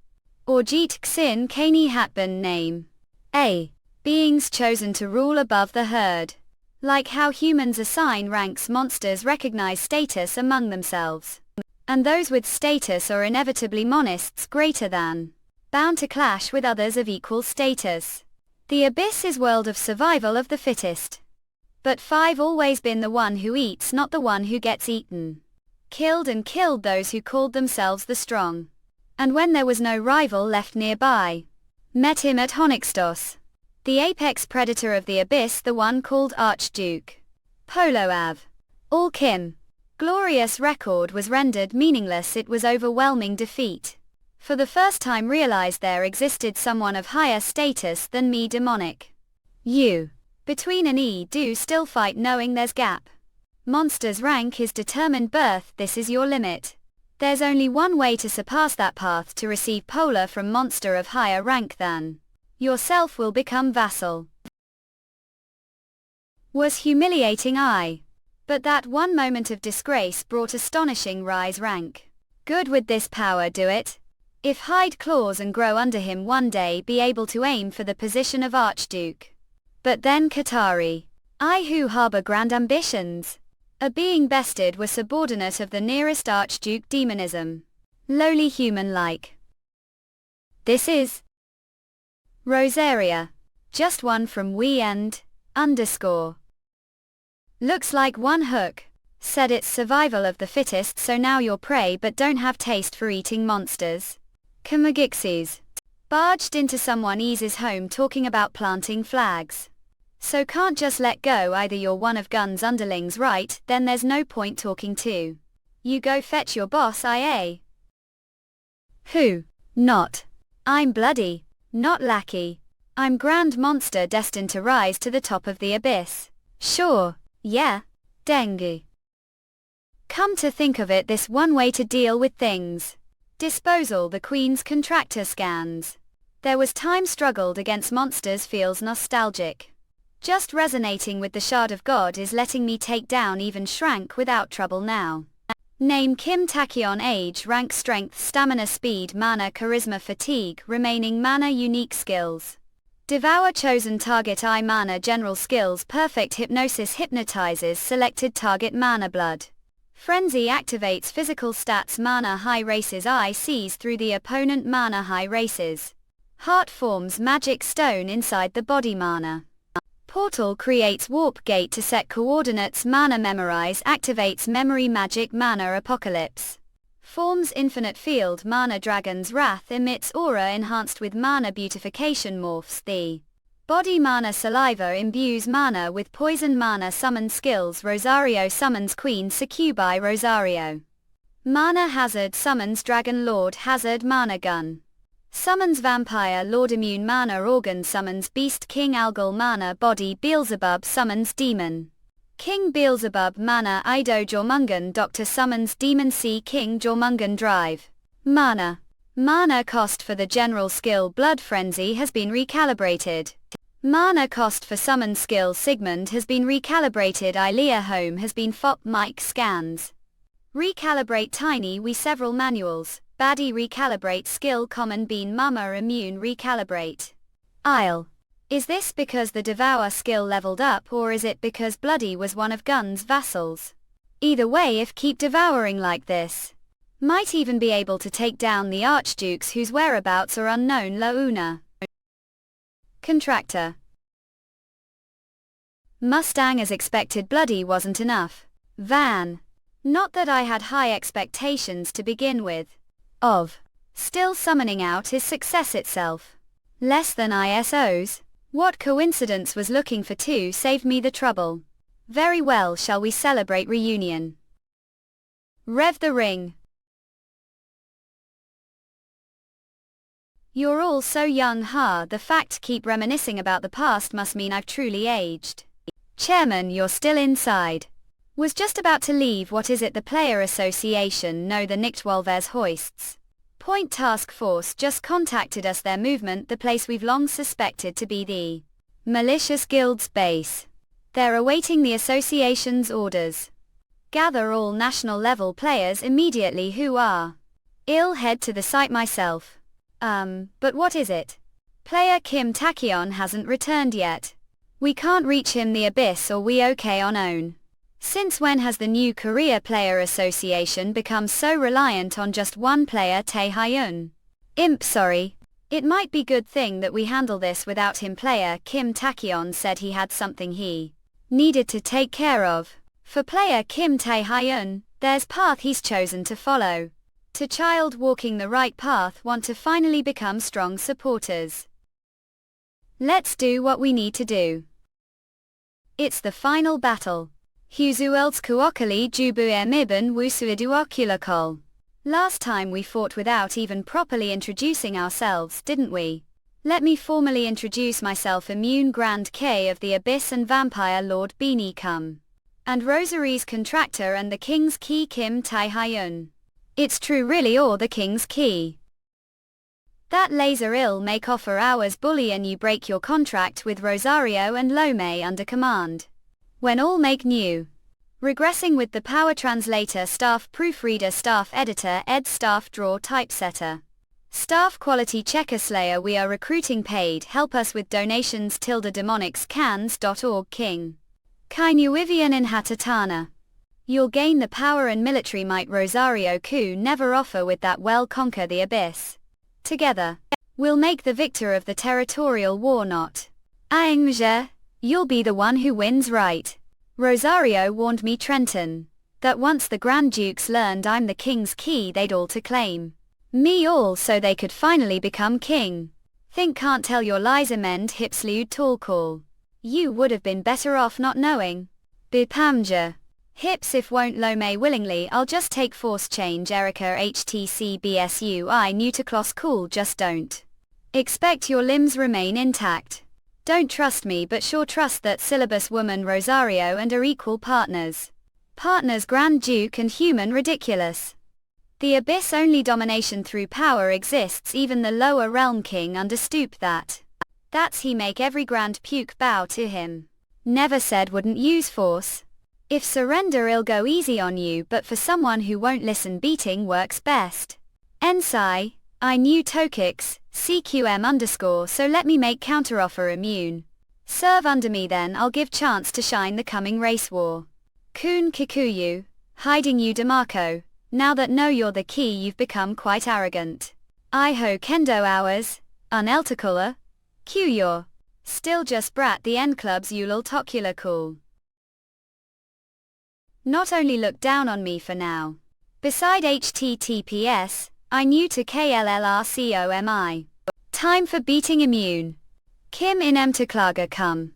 Orjeet Xin Kani Hatban. Name. A. Beings chosen to rule above the herd. Like how humans assign ranks, monsters recognize status among themselves. And those with status are inevitably monists, greater than, bound to clash with others of equal status. The Abyss is world of survival of the fittest. But 5 always been the one who eats, not the one who gets eaten. Killed and killed those who called themselves the strong. And when there was no rival left nearby, met him at Honixtos. The apex predator of the Abyss, the one called Archduke. Polo Av. All Kim. Glorious record was rendered meaningless. It was overwhelming defeat. For the first time realized there existed someone of higher status than me. Demonic. You. Between and E do still fight knowing there's gap. Monster's rank is determined birth. This is your limit. There's only one way to surpass that path, to receive polar from monster of higher rank than yourself will become vassal. Was humiliating, aye. But that one moment of disgrace brought astonishing rise rank. Good, with this power do it. If hide claws and grow under him, one day be able to aim for the position of Archduke. But then Qatari. I who harbor grand ambitions. A being bested were subordinate of the nearest Archduke. Demonism. Lowly human-like. This is Rosaria. Just one from we and _ looks like one hook. Said it's survival of the fittest, so now you're prey but don't have taste for eating monsters. Kamagixes. Barged into someone else's home talking about planting flags. So can't just let go. Either you're one of Gun's underlings, right, then there's no point talking to you. Go fetch your boss, IA. Who? Not. I'm bloody, not lackey. I'm grand monster destined to rise to the top of the Abyss. Sure, yeah, dengue. Come to think of it, this one way to deal with things. Disposal. The Queen's contractor scans. There was time struggled against monsters, feels nostalgic. Just resonating with the Shard of God is letting me take down even shrank without trouble now. Name Kim Tachyon. Age, rank, strength, stamina, speed, mana, charisma, fatigue, remaining mana, unique skills. Devour, chosen target, I mana, general skills, perfect hypnosis, hypnotizes selected target, mana, blood. Frenzy activates physical stats, mana, high races, I sees through the opponent, mana, high races. Heart forms magic stone inside the body, mana. Portal creates warp gate to set coordinates, mana, memorize activates memory, magic, mana, apocalypse. Forms infinite field mana dragon's wrath emits aura enhanced with mana beautification morphs the body mana saliva imbues mana with poison mana summon skills Rosario summons Queen Succubi Rosario. Mana hazard summons Dragon Lord hazard mana gun. Summons Vampire Lord immune mana organ summons Beast King Algol mana body Beelzebub summons Demon King Beelzebub mana Ido Jormungan Doctor summons Demon Sea King Jormungan drive. Mana cost for the general skill Blood Frenzy has been recalibrated. Mana cost for summon skill Sigmund has been recalibrated. Ilea Home has been FOP Mike scans. Recalibrate Tiny We several manuals. Baddie recalibrate skill Common Bean Mama immune recalibrate. Isle. Is this because the Devourer skill leveled up or is it because Bloody was one of Gun's vassals? Either way, if keep devouring like this, might even be able to take down the archdukes whose whereabouts are unknown. La Una. Contractor. Mustang as expected. Bloody wasn't enough. Van. Not that I had high expectations to begin with. Still summoning out is success itself. Less than ISOs. What coincidence was looking for two saved me the trouble. Very well, shall we celebrate reunion? Rev the ring. You're all so young, huh? The fact keep reminiscing about the past must mean I've truly aged. Chairman, you're still inside. Was just about to leave. What is it? The player association? No, the Nichtwolvers hoists. Point Task Force just contacted us. Their movement, the place we've long suspected to be the malicious guild's base. They're awaiting the association's orders. Gather all national level players immediately who are ill. Head to the site myself. But what is it? Player Kim Tachyon hasn't returned yet. We can't reach him. The Abyss or we okay on own? Since when has the new Korea Player Association become so reliant on just one player, Tae Hyun? Sorry. It might be good thing that we handle this without him. Player Kim Tachyon said he had something he needed to take care of. For player Kim Tae Hyun, there's path he's chosen to follow. To child walking the right path, want to finally become strong supporters. Let's do what we need to do. It's the final battle. Huzueldskuokali Jubuer Mibben Wusuiduokulakol. Last time we fought without even properly introducing ourselves, didn't we? Let me formally introduce myself. Immune Grand K of the Abyss and Vampire Lord Beanie Come. And Rosary's Contractor and the King's Key Kim Tae Hyun. It's true really, or the King's Key. That laser ill make offer hours bully and you break your contract with Rosario and Lome under command. When all make new. Regressing with the power translator, staff proofreader, staff editor, ed staff draw typesetter. Staff quality checker slayer. We are recruiting paid. Help us with donations. Demonicscans.org. King Kainuivian in Hatatana. You'll gain the power and military might Rosario Ku never offer with that. Well, conquer the Abyss. Together. We'll make the victor of the territorial war. Not Aangja. You'll be the one who wins, right? Rosario warned me, Trenton, that once the Grand Dukes learned I'm the King's Key they'd all to claim me all so they could finally become king. Think can't tell your lies. Amend Hipsliud tall call. You would have been better off not knowing. Bipamja. Hips if won't Lome willingly I'll just take force change. Erica HTC BSU I new to Kloss cool just don't expect your limbs remain intact. Don't trust me but sure trust that syllabus woman Rosario and are equal partners. Partners Grand Duke and human ridiculous. The Abyss only domination through power exists. Even the lower realm king understoop that. That's he make every grand puke bow to him. Never said wouldn't use force. If surrender I'll go easy on you but for someone who won't listen beating works best. Ensai. I knew Tokix, CQM_ so let me make counteroffer. Immune. Serve under me then I'll give chance to shine the coming race war. Kun Kikuyu, hiding you DeMarco, now that know you're the key you've become quite arrogant. Iho Kendo hours, unelticula, Qyor. Still just brat the N clubs Yulal Tokula cool. Not only look down on me for now. Beside HTTPS, I new to KLLRCOMI. Time for beating immune. Kim inem to klaga come.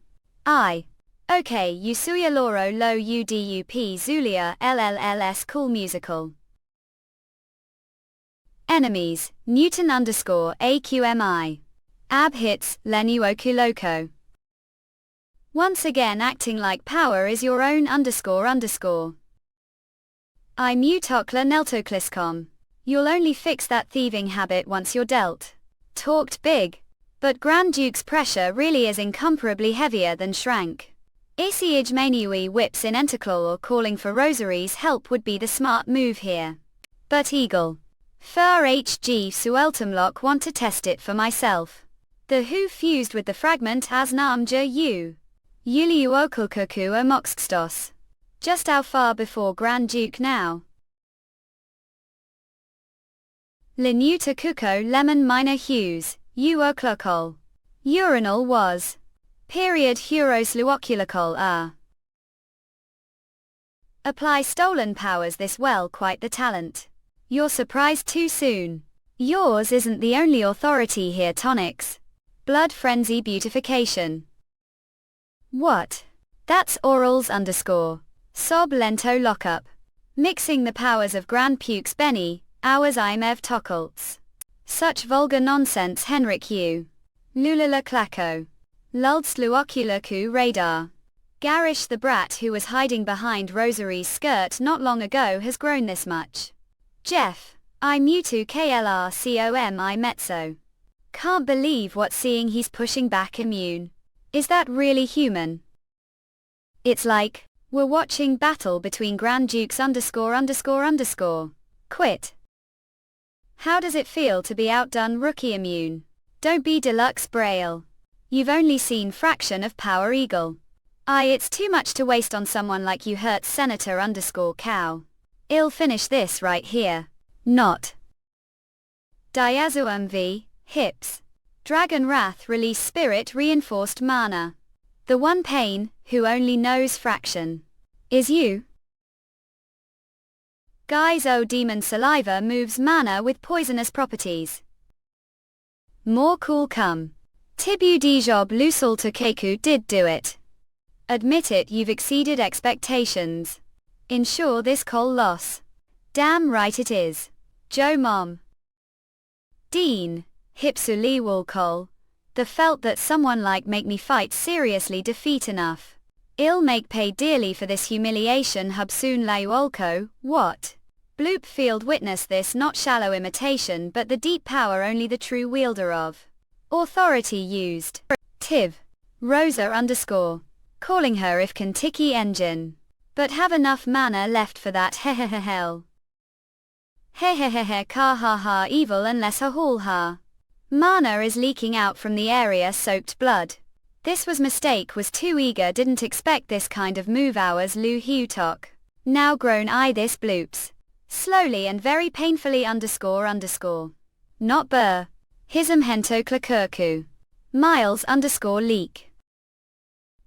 I. Okay, Yusuya Loro Lo UDUP Zulia LLLS Cool Musical. Enemies, Newton underscore AQMI. Ab hits, Lenuokuloko. Once again acting like power is your own underscore underscore. I mutokla neltokliscom. You'll only fix that thieving habit once you're dealt. Talked big. But Grand Duke's pressure really is incomparably heavier than Shrank. Isiij Mainui whips in Entaclol calling for Rosary's help would be the smart move here. But Eagle. Fur HG Sueltumlock want to test it for myself. The Who fused with the fragment as Namja U. Yuliuokulkuku Omoxstos. Just how far before Grand Duke now? Linuta Kuko Lemon Minor Hughes, Uoklokol. Urinal was. Period Huros Luoculacol Apply stolen powers this well quite the talent. You're surprised too soon. Yours isn't the only authority here tonics. Blood frenzy beautification. What? That's orals underscore. Sob lento lockup. Mixing the powers of Grand Pukes Benny, ours Imev Tokults. Such vulgar nonsense Henrik U. Lulala Klako. Luldstluoculaku radar. Garish the brat who was hiding behind Rosary's skirt not long ago has grown this much. Jeff, I Mewtwo KLRCOMI Metso. Can't believe what seeing he's pushing back immune. Is that really human? It's like, we're watching battle between Grand Dukes underscore underscore underscore. Quit. How does it feel to be outdone rookie immune? Don't be deluxe braille. You've only seen fraction of Power Eagle. It's too much to waste on someone like you hurt Senator underscore cow. I'll finish this right here. Not. Diazo V, hips. Dragon Wrath release spirit reinforced mana. The one pain, who only knows fraction. Is you. Guys demon saliva moves mana with poisonous properties. More cool come. Tibu Dijob Lusalta Keku did do it. Admit it, you've exceeded expectations. Ensure this col loss. Damn right it is. Joe Mom. Dean, Hipsuli Woolcol. The felt that someone like make me fight seriously defeat enough. I'll make pay dearly for this humiliation Hubsoon Lauolko, what? Bloop field witness this not shallow imitation but the deep power only the true wielder of. Authority used. Tiv. Rosa underscore. Calling her if Kentucky engine. But have enough mana left for that hell. Hehehehe ka ha ha evil unless ha haul ha. Mana is leaking out from the area soaked blood. This was mistake was too eager didn't expect this kind of move hours Lu Hutok. Now grown this bloops. Slowly and very painfully underscore underscore. Not burr. Hism hento klakurku. Miles underscore leak.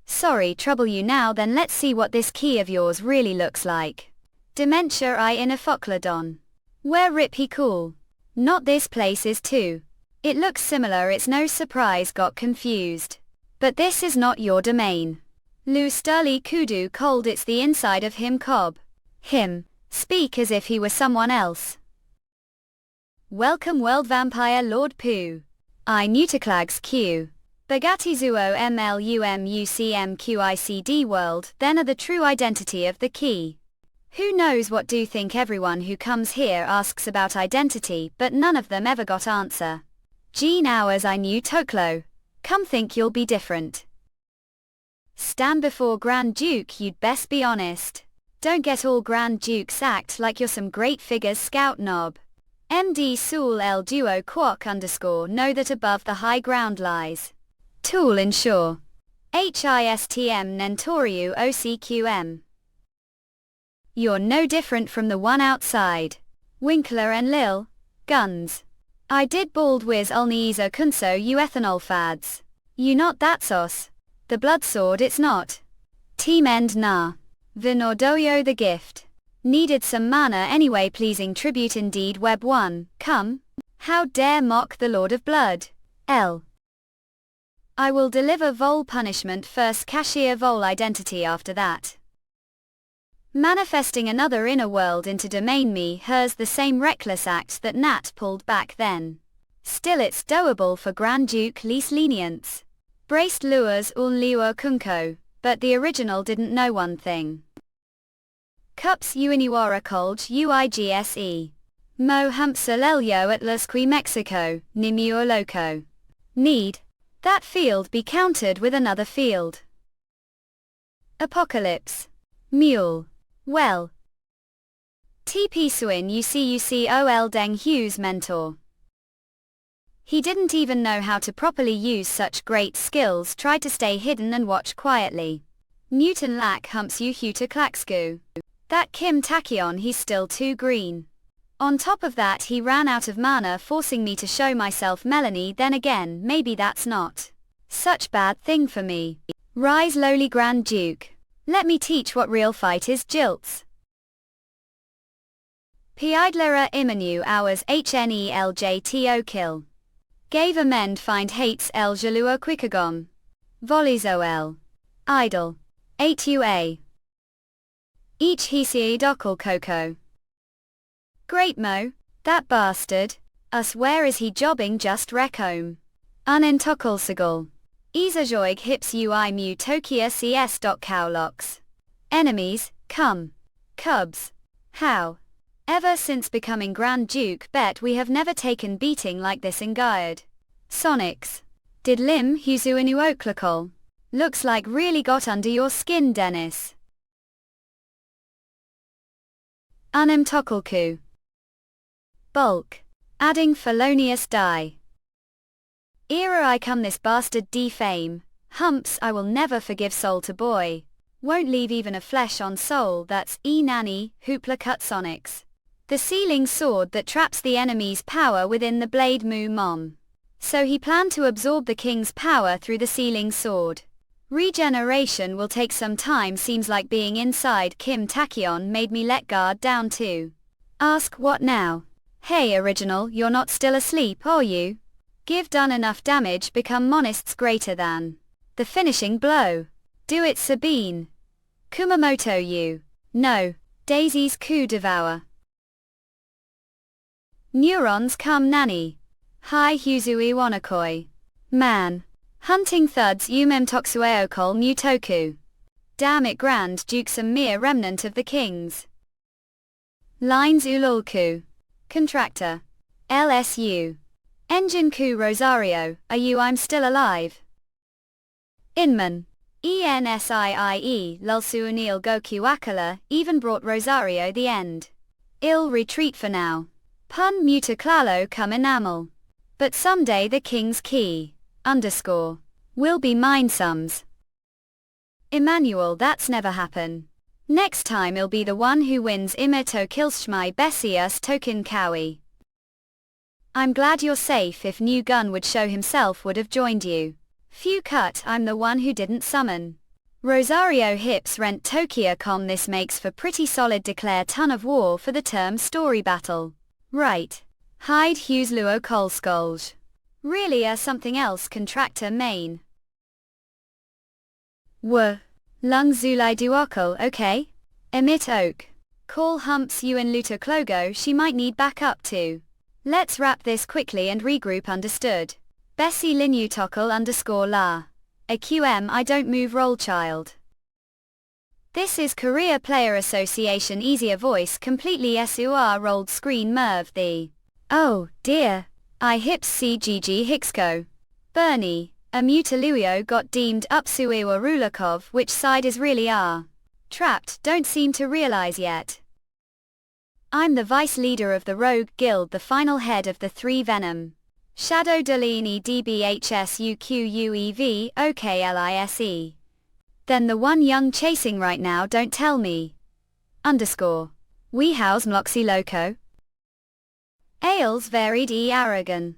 Sorry trouble you now then let's see what this key of yours really looks like. Dementia I in a Foclodon. Where rip he cool. Not this place is too. It looks similar it's no surprise got confused. But this is not your domain. Lu Sturly Kudu cold it's the inside of him cob. Him. Speak as if he were someone else. Welcome World Vampire Lord Pooh. I Nutaclags Q. Bagatizuo MLUMUCMQICD World then are the true identity of the key. Who knows what do think everyone who comes here asks about identity but none of them ever got answer. Gene hours I knew Toklo. Come think you'll be different. Stand before Grand Duke you'd best be honest. Don't get all Grand Dukes act like you're some great figures scout knob. MD Soul L Duo Quok underscore know that above the high ground lies. Tool ensure. HISTM Nentoriu OCQM. You're no different from the one outside. Winkler and Lil. Guns. I did bald whiz ulniizo kunso you ethanol fads. You not that sauce. The blood sword it's not. Team end nah. Vinordoyo the gift. Needed some mana anyway, pleasing tribute indeed. Web 1, come. How dare mock the Lord of Blood. L. I will deliver Vol punishment first, cashier Vol identity after that. Manifesting another inner world into domain me, hers the same reckless act that Nat pulled back then. Still it's doable for Grand Duke least lenience. Braced lures ul liwa kunko, but the original didn't know one thing. Cups uiniwara kolj uigse. Mo humpsalelyo at Las Qui Mexico, Nimuo loco. Need that field be countered with another field. Apocalypse. Mule. Well. TP Suin UCUCOL Deng Hu's mentor. He didn't even know how to properly use such great skills, tried to stay hidden and watch quietly. Newton lack humps you Huta Klaxku. That Kim Tachyon, he's still too green. On top of that he ran out of mana, forcing me to show myself Melanie. Then again, maybe that's not such bad thing for me. Rise lowly Grand Duke. Let me teach what real fight is, jilts. Piidlera Imanu hours HNELJTO kill. Gave amend find hates El Jaluo Quikagom. Volleys OL. Idle. 8 UA. Each Hisi Dokal Coco. Great Mo, that bastard. Us where is he jobbing just rec home. Unentokal Segal. Isajoig hips ui mu Tokia CS. Cowlocks. Enemies, come. Cubs. How? Ever since becoming Grand Duke, bet we have never taken beating like this in Gaiad. Sonics. Did Lim Huzuinu Oklakol? Looks like really got under your skin, Dennis. Unimtokalku. Bulk. Adding felonious die. Era I come this bastard defame. Humps I will never forgive soul to boy. Won't leave even a flesh on soul, that's E-Nanny, Hoopla cut Sonics. The sealing sword that traps the enemy's power within the blade Moo Mom. So he planned to absorb the king's power through the sealing sword. Regeneration will take some time, seems like being inside Kim Tachyon made me let guard down too. Ask what now? Hey original, you're not still asleep, are you? Give done enough damage, become monists greater than. The finishing blow. Do it Sabine. Kumamoto you. No. Daisy's coup devour. Neurons come nanny. Hi Huzui Wanakoi. Man. Hunting thuds Umemtoksueokol Mutoku. Damn it Grand Duke's a mere remnant of the kings. Lines Ululku. Contractor. LSU. Engine Ku Rosario, are you I'm still alive. Inman. ENSIIE Lulsuunil Goku Akala even brought Rosario the end. Ill retreat for now. Pun mutaklalo come enamel. But someday the king's key, _ will be mine sums. Emmanuel, that's never happen. Next time I'll be the one who wins Imeto Kilshmai Bessius Token Kawi. I'm glad you're safe. If New Gun would show himself would have joined you. Few cut, I'm the one who didn't summon. Rosario hips rent Tokia com. This makes for pretty solid declare ton of war for the term story battle. Right. Hide Hughes Luo Kolskolj. Really something else contractor main. Lung Zulai Duokal, okay? Emit Oak. Call Humps Ewan Luta Clogo, she might need backup too. Let's wrap this quickly and regroup, understood. Bessie Linu Tokal _la. AQM I don't move roll child. This is Korea Player Association easier voice completely SUR rolled screen Merv the. Oh, dear. I hips CGG Hixco. Bernie. A Mutaluio got deemed Upsuiwa Rulakov. Which side is really R? Trapped, don't seem to realize yet. I'm the vice leader of the Rogue Guild, the final head of the 3 Venom. Shadow Delini DBHSUQUEV OKLISE. Then the one young chasing right now, don't tell me. We house Mloxy Loco. Ales varied Aragon.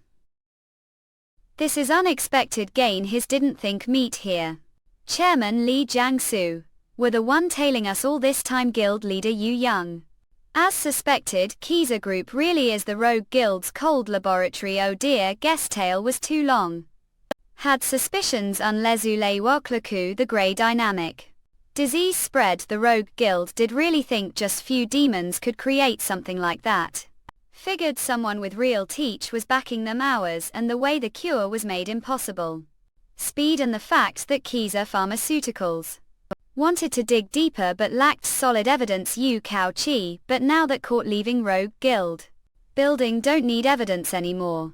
This is unexpected gain. His didn't think meet here. Chairman Li Jiangsu. Were the one tailing us all this time. Guild leader Yu Young. As suspected, Kiza Group really is the Rogue Guild's cold laboratory. Oh dear, guess tale was too long. Had suspicions unless Ule Woklaku the grey dynamic. Disease spread. The Rogue Guild did really think just few demons could create something like that. Figured someone with real teach was backing them hours and the way the cure was made impossible. Speed and the fact that Kiza Pharmaceuticals wanted to dig deeper but lacked solid evidence. Yu Kao Chi, but now that caught leaving Rogue Guild building don't need evidence anymore.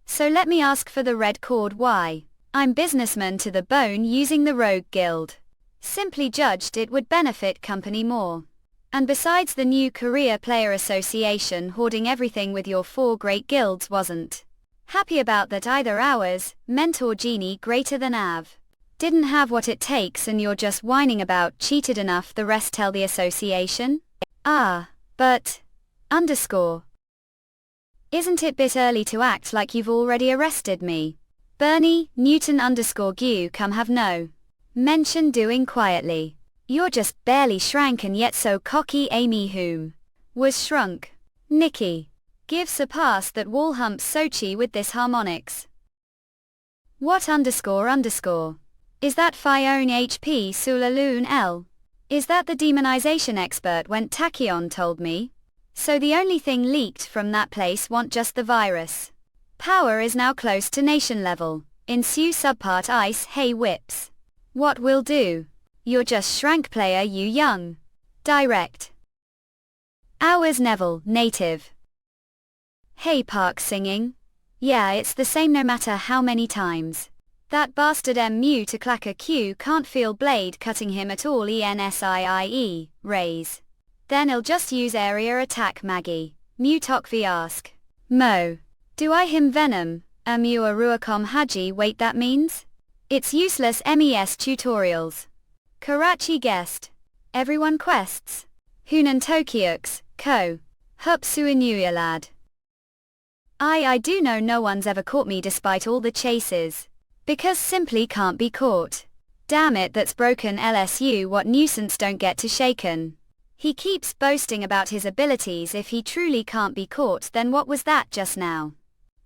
So let me ask for the red cord. Why? I'm businessman to the bone using the Rogue Guild. Simply judged it would benefit company more. And besides the new Korea Player Association hoarding everything with your 4 great guilds wasn't happy about that either. Ours, Mentor Genie greater than Av, didn't have what it takes and you're just whining about cheated enough. The rest tell the association? But isn't it bit early to act like you've already arrested me? Bernie, Newton _Gu come have no mention doing quietly. You're just barely shrank and yet so cocky. Amy whom was shrunk. Nikki. Give surpass that wall humps Sochi with this harmonics. What __? Is that Fione HP Sulaloon L? Is that the demonization expert went Tachyon told me? So the only thing leaked from that place want just the virus. Power is now close to nation level. Ensue subpart ice. Hey whips. What will do? You're just shrank player you young. Direct. Ours Neville, native. Hey Park singing. Yeah, it's the same no matter how many times. That bastard Mu to clacker Q can't feel blade cutting him at all. ENSIIE, raise. Then he'll just use area attack. Maggie. Mu Tokvi ask. Mo. Do I him venom? Mu Aruacom Haji. Wait, that means? It's useless. MES tutorials. Karachi guest. Everyone quests. Hunan Tokyux, Ko. Hup Suinuya lad. I do know no one's ever caught me despite all the chases. Because simply can't be caught. Damn it, that's broken. LSU, what nuisance, don't get to shaken. He keeps boasting about his abilities. If he truly can't be caught, then what was that just now?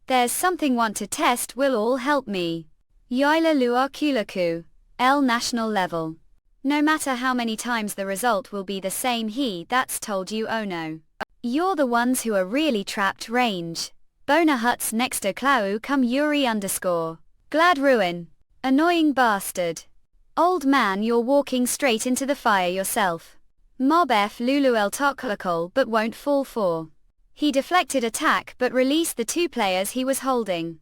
There's something want to test. Will all help me. Yaila Luar Kulaku. L national level. No matter how many times the result will be the same. That's told you. Oh no. You're the ones who are really trapped. Range. Bona Huts next to Clau come Yuri _ Glad ruin. Annoying bastard. Old man, you're walking straight into the fire yourself. Mob F Lulu El Toklakol but won't fall for. He deflected attack but released the 2 players he was holding.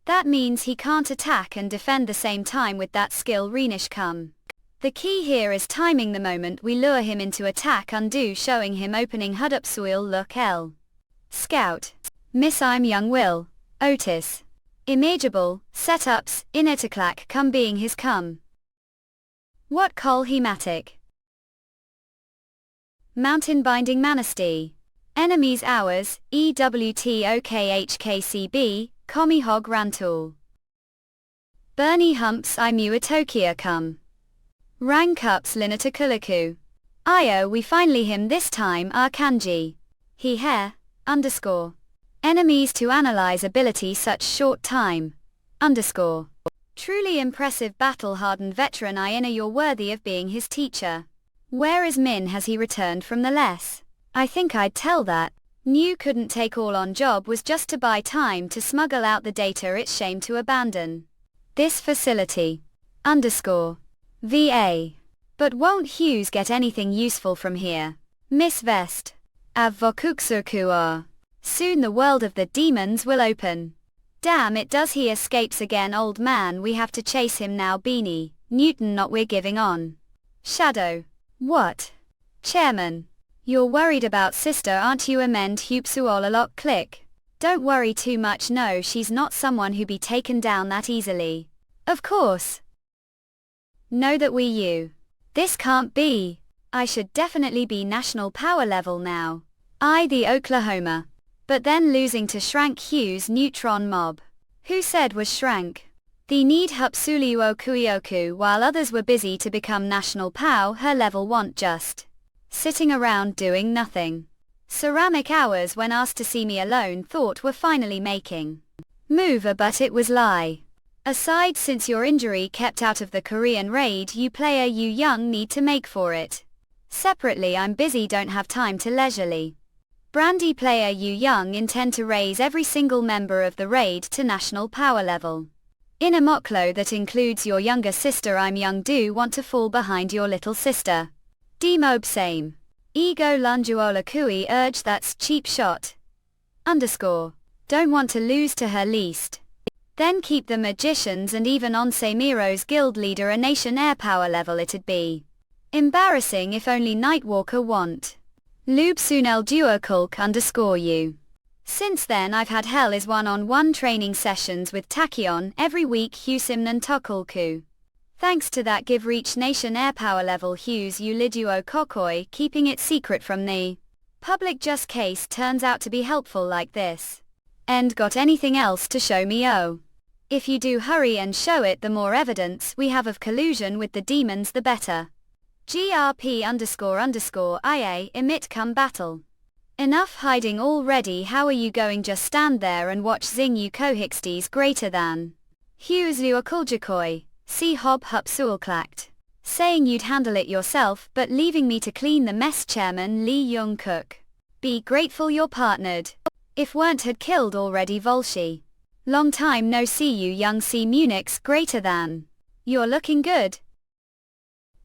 That means he can't attack and defend the same time with that skill. Reenish come. The key here is timing the moment we lure him into attack. Undo, showing him opening Hudupsuil look L. Scout. Miss I'm young Will. Otis. Imageable, setups, Inetaclack come being his come. What call hematic? Mountain binding manasty. Enemies ours, EWTOKHKCB, Komi Hog Rantool. Bernie humps I Muatokia come. Rank ups Linata Kulaku. Io we finally him this time our kanji. He hair, _ Enemies to analyze ability such short time, _ Truly impressive battle-hardened veteran Iena, you're worthy of being his teacher. Where is Min? Has he returned from the less? I think I'd tell that. New couldn't take all on job was just to buy time to smuggle out the data. It's shame to abandon this facility, _ VA. But won't Hughes get anything useful from here? Miss Vest. Avvokuksurkuar. Soon the world of the demons will open. Damn it, does he escapes again? Old man, we have to chase him now. Beanie, Newton not we're giving on. Shadow. What? Chairman. You're worried about sister, aren't you? Amend Hupsuolalok click. Don't worry too much. No, she's not someone who be taken down that easily. Of course. Know that you. This can't be. I should definitely be national power level now. The Oklahoma. But then losing to Shrank Hughes neutron mob. Who said was Shrank? The need Hupsuliuo Kuioku while others were busy to become national POW. Her level want just Sitting around doing nothing. Ceramic hours when asked to see me alone thought were finally making mover, but it was lie. Aside, since your injury kept out of the Korean raid, you player you young need to make for it. Separately, I'm busy, don't have time to leisurely. Brandy player you young intend to raise every single member of the raid to national power level. In a moklo that includes your younger sister, I'm young, do want to fall behind your little sister. Demob same. Ego lunguola kui urge, that's cheap shot. Underscore. Don't want to lose to her least. Then keep the magicians and even Onse Miro's guild leader a nation air power level, it'd be embarrassing if only Nightwalker want. Lube Sunel Duokulk underscore you. Since then I've had hell is one-on-one training sessions with Tachyon every week Husimnan Tokulku. Thanks to that give reach nation air power level Hughes Uliduo Kokoi, keeping it secret from the public just case turns out to be helpful like this. And got anything else to show me? Oh. If you do hurry and show it, the more evidence we have of collusion with the demons the better. GRP __ IA emit come battle. Enough hiding already, how are you going just stand there and watch Zing you Kohixties greater than. Hughes Luakuljakoi, see Hob Hup Sualklact. Saying you'd handle it yourself but leaving me to clean the mess, Chairman Lee Young Cook. Be grateful you're partnered. If weren't had killed already Volshi. Long time no see you young C Munich's greater than. You're looking good.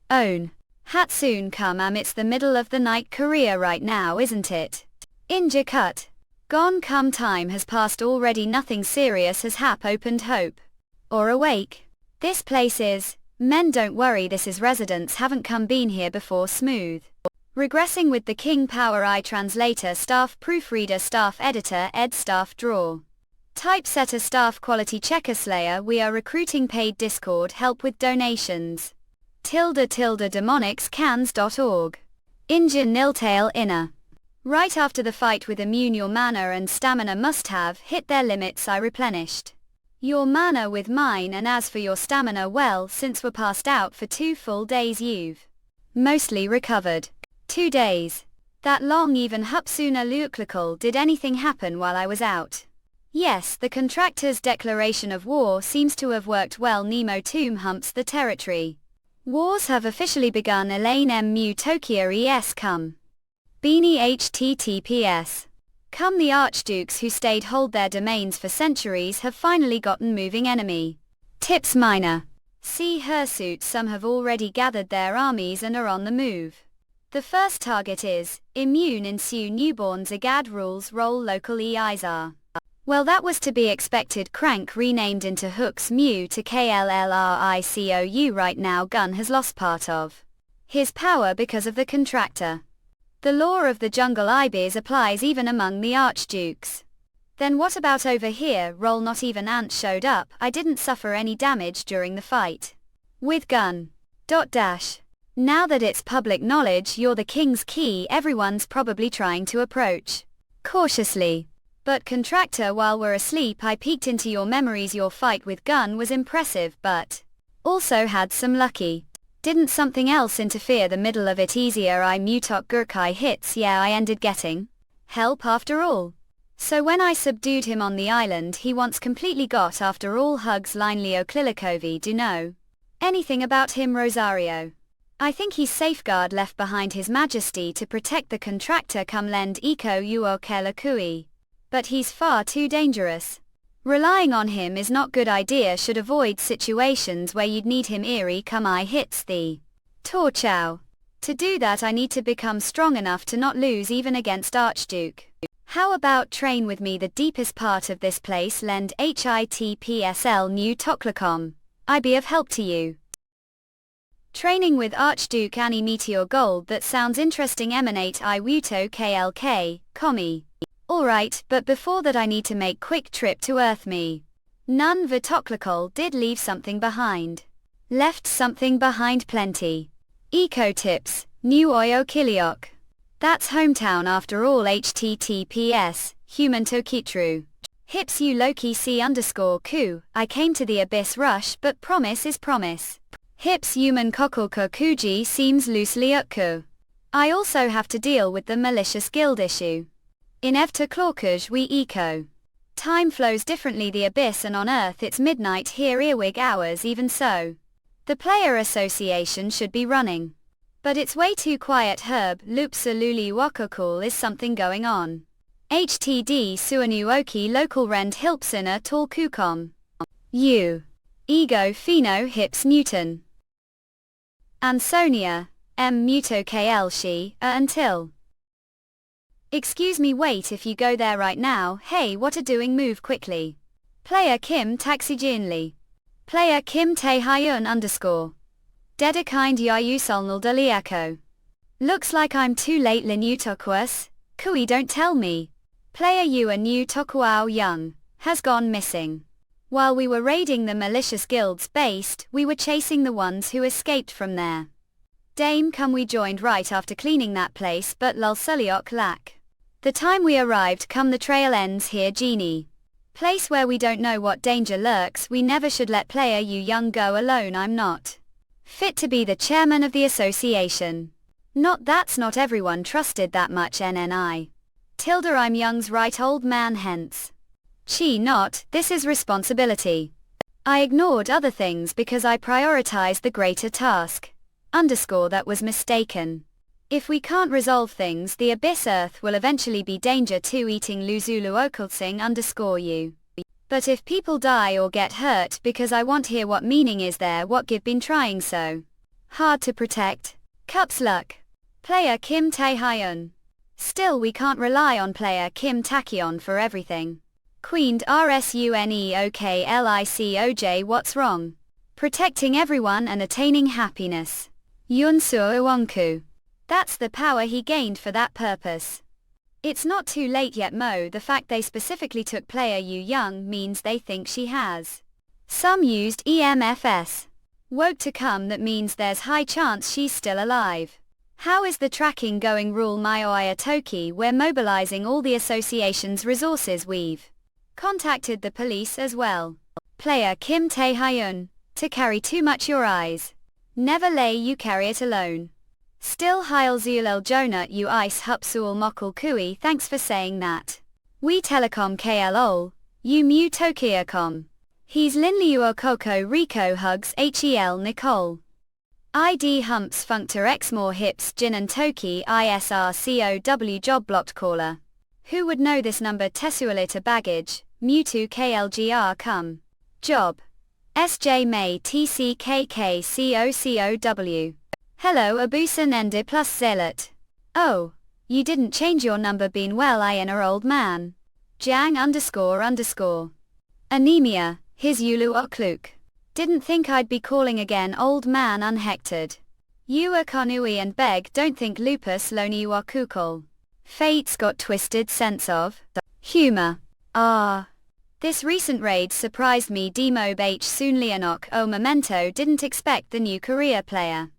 Own. Hat soon come it's the middle of the night Korea right now, isn't it? Inja cut. Gone come time has passed already, nothing serious has opened hope. Or awake. This place is, men don't worry, this is residents haven't come been here before smooth. Regressing with the King Power I translator staff proofreader staff editor ed staff draw. Typesetter staff quality checker slayer, we are recruiting paid Discord help with donations. ~demonicscans.org. Injun Niltail inner. Right after the fight with immune, your mana and stamina must have hit their limits. I replenished your mana with mine, and as for your stamina, well, since we're passed out for 2 full days you've mostly recovered. 2 days. That long even Hupsuna Luklakal. Did anything happen while I was out? Yes, the contractor's declaration of war seems to have worked well. Nemo Tomb humps the territory. Wars have officially begun. Elaine M. Mu Tokyo ES come. Beanie HTTPS. Come the archdukes who stayed hold their domains for centuries have finally gotten moving. Enemy. Tips minor. See Hirsute, some have already gathered their armies and are on the move. The first target is, immune ensue newborns agad rules roll local EISR. Well, that was to be expected. Crank renamed into Hooks Mew to KLLRICOU. Right now Gun has lost part of his power because of the contractor. The law of the jungle ibis applies even among the archdukes. Then what about over here? Roll, not even Ant showed up. I didn't suffer any damage during the fight with Gun. Now that it's public knowledge you're the king's key, everyone's probably trying to approach cautiously. But contractor, while we're asleep I peeked into your memories. Your fight with Gun was impressive, but also had some lucky. Didn't something else interfere? The middle of it easier. I mutok Gurkai hits. Yeah, I ended getting help after all. So when I subdued him on the island he once completely got after all. Hugs line Leo Klilikovi. Do know anything about him? Rosario. I think he's safeguard left behind His Majesty to protect the contractor. Come lend Iko Uokelakui. But he's far too dangerous. Relying on him is not good idea. Should avoid situations where you'd need him. Eerie come I hits the Torchow. To do that I need to become strong enough to not lose even against Archduke. How about train with me? The deepest part of this place. Lend HITPSL new Toklacom. I be of help to you. Training with Archduke Annie Meteor Gold. That sounds interesting. Emanate I Wuto KLK, Commie. Alright, but before that I need to make quick trip to Earth. Me. None Vitoklakol did leave something behind. Left something behind plenty. Eco tips, New Oyo Kiliok. That's hometown after all. HTTPS, Human Tokitru. Hips you Loki C _Ku, I came to the Abyss Rush but promise is promise. Hips human Kokulka Kuji seems loosely Ukku. I also have to deal with the malicious guild issue. In Evta Clorkuj we eco. Time flows differently the abyss and on earth it's midnight here earwig hours even so. The player association should be running. But it's way too quiet herb loopsa luli wakokul is something going on. HTD suanu oki local rend hilpsina tall kukom. U. Ego pheno hips Newton. Ansonia, M muto kl she, until. Excuse me wait if you go there right now, hey what a doing move quickly. Player Kim Taxijinli. Player Kim Tae Hyun _ Dedikind Yayu Solnal Daliako. Looks like I'm too late Linu Tokuas. Kui don't tell me. Player Yu New Tokuao Young has gone missing. While we were raiding the malicious guilds based, we were chasing the ones who escaped from there. Dame come we joined right after cleaning that place but lul suliok lack. The time we arrived come the trail ends here genie. Place where we don't know what danger lurks we never should let player Yu Young go alone I'm not fit to be the chairman of the association. Not that's not everyone trusted that much NNI. Tilda I'm Young's right old man hence. Chi not, this is responsibility. I ignored other things because I prioritized the greater task. That was mistaken. If we can't resolve things the abyss earth will eventually be danger to eating Luzulu Okulsing _you. But if people die or get hurt because I want hear what meaning is there what give been trying so hard to protect. Cups luck. Player Kim Tae Hyun. Still we can't rely on player Kim Takion for everything. Queened RSUNEOKLICOJ what's wrong? Protecting everyone and attaining happiness. Yunseo Iwonku. That's the power he gained for that purpose. It's not too late yet Mo the fact they specifically took player Yu Young means they think she has. Some used EMFS. Woke to come that means there's high chance she's still alive. How is the tracking going rule Myoaya Toki we're mobilizing all the association's resources we've contacted the police as well. Player Kim Tae Hyun. To carry too much your eyes. Never lay you carry it alone. Still Heil Zulel Jonah you ice hupsul mokul kui thanks for saying that. We telecom KLOL, you mu Tokiacom. He's Linliuo Coco Rico hugs HEL Nicole. ID humps functor x more hips Jin and Toki ISRCOW job blocked caller. Who would know this number Tesualita baggage, Mewtwo KLGR come. Job. SJ May TCKKCOCOW. Hello Abusa Nende plus Zealot. Oh. You didn't change your number been well I in old man. Jang __. Anemia, his Yulu Okluk. Didn't think I'd be calling again old man unhectored. You Konui and Beg don't think lupus loni wakukol. Fate's got twisted sense of humor. Ah. This recent raid surprised me Demob H Soon Leonok O Memento didn't expect the new career player.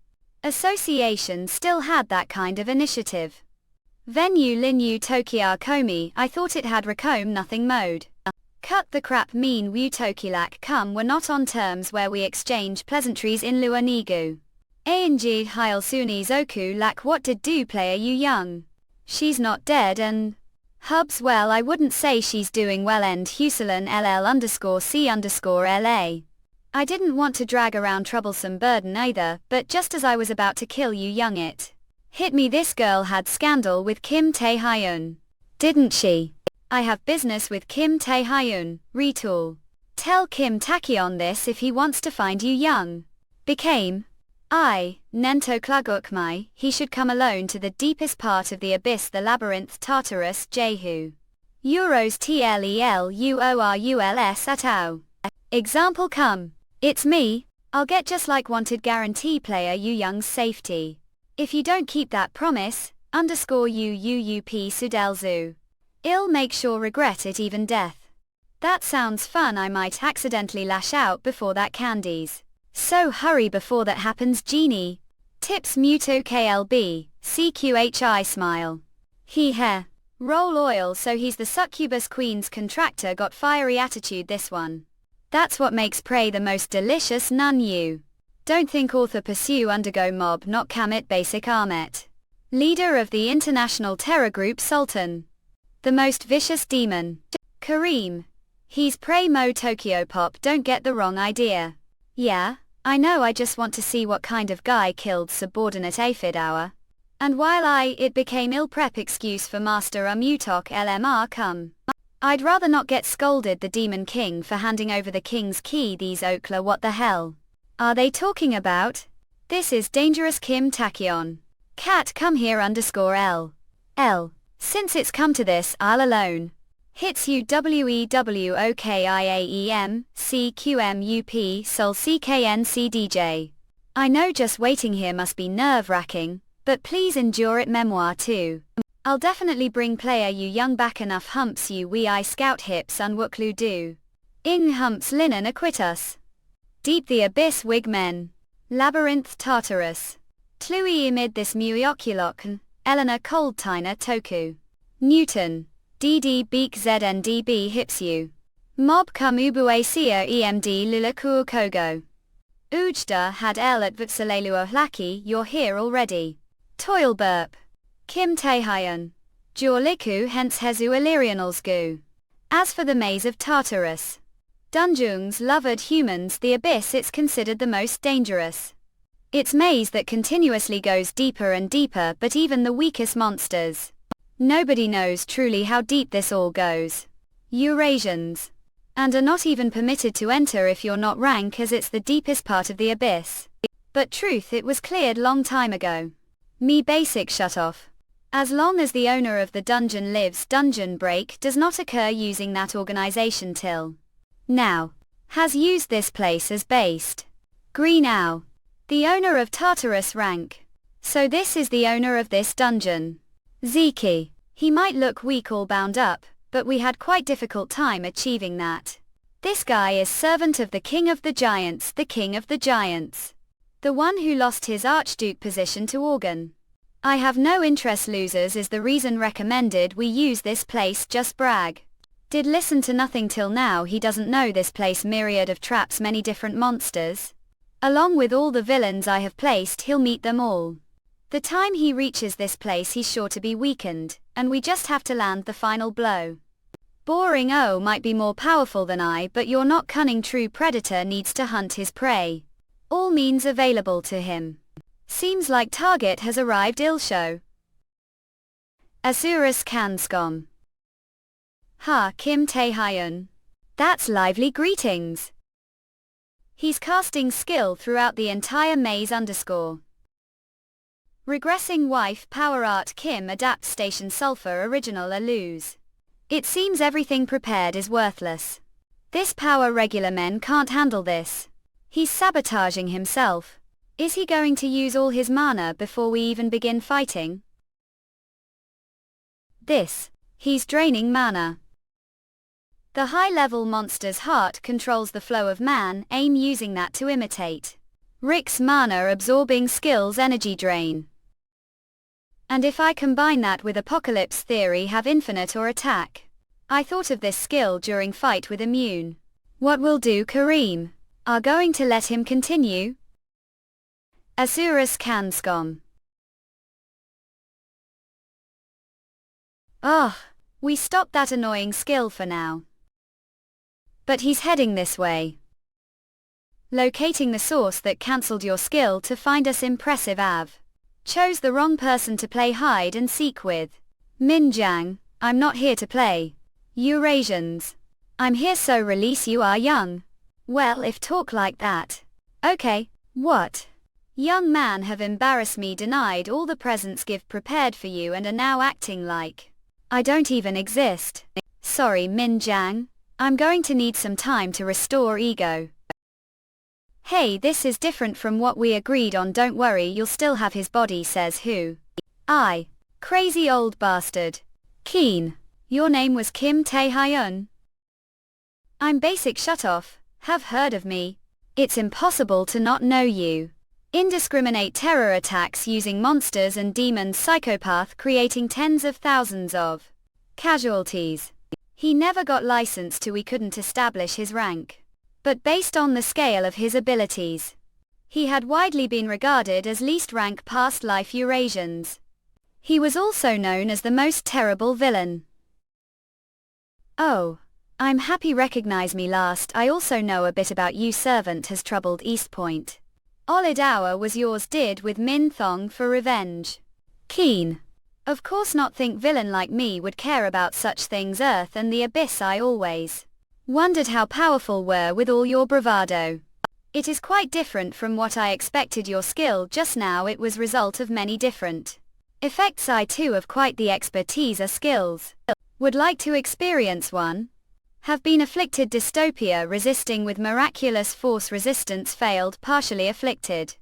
Association still had that kind of initiative. Venue Linyu Tokiar Komi I thought it had Recome nothing mode. Cut the crap mean Wu Tokilak come we're not on terms where we exchange pleasantries in Luanigu. Anji Heil Suni Zoku lak what did do player you young? She's not dead and Hubs well I wouldn't say she's doing well end Huselan LL_C_LA. I didn't want to drag around troublesome burden either but just as I was about to kill you young it hit me this girl had scandal with Kim Tae Hyun. Didn't she? I have business with Kim Tae Hyun, retool. Tell Kim Takion this if he wants to find you young. Became. Nento Klagukmai, he should come alone to the deepest part of the abyss the labyrinth Tartarus Jehu. Euros TLELUORULS at AU. Example come. It's me, I'll get just like wanted guarantee player you young's safety. If you don't keep that promise, _UUUP Sudelzu. I'll make sure regret it even death. That sounds fun I might accidentally lash out before that candies. So hurry before that happens genie. Tips Muto KLB, CQHI smile. He hair. Roll oil so he's the succubus queen's contractor got fiery attitude this one. That's what makes prey the most delicious none you. Don't think author pursue undergo mob not commit basic armet. Leader of the international terror group Sultan. The most vicious demon. Kareem. He's Primo Tokyo Pop, don't get the wrong idea. Yeah, I know, I just want to see what kind of guy killed subordinate Aphid Hour. And while it became ill prep excuse for Master Umutok LMR come. I'd rather not get scolded the Demon King for handing over the King's key. These Okla, what the hell are they talking about? This is dangerous. Kim Tachyon. Cat come here _L. L. Since it's come to this, I'll alone. Hits you WEWOKIAEM, CQMUP Sol CKNCDJ. I know just waiting here must be nerve-wracking, but please endure it. Memoir 2. I'll definitely bring player you young back enough humps you we I scout hips unwooklu do. Ing humps linen acquit us. Deep the abyss wig men. Labyrinth Tartarus. Tlui amid this muioculokn, Eleanor Coldtiner Toku. Newton. DD Beak ZNDB hips you. Mob cum ubuasia EMD lulaku kogo. Ujda had L at Vutsalelu Ohlaki, you're here already. Toil burp. Kim Taehyun. Jorliku hence Hezu Illyrianals gu. As for the maze of Tartarus. Dunjung's loved humans, the abyss, it's considered the most dangerous. It's maze that continuously goes deeper and deeper, but even the weakest monsters. Nobody knows truly how deep this all goes. Eurasians. And are not even permitted to enter if you're not rank, as it's the deepest part of the abyss. But truth, it was cleared long time ago. Me basic shut off. As long as the owner of the dungeon lives, dungeon break does not occur using that organization till now. Has used this place as based. Green Owl. The owner of Tartarus rank. So this is the owner of this dungeon. Zeki. He might look weak all bound up, but we had quite difficult time achieving that. This guy is servant of the King of the Giants, the King of the Giants. The one who lost his Archduke position to Organ. I have no interest, losers is the reason recommended we use this place, just brag. Did listen to nothing till now, he doesn't know this place myriad of traps, many different monsters. Along with all the villains I have placed, he'll meet them all. The time he reaches this place he's sure to be weakened, and we just have to land the final blow. Boring O might be more powerful than I, but you're not cunning. True predator needs to hunt his prey. All means available to him. Seems like target has arrived. Ilsho. Asurus Kanscom. Ha Kim Taehyun. That's lively greetings. He's casting skill throughout the entire maze _ Regressing wife power art Kim adapt station sulfur original a lose. It seems everything prepared is worthless. This power regular men can't handle this. He's sabotaging himself. Is he going to use all his mana before we even begin fighting? He's draining mana. The high-level monster's heart controls the flow of man, aim using that to imitate. Rick's mana absorbing skills energy drain. And if I combine that with Apocalypse Theory, have infinite or attack. I thought of this skill during fight with Immune. What will do Kareem? Are going to let him continue? Asurus Kanscom. We stopped that annoying skill for now. But he's heading this way. Locating the source that cancelled your skill to find us. Impressive Av. Chose the wrong person to play hide and seek with. Minjiang, I'm not here to play. Eurasians. I'm here so release you are young. Well, if talk like that. Okay, what? Young man have embarrassed me, denied all the presents give prepared for you and are now acting like I don't even exist. Sorry Minjiang. I'm going to need some time to restore ego. Hey, this is different from what we agreed on. Don't worry, you'll still have his body, says who? I. Crazy old bastard. Keen. Your name was Kim Taehyun? I'm basic shut off. Have heard of me. It's impossible to not know you. Indiscriminate terror attacks using monsters and demons, psychopath creating tens of thousands of casualties. He never got licensed to, we couldn't establish his rank. But based on the scale of his abilities, he had widely been regarded as least rank past life Eurasians. He was also known as the most terrible villain. Oh. I'm happy recognize me last. I also know a bit about you. Servant has troubled East Point. Olid hour was yours did with Min Thong for revenge. Keen. Of course not, think villain like me would care about such things. Earth and the abyss. I always wondered how powerful were with all your bravado. It is quite different from what I expected. Your skill just now, it was result of many different effects. I too have quite the expertise or skills. Would like to experience one? Have been afflicted. Dystopia resisting with miraculous force. Resistance failed. Partially afflicted.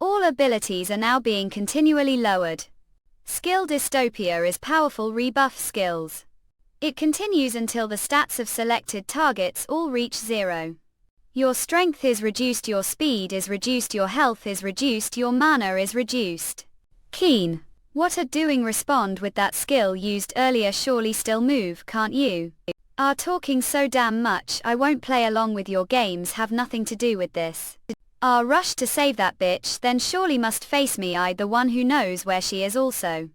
All abilities are now being continually lowered. Skill dystopia is powerful rebuff skills. It continues until the stats of selected targets all reach 0. Your strength is reduced, your speed is reduced, your health is reduced, your mana is reduced. Keen. What are doing? Respond with that skill used earlier. Surely still move, can't you? Are talking so damn much. I won't play along with your games. Have nothing to do with this. Are rush to save that bitch, then surely must face me. I the one who knows where she is also.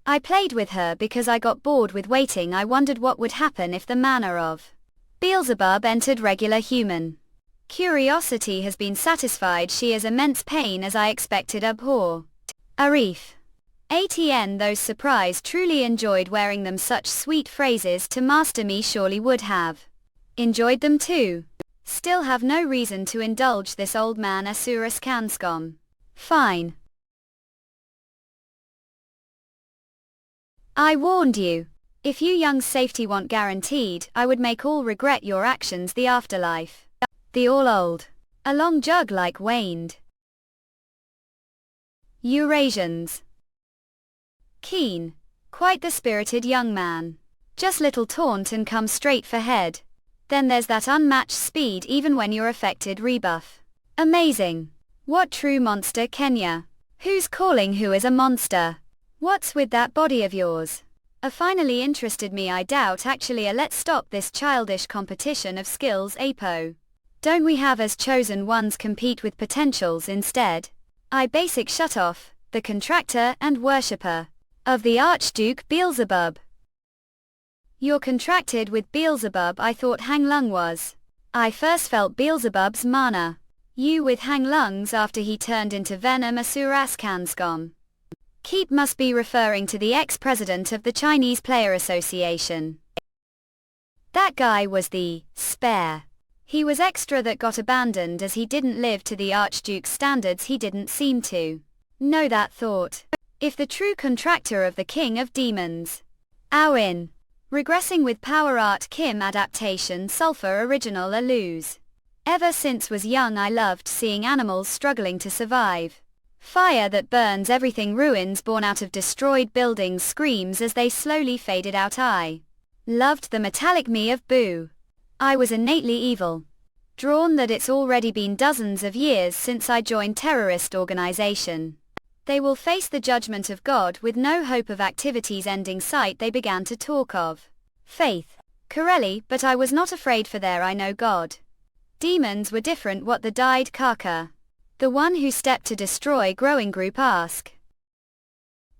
I played with her because I got bored with waiting. I wondered what would happen if the mana of Beelzebub entered regular human. Curiosity has been satisfied. She is immense pain as I expected. Abhor. Arif. ATN those surprised truly enjoyed wearing them. Such sweet phrases to master me. Surely would have enjoyed them too. Still have no reason to indulge this old man. Asuras Kanscom. Fine. I warned you. If you young safety want guaranteed, I would make all regret your actions. The afterlife. The all old. A long jug like waned. Eurasians. Keen. Quite the spirited young man. Just little taunt and come straight for head. Then there's that unmatched speed even when you're affected. Rebuff. Amazing. What true monster. Kenya. Who's calling who is a monster? What's with that body of yours? Finally interested me. I doubt actually. Let's stop this childish competition of skills. Apo. Don't we have as chosen ones compete with potentials instead? I basic shut off, the contractor and worshipper of the Archduke Beelzebub. You're contracted with Beelzebub. I thought Hang Lung was. I first felt Beelzebub's mana. You with Hang Lung's after he turned into venom. Asuras Kanscom. Keep must be referring to the ex-president of the Chinese Player Association. That guy was the spare. He was extra that got abandoned as he didn't live to the Archduke's standards. He didn't seem to know that thought. If the true contractor of the King of Demons. Awin. Regressing with Power Art Kim adaptation Sulfur original a lose. Ever since was young I loved seeing animals struggling to survive. Fire that burns everything, ruins born out of destroyed buildings, screams as they slowly faded out. I loved the metallic me of Boo. I was innately evil. Drawn that it's already been dozens of years since I joined terrorist organization. They will face the judgment of God with no hope of activities ending sight. They began to talk of faith. Corelli, but I was not afraid for there I know God. Demons were different. What the died Kaka? The one who stepped to destroy growing group ask.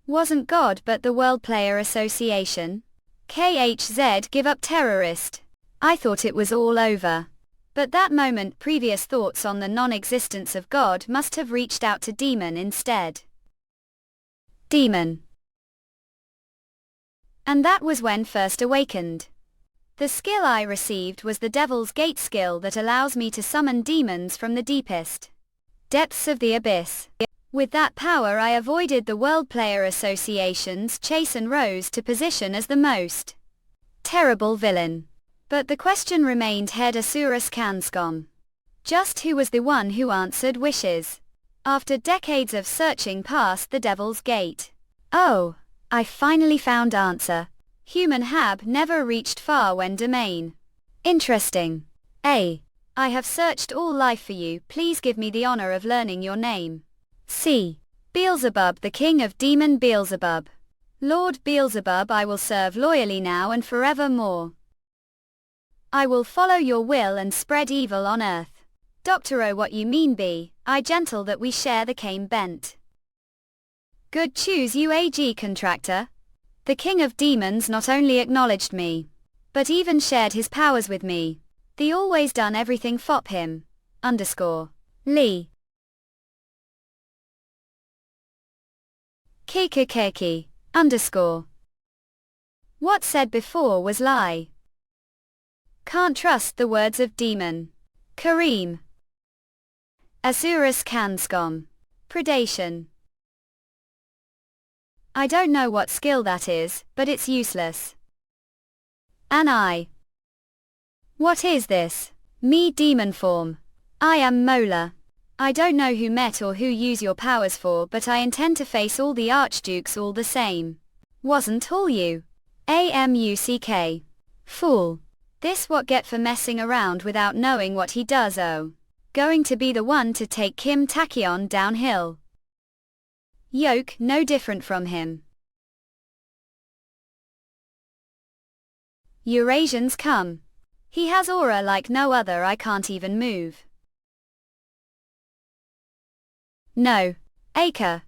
Wasn't God but the World Player Association? KHZ give up terrorist. I thought it was all over. But that moment previous thoughts on the non-existence of God must have reached out to Demon instead. Demon. And that was when first awakened. The skill I received was the Devil's Gate skill that allows me to summon demons from the deepest depths of the abyss. With that power I avoided the World Player Association's chase and rose to position as the most terrible villain. But the question remained head Asuras Kanscom. Just who was the one who answered wishes? After decades of searching past the Devil's Gate. Oh, I finally found answer. Human Hab never reached far when domain. Interesting. A. I have searched all life for you. Please give me the honor of learning your name. C. Beelzebub, the king of demon. Beelzebub. Lord Beelzebub, I will serve loyally now and forevermore. I will follow your will and spread evil on earth. Doctor, oh, what you mean be, I gentle that we share the cane bent. Good choose you AG contractor. The king of demons not only acknowledged me, but even shared his powers with me. The always done everything fop him. Lee. Kiki. What said before was lie. Can't trust the words of demon. Kareem. Asurus Kanscom. Predation. I don't know what skill that is, but it's useless. What is this? Me demon form. I am Mola. I don't know who met or who use your powers for, but I intend to face all the archdukes all the same. Wasn't all you? AMUCK. Fool. This what get for messing around without knowing what he does. Oh. Going to be the one to take Kim Tachyon downhill. Yoke no different from him. Eurasians come. He has aura like no other, I can't even move. No. Acre.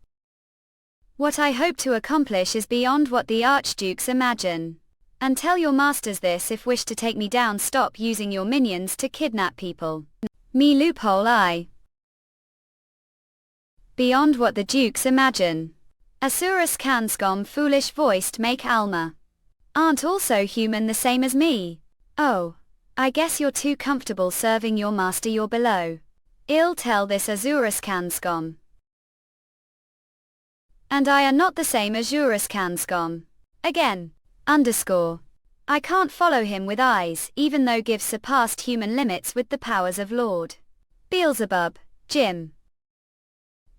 What I hope to accomplish is beyond what the archdukes imagine. And tell your masters this: if wish to take me down, stop using your minions to kidnap people. Me loophole I. Beyond what the dukes imagine. Asurus Kanscom foolish voiced make Alma. Aren't also human the same as me? Oh. I guess you're too comfortable serving your master you're below. I'll tell this Asurus Kanscom. And I are not the same Asurus Kanscom. Again. I can't follow him with eyes, even though gives surpassed human limits with the powers of Lord Beelzebub, Jim.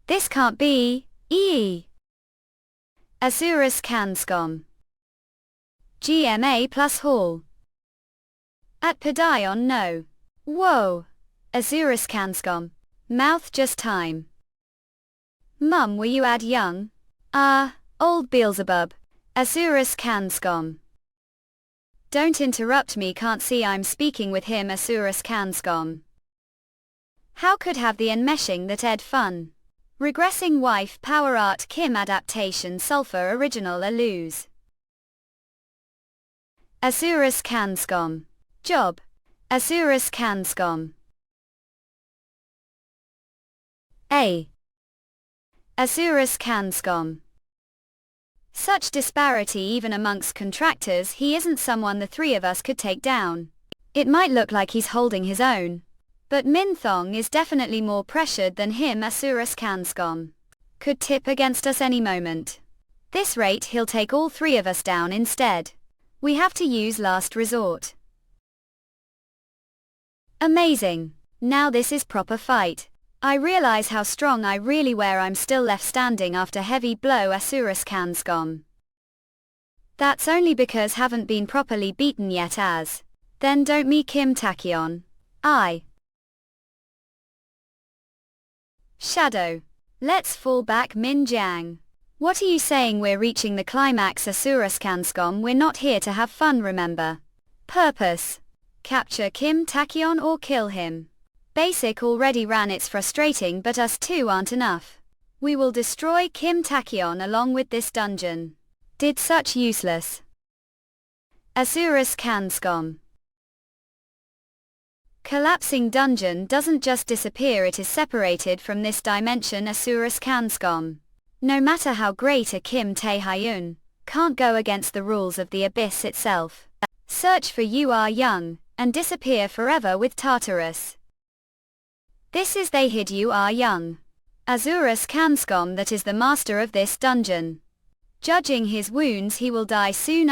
This can't be, Asurus Kanscom. GMA plus Hall. At Padion no. Whoa. Asurus Kanscom. Mouth just time. Mum, were you ad young? Old Beelzebub. Asurus Kanscom. Don't interrupt me, can't see I'm speaking with him. Asurus Kanscom. How could have the enmeshing that ed fun? Regressing wife power art Kim adaptation sulfur original a lose. Asurus Kanscom. Job. Asurus Kanscom. Asurus Kanscom. Such disparity even amongst contractors. He isn't someone the three of us could take down. It might look like he's holding his own, but Min Thong is definitely more pressured than him. Asurus Kanscom could tip against us any moment. This rate he'll take all three of us down instead. We have to use last resort. Amazing. Now this is proper fight. I realize how strong I really where I'm still left standing after heavy blow. Asurus Kanscom. That's only because haven't been properly beaten yet. As then don't me Kim Tachyon. Shadow. Let's fall back Min Jiang. What are you saying? We're reaching the climax. Asurus Kanscom. We're not here to have fun, remember. Purpose. Capture Kim Tachyon or kill him. Basic already ran, it's frustrating, but us two aren't enough. We will destroy Kim Tachyon along with this dungeon. Did such useless. Asurus Kanscom. Collapsing dungeon doesn't just disappear, it is separated from this dimension. Asurus Kanscom. No matter how great a Kim Tae-hyun, can't go against the rules of the abyss itself. Search for you are young, and disappear forever with Tartarus. This is they hid you are young. Asurus Kanscom that is the master of this dungeon. Judging his wounds he will die soon.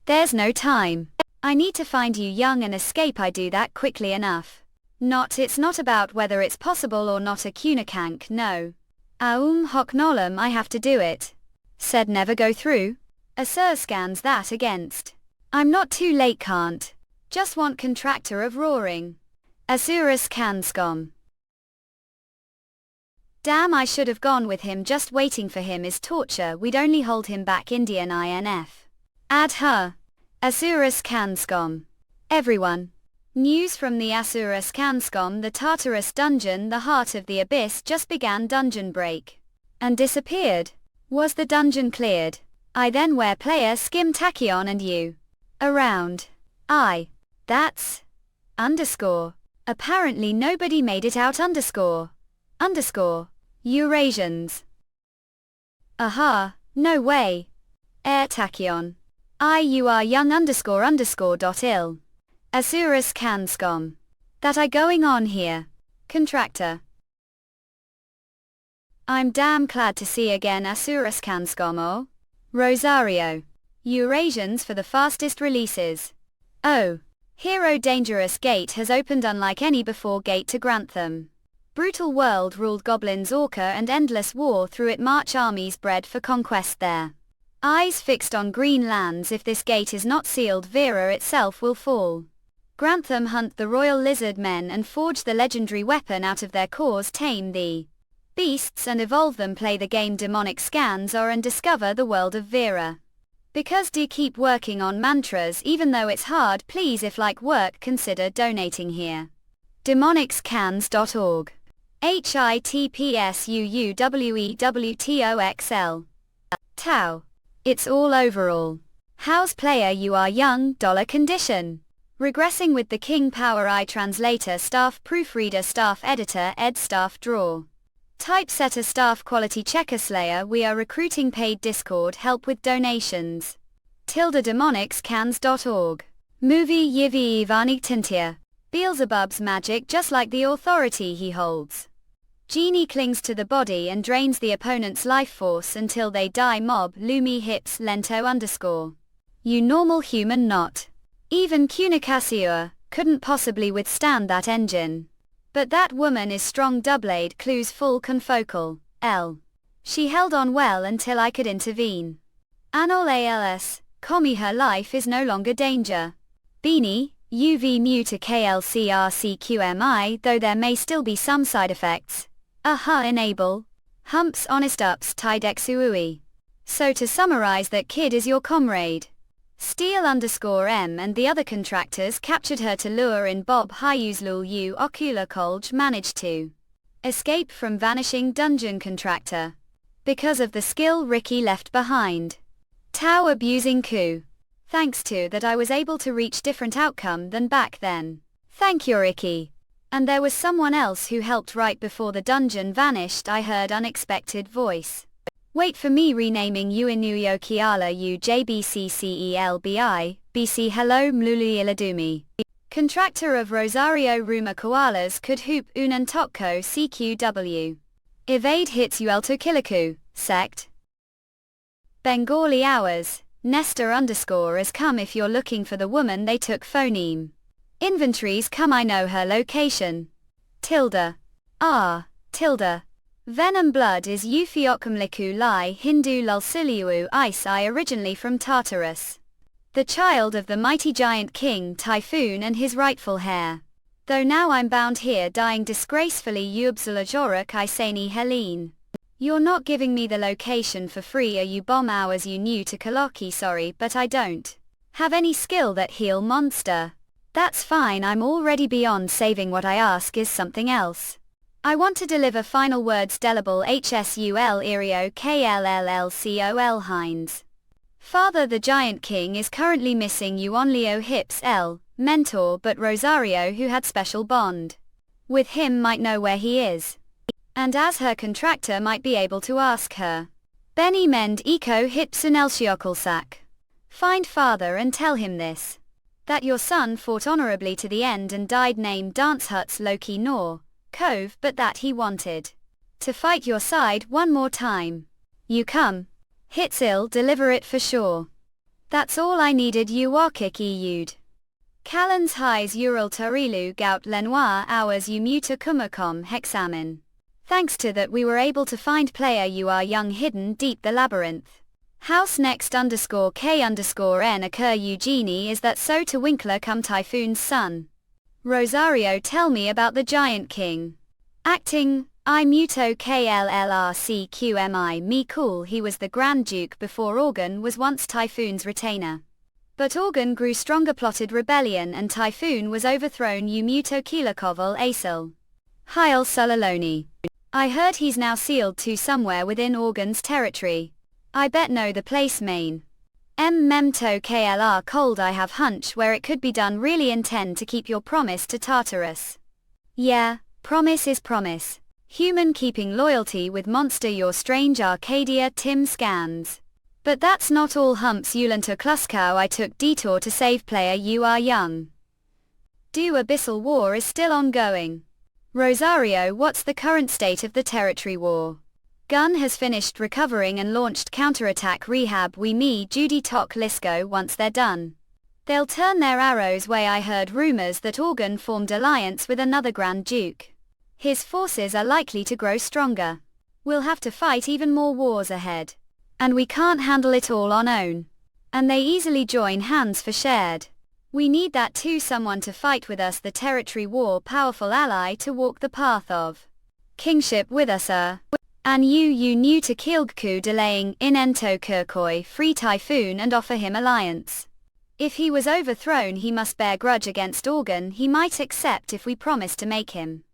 There's no time. I need to find you young and escape. I do that quickly enough. It's not about whether it's possible or not. A Kunakank no. Hoknolam I have to do it. Said never go through. Asur scans that against. I'm not too late, can't. Just want contractor of roaring. Asurus Kanscom. Damn, I should have gone with him. Just waiting for him is torture. We'd only hold him back. Indian INF. Add her. Asurus Kanscom. Everyone. News from the Asurus Kanscom. The Tartarus dungeon, the heart of the abyss, just began. Dungeon break. and disappeared. Was the dungeon cleared? I then where player skim tachyon and you. Around. That's. Underscore. Apparently nobody made it out underscore. Underscore. Eurasians. Aha, no way. Air tachyon. You are young underscore underscore dot ill. Asuras canscom. That I going on here. Contractor. I'm damn glad to see again Asuras canscomo. Rosario. Eurasians for the fastest releases. Oh. Hero Dangerous Gate has opened unlike any before gate to Grantham. Brutal world ruled goblins orca and endless war through it march armies bred for conquest there. Eyes fixed on green lands if this gate is not sealed Vera itself will fall. Grantham hunt the royal lizard men and forge the legendary weapon out of their cores tame the beasts and evolve them play the game demonic scans or and discover the world of Vera. Because do keep working on mantras even though it's hard please if like work consider donating here. demonicscans.org HITPSUUWEWTOXL Tau. It's all overall. How's player you are young, dollar condition. Regressing with the King Power I translator staff proofreader staff editor ed staff draw. Typesetter staff quality checker slayer we are recruiting paid Discord help with donations. demonicscans.org Movie Yivi Ivani Tintia. Beelzebub's magic just like the authority he holds. Genie clings to the body and drains the opponent's life force until they die mob Lumi hips lento underscore. You normal human not. Even Kunikasiua couldn't possibly withstand that engine. But that woman is strong doublade clues full confocal, L. She held on well until I could intervene. Anol ALS, Commi her life is no longer danger. Beanie, UV mu to KLCRCQMI though there may still be some side effects. Enable. Humps honest ups tidexuui. So to summarize that kid is your comrade. Steel underscore M and the other contractors captured her to lure in Bob Hyuslul U Ocular Kolj managed to escape from vanishing dungeon contractor. Because of the skill Ricky left behind. Tau abusing coup. Thanks to that I was able to reach different outcome than back then. Thank you Ricky. And there was someone else who helped right before the dungeon vanished I heard unexpected voice. Wait for me renaming you Inuyo Kiala U JBCCELBI, BC Hello Mlulu Iladumi. Contractor of Rosario Ruma Koalas could hoop Unan Tokko CQW. Evade hits Uelto Kiliku, sect. Bengali hours, Nestor underscore has come if you're looking for the woman they took phoneme. Inventories come I know her location. Tilde. Tilde. Venom blood is Euphiocumliku Lai Hindu Lulsiliu Ice I originally from Tartarus. The child of the mighty giant king Typhoon and his rightful heir. Though now I'm bound here dying disgracefully Ubzalajoruk Isani Helene. You're not giving me the location for free or you bomb hours you knew to Kaloki sorry but I don't have any skill that heal monster. That's fine I'm already beyond saving what I ask is something else. I want to deliver final words delible HSUL Irio KLLLCOL Hines. Father the Giant King is currently missing you on Leo Hips L, mentor but Rosario who had special bond with him might know where he is. And as her contractor might be able to ask her. Benny Mend Eco Hips Unelshiokilsak. Find father and tell him this. That your son fought honorably to the end and died named Dance Huts Loki Nor. Cove but that he wanted to fight your side one more time. You come. Hits ill deliver it for sure. That's all I needed you Wakik Eud. Callan's highs Ural Tarilu Gout Lenoir hours you muta kumakom hexamin. Thanks to that we were able to find player you are young hidden deep the labyrinth. House next underscore K underscore N occur Eugenie is that so to Winkler come Typhoon's son. Rosario tell me about the Giant King. Acting, I muto KLLRCQMI me cool he was the Grand Duke before Organ was once Typhoon's retainer. But Organ grew stronger plotted rebellion and Typhoon was overthrown you muto Kilakoval Asil. Heil Sulaloni. I heard he's now sealed to somewhere within Organ's territory. I bet know the place main. Memto klr cold I have hunch where it could be done really intend to keep your promise to Tartarus. Yeah, promise is promise. Human keeping loyalty with monster your strange Arcadia Tim scans. But that's not all humps Yulanta Kluskow I took detour to save player you are young. Do Abyssal War is still ongoing. Rosario what's the current state of the territory war? Gun has finished recovering and launched counterattack rehab we me Judy Tok Lisko once they're done. They'll turn their arrows way I heard rumors that Organ formed alliance with another Grand Duke. His forces are likely to grow stronger. We'll have to fight even more wars ahead. And we can't handle it all on own. And they easily join hands for shared. We need that too someone to fight with us the territory war powerful ally to walk the path of kingship with us and you new to Kilgku delaying Inento Kirkoi free Typhoon and offer him alliance. If he was overthrown he must bear grudge against Organ he might accept if we promise to make him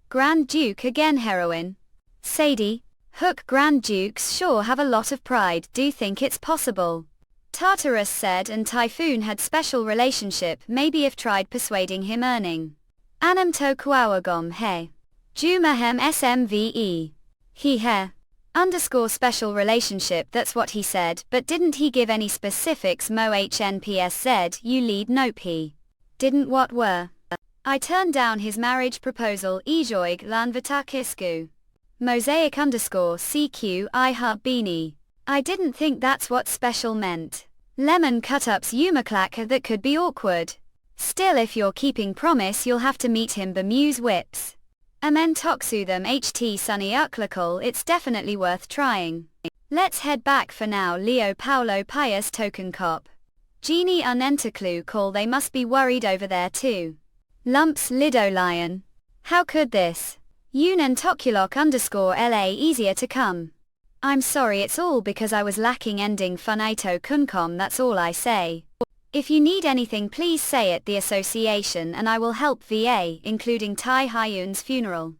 Grand Duke again heroine. Sadie, Hook Grand Dukes sure have a lot of pride do think it's possible. Tartarus said and Typhoon had special relationship maybe if tried persuading him earning. Anam to Kuawagom he. Jumahem SMVE. He he. Underscore special relationship that's what he said but didn't he give any specifics mo HNPSZ you lead nope he. Didn't what were. I turned down his marriage proposal Ejoig Lanvatakisku. Mosaic underscore CQ I heart beanie. I didn't think that's what special meant. Lemon cut-ups Umaclack that could be awkward. Still if you're keeping promise you'll have to meet him bemuse whips. Amen toxu them HT sunny uklakal it's definitely worth trying. Let's head back for now Leo Paulo Pius token cop. Genie unenterclu call they must be worried over there too. Lumps Lido Lion. How could this? Unentoculok underscore LA easier to come. I'm sorry it's all because I was lacking ending Funaito Kuncom that's all I say. If you need anything please say it the association and I will help VA including Tai Hyun's funeral.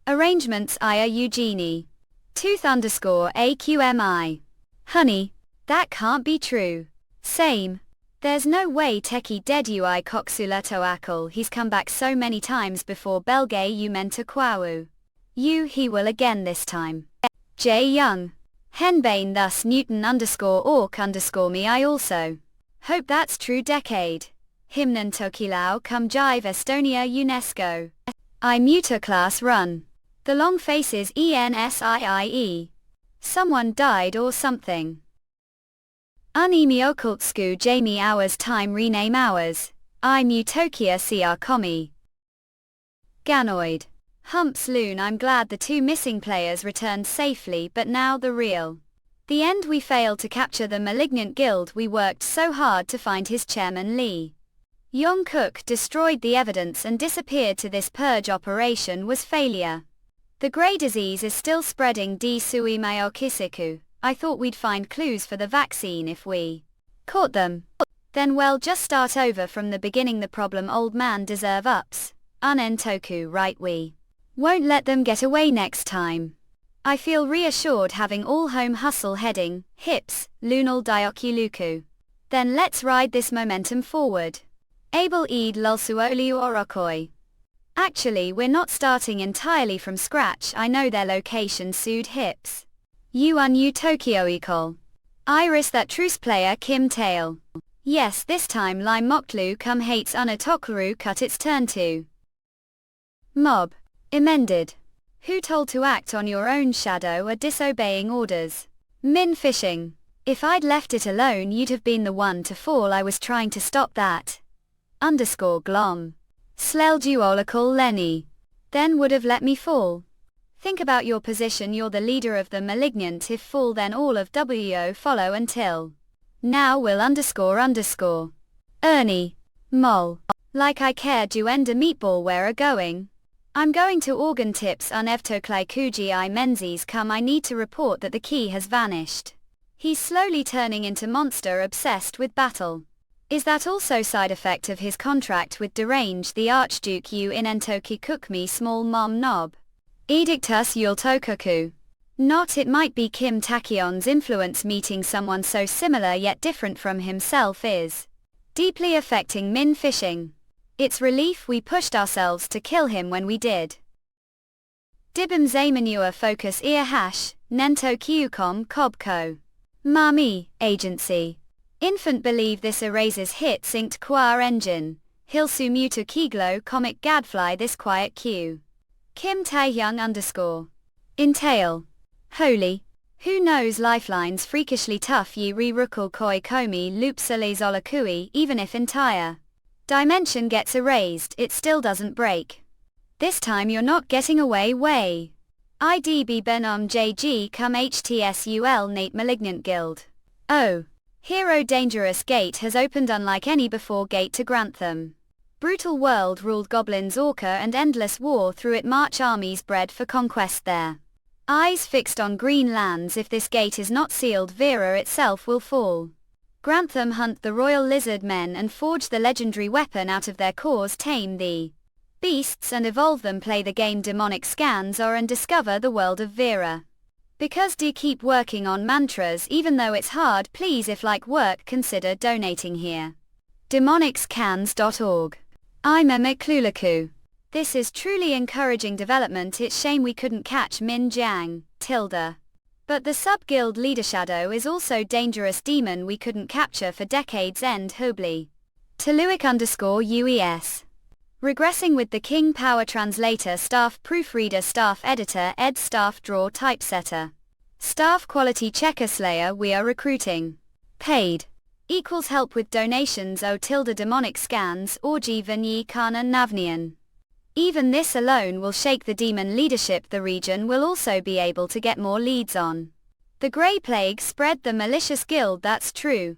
Arrangements Aya Eugenie. Tooth underscore AQMI. Honey. That can't be true. Same. There's no way Teki dead ui Coxulato Akal he's come back so many times before Belgay you meant to Kwawu. He will again this time. J. Young. Henbane thus Newton underscore orc underscore me I also. Hope that's true decade. Himnan Tokilao come jive Estonia UNESCO. I muta class run. The long faces ENSIIE. Someone died or something. Unimi Okultsku Jamie hours time rename hours. I Mutokia CR Komi. Ganoid. Humps Loon I'm glad the two missing players returned safely but now the real. The end we failed to capture the malignant guild we worked so hard to find his chairman Lee. Yong Cook destroyed the evidence and disappeared to this purge operation was failure. The grey disease is still spreading D. Sui Mayokisiku. I thought we'd find clues for the vaccine if we caught them. Then well just start over from the beginning the problem old man deserve ups. Unentoku right we won't let them get away next time. I feel reassured having all home hustle heading, hips, lunal diokuluku. Then let's ride this momentum forward. Abel Eid Lulsuoli Orokoi. Actually we're not starting entirely from scratch I know their location sued hips. New Tokyo Ecol. Iris that truce player Kim Tail. Yes this time Lime Moklu come hates Unatokuru cut its turn to. Mob. Emended. Who told to act on your own shadow are disobeying orders. Min fishing. If I'd left it alone you'd have been the one to fall I was trying to stop that. Underscore glom. Slelduolical Lenny. Then would have let me fall. Think about your position you're the leader of the malignant if fall then all of WO follow until. Now will underscore. Ernie. Mol. Like I care do ender meatball where are going. I'm going to organ tips unevtoklai kuji I menzies come I need to report that the key has vanished. He's slowly turning into monster obsessed with battle. Is that also side effect of his contract with Derange the Archduke you in Entoki cook me small mom knob? Edictus Yultokoku. Not it might be Kim Taekyeon's influence meeting someone so similar yet different from himself is deeply affecting Min fishing. It's relief we pushed ourselves to kill him when we did. Dibum Zamanua focus ear hash, Nento Kyukom Kobko. Mami, agency. Infant believe this erases hit synced qua engine. Hilsu Mutu Kiglo comic gadfly this quiet Q. Kim Taehyung _ Entail. Holy. Who knows lifelines freakishly tough ye re rukul koi komi loopsale zolakui even if entire dimension gets erased it still doesn't break. This time you're not getting away way. IDB Benom JG come HTSUL Nate Malignant Guild. Oh. Hero Dangerous Gate has opened unlike any before gate to Grantham. Brutal world ruled goblins orca and endless war through it march armies bred for conquest there. Eyes fixed on green lands if this gate is not sealed Vera itself will fall. Grantham hunt the royal lizard men and forge the legendary weapon out of their cores tame the beasts and evolve them play the game demonic scans or and discover the world of Vera. Because do keep working on mantras even though it's hard please if like work consider donating here. demonicscans.org. I'm a Miklulaku. This is truly encouraging development it's shame we couldn't catch Min Jiang, tilde. But the sub-guild leader shadow is also dangerous demon we couldn't capture for decades end Hobly. Toluic _UES. Regressing with the King Power Translator Staff Proofreader Staff Editor Ed Staff Draw Typesetter. Staff Quality Checker Slayer we are recruiting. Paid. Equals help with donations o tilde demonic scans Orji Vanyi Kana Navnian. Even this alone will shake the demon leadership the region will also be able to get more leads on. The Grey Plague spread the malicious guild that's true.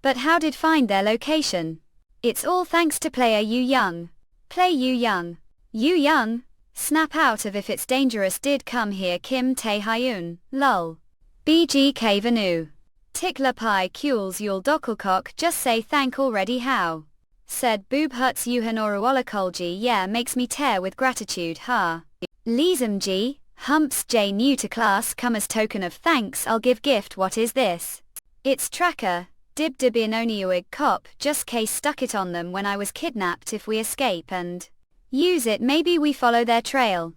But how did find their location? It's all thanks to player Yu Young. Play Yu Young. Yu Young? Snap out of if it's dangerous did come here Kim Tae Hyun, lol. BGK Vanu. Tickler Pi Kules Yul Doppelcock just say thank already how? Said Boob Huts Yuhanoruolakolji yeah makes me tear with gratitude ha. Leesum G, Humps J new to class come as token of thanks I'll give gift what is this? It's tracker, dib in oniuig cop just case stuck it on them when I was kidnapped if we escape and use it maybe we follow their trail.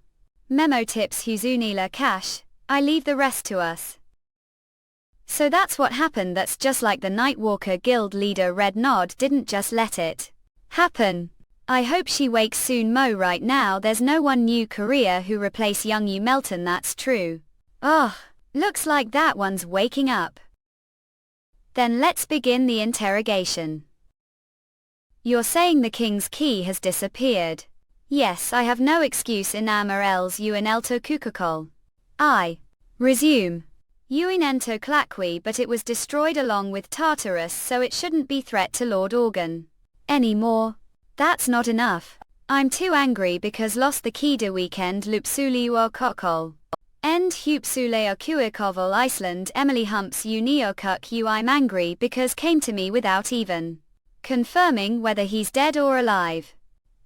Memo tips Huzunila cash, I leave the rest to us. So that's what happened that's just like the Nightwalker guild leader Red Nod didn't just let it happen. I hope she wakes soon Mo right now there's no one new Korea who replace young Yu Melton that's true. Ugh, looks like that one's waking up. Then let's begin the interrogation. You're saying the king's key has disappeared. Yes I have no excuse in Amarels Uinelto Kukakol. I resume. Uinento Claqui but it was destroyed along with Tartarus so it shouldn't be threat to Lord Organ. Anymore. That's not enough. I'm too angry because lost the Kida weekend Lupsuliuo Kokol. End Hupsuleo Kuikoval Iceland Emily Humps Uniokuk you I'm angry because came to me without even confirming whether he's dead or alive.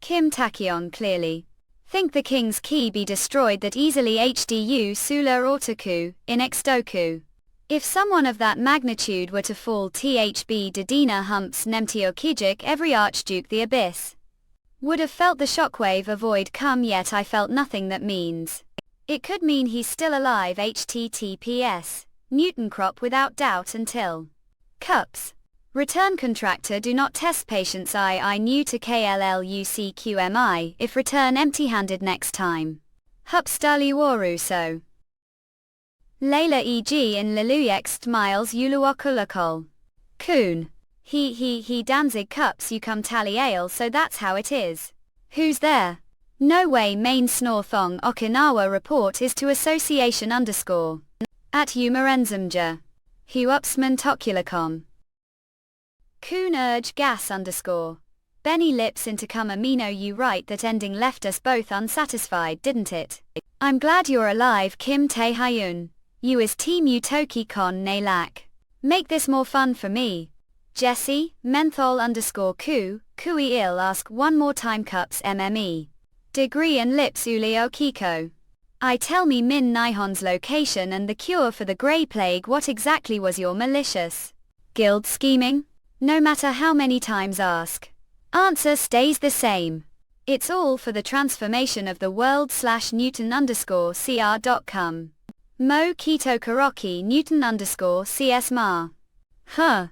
Kim Taekyeon clearly. Think the king's key be destroyed that easily HDU Sula Otaku, in Extoku. If someone of that magnitude were to fall THB Dedina Humps Nemtio Kijik every Archduke the Abyss would have felt the shockwave avoid come yet I felt nothing that means. It could mean he's still alive https. Newton crop without doubt until cups. Return contractor do not test patients I new to KLLUCQMI if return empty-handed next time. Hupstali so. Layla EG in Liluyext miles Uluokulakol. Coon. He Danzig cups you come tally ale so that's how it is. Who's there? No way main Snorthong Okinawa report is to association _ at Umarenzumja. Hu upsman toculacom. Coon urge gas _ Benny lips into come amino you right that ending left us both unsatisfied didn't it? I'm glad you're alive Kim Tae Hyun. You is team Utoki con ne lack. Make this more fun for me. Jesse, menthol _ kui ill ask one more time cups MME. Degree and lips ulio Kiko. I tell me Min Nihon's location and the cure for the Grey Plague. What exactly was your malicious guild scheming? No matter how many times ask, answer stays the same. It's all for the transformation of the world. /Newton_CR.com. Mo Kito Karoki Newton_CS Ma. Huh.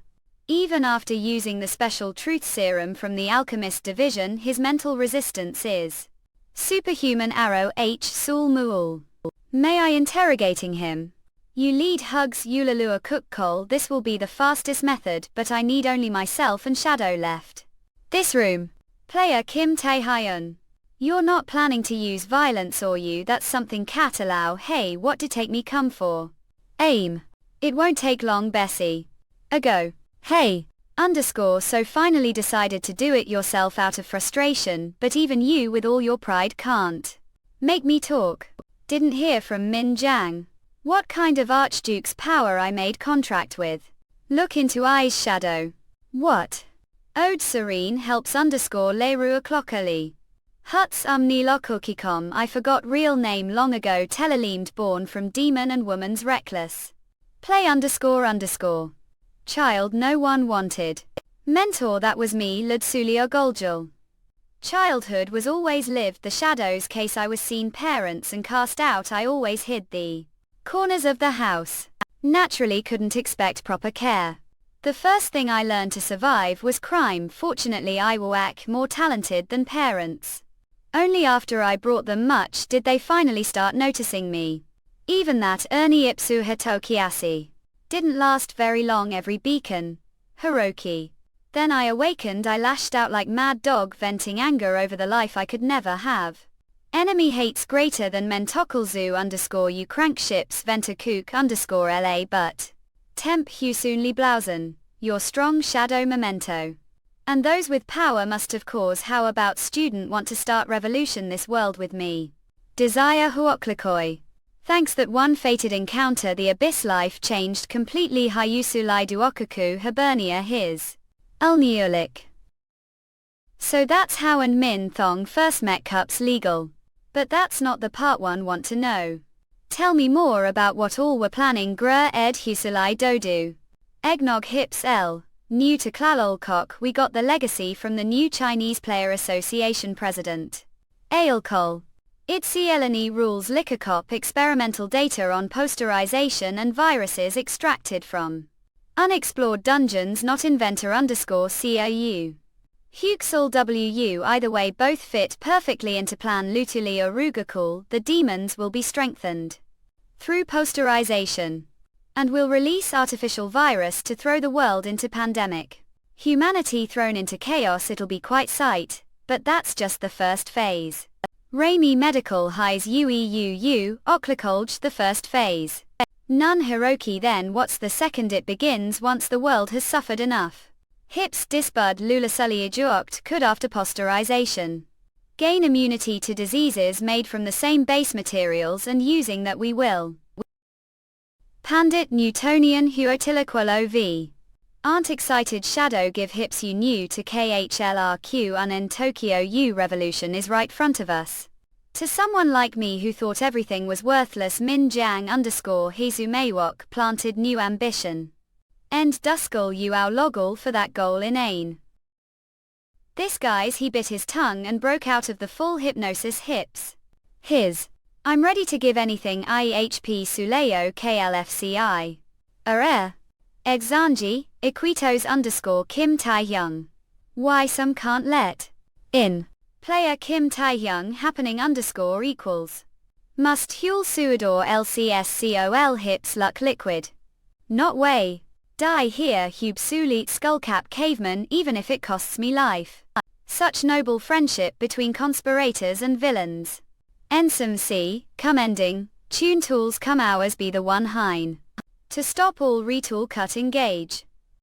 Even after using the special truth serum from the Alchemist division, his mental resistance is superhuman. Arrow H Sul Muul. May I interrogating him? You lead hugs Yulalua Cook Cole. This will be the fastest method, but I need only myself and Shadow left. This room. Player Kim Tae-hyun. You're not planning to use violence, or you? That's something cat allow. Hey, what did take me come for? Aim. It won't take long, Bessie. A go. Hey. So finally decided to do it yourself out of frustration, but even you with all your pride can't make me talk. Didn't hear from Min Jiang. What kind of Archduke's power I made contract with? Look into eyes, Shadow. What? Ode Serene helps _Leru Clockali. Huts Nilokukikom. I forgot real name long ago. Telelemed born from demon and woman's reckless. Play _. Child no one wanted. Mentor that was me Ludsulio Goljul. Childhood was always lived the shadows case I was seen parents and cast out. I always hid the corners of the house. Naturally couldn't expect proper care. The first thing I learned to survive was crime. Fortunately I was more talented than parents. Only after I brought them much did they finally start noticing me. Even that Ernie Ipsu Hitokiasi didn't last very long. Every beacon. Hiroki. Then I awakened. I lashed out like mad dog, venting anger over the life I could never have. Enemy hates greater than Mentokalzu _you crankships Ventakook _LA but Temp Husunli Blausen, your strong shadow memento. And those with power must have cause. How about student want to start revolution this world with me? Desire Huoklikoi. Thanks that one fated encounter the abyss life changed completely. Hyusulai Duokaku Hibernia his Ulniulik. So that's how and Min Thong first met. Cups legal. But that's not the part one want to know. Tell me more about what all were planning. Gr Ed Husulai Dodu. Eggnog Hips L. New to Klalolkok. We got the legacy from the new Chinese Player Association president. Ailkol. Itzy Eleni rules Liquor Cop. Experimental data on posterization and viruses extracted from unexplored dungeons. Not inventor _COU. Huxel WU. Either way both fit perfectly into plan Lutuli or Rugakul. The demons will be strengthened through posterization and will release artificial virus to throw the world into pandemic. Humanity thrown into chaos. It'll be quite sight, but that's just the first phase. Raimi Medical Highs UEUU, Oklakolj the first phase. None Hiroki. Then what's the second? It begins once the world has suffered enough. Hips Disbud Lulasully Juokt could after posterization gain immunity to diseases made from the same base materials, and using that we will. Pandit Newtonian Huotiliqualo V. Aren't excited. Shadow give hips you new to KHLRQ unen Tokyo U revolution is right front of us. To someone like me who thought everything was worthless. Min Jiang _Hezu Maywok planted new ambition. End Duskull Uau Loggle for that goal inane. This guy's he bit his tongue and broke out of the full hypnosis hips. His. I'm ready to give anything. IHP Suleo KLFCI. Exanji, Equitos _Kim Tae-hyung. Why some can't let in. Player Kim Tae-hyung happening _equals. Must Huel Suador LCSCOL hips luck liquid. Not way. Die here Hube Sulit Skullcap Caveman even if it costs me life. Such noble friendship between conspirators and villains. Ensum C, come ending, tune tools come hours be the one hein. To stop all retool cut engage.